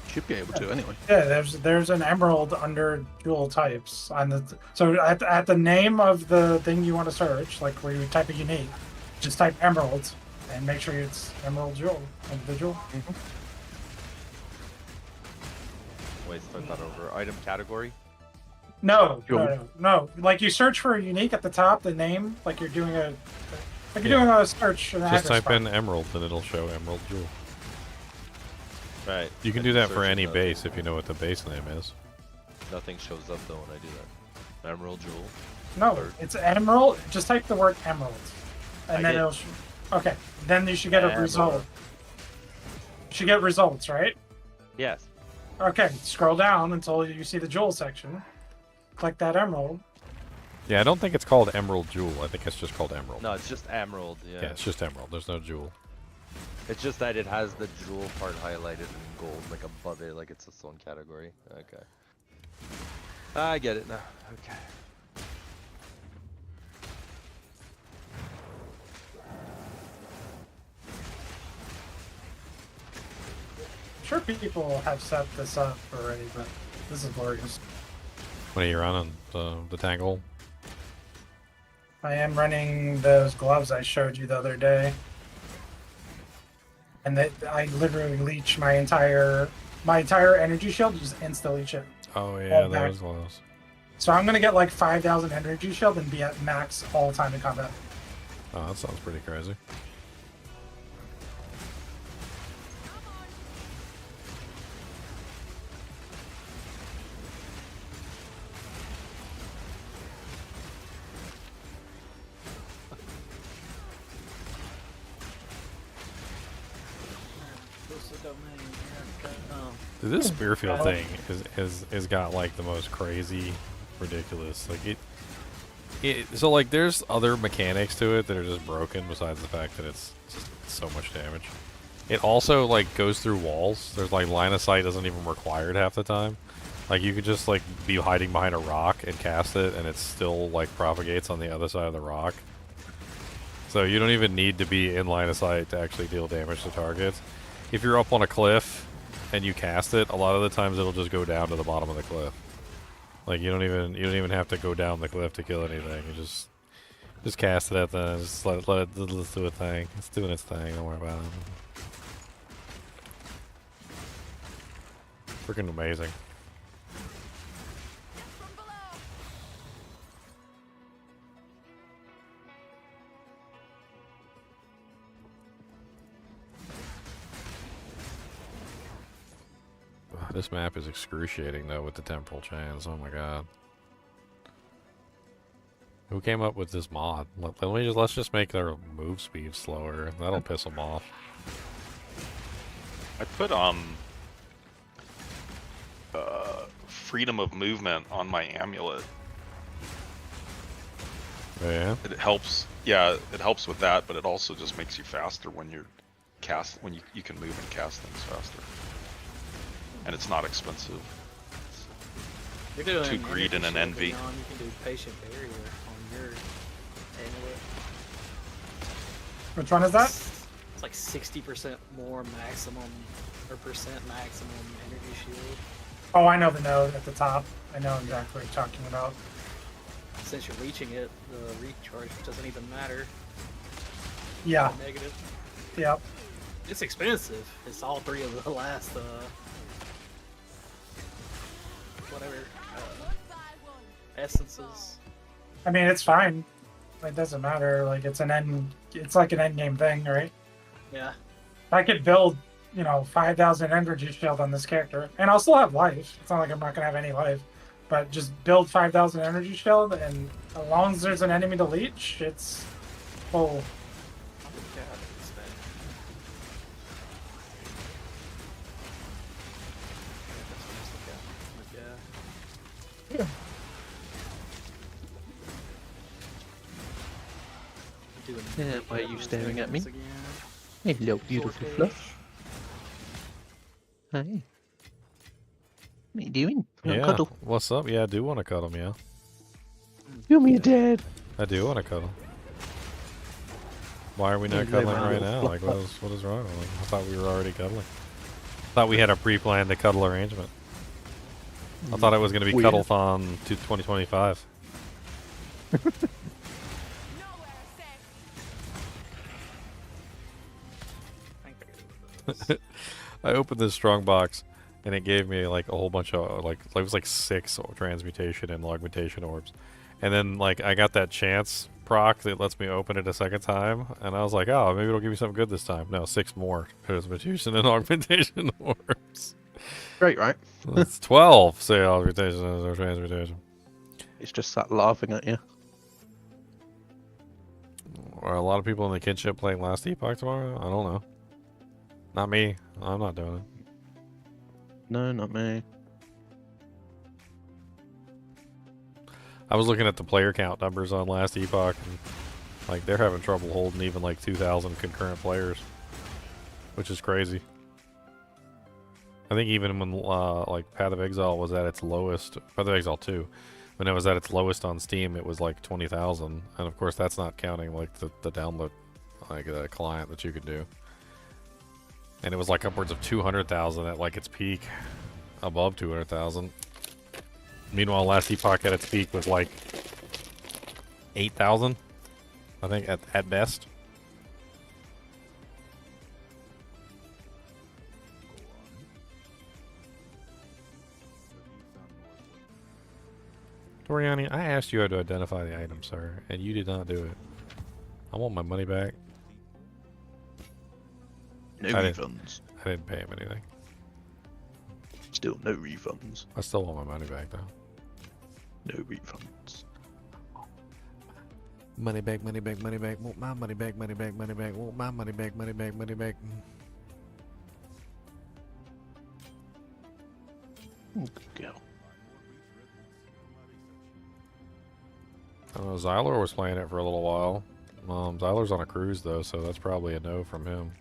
Should be able to anyway. Yeah, there's an emerald under jewel types on the so at the name of the thing you want to search, like where you type a unique, just type emerald and make sure it's emerald jewel individual. Wait, start that over. Item category? No. Like you search for a unique at the top, the name, like you're doing a doing a search. In the Just address type in bar. Emerald and it'll show Emerald Jewel. Right. You can do that for any base if you know what the base name is. Nothing shows up though when I do that. Emerald jewel. No, it's emerald. Just type the word emerald, and then it'll. Okay, then you should get a result. You should get results, right? Yes. Okay, scroll down until you see the jewel section. Click that emerald. Yeah, I don't think it's called Emerald Jewel. I think it's just called Emerald. No, it's just emerald. Yeah. Yeah, it's just Emerald. There's no jewel. It's just that it has the jewel part highlighted in gold, like above it, like it's its own category. Okay. I get it now. Okay. I'm sure people have set this up already, but this is glorious. What are you running? The Tangle? I am running those gloves I showed you the other day. And I literally leech my entire energy shield, just insta leech it. Oh yeah, All back. those gloves. So I'm gonna get like 5,000 energy shield and be at max all time in combat. Oh, that sounds pretty crazy. Dude, this Spearfield thing is got like the most crazy, ridiculous. Like so like there's other mechanics to it that are just broken besides the fact that it's just so much damage. It also like goes through walls. There's like line of sight isn't even required half the time. Like you could just like be hiding behind a rock and cast it, and it still like propagates on the other side of the rock. So you don't even need to be in line of sight to actually deal damage to targets. If you're up on a cliff and you cast it, a lot of the times it'll just go down to the bottom of the cliff. Like you don't even have to go down the cliff to kill anything. You just cast it at the just let it do its thing. It's doing its thing. Don't worry about it. Freaking amazing. This map is excruciating though with the temporal chains. Oh my god. Who came up with this mod? Let's just make their move speed slower. That'll piss them off. I put freedom of movement on my amulet. Oh, yeah? It helps. Yeah, it helps with that, but it also just makes you faster when you're you can move and cast things faster. And it's not expensive. You're doing Two greed and an envy. You can do patient barrier on your amulet. Which one is that? It's like 60% more maximum, or percent maximum energy shield. Oh, I know the node at the top. I know exactly what you're talking about. Since you're reaching it, the recharge doesn't even matter. Yeah. Negative. Yep. It's expensive. It's all three of the last, whatever, essences. I mean, it's fine. It doesn't matter. Like, it's like an end game thing, right? Yeah. I could build, 5,000 energy shield on this character, and I'll still have life. It's not like I'm not gonna have any life, but just build 5,000 energy shield, and as long as there's an enemy to leech, it's full. Yeah. Yeah, why are you staring at me? Hello, beautiful fluff. Hey. What are you doing? You want Yeah. cuddle? What's up? Yeah, I do want to cuddle, yeah. Give me a dad. I do want to cuddle. Why are we not You lay cuddling my right little now? fluff Like, what is wrong with me? I thought we were already cuddling. I thought we had a pre-planned to cuddle arrangement. I thought it was going to be Weird. Cuddle-thon to 2025. I opened this Strongbox, and it gave me like a whole bunch of it was like 6 transmutation and augmentation orbs, and then like I got that chance proc that lets me open it a second time, and I was like, oh, maybe it'll give me something good this time. No, 6 more transmutation and augmentation orbs. Great, right? It's 12 say augmentation or transmutation. It's just sat laughing at you. Are a lot of people in the kinship playing Last Epoch tomorrow? I don't know. Not me. I'm not doing it. No, not me. I was looking at the player count numbers on Last Epoch, and like they're having trouble holding even like 2,000 concurrent players, which is crazy. I think even when like Path of Exile was at its lowest, Path of Exile 2, when it was at its lowest on Steam, it was like 20,000, and of course that's not counting like the download, like the client that you could do. And it was like upwards of 200,000 at like its peak, above 200,000. Meanwhile, Last Epoch at its peak was like 8,000, I think at best. Toriani, I asked you how to identify the item, sir, and you did not do it. I want my money back. No I refunds. I didn't pay him anything. Still no refunds. I still want my money back, though. No refunds. Money back, money back, money back. Want my money back, money back, money back. Want my money back, money back, money back. Good girl. I don't know, Zyler was playing it for a little while. Zyler's on a cruise, though, so that's probably a no from him.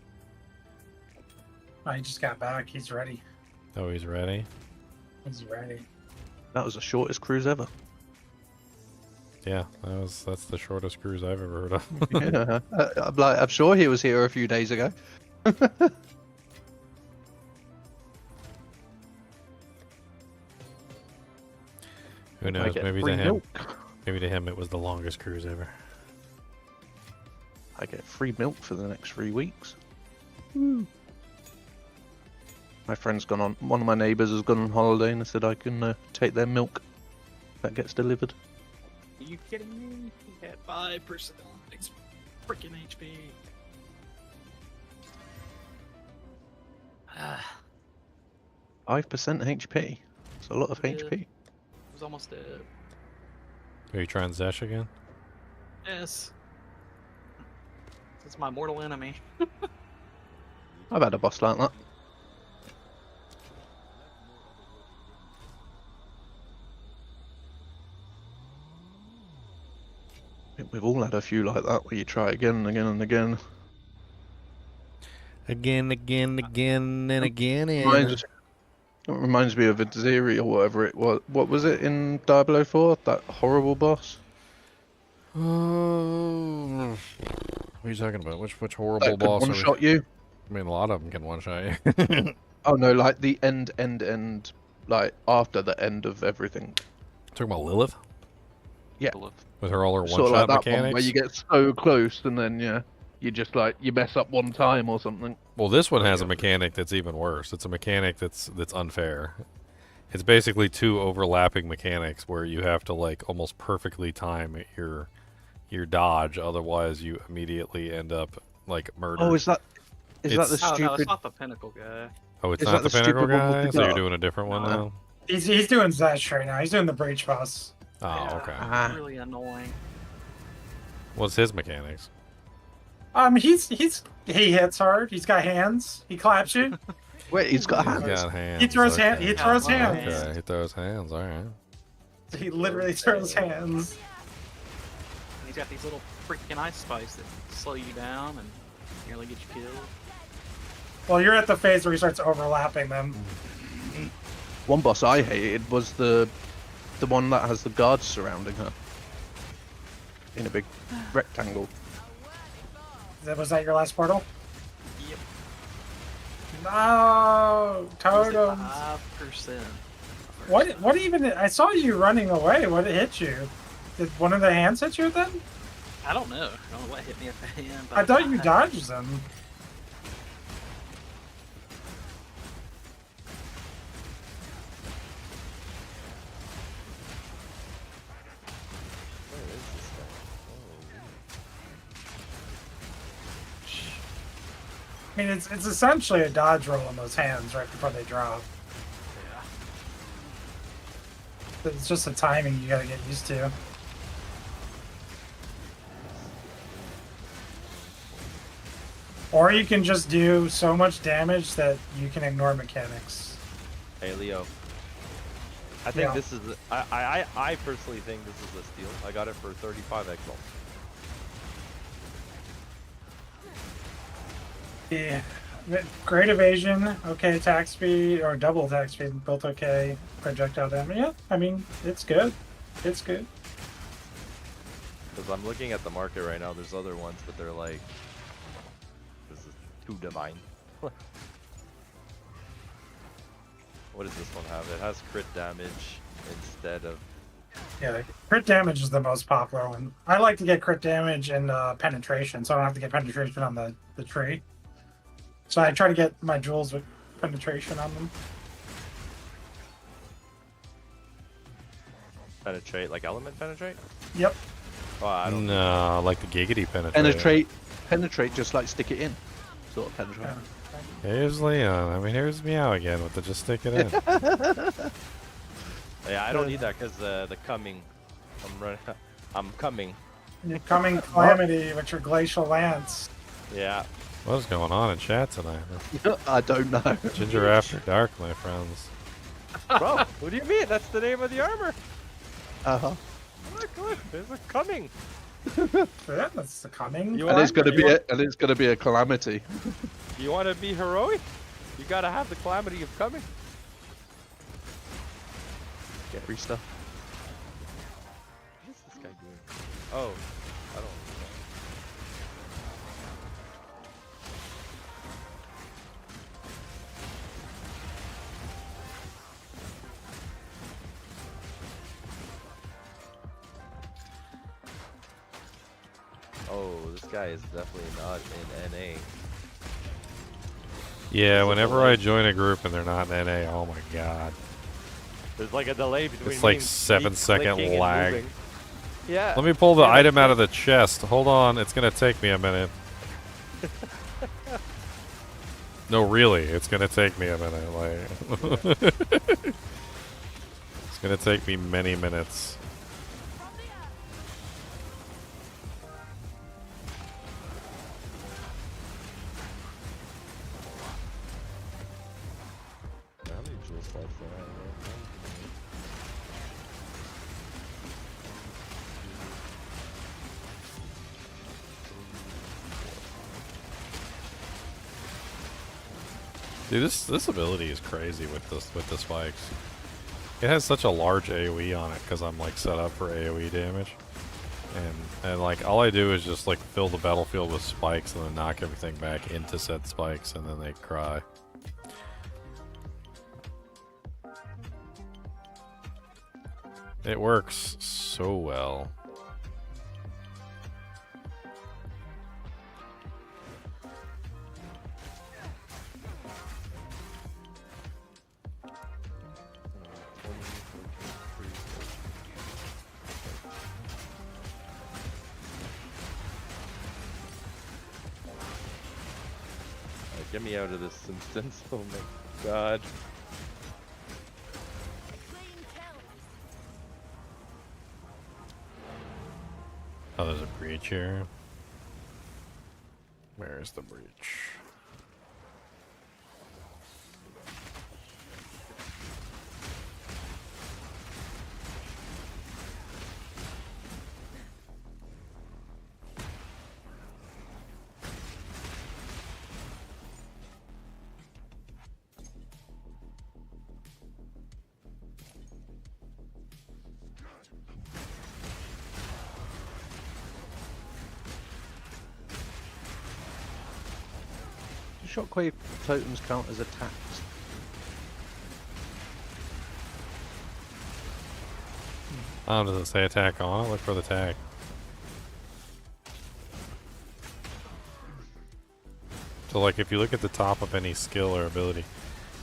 Oh, he just got back. He's ready. Oh, he's ready? He's ready. That was the shortest cruise ever. Yeah, that's the shortest cruise I've ever heard of. Yeah, I'm sure he was here a few days ago. Who knows? get Maybe free to him, milk. maybe to him it was the longest cruise ever. I get free milk for the next 3 weeks. Woo. My friend's gone on. One of my neighbours has gone on holiday, and I said I can take their milk. That gets delivered. Are you kidding me? You get 5% it's freaking HP. 5% HP. It's a lot of Yeah. HP. It was almost dead. Are you trying Zesh again? Yes. It's my mortal enemy. I've had a boss like that. We've all had a few like that where you try again and again and again. Again, and again, and Reminds It reminds me of Aziri or whatever it was. What was it in Diablo 4? That horrible boss? What are you talking about? Which horrible That could boss? one-shot you? I mean, a lot of them can one-shot you. Oh no, like the end, like after the end of everything. Talking about Lilith? Yeah. With her all her Sort of one-shot like that mechanics? one where you get so close and then you just like you mess up one time or something. Well, this one has a mechanic that's even worse. It's a mechanic that's unfair. It's basically two overlapping mechanics where you have to like almost perfectly time your dodge, otherwise you immediately end up like murdered. Oh, is that the Oh, stupid? no, it's not the pinnacle guy. Oh, it's Is not that the the pinnacle stupid one with guy? the So you're dog? doing a different one now? He's doing Zesh right now. He's doing the breach boss. Oh, okay. Really annoying. What's his mechanics? He hits hard. He's got hands. He claps you. Wait, he's got hands. He's got hands. He throws okay. he throws hands. Okay, he throws hands. All right. He literally throws hands. And he's got these little freaking ice spikes that slow you down and nearly get you killed. Well, you're at the phase where he starts overlapping them. One boss I hated was the one that has the guards surrounding her in a big rectangle. Was that your last portal? Yep. No, Totem. 5%. What even? I saw you running away. What hit you? Did one of the hands hit you then? I don't know. I don't know what hit me at the hand. I thought you dodged them. I mean, it's essentially a dodge roll on those hands right before they drop. Yeah. It's just the timing you gotta get used to. Or you can just do so much damage that you can ignore mechanics. Hey Leo. I think Yeah. this is I personally think this is a steal. I got it for 35 Exile. Yeah. Great evasion, okay attack speed, or double attack speed, both okay. Projectile damage, yeah, I mean, it's good. It's good. Because I'm looking at the market right now, there's other ones, but they're like, this is too divine. What does this one have? It has crit damage instead of... Yeah, crit damage is the most popular one. I like to get crit damage and penetration, so I don't have to get penetration on the tree. So I try to get my jewels with penetration on them. Penetrate, like element penetrate? Yep. Oh, I don't No, like the giggity penetrate. Penetrate, just like stick it in. Sort of penetrate. Here's Leon. I mean, here's Meow again with the just stick it in. Yeah, I don't need that because the coming. I'm coming. You're coming calamity with your glacial lance. Yeah. What is going on in chat tonight? I don't know. Ginger After Dark, my friends. Bro, what do you mean? That's the name of the armor. Uh-huh. Look, look, there's a coming. Yeah, that's the coming. You And it's gonna be want- and it's gonna be a calamity. You want to be heroic? You gotta have the calamity of coming. Get free stuff. What is this guy doing? Oh, I don't know. Oh, this guy is definitely not in NA. Yeah, whenever I join a group and they're not in NA, oh my god. There's like a delay between It's like me 7-second clicking and lag. moving. Yeah. Let me pull the Yeah, item out of the chest. Hold on, it's gonna take me a minute. No, really, it's gonna take me a minute. Like, it's gonna take me many minutes. How many jewel slots do I have? Dude, this ability is crazy with the spikes. It has such a large AoE on it because I'm like set up for AoE damage, and like all I do is just like fill the battlefield with spikes and then knock everything back into said spikes, and then they cry. It works so well. Get me out of this instance. Oh my god. Oh, there's a breach here. Where's the breach? Shockwave totems count as attacks. Does it say attack on it? Look for the tag. So like if you look at the top of any skill or ability,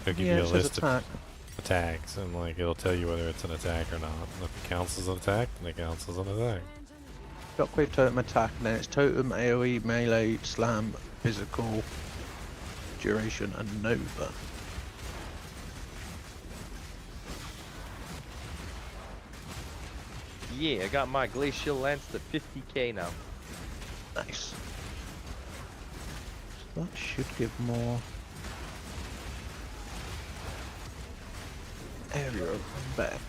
it'll give you a list of attacks, and like it'll tell you whether it's an attack or not. And if it counts as an attack, then it counts as an attack. Shockwave totem attack, and then it's totem, AoE, melee, slam, physical, duration, and nova. Yeah, I got my Glacial Lance to 50k now. Nice. So that should give more area of combat.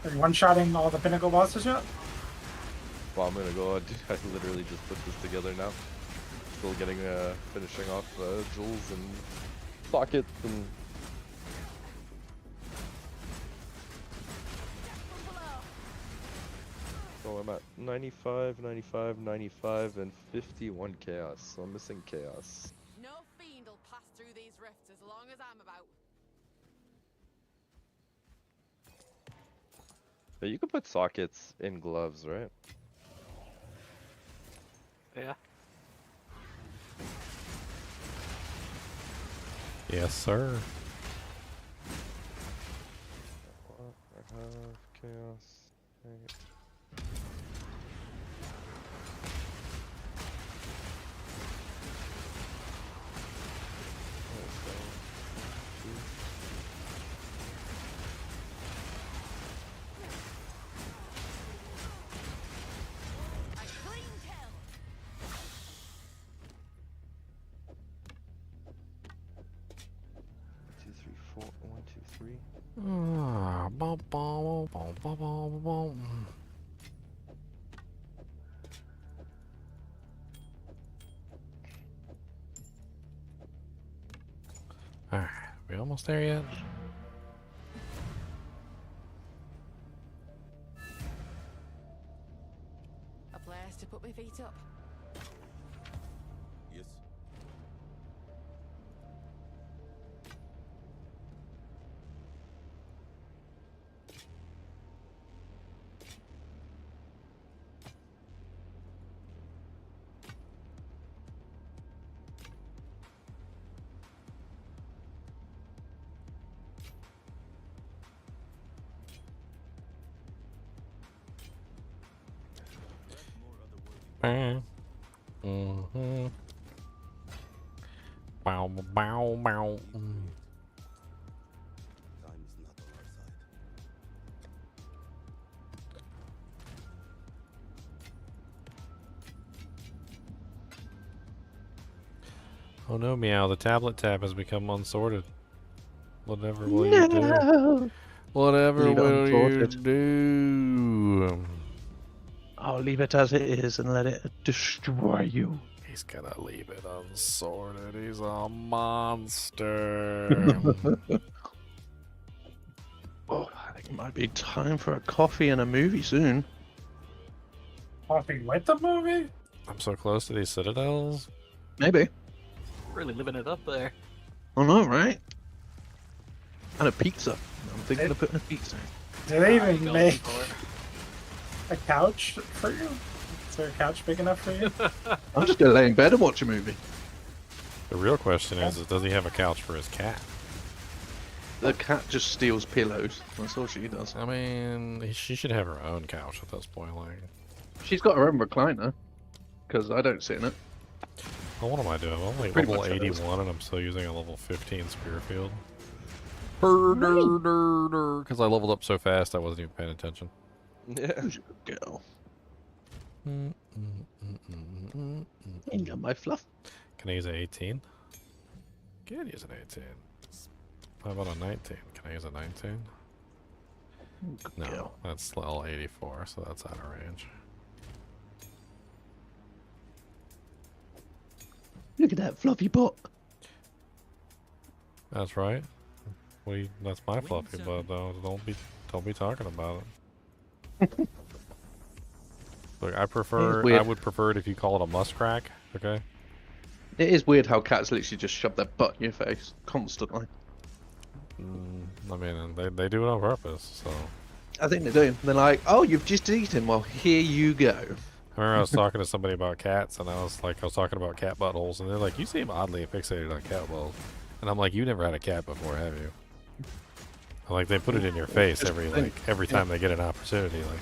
Are you one-shotting all the pinnacle bosses yet? Well, I'm gonna go. I literally just put this together now. Still getting, finishing off jewels and sockets and. So I'm at 95, 95, 95, and 51 chaos. So I'm missing chaos. No fiend will pass through these rifts as long as I'm about. But you could put sockets in gloves, right? Yeah. Yes, sir. I have chaos. Dang it. Alright, we almost there yet? A place to put my feet up. Yes. Mm-hmm. Bow, bow, bow. Oh no, Meow, the tablet tab has become unsorted. Whatever will you do? Whatever Leave it will you unsorted. do? I'll leave it as it is and let it destroy you. He's gonna leave it unsorted. He's a monster. Oh, I think it might be time for a coffee and a movie soon. Coffee with the movie? I'm so close to these citadels. Maybe. Really living it up there. I know, right? And a pizza. I'm thinking of putting a pizza. Do they even make a couch for you? Is there a couch big enough for you? I'm just gonna lay in bed and watch a movie. The real question is does he have a couch for his cat? The cat just steals pillows. That's all she does. I mean, she should have her own couch at this point. Like, she's got her own recliner, because I don't sit in it. well, what am I doing? I'm only Pretty level much it is. 81 and I'm still using a level 15 spear field. Because I leveled up so fast I wasn't even paying attention. Yeah. Who's your good girl? Ain't got my fluff. Can I use an 18? Can use an 18. How about a 19? Can I use a 19? No, girl. that's level 84, so that's out of range. Look at that fluffy butt. That's right. That's my fluffy butt, though. Don't be talking about it. Look, I would prefer it if you call it a muskrat. Okay. It is weird how cats literally just shove their butt in your face constantly. I mean, they do it on purpose. So. I think they do. They're like, "Oh, you've just eaten. Well, here you go." I remember I was talking to somebody about cats, and I was talking about cat buttholes, and they're like, "You seem oddly fixated on cat buttholes," and I'm like, "You never had a cat before, have you?" Like they put it in your face every time they get an opportunity. Like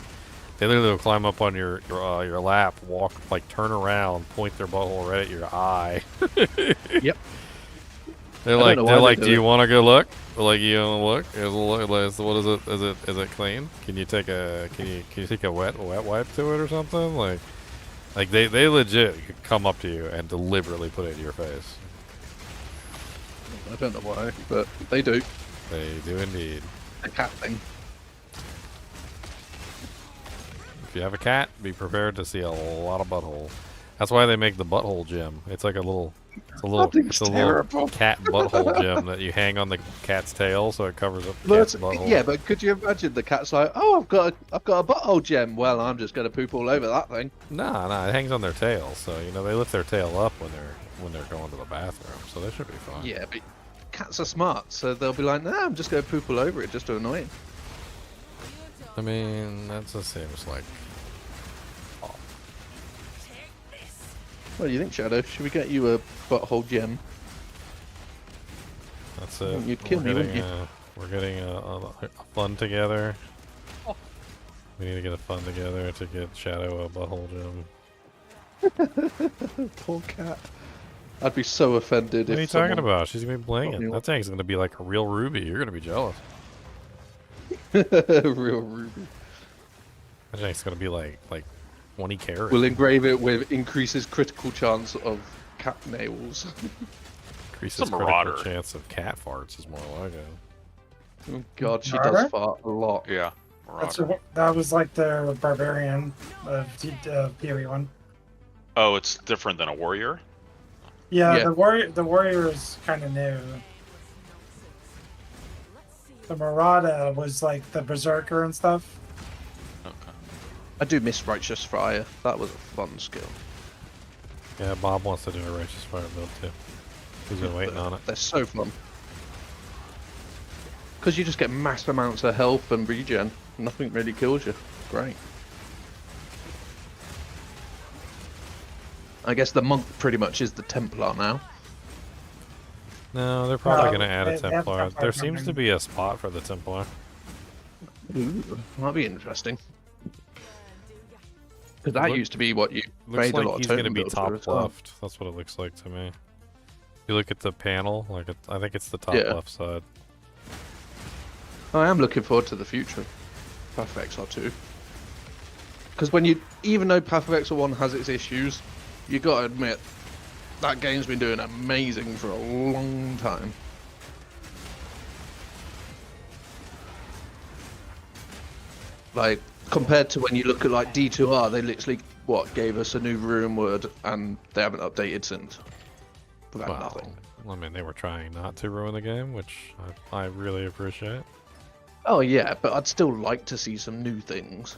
they literally will climb up on your lap, walk, like turn around, point their butthole right at your eye. Yep. They're like, do you want a good look? Like, you want to look? What is it? Is it clean? Can you take a wet wipe to it or something? Like they legit come up to you and deliberately put it in your face. I don't know why, but they do. They do indeed. A cat thing. If you have a cat, be prepared to see a lot of butthole. That's why they make the butthole gem. It's like a little little cat butthole gem that you hang on the cat's tail so it covers up the cat's butthole. Yeah, but could you imagine the cat's like, "Oh, I've got a butthole gem. Well, I'm just gonna poop all over that thing." Nah, it hangs on their tail, so they lift their tail up when they're going to the bathroom, so they should be fine. Yeah, but cats are smart, so they'll be like, "Nah, I'm just gonna poop all over it just to annoy him." I mean, that just seems like. What do you think, Shadow? Should we get you a butthole gem? That's it. You'd kill me, wouldn't you? We're getting a fun together. We need to get a fun together to get Shadow a butthole gem. Poor cat. I'd be so offended What if are you talking about? She's gonna be blinging. That thing's gonna be like a real ruby. You're gonna be jealous. Real ruby. That thing's gonna be like 20 carats. We'll engrave it with increases critical chance of cat nails. Increases critical chance of cat farts is more like it. Oh god, she Marauder? does fart a lot. Yeah. That was like the barbarian of PoE1. Oh, it's different than a warrior? Yeah, the warrior is kind of new. The Marauder was like the berserker and stuff. I do miss Righteous Fire. That was a fun skill. Yeah, Bob wants to do a Righteous Fire build too. He's been waiting on it. They're so fun. Because you just get massive amounts of health and regen. Nothing really kills you. Great. I guess the monk pretty much is the Templar now. No, they're probably going to add a Templar. There seems to be a spot for the Templar. Ooh, that'd be interesting. Because that used to be what you made a lot of he's going to be totem top builds for as well. left. That's what it looks like to me. If you look at the panel, I think it's the top Yeah. left side. I am looking forward to the future. Path of Exile 2. Because even though Path of Exile 1 has its issues, you gotta admit, that game's been doing amazing for a long time. Like, compared to when you look at like D2R, they literally gave us a new room word and they haven't updated since. About nothing. I mean, they were trying not to ruin the game, which I really appreciate. Oh yeah, but I'd still like to see some new things.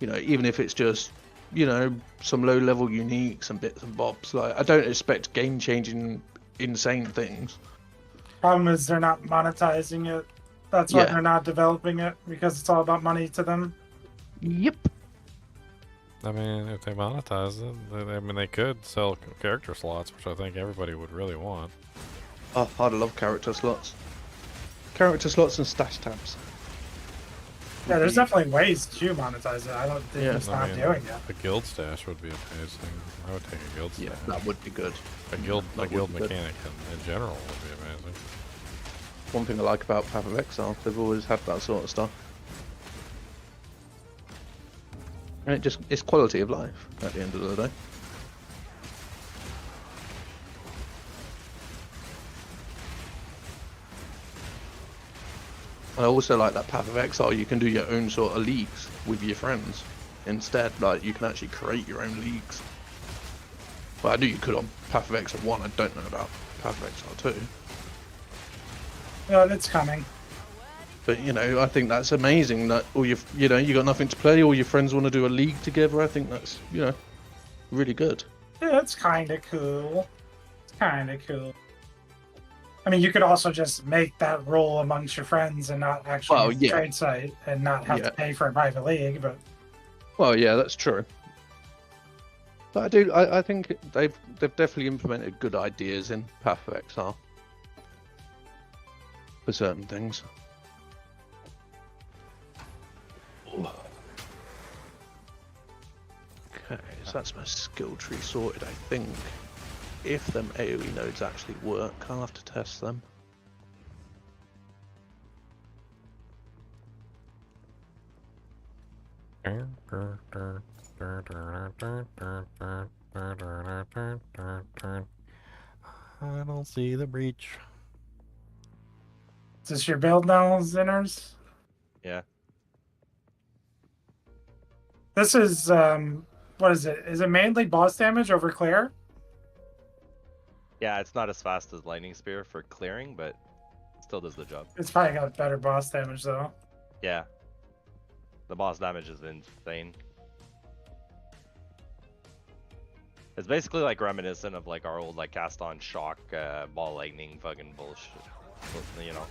You know, even if it's just, you know, some low-level uniques and bits and bobs. Like, I don't expect game-changing, insane things. Problem is they're not monetizing it. That's why Yeah. they're not developing it, because it's all about money to them. Yep. I mean, if they monetize it, I mean, they could sell character slots, which I think everybody would really want. Oh, I'd love character slots. Character slots and stash tabs. Yeah, there's definitely ways to monetize it. I don't think it's I not mean, doing it. A guild stash would be amazing. I would take a guild stash. Yeah, that would be good. A guild That would be good. mechanic in general would be amazing. One thing I like about Path of Exile, they've always had that sort of stuff. And it's quality of life at the end of the day. I also like that Path of Exile, you can do your own sort of leagues with your friends. Instead, like, you can actually create your own leagues. Well, I knew you could on Path of Exile 1, I don't know about Path of Exile 2. No, it's coming. But, you know, I think that's amazing that all you know, you got nothing to play, all your friends want to do a league together. I think that's, you know, really good. Yeah, it's kind of cool. It's kind of cool. I mean, you could also just make that rule amongst your friends and not actually use a trade site and not have to pay for a private league, but... Well, yeah, that's true. But I think they've definitely implemented good ideas in Path of Exile. For certain things. Okay, so that's my skill tree sorted, I think. If them AoE nodes actually work, I'll have to test them. I don't see the breach. Is this your build now, Zinners? Yeah. This is, what is it? Is it mainly boss damage over clear? Yeah, it's not as fast as Lightning Spear for clearing, but it still does the job. It's probably got better boss damage, though. Yeah. The boss damage is insane. It's basically like reminiscent of like our old like cast on shock, ball lightning fucking bullshit. You know,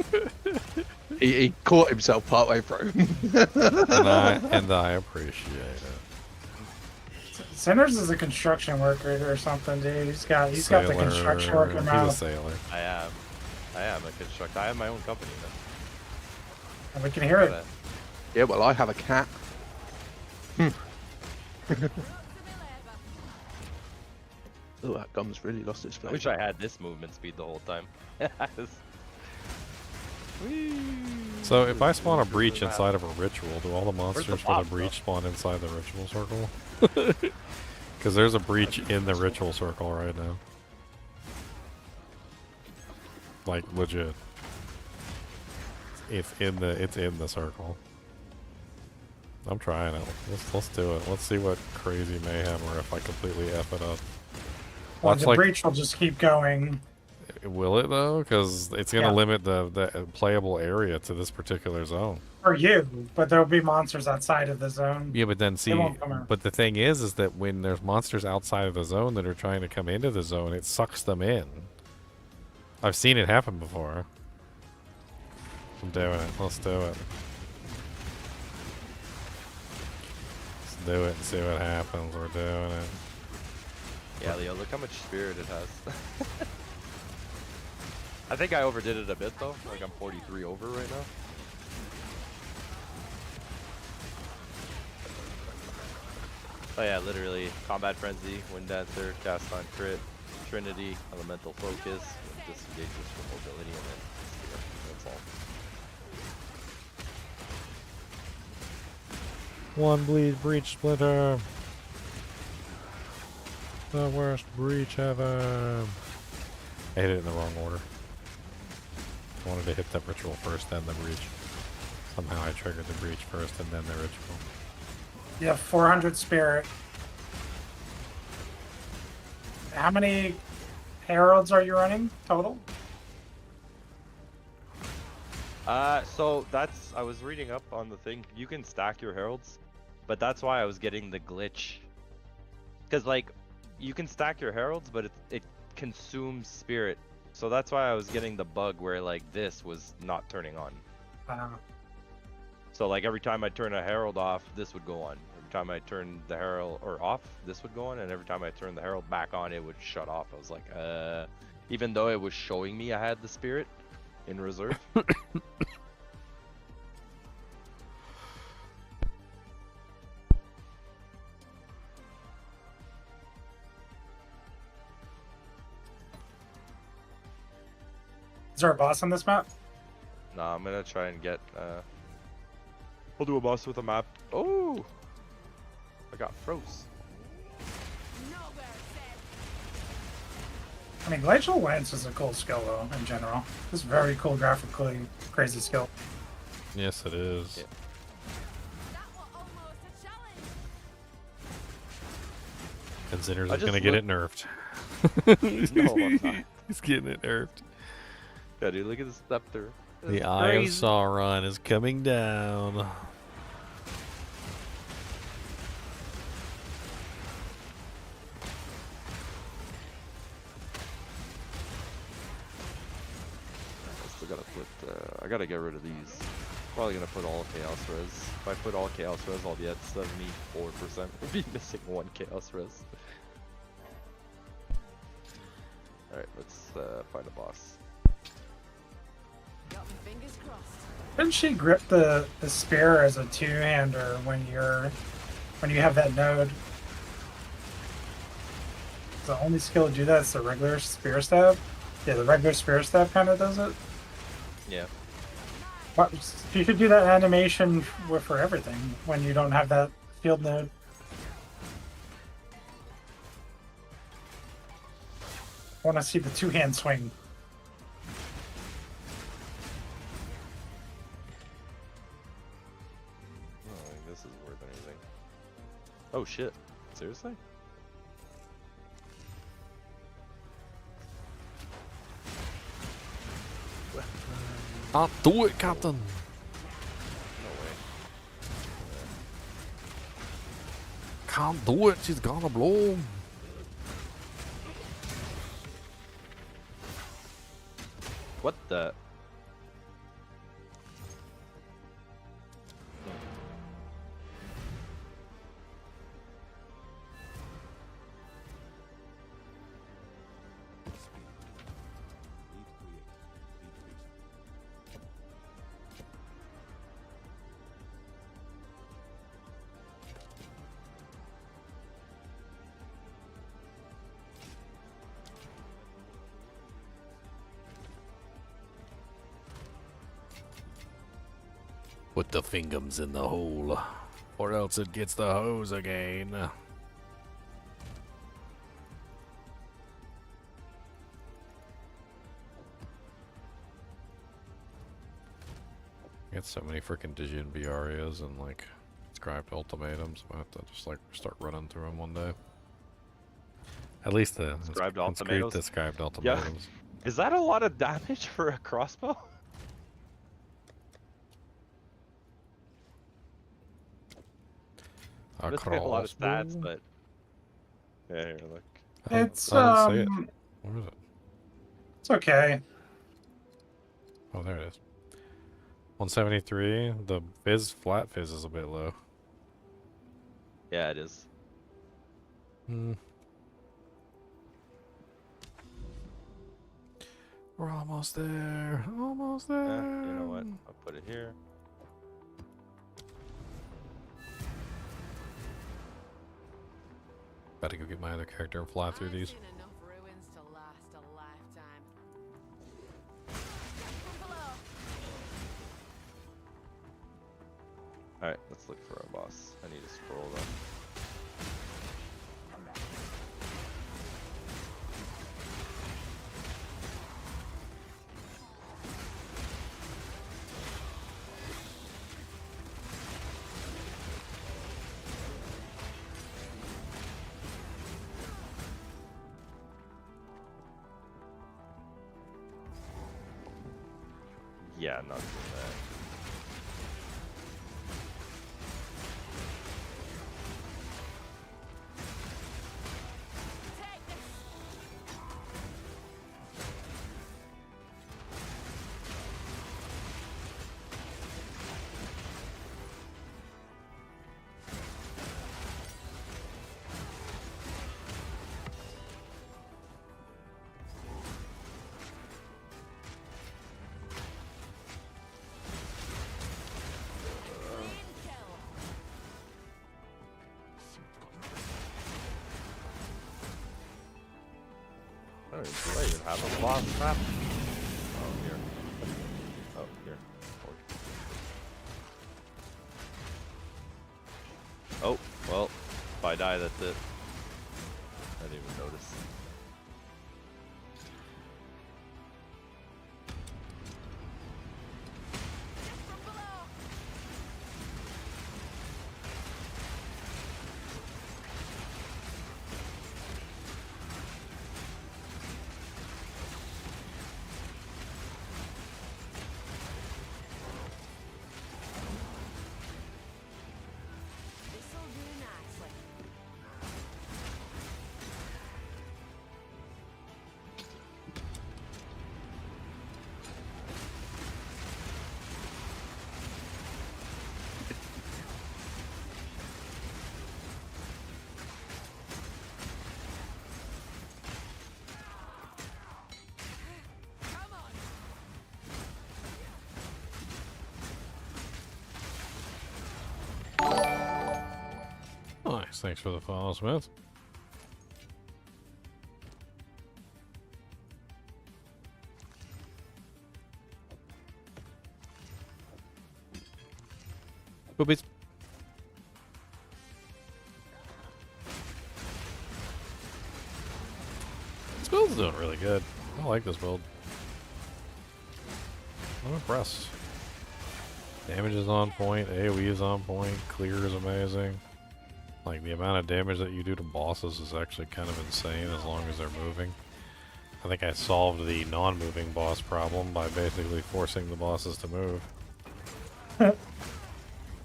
like He caught himself partway through. and I appreciate it. Sinners is a construction worker or something, dude. He's got the construction worker He's mouth. a sailor. I am a constructor. I have my own company now. And we can hear it. Yeah, well, I have a cat. Oh, that gum's really lost its I flavour. wish I had this movement speed the whole time. So if I spawn a breach inside of a ritual, do all the monsters the for the boss, breach spawn inside the ritual circle? Because there's a breach in the ritual circle right now. Like legit. It's in the circle. I'm trying it. Let's do it. Let's see what crazy mayhem or if I completely F it up. Well, the breach will just keep going. Will it though? Because it's going to limit the playable area to this particular zone. For you, but there'll be monsters outside of the zone. Yeah, but then They see, won't come around. but the thing is that when there's monsters outside of the zone that are trying to come into the zone, it sucks them in. I've seen it happen before. I'm doing it. Let's do it. Let's do it and see what happens. We're doing it. Yeah, Leo, look how much spirit it has. I think I overdid it a bit though. Like I'm 43 over right now. Oh yeah, literally combat frenzy, wind dancer, cast on crit, trinity, elemental focus, and disengage just for mobility, and then that's all. One bleed breach splitter. The worst breach ever. I hit it in the wrong order. I wanted to hit that ritual first, then the breach. Somehow I triggered the breach first and then the ritual. You have 400 spirit. How many heralds are you running total? So that's, I was reading up on the thing. You can stack your heralds, but that's why I was getting the glitch. Because like, you can stack your heralds, but it consumes spirit. So that's why I was getting the bug where like this was not turning on. So like every time I turn a herald off, this would go on. Every time I turn the herald off, this would go on, and every time I turn the herald back on, it would shut off. I was like, even though it was showing me I had the spirit in reserve. Is there a boss on this map? Nah, I'm gonna try and get we'll do a boss with a map. Oh, I got froze. I mean, Glacial Lance is a cool skill, though, in general. It's very cool, graphically crazy skill. Yes, it is. Yeah. Considers I he's gonna just get it nerfed. No, I'm not. He's getting it nerfed. Yeah, dude, look at the scepter. The That's Eye of crazy. Sauron is coming down. I still gotta put, I gotta get rid of these. Probably gonna put all Chaos Res. If I put all Chaos Res, I'll be at 74%. We'll be missing one Chaos Res. Alright, let's find a boss. Got my fingers crossed. Couldn't she grip the spear as a two-hander when you have that node? The only skill to do that is the regular spear stab. Yeah, the regular spear stab kind of does it. Yeah. But you should do that animation for everything when you don't have that field node. I want to see the two-hand swing. I don't think this is worth anything. Oh shit. Seriously? I'll do it, Captain. No way. Can't do it. She's gonna blow. What the? Put the fingers in the hole, or else it gets the hose again. Get so many freaking Djinn areas and like scribed ultimatums. I have to just like start running through them one day. At least the Scribed inscript ultimatums? the scribed Yeah. ultimatums. Is that a lot of damage for a crossbow? It's got a lot of stats, but yeah, here, look. It's I don't see it. Where is it? It's okay. Oh, there it is. 173. The flat fizz is a bit low. Yeah, it is. Hmm. We're almost there. Almost there. You know what? I'll put it here. Better go get my other character and fly through these. Enough ruins to last a lifetime. Alright, let's look for our boss. I need to scroll though. Yeah, I'm not doing that. Do I even have a boss trap? Oh, here. Oh, here. Oh, well, if I die, that's it. I didn't even notice. This'll do nicely. Come on. Nice. Thanks for the follow, Smith. Boobies. This build's doing really good. I like this build. I'm impressed. Damage is on point, AoE is on point, clear is amazing. Like, the amount of damage that you do to bosses is actually kind of insane as long as they're moving. I think I solved the non-moving boss problem by basically forcing the bosses to move.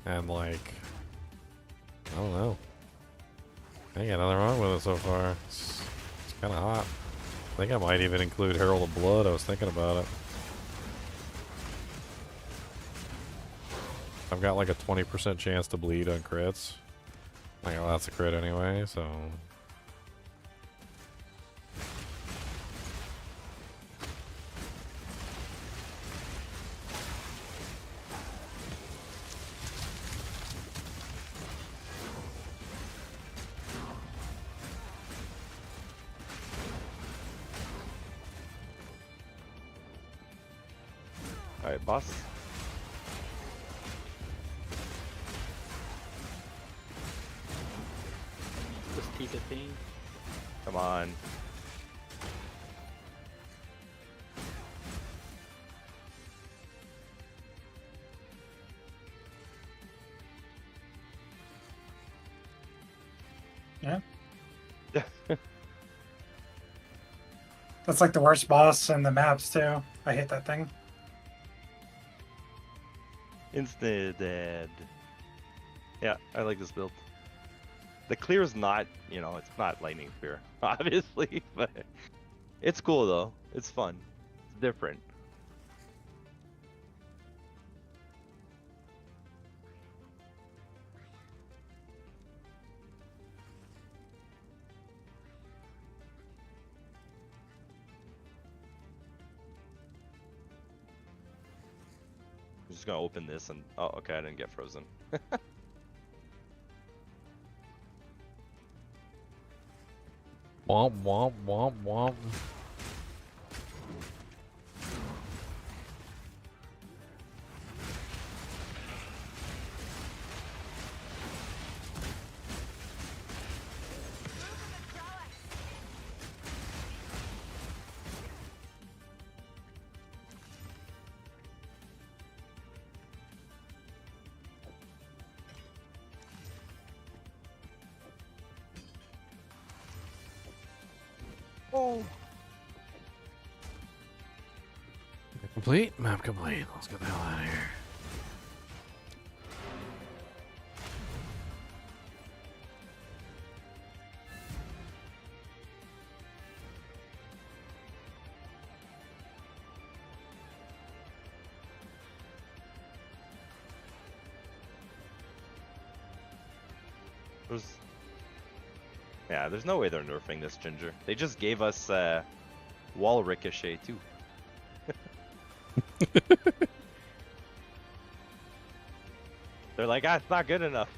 And like, I don't know. I ain't got nothing wrong with it so far. It's kind of hot. I think I might even include Herald of Blood. I was thinking about it. I've got like a 20% chance to bleed on crits. Like, well, that's a crit anyway, so. Alright, boss. Just T15. Come on. Yeah. That's like the worst boss in the maps too. I hate that thing. Instant dead. Yeah, I like this build. The clear is not, you know, it's not lightning spear, obviously, but it's cool though. It's fun. It's different. I'm just gonna open this and oh, okay, I didn't get frozen. Womp womp womp womp. Complete? Map complete. Let's get the hell out of here. There's no way they're nerfing this Ginger. They just gave us wall ricochet too. They're like, it's not good enough.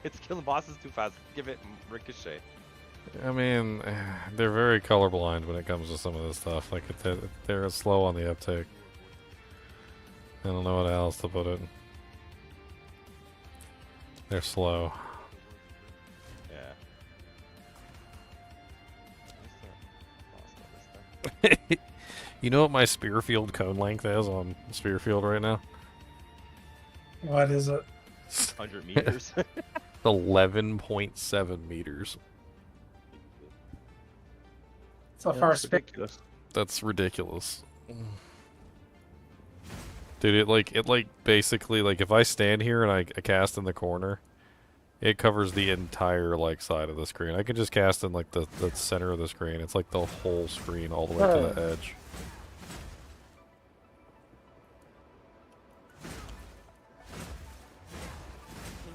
It's killing bosses too fast. Give it ricochet. I mean, they're very colorblind when it comes to some of this stuff. Like, they're slow on the uptake. I don't know what else to put it. They're slow. Yeah. You know what my spear field cone length is on spear field right now? What is it? 100 meters. 11.7 meters. So far, That's ridiculous. That's ridiculous. Dude, it basically, like, if I stand here and I cast in the corner, it covers the entire, like, side of the screen. I can just cast in, like, the center of the screen. It's like the whole screen all the way to the edge.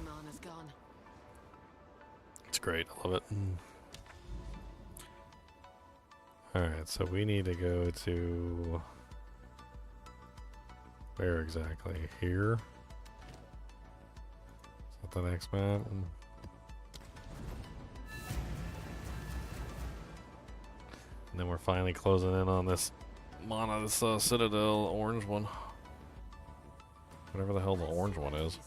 Mana's gone. It's great. I love it. Alright, so we need to go to... Where exactly? Here? Is that the next map? And then we're finally closing in on this Momma, this Citadel orange one. Whatever the hell the orange one is.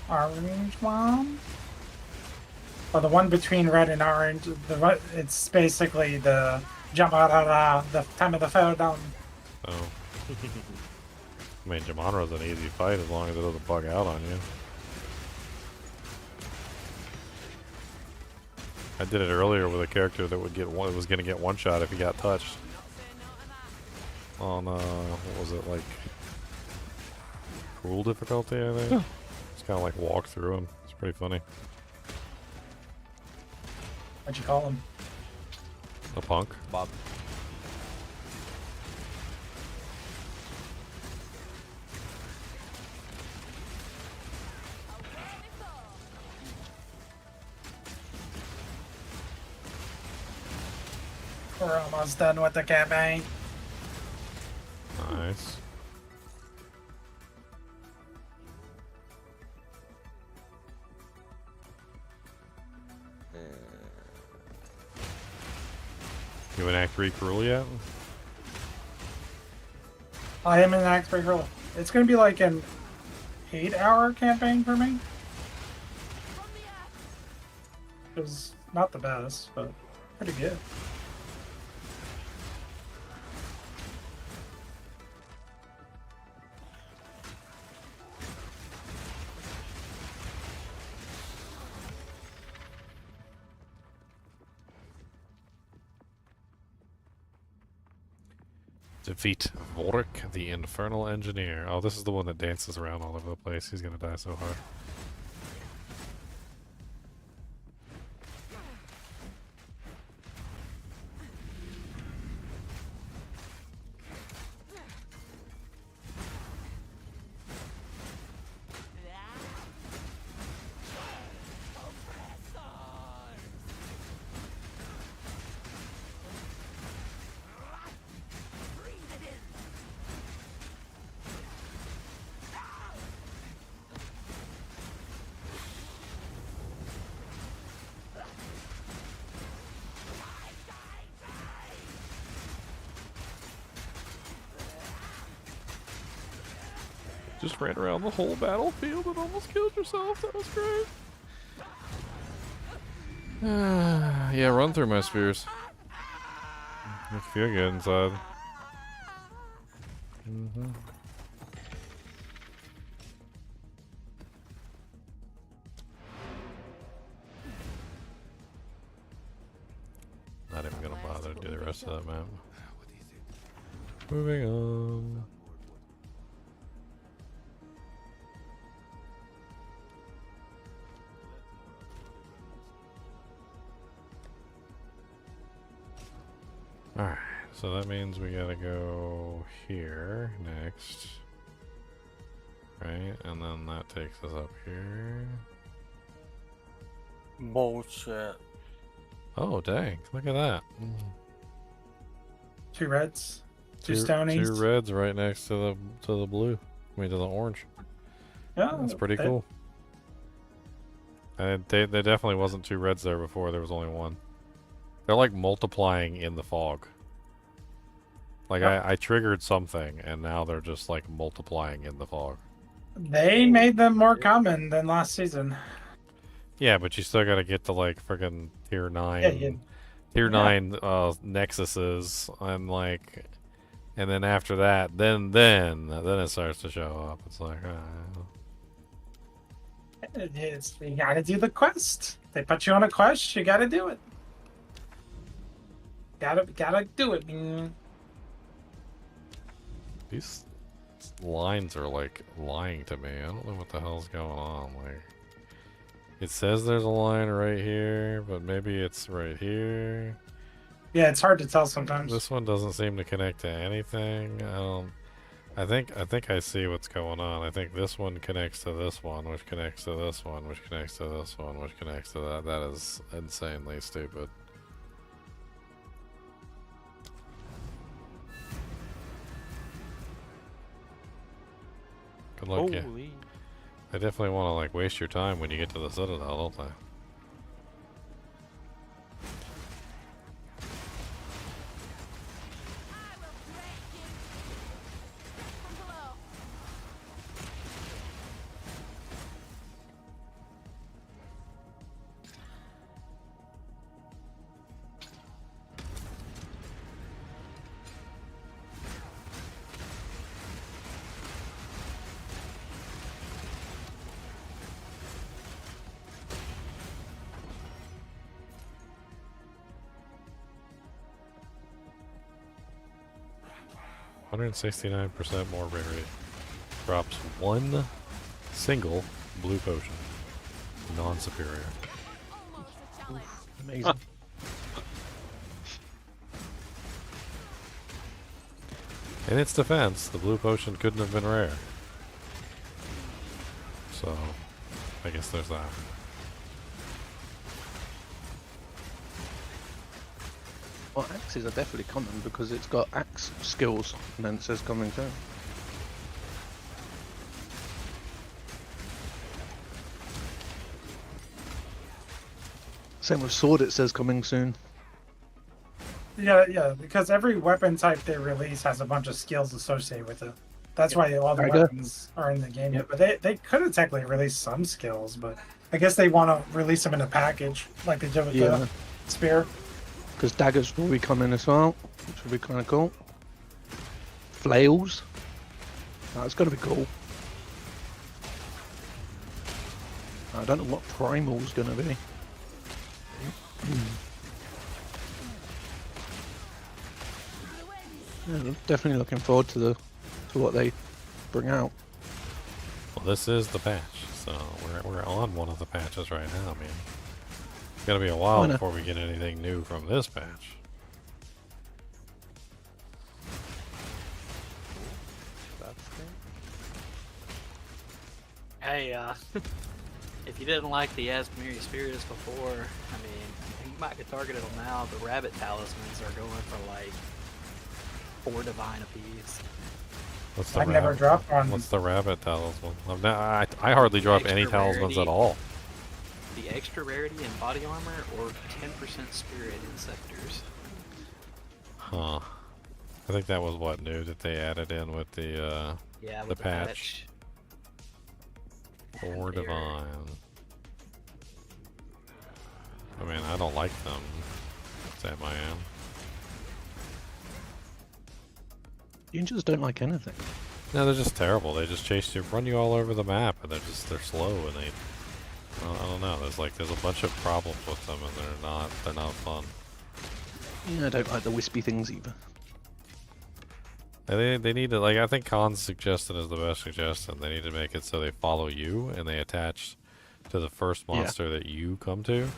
Orange one? Oh, the one between red and orange. It's basically the jump out of the time of the fell down. Oh. I mean, Jamonra's an easy fight as long as it doesn't bug out on you. I did it earlier with a character that was going to get one shot if he got touched. On what was it, like cruel difficulty? I think. Just kind of like walk through him. It's pretty funny. What'd you call him? A punk. Bob. We're almost done with the campaign. Nice. You in Act 3 Cruel yet? I am in Act 3 Hurl. It's gonna be like an 8-hour campaign for me. It was not the best, but pretty good. Defeat Vorik, the Infernal Engineer. Oh, this is the one that dances around all over the place. He's gonna die so hard. Just ran around the whole battlefield and almost killed yourself. That was great. Yeah, run through my spears. I feel good inside. do the rest of that map. Moving on. Alright, so that means we gotta go here next. Right, and then that takes us up here. Bullshit. Oh, dang, look at that. 2 reds, 2 stonies. 2 reds right next to the blue. I mean, to the orange. Yeah, that's pretty cool. And there definitely wasn't 2 reds there before. There was only 1. They're like multiplying in the fog. Like I triggered something, and now they're just like multiplying in the fog. They made them more common than last season. Yeah, but you still gotta get to like friggin' tier 9, Yeah, tier 9 nexuses, and like, and then after that, then it starts to show up. It's like, You gotta do the quest. They put you on a quest. You gotta do it. Gotta do it. these lines are like lying to me. I don't know what the hell's going on. Like, it says there's a line right here, but maybe it's right here. Yeah, it's hard to tell sometimes. This one doesn't seem to connect to anything. I think I see what's going on. I think this one connects to this one, which connects to this one, which connects to this one, which connects to that. That is insanely stupid. Good luck, yeah. I definitely want to like waste your time when you get to the Citadel, don't I? %69% more rarity. Drops 1 single blue potion. Non-superior. Amazing. In its defense, the blue potion couldn't have been rare. So, I guess there's that. Well, axes are definitely common because it's got axe skills, and then it says coming soon. Same with sword, it says coming soon. Yeah, because every weapon type they release has a bunch of skills associated with it. That's why all the weapons are in the game yet. But they could have technically released some skills, but I guess they want to release them in a package, like they did with the spear. Because daggers will be coming as well, which will be kind of cool. Flails. That's going to be cool. I don't know what Primal's going to be. Yeah, definitely looking forward to what they bring out. Well, this is the patch, so we're on one of the patches right now, man. It's gonna be a while before we get anything new from this patch. Hey, if you didn't like the Asmiri Spirits before, I mean, you might get targeted on now. The rabbit talismans are going for like 4 divine apiece. What's the I've never dropped one. What's the rabbit talisman? I hardly drop any talismans at all. The extra rarity in body armor or 10% spirit in sectors. Huh. I think that was what new that they added in with the with the patch. Or divine. I mean, I don't like them. Sam, I am. You just don't like anything. No, they're just terrible. They just chase you, run you all over the map, and they're slow, and they. I don't know. There's a bunch of problems with them, and they're not fun. Yeah, I don't like the wispy things either. They need to, like, I think Khan's suggestion is the best suggestion. They need to make it so they follow you and they attach to the first monster that you come to,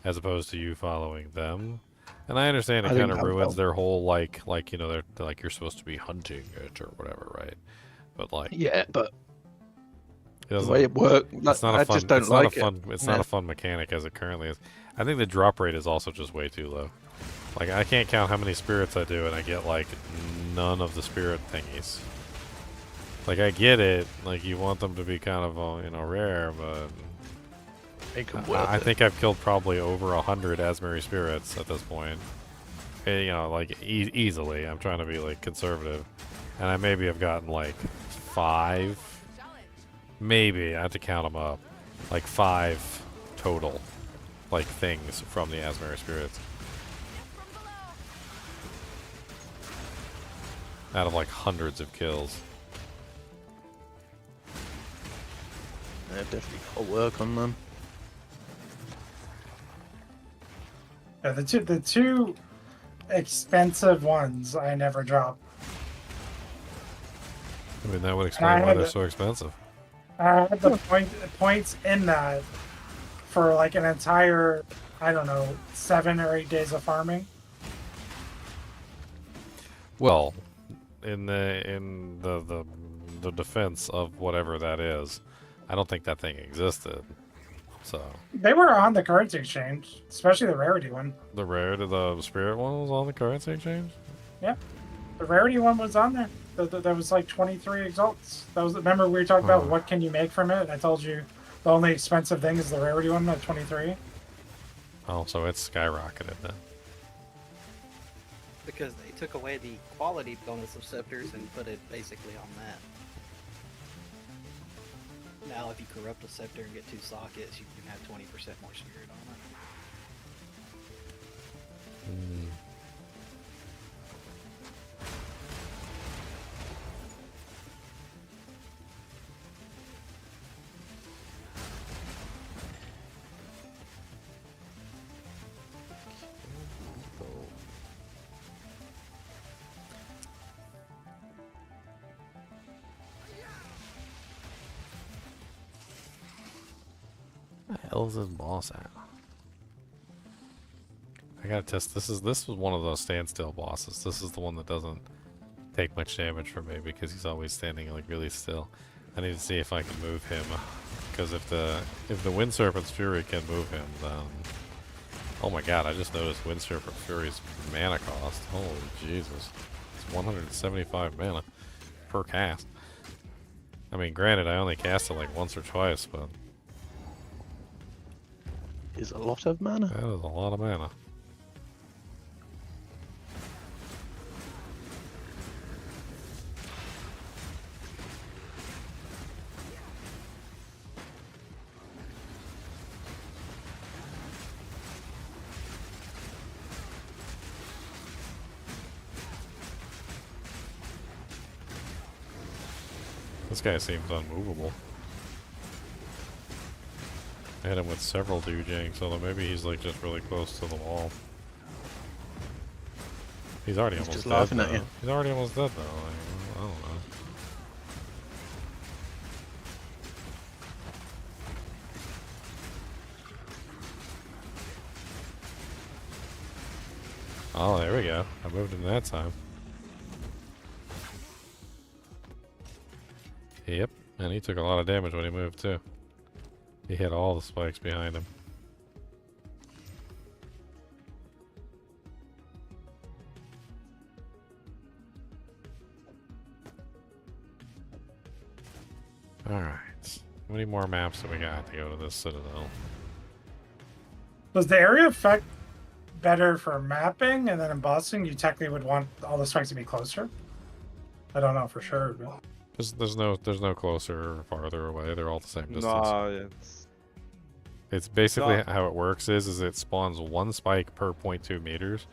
as opposed to you following them. And I understand it kind of ruins their whole, like, you know, they're like, you're supposed to be hunting it or whatever, right? But, like... Yeah, but... the way it works, it's not a fun, I just don't it's like not a fun, it. It's not a fun mechanic as it currently is. I think the drop rate is also just way too low. Like, I can't count how many spirits I do, and I get, like, none of the spirit thingies. Like, I get it. Like, you want them to be kind of, you know, rare, but... I think I've killed probably over 100 Asmeri spirits at this point. You know, like, easily. I'm trying to be, like, conservative. And I maybe have gotten, like, 5... Maybe. I have to count them up. Like, 5 total, like, things from the Asmeri spirits. Out of, like, hundreds of kills. Yeah, definitely got to work on them. Yeah, the two expensive ones I never drop. I mean, that would explain why they're so expensive. I had the points in that for like an entire, I don't know, 7 or 8 days of farming. Well, in the defense of whatever that is, I don't think that thing existed. So They were on the currency exchange, especially the rarity one. the spirit one was on the currency exchange? Yeah, the rarity one was on there. There was like 23 exalts. That was, remember we were talking about what can you make from it? And I told you the only expensive thing is the rarity one at 23. Oh, so it's skyrocketed then. Because they took away the quality bonus of scepters and put it basically on that. Now if you corrupt a scepter and get 2 sockets, you can have 20% more spirit on it. Where the hell is this boss at? I gotta test. This was one of those standstill bosses. This is the one that doesn't take much damage from me because he's always standing like really still. I need to see if I can move him, because if the Wind Serpent's Fury can move him, then oh my god! I just noticed Wind Serpent Fury's mana cost. Holy Jesus! It's 175 mana per cast. I mean, granted, I only cast it like once or twice, but is a lot of mana. That is a lot of mana. This guy seems unmovable. I hit him with several doojangs, although maybe he's like just really close to the wall. He's already almost just dead laughing though. at you. He's already almost dead though. Like, I don't know. Oh, there we go. I moved him that time. Yep, and he took a lot of damage when he moved too. He hit all the spikes behind him. Alright. How many more maps do we got to go to this Citadel? Was the area effect better for mapping, and then embossing you technically would want all the spikes to be closer? I don't know for sure. But... There's no closer or farther away. They're all the same distance. No, it's basically No. how it works is it spawns 1 spike per 0.2 meters.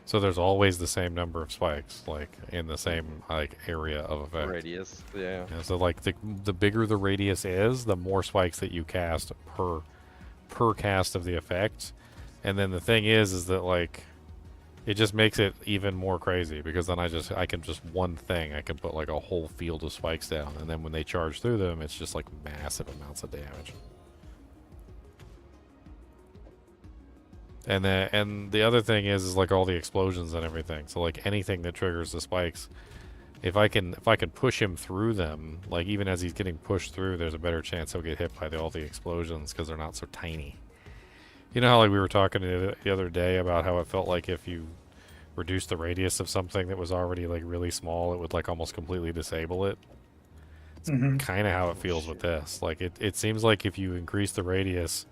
So there's always the same number of spikes, like in the same like area of effect. Radius, yeah. So like the bigger the radius is, the more spikes that you cast per cast of the effect. And then the thing is that like it just makes it even more crazy because then I can just one thing, I can put like a whole field of spikes down, and then when they charge through them, it's just like massive amounts of damage. And the other thing is like all the explosions and everything. So like anything that triggers the spikes, if I can push him through them, like even as he's getting pushed through, there's a better chance he'll get hit by all the explosions because they're not so tiny. You know how like we were talking the other day about how it felt like if you reduce the radius of something that was already like really small, it would like almost completely disable it. It's kind of how it feels with this. Like it seems like if you increase the radius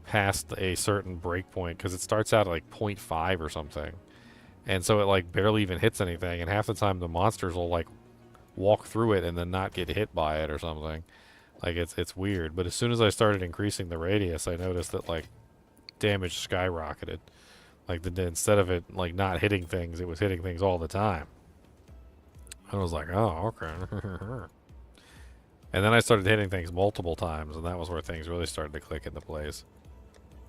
past a certain breakpoint, because it starts out at like 0.5 or something, and so it like barely even hits anything, and half the time the monsters will like walk through it and then not get hit by it or something. Like it's weird. But as soon as I started increasing the radius, I noticed that like damage skyrocketed. Like instead of it like not hitting things, it was hitting things all the time. I was like, oh, okay. And then I started hitting things multiple times, and that was where things really started to click into place.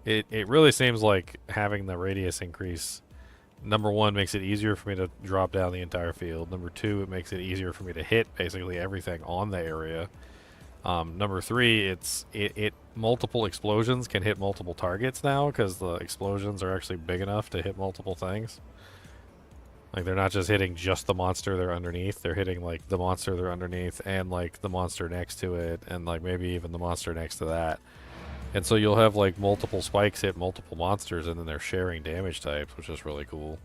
It really seems like having the radius increase, number one, makes it easier for me to drop down the entire field. Number two, it makes it easier for me to hit basically everything on the area. Number three, it multiple explosions can hit multiple targets now because the explosions are actually big enough to hit multiple things. Like they're not just hitting just the monster they're underneath, they're hitting like the monster they're underneath and like the monster next to it and like maybe even the monster next to that. And so you'll have like multiple spikes hit multiple monsters, and then they're sharing damage types, which is really cool.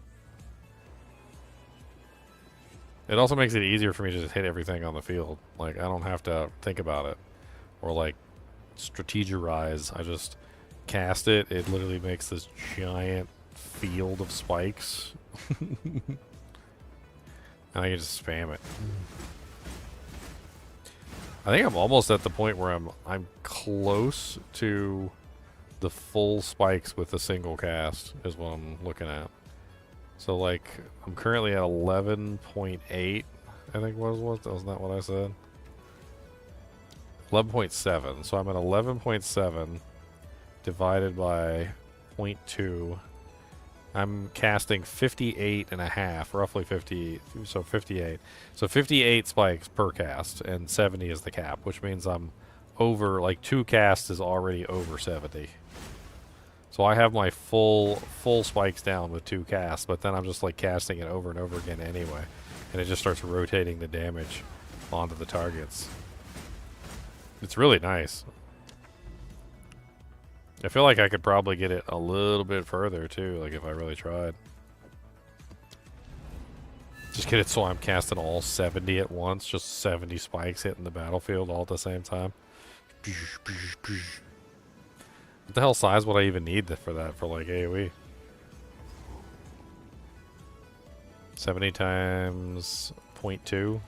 It also makes it easier for me to just hit everything on the field. Like I don't have to think about it or like strategize. I just cast it. It literally makes this giant field of spikes. And I can just spam it. I think I'm almost at the point where I'm close to the full spikes with a single cast is what I'm looking at. So like I'm currently at 11.8. I think wasn't that what I said? 11.7. So I'm at 11.7 divided by 0.2. I'm casting 58 and a half, roughly 50, so 58. So 58 spikes per cast, and 70 is the cap, which means I'm over, like 2 casts is already over 70. So I have my full spikes down with 2 casts, but then I'm just like casting it over and over again anyway. And it just starts rotating the damage onto the targets. It's really nice. I feel like I could probably get it a little bit further too, like if I really tried. Just get it so I'm casting all 70 at once, just 70 spikes hitting the battlefield all at the same time. What the hell size would I even need for that for like AoE? 70 times 0.2.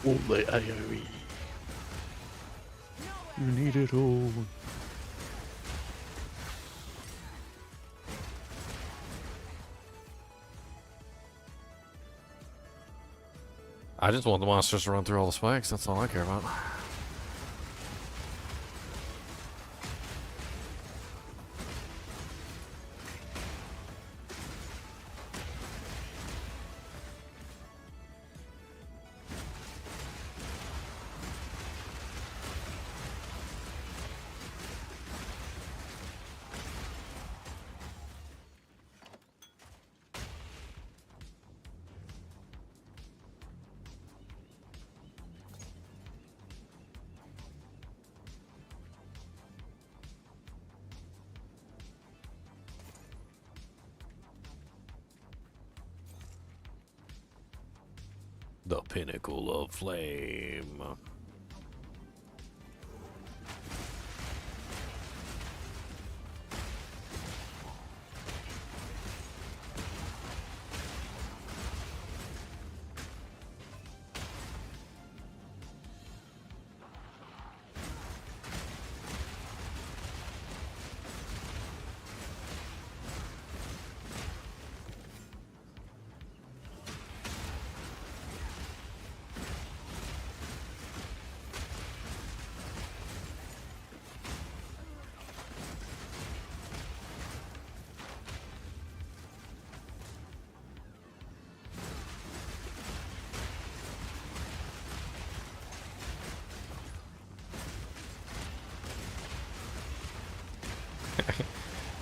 All the AoE. You need it all. I just want the monsters to run through all the spikes. That's all I care about. The pinnacle of flame.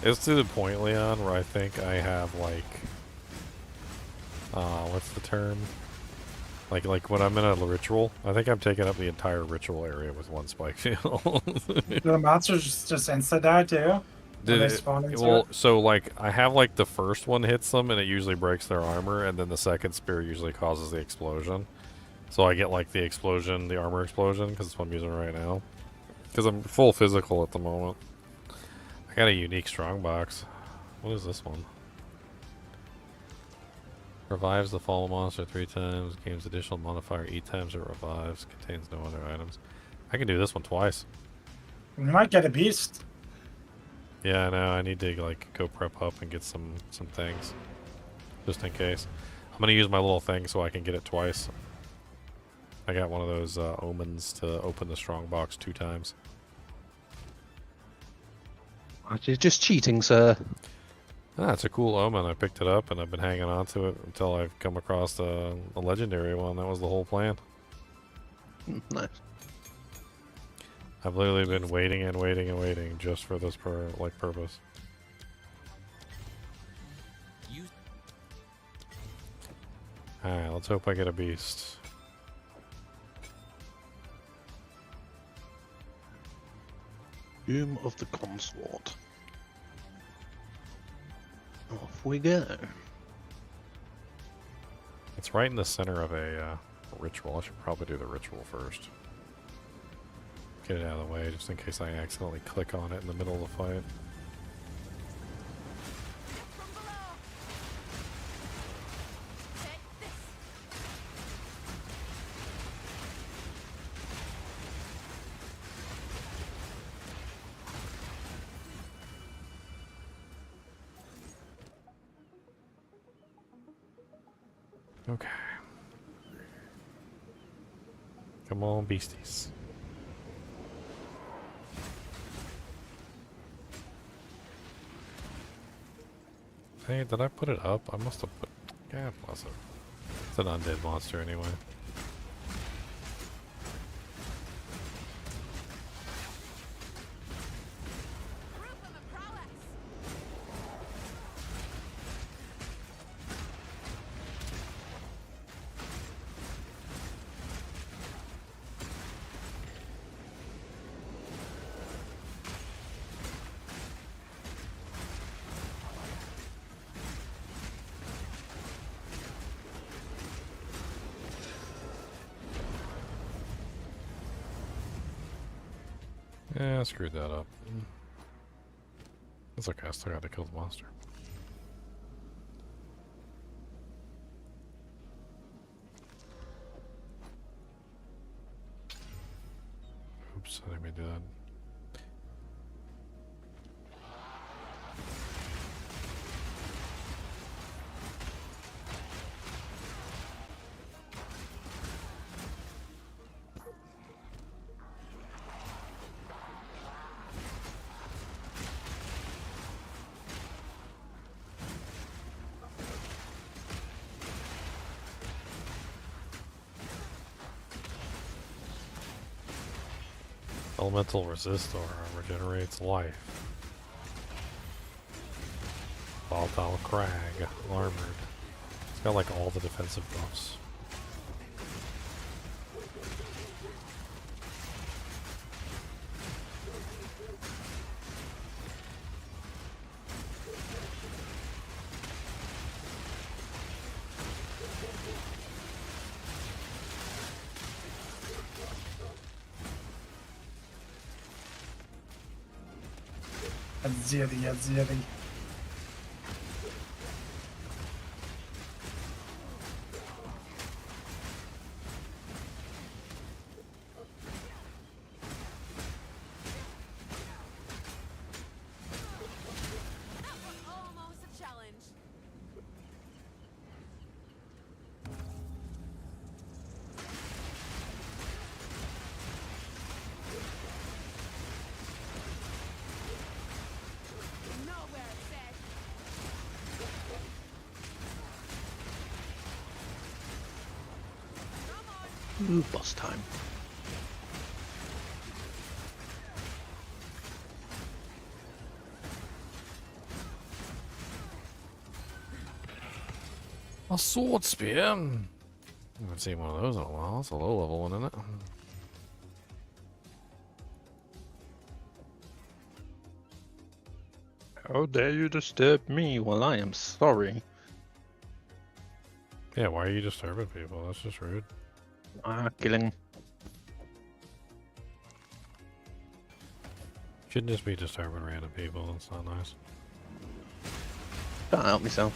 It's to the point, Leon, where I think I have like, what's the term? Like when I'm in a ritual, I think I'm taking up the entire ritual area with one spike field. Do the monsters just insta die too? When they spawn into Well, it? so like I have like the first one hits them and it usually breaks their armor, and then the second spear usually causes the explosion. So I get like the explosion, the armor explosion, because it's what I'm using right now. Because I'm full physical at the moment. I got a unique strongbox. What is this one? Revives the fallen monster 3 times. Gains additional modifier each times it revives. Contains no other items. I can do this one twice. You might get a beast. Yeah, I know. I need to like go prep up and get some things, just in case. I'm gonna use my little thing so I can get it twice. I got one of those omens to open the strongbox 2 times. You're just cheating, sir. Ah, it's a cool omen. I picked it up and I've been hanging on to it until I've come across a legendary one. That was the whole plan. Nice. I've literally been waiting and waiting and waiting just for this purpose. Alright, let's hope I get a beast. Doom of the Consort. Off we go. It's right in the center of a ritual. I should probably do the ritual first. Get it out of the way just in case I accidentally click on it in the middle of the fight. Okay. Come on, beasties. Hey, did I put it up? I must have put... God bless it. It's an undead monster anyway. Yeah, I screwed that up. It's okay, I still got to kill the monster. Oops, I didn't mean to do that. Elemental resist aura regenerates life. Volatile crag, armored. It's got like all the defensive buffs. Zitty. Almost a challenge. Nowhere safe. Ooh, boss time. A sword spear. I haven't seen one of those in a while. That's a low level one, isn't it? How dare you disturb me while I am sorry? Yeah, why are you disturbing people? That's just rude. Killing. Shouldn't just be disturbing random people. That's not nice. Can't help myself.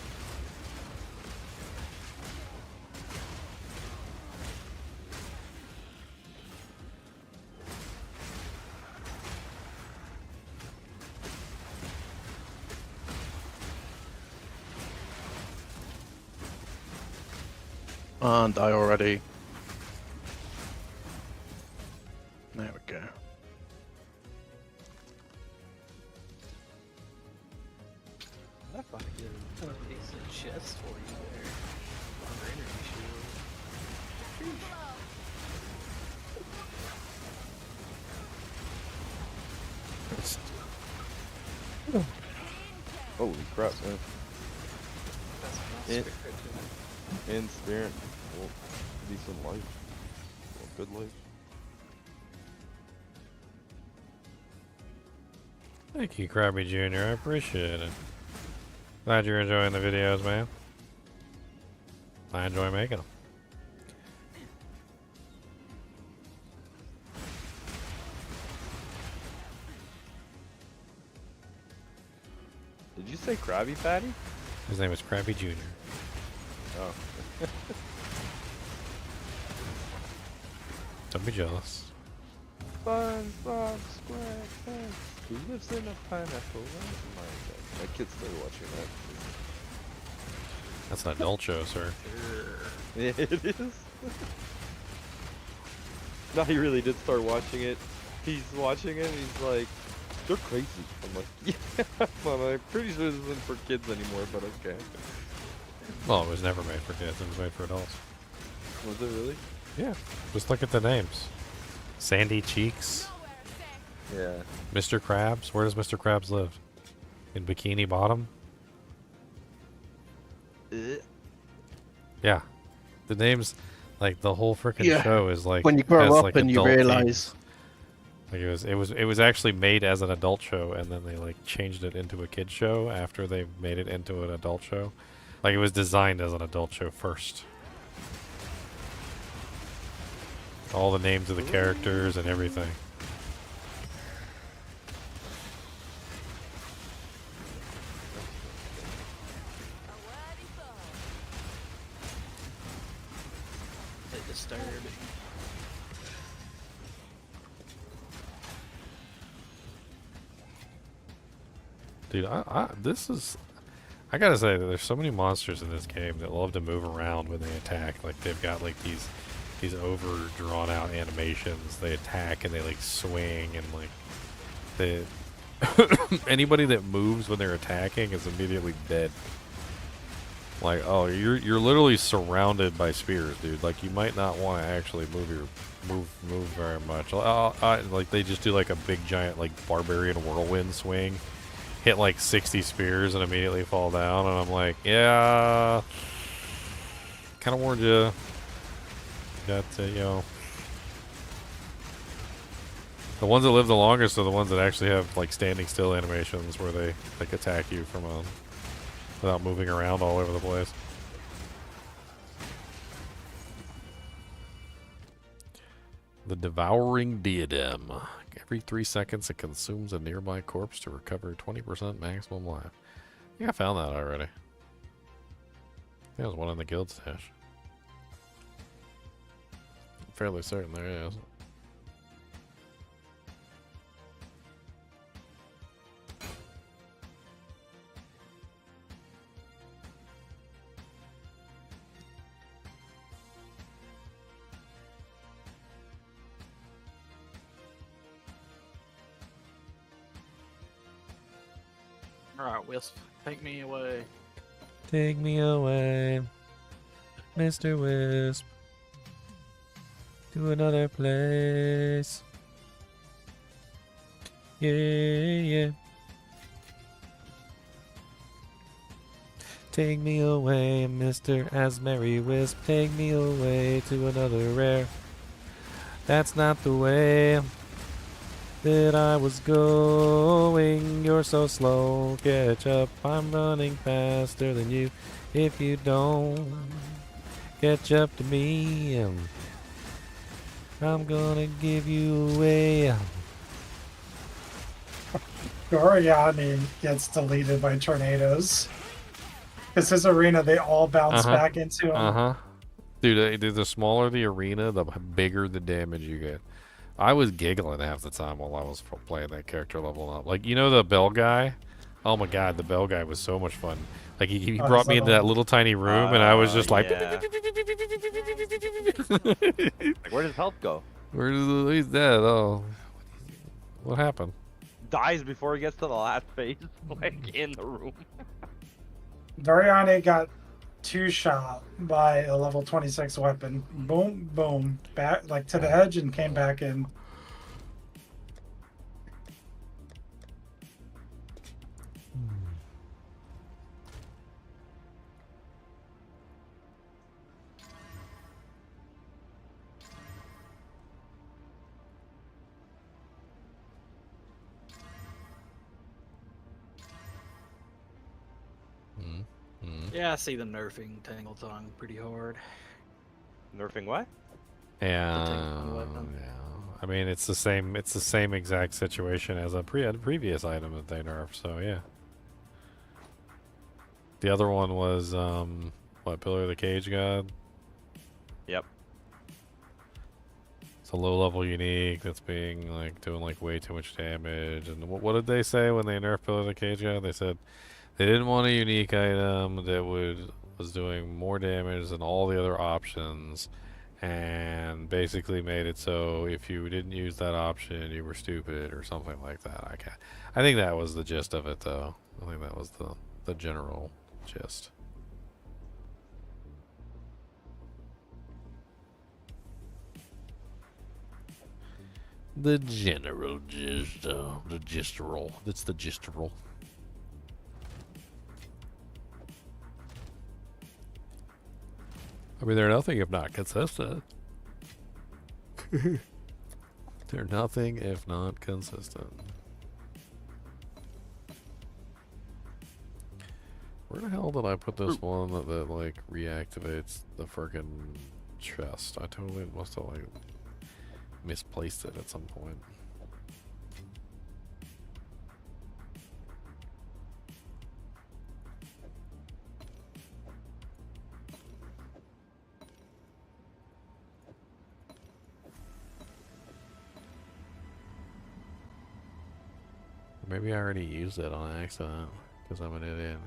And die already. There we go. I find a decent chest for you there. Under energy shield. Holy crap, man. In spirit. Well, decent life. Well, good life. Thank you, Krabby Jr. I appreciate it. Glad you're enjoying the videos, man. I enjoy making them. Did you say Krabby Patty? His name is Krabby Jr. Oh. Don't be jealous. SpongeBob SquarePants. Who lives in a pineapple? My kids started watching that. That's an adult show, sir. Yeah, it is. No, he really did start watching it. He's watching it and he's like, they're crazy. I'm like, yeah, well, I'm pretty sure this isn't for kids anymore, but okay. Well, it was never made for kids. It was made for adults. Was it really? Yeah. Just look at the names. Sandy Cheeks. Yeah. Mr. Krabs. Where does Mr. Krabs live? In Bikini Bottom? Yeah. The names, like the whole freaking show is like when you grow has, up like, and you adult realize. themes. Like it was actually made as an adult show, and then they like changed it into a kid show after they made it into an adult show. Like it was designed as an adult show first. All the names of the characters and everything. Bit disturbing. Dude, I gotta say that there's so many monsters in this game that love to move around when they attack. Like they've got like these over drawn out animations. They attack and they like swing and like anybody that moves when they're attacking is immediately dead. Like, oh, you're literally surrounded by spears, dude. Like you might not want to actually move very much. Like they just do like a big giant like barbarian whirlwind swing, hit like 60 spears and immediately fall down, and I'm like, yeah, kind of warned you. That you know, the ones that live the longest are the ones that actually have like standing still animations where they like attack you from without moving around all over the place. The Devouring Diadem. Every 3 seconds it consumes a nearby corpse to recover 20% maximum life. I think I found that already. I think there's one in the guild stash. I'm fairly certain there is. Alright, Wisp, take me away. Take me away, Mr. Wisp, to another place. Yeah, yeah. Take me away, Mr. Asmary Wisp. Take me away to another rare. That's not the way that I was going. You're so slow. Catch up. I'm running faster than you. If you don't catch up to me, I'm gonna give you away. Goriani gets deleted by tornadoes. Because his arena, they all bounce back into him. Dude, the smaller the arena, the bigger the damage you get. I was giggling half the time while I was playing that character level up. Like, you know the bell guy? Oh my god, the bell guy was so much fun. Like, he brought me into that little tiny room, and I was just like... Yeah. Like, where does health go? He's dead, oh. What happened? Dies before he gets to the last phase, like, in the room. Doriani got two-shot by a level 26 weapon. Boom, boom. Back, like, to the edge and came back in. Yeah, I see the nerfing Tangle Tongue pretty hard. Nerfing what? Yeah. I mean, it's the same. It's the same exact situation as a previous item that they nerfed. So yeah. The other one was what? Pillar of the Cage God. Yep. It's a low-level unique that's being like doing like way too much damage. And what did they say when they nerfed Pillar of the Cage God? They said they didn't want a unique item that was doing more damage than all the other options, and basically made it so if you didn't use that option, you were stupid or something like that. I think that was the gist of it, though. I think that was the general gist. The general gist, the gisteral. That's the gisteral. I mean, they're nothing if not consistent. They're nothing if not consistent. Where the hell did I put this one that like reactivates the frickin' chest? I totally must have like misplaced it at some point. Maybe I already used it on accident because I'm an idiot.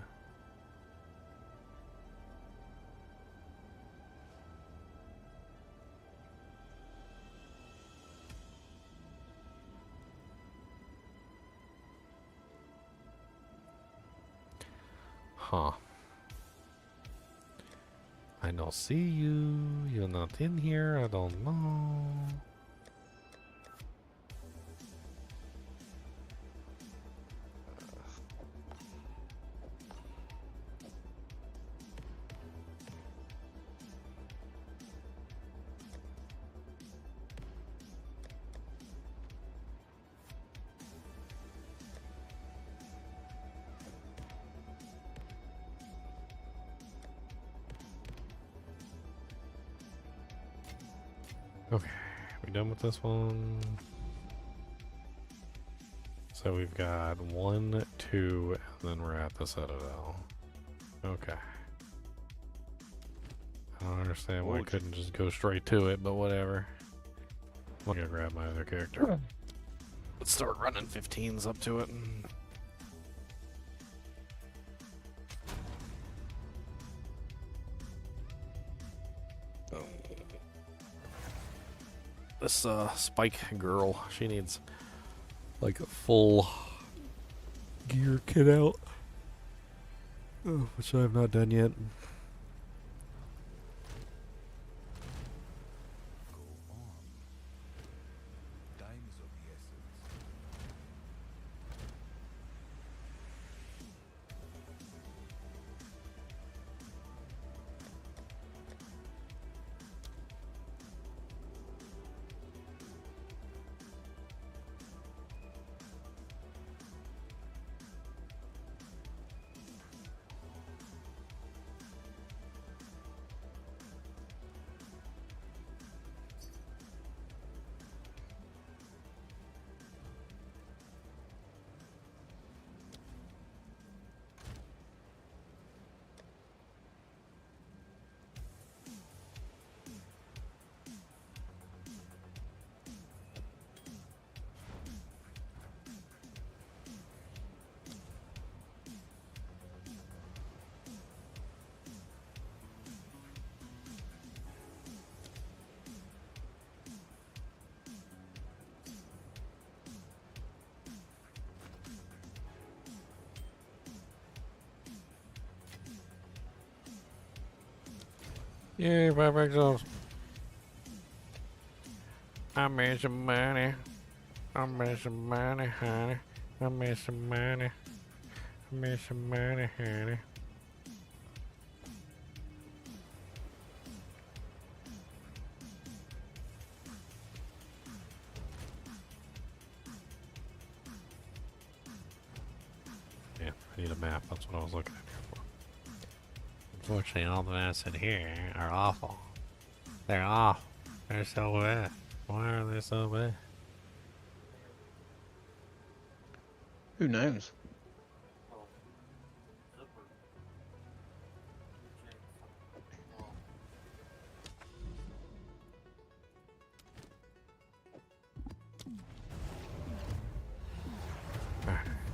Huh. I don't see you. You're not in here. I don't know. Okay, we done with this one? So we've got 1, 2, and then we're at the Citadel. Okay. I don't understand why I couldn't just go straight to it, but whatever. I'm gonna grab my other character. Let's start running 15s up to it. This Spike girl, she needs like a full gear kit out, which I have not done yet. Yay, 5 exos. I made some money. I made some money, honey. I made some money. I made some money, honey. Yeah, I need a map. That's what I was looking at here for. Unfortunately, all the maps in here are awful. They're awful. They're so bad. Why are they so bad? Who knows?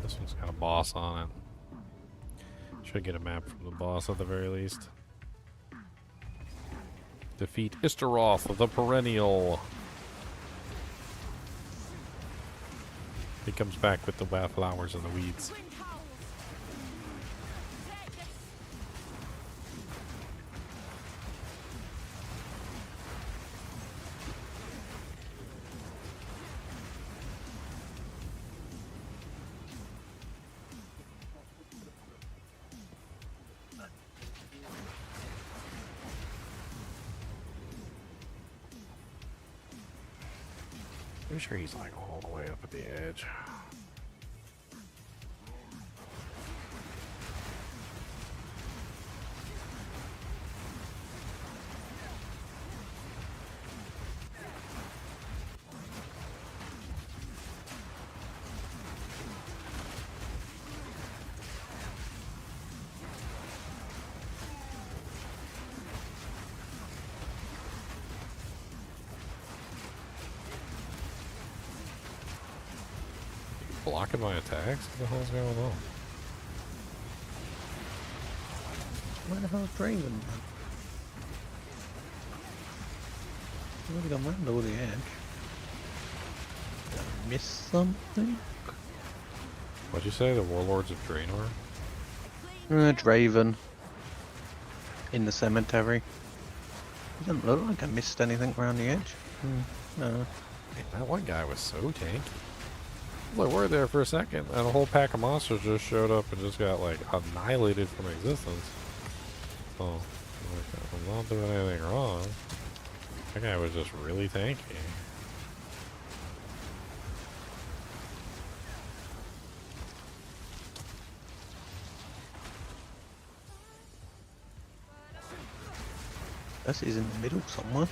This one's got a boss on it. Should get a map from the boss at the very least. Defeat Istaroth, the Perennial. He comes back with the flowers and the weeds. I'm sure he's like all the way up at the edge. Blocking my attacks? What the hell's going on? Where the hell's Draven? I've already gone round all the edge. Did I miss something? What'd you say? The Warlords of Draenor? Draven. In the cemetery. It doesn't look like I missed anything around the edge. No. Man, that one guy was so tanky. Like, we're there for a second, and a whole pack of monsters just showed up and just got, like, annihilated from existence. So, like, I'm not doing anything wrong. That guy was just really tanky. This is in the middle somewhere.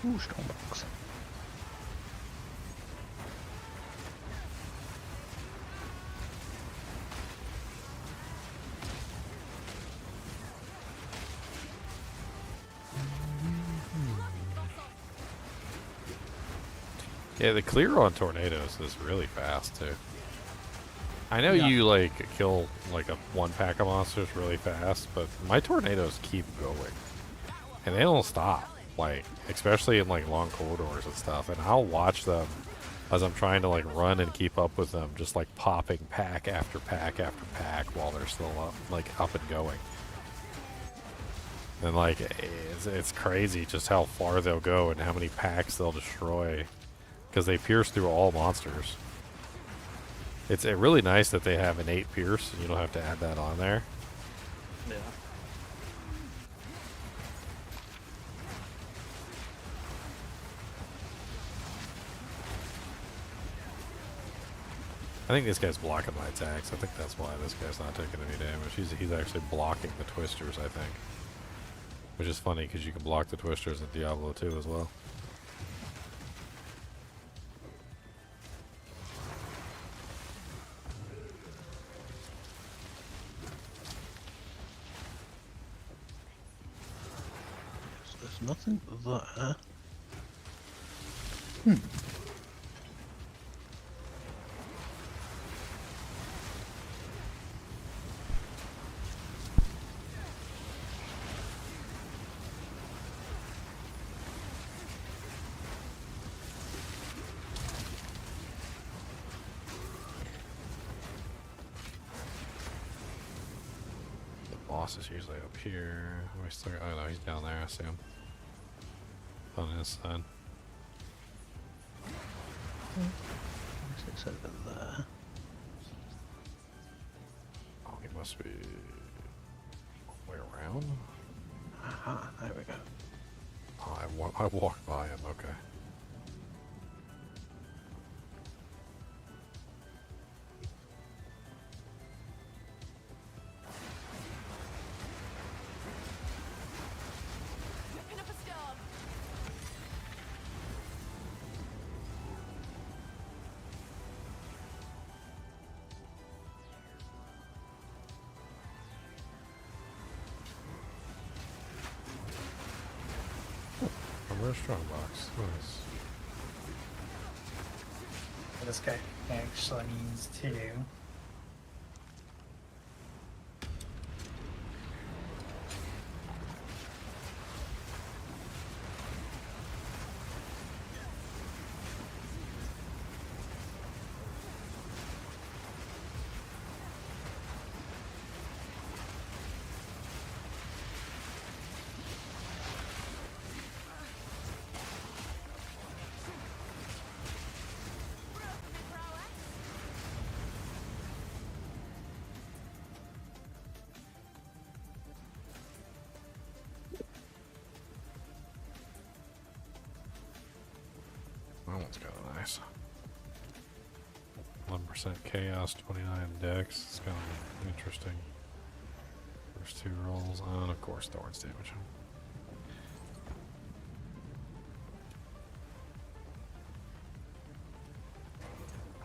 Ooh, Strongbox. Yeah, the clear on tornadoes is really fast, too. I know Yeah. you, like, kill, like, one pack of monsters really fast, but my tornadoes keep going. And they don't stop. Like, especially in like long corridors and stuff, and I'll watch them as I'm trying to like run and keep up with them, just like popping pack after pack after pack while they're still up, like up and going. And like it's crazy just how far they'll go and how many packs they'll destroy because they pierce through all monsters. It's really nice that they have an 8 pierce and you don't have to add that on there. Yeah. I think this guy's blocking my attacks. I think that's why this guy's not taking any damage. He's actually blocking the twisters, I think. Which is funny because you can block the twisters in Diablo 2 as well. There's nothing there. Boss is usually up here. We still, oh no, he's down there. I see him on his side. It's over there. Oh, he must be all the way around. Aha, there we go. Oh, I walked by him. Okay. Picking up a stone. Where's Strongbox? Nice. This guy actually needs two. That one's kind of nice. 1% chaos, 29 dex. It's kind of interesting. First two rolls, and of course, thorns damage.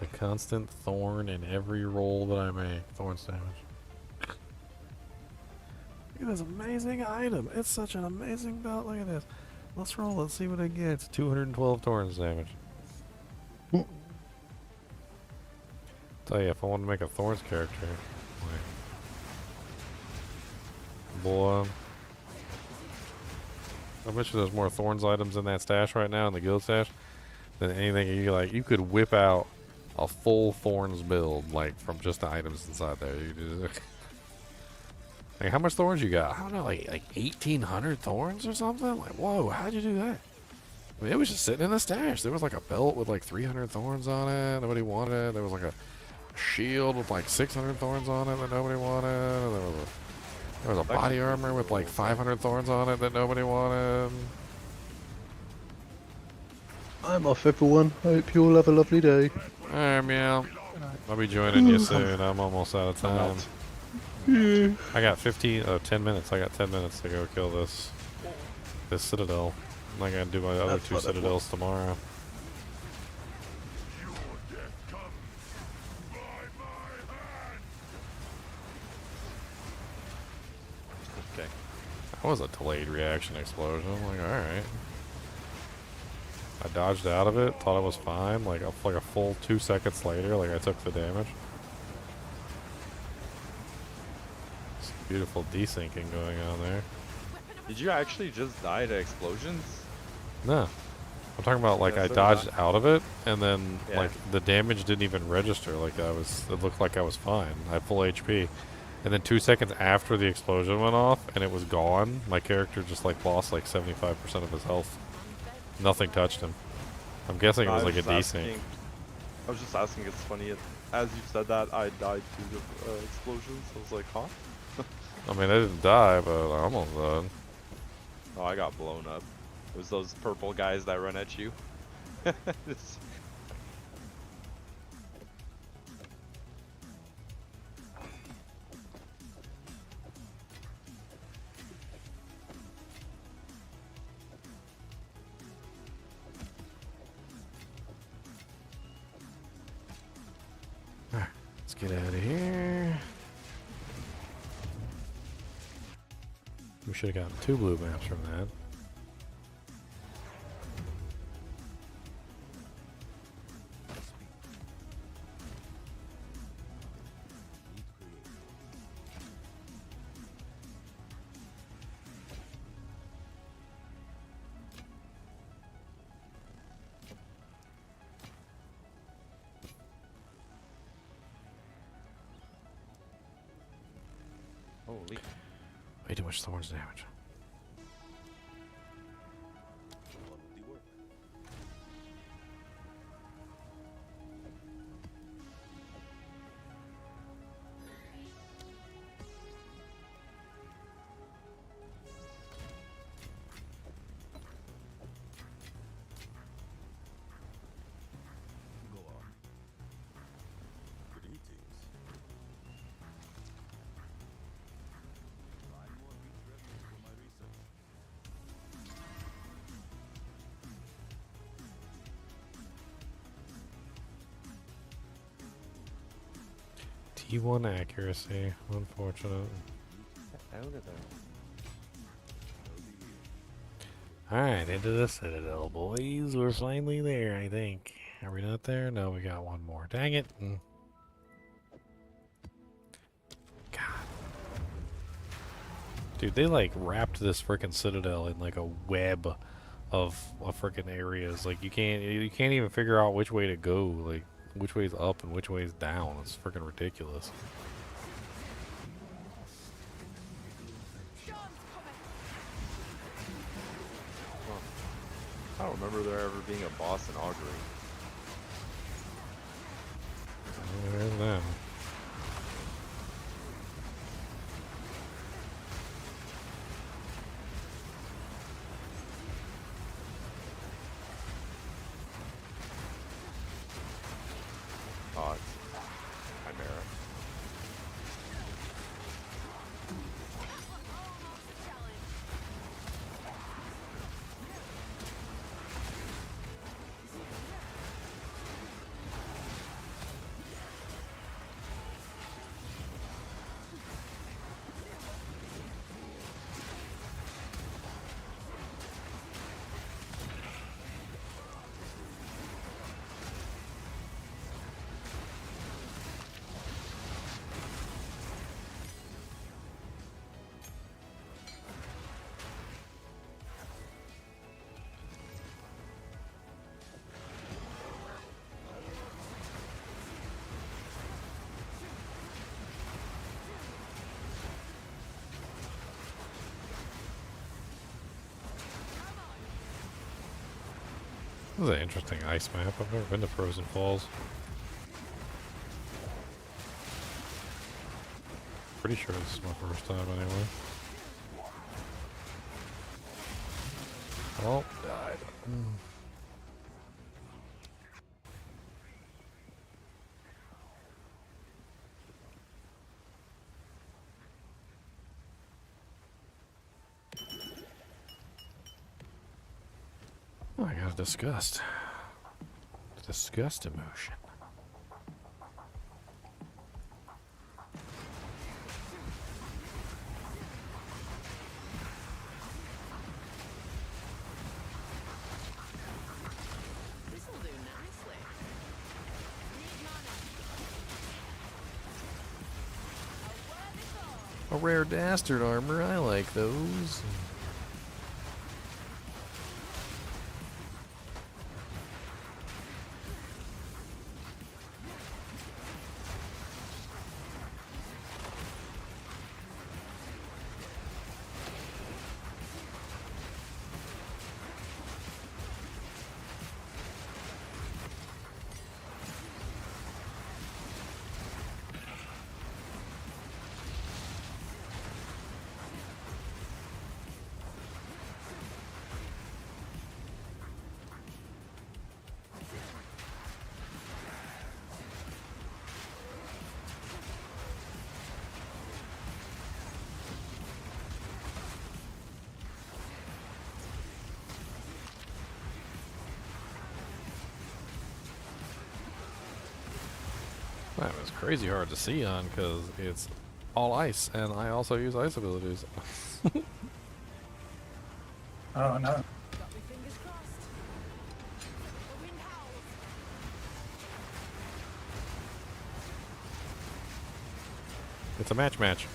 A constant thorn in every roll that I make. Thorns damage. Look at this amazing item. It's such an amazing belt. Look at this. Let's roll. Let's see what it gets. 212 thorns damage. Tell you, if I want to make a thorns character, like, boy, I bet you there's more thorns items in that stash right now in the guild stash than anything you could whip out a full thorns build like from just the items inside there. You just, like, how much thorns you got? I don't know, like 1,800 thorns or something. Like, whoa, how'd you do that? I mean, it was just sitting in the stash. There was like a belt with like 300 thorns on it. Nobody wanted it. There was like a shield with like 600 thorns on it that nobody wanted. There was a body armor with like 500 thorns on it that nobody wanted. I'm off, everyone. Hope you all have a lovely day. Alright, meow. I'll be joining you soon. I'm almost out of time. I got 10 minutes. I got 10 minutes to go kill this Citadel. I'm not gonna do my other two Citadels tomorrow. Okay. That was a delayed reaction explosion. I'm like, alright. I dodged out of it, thought it was fine. Like a full 2 seconds later, like I took the damage. Some beautiful desyncing going on there. Did you actually just die to explosions? No. I'm talking about like I dodged out of it and then like the damage didn't even register. Like it looked like I was fine. I had full HP. And then 2 seconds after the explosion went off and it was gone, my character just like lost like 75% of his health. Nothing touched him. I'm guessing it was like a desync. I was just asking, it's funny, as you said that, I died due to explosions. I was like, huh? I mean, I didn't die, but I almost died. Oh, I got blown up. It was those purple guys that run at you. Let's get out of here. We should have gotten 2 blue maps from that. Holy. Way too much thorns damage. T1 accuracy, unfortunate. Out of there. Alright, into the Citadel, boys. We're finally there, I think. Are we not there? No, we got one more. Dang it. God. Dude, they like wrapped this frickin' Citadel in like a web of frickin' areas. Like you can't even figure out which way to go. Like which way's up and which way's down. It's frickin' ridiculous. I don't remember there ever being a boss in Augury. There's that. Oh, it's Chimera. This is an interesting ice map. I've never been to Frozen Falls. Pretty sure this is my first time anyway. Oh, died. Oh, I got a disgust. Disgust emotion. This'll do nicely. A rare dastard armor. I like those. That was crazy hard to see on because it's all ice, and I also use ice abilities. Oh no. It's a match.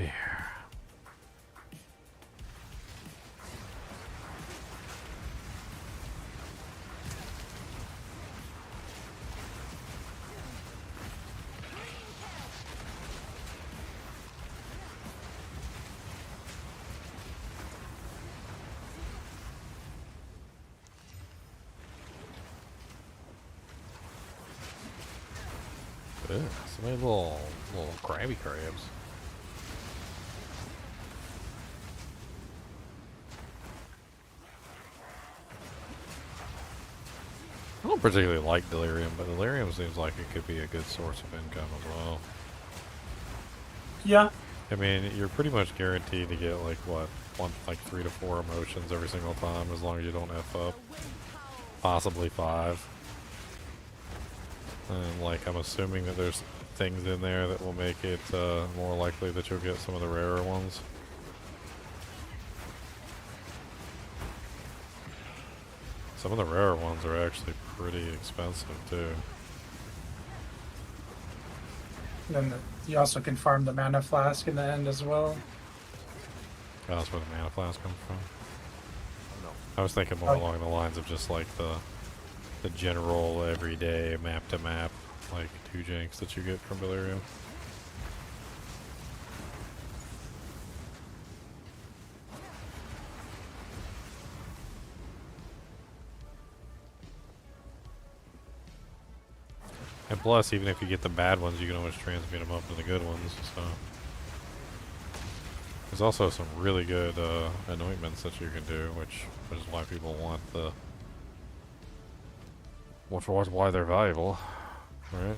here. Ugh, so many little crabby crabs. I don't particularly like Delirium, but Delirium seems like it could be a good source of income as well. Yeah. I mean, you're pretty much guaranteed to get like what, like 3 to 4 emotions every single time, as long as you don't F up. Possibly 5. And like, I'm assuming that there's things in there that will make it more likely that you'll get some of the rarer ones. Some of the rarer ones are actually pretty expensive too. And then you also can farm the mana flask in the end as well. Oh, that's where the mana flask comes from. No. I was thinking more along the lines of just like the general everyday map to map like 2 janks that you get from Delirium. And plus, even if you get the bad ones, you can always transmute them up to the good ones, so. There's also some really good anointments that you can do, which is why people want the... why they're valuable, right?